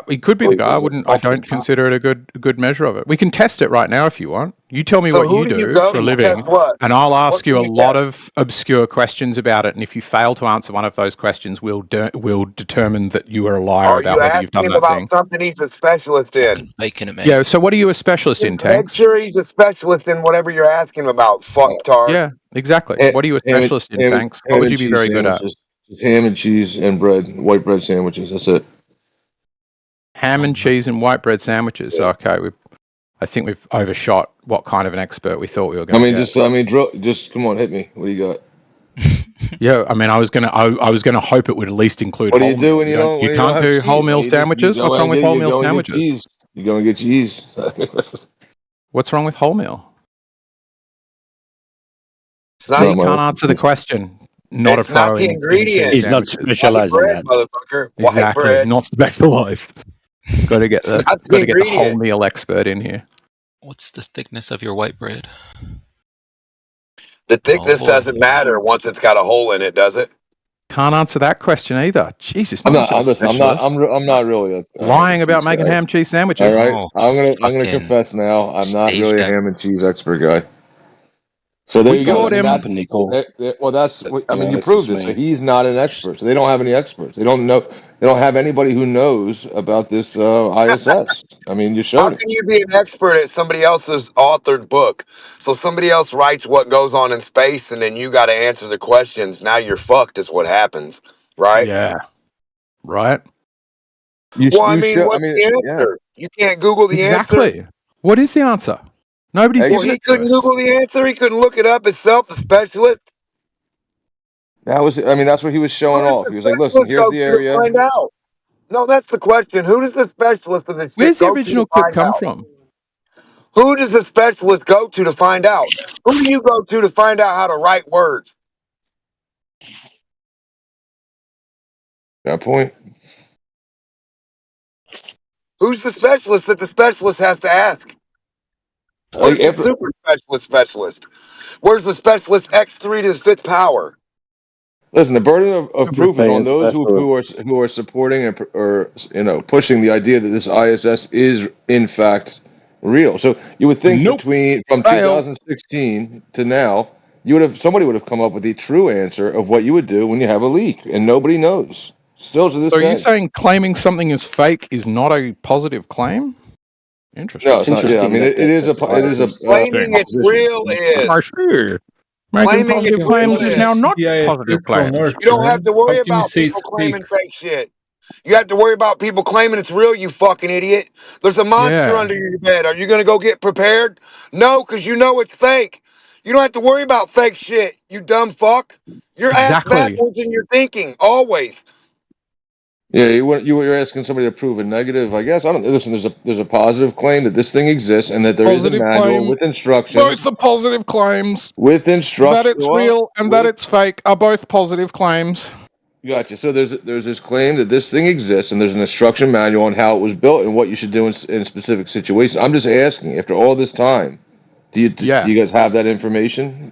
He could be the guy. I don't consider it a good measure of it. We can test it right now if you want. You tell me So what who you do you do go for a to living, test what? and I'll What ask you can a you lot test? of obscure questions about it. And if you fail to answer one of those questions, we'll determine that you are a liar Are about you whether you've asking done him that about thing. something he's a specialist in? Making it, man. Yeah. So what are you a specialist in, Make Tanks? sure he's a specialist in whatever you're asking him about, fucktard. Yeah, exactly. What are you a specialist in, Tanks? What would you be very good at? Just ham and cheese and bread, white bread sandwiches. That's it. Ham and cheese and white bread sandwiches. Yeah. Okay, I think we've overshot what kind of an expert we thought we were I going to mean, get. just come on, hit me. What do you got? Yeah, I mean, I was gonna hope it would at least include. What do you do when you can't have do cheese? wholemeal sandwiches? What's wrong with wholemeal sandwiches? You go and get cheese. What's wrong with wholemeal? It's not, See, you can't answer the question. Not it's a pro not the in ingredient. cheese He's not sandwiches. specialized in White bread, that. motherfucker. White Exactly, bread. not specialized. Got to get the Not the got to get the ingredient. wholemeal expert in here. What's the thickness of your white bread? The thickness boy. doesn't matter once it's got a hole in it, does it? Can't answer that question either. Jesus, I'm not not. much of a I'm not. specialist. I'm not really a Lying about cheese making guy. ham cheese sandwiches. All right, Oh, I'm gonna fucking confess now. I'm not stage really a that. ham and cheese expert guy. So there We you go. caught him. Well, that's. I mean, you it's proved just it. So me. he's not an expert. So they don't have any experts. They don't know. They don't have anybody who knows about this ISS. I mean, you How showed it. can you be an expert at somebody else's authored book? So somebody else writes what goes on in space, and then you got to answer the questions. Now you're fucked. Is what happens, right? Yeah. Right. Well, I mean, show. what's the Yeah. answer? You can't Google the answer. Exactly. What is the answer? Nobody's Well, given he it to couldn't us. Google the answer. He couldn't look it up himself. The specialist. That was. I mean, that's what he was showing Who does off. the He was like, "Listen, specialist here's go the to area." find out? No, that's the question. Who does the specialist of this shit Where's the go original to clip find come out? from? Who does the specialist go to find out? Who do you go to find out how to write words? That point. Who's the specialist that the specialist has to ask? Where's the super specialist? Where's the specialist X3 to the fifth power? Listen, the burden of Super proof is on Saiyan those specialist. who are supporting or pushing the idea that this ISS is in fact real. So you would think from Fail. 2016 to now, somebody would have come up with the true answer of what you would do when you have a leak, and nobody knows. Still to this So are day. you saying claiming something is fake is not a positive claim? Interesting. No, it's not. Yeah, I mean, it is a. Claiming it's real is. Making Claiming it's positive claims real is now is. not positive claims. You don't have to worry about people claiming fake shit. You have to worry about people claiming it's real, you fucking idiot. There's a monster Yeah. under your bed. Are you going to go get prepared? No, because you know it's fake. You don't have to worry about fake shit, you dumb fuck. You're ass Exactly. backwards in your thinking, always. Yeah, you were asking somebody to prove a negative. I guess I don't. Listen, there's a positive claim that this thing exists and that there is a Positive manual claim. with instructions. Both the positive claims. With instructions. That it's real and that it's fake are both positive claims. Gotcha. So there's this claim that this thing exists and there's an instruction manual on how it was built and what you should do in specific situations. I'm just asking, after all this time, do you guys have that information?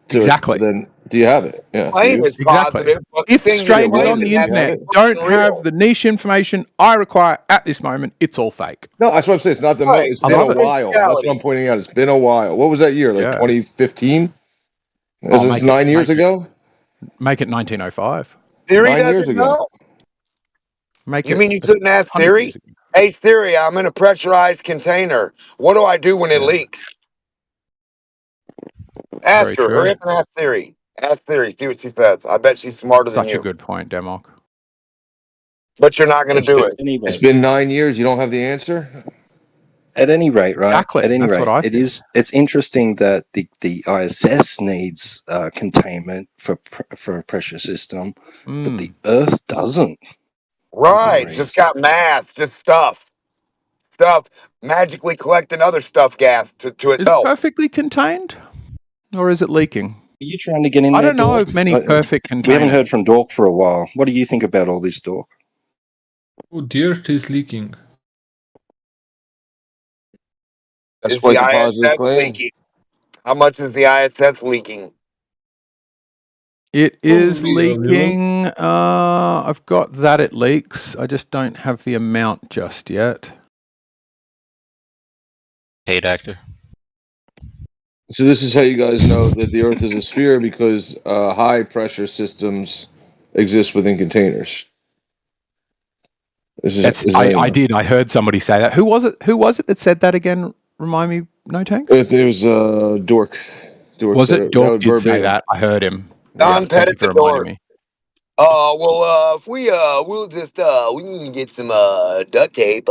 Exactly. Then do you have it? Yeah. Claim is Exactly. positive. But If the thing strangers you're on the claiming internet is don't fucking have real. the niche information I require at this moment, it's all fake. No, that's what I'm saying. It's not the Right. It's I been love a it. while. That's what I'm pointing out. It's been a while. What was that year? Like 2015? Oh, This is 9 years ago? Make it 1905. Siri 9 years doesn't ago. know? Make You it mean you couldn't ask 100 Siri? years ago. Hey Siri, I'm in a pressurized container. What do I do when it leaks? Ask Very her. true. Hurry up and ask Siri. Ask Siri. See what she says. I bet she's smarter than Such a you. good point, Demok. But you're not going to do it. It's been 9 years. You don't have the answer? At any rate, right? Exactly. At any That's rate, what I think. it's interesting that the ISS needs containment for a pressure system, but the Earth doesn't. Right. Just got mass. Just stuff. Magically collecting other stuff gas to Is it itself. perfectly contained? Or is it leaking? Are you trying to get in I there, don't know Dork? of many perfect containers. We haven't heard from Dork for a while. What do you think about all this, Dork? Oh, the Earth is leaking. That's Is quite the the positive ISS claim. leaking? How much is the ISS leaking? It is Probably a little. leaking. I've got that it leaks. I just don't have the amount just yet. Paid actor. So this is how you guys know that the Earth is a sphere, because high pressure systems exist within containers. I did. I heard somebody say that. Who was it? Who was it that said that again? Remind me, No Tank? It was Dork. Was it? Dork did say that. I heard him. Don Pettit the Dork. Me. Well, if we'll just we need to get some duct tape.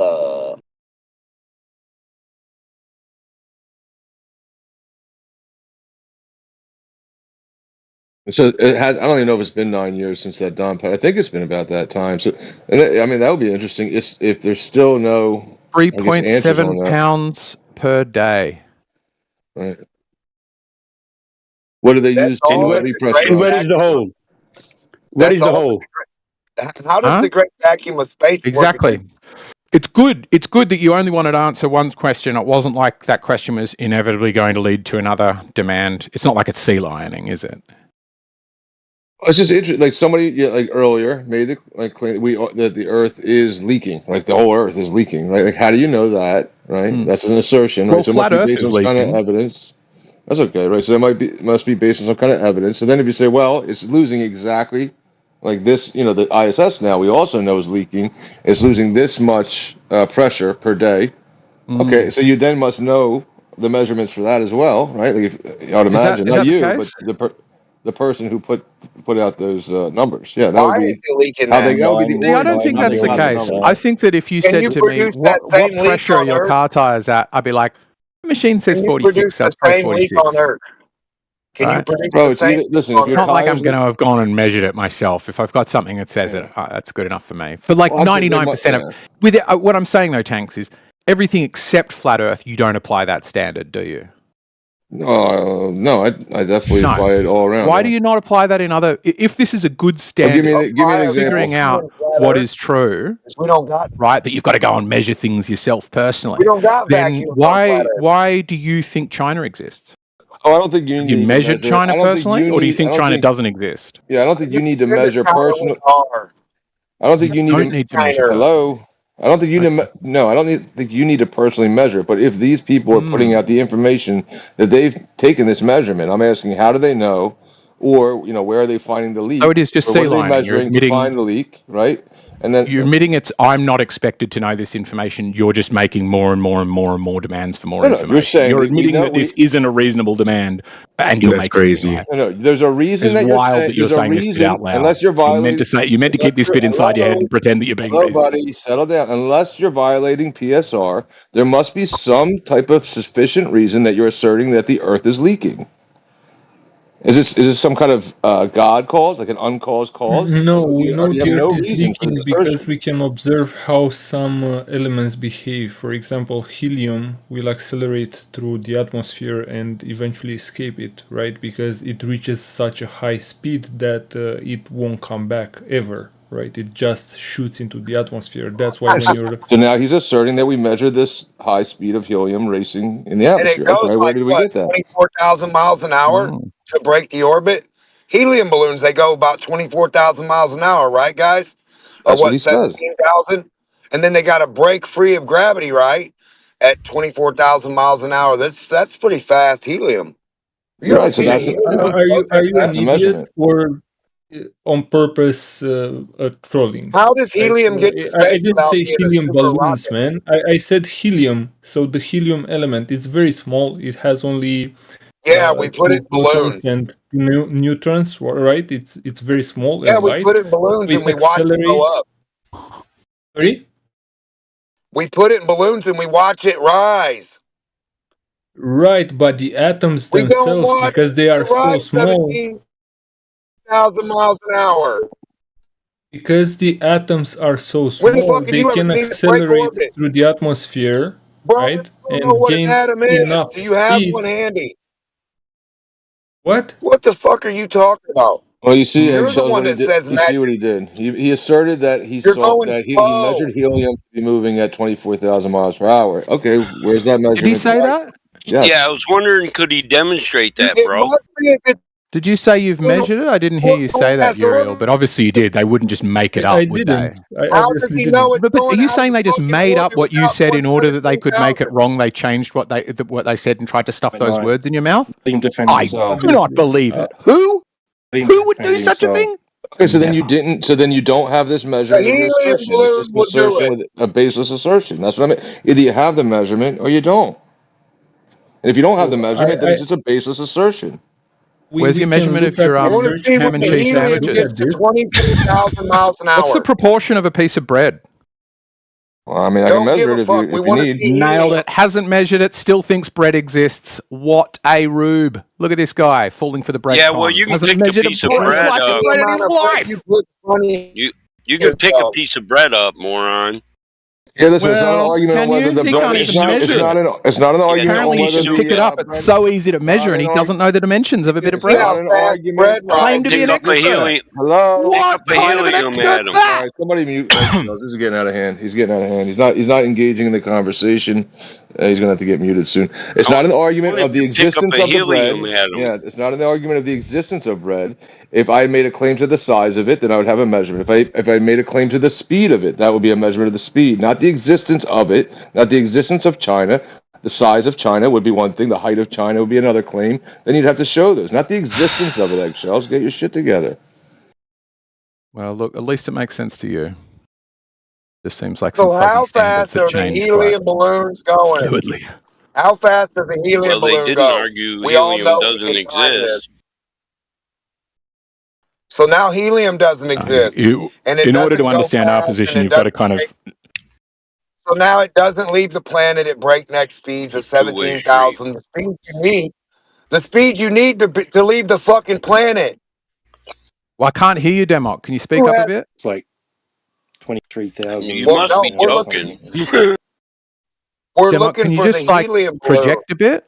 So it has. I don't even know if it's been 9 years since that Don Pettit. I think it's been about that time. So, I mean, that would be interesting if there's still no 3.7 pounds per day. Right. What do they use to heavy pressure? And where is the hole? Where is the hole? How does the great vacuum of space exactly work? It's good. It's good that you only wanted to answer one question. It wasn't like that question was inevitably going to lead to another demand. It's not like it's sea lioning, is it? It's just interesting. Like somebody, like earlier, made the claim that the Earth is leaking. Like the whole Earth is leaking, right? Like how do you know that? Right? That's an assertion. Well, right? So flat Earth is leaking. Kind of evidence. That's okay, right? So that must be based on some kind of evidence. And then if you say, well, it's losing exactly like this, the ISS now we also know is leaking. It's losing this much pressure per day. Okay, so you then must know the measurements for that as well, right? Like I would imagine, not you, but the person who put out those numbers. Yeah, that would be how they go. I don't think that's the case. I think that if you said to me, what pressure are your car tires at, I'd be like, the machine says 46, so it's probably 46. Can you produce the same? Listen, it's not like I'm going to have gone and measured it myself. If I've got something that says it, that's good enough for me. For like 99% of what I'm saying though, Tanks, is everything except flat Earth, you don't apply that standard, do you? No, I definitely apply it all around. Why do you not apply that in other? If this is a good standard, give me an example. Figuring out what is true, we don't got right. That you've got to go and measure things yourself personally. We don't got then why do you think China exists? Oh, I don't think you need to measure China personally, or do you think China doesn't exist? Yeah, I don't think you need to measure personally. I don't think you need to measure. Hello. I don't think you need. No, I don't think you need to personally measure. But if these people are putting out the information that they've taken this measurement, I'm asking, how do they know, or where are they finding the leak? Oh, it is just sea lining. Measuring to find the leak, right? And then you're admitting I'm not expected to know this information. You're just making more and more and more and more demands for more information. You're admitting that this isn't a reasonable demand, and you're making crazy. No, there's a reason that you're saying this bit out loud. Unless you're violating, you meant to keep this bit inside your head and pretend that you're being reasonable. Buddy, settle down. Unless you're violating PSR, there must be some type of sufficient reason that you're asserting that the Earth is leaking. Is this some kind of God cause, like an uncaused cause? No, we know the Earth is leaking because we can observe how some elements behave. For example, helium will accelerate through the atmosphere and eventually escape it, right? Because it reaches such a high speed that it won't come back ever. Right, it just shoots into the atmosphere. That's why when you're so now he's asserting that we measure this high speed of helium racing in the atmosphere. And it goes where did we get that? 24,000 miles an hour to break the orbit. Helium balloons, they go about 24,000 miles an hour, right, guys? That's what he says. 17,000, and then they got to break free of gravity, right, at 24,000 miles an hour. That's pretty fast helium. You're right. So are you an idiot or on purpose trolling? How does helium get to space? I didn't say helium balloons, man. I said helium. So the helium element, it's very small. It has only we put it in balloons and neutrons, right? It's very small. Yeah, we put it in balloons and we watch it go up. Sorry? We put it in balloons and we watch it rise. Right, but the atoms themselves, because they are so small. 17,000 miles an hour. Because the atoms are so small, they can accelerate through the atmosphere, right? I don't know what an atom is. Do you have one handy? What? What the fuck are you talking about? Well, you see, You're the one that says you see what he did. He asserted that he measured helium to be moving at 24,000 miles per hour. Okay, where's that measurement? Did he say that? Yes. Yeah, I was wondering, could he demonstrate that, bro? It must be if it's Did you say you've measured it? I didn't hear you say that, Uriel, but obviously you did. They wouldn't just make it up, would they? How does he know it's But going are you out saying the they just fucking made up orbit what you without said in order that they could make it 22,000? wrong? They changed what they said and tried to stuff those words in your mouth? Defend I himself. do not believe it. Who would do such a thing? Okay, so then you didn't. So then you don't have this measurement of your helium assertion. balloon It's just an will do assertion it. with a baseless assertion. That's what I mean. Either you have the measurement or you don't. And if you don't have the measurement, then it's just a baseless assertion. Where's your measurement of your I want to see ham when and the cheese helium sandwiches? gets to 24,000 miles an What's the hour. proportion of a piece of bread? Well, I mean, I can Don't give measure a it if fuck. We you want to need. see Nailed helium. it. Hasn't measured it. Still thinks bread exists. What a rube! Look at this guy falling for the bread. Yeah, well, you can Hasn't pick a measured piece a of bread slice up. of bread in his life. You can pick a piece of bread up, moron. Yeah, listen, it's not an Well, argument on can whether you? the He bread. can't It's even not. measure it. It's not an argument Apparently, on he whether can pick it up. It's so easy to measure, and he doesn't know the dimensions of a bit of bread. Not an argument. Claim to be an expert. Hello. What kind of an expert's All that? right, somebody mute. This is getting out of hand. He's getting out of hand. He's not engaging in the conversation. He's gonna have to get muted soon. It's not an argument of the existence of the bread. Yeah, it's not an argument of the existence of bread. If I made a claim to the size of it, then I would have a measurement. If I made a claim to the speed of it, that would be a measurement of the speed, not the existence of it, not the existence of China. The size of China would be one thing. The height of China would be another claim. Then you'd have to show those, not the existence of it. Eggshells, get your shit together. Well, look, at least it makes sense to you. This seems like So some fuzzy how standards fast that are the change helium balloons going? fluidly. How fast does the helium Well, they balloon didn't go? argue We all helium know doesn't we can time this. exist. So now helium doesn't exist, and it In order to doesn't go understand our fast, position, and it you've got to doesn't kind of. So now it doesn't leave the planet at breakneck speeds of 17,000. The speed you need to leave the fucking planet. Well, I can't hear you, Demok. Can you speak up a bit? It's like 23,000. You must be joking. We're Demok, looking can you for just the like helium balloon. project a bit?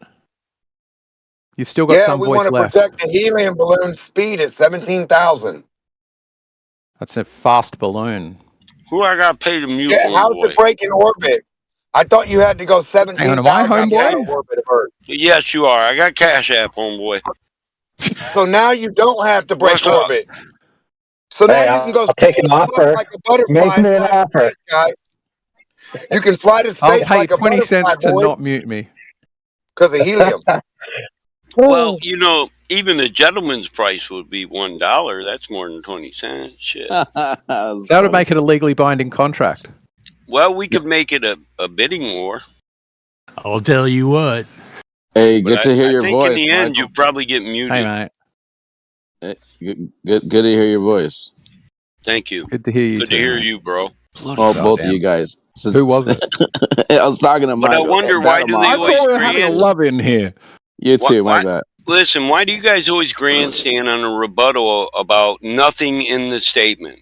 You've still got Yeah, some we voice want to left. protect the helium balloon speed at 17,000. That's a fast balloon. Who I got paid to mute? Yeah, how's it break in orbit? I thought you had to go 17,000 am I to get out of homeboy? orbit of Earth. Yes, you are. I got Cash App, homeboy. So now you don't have to break What's up? orbit. So now you can go take an offer. like a butterfly. Make me an offer. Guy. You can fly to I'll space pay like a 20 butterfly, cents to boy, not mute me. because of helium. Well, you know, even the gentleman's price would be $1. That's more than 20 cents. Shit. That would make it a legally binding contract. Well, we could make it a bidding war. I'll tell you what. Hey, But good to hear your I think voice. in the end, Michael. you probably get muted. Hey, mate. Good to hear your voice. Thank you. Good to hear you. Good to hear you, bro. Oh, both of you guys. Who was it? I was talking to But I Michael. wonder, why do they I always thought we were having a grand? love in here. You too, Why- my bad. Listen, why do you guys always grandstand on a rebuttal about nothing in the statement?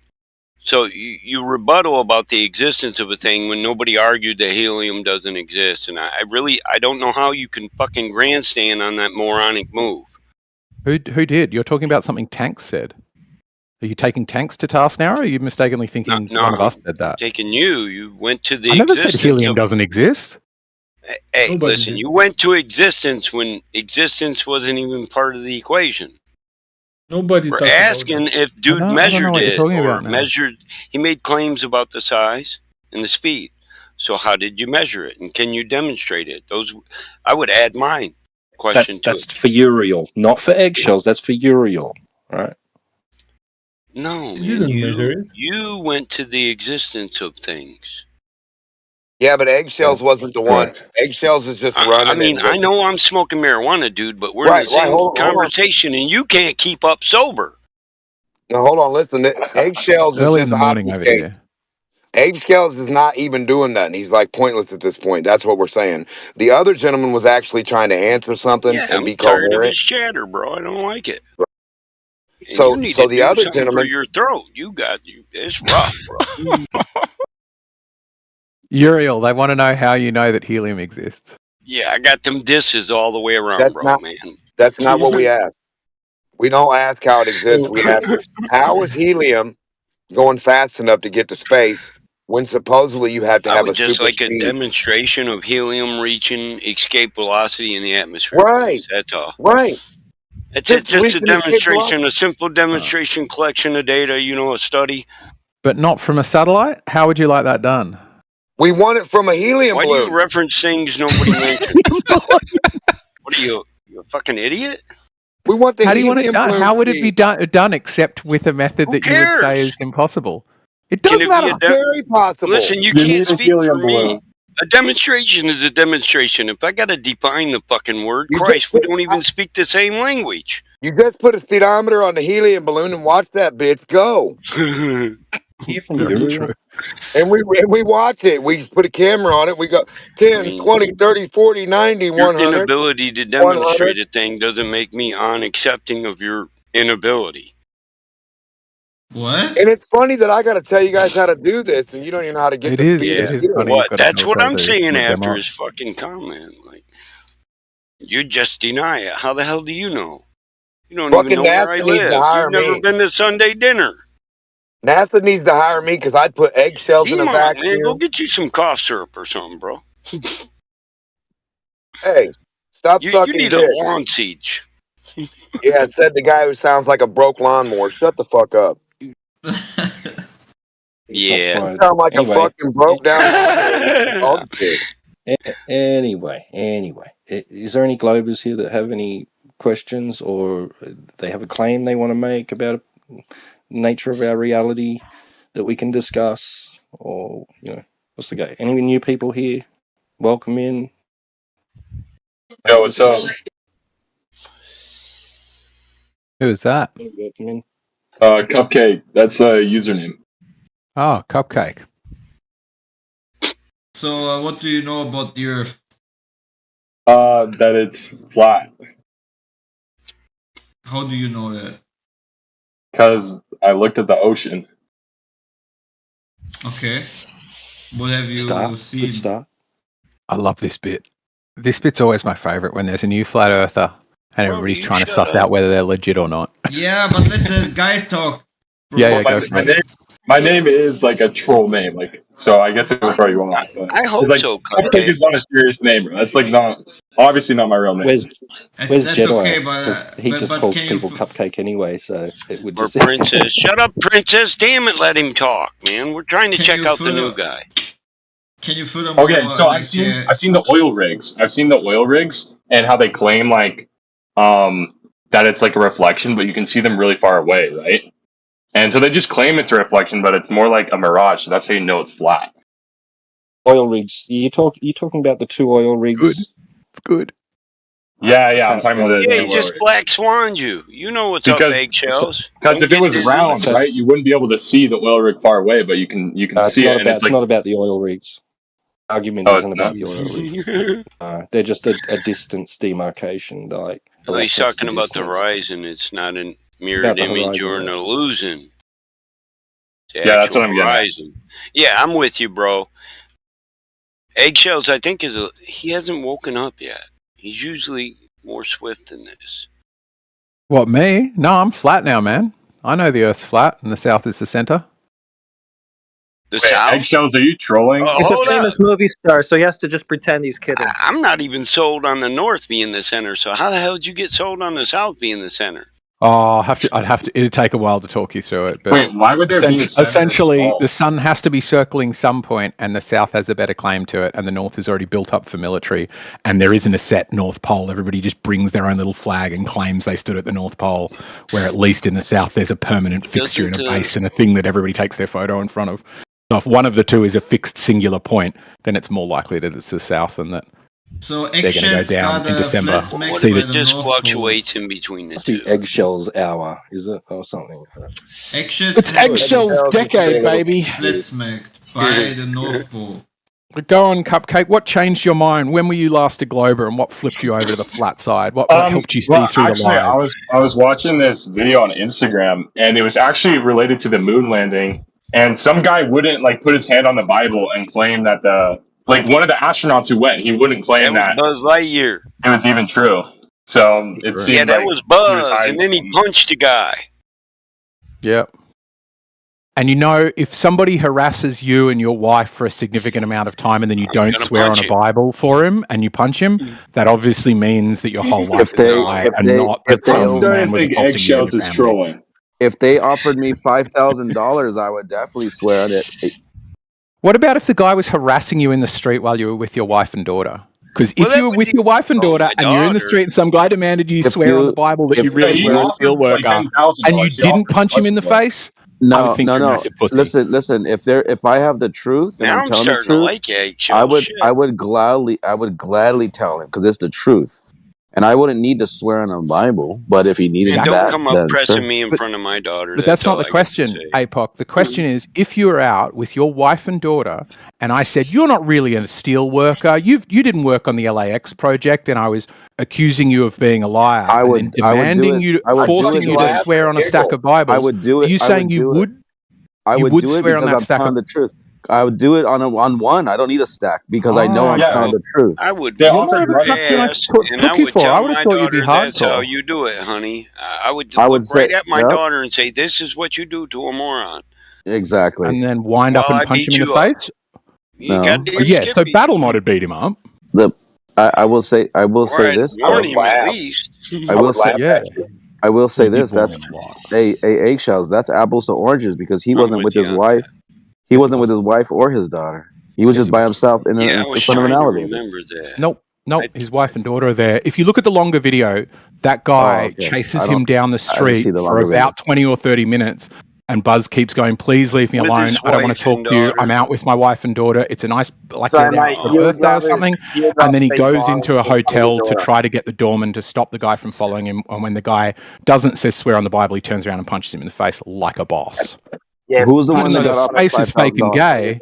So you rebuttal about the existence of a thing when nobody argued that helium doesn't exist, and I don't know how you can fucking grandstand on that moronic move. Who did? You're talking about something Tanks said. Are you taking Tanks to task now, or are you mistakenly thinking No, one of us said that? Taking you went to the I never said existence helium of- doesn't exist. Hey, Nobody listen, did. you went to existence when existence wasn't even part of the equation. Nobody We're talked about asking that. if dude I don't know measured what you're it talking or about now. measured. He made claims about the size and the speed. So how did you measure it, and can you demonstrate it? Those I would add mine question That's to it. for Uriel, not for eggshells. That's for Uriel, right? No, You man, didn't measure it. you went to the existence of things. Yeah, but eggshells wasn't the one. Eggshells is just running. I mean, and I know I'm smoking marijuana, dude, but we're in Right, the same hold on. conversation, and you can't keep up sober. Now hold on, listen. Eggshells is Early in just the morning over obfuscate. here. Eggshells is not even doing nothing. He's like pointless at this point. That's what we're saying. The other gentleman was actually trying to answer something Yeah, and I'm be tired of coherent. his chatter, bro. I don't like it. And So- you need so to the do other something for gentleman- your throat. It's rough, bro. Uriel, they want to know how you know that helium exists. Yeah, I got them disses all the way around, That's bro, not- man. That's not what we asked. We don't ask how it exists. We ask how is helium going fast enough to get to space when supposedly you have to I have would a just super like a speed. demonstration of helium reaching escape velocity in the atmosphere. Right. Please. That's all. Right. It's just a demonstration, a simple demonstration, collection of data, a study. But not from a satellite? How would you like that done? We want it from a helium balloon. Why do you reference things nobody mentioned? What are you a fucking idiot? We want the How do you want it helium done? balloon. How would it be done except with a method that you would say is impossible? It doesn't matter. Very possible. Listen, you can't speak for me. A demonstration is a demonstration. If I got to define the fucking word, Christ, we don't even speak the same language. You just put a speedometer on the helium balloon and watch that bitch go. Hear from Uriel? And we watch it. We put a camera on it. We go 10, 20, 30, 40, 90, Your 100. inability to demonstrate a thing doesn't make me unaccepting of your inability. What? And it's funny that I got to tell you guys how to do this, and you don't even know how to get it the is. speed. It is funny. What? That's what I'm saying with after them his fucking comment. Like, you just deny it. How the hell do you know? You don't Fucking even know where I NASA needs to live. hire You've never me. been to Sunday dinner. NASA needs to hire me because I'd put eggshells in a Man, vacuum. go get you some cough syrup or something, bro. Hey, stop You sucking need dick. a lawn siege. Yeah, said the guy who sounds like a broke lawnmower. Shut the fuck up. Yeah. You sound like a fucking broke down dog shit. Anyway, is there any Globers here that have any questions or they have a claim they want to make about the nature of our reality that we can discuss? Or, what's the go? Any new people here? Welcome in. Yo, what's up? Who's that? Welcome in. Cupcake. That's a username. Oh, Cupcake. So, what do you know about the Earth? That it's flat. How do you know that? Because I looked at the ocean. Okay. What have you seen? Good start. I love this bit. This bit's always my favorite when there's a new flat earther and everybody's trying to suss out whether they're legit or not. Yeah, but let the guys talk. Yeah, go for it. My name is like a troll name, like, so I guess it would throw you off. But I hope like, so, Cupcake is not a serious name, bro. That's like obviously not my real name. Where's That's Jedi? okay, but, Because he just calls people Cupcake anyway, so it would Or just... Princess. Shut up, Princess. Damn it, let him talk, man. We're trying to check out the new guy. Can you put him Okay, so I've seen the oil rigs. I've seen the oil rigs and how they claim like that it's like a reflection, but you can see them really far away, right? And so they just claim it's a reflection, but it's more like a mirage. So that's how you know it's flat. Oil rigs. You talking about the two oil rigs? Good. It's good. Yeah, I'm talking about it. Yeah, he just black swaned you. You know what's up, eggshells. Because if it was round, right, you wouldn't be able to see the oil rig far away, but you can see it. It's not about the oil rigs. Argument isn't about the oil rigs. They're just a distance demarcation, like. No, he's talking about the horizon. It's not a mirrored image or an illusion. Yeah, that's what I'm getting at. Yeah, I'm with you, bro. Eggshells, I think, he hasn't woken up yet. He's usually more swift than this. What, me? No, I'm flat now, man. I know the Earth's flat and the South is the center. The South? Eggshells, are you trolling? He's a famous movie star, so he has to just pretend he's kidding. I'm not even sold on the North being the center, so how the hell did you get sold on the South being the center? Oh, it'd take a while to talk you through it. But wait, why would there be a center? Essentially, the sun has to be circling some point, and the south has a better claim to it, and the north is already built up for military, and there isn't a set North Pole. Everybody just brings their own little flag and claims they stood at the North Pole, where at least in the south there's a permanent fixture and a base and a thing that everybody takes their photo in front of. So if one of the two is a fixed singular point, then it's more likely that it's the south and that so they're going to go down in December. See that just fluctuates in between the two. The eggshells hour, is it, or something? It's eggshells decade, baby. Flat-smacked by the North Pole. Go on, Cupcake. What changed your mind? When were you last a Glober, and what flipped you over to the flat side? What helped you see through the lines? I was watching this video on Instagram, and it was actually related to the moon landing. And some guy wouldn't put his hand on the Bible and claim that one of the astronauts who went, he wouldn't claim that Buzz Lightyear. It was even true. So it seemed that was Buzz, and then he punched a guy. Yep. And if somebody harasses you and your wife for a significant amount of time and then you don't swear on a Bible for him and you punch him, that obviously means that your whole life is a lie and not that some man was accosting you and your family. Trolling. If they offered me $5,000, I would definitely swear on it. What about if the guy was harassing you in the street while you were with your wife and daughter? Because if you were with your wife and daughter and you're in the street and some guy demanded you swear on the Bible that you really were a steel worker and you didn't punch him in the face, I would think you're a massive pussy. Listen. If I have the truth and Now I'm I'm telling the starting to truth, like eggshells. I would gladly tell him because it's the truth, and I wouldn't need to swear on a Bible. But if he needed And that, don't come up then pressing sure. me in front of my daughter. But that's not the question, APOC. The question is, if you were out with your wife and daughter, and I said, you're not really a steel worker, you didn't work on the LAX project, and I was accusing you of being a liar, forcing you to swear on a stack of Bibles, I would do it. Are you saying you would? I would do it swear on that because I'm stack telling the truth. I would do it on one. I don't need a stack because I know I'm telling the truth. I would They whoop offered your right ass, and I would tell my daughter, that's how you do it, honey. I would look right at my daughter and say, this is what you do to a moron. Exactly. And then wind up and punch him in the face? No. So Battle Mod would beat him up. I will say this. Warn him at least. I will say this. That's eggshells. That's apples to oranges because he wasn't with his wife. He wasn't with his wife or his daughter. He was just by himself in front of an elevator. Remember that. Nope. His wife and daughter are there. If you look at the longer video, that guy chases him down the street for about 20 or 30 minutes. And Buzz keeps going, please leave me alone. I don't want to talk to you. I'm out with my wife and daughter. It's a nice, like they're out for a birthday or something. And then he goes into a hotel to try to get the doorman to stop the guy from following him. And when the guy doesn't say swear on the Bible, he turns around and punches him in the face like a boss. Yeah, who's the one that got offered face is fake and gay?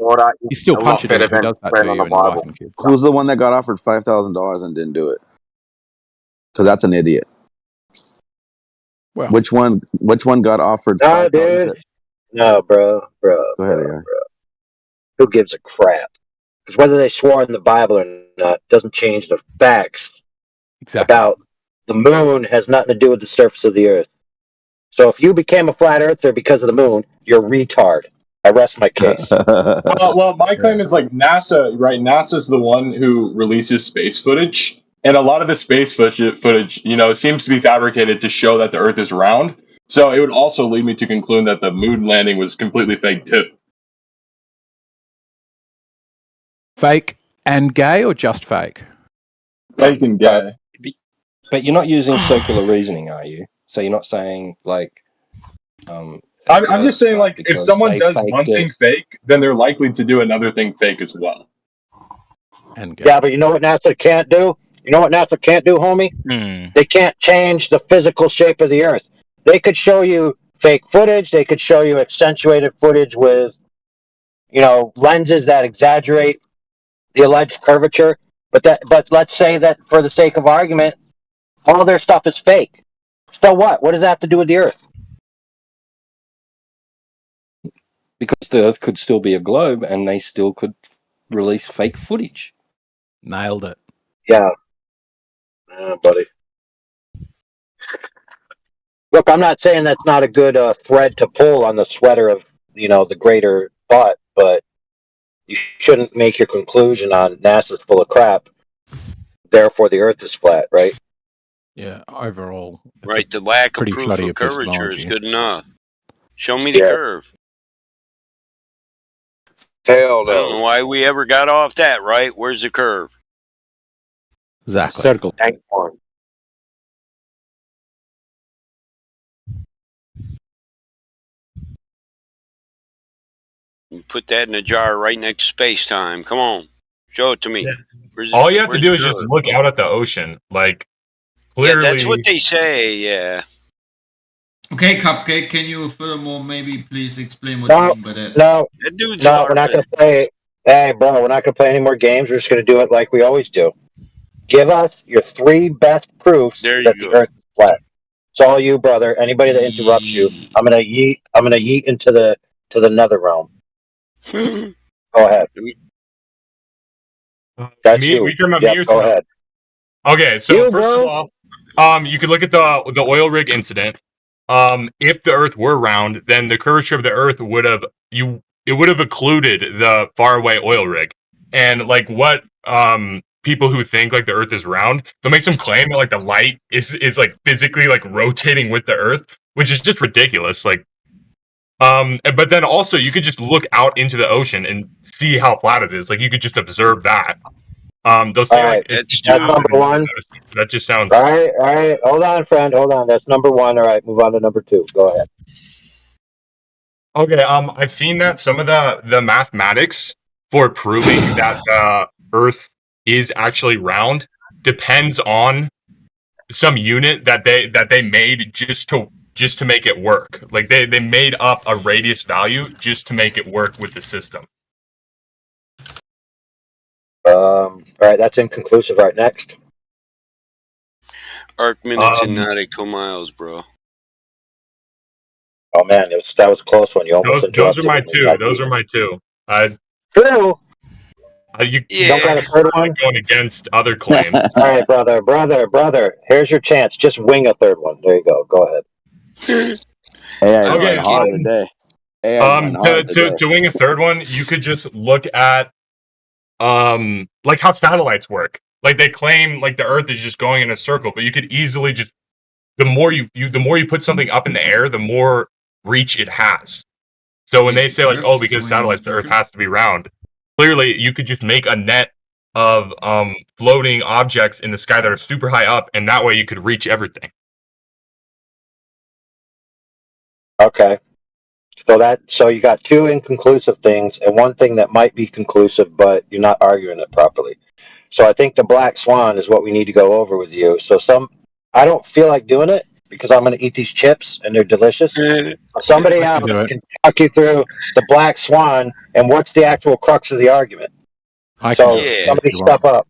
He still punches him if he does that to you and your wife and kids. Who's the one that got offered $5,000 and didn't do it? Because that's an idiot. Well, which one got offered? No, dude. No, bro. Go ahead, Aaron. Who gives a crap? Because whether they swore in the Bible or not doesn't change the facts about the moon has nothing to do with the surface of the earth. So if you became a flat earther because of the moon, you're a retard. I rest my case. Well, my claim is like NASA, right? NASA's the one who releases space footage. And a lot of the space footage, seems to be fabricated to show that the Earth is round. So it would also lead me to conclude that the moon landing was completely fake too. Fake and gay or just fake? Fake and gay. But you're not using circular reasoning, are you? So you're not saying like... I'm just saying, like, if someone does one thing fake, then they're likely to do another thing fake as well. Yeah, but you know what NASA can't do? You know what NASA can't do, homie? They can't change the physical shape of the Earth. They could show you fake footage. They could show you accentuated footage with, lenses that exaggerate the alleged curvature. But let's say that for the sake of argument, all their stuff is fake. So what? What does that have to do with the Earth? Because the Earth could still be a globe and they still could release fake footage. Nailed it. Yeah. Buddy. Look, I'm not saying that's not a good thread to pull on the sweater of, the greater thought, but you shouldn't make your conclusion on NASA's full of crap. Therefore, the Earth is flat, right? Yeah, overall. Right, the lack of proof of curvature is good enough. Show me the curve. Hell no. I don't know why we ever got off that, right? Where's the curve? Exactly. Circle. Tank farm. Put that in a jar right next to space-time. Come on. Show it to me. All you have to do is just look out at the ocean. Like, clearly... Yeah, that's what they say, yeah. Okay, Cupcake, can you furthermore maybe please explain what you mean by that? No, that dude's we're not going to play. Hey, bro, we're not going to play any more games. We're just going to do it like we always do. Give us your 3 best proofs that the Earth is flat. It's all you, brother. Anybody that interrupts you, I'm gonna yeet into the nether realm. Go ahead. That's me? you. We talking about Yep, me or go someone? ahead. Okay, so first of all, you could look at the oil rig incident. if the Earth were round, then the curvature of the Earth would have occluded the faraway oil rig. And like what people who think like the Earth is round, they'll make some claim that like the light is like physically like rotating with the Earth, which is just ridiculous. Like, but then also you could just look out into the ocean and see how flat it is. Like you could just observe that. They'll say like that's number one. That just sounds. All right. Hold on, friend. Hold on. That's number one. All right, move on to number two. Go ahead. Okay. I've seen that some of the mathematics for proving that the Earth is actually round depends on some unit that they made just to make it work. Like they made up a radius value just to make it work with the system. All right, that's inconclusive. Right, next. Arc minutes and nautical miles, bro. Oh man, that was a close one. You almost those are my two. Those are my two. True. You don't got a third one? Going against other claims. All right, brother. Here's your chance. Just wing a third one. There you go. Go ahead. Okay. Hard today. To wing a third one, you could just look at like how satellites work. Like they claim like the Earth is just going in a circle, but you could easily just the more you put something up in the air, the more reach it has. So when they say like, oh, because satellites, the Earth has to be round, clearly you could just make a net of floating objects in the sky that are super high up, and that way you could reach everything. Okay. So you got two inconclusive things and one thing that might be conclusive, but you're not arguing it properly. So I think the black swan is what we need to go over with you. So I don't feel like doing it because I'm going to eat these chips and they're delicious. Somebody else can talk you through the black swan and what's the actual crux of the argument. Somebody step up.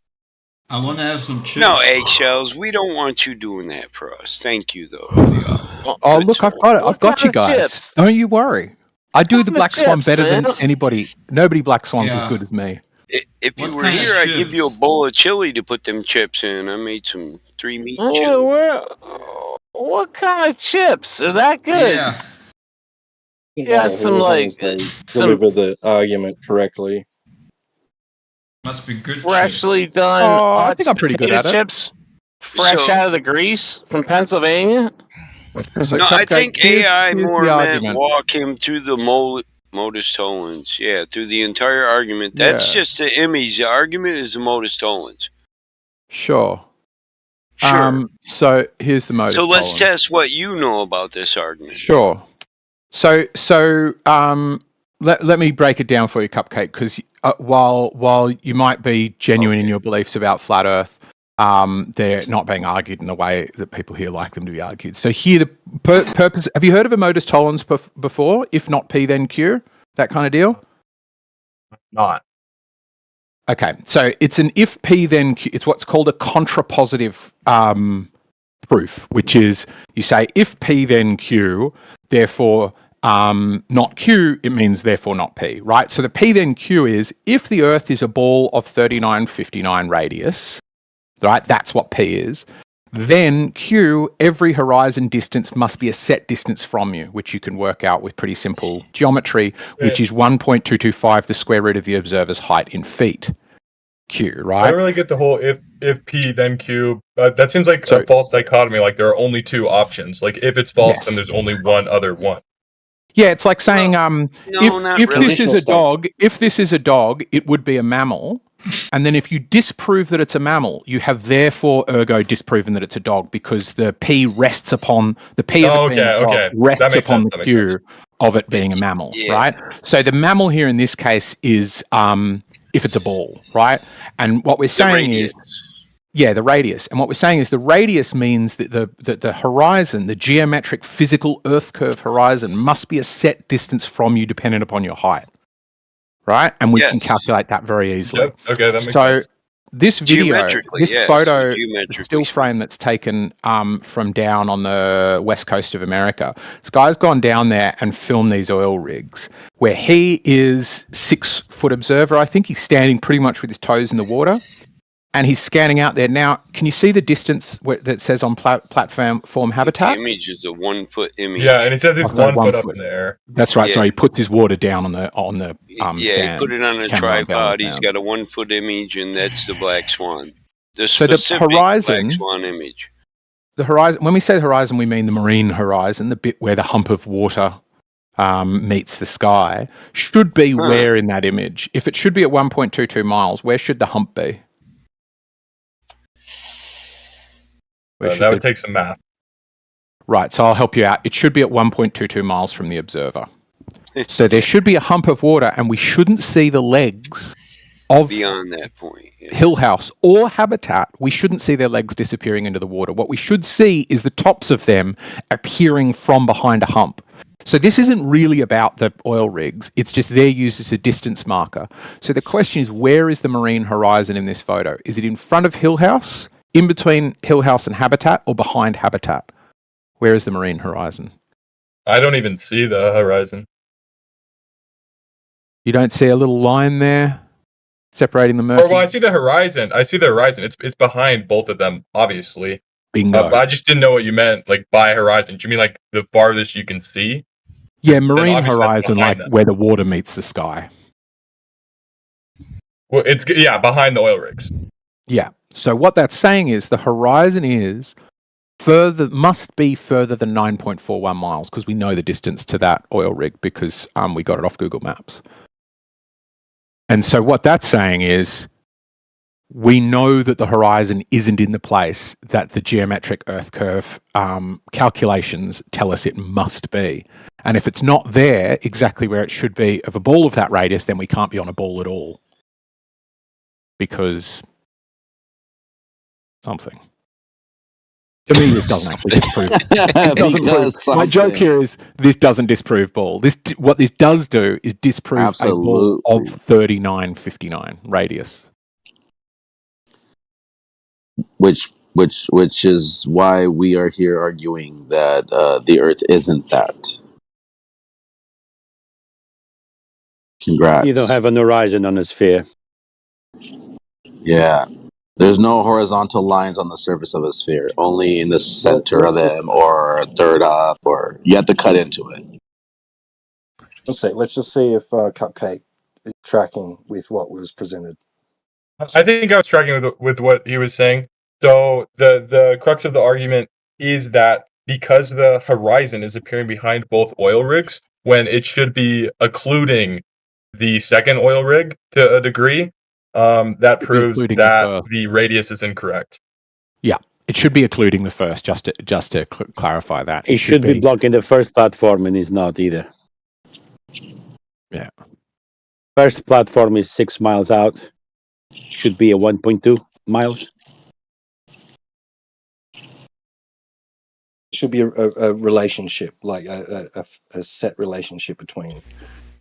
I want to have some chips. No, eggshells. We don't want you doing that for us. Thank you, though. Oh, look, I've got it. I've got you guys. Don't you worry. I do the black swan better than anybody. Nobody black swans as good as me. If you were here, I'd give you a bowl of chili to put them chips in. I made some 3-meat chili. What kind of chips? Are that good? Yeah, some like deliver the argument correctly. Must be good. Freshly done. Oh, I think I'm pretty good at it. Chips, fresh out of the grease from Pennsylvania. No, I think AI more meant walk him through the modus tollens. Yeah, through the entire argument. That's just the image. The argument is the modus tollens. Sure. So here's the modus. So let's test what you know about this argument. Sure. So let me break it down for you, Cupcake, because while you might be genuine in your beliefs about flat Earth, they're not being argued in the way that people here like them to be argued. So here, the purpose. Have you heard of a modus tollens before? If not P, then Q. That kind of deal. Not. Okay, so it's an if P then Q. It's what's called a contrapositive proof, which is you say if P then Q, therefore not Q, it means therefore not P, right? So the P then Q is if the Earth is a ball of 3959 radius, right? That's what P is. Then Q, every horizon distance must be a set distance from you, which you can work out with pretty simple geometry, which is 1.225 the square root of the observer's height in feet. Q, right? I don't really get the whole if P then Q. That seems like a false dichotomy. Like there are only two options. Like if it's false, then there's only one other one. Yeah, it's like saying if this is a dog, it would be a mammal. And then if you disprove that it's a mammal, you have therefore ergo disproven that it's a dog because the P rests upon the P of it being a dog rests upon the Q of it being a mammal, right? So the mammal here in this case is if it's a ball, right? And what we're saying is the radius. And what we're saying is the radius means that the horizon, the geometric physical Earth curve horizon must be a set distance from you dependent upon your height. Right? And we can calculate that very easily. Yep. Okay, that makes sense. This video, this photo, still frame that's taken from down on the west coast of America, this guy's gone down there and filmed these oil rigs where he is 6-foot observer. I think he's standing pretty much with his toes in the water. and he's scanning out there. Now, can you see the distance that says on platform habitat? The image is a 1 foot image. Yeah, and it says it's 1 foot up in the air. That's right. Yeah. So he puts his water down on the Yeah, sand. he put it on a camera tripod. He's down. got a 1 foot image, and that's the black swan. The So the specific horizon, black swan image. The horizon. When we say horizon, we mean the marine horizon, the bit where the hump of water meets the sky. Should be where in that image? If it should be at 1.22 miles, where should the hump be? That would take some math. Right, so I'll help you out. It should be at 1.22 miles from the observer. So there should be a hump of water, and we shouldn't see the legs of beyond that point. Yeah. Hill House or Habitat. We shouldn't see their legs disappearing into the water. What we should see is the tops of them appearing from behind a hump. So this isn't really about the oil rigs. It's just they're used as a distance marker. So the question is, where is the marine horizon in this photo? Is it in front of Hill House, in between Hill House and Habitat, or behind Habitat? Where is the marine horizon? I don't even see the horizon. You don't see a little line there separating the murky? Well, I see the horizon. It's behind both of them, obviously. Bingo. But I just didn't know what you meant, like by horizon. Do you mean like the farthest you can see? Yeah, marine horizon, like where the water meets the sky. Well, it's behind the oil rigs. Yeah. So what that's saying is the horizon is must be further than 9.41 miles, because we know the distance to that oil rig because we got it off Google Maps. And so what that's saying is we know that the horizon isn't in the place that the geometric Earth curve calculations tell us it must be. And if it's not there exactly where it should be of a ball of that radius, then we can't be on a ball at all. Because something. To me, this doesn't actually disprove. My joke here is this doesn't disprove ball. What this does do is disprove a ball of 3959 radius. Which is why we are here arguing that the Earth isn't that. Congrats. You don't have an horizon on a sphere. Yeah. There's no horizontal lines on the surface of a sphere, only in the center of them or a third up, or you have to cut into it. Let's just see if Cupcake is tracking with what was presented. I think I was tracking with what he was saying. So the crux of the argument is that because the horizon is appearing behind both oil rigs, when it should be occluding the second oil rig to a degree, that proves that the radius is incorrect. Yeah, it should be occluding the first, just to clarify that. It should be blocking the first platform, and it's not either. Yeah. First platform is 6 miles out. Should be a 1.2 miles. Should be a relationship, like a set relationship between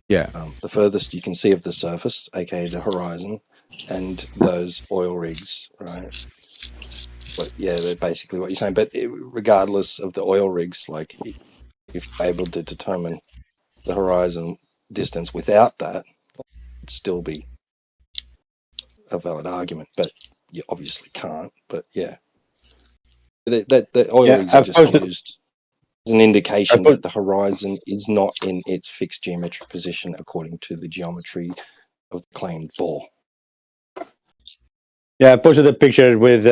the furthest you can see of the surface, aka the horizon, and those oil rigs, right? But yeah, that's basically what you're saying. But regardless of the oil rigs, like if you're able to determine the horizon distance without that, it'd still be a valid argument. But you obviously can't. But yeah, the oil rigs are just used as an indication that the horizon is not in its fixed geometric position according to the geometry of the claimed ball. Yeah, I posted a picture with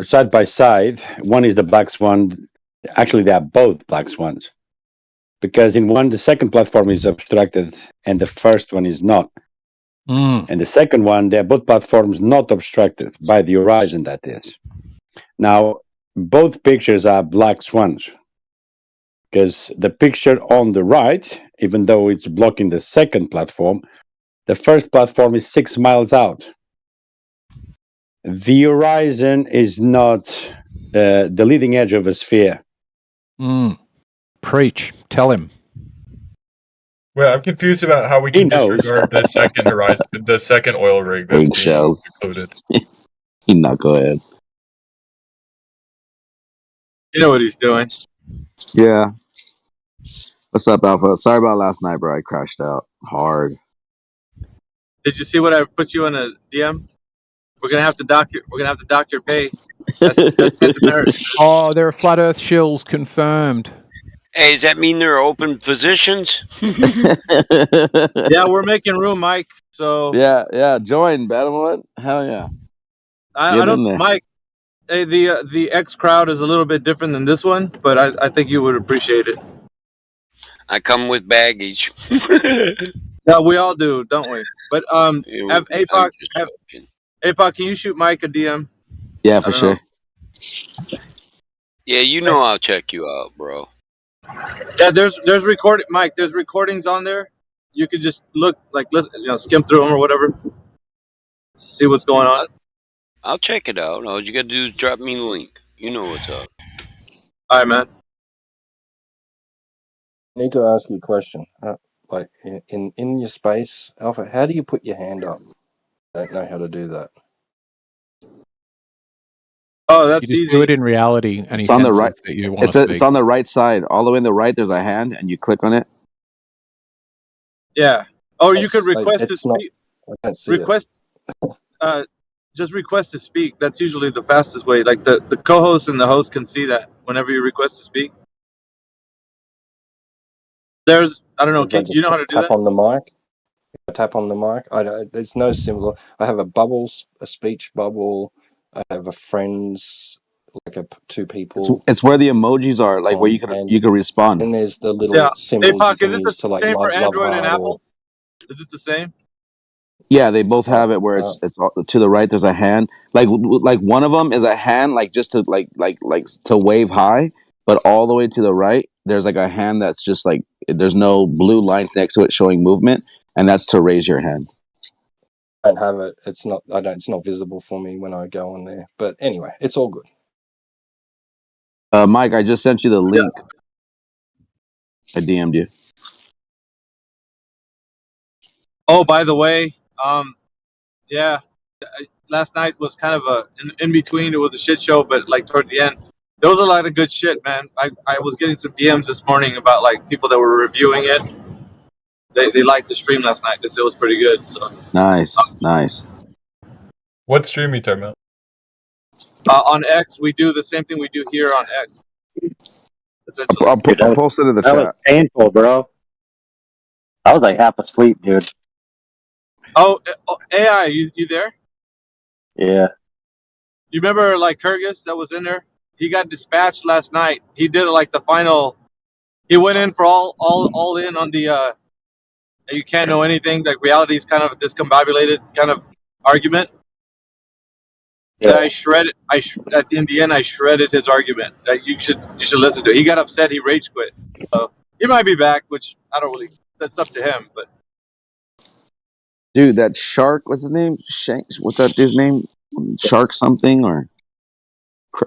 side by side. One is the black swan. Actually, they are both black swans. Because in one, the second platform is obstructed and the first one is not. And the second one, they're both platforms not obstructed by the horizon, that is. Now, both pictures are black swans. Because the picture on the right, even though it's blocking the second platform, the first platform is 6 miles out. The horizon is not the leading edge of a sphere. Preach. Tell him. Well, I'm confused about how we can disregard the second horizon, the second oil rig that's being included. Go ahead. You know what he's doing. Yeah. What's up, Alpha? Sorry about last night, bro. I crashed out hard. Did you see what I put you in a DM? We're gonna have to dock your pay. That's merit. Oh, there are flat Earth shills confirmed. Hey, does that mean there are open positions? Yeah, we're making room, Mike. So yeah, join Battlewood. Hell yeah. I don't, Mike. Hey, the X crowd is a little bit different than this one, but I think you would appreciate it. I come with baggage. Yeah, we all do, don't we? But have APOC, APOC, can you shoot Mike a DM? Yeah, for sure. Yeah, you know I'll check you out, bro. Yeah, there's Mike. There's recordings on there. You could just look, like, listen, skim through them or whatever. See what's going on. I'll check it out. All you gotta do is drop me the link. You know what's up. All right, man. I need to ask you a question. Like in your space, Alpha, how do you put your hand up? I don't know how to do that. Oh, that's you just do it in reality, and it's on the right. That you want to speak. It's on the right side, all the way on the right. There's a hand, and you click on it. Yeah. Oh, you could request to speak. I can't see request. Just request to speak. That's usually the fastest way. Like the co-host and the host can see that whenever you request to speak. There's, I don't know. Do you know how to do that? Tap on the mic. Tap on the mic. There's no symbol. I have a bubble, a speech bubble. I have a friends, like two people. It's where the emojis are, like where you can respond. And there's the little symbols you can use to, like, same for love Android and heart Apple? Is it the same? Yeah, they both have it where it's to the right. There's a hand, like one of them is a hand, like just to like to wave high, but all the way to the right, there's like a hand that's just like there's no blue lines next to it showing movement, and that's to raise your hand. I don't have it. It's not. It's not visible for me when I go on there. But anyway, it's all good. Mike, I just sent you the link. I DM'd you. Oh, by the way, yeah, last night was kind of in between. It was a shit show, but like towards the end, there was a lot of good shit, man. I was getting some DMs this morning about like people that were reviewing it. They liked the stream last night. They said it was pretty good. So nice. What stream are you talking about? On X, we do the same thing we do here on X. Essentially, I'll post it in the that chat. Was painful, bro. I was like half asleep, dude. Oh, AI, you there? Yeah. You remember like Kyrgyz that was in there? He got dispatched last night. He did like the final. He went in for all in on the you can't know anything. Like reality is kind of a discombobulated kind of argument. Yeah. I shredded. In the end, I shredded his argument. You should listen to it. He got upset. He rage quit. So he might be back, which I don't really. That's up to him. But dude, that Shark, what's his name? What's that dude's name? Shark something or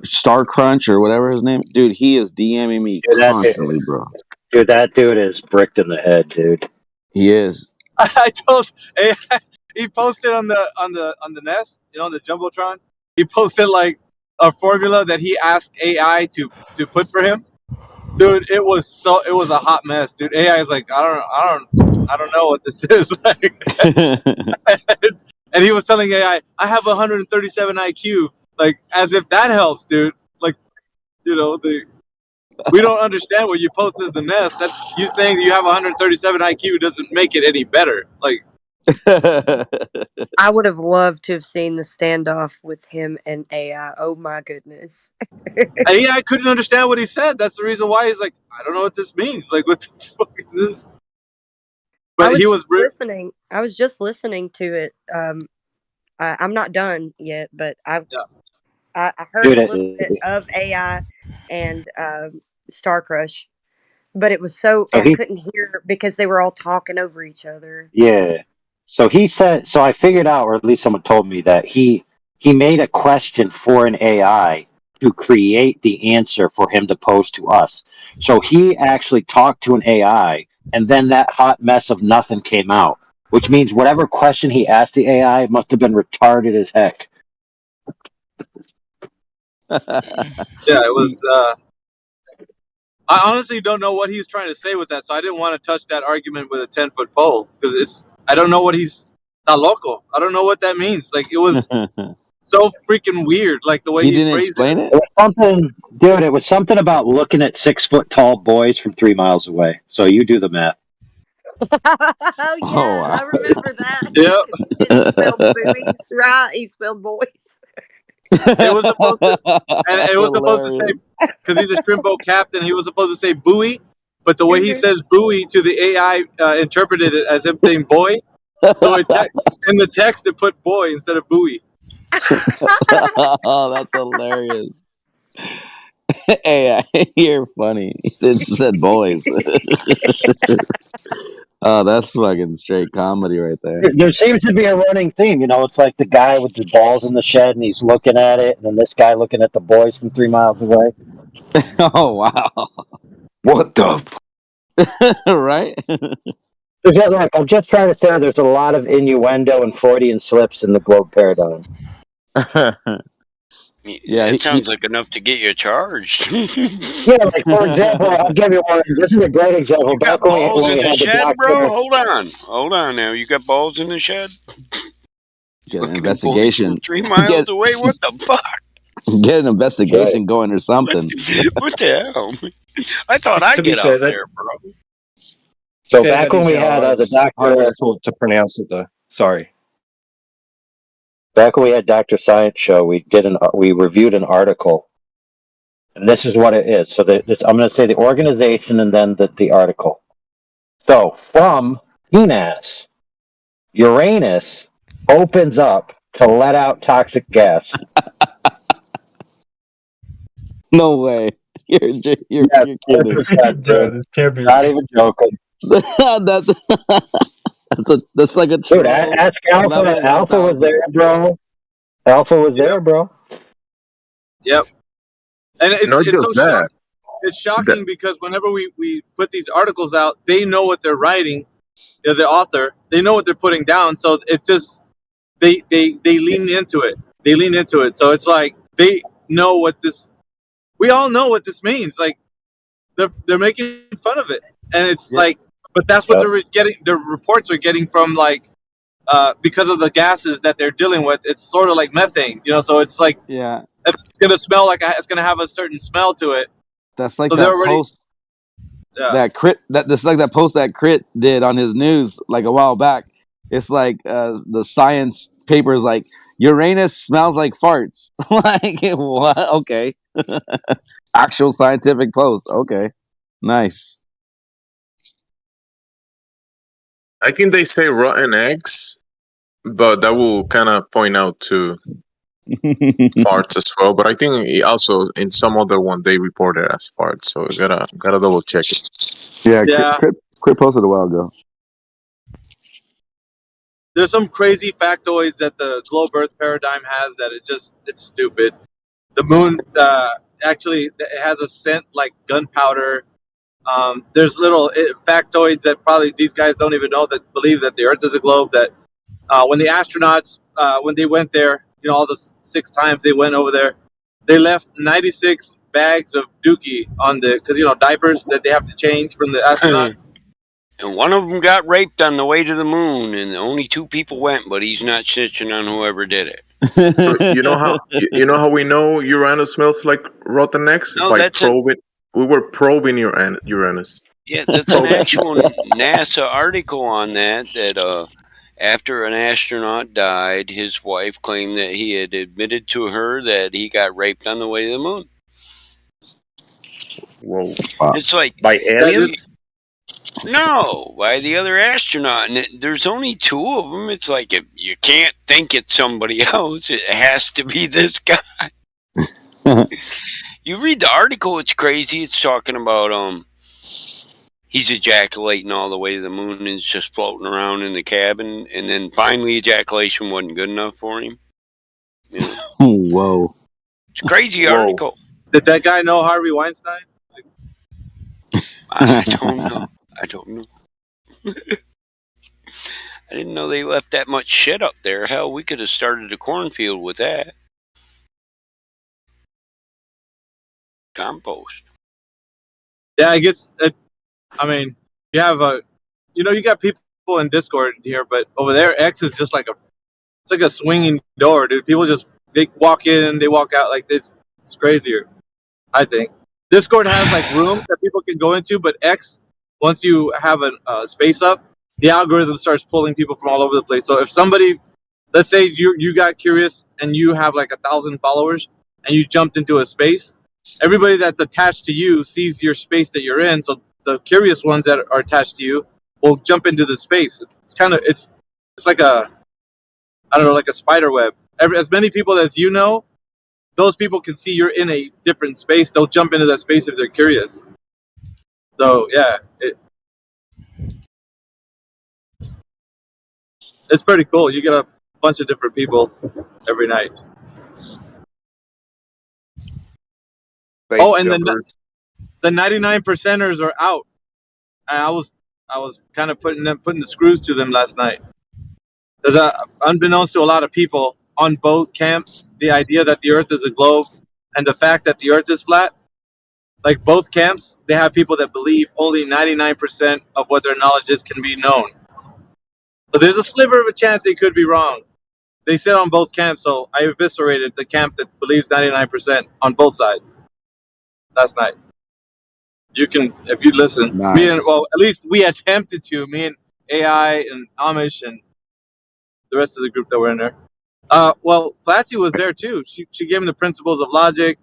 Star Crunch or whatever his name. Dude, he is DMing me constantly, bro. Dude, that dude is bricked in the head, dude. He is. I told AI, he posted on the Nest, the Jumbotron. He posted like a formula that he asked AI to put for him. Dude, it was a hot mess, dude. AI is like, I don't know what this is. Like, and he was telling AI, I have 137 IQ, like as if that helps, dude. Like, we don't understand what you posted in the Nest. That's you saying you have 137 IQ doesn't make it any better. Like, I would have loved to have seen the standoff with him and AI. Oh my goodness. AI couldn't understand what he said. That's the reason why he's like, I don't know what this means. Like, what the fuck is this? But he was listening. I was just listening to it. I'm not done yet, but I heard a little bit of AI and Star Crush, but it was I couldn't hear because they were all talking over each other. Yeah. So he said. So I figured out, or at least someone told me that he made a question for an AI to create the answer for him to pose to us. So he actually talked to an AI, and then that hot mess of nothing came out, which means whatever question he asked the AI must have been retarded as heck. Yeah, it was. I honestly don't know what he's trying to say with that, so I didn't want to touch that argument with a 10-foot pole because I don't know what he's not local. I don't know what that means. Like it was. so freaking weird, like the way He he didn't phrased explain it. it? It was something, dude. It was something about looking at 6 foot tall boys from 3 miles away. So you do the math. Oh yeah, Oh, wow. I remember that. Yep. He spelled boobies, right? He spelled boys. It was supposed to, and That's it was supposed to hilarious. say, because he's a shrimp boat captain, he was supposed to say buoy, but the way he Mhm. says buoy to the AI interpreted it as him saying boy. So in the text it put boy instead of buoy. Oh, that's hilarious. Hey, you're funny. He said boys. Oh, that's fucking straight comedy right there. There seems to be a running theme. It's like the guy with the balls in the shed, and he's looking at it, and then this guy looking at the boys from 3 miles away. Oh, wow. What the? Right? Look, I'm just trying to say there's a lot of innuendo and Freudian slips in the globe paradigm. Yeah, that sounds like enough to get you charged. Yeah, like for example, I'll give you one. This is a great example. You got Back when balls we in the had the shed, bro? doctor. Hold on now. You got balls in the shed? Get an Looking at boys from investigation. 3 miles away? What the fuck? Get an investigation going or something. What the hell? I thought I'd get out there, bro. So back when we had the doctor, I was taught to pronounce it though. Sorry. back when we had Dr. Science Show, we reviewed an article, and this is what it is. So I'm going to say the organization and then the article. So from PNAS, Uranus opens up to let out toxic gas. No way. You're kidding. Dude. This can't be. Not even joking. that's like a Dude, ask Alpha. Alpha was there, bro. Alpha was there, bro. Yep. And it's Not so just that. shocking. It's shocking because whenever we put these articles out, they know what they're writing. The author, they know what they're putting down. So it's just they lean into it. They lean into it. So it's like they know what this. We all know what this means. Like they're making fun of it, and it's like, but that's what they're getting. The reports are getting from like because of the gases that they're dealing with. It's sort of like methane, So it's like it's gonna smell like it's gonna have a certain smell to it. That's like So that post. That crit that's like that post that Crit did on his news like a while back. It's like the science paper is like Uranus smells like farts. Like what? Okay. Actual scientific post. Okay. Nice. I think they say rotten eggs, but that will kind of point out to farts as well. But I think also in some other one they reported as farts, so gotta double check it. Yeah. Crit posted a while ago. There's some crazy factoids that the globe Earth paradigm has that it's stupid. The moon actually it has a scent like gunpowder. There's little factoids that probably these guys don't even know that believe that the Earth is a globe. That when the astronauts when they went there, all the 6 times they went over there, they left 96 bags of dookie on because diapers that they have to change from the astronauts. And one of them got raped on the way to the moon, and only 2 people went, but he's not snitching on whoever did it. So you know how we know Uranus smells like rotten eggs? No, By probing. We were probing Uranus. Yeah, that's an actual NASA article on that after an astronaut died, his wife claimed that he had admitted to her that he got raped on the way to the moon. Whoa. It's like by aliens? No, by the other astronaut. And there's only 2 of them. It's like if you can't think it's somebody else, it has to be this guy. You read the article, it's crazy. It's talking about he's ejaculating all the way to the moon and is just floating around in the cabin, and then finally ejaculation wasn't good enough for him. Whoa. It's a crazy article. Did that guy know Harvey Weinstein? I don't know. I didn't know they left that much shit up there. Hell, we could have started a cornfield with that. Compost. Yeah, I guess. I mean, you have you got people in Discord here, but over there, X is just like it's like a swinging door, dude. People just they walk in, they walk out like this. It's crazier, I think. Discord has like rooms that people can go into, but X, once you have a space up, the algorithm starts pulling people from all over the place. So if somebody, let's say you got curious and you have like 1,000 followers and you jumped into a space, everybody that's attached to you sees your space that you're in. So the curious ones that are attached to you will jump into the space. It's kind of it's like a, I don't know, like a spider web. As many people as you know, those people can see you're in a different space. They'll jump into that space if they're curious. So yeah, it's pretty cool. You get a bunch of different people every night. Space Oh, and jumpers. the 99%ers are out. And I was kind of putting the screws to them last night. There's unbeknownst to a lot of people on both camps, the idea that the Earth is a globe and the fact that the Earth is flat. Like both camps, they have people that believe only 99% of what their knowledge is can be known. So there's a sliver of a chance they could be wrong. They sit on both camps, so I eviscerated the camp that believes 99% on both sides last night. You can, if you listen. Nice. Well, at least we attempted to. Me and AI and Amish and the rest of the group that were in there. Well, Flatsy was there too. She gave him the principles of logic.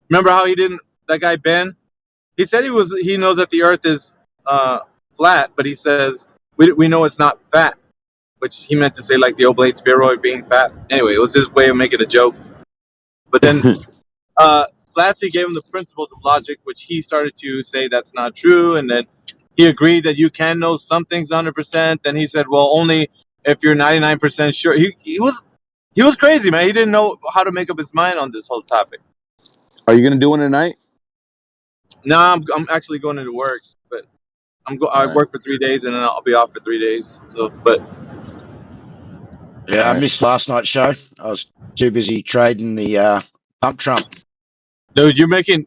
Remember how he didn't? That guy Ben, he said he knows that the Earth is flat, but he says we know it's not fat, which he meant to say like the oblate spheroid being fat. Anyway, it was his way of making a joke. But then Flatsy gave him the principles of logic, which he started to say that's not true, and then he agreed that you can know some things 100%. Then he said, well, only if you're 99% sure. He was crazy, man. He didn't know how to make up his mind on this whole topic. Are you gonna do one tonight? No, I'm actually going into work, but I work for 3 days and then I'll be off for 3 days. So, but yeah, I missed last night's show. I was too busy trading the pump Trump. Dude, you're making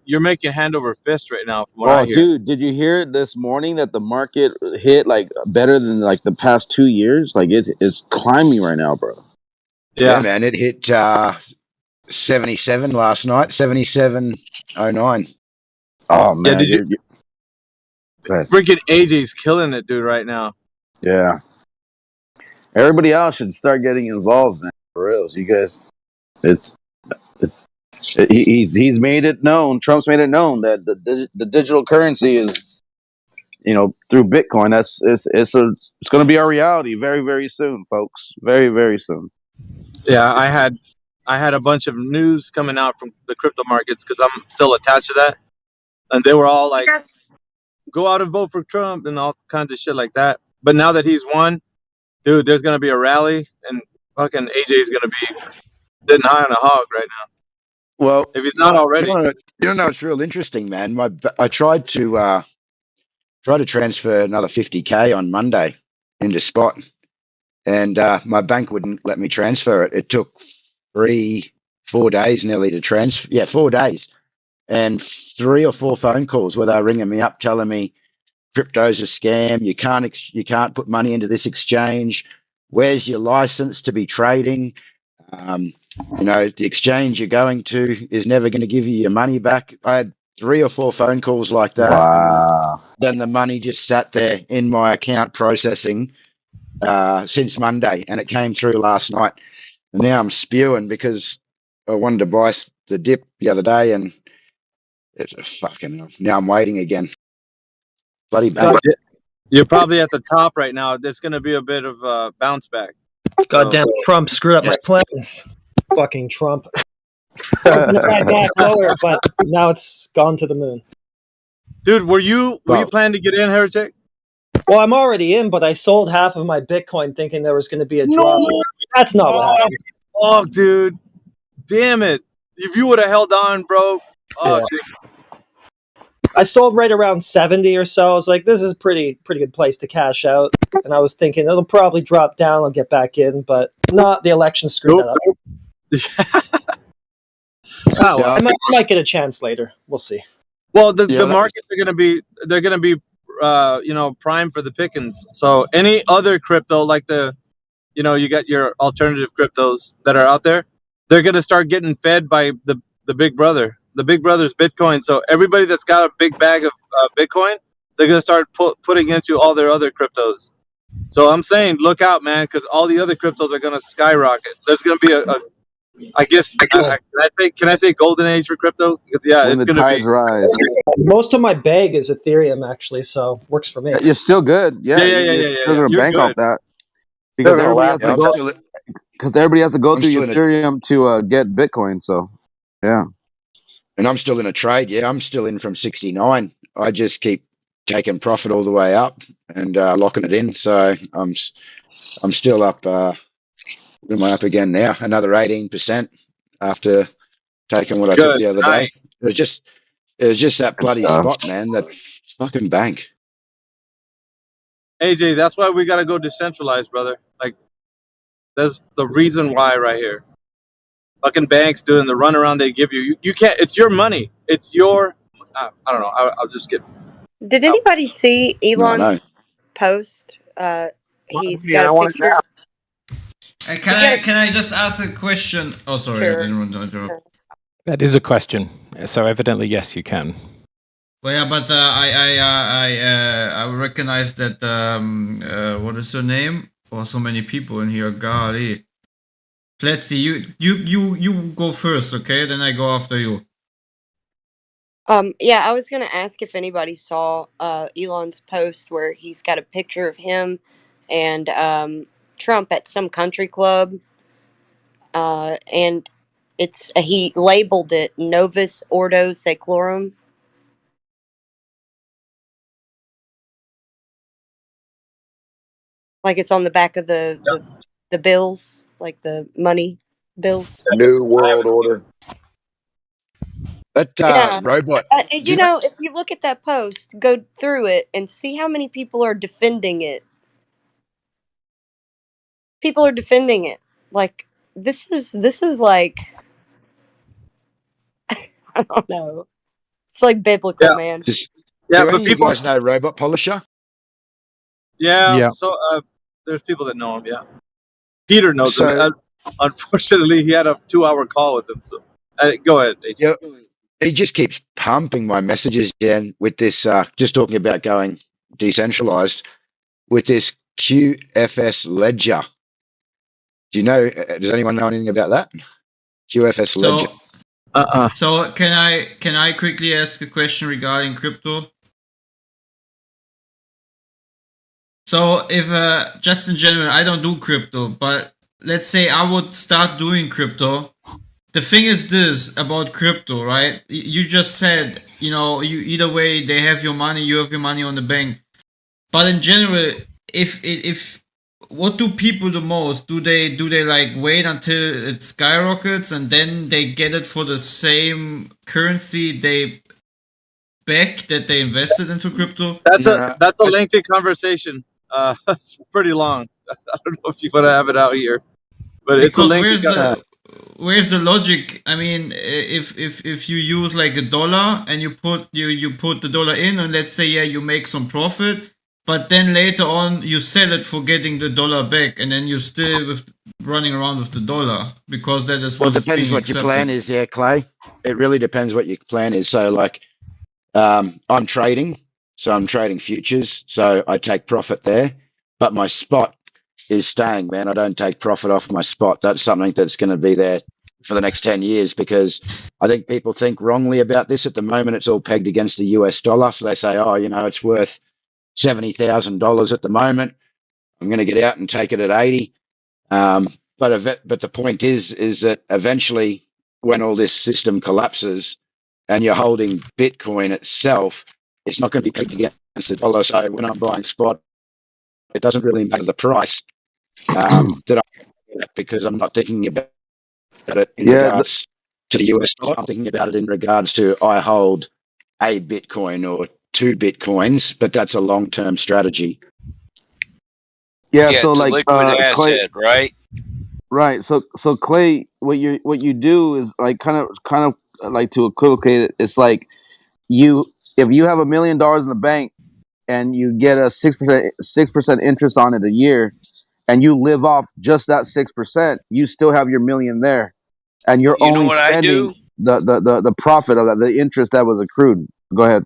hand over fist right now. From what I hear. Dude, did you hear this morning that the market hit like better than like the past 2 years? Like it's climbing right now, bro. Yeah, man, it hit 77 last night, 77.09. Oh man, yeah, freaking AJ's killing it, dude, right now. Yeah. Everybody else should start getting involved, man. For real, you guys, he's made it known. Trump's made it known that the digital currency is, through Bitcoin. It's going to be our reality very, very soon, folks. Very, very soon. Yeah, I had a bunch of news coming out from the crypto markets because I'm still attached to that, and they were all like, "Go out and vote for Trump" and all kinds of shit like that. But now that he's won, dude, there's gonna be a rally, and fucking AJ's gonna be sitting high on a hog right now. Well, if he's not already, you know, it's real interesting, man. I tried to transfer another 50K on Monday into spot, and my bank wouldn't let me transfer it. It took 4 days nearly to transfer. Yeah, 4 days, and 3 or 4 phone calls where they're ringing me up telling me crypto's a scam. You can't put money into this exchange. Where's your license to be trading? The exchange you're going to is never going to give you your money back. I had 3 or 4 phone calls like that. Wow. Then the money just sat there in my account processing since Monday, and it came through last night. And now I'm spewing because I wanted to buy the dip the other day, and it's a fucking. Now I'm waiting again. Bloody bank. You're probably at the top right now. There's going to be a bit of a bounce back. Goddamn Trump screwed up my plans. Fucking Trump. Back lower, but now it's gone to the moon. Dude, were you planning to get in, Heretic? Well, I'm already in, but I sold half of my Bitcoin thinking there was going to be a drop. That's not what happened. Oh, dude. Damn it. If you would have held on, bro. Oh, yeah. I sold right around 70 or so. I was like, this is a pretty good place to cash out. And I was thinking it'll probably drop down. I'll get back in, but not the election screwed that up. I might get a chance later. We'll see. Well, the markets are going to be prime for the pickings. So any other crypto like you got your alternative cryptos that are out there, they're going to start getting fed by the big brother. The big brother's Bitcoin. So everybody that's got a big bag of Bitcoin, they're going to start putting into all their other cryptos. So I'm saying, look out, man, because all the other cryptos are going to skyrocket. There's going to be I guess, can I say golden age for crypto? Because, yeah, when it's the going to be. tides rise. Most of my bag is Ethereum, actually, so works for me. You're still good. Yeah, you're still going to bank off that. Because everybody has to go. Because everybody has to go through Ethereum to get Bitcoin. So, yeah. And I'm still in a trade. Yeah, I'm still in from 69. I just keep taking profit all the way up and locking it in. So I'm still up. What am I up again now? Another 18% after taking what I took the other day. It was just that bloody spot, man. That fucking bank. AJ, that's why we got to go decentralized, brother. Like, that's the reason why right here. Fucking banks doing the runaround they give you. You can't. It's your money. It's your. I don't know. I'll just get. Did anybody see Elon's post? He's got a picture. Can I just ask a question? Oh, sorry, I didn't want to interrupt. That is a question. So evidently, yes, you can. Well, yeah, but I recognize that. What is her name? Oh, so many people in here. Golly. Let's see. You go first, okay? Then I go after you. Yeah, I was gonna ask if anybody saw Elon's post where he's got a picture of him and Trump at some country club, and he labeled it Novus Ordo Seclorum. Like it's on the back of the bills, like the money bills. New World Order. That robot. You know, if you look at that post, go through it and see how many people are defending it. People are defending it. Like this is like I don't know. It's like biblical, man. Do you guys know Robot Polisher? Yeah. So there's people that know him. Yeah. Peter knows him. Unfortunately, he had a 2-hour call with him. So go ahead. Yeah. He just keeps pumping my messages in with this, just talking about going decentralized with this QFS ledger. Do you know, does anyone know anything about that? QFS ledger. So can I quickly ask a question regarding crypto? So if just in general, I don't do crypto, but let's say I would start doing crypto. The thing is this about crypto, right? You just said, you either way they have your money, you have your money on the bank. But in general, if what do people do most? Do they like wait until it skyrockets and then they get it for the same currency they back that they invested into crypto? That's a lengthy conversation. It's pretty long. I don't know if you want to have it out here, but it's a lengthy. Where's the logic? I mean, if you use like $1 and you put the dollar in, and let's say you make some profit, but then later on you sell it for getting the dollar back, and then you're still running around with the dollar because that is what depends what your plan is, Clay. It really depends what your plan is. So like, I'm trading, so I'm trading futures, so I take profit there, but my spot is staying, man. I don't take profit off my spot. That's something that's going to be there for the next 10 years because I think people think wrongly about this. At the moment, it's all pegged against the US dollar. So they say, it's worth $70,000 at the moment. I'm going to get out and take it at 80. But the point is that eventually when all this system collapses and you're holding Bitcoin itself, it's not going to be pegged against the dollar. So when I'm buying spot, it doesn't really matter the price. Because I'm not thinking about it in regards to the US dollar. I'm thinking about it in regards to I hold a Bitcoin or 2 Bitcoins, but that's a long-term strategy. Yeah, it's so a like liquid asset, right? Right. So Clay, what you do is like kind of like to equivocate it. It's like if you have $1 million in the bank and you get a 6% interest on it a year, and you live off just that 6%, you still have your million there. and you're You know only what I spending do? the profit of that, the interest that was accrued. Go ahead,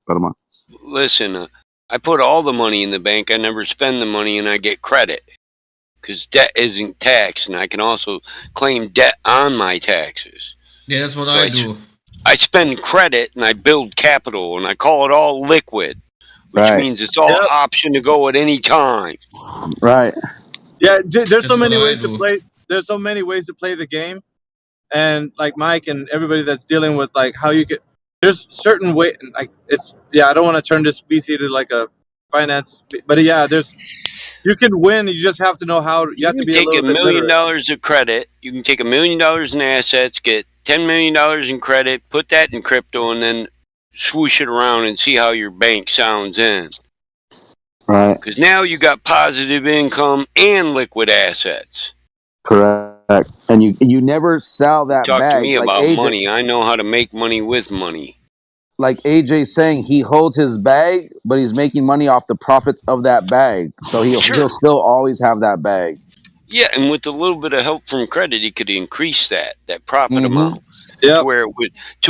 Panama. Listen, I put all the money in the bank. I never spend the money, and I get credit because debt isn't taxed, and I can also claim debt on my taxes. Yeah, that's what I do. I spend credit and I build capital, and I call it all liquid, which means it's all option to go at any time. Right. Yeah, there's so That's many what I ways to do. play. There's so many ways to play the game, and like Mike and everybody that's dealing with like how you could. There's certain way like it's I don't want to turn this BC to like a finance, but yeah, you can win. You just have to know how. You have to You be can a take little $1 bit million literate. of credit. You can take $1 million in assets, get $10 million in credit, put that in crypto, and then swoosh it around and see how your bank sounds in. Right. Because now you got positive income and liquid assets. Correct. And you never sell that Talk to bag me like about AJ. money. I know how to make money with money. Like AJ saying, he holds his bag, but he's making money off the profits of that bag. So he'll still always have that bag. Yeah, and with a little bit of help from credit, he could increase that profit Mhm. amount to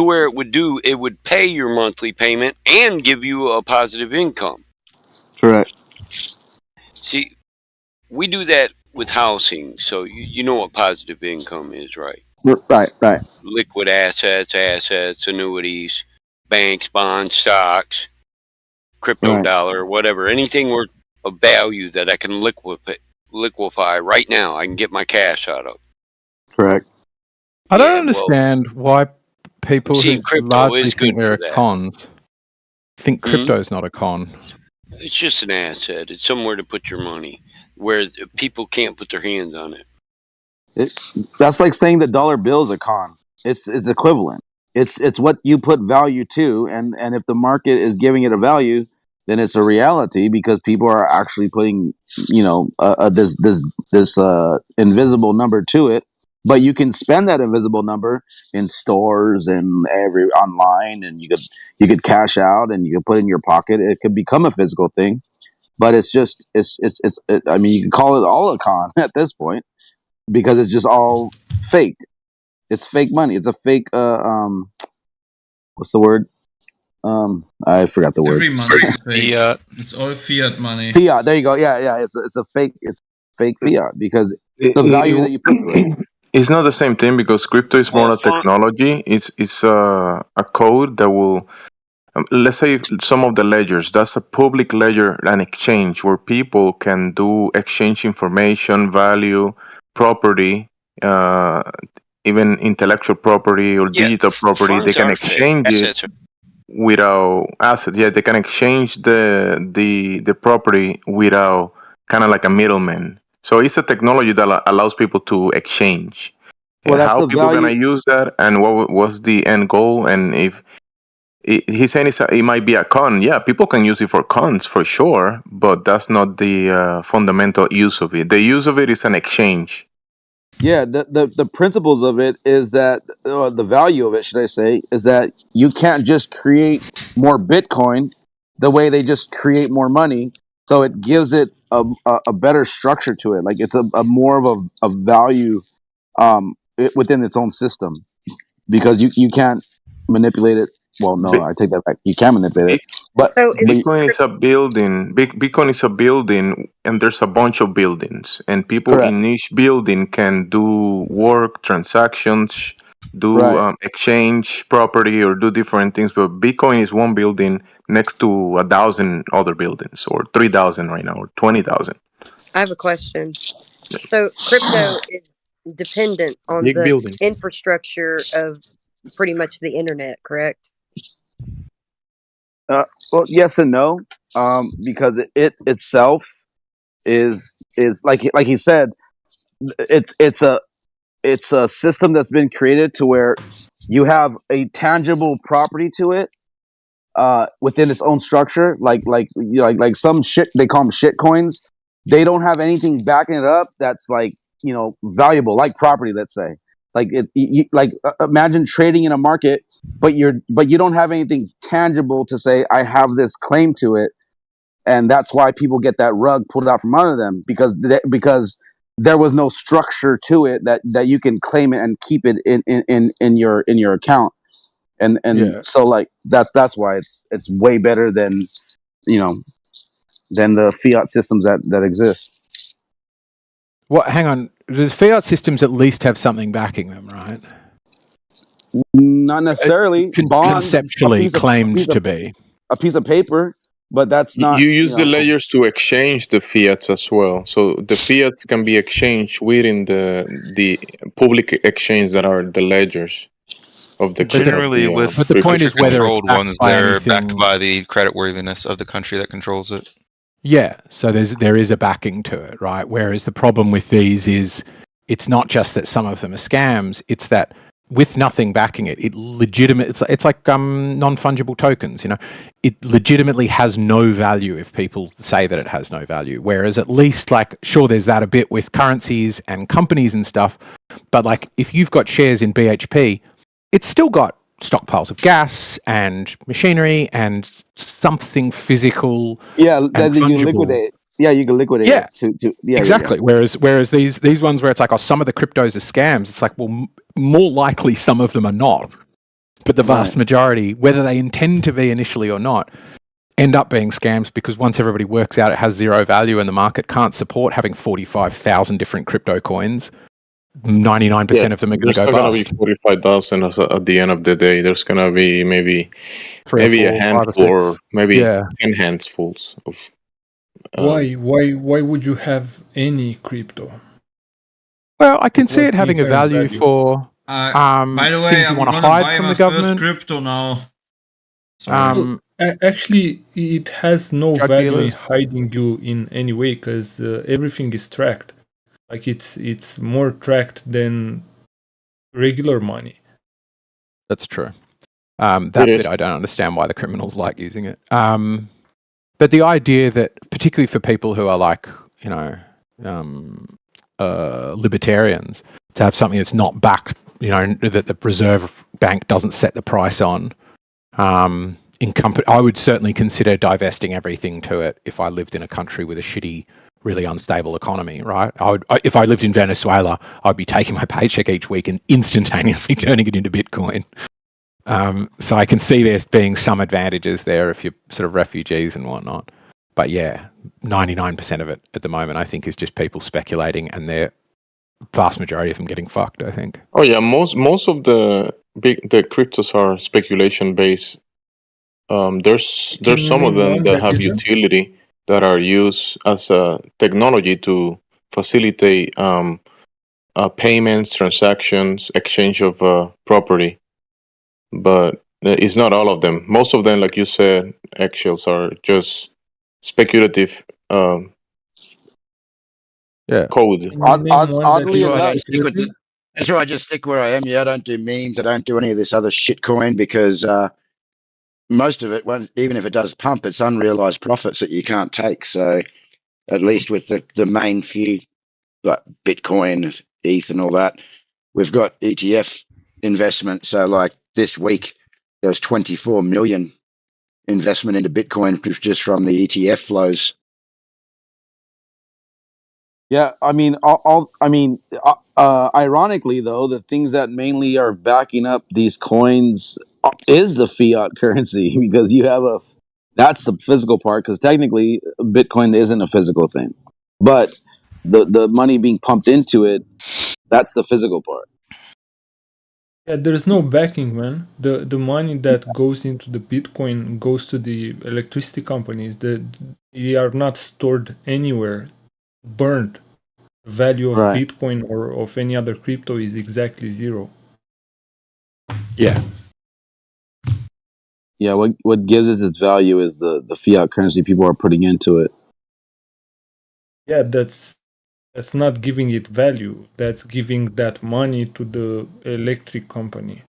where it would pay your monthly payment and give you a positive income. Correct. See, we do that with housing, so you know what positive income is, right? Right. Liquid assets, annuities, banks, bonds, stocks, crypto dollar, whatever, anything worth of value that I can liquefy right now. I can get my cash out of. Correct. I don't understand why people who crypto largely is think good they're for that. cons think crypto's not a con. It's just an asset. It's somewhere to put your money where people can't put their hands on it. That's like saying the dollar bill is a con. It's equivalent. It's what you put value to, and if the market is giving it a value, then it's a reality because people are actually putting this invisible number to it. But you can spend that invisible number in stores and online, and you could cash out and you could put it in your pocket. It could become a physical thing, but it's I mean, you can call it all a con at this point because it's just all fake. It's fake money. It's a fake. What's the word? I forgot the word. Every money is fake. Fiat. It's all fiat money. Fiat. There you go. Yeah. It's a fake. It's fake fiat because the value that you put to it. It's not the same thing because crypto is more a technology. It's a code that will. Let's say some of the ledgers, that's a public ledger, an exchange where people can do exchange information, value, property, even intellectual property or digital property. They can exchange it without assets. Yeah, they can exchange the property without kind of like a middleman. So it's a technology that allows people to exchange. Well, that's how the people value. gonna use that, and what was the end goal, and if he's saying it might be a con. Yeah, people can use it for cons for sure, but that's not the fundamental use of it. The use of it is an exchange. Yeah, the principles of it is that the value of it, should I say, is that you can't just create more Bitcoin the way they just create more money. So it gives it a better structure to it. Like it's a more of a value within its own system because you can't manipulate it. Well, no, I take that back. You can manipulate it, but Bitcoin is a building. Bitcoin is a building, and there's a bunch of buildings, and people in each building can do work, transactions, do exchange property, or do different things. But Bitcoin is one building next to 1,000 other buildings, or 3,000 right now, or 20,000. I have a question. So crypto is dependent on Big the building. infrastructure of pretty much the internet, correct? Well, yes and no, because it itself is like he said, it's a system that's been created to where you have a tangible property to it within its own structure. Like some shit, they call them shit coins. They don't have anything backing it up that's like valuable, like property. Let's say like imagine trading in a market, but you don't have anything tangible to say I have this claim to it, and that's why people get that rug pulled out from under them because there was no structure to it that you can claim it and keep it in your account. And so like that's why it's way better than, you know, than the fiat systems that exist. Well, hang on. The fiat systems at least have something backing them, right? Not necessarily. Conceptually claimed to be a piece of paper, but that's not. You use the ledgers to exchange the fiats as well. So the fiats can be exchanged within the public exchange that are the ledgers of the. Generally, with but the point is whether controlled it's ones, they're backed by the creditworthiness of the country that controls it. Yeah, so there is a backing to it, right? Whereas the problem with these is it's not just that some of them are scams; it's that with nothing backing it, it's like non-fungible tokens. You know, it legitimately has no value if people say that it has no value. Whereas at least, like, sure, there's that a bit with currencies and companies and stuff, but like if you've got shares in BHP, it's still got stockpiles of gas and machinery and something physical. Yeah, that you can liquidate. Yeah, you can liquidate. Yeah, it exactly. Yeah. Whereas these ones where it's like, oh, some of the cryptos are scams. It's like, well, more likely some of them are not, but the vast majority, whether they intend to be initially or not, end up being scams because once everybody works out it has zero value and the market can't support having 45,000 different crypto coins. 99% of them are going to go bust. There's not going to be 45,000 at the end of the day. There's going to be maybe a handful or maybe 10 handfuls of. Why would you have any crypto? Well, I can see it having a value for by the way, things you I'm want to gonna hide buy from my the government. first crypto now. Actually, it has no Drug value in dealers. hiding you in any way because everything is tracked. Like it's more tracked than regular money. That's true. That bit I don't understand why the criminals like using it. But the idea that, particularly for people who are like, you know, libertarians, to have something that's not backed, you know, that the Reserve Bank doesn't set the price on, I would certainly consider divesting everything to it if I lived in a country with a shitty, really unstable economy, right? If I lived in Venezuela, I'd be taking my paycheck each week and instantaneously turning it into Bitcoin. So I can see there being some advantages there if you're sort of refugees and whatnot. But yeah, 99% of it at the moment, I think, is just people speculating, and the vast majority of them getting fucked, I think. Oh yeah, most of the cryptos are speculation based. There's some of them that have utility that are used as a technology to facilitate payments, transactions, exchange of property. But it's not all of them. Most of them, like you said, eggshells are just speculative code. Oddly enough, that's why I just stick where I am. Yeah, I don't do memes. I don't do any of this other shit coin because most of it, even if it does pump, it's unrealized profits that you can't take. So at least with the main few, like Bitcoin, ETH and all that, we've got ETF investment. So like this week, there was 24 million investment into Bitcoin just from the ETF flows. Yeah, I mean, ironically though, the things that mainly are backing up these coins is the fiat currency because you have that's the physical part because technically Bitcoin isn't a physical thing, but the money being pumped into it, that's the physical part. Yeah, there's no backing, man. The money that goes into the Bitcoin goes to the electricity companies. They are not stored anywhere, burned. The value of Bitcoin or of any other crypto is exactly zero. Yeah. Yeah, what gives it its value is the fiat currency people are putting into it. Yeah, that's not giving it value. That's giving that money to the electric company.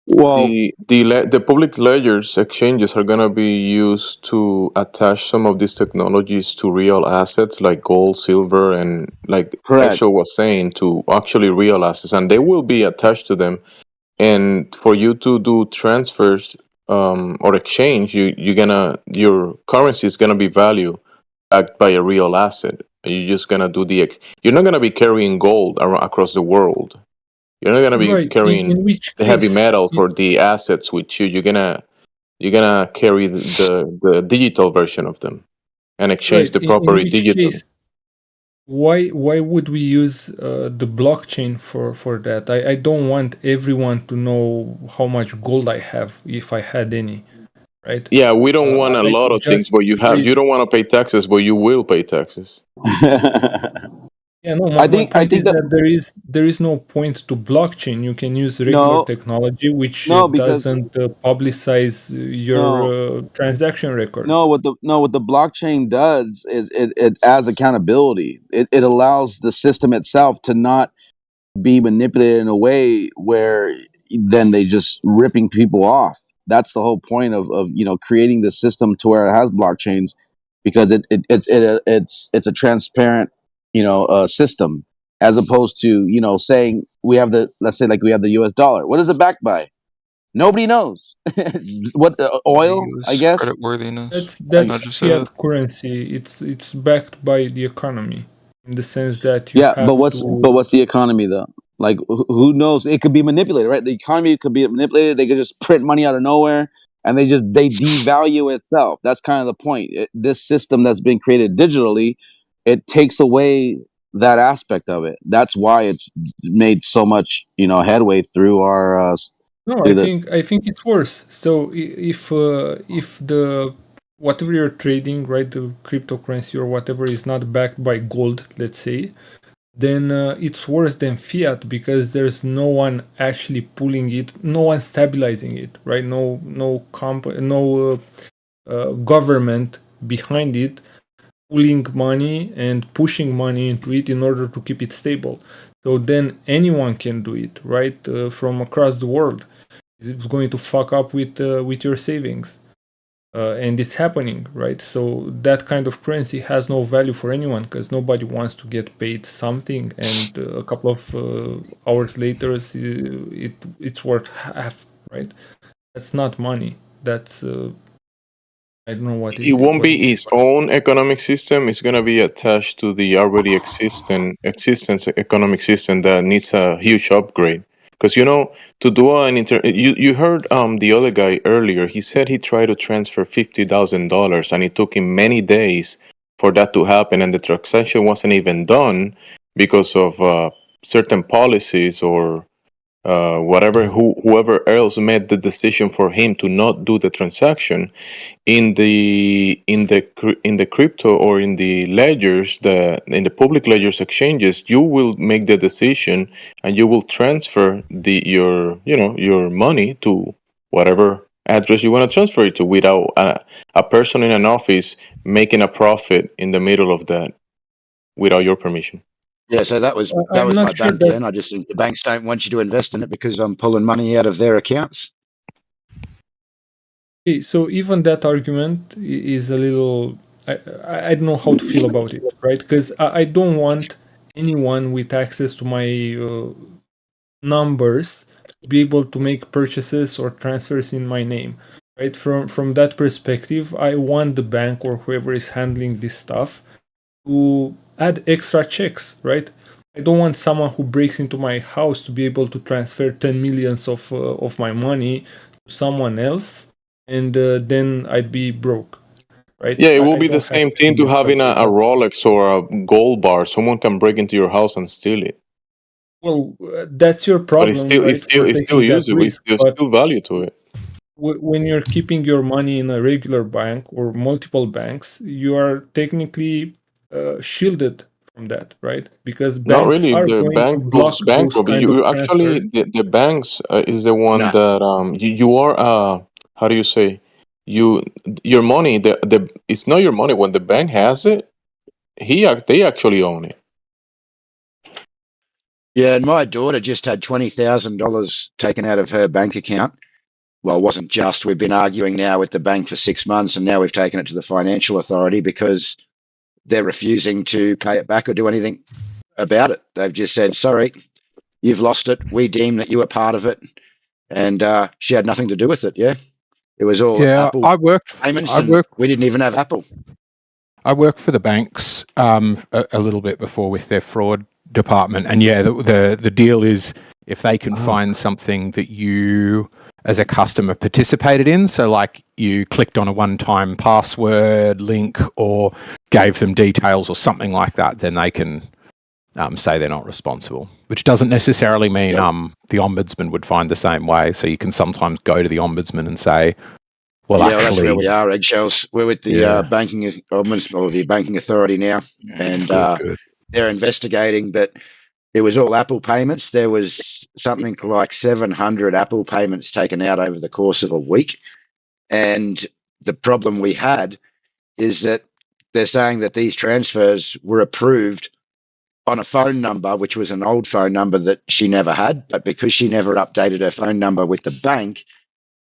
Well, the public ledgers exchanges are going to be used to attach some of these technologies to real assets like gold, silver, and like Rachel was saying, to actually real assets, and they will be attached to them. And for you to do transfers or exchange, your currency is gonna be valued backed by a real asset. You're just gonna do you're not gonna be carrying gold across the world. You're not gonna be Right. carrying In which the heavy case, metal for the assets with you. You're gonna carry the digital version of them and exchange right. the In property which digitally. case, why would we use the blockchain for that? I don't want everyone to know how much gold I have if I had any, right? Yeah, we don't want a I lot could of things, just but you create. don't want to pay taxes, but you will pay taxes. Yeah, no. I My think point is that that there is no point to blockchain. You can use regular no, technology which no, because doesn't publicize no, your transaction records. no. What the blockchain does is it adds accountability. It allows the system itself to not be manipulated in a way where then they just ripping people off. That's the whole point of creating the system to where it has blockchains, because it's a transparent system, as opposed to saying let's say like we have the US dollar. What is it backed by? Nobody knows. What oil, I Values, guess. credit worthiness. That's Not just fiat currency. It's backed by the economy in the sense that you Yeah, but have to. what's the economy though? Like who knows? It could be manipulated, right? The economy could be manipulated. They could just print money out of nowhere, and they devalue itself. That's kind of the point. This system that's been created digitally, it takes away that aspect of it. That's why it's made so much headway through our No, through the I think it's worse. So if the whatever you're trading, right, the cryptocurrency or whatever is not backed by gold, let's say, then it's worse than fiat because there's no one actually pulling it, no one stabilizing it, right? No government behind it pulling money and pushing money into it in order to keep it stable. So then anyone can do it, right? From across the world, it's going to fuck up with your savings. And it's happening, right? So that kind of currency has no value for anyone because nobody wants to get paid something, and a couple of hours later, it's worth half, right? That's not money. That's I don't know what It won't be its own economic system. It's gonna be attached to the already existence economic system that needs a huge upgrade. Because to do you heard the other guy earlier. He said he tried to transfer $50,000, and it took him many days for that to happen, and the transaction wasn't even done because of certain policies or whoever else made the decision for him to not do the transaction in the crypto or in the ledgers, in the public ledgers exchanges. You will make the decision and you will transfer your money to whatever address you want to transfer it to without a person in an office making a profit in the middle of that without your permission. Yeah, so that was I'm my not sure bank, that. and I just think the banks don't want you to invest in it because I'm pulling money out of their accounts. Okay, so even that argument is a little. I don't know how to feel about it, right? Because I don't want anyone with access to my numbers to be able to make purchases or transfers in my name, right? From that perspective, I want the bank or whoever is handling this stuff to add extra checks, right? I don't want someone who breaks into my house to be able to transfer 10 millions of my money to someone else, and then I'd be broke, right? Yeah, it will I be the don't have same thing to having a Rolex or a gold bar. Someone can break into your house and steal it. Well, that's your But it's problem, right? For still taking that usable. risk. There's But still value to it. when you're keeping your money in a regular bank or multiple banks, you are technically shielded from that, right? Because Not banks really. If are the going to bank block goes those bankrupt, kind of you actually transfers. the banks is the one that you are how do you say, your money, the it's not your money when the bank has it. They actually own it. Yeah, and my daughter just had $20,000 taken out of her bank account. Well, it wasn't just. We've been arguing now with the bank for 6 months, and now we've taken it to the financial authority because they're refusing to pay it back or do anything about it. They've just said, sorry, you've lost it. We deem that you were part of it. And she had nothing to do with it, yeah? It was all Apple payments, and we didn't even have Apple. I work for the banks a little bit before with their fraud department, and yeah, the deal is if they can find something that you as a customer participated in, so like you clicked on a one-time password link or gave them details or something like that, then they can say they're not responsible, which doesn't necessarily mean the ombudsman would find the same way. So you can sometimes go to the ombudsman and say, well, yeah, actually, that's where we are, Eggshells. We're with the banking ombudsman or the banking authority now, and good. they're investigating. But it was all Apple payments. There was something like 700 Apple payments taken out over the course of a week, and the problem we had is that they're saying that these transfers were approved on a phone number, which was an old phone number that she never had, but because she never updated her phone number with the bank,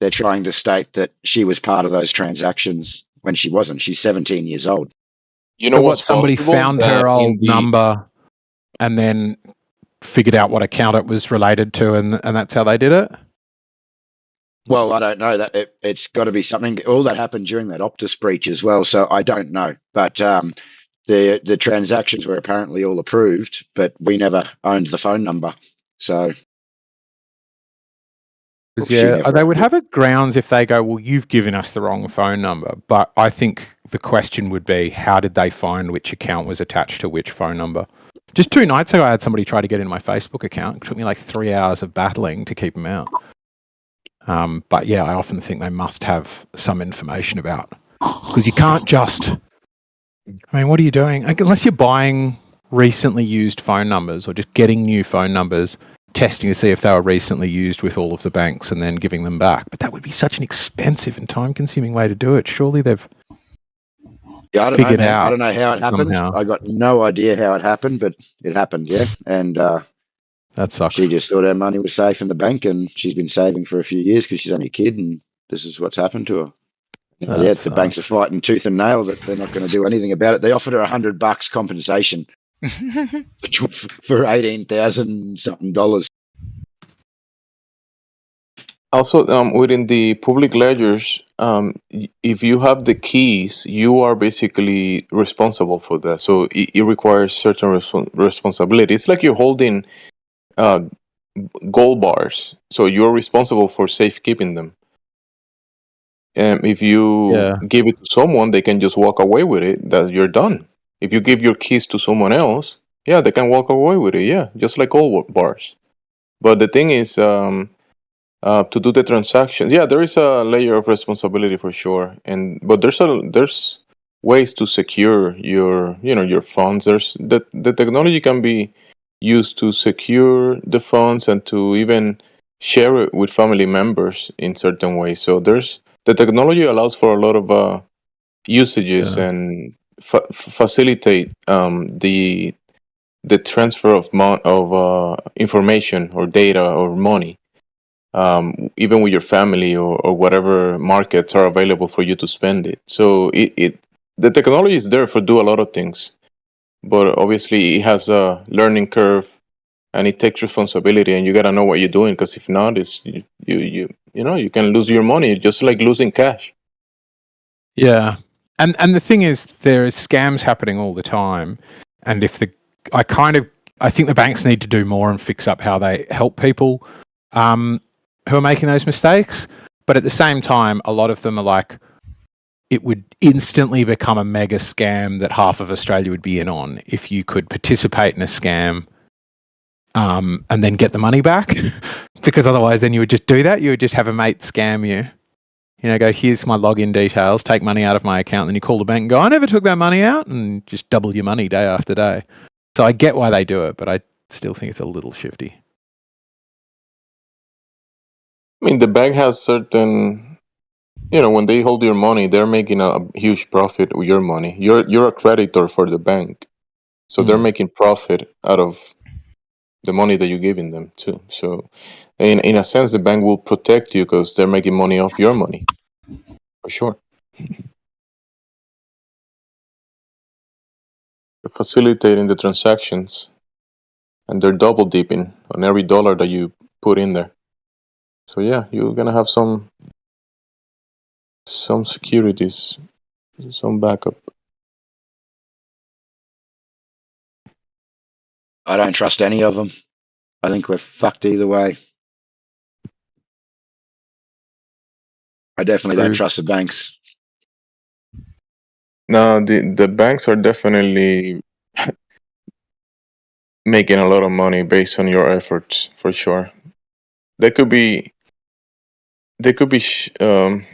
they're trying to state that she was part of those transactions when she wasn't. She's 17 years old. You know So what's somebody possible? found her old number and then figured out what account it was related to, and that's how they did it? Well, I don't know. That it's got to be something. All that happened during that Optus breach as well, so I don't know. But the transactions were apparently all approved, but we never owned the phone number. So yeah, they would have it grounds if they go, well, you've given us the wrong phone number. But I think the question would be, how did they find which account was attached to which phone number? Just 2 nights ago, I had somebody try to get in my Facebook account. It took me like 3 hours of battling to keep them out. But yeah, I often think they must have some information about, because you can't just, I mean, what are you doing? Unless you're buying recently used phone numbers or just getting new phone numbers, testing to see if they were recently used with all of the banks and then giving them back. But that would be such an expensive and time-consuming way to do it. Surely they've figured out. I don't know how it happened. Somehow. I got no idea how it happened, but it happened, yeah. And that sucks. She just thought her money was safe in the bank, and she's been saving for a few years because she's only a kid, and this is what's happened to her. Yeah, the banks are fighting tooth and nail that they're not going to do anything about it. They offered her $100 compensation for $18,000 something. Also, within the public ledgers, if you have the keys, you are basically responsible for that. So it requires certain responsibility. It's like you're holding gold bars, so you're responsible for safekeeping them. If you give it to someone, they can just walk away with it. That you're done. If you give your keys to someone else, yeah, they can walk away with it. Yeah, just like gold bars. But the thing is, to do the transactions, yeah, there is a layer of responsibility for sure. But there's ways to secure your funds. There's the technology can be used to secure the funds and to even share it with family members in certain ways. So the technology allows for a lot of usages and facilitate the transfer of information or data or money, even with your family or whatever markets are available for you to spend it. So the technology is there for do a lot of things, but obviously it has a learning curve and it takes responsibility, and you got to know what you're doing, because if not, it's you can lose your money, just like losing cash. Yeah. And the thing is, there is scams happening all the time, and I think the banks need to do more and fix up how they help people who are making those mistakes. But at the same time, a lot of them are like, it would instantly become a mega scam that half of Australia would be in on if you could participate in a scam and then get the money back. Because otherwise then you would just do that. You would just have a mate scam you. Go, here's my login details, take money out of my account, then you call the bank and go, I never took that money out, and just double your money day after day. So I get why they do it, but I still think it's a little shifty. I mean, the bank has certain, when they hold your money, they're making a huge profit with your money. You're a creditor for the bank, so they're making profit out of the money that you're giving them too. So in a sense, the bank will protect you because they're making money off your money, for sure. They're facilitating the transactions, and they're double dipping on every dollar that you put in there. So yeah, you're gonna have some securities, some backup. I don't trust any of them. I think we're fucked either way. I definitely don't trust the banks. No, the banks are definitely making a lot of money based on your efforts, for sure. They could be, in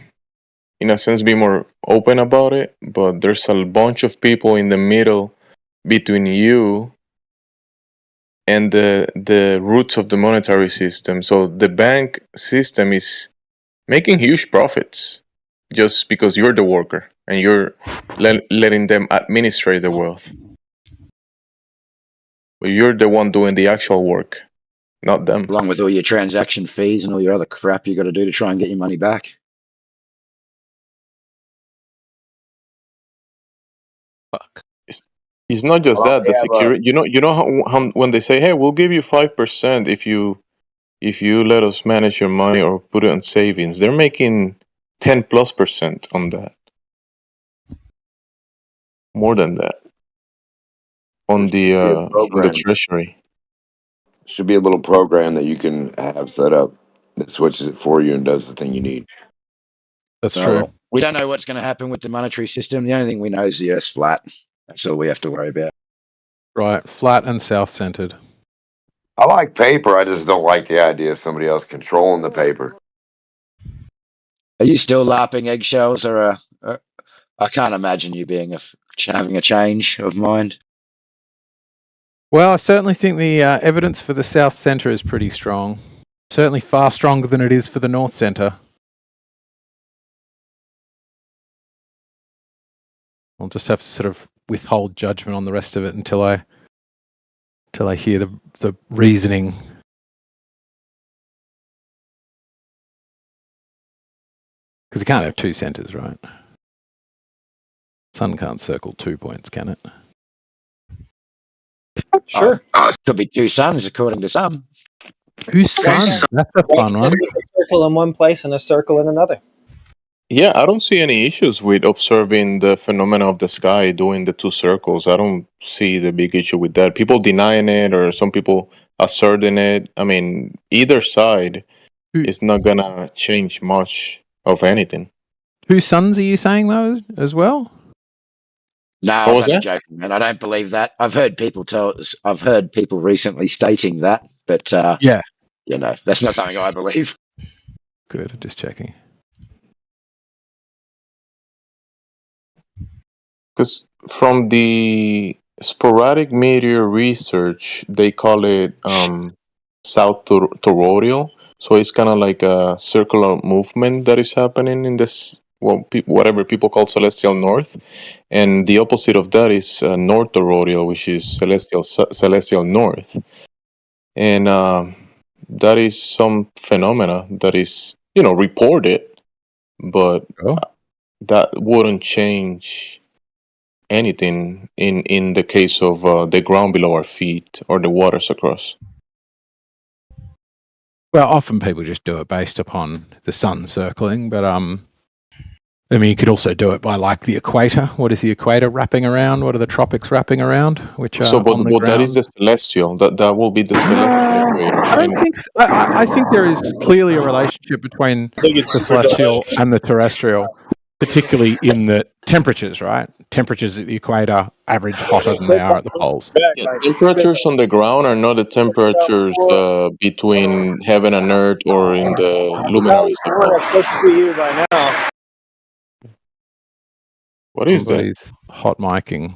a sense, be more open about it, but there's a bunch of people in the middle between you and the roots of the monetary system. So the bank system is making huge profits just because you're the worker and you're letting them administrate the wealth. But you're the one doing the actual work, not them. Along with all your transaction fees and all your other crap you got to do to try and get your money back. Fuck. It's not just that. The security. You know how when they say, "Hey, we'll give you 5% if you let us manage your money or put it on savings," they're making 10+% on that. More than that. On the treasury. Should be a little program that you can have set up that switches it for you and does the thing you need. That's true. We don't know what's going to happen with the monetary system. The only thing we know is the Earth's flat. That's all we have to worry about. Right, flat and south-centered. I like paper. I just don't like the idea of somebody else controlling the paper. Are you still LARPing eggshells, or I can't imagine you being having a change of mind? Well, I certainly think the evidence for the south centre is pretty strong. Certainly far stronger than it is for the north centre. I'll just have to sort of withhold judgment on the rest of it until I hear the reasoning. Because you can't have two centres, right? Sun can't circle 2 points, can it? Sure. It could be two suns, according to some. Two suns? That's a fun one. A circle in one place and a circle in another. Yeah, I don't see any issues with observing the phenomena of the sky doing the two circles. I don't see the big issue with that. People denying it or some people asserting it. I mean, either side is not going to change much of anything. Two suns, are you saying, though, as well? No, I was joking, man. I don't believe that. I've heard people recently stating that, but yeah, you know, that's not something I believe. Good, just checking. Because from the sporadic meteor research, they call it south toroidal. So it's kind of like a circular movement that is happening in this, whatever people call celestial north. And the opposite of that is north toroidal, which is celestial north. And that is some phenomena that is, reported, but that wouldn't change anything in the case of the ground below our feet or the waters across. Well, often people just do it based upon the sun circling, but I mean, you could also do it by like the equator. What is the equator wrapping around? What are the tropics wrapping around? Which but that is the celestial. That will be the celestial equator. I don't think. I think there is clearly a relationship between the celestial and the terrestrial, particularly in the temperatures. Right, temperatures at the equator average hotter than they are at the poles. Yeah, temperatures on the ground are not the temperatures between heaven and earth or in the luminaries above. Supposed to be you by now. What is that? Hot micing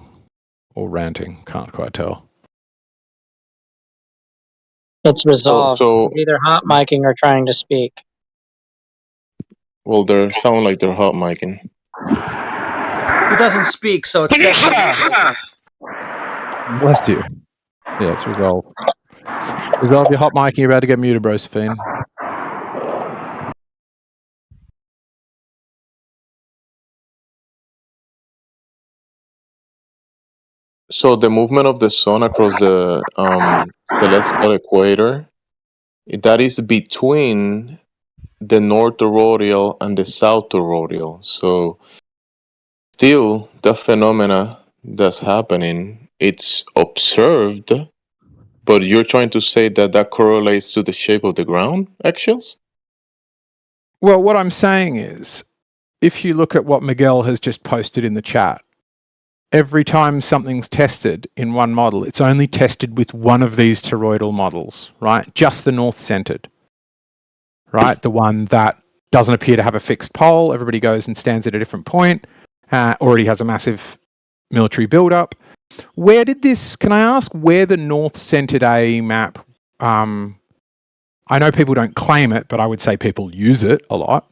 or ranting? Can't quite tell. It's resolved. So either hot micing or trying to speak. Well, they sound like they're hot micing. He doesn't speak, so it's definitely. Bless you. Yeah, it's resolved. Resolve your hot micing. You're about to get muted, Brosephine. So the movement of the sun across the celestial equator, that is between the north toroidal and the south toroidal. So still, the phenomena that's happening, it's observed, but you're trying to say that correlates to the shape of the ground eggshells? Well, what I'm saying is, if you look at what Miguel has just posted in the chat, every time something's tested in one model, it's only tested with one of these toroidal models, right? Just the north-centered, right? The one that doesn't appear to have a fixed pole. Everybody goes and stands at a different point. Already has a massive military build-up. Where did this, can I ask where the north-centered A map, I know people don't claim it, but I would say people use it a lot.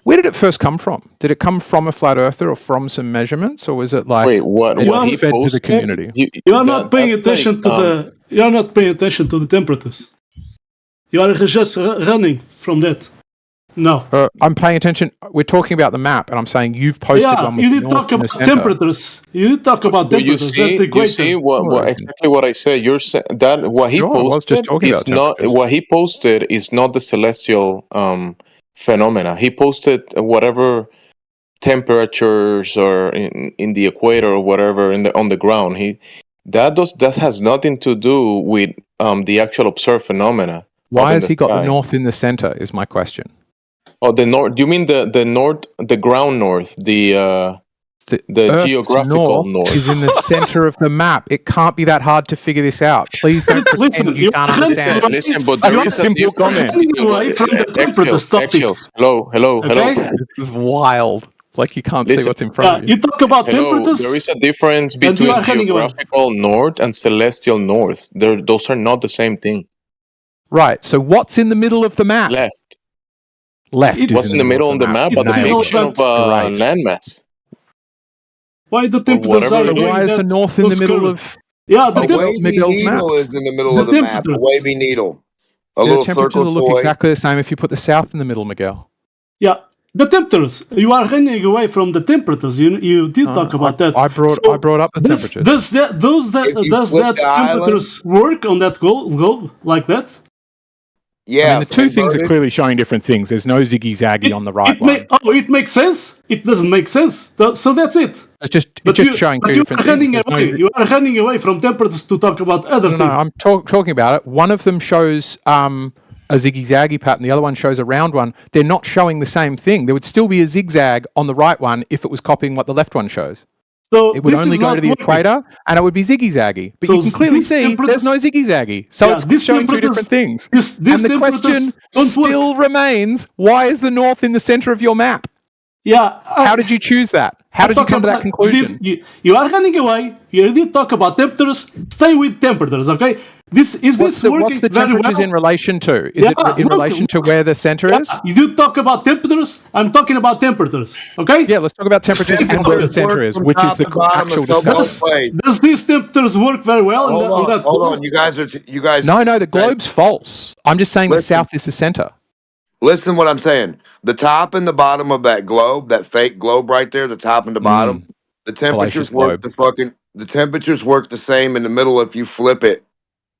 Where did it first come from? Did it come from a flat earther or from some measurements, or was it like what he fed to the community? You are not paying attention to the. You are not paying attention to the temperatures. You are just running from that. No, I'm paying attention. We're talking about the map, and I'm saying you've posted one. With you did talk about temperatures. You did talk about temperatures. You see what exactly what I said. You're that what he posted is not what he posted is not the celestial phenomena. He posted whatever temperatures or in the equator or whatever on the ground. That has nothing to do with the actual observed phenomena. Why has he got the north in the center? Is my question. Oh, the north. Do you mean the north, the ground north, the geographical north is in the center of the map? It can't be that hard to figure this out. Please don't pretend you can't understand. Listen, but there is a difference. Hello. This is wild. Like you can't see what's in front of you. You talk about temperatures. There is a difference between geographical north and celestial north. Those are not the same thing. Right. So what's in the middle of the map? Left. What's in the middle of the map? But the direction of landmass. Why the temperatures are doing Why is the north in the middle of? Yeah, the wavy needle is in the middle of the map. A wavy needle. A little temperatures circle will look toy. exactly the same if you put the south in the middle, Miguel. Yeah, the temperatures. You are running away from the temperatures. You did talk about that. I brought up the temperatures. Does that temperatures work on that globe like that? Yeah, I mean, the two things are clearly showing different things. There's no ziggy-zaggy on the right one. It makes sense. It doesn't make sense. So that's it. It's just showing two different things. You are running away from temperatures to talk about other things. No, I'm talking about it. One of them shows a ziggy-zaggy pattern. The other one shows a round one. They're not showing the same thing. There would still be a zigzag on the right one if it was copying what the left one shows. So it would only go to the equator, and it would be ziggy-zaggy. But you can clearly see there's no ziggy-zaggy. So it's showing two different things. And the question still remains, why is the north in the center of your map? Yeah. How did you choose that? How did you come to that conclusion? You are running away. You already talk about temperatures. Stay with temperatures, okay? What's the temperatures in relation to? Is it in relation to where the center is? You do talk about temperatures. I'm talking about temperatures, okay? Yeah, let's talk about temperatures and where the center is, which is the actual discussion. Does these temperatures work very well? Hold on. You guys. No, the globe's false. I'm just saying the south is the center. Listen what I'm saying. The top and the bottom of that globe, that fake globe right there, the top and the bottom, the temperatures work the temperatures work the same in the middle if you flip it.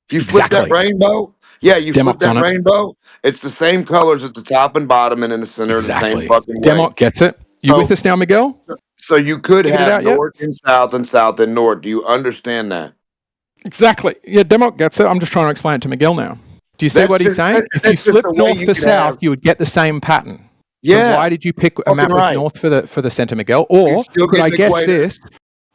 If you flip that rainbow, flip that rainbow, it's the same colors at the top and bottom and in the center the same fucking way. Demok gets it. You with us now, Miguel? So you could have north and south and north. Do you understand that? Exactly. Yeah, Demok gets it. I'm just trying to explain it to Miguel now. Do you see what he's saying? If you flip north to south, you would get the same pattern. Yeah. So why did you pick a map with north for the center, Miguel? Or could I guess this?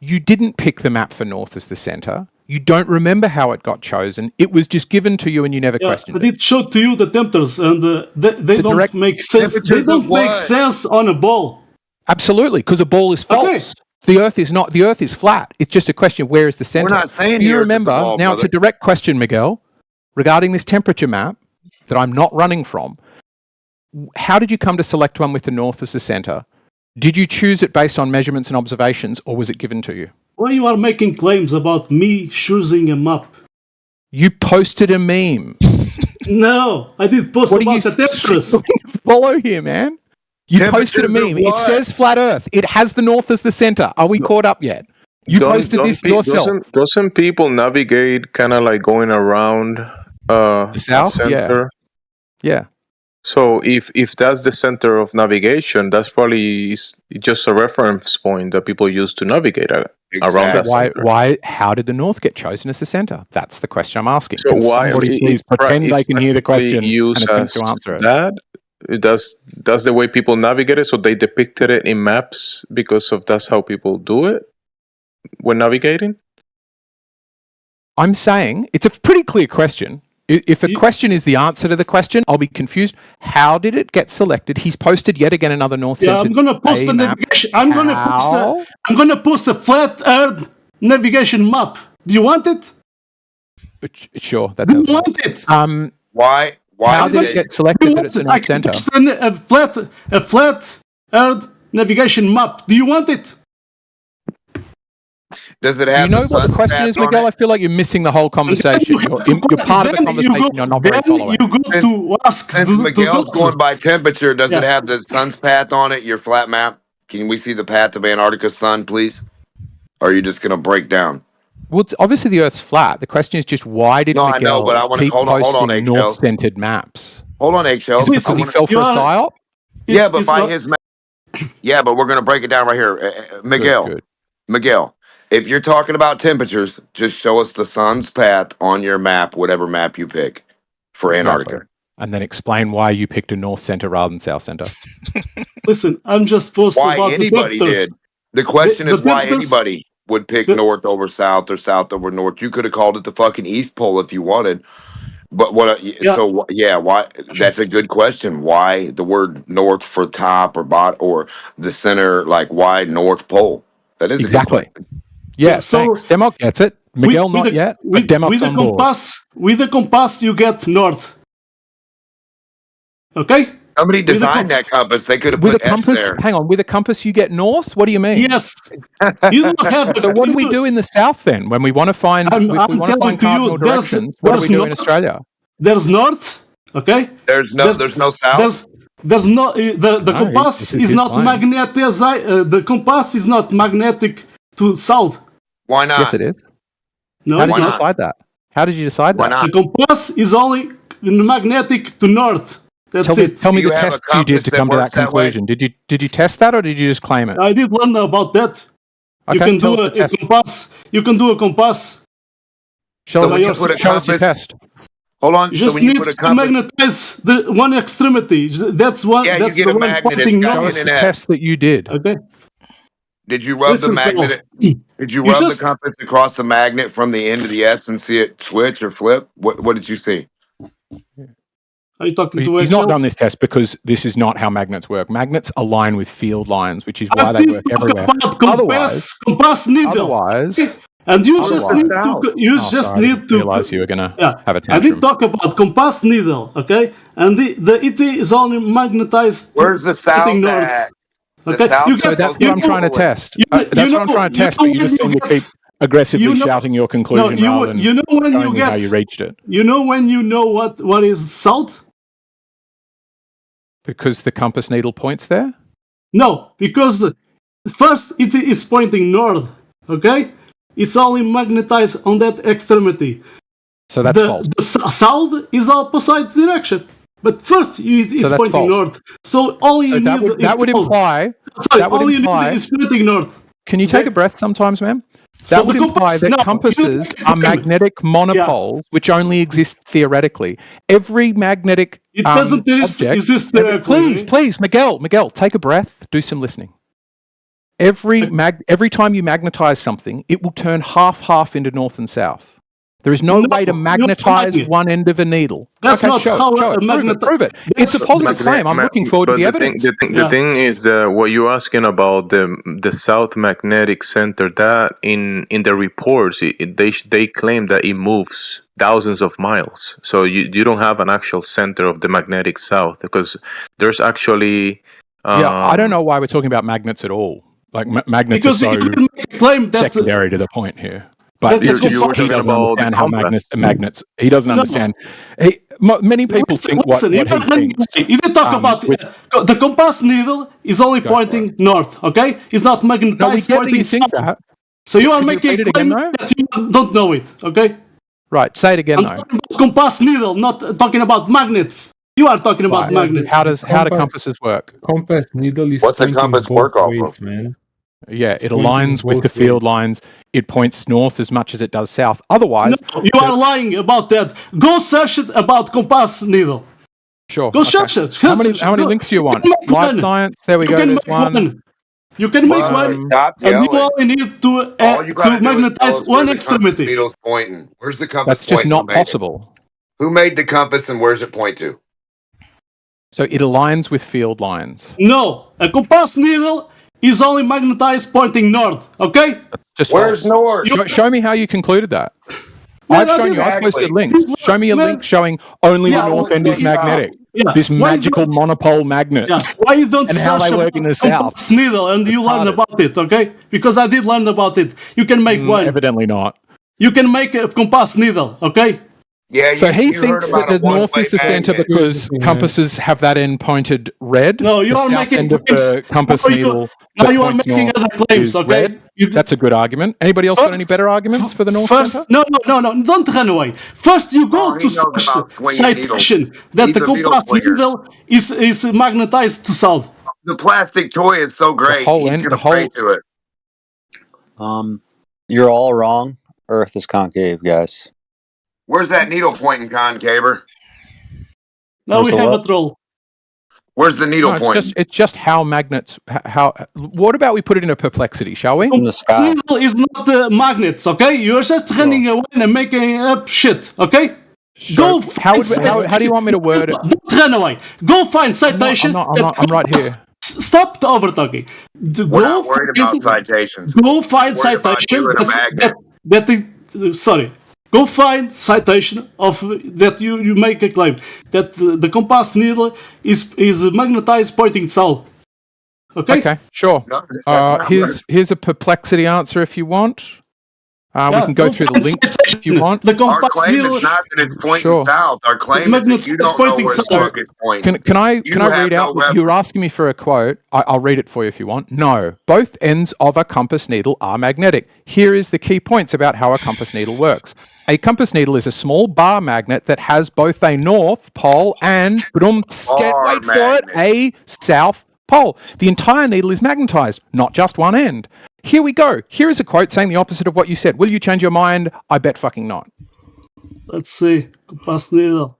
You didn't pick the map for north as the center. You don't remember how it got chosen. It was just given to you, and you never questioned it. But it showed to you the temperatures, and they don't make sense. They don't make sense on a ball. Absolutely, because a ball is false. Okay. The Earth is not. The Earth is flat. It's just a question: where is the center? We're not saying you remember now. It's a direct question, Miguel, regarding this temperature map that I'm not running from. How did you come to select one with the north as the center? Did you choose it based on measurements and observations, or was it given to you? Why you are making claims about me choosing a map? You posted a meme. No, I did post about the temperatures. Follow here, man. You posted a meme. It says flat Earth. It has the north as the center. Are we caught up yet? You posted this yourself. Doesn't people navigate kind of like going around the south? center? Yeah. So if that's the center of navigation, that's probably just a reference point that people use to navigate around that center. Why? How did the North get chosen as the center? That's the question I'm asking. So Can somebody please pretend they can hear the question and attempt to answer it? That's the way people navigate it. So they depicted it in maps because that's how people do it when navigating. I'm saying it's a pretty clear question. If a question is the answer to the question, I'll be confused. How did it get selected? He's posted yet again another north-centered. I'm gonna post the navigation. I'm gonna post a flat Earth navigation map. Do you want it? Sure. Do you want it? Why? How did it get selected that it's a north center? A flat Earth navigation map. Do you want it? Does it have? You know what the question is, Miguel? I feel like you're missing the whole conversation. You're part of the conversation. You're not very following. You go to ask. Since Miguel's going by temperature, does it have the sun's path on it? Your flat map? Can we see the path of Antarctica's sun, please? Or are you just going to break down? Well, obviously the Earth's flat. The question is just why did Miguel I know, but I want to keep hold on, posting north-centered maps? Hold on, Eggshell. Because he fell for a psyop? Yeah, but by his map. Yeah, but we're going to break it down right here. Miguel. Miguel. If you're talking about temperatures, just show us the sun's path on your map, whatever map you pick for Antarctica. And then explain why you picked a north center rather than south center. Listen, I'm just posting about anybody the did. The question is why anybody would pick north over south or south over north. You could have called it the fucking East Pole if you wanted. But why? That's a good question. Why the word north for top or bot or the center? Like why North Pole? That is exactly. A good question. Yeah, so thanks. Demok gets it. Miguel not yet, but Demok's on board. With the compass, you get north. Okay? Somebody designed that compass. They could have put S there. Hang on, with a compass you get north? What do you mean? Yes. You don't have. So what do we do in the south then? When we want to find, cardinal directions, what do we do in Australia? There's north. Okay. There's no south. There's no the compass is not magnetic. The compass is not magnetic to south. Why not? Yes, it is. No, how did you decide that? How did you decide that? The compass is only magnetic to north. That's it. Tell me the tests you did to come to that conclusion. Did you test that or did you just claim it? I did learn about that. Okay, you can do a compass. You can do a compass. Show us your test. Hold on. You just need to magnetize the one extremity. That's one. Yeah, that's you get the a magnet. Show us the test that you did. Okay. Did you rub the magnet? Did you rub the compass across the magnet from the end of the S and see it switch or flip? What did you see? Are you talking to He's not done this test because this is not how magnets work. Magnets align with field lines, which is why they work everywhere. Compass needle. And you just need to realize you were going to have a tantrum. I did talk about compass needle, okay? And the ET is only magnetized. Where's the south at? Okay, so that's what I'm trying to test. That's what I'm trying to test, but you just seem to keep aggressively shouting your conclusion rather than telling me how you reached it. You know when you know what is south? Because the compass needle points there? No, because first it is pointing north, okay? It's only magnetized on that extremity. So that's false. The south is opposite direction. But first it's pointing north. So all you need that would imply is pointing north. Can you take a breath sometimes, ma'am? That would imply that compasses are magnetic monopoles, which only exist theoretically. Every magnetic it doesn't exist theoretically. Please, Miguel, take a breath. Do some listening. Every time you magnetize something, it will turn half into north and south. There is no way to magnetize one end of a needle. That's not how a magnet. Prove it. It's a positive claim. I'm looking forward to the evidence. The thing is, what you're asking about the South Magnetic Center, that in the reports, they claim that it moves thousands of miles. So you don't have an actual center of the magnetic South, because there's actually... I don't know why we're talking about magnets at all. Like magnets are so secondary to the point here. But he doesn't understand how magnets. He doesn't understand. Many people think what he thinks. If you talk about the compass needle is only pointing north, okay? It's not magnetized pointing south. So you are making a claim that you don't know it, okay? Right. Say it again, though. Compass needle, not talking about magnets. You are talking about magnets. How do compasses work? Compass needle is What's a pointing compass both work off ways, of? man. Yeah, it Pointing aligns with both the field lines. It points north as much as it does south. Otherwise, No, you are lying about that. Go search it about compass needle. Sure. Go search it. How many links do you want? Life science. There we go. There's one. You can make one, and you only need to magnetize one extremity. Needle's pointing. Where's the compass? That's just point? not possible. Who made the compass and where's it point to? So it aligns with field lines. No, a compass needle is only magnetized pointing north. Okay? Just where's north? Show me how you concluded that. No, I've shown you. I've posted links. Show me a link showing only the north end is magnetic. Yeah. This magical monopole magnet. Yeah. Why you don't and how search they work in the south? compass needle and you learn about it? Okay? Because I did learn about it. You can make one. Evidently not. You can make a compass needle. Okay? Yeah, so he thinks that the north is the center because compasses have that end pointed red. No, you the are south making end of the compass needle. Now you are making other claims, okay? That's a good argument. Anybody else got any better arguments for the north center? No, don't run away. First, you go to citation that the compass needle is magnetized to south. The plastic toy is so great. He's gonna pray to it. You're all wrong. Earth is concave, guys. Where's that needle pointing, concaver? Now we have a troll. Where's the needle pointing? It's just how magnets. What about we put it in a perplexity, shall we? In the sky. Needle is not magnets, okay? You're just running away and making up shit, okay? So how do you want me to word it? Don't run away. Go find citation. I'm right here. Stop over talking. We're not worried about citations. Go find citation. Sorry. Go find citation of that you make a claim that the compass needle is magnetized pointing south. Okay. Okay. Sure. Here's a perplexity answer if you want. We can go through the links if you want. The compass Our claim needle is not that it's pointing south. Our claim is that you don't know where the fuck it's pointing. Can I read out? You were asking me for a quote. I'll read it for you if you want. No, both ends of a compass needle are magnetic. Here is the key points about how a compass needle works. A compass needle is a small bar magnet that has both a north pole and wait for it, a south pole. The entire needle is magnetized, not just one end. Here we go. Here is a quote saying the opposite of what you said. Will you change your mind? I bet fucking not. Let's see. Compass needle.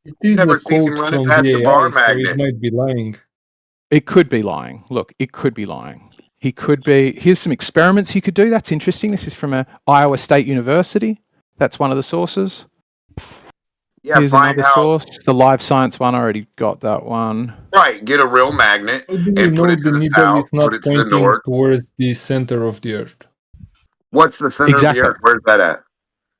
It is a quote from the AI, so it might be lying. It could be lying. Look, it could be lying. He could be. Here's some experiments he could do. That's interesting. This is from Iowa State University. That's one of the sources. Yeah, here's another source. The live science one. I already got that one. Right. Get a real magnet and put it to the south. Put it to the north. Towards the center of the Earth. What's the center of the Earth? Where's that at?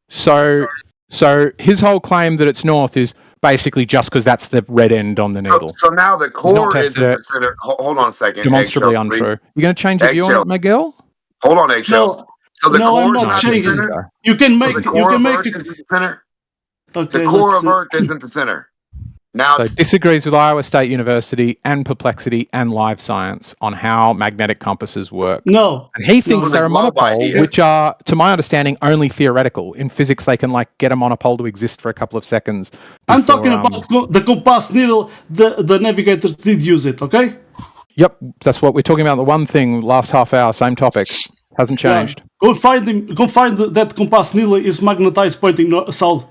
So his whole claim that it's north is basically just because that's the red end on the needle. So now the core is the center. Hold on a second. Demonstrably untrue. You going to change your view on it, Miguel? Hold on, eggshells. So the core I'm not changing. You can make. The center. Okay, the core of Earth isn't the center. Now, so disagrees with Iowa State University and Perplexity and Live Science on how magnetic compasses work. No. And he thinks they're a monopole, which are, to my understanding, only theoretical. In physics, they can get a monopole to exist for a couple of seconds. I'm talking about the compass needle. The navigators did use it, okay? Yep, that's what we're talking about. The one thing, last half hour, same topic. Hasn't changed. Yeah. Go find that compass needle is magnetized pointing south.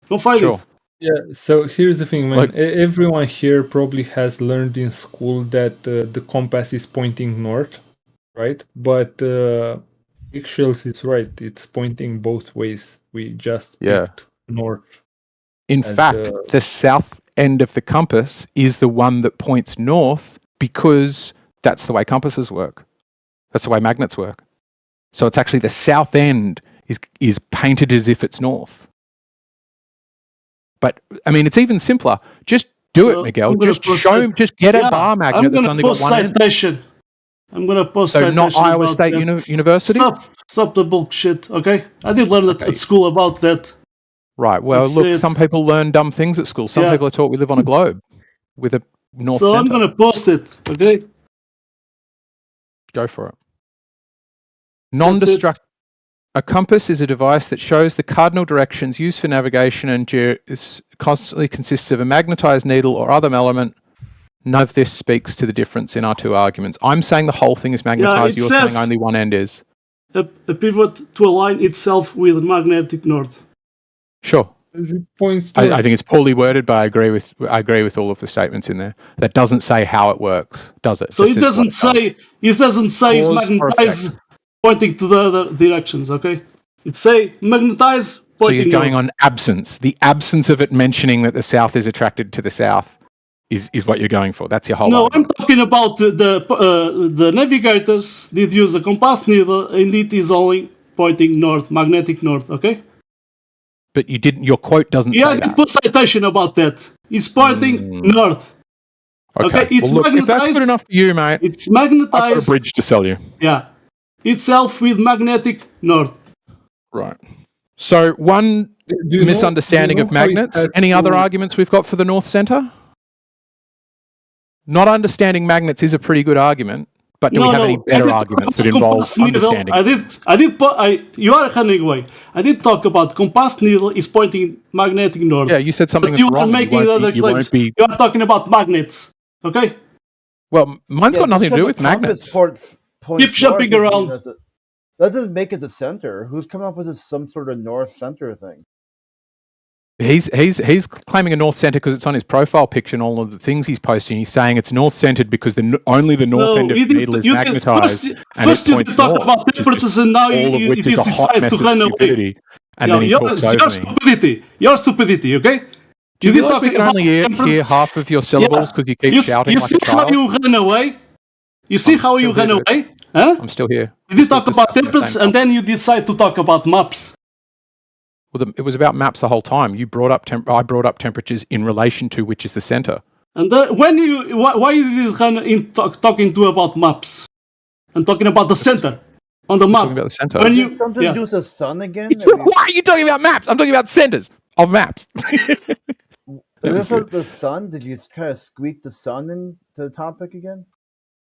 Go find it. Yeah, so here's the thing, man. Everyone here probably has learned in school that the compass is pointing north, right? But Eggshells is right. It's pointing both ways. We just picked north. In fact, the south end of the compass is the one that points north because that's the way compasses work. That's the way magnets work. So it's actually the south end is painted as if it's north. But I mean, it's even simpler. Just do it, Miguel. Just get a bar magnet that's only got one end. I'm going to post so citation. Not Iowa State University? Stop the bullshit, okay? I did learn it at school about that. Right. Well, look, some people learn dumb things at school. Some people are taught we live on a globe with a north center. So I'm going to post it, okay? Go for it. Non-destructive. A compass is a device that shows the cardinal directions used for navigation and constantly consists of a magnetized needle or other element. None of this speaks to the difference in our two arguments. I'm saying the whole thing is magnetized. You're saying only one end is. A pivot to align itself with magnetic north. Sure. I think it's poorly worded, but I agree with all of the statements in there. That doesn't say how it works, does it? So it doesn't say it's magnetized pointing to the other directions, okay? It say magnetize pointing. So you're going on absence. The absence of it mentioning that the south is attracted to the south is what you're going for. That's your whole argument. I'm talking about the navigators did use a compass needle and it is only pointing north, magnetic north, okay? But you didn't. Your quote doesn't say that. Yeah, put citation about that. It's pointing north. Okay, it's well, look, if that's good enough for you, mate, it's magnetized. I've got a bridge to sell you. Yeah, itself with magnetic north. Right. So one misunderstanding of magnets. Any other arguments we've got for the north center? Not understanding magnets is a pretty good argument. But do we have any better arguments that involve understanding? You are running away. I did talk about compass needle is pointing magnetic north. Yeah, you said something was wrong. You are making other claims. You are talking about magnets. Okay? Well, mine's got nothing to do with magnets. Keep jumping around. That doesn't make it the center. Who's coming up with some sort of north center thing? He's claiming a north center because it's on his profile picture and all of the things he's posting. He's saying it's north centered because only the north end of the needle is magnetized. First you talk about temperatures and now you decide to run away. And then he talks over me. Your stupidity, okay? Do you realize we can only hear half of your syllables because you keep shouting like a child? You see how you run away? You see how you run away? Huh? I'm still here. You did talk about temperatures and then you decide to talk about maps. Well, it was about maps the whole time. You brought up I brought up temperatures in relation to which is the center. And why did you run in talking about maps and talking about the center on the map? Talking about the center. When you something to do with the sun again? Why are you talking about maps? I'm talking about centers of maps. Is this the sun? Did you kind of squeak the sun into the topic again?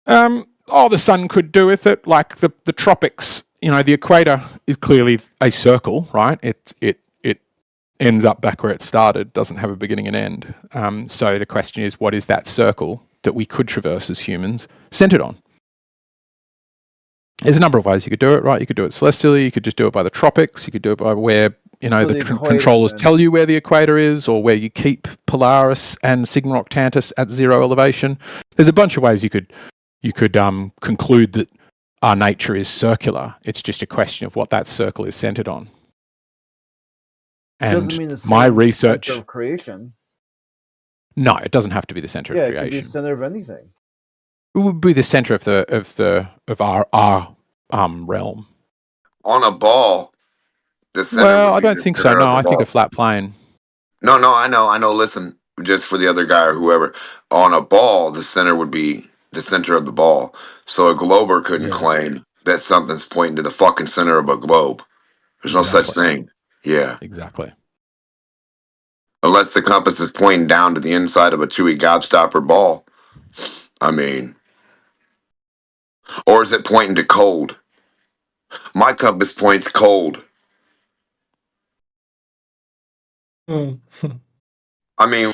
The sun could do with it, like the tropics. You know, the equator is clearly a circle, right? It ends up back where it started, doesn't have a beginning and end. So the question is, what is that circle that we could traverse as humans centered on? There's a number of ways you could do it, right? You could do it celestially, you could just do it by the tropics, you could do it by where, the controllers tell you where the equator is, or where you keep Polaris and Sigma Octantis at zero elevation. There's a bunch of ways you could conclude that our nature is circular. It's just a question of what that circle is centered on. And doesn't mean the my research center of creation. No, it doesn't have to be the center of creation. Yeah, it could be the center of anything. It would be the center of our realm. On a ball, the center. Well, I don't think so. No, I think a flat plane. No, I know. Listen, just for the other guy or whoever, on a ball, the center would be the center of the ball. So a glober couldn't claim that something's pointing to the fucking center of a globe. There's no such thing. Yeah. Exactly. Unless the compass is pointing down to the inside of a Chewy gobstopper ball. I mean, or is it pointing to cold? My compass points cold. I mean,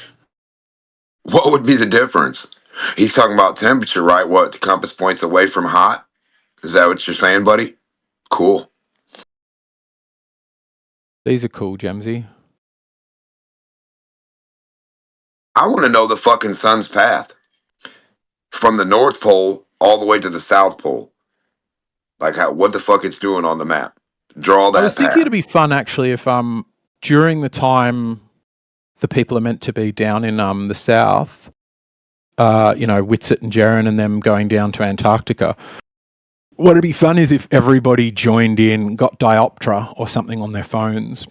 what would be the difference? He's talking about temperature, right? What, the compass points away from hot? Is that what you're saying, buddy? Cool. These are cool, Gemsy. I want to know the fucking sun's path. From the North Pole all the way to the South Pole. Like what the fuck it's doing on the map. Draw that I was thinking path. it'd be fun, actually, if during the time the people are meant to be down in the South, Whitsett and Jaren and them going down to Antarctica. What would be fun is if everybody joined in, got dioptra or something on their phones,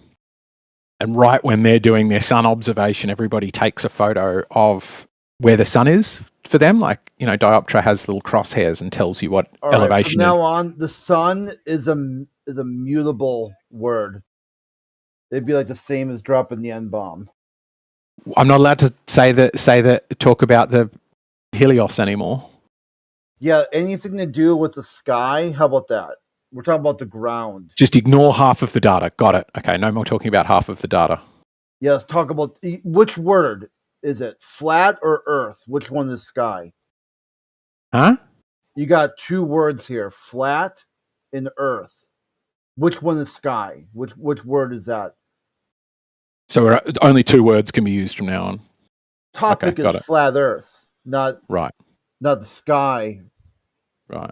and right when they're doing their sun observation, everybody takes a photo of where the sun is for them. Like, dioptra has little crosshairs and tells you what elevation. From now on, the sun is a mutable word. It'd be like the same as dropping the N-bomb. I'm not allowed to talk about the Helios anymore. Yeah, anything to do with the sky, how about that? We're talking about the ground. Just ignore half of the data. Got it. Okay, no more talking about half of the data. Yes, talk about which word is it? Flat or earth? Which one is sky? Huh? You got two words here, flat and earth. Which one is sky? Which word is that? So only two words can be used from now on. Topic is flat earth, not the sky. Right.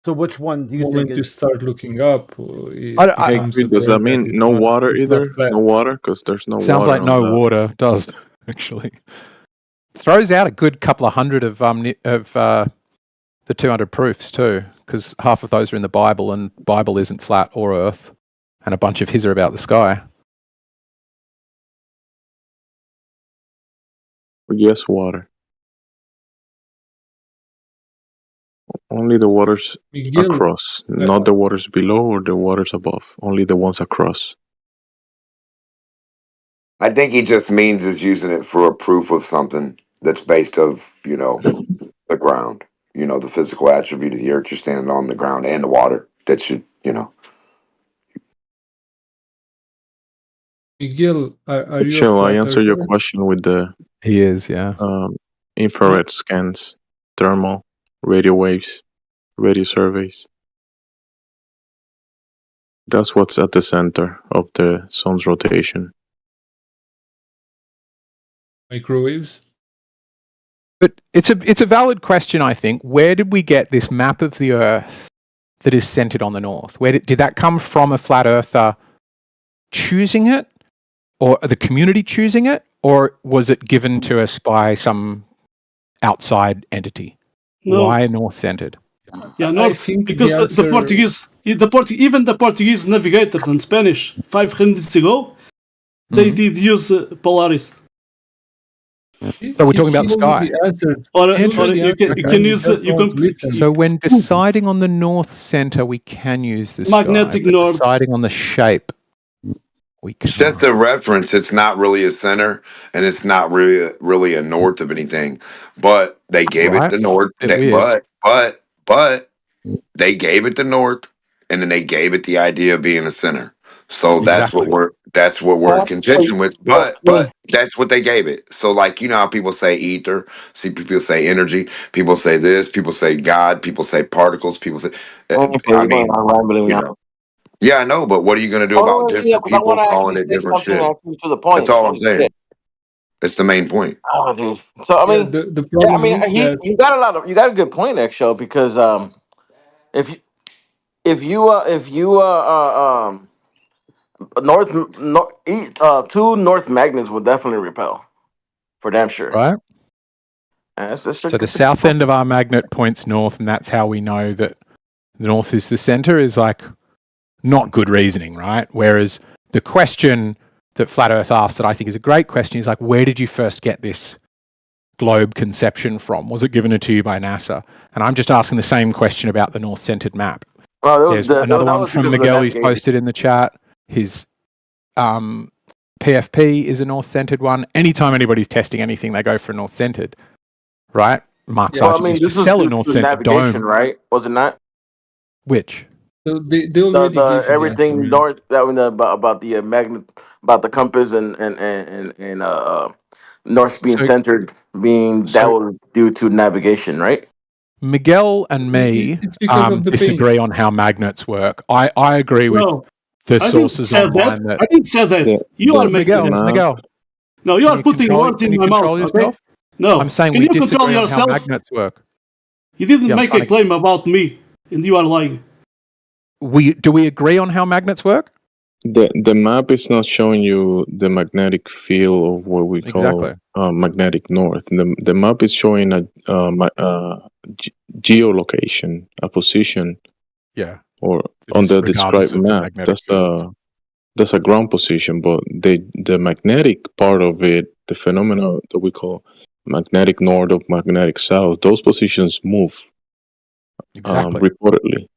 So which one do you think is... you start looking up? I agree. Does that mean no water either? No water? Because there's no water. Sounds like no water does, actually. Throws out a good couple of hundred of the 200 proofs too, because half of those are in the Bible, and Bible isn't flat or earth, and a bunch of his are about the sky. Yes, water. Only the waters across, not the waters below or the waters above. Only the ones across. I think he just means is using it for a proof of something that's based of, the ground. The physical attribute of the earth you're standing on, the ground and the water. That should, Miguel, are you? Shall I answer your question with the... He is, yeah. Infrared scans, thermal, radio waves, radio surveys. That's what's at the center of the sun's rotation. Microwaves? But it's a valid question, I think. Where did we get this map of the Earth that is centered on the north? Where did that come from? A flat earther choosing it, or the community choosing it, or was it given to us by some outside entity? No. Why north centered? Yeah, north, because the Portuguese, even the Portuguese navigators and Spanish 500 years ago, they did use Polaris. So we're talking about the sky. Or you can use So when deciding on the north center, we can use the magnetic sky. north. Deciding on the shape, we can. That's the reference. It's not really a center, and it's not really a north of anything. But they gave it the north. But they gave it the north, and then they gave it the idea of being a center. So that's what we're in contention with. But that's what they gave it. So like how people say ether, see people say energy, people say this, people say God, people say particles, people say. Yeah, I know, but what are you going to do about different people calling it different shit? To the point. That's all I'm saying. That's the main point. Oh, dude. So I mean, the problem is that you got a good point, X-Show, because if you two north magnets will definitely repel, for damn sure. Right. So the south end of our magnet points north, and that's how we know that the north is the center. Is like not good reasoning, right? Whereas the question that Flat Earth asked, that I think is a great question, is like, where did you first get this globe conception from? Was it given to you by NASA? And I'm just asking the same question about the north-centered map. There's another one from Miguel he's posted in the chat. His PFP is a north-centered one. Anytime anybody's testing anything, they go for a north-centered, right? Mark Sargent used to sell a north-centered dome. Right? Was it not? Which? So they already the everything north about the magnet, about the compass and north being centered, that was due to navigation, right? Miguel and me disagree on how magnets work. I agree with the sources online that I didn't say that. You are making Miguel. No, you are putting words in my mouth. Okay? No, I'm saying can we you control disagree on yourself? how magnets work. You didn't make a claim about me, and you are lying. Do we agree on how magnets work? The map is not showing you the magnetic field of what we call magnetic north. The map is showing a geolocation, a position. Yeah. Or on the described map. That's a ground position, but the magnetic part of it, the phenomena that we call magnetic north or magnetic south, those positions move. Reportedly.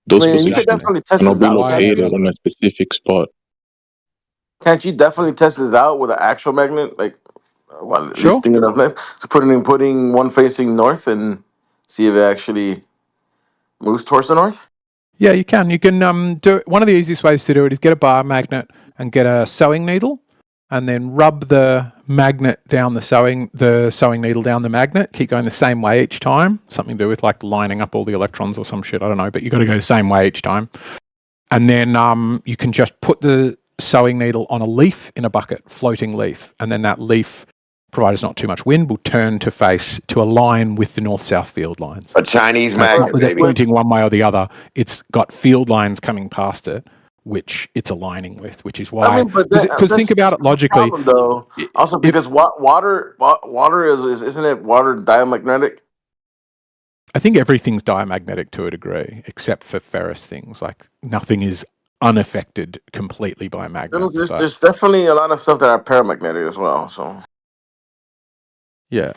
Those positions cannot be located on a specific spot. Can't you definitely test it out with an actual magnet? Like, at least thinking of it. So putting one facing north and see if it actually moves towards the north? Yeah, you can. You can do it. One of the easiest ways to do it is get a bar magnet and get a sewing needle, and then rub the magnet down the sewing needle down the magnet. Keep going the same way each time. Something to do with like lining up all the electrons or some shit. I don't know, but you got to go the same way each time. And then you can just put the sewing needle on a leaf in a bucket, floating leaf, and then that leaf, provided it's not too much wind, will turn to align with the north-south field lines. A Chinese magnet, with it baby. pointing one way or the other. It's got field lines coming past it, which it's aligning with, which is why. Because think about it logically. Problem, though. Also, because water isn't it water diamagnetic? I think everything's diamagnetic to a degree, except for ferrous things. Like nothing is unaffected completely by magnets. There's definitely a lot of stuff that are paramagnetic as well. So yeah,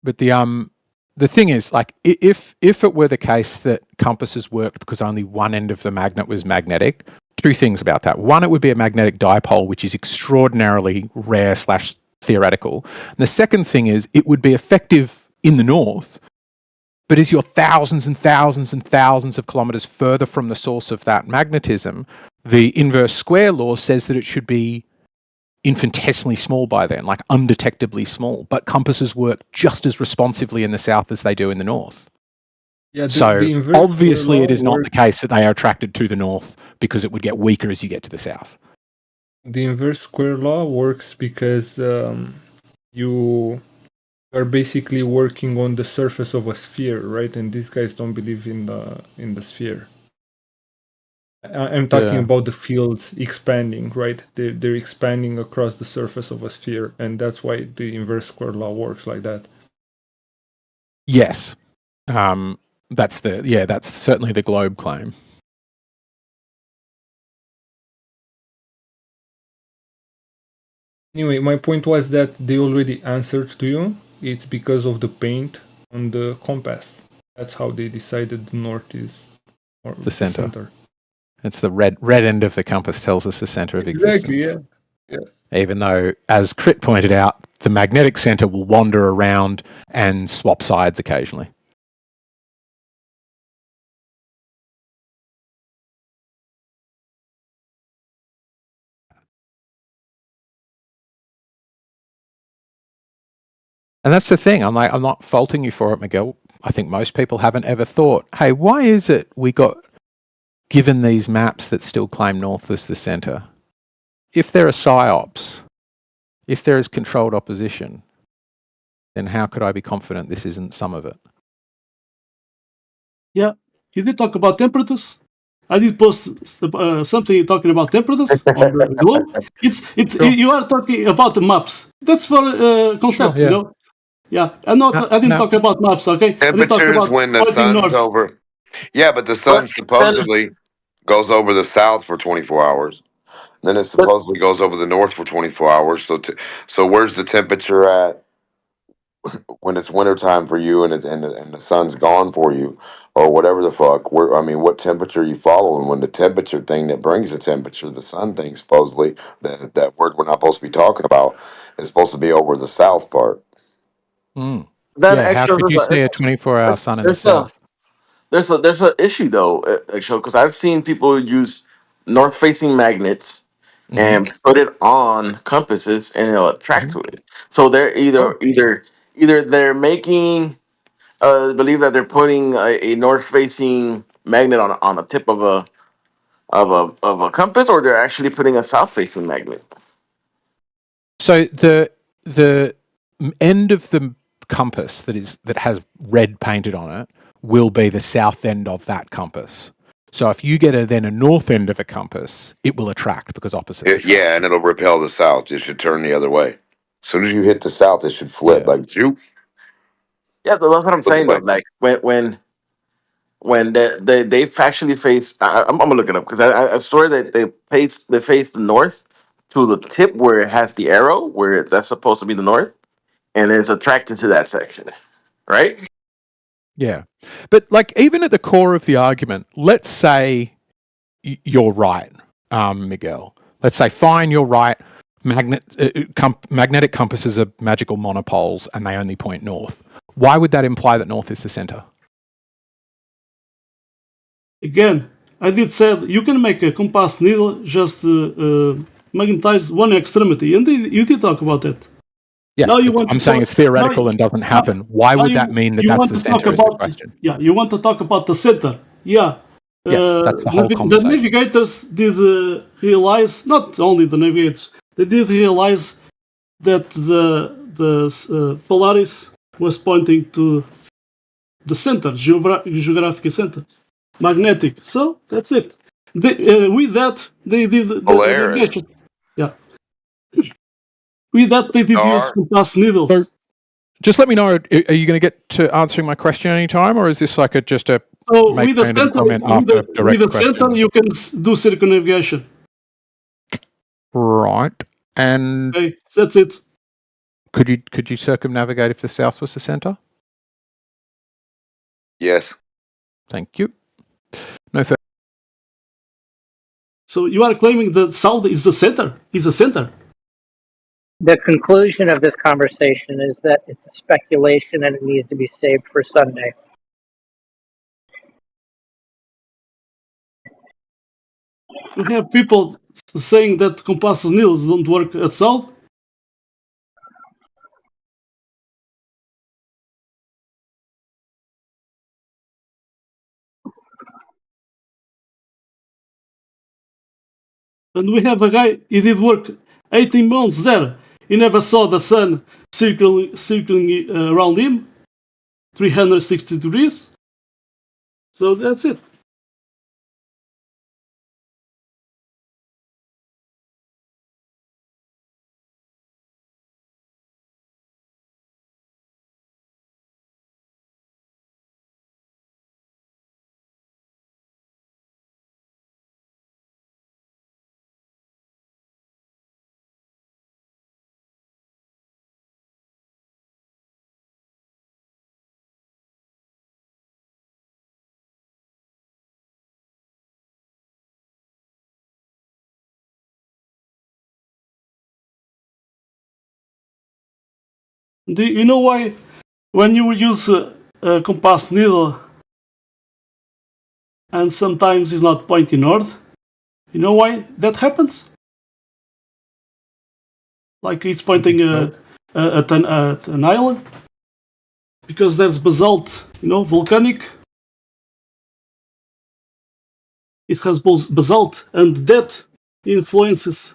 but the thing is, like, if it were the case that compasses worked because only one end of the magnet was magnetic, two things about that. One, it would be a magnetic dipole, which is extraordinarily rare / theoretical. And the second thing is it would be effective in the north, but as you're thousands and thousands and thousands of kilometers further from the source of that magnetism, the inverse square law says that it should be infinitesimally small by then, like undetectably small. But compasses work just as responsively in the south as they do in the north. Yeah, So the inverse obviously square it is law not the case that they are attracted to the north, because it would get weaker as you get to the south. The inverse square law works because you are basically working on the surface of a sphere, right? And these guys don't believe in the sphere. I'm talking about the fields expanding, right? They're expanding across the surface of a sphere, and that's why the inverse square law works like that. Yes. That's certainly the globe claim. Anyway, my point was that they already answered to you. It's because of the paint on the compass. That's how they decided the north is the center. It's the red end of the compass tells us the center of existence. Exactly, yeah. Even though, as Crit pointed out, the magnetic center will wander around and swap sides occasionally. And that's the thing. I'm not faulting you for it, Miguel. I think most people haven't ever thought, hey, why is it we got given these maps that still claim north as the center? If there are psyops, if there is controlled opposition, then how could I be confident this isn't some of it? Yeah, you did talk about temperatures. I did post something talking about temperatures on the globe. You are talking about the maps. That's for concept, you know. Yeah, I didn't talk about maps. Okay, temperatures when the sun's over. Yeah, but the sun supposedly goes over the south for 24 hours. Then it supposedly goes over the north for 24 hours. So where's the temperature at when it's wintertime for you and the sun's gone for you, or whatever the fuck? What temperature are you following? When the temperature thing that brings the temperature, the sun thing, supposedly that word we're not supposed to be talking about, is supposed to be over the south part. Mm. How could you see a 24-hour sun in the south? There's an issue though, actually, because I've seen people use north-facing magnets and put it on compasses, and it'll attract to it. So they're either they're making believe that they're putting a north-facing magnet on the tip of a compass, or they're actually putting a south-facing magnet. So the end of the compass that has red painted on it will be the south end of that compass. So if you get a north end of a compass, it will attract because opposites. Yeah, and it'll repel the south. It should turn the other way. As soon as you hit the south, it should flip like zoop. Yeah, that's what I'm saying though. Like when they've actually faced, I'm gonna look it up because I swear that they face the north to the tip where it has the arrow, where that's supposed to be the north, and it's attracted to that section, right? Yeah, but like even at the core of the argument, let's say you're right, Miguel. Let's say fine, you're right. Magnetic compasses are magical monopoles, and they only point north. Why would that imply that north is the center? Again, I did said you can make a compass needle just magnetize one extremity, and you did talk about that. Yeah, now you want I'm to saying talk, it's theoretical and doesn't happen. Why would that mean that you that's want the to talk center? Is the about question. yeah, you want to talk about the center. Yeah, Yes, that's the whole the conversation. navigators did realize, not only the navigators, they did realize that the Polaris was pointing to the center, geographic center, magnetic. So that's it. With that, they did the Polaris. navigation. Yeah. With that, they did use compass needles. So, just let me know. Are you going to get to answering my question anytime, or is this like just a So make with the random center, comment after a direct with the question? center, you can do circumnavigation. Right, and okay, that's it. Could you circumnavigate if the south was the center? Yes. Thank you. No further. So you are claiming that south is the center? Is the center? The conclusion of this conversation is that it's a speculation and it needs to be saved for Sunday. We have people saying that compass needles don't work at south. And we have a guy, he did work 18 months there. He never saw the sun circling around him, 360 degrees. So that's it. Do you know why when you use a compass needle and sometimes it's not pointing north? You know why that happens? Like it's pointing at an island? Because there's basalt, volcanic. It has basalt, and that influences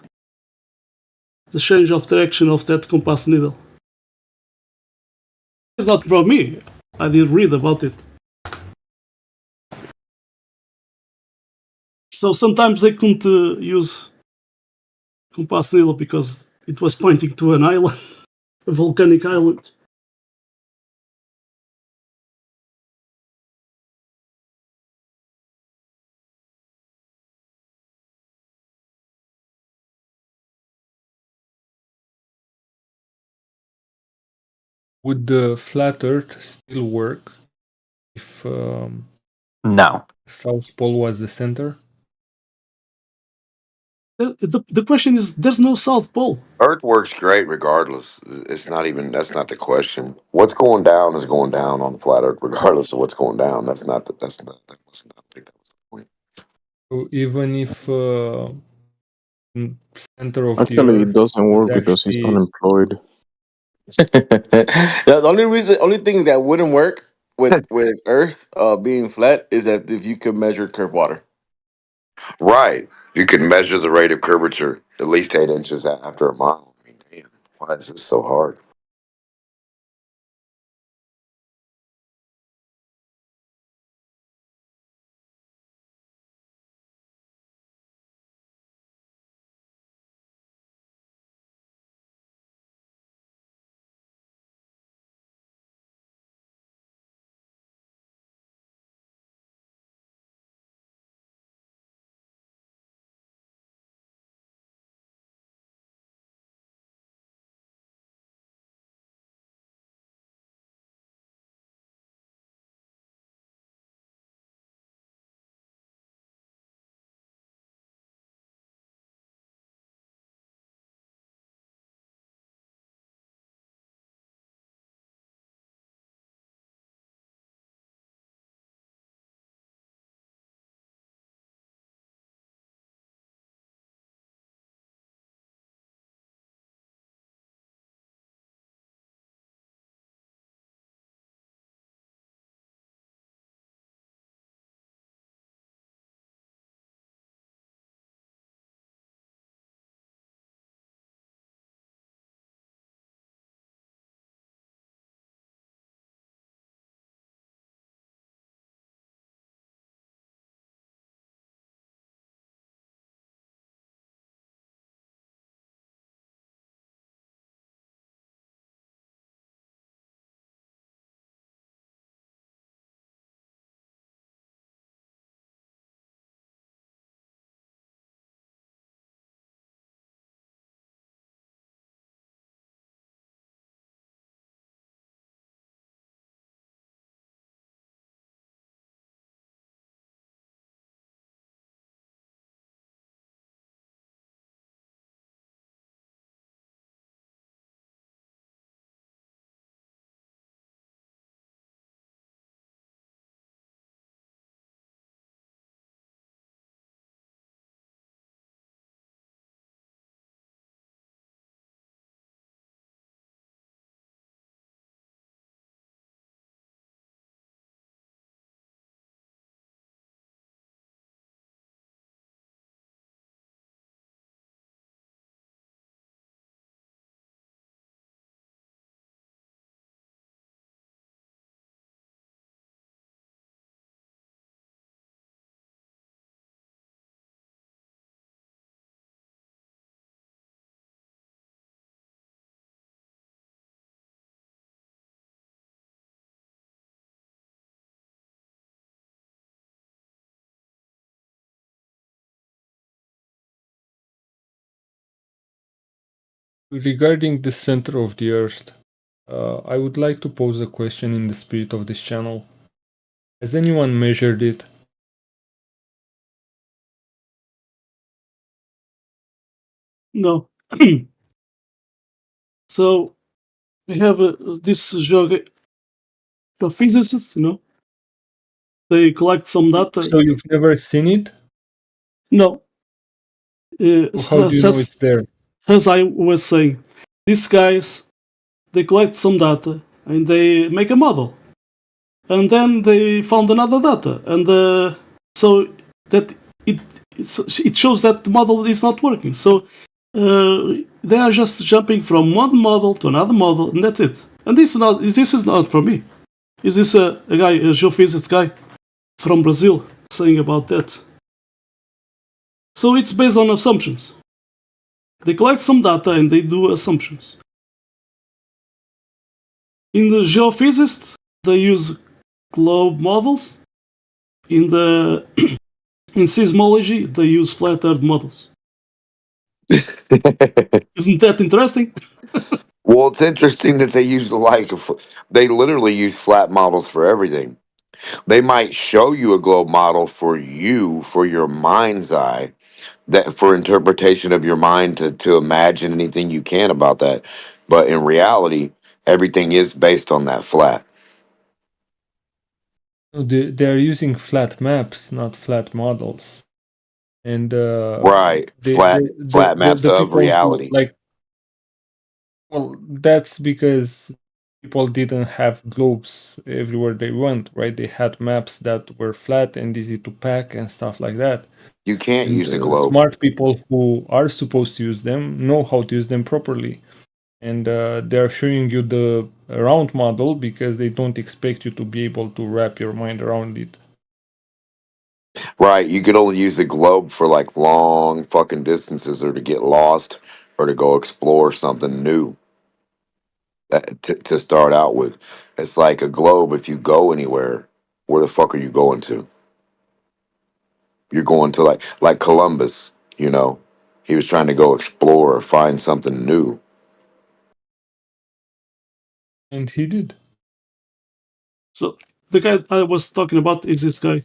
the change of direction of that compass needle. It's not from me. I did read about it. So sometimes they couldn't use compass needle because it was pointing to an island, a volcanic island. Would the flat Earth still work if No. South Pole was the center? The question is, there's no South Pole. Earth works great regardless. It's not even, that's not the question. What's going down is going down on the flat Earth regardless of what's going down. That was not the point. So even if center of the Actually, Earth it doesn't is work because he's actually unemployed. The only thing that wouldn't work with Earth being flat is that if you could measure curved water. Right. You can measure the rate of curvature at least 8 inches after a mile. I mean, damn, why is this so hard? Regarding the center of the Earth, I would like to pose a question in the spirit of this channel. Has anyone measured it? No. So we have this geophysicists, they collect some data. So you've never seen it? No. How do you know it's there? As I was saying, these guys, they collect some data and they make a model. And then they found another data. And so that it shows that the model is not working. So they are just jumping from one model to another model, and that's it. And this is not from me. Is this a geophysicist guy from Brazil saying about that? So it's based on assumptions. They collect some data and they do assumptions. In the geophysicists, they use globe models. In seismology, they use flat Earth models. Isn't that interesting? Well, it's interesting that they use they literally use flat models for everything. They might show you a globe model for your mind's eye, that for interpretation of your mind to imagine anything you can about that. But in reality, everything is based on that flat. They're using flat maps, not flat models. And right, flat maps of reality. Well, that's because people didn't have globes everywhere they went, right? They had maps that were flat and easy to pack and stuff like that. You can't use a globe. Smart people who are supposed to use them know how to use them properly. And they're showing you the round model because they don't expect you to be able to wrap your mind around it. Right, you could only use the globe for like long fucking distances, or to get lost, or to go explore something new. To start out with, it's like a globe. If you go anywhere, where the fuck are you going to? You're going to like Columbus. He was trying to go explore or find something new. And he did. So the guy I was talking about is this guy.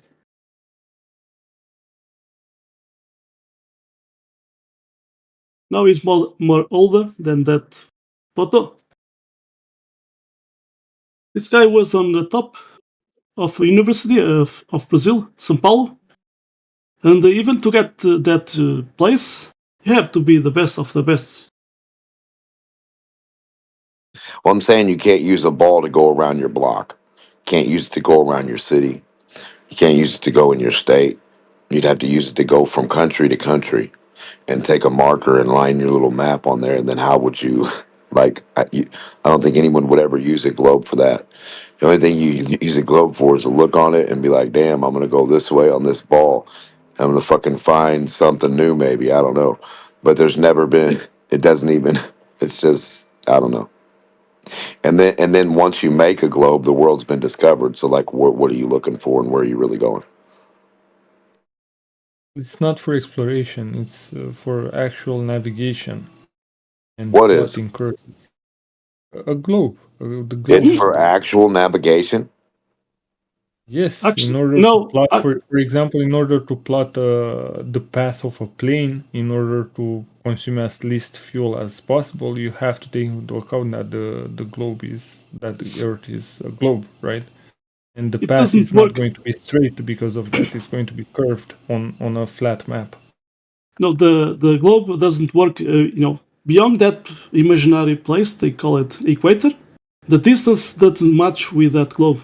Now he's more older than that photo. This guy was on the top of University of Brazil, São Paulo. And even to get that place, you have to be the best of the best. Well, I'm saying you can't use a ball to go around your block. You can't use it to go around your city. You can't use it to go in your state. You'd have to use it to go from country to country and take a marker and line your little map on there. And then how would you, I don't think anyone would ever use a globe for that. The only thing you use a globe for is to look on it and be like, damn, I'm going to go this way on this ball. I'm going to fucking find something new maybe. I don't know. But there's never been, it doesn't even, it's just, I don't know. And then once you make a globe, the world's been discovered. So what are you looking for and where are you really going? It's not for exploration. It's for actual navigation. And what is a globe? The globe. It's for actual navigation. Yes, in order to plot, for example, in order to plot the path of a plane, in order to consume as least fuel as possible, you have to take into account that the globe is, that the Earth is a globe, right? And the path is not going to be straight because of that. It's going to be curved on a flat map. No, the globe doesn't work, beyond that imaginary place, they call it equator, the distance doesn't match with that globe.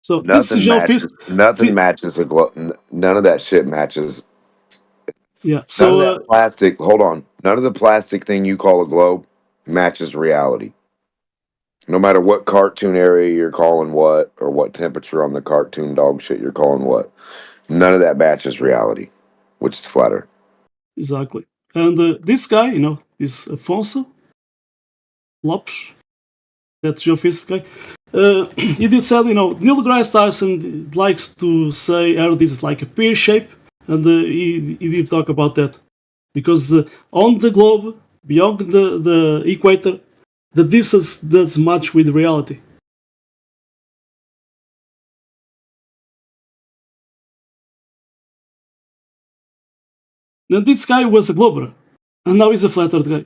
So nothing matches a globe. None of that shit matches. Yeah. So none of that plastic. Hold on. None of the plastic thing you call a globe matches reality. No matter what cartoon area you're calling what, or what temperature on the cartoon dog shit you're calling what, none of that matches reality, which is flat Earth. Exactly. And this guy, is Afonso Lopes, that's geophysicist guy. He did say, Neil deGrasse Tyson likes to say Earth is like a pear shape, and he did talk about that. because on the globe, beyond the equator, the distance does match with reality. And this guy was a glober, and now he's a flat earth guy.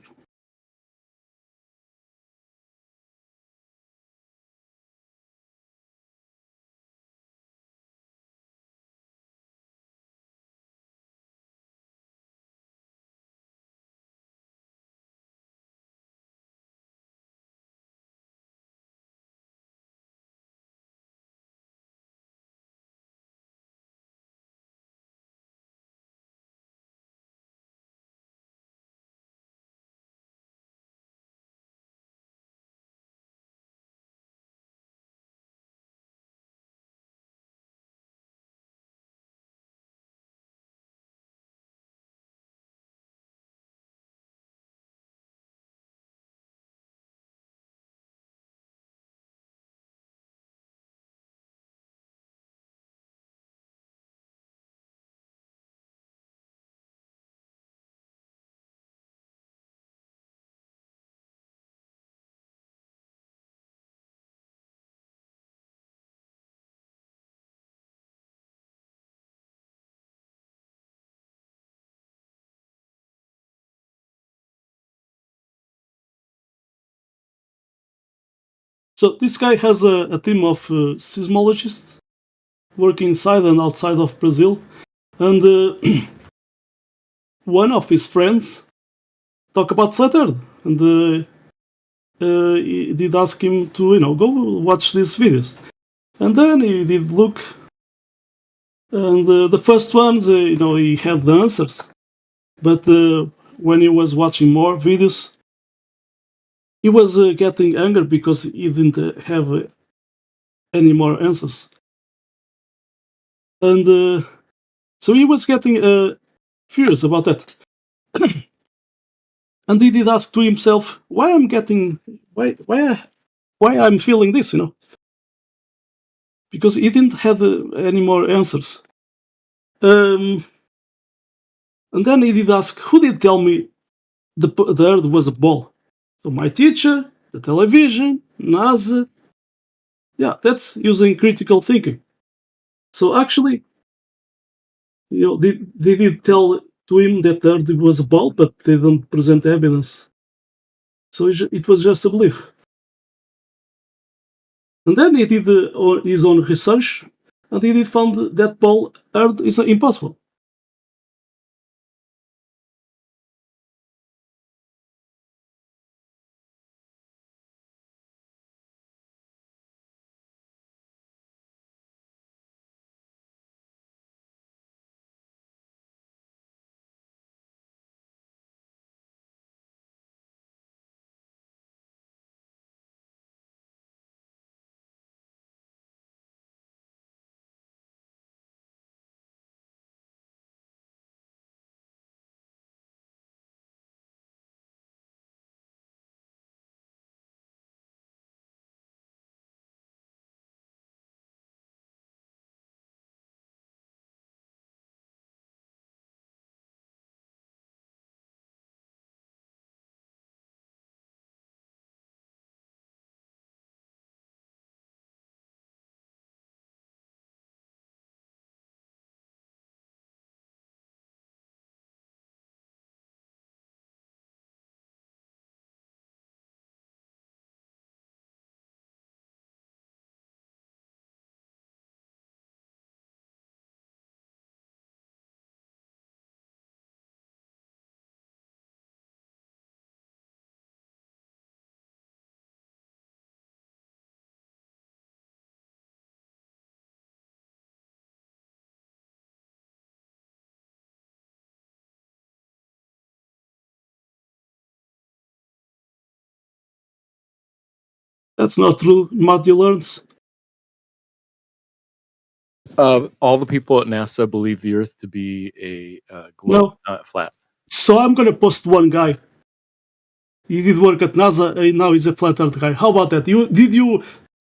So this guy has a team of seismologists working inside and outside of Brazil, and one of his friends talk about flat Earth, and he did ask him to go watch these videos, and then he did look, and the first ones he had the answers, but when he was watching more videos, he was getting angry because he didn't have any more answers. And so he was getting furious about that. And he did ask to himself, why I'm feeling this, because he didn't have any more answers. And then he did ask, who did tell me the Earth was a ball? So my teacher, the television, NASA. Yeah, that's using critical thinking. So actually, they did tell to him that the Earth was a ball, but they don't present evidence. So it was just a belief. And then he did his own research, and he did found that ball Earth is impossible. That's not true. Matthew learns. All the people at NASA believe the Earth to be a globe, not flat. So I'm going to post one guy. He did work at NASA, and now he's a flat Earth guy. How about that?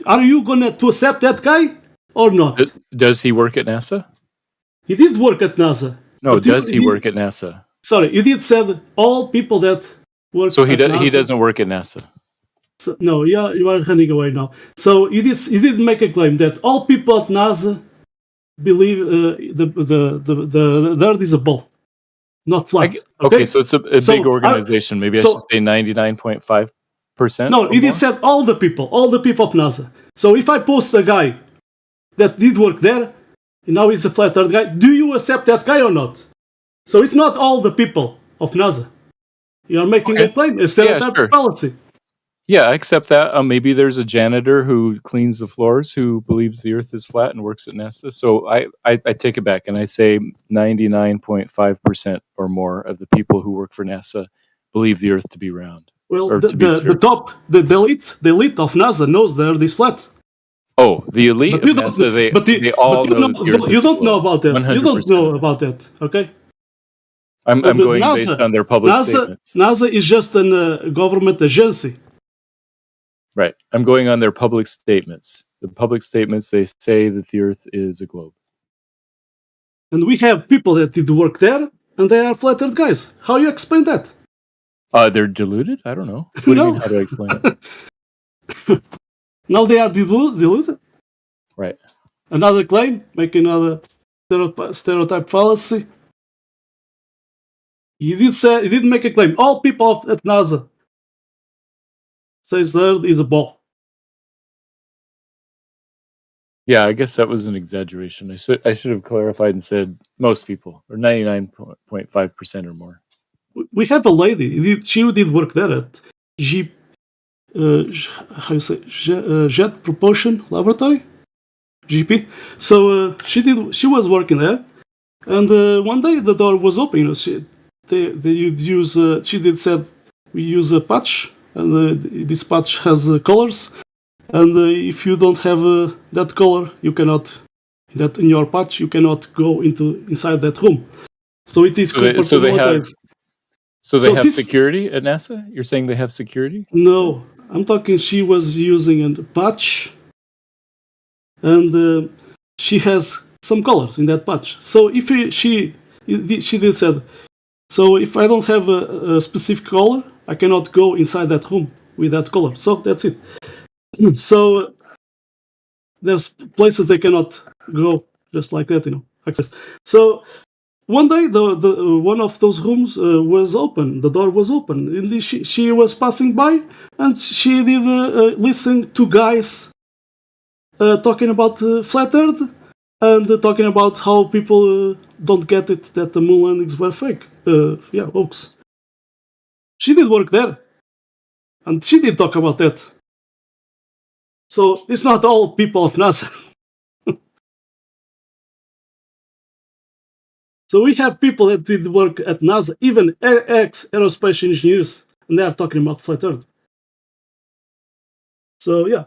Are you going to accept that guy or not? Does he work at NASA? He did work at NASA. No, does he work at NASA? sorry, you did said all people that work. So he NASA, doesn't work at NASA. So, no, yeah, you are running away now. So you did make a claim that all people at NASA believe the Earth is a ball, not flat. Okay, so it's a big organization. Maybe I should say 99.5%. No, it is said all the people of NASA. So if I post a guy that did work there, and now he's a flat Earth guy, do you accept that guy or not? So it's not all the people of NASA. You are making a claim, a stereotype fallacy. Yeah, I accept that. Maybe there's a janitor who cleans the floors who believes the Earth is flat and works at NASA. So I take it back and I say 99.5% or more of the people who work for NASA believe the Earth to be round. Well, the elite of NASA knows the Earth is flat. Oh, the elite of NASA, they all know the Earth you don't is know about that. 100%. You don't know about that, okay? I'm going based on their public statements. NASA is just a government agency. Right. I'm going on their public statements. The public statements, they say that the Earth is a globe. And we have people that did work there, and they are flat Earth guys. How you explain that? They're deluded? I don't know. What do you mean, how do I explain it? Now they are deluded? Right. Another claim, making another stereotype fallacy. He did make a claim. All people at NASA says the Earth is a ball. Yeah, I guess that was an exaggeration. I should have clarified and said most people, or 99.5% or more. We have a lady. She did work there at Jet Propulsion Laboratory, GP. So she was working there, and one day the door was open. She did said we use a patch, and this patch has colors, and if you don't have that color, you cannot that in your patch you cannot go inside that room. So it is So they have security at NASA? You're saying they have security? No, I'm talking she was using a patch, and she has some colors in that patch. So if she did said, so if I don't have a specific color, I cannot go inside that room with that color. So that's it. So there's places they cannot go just like that, access. So one day, the one of those rooms was open. The door was open, and she was passing by, and she did listen to guys talking about flat Earth and talking about how people don't get it that the moon landings were fake. Hoax. She did work there, and she did talk about that. So it's not all people of NASA. So we have people that did work at NASA, even ex-aerospace engineers, and they are talking about flat Earth. So yeah,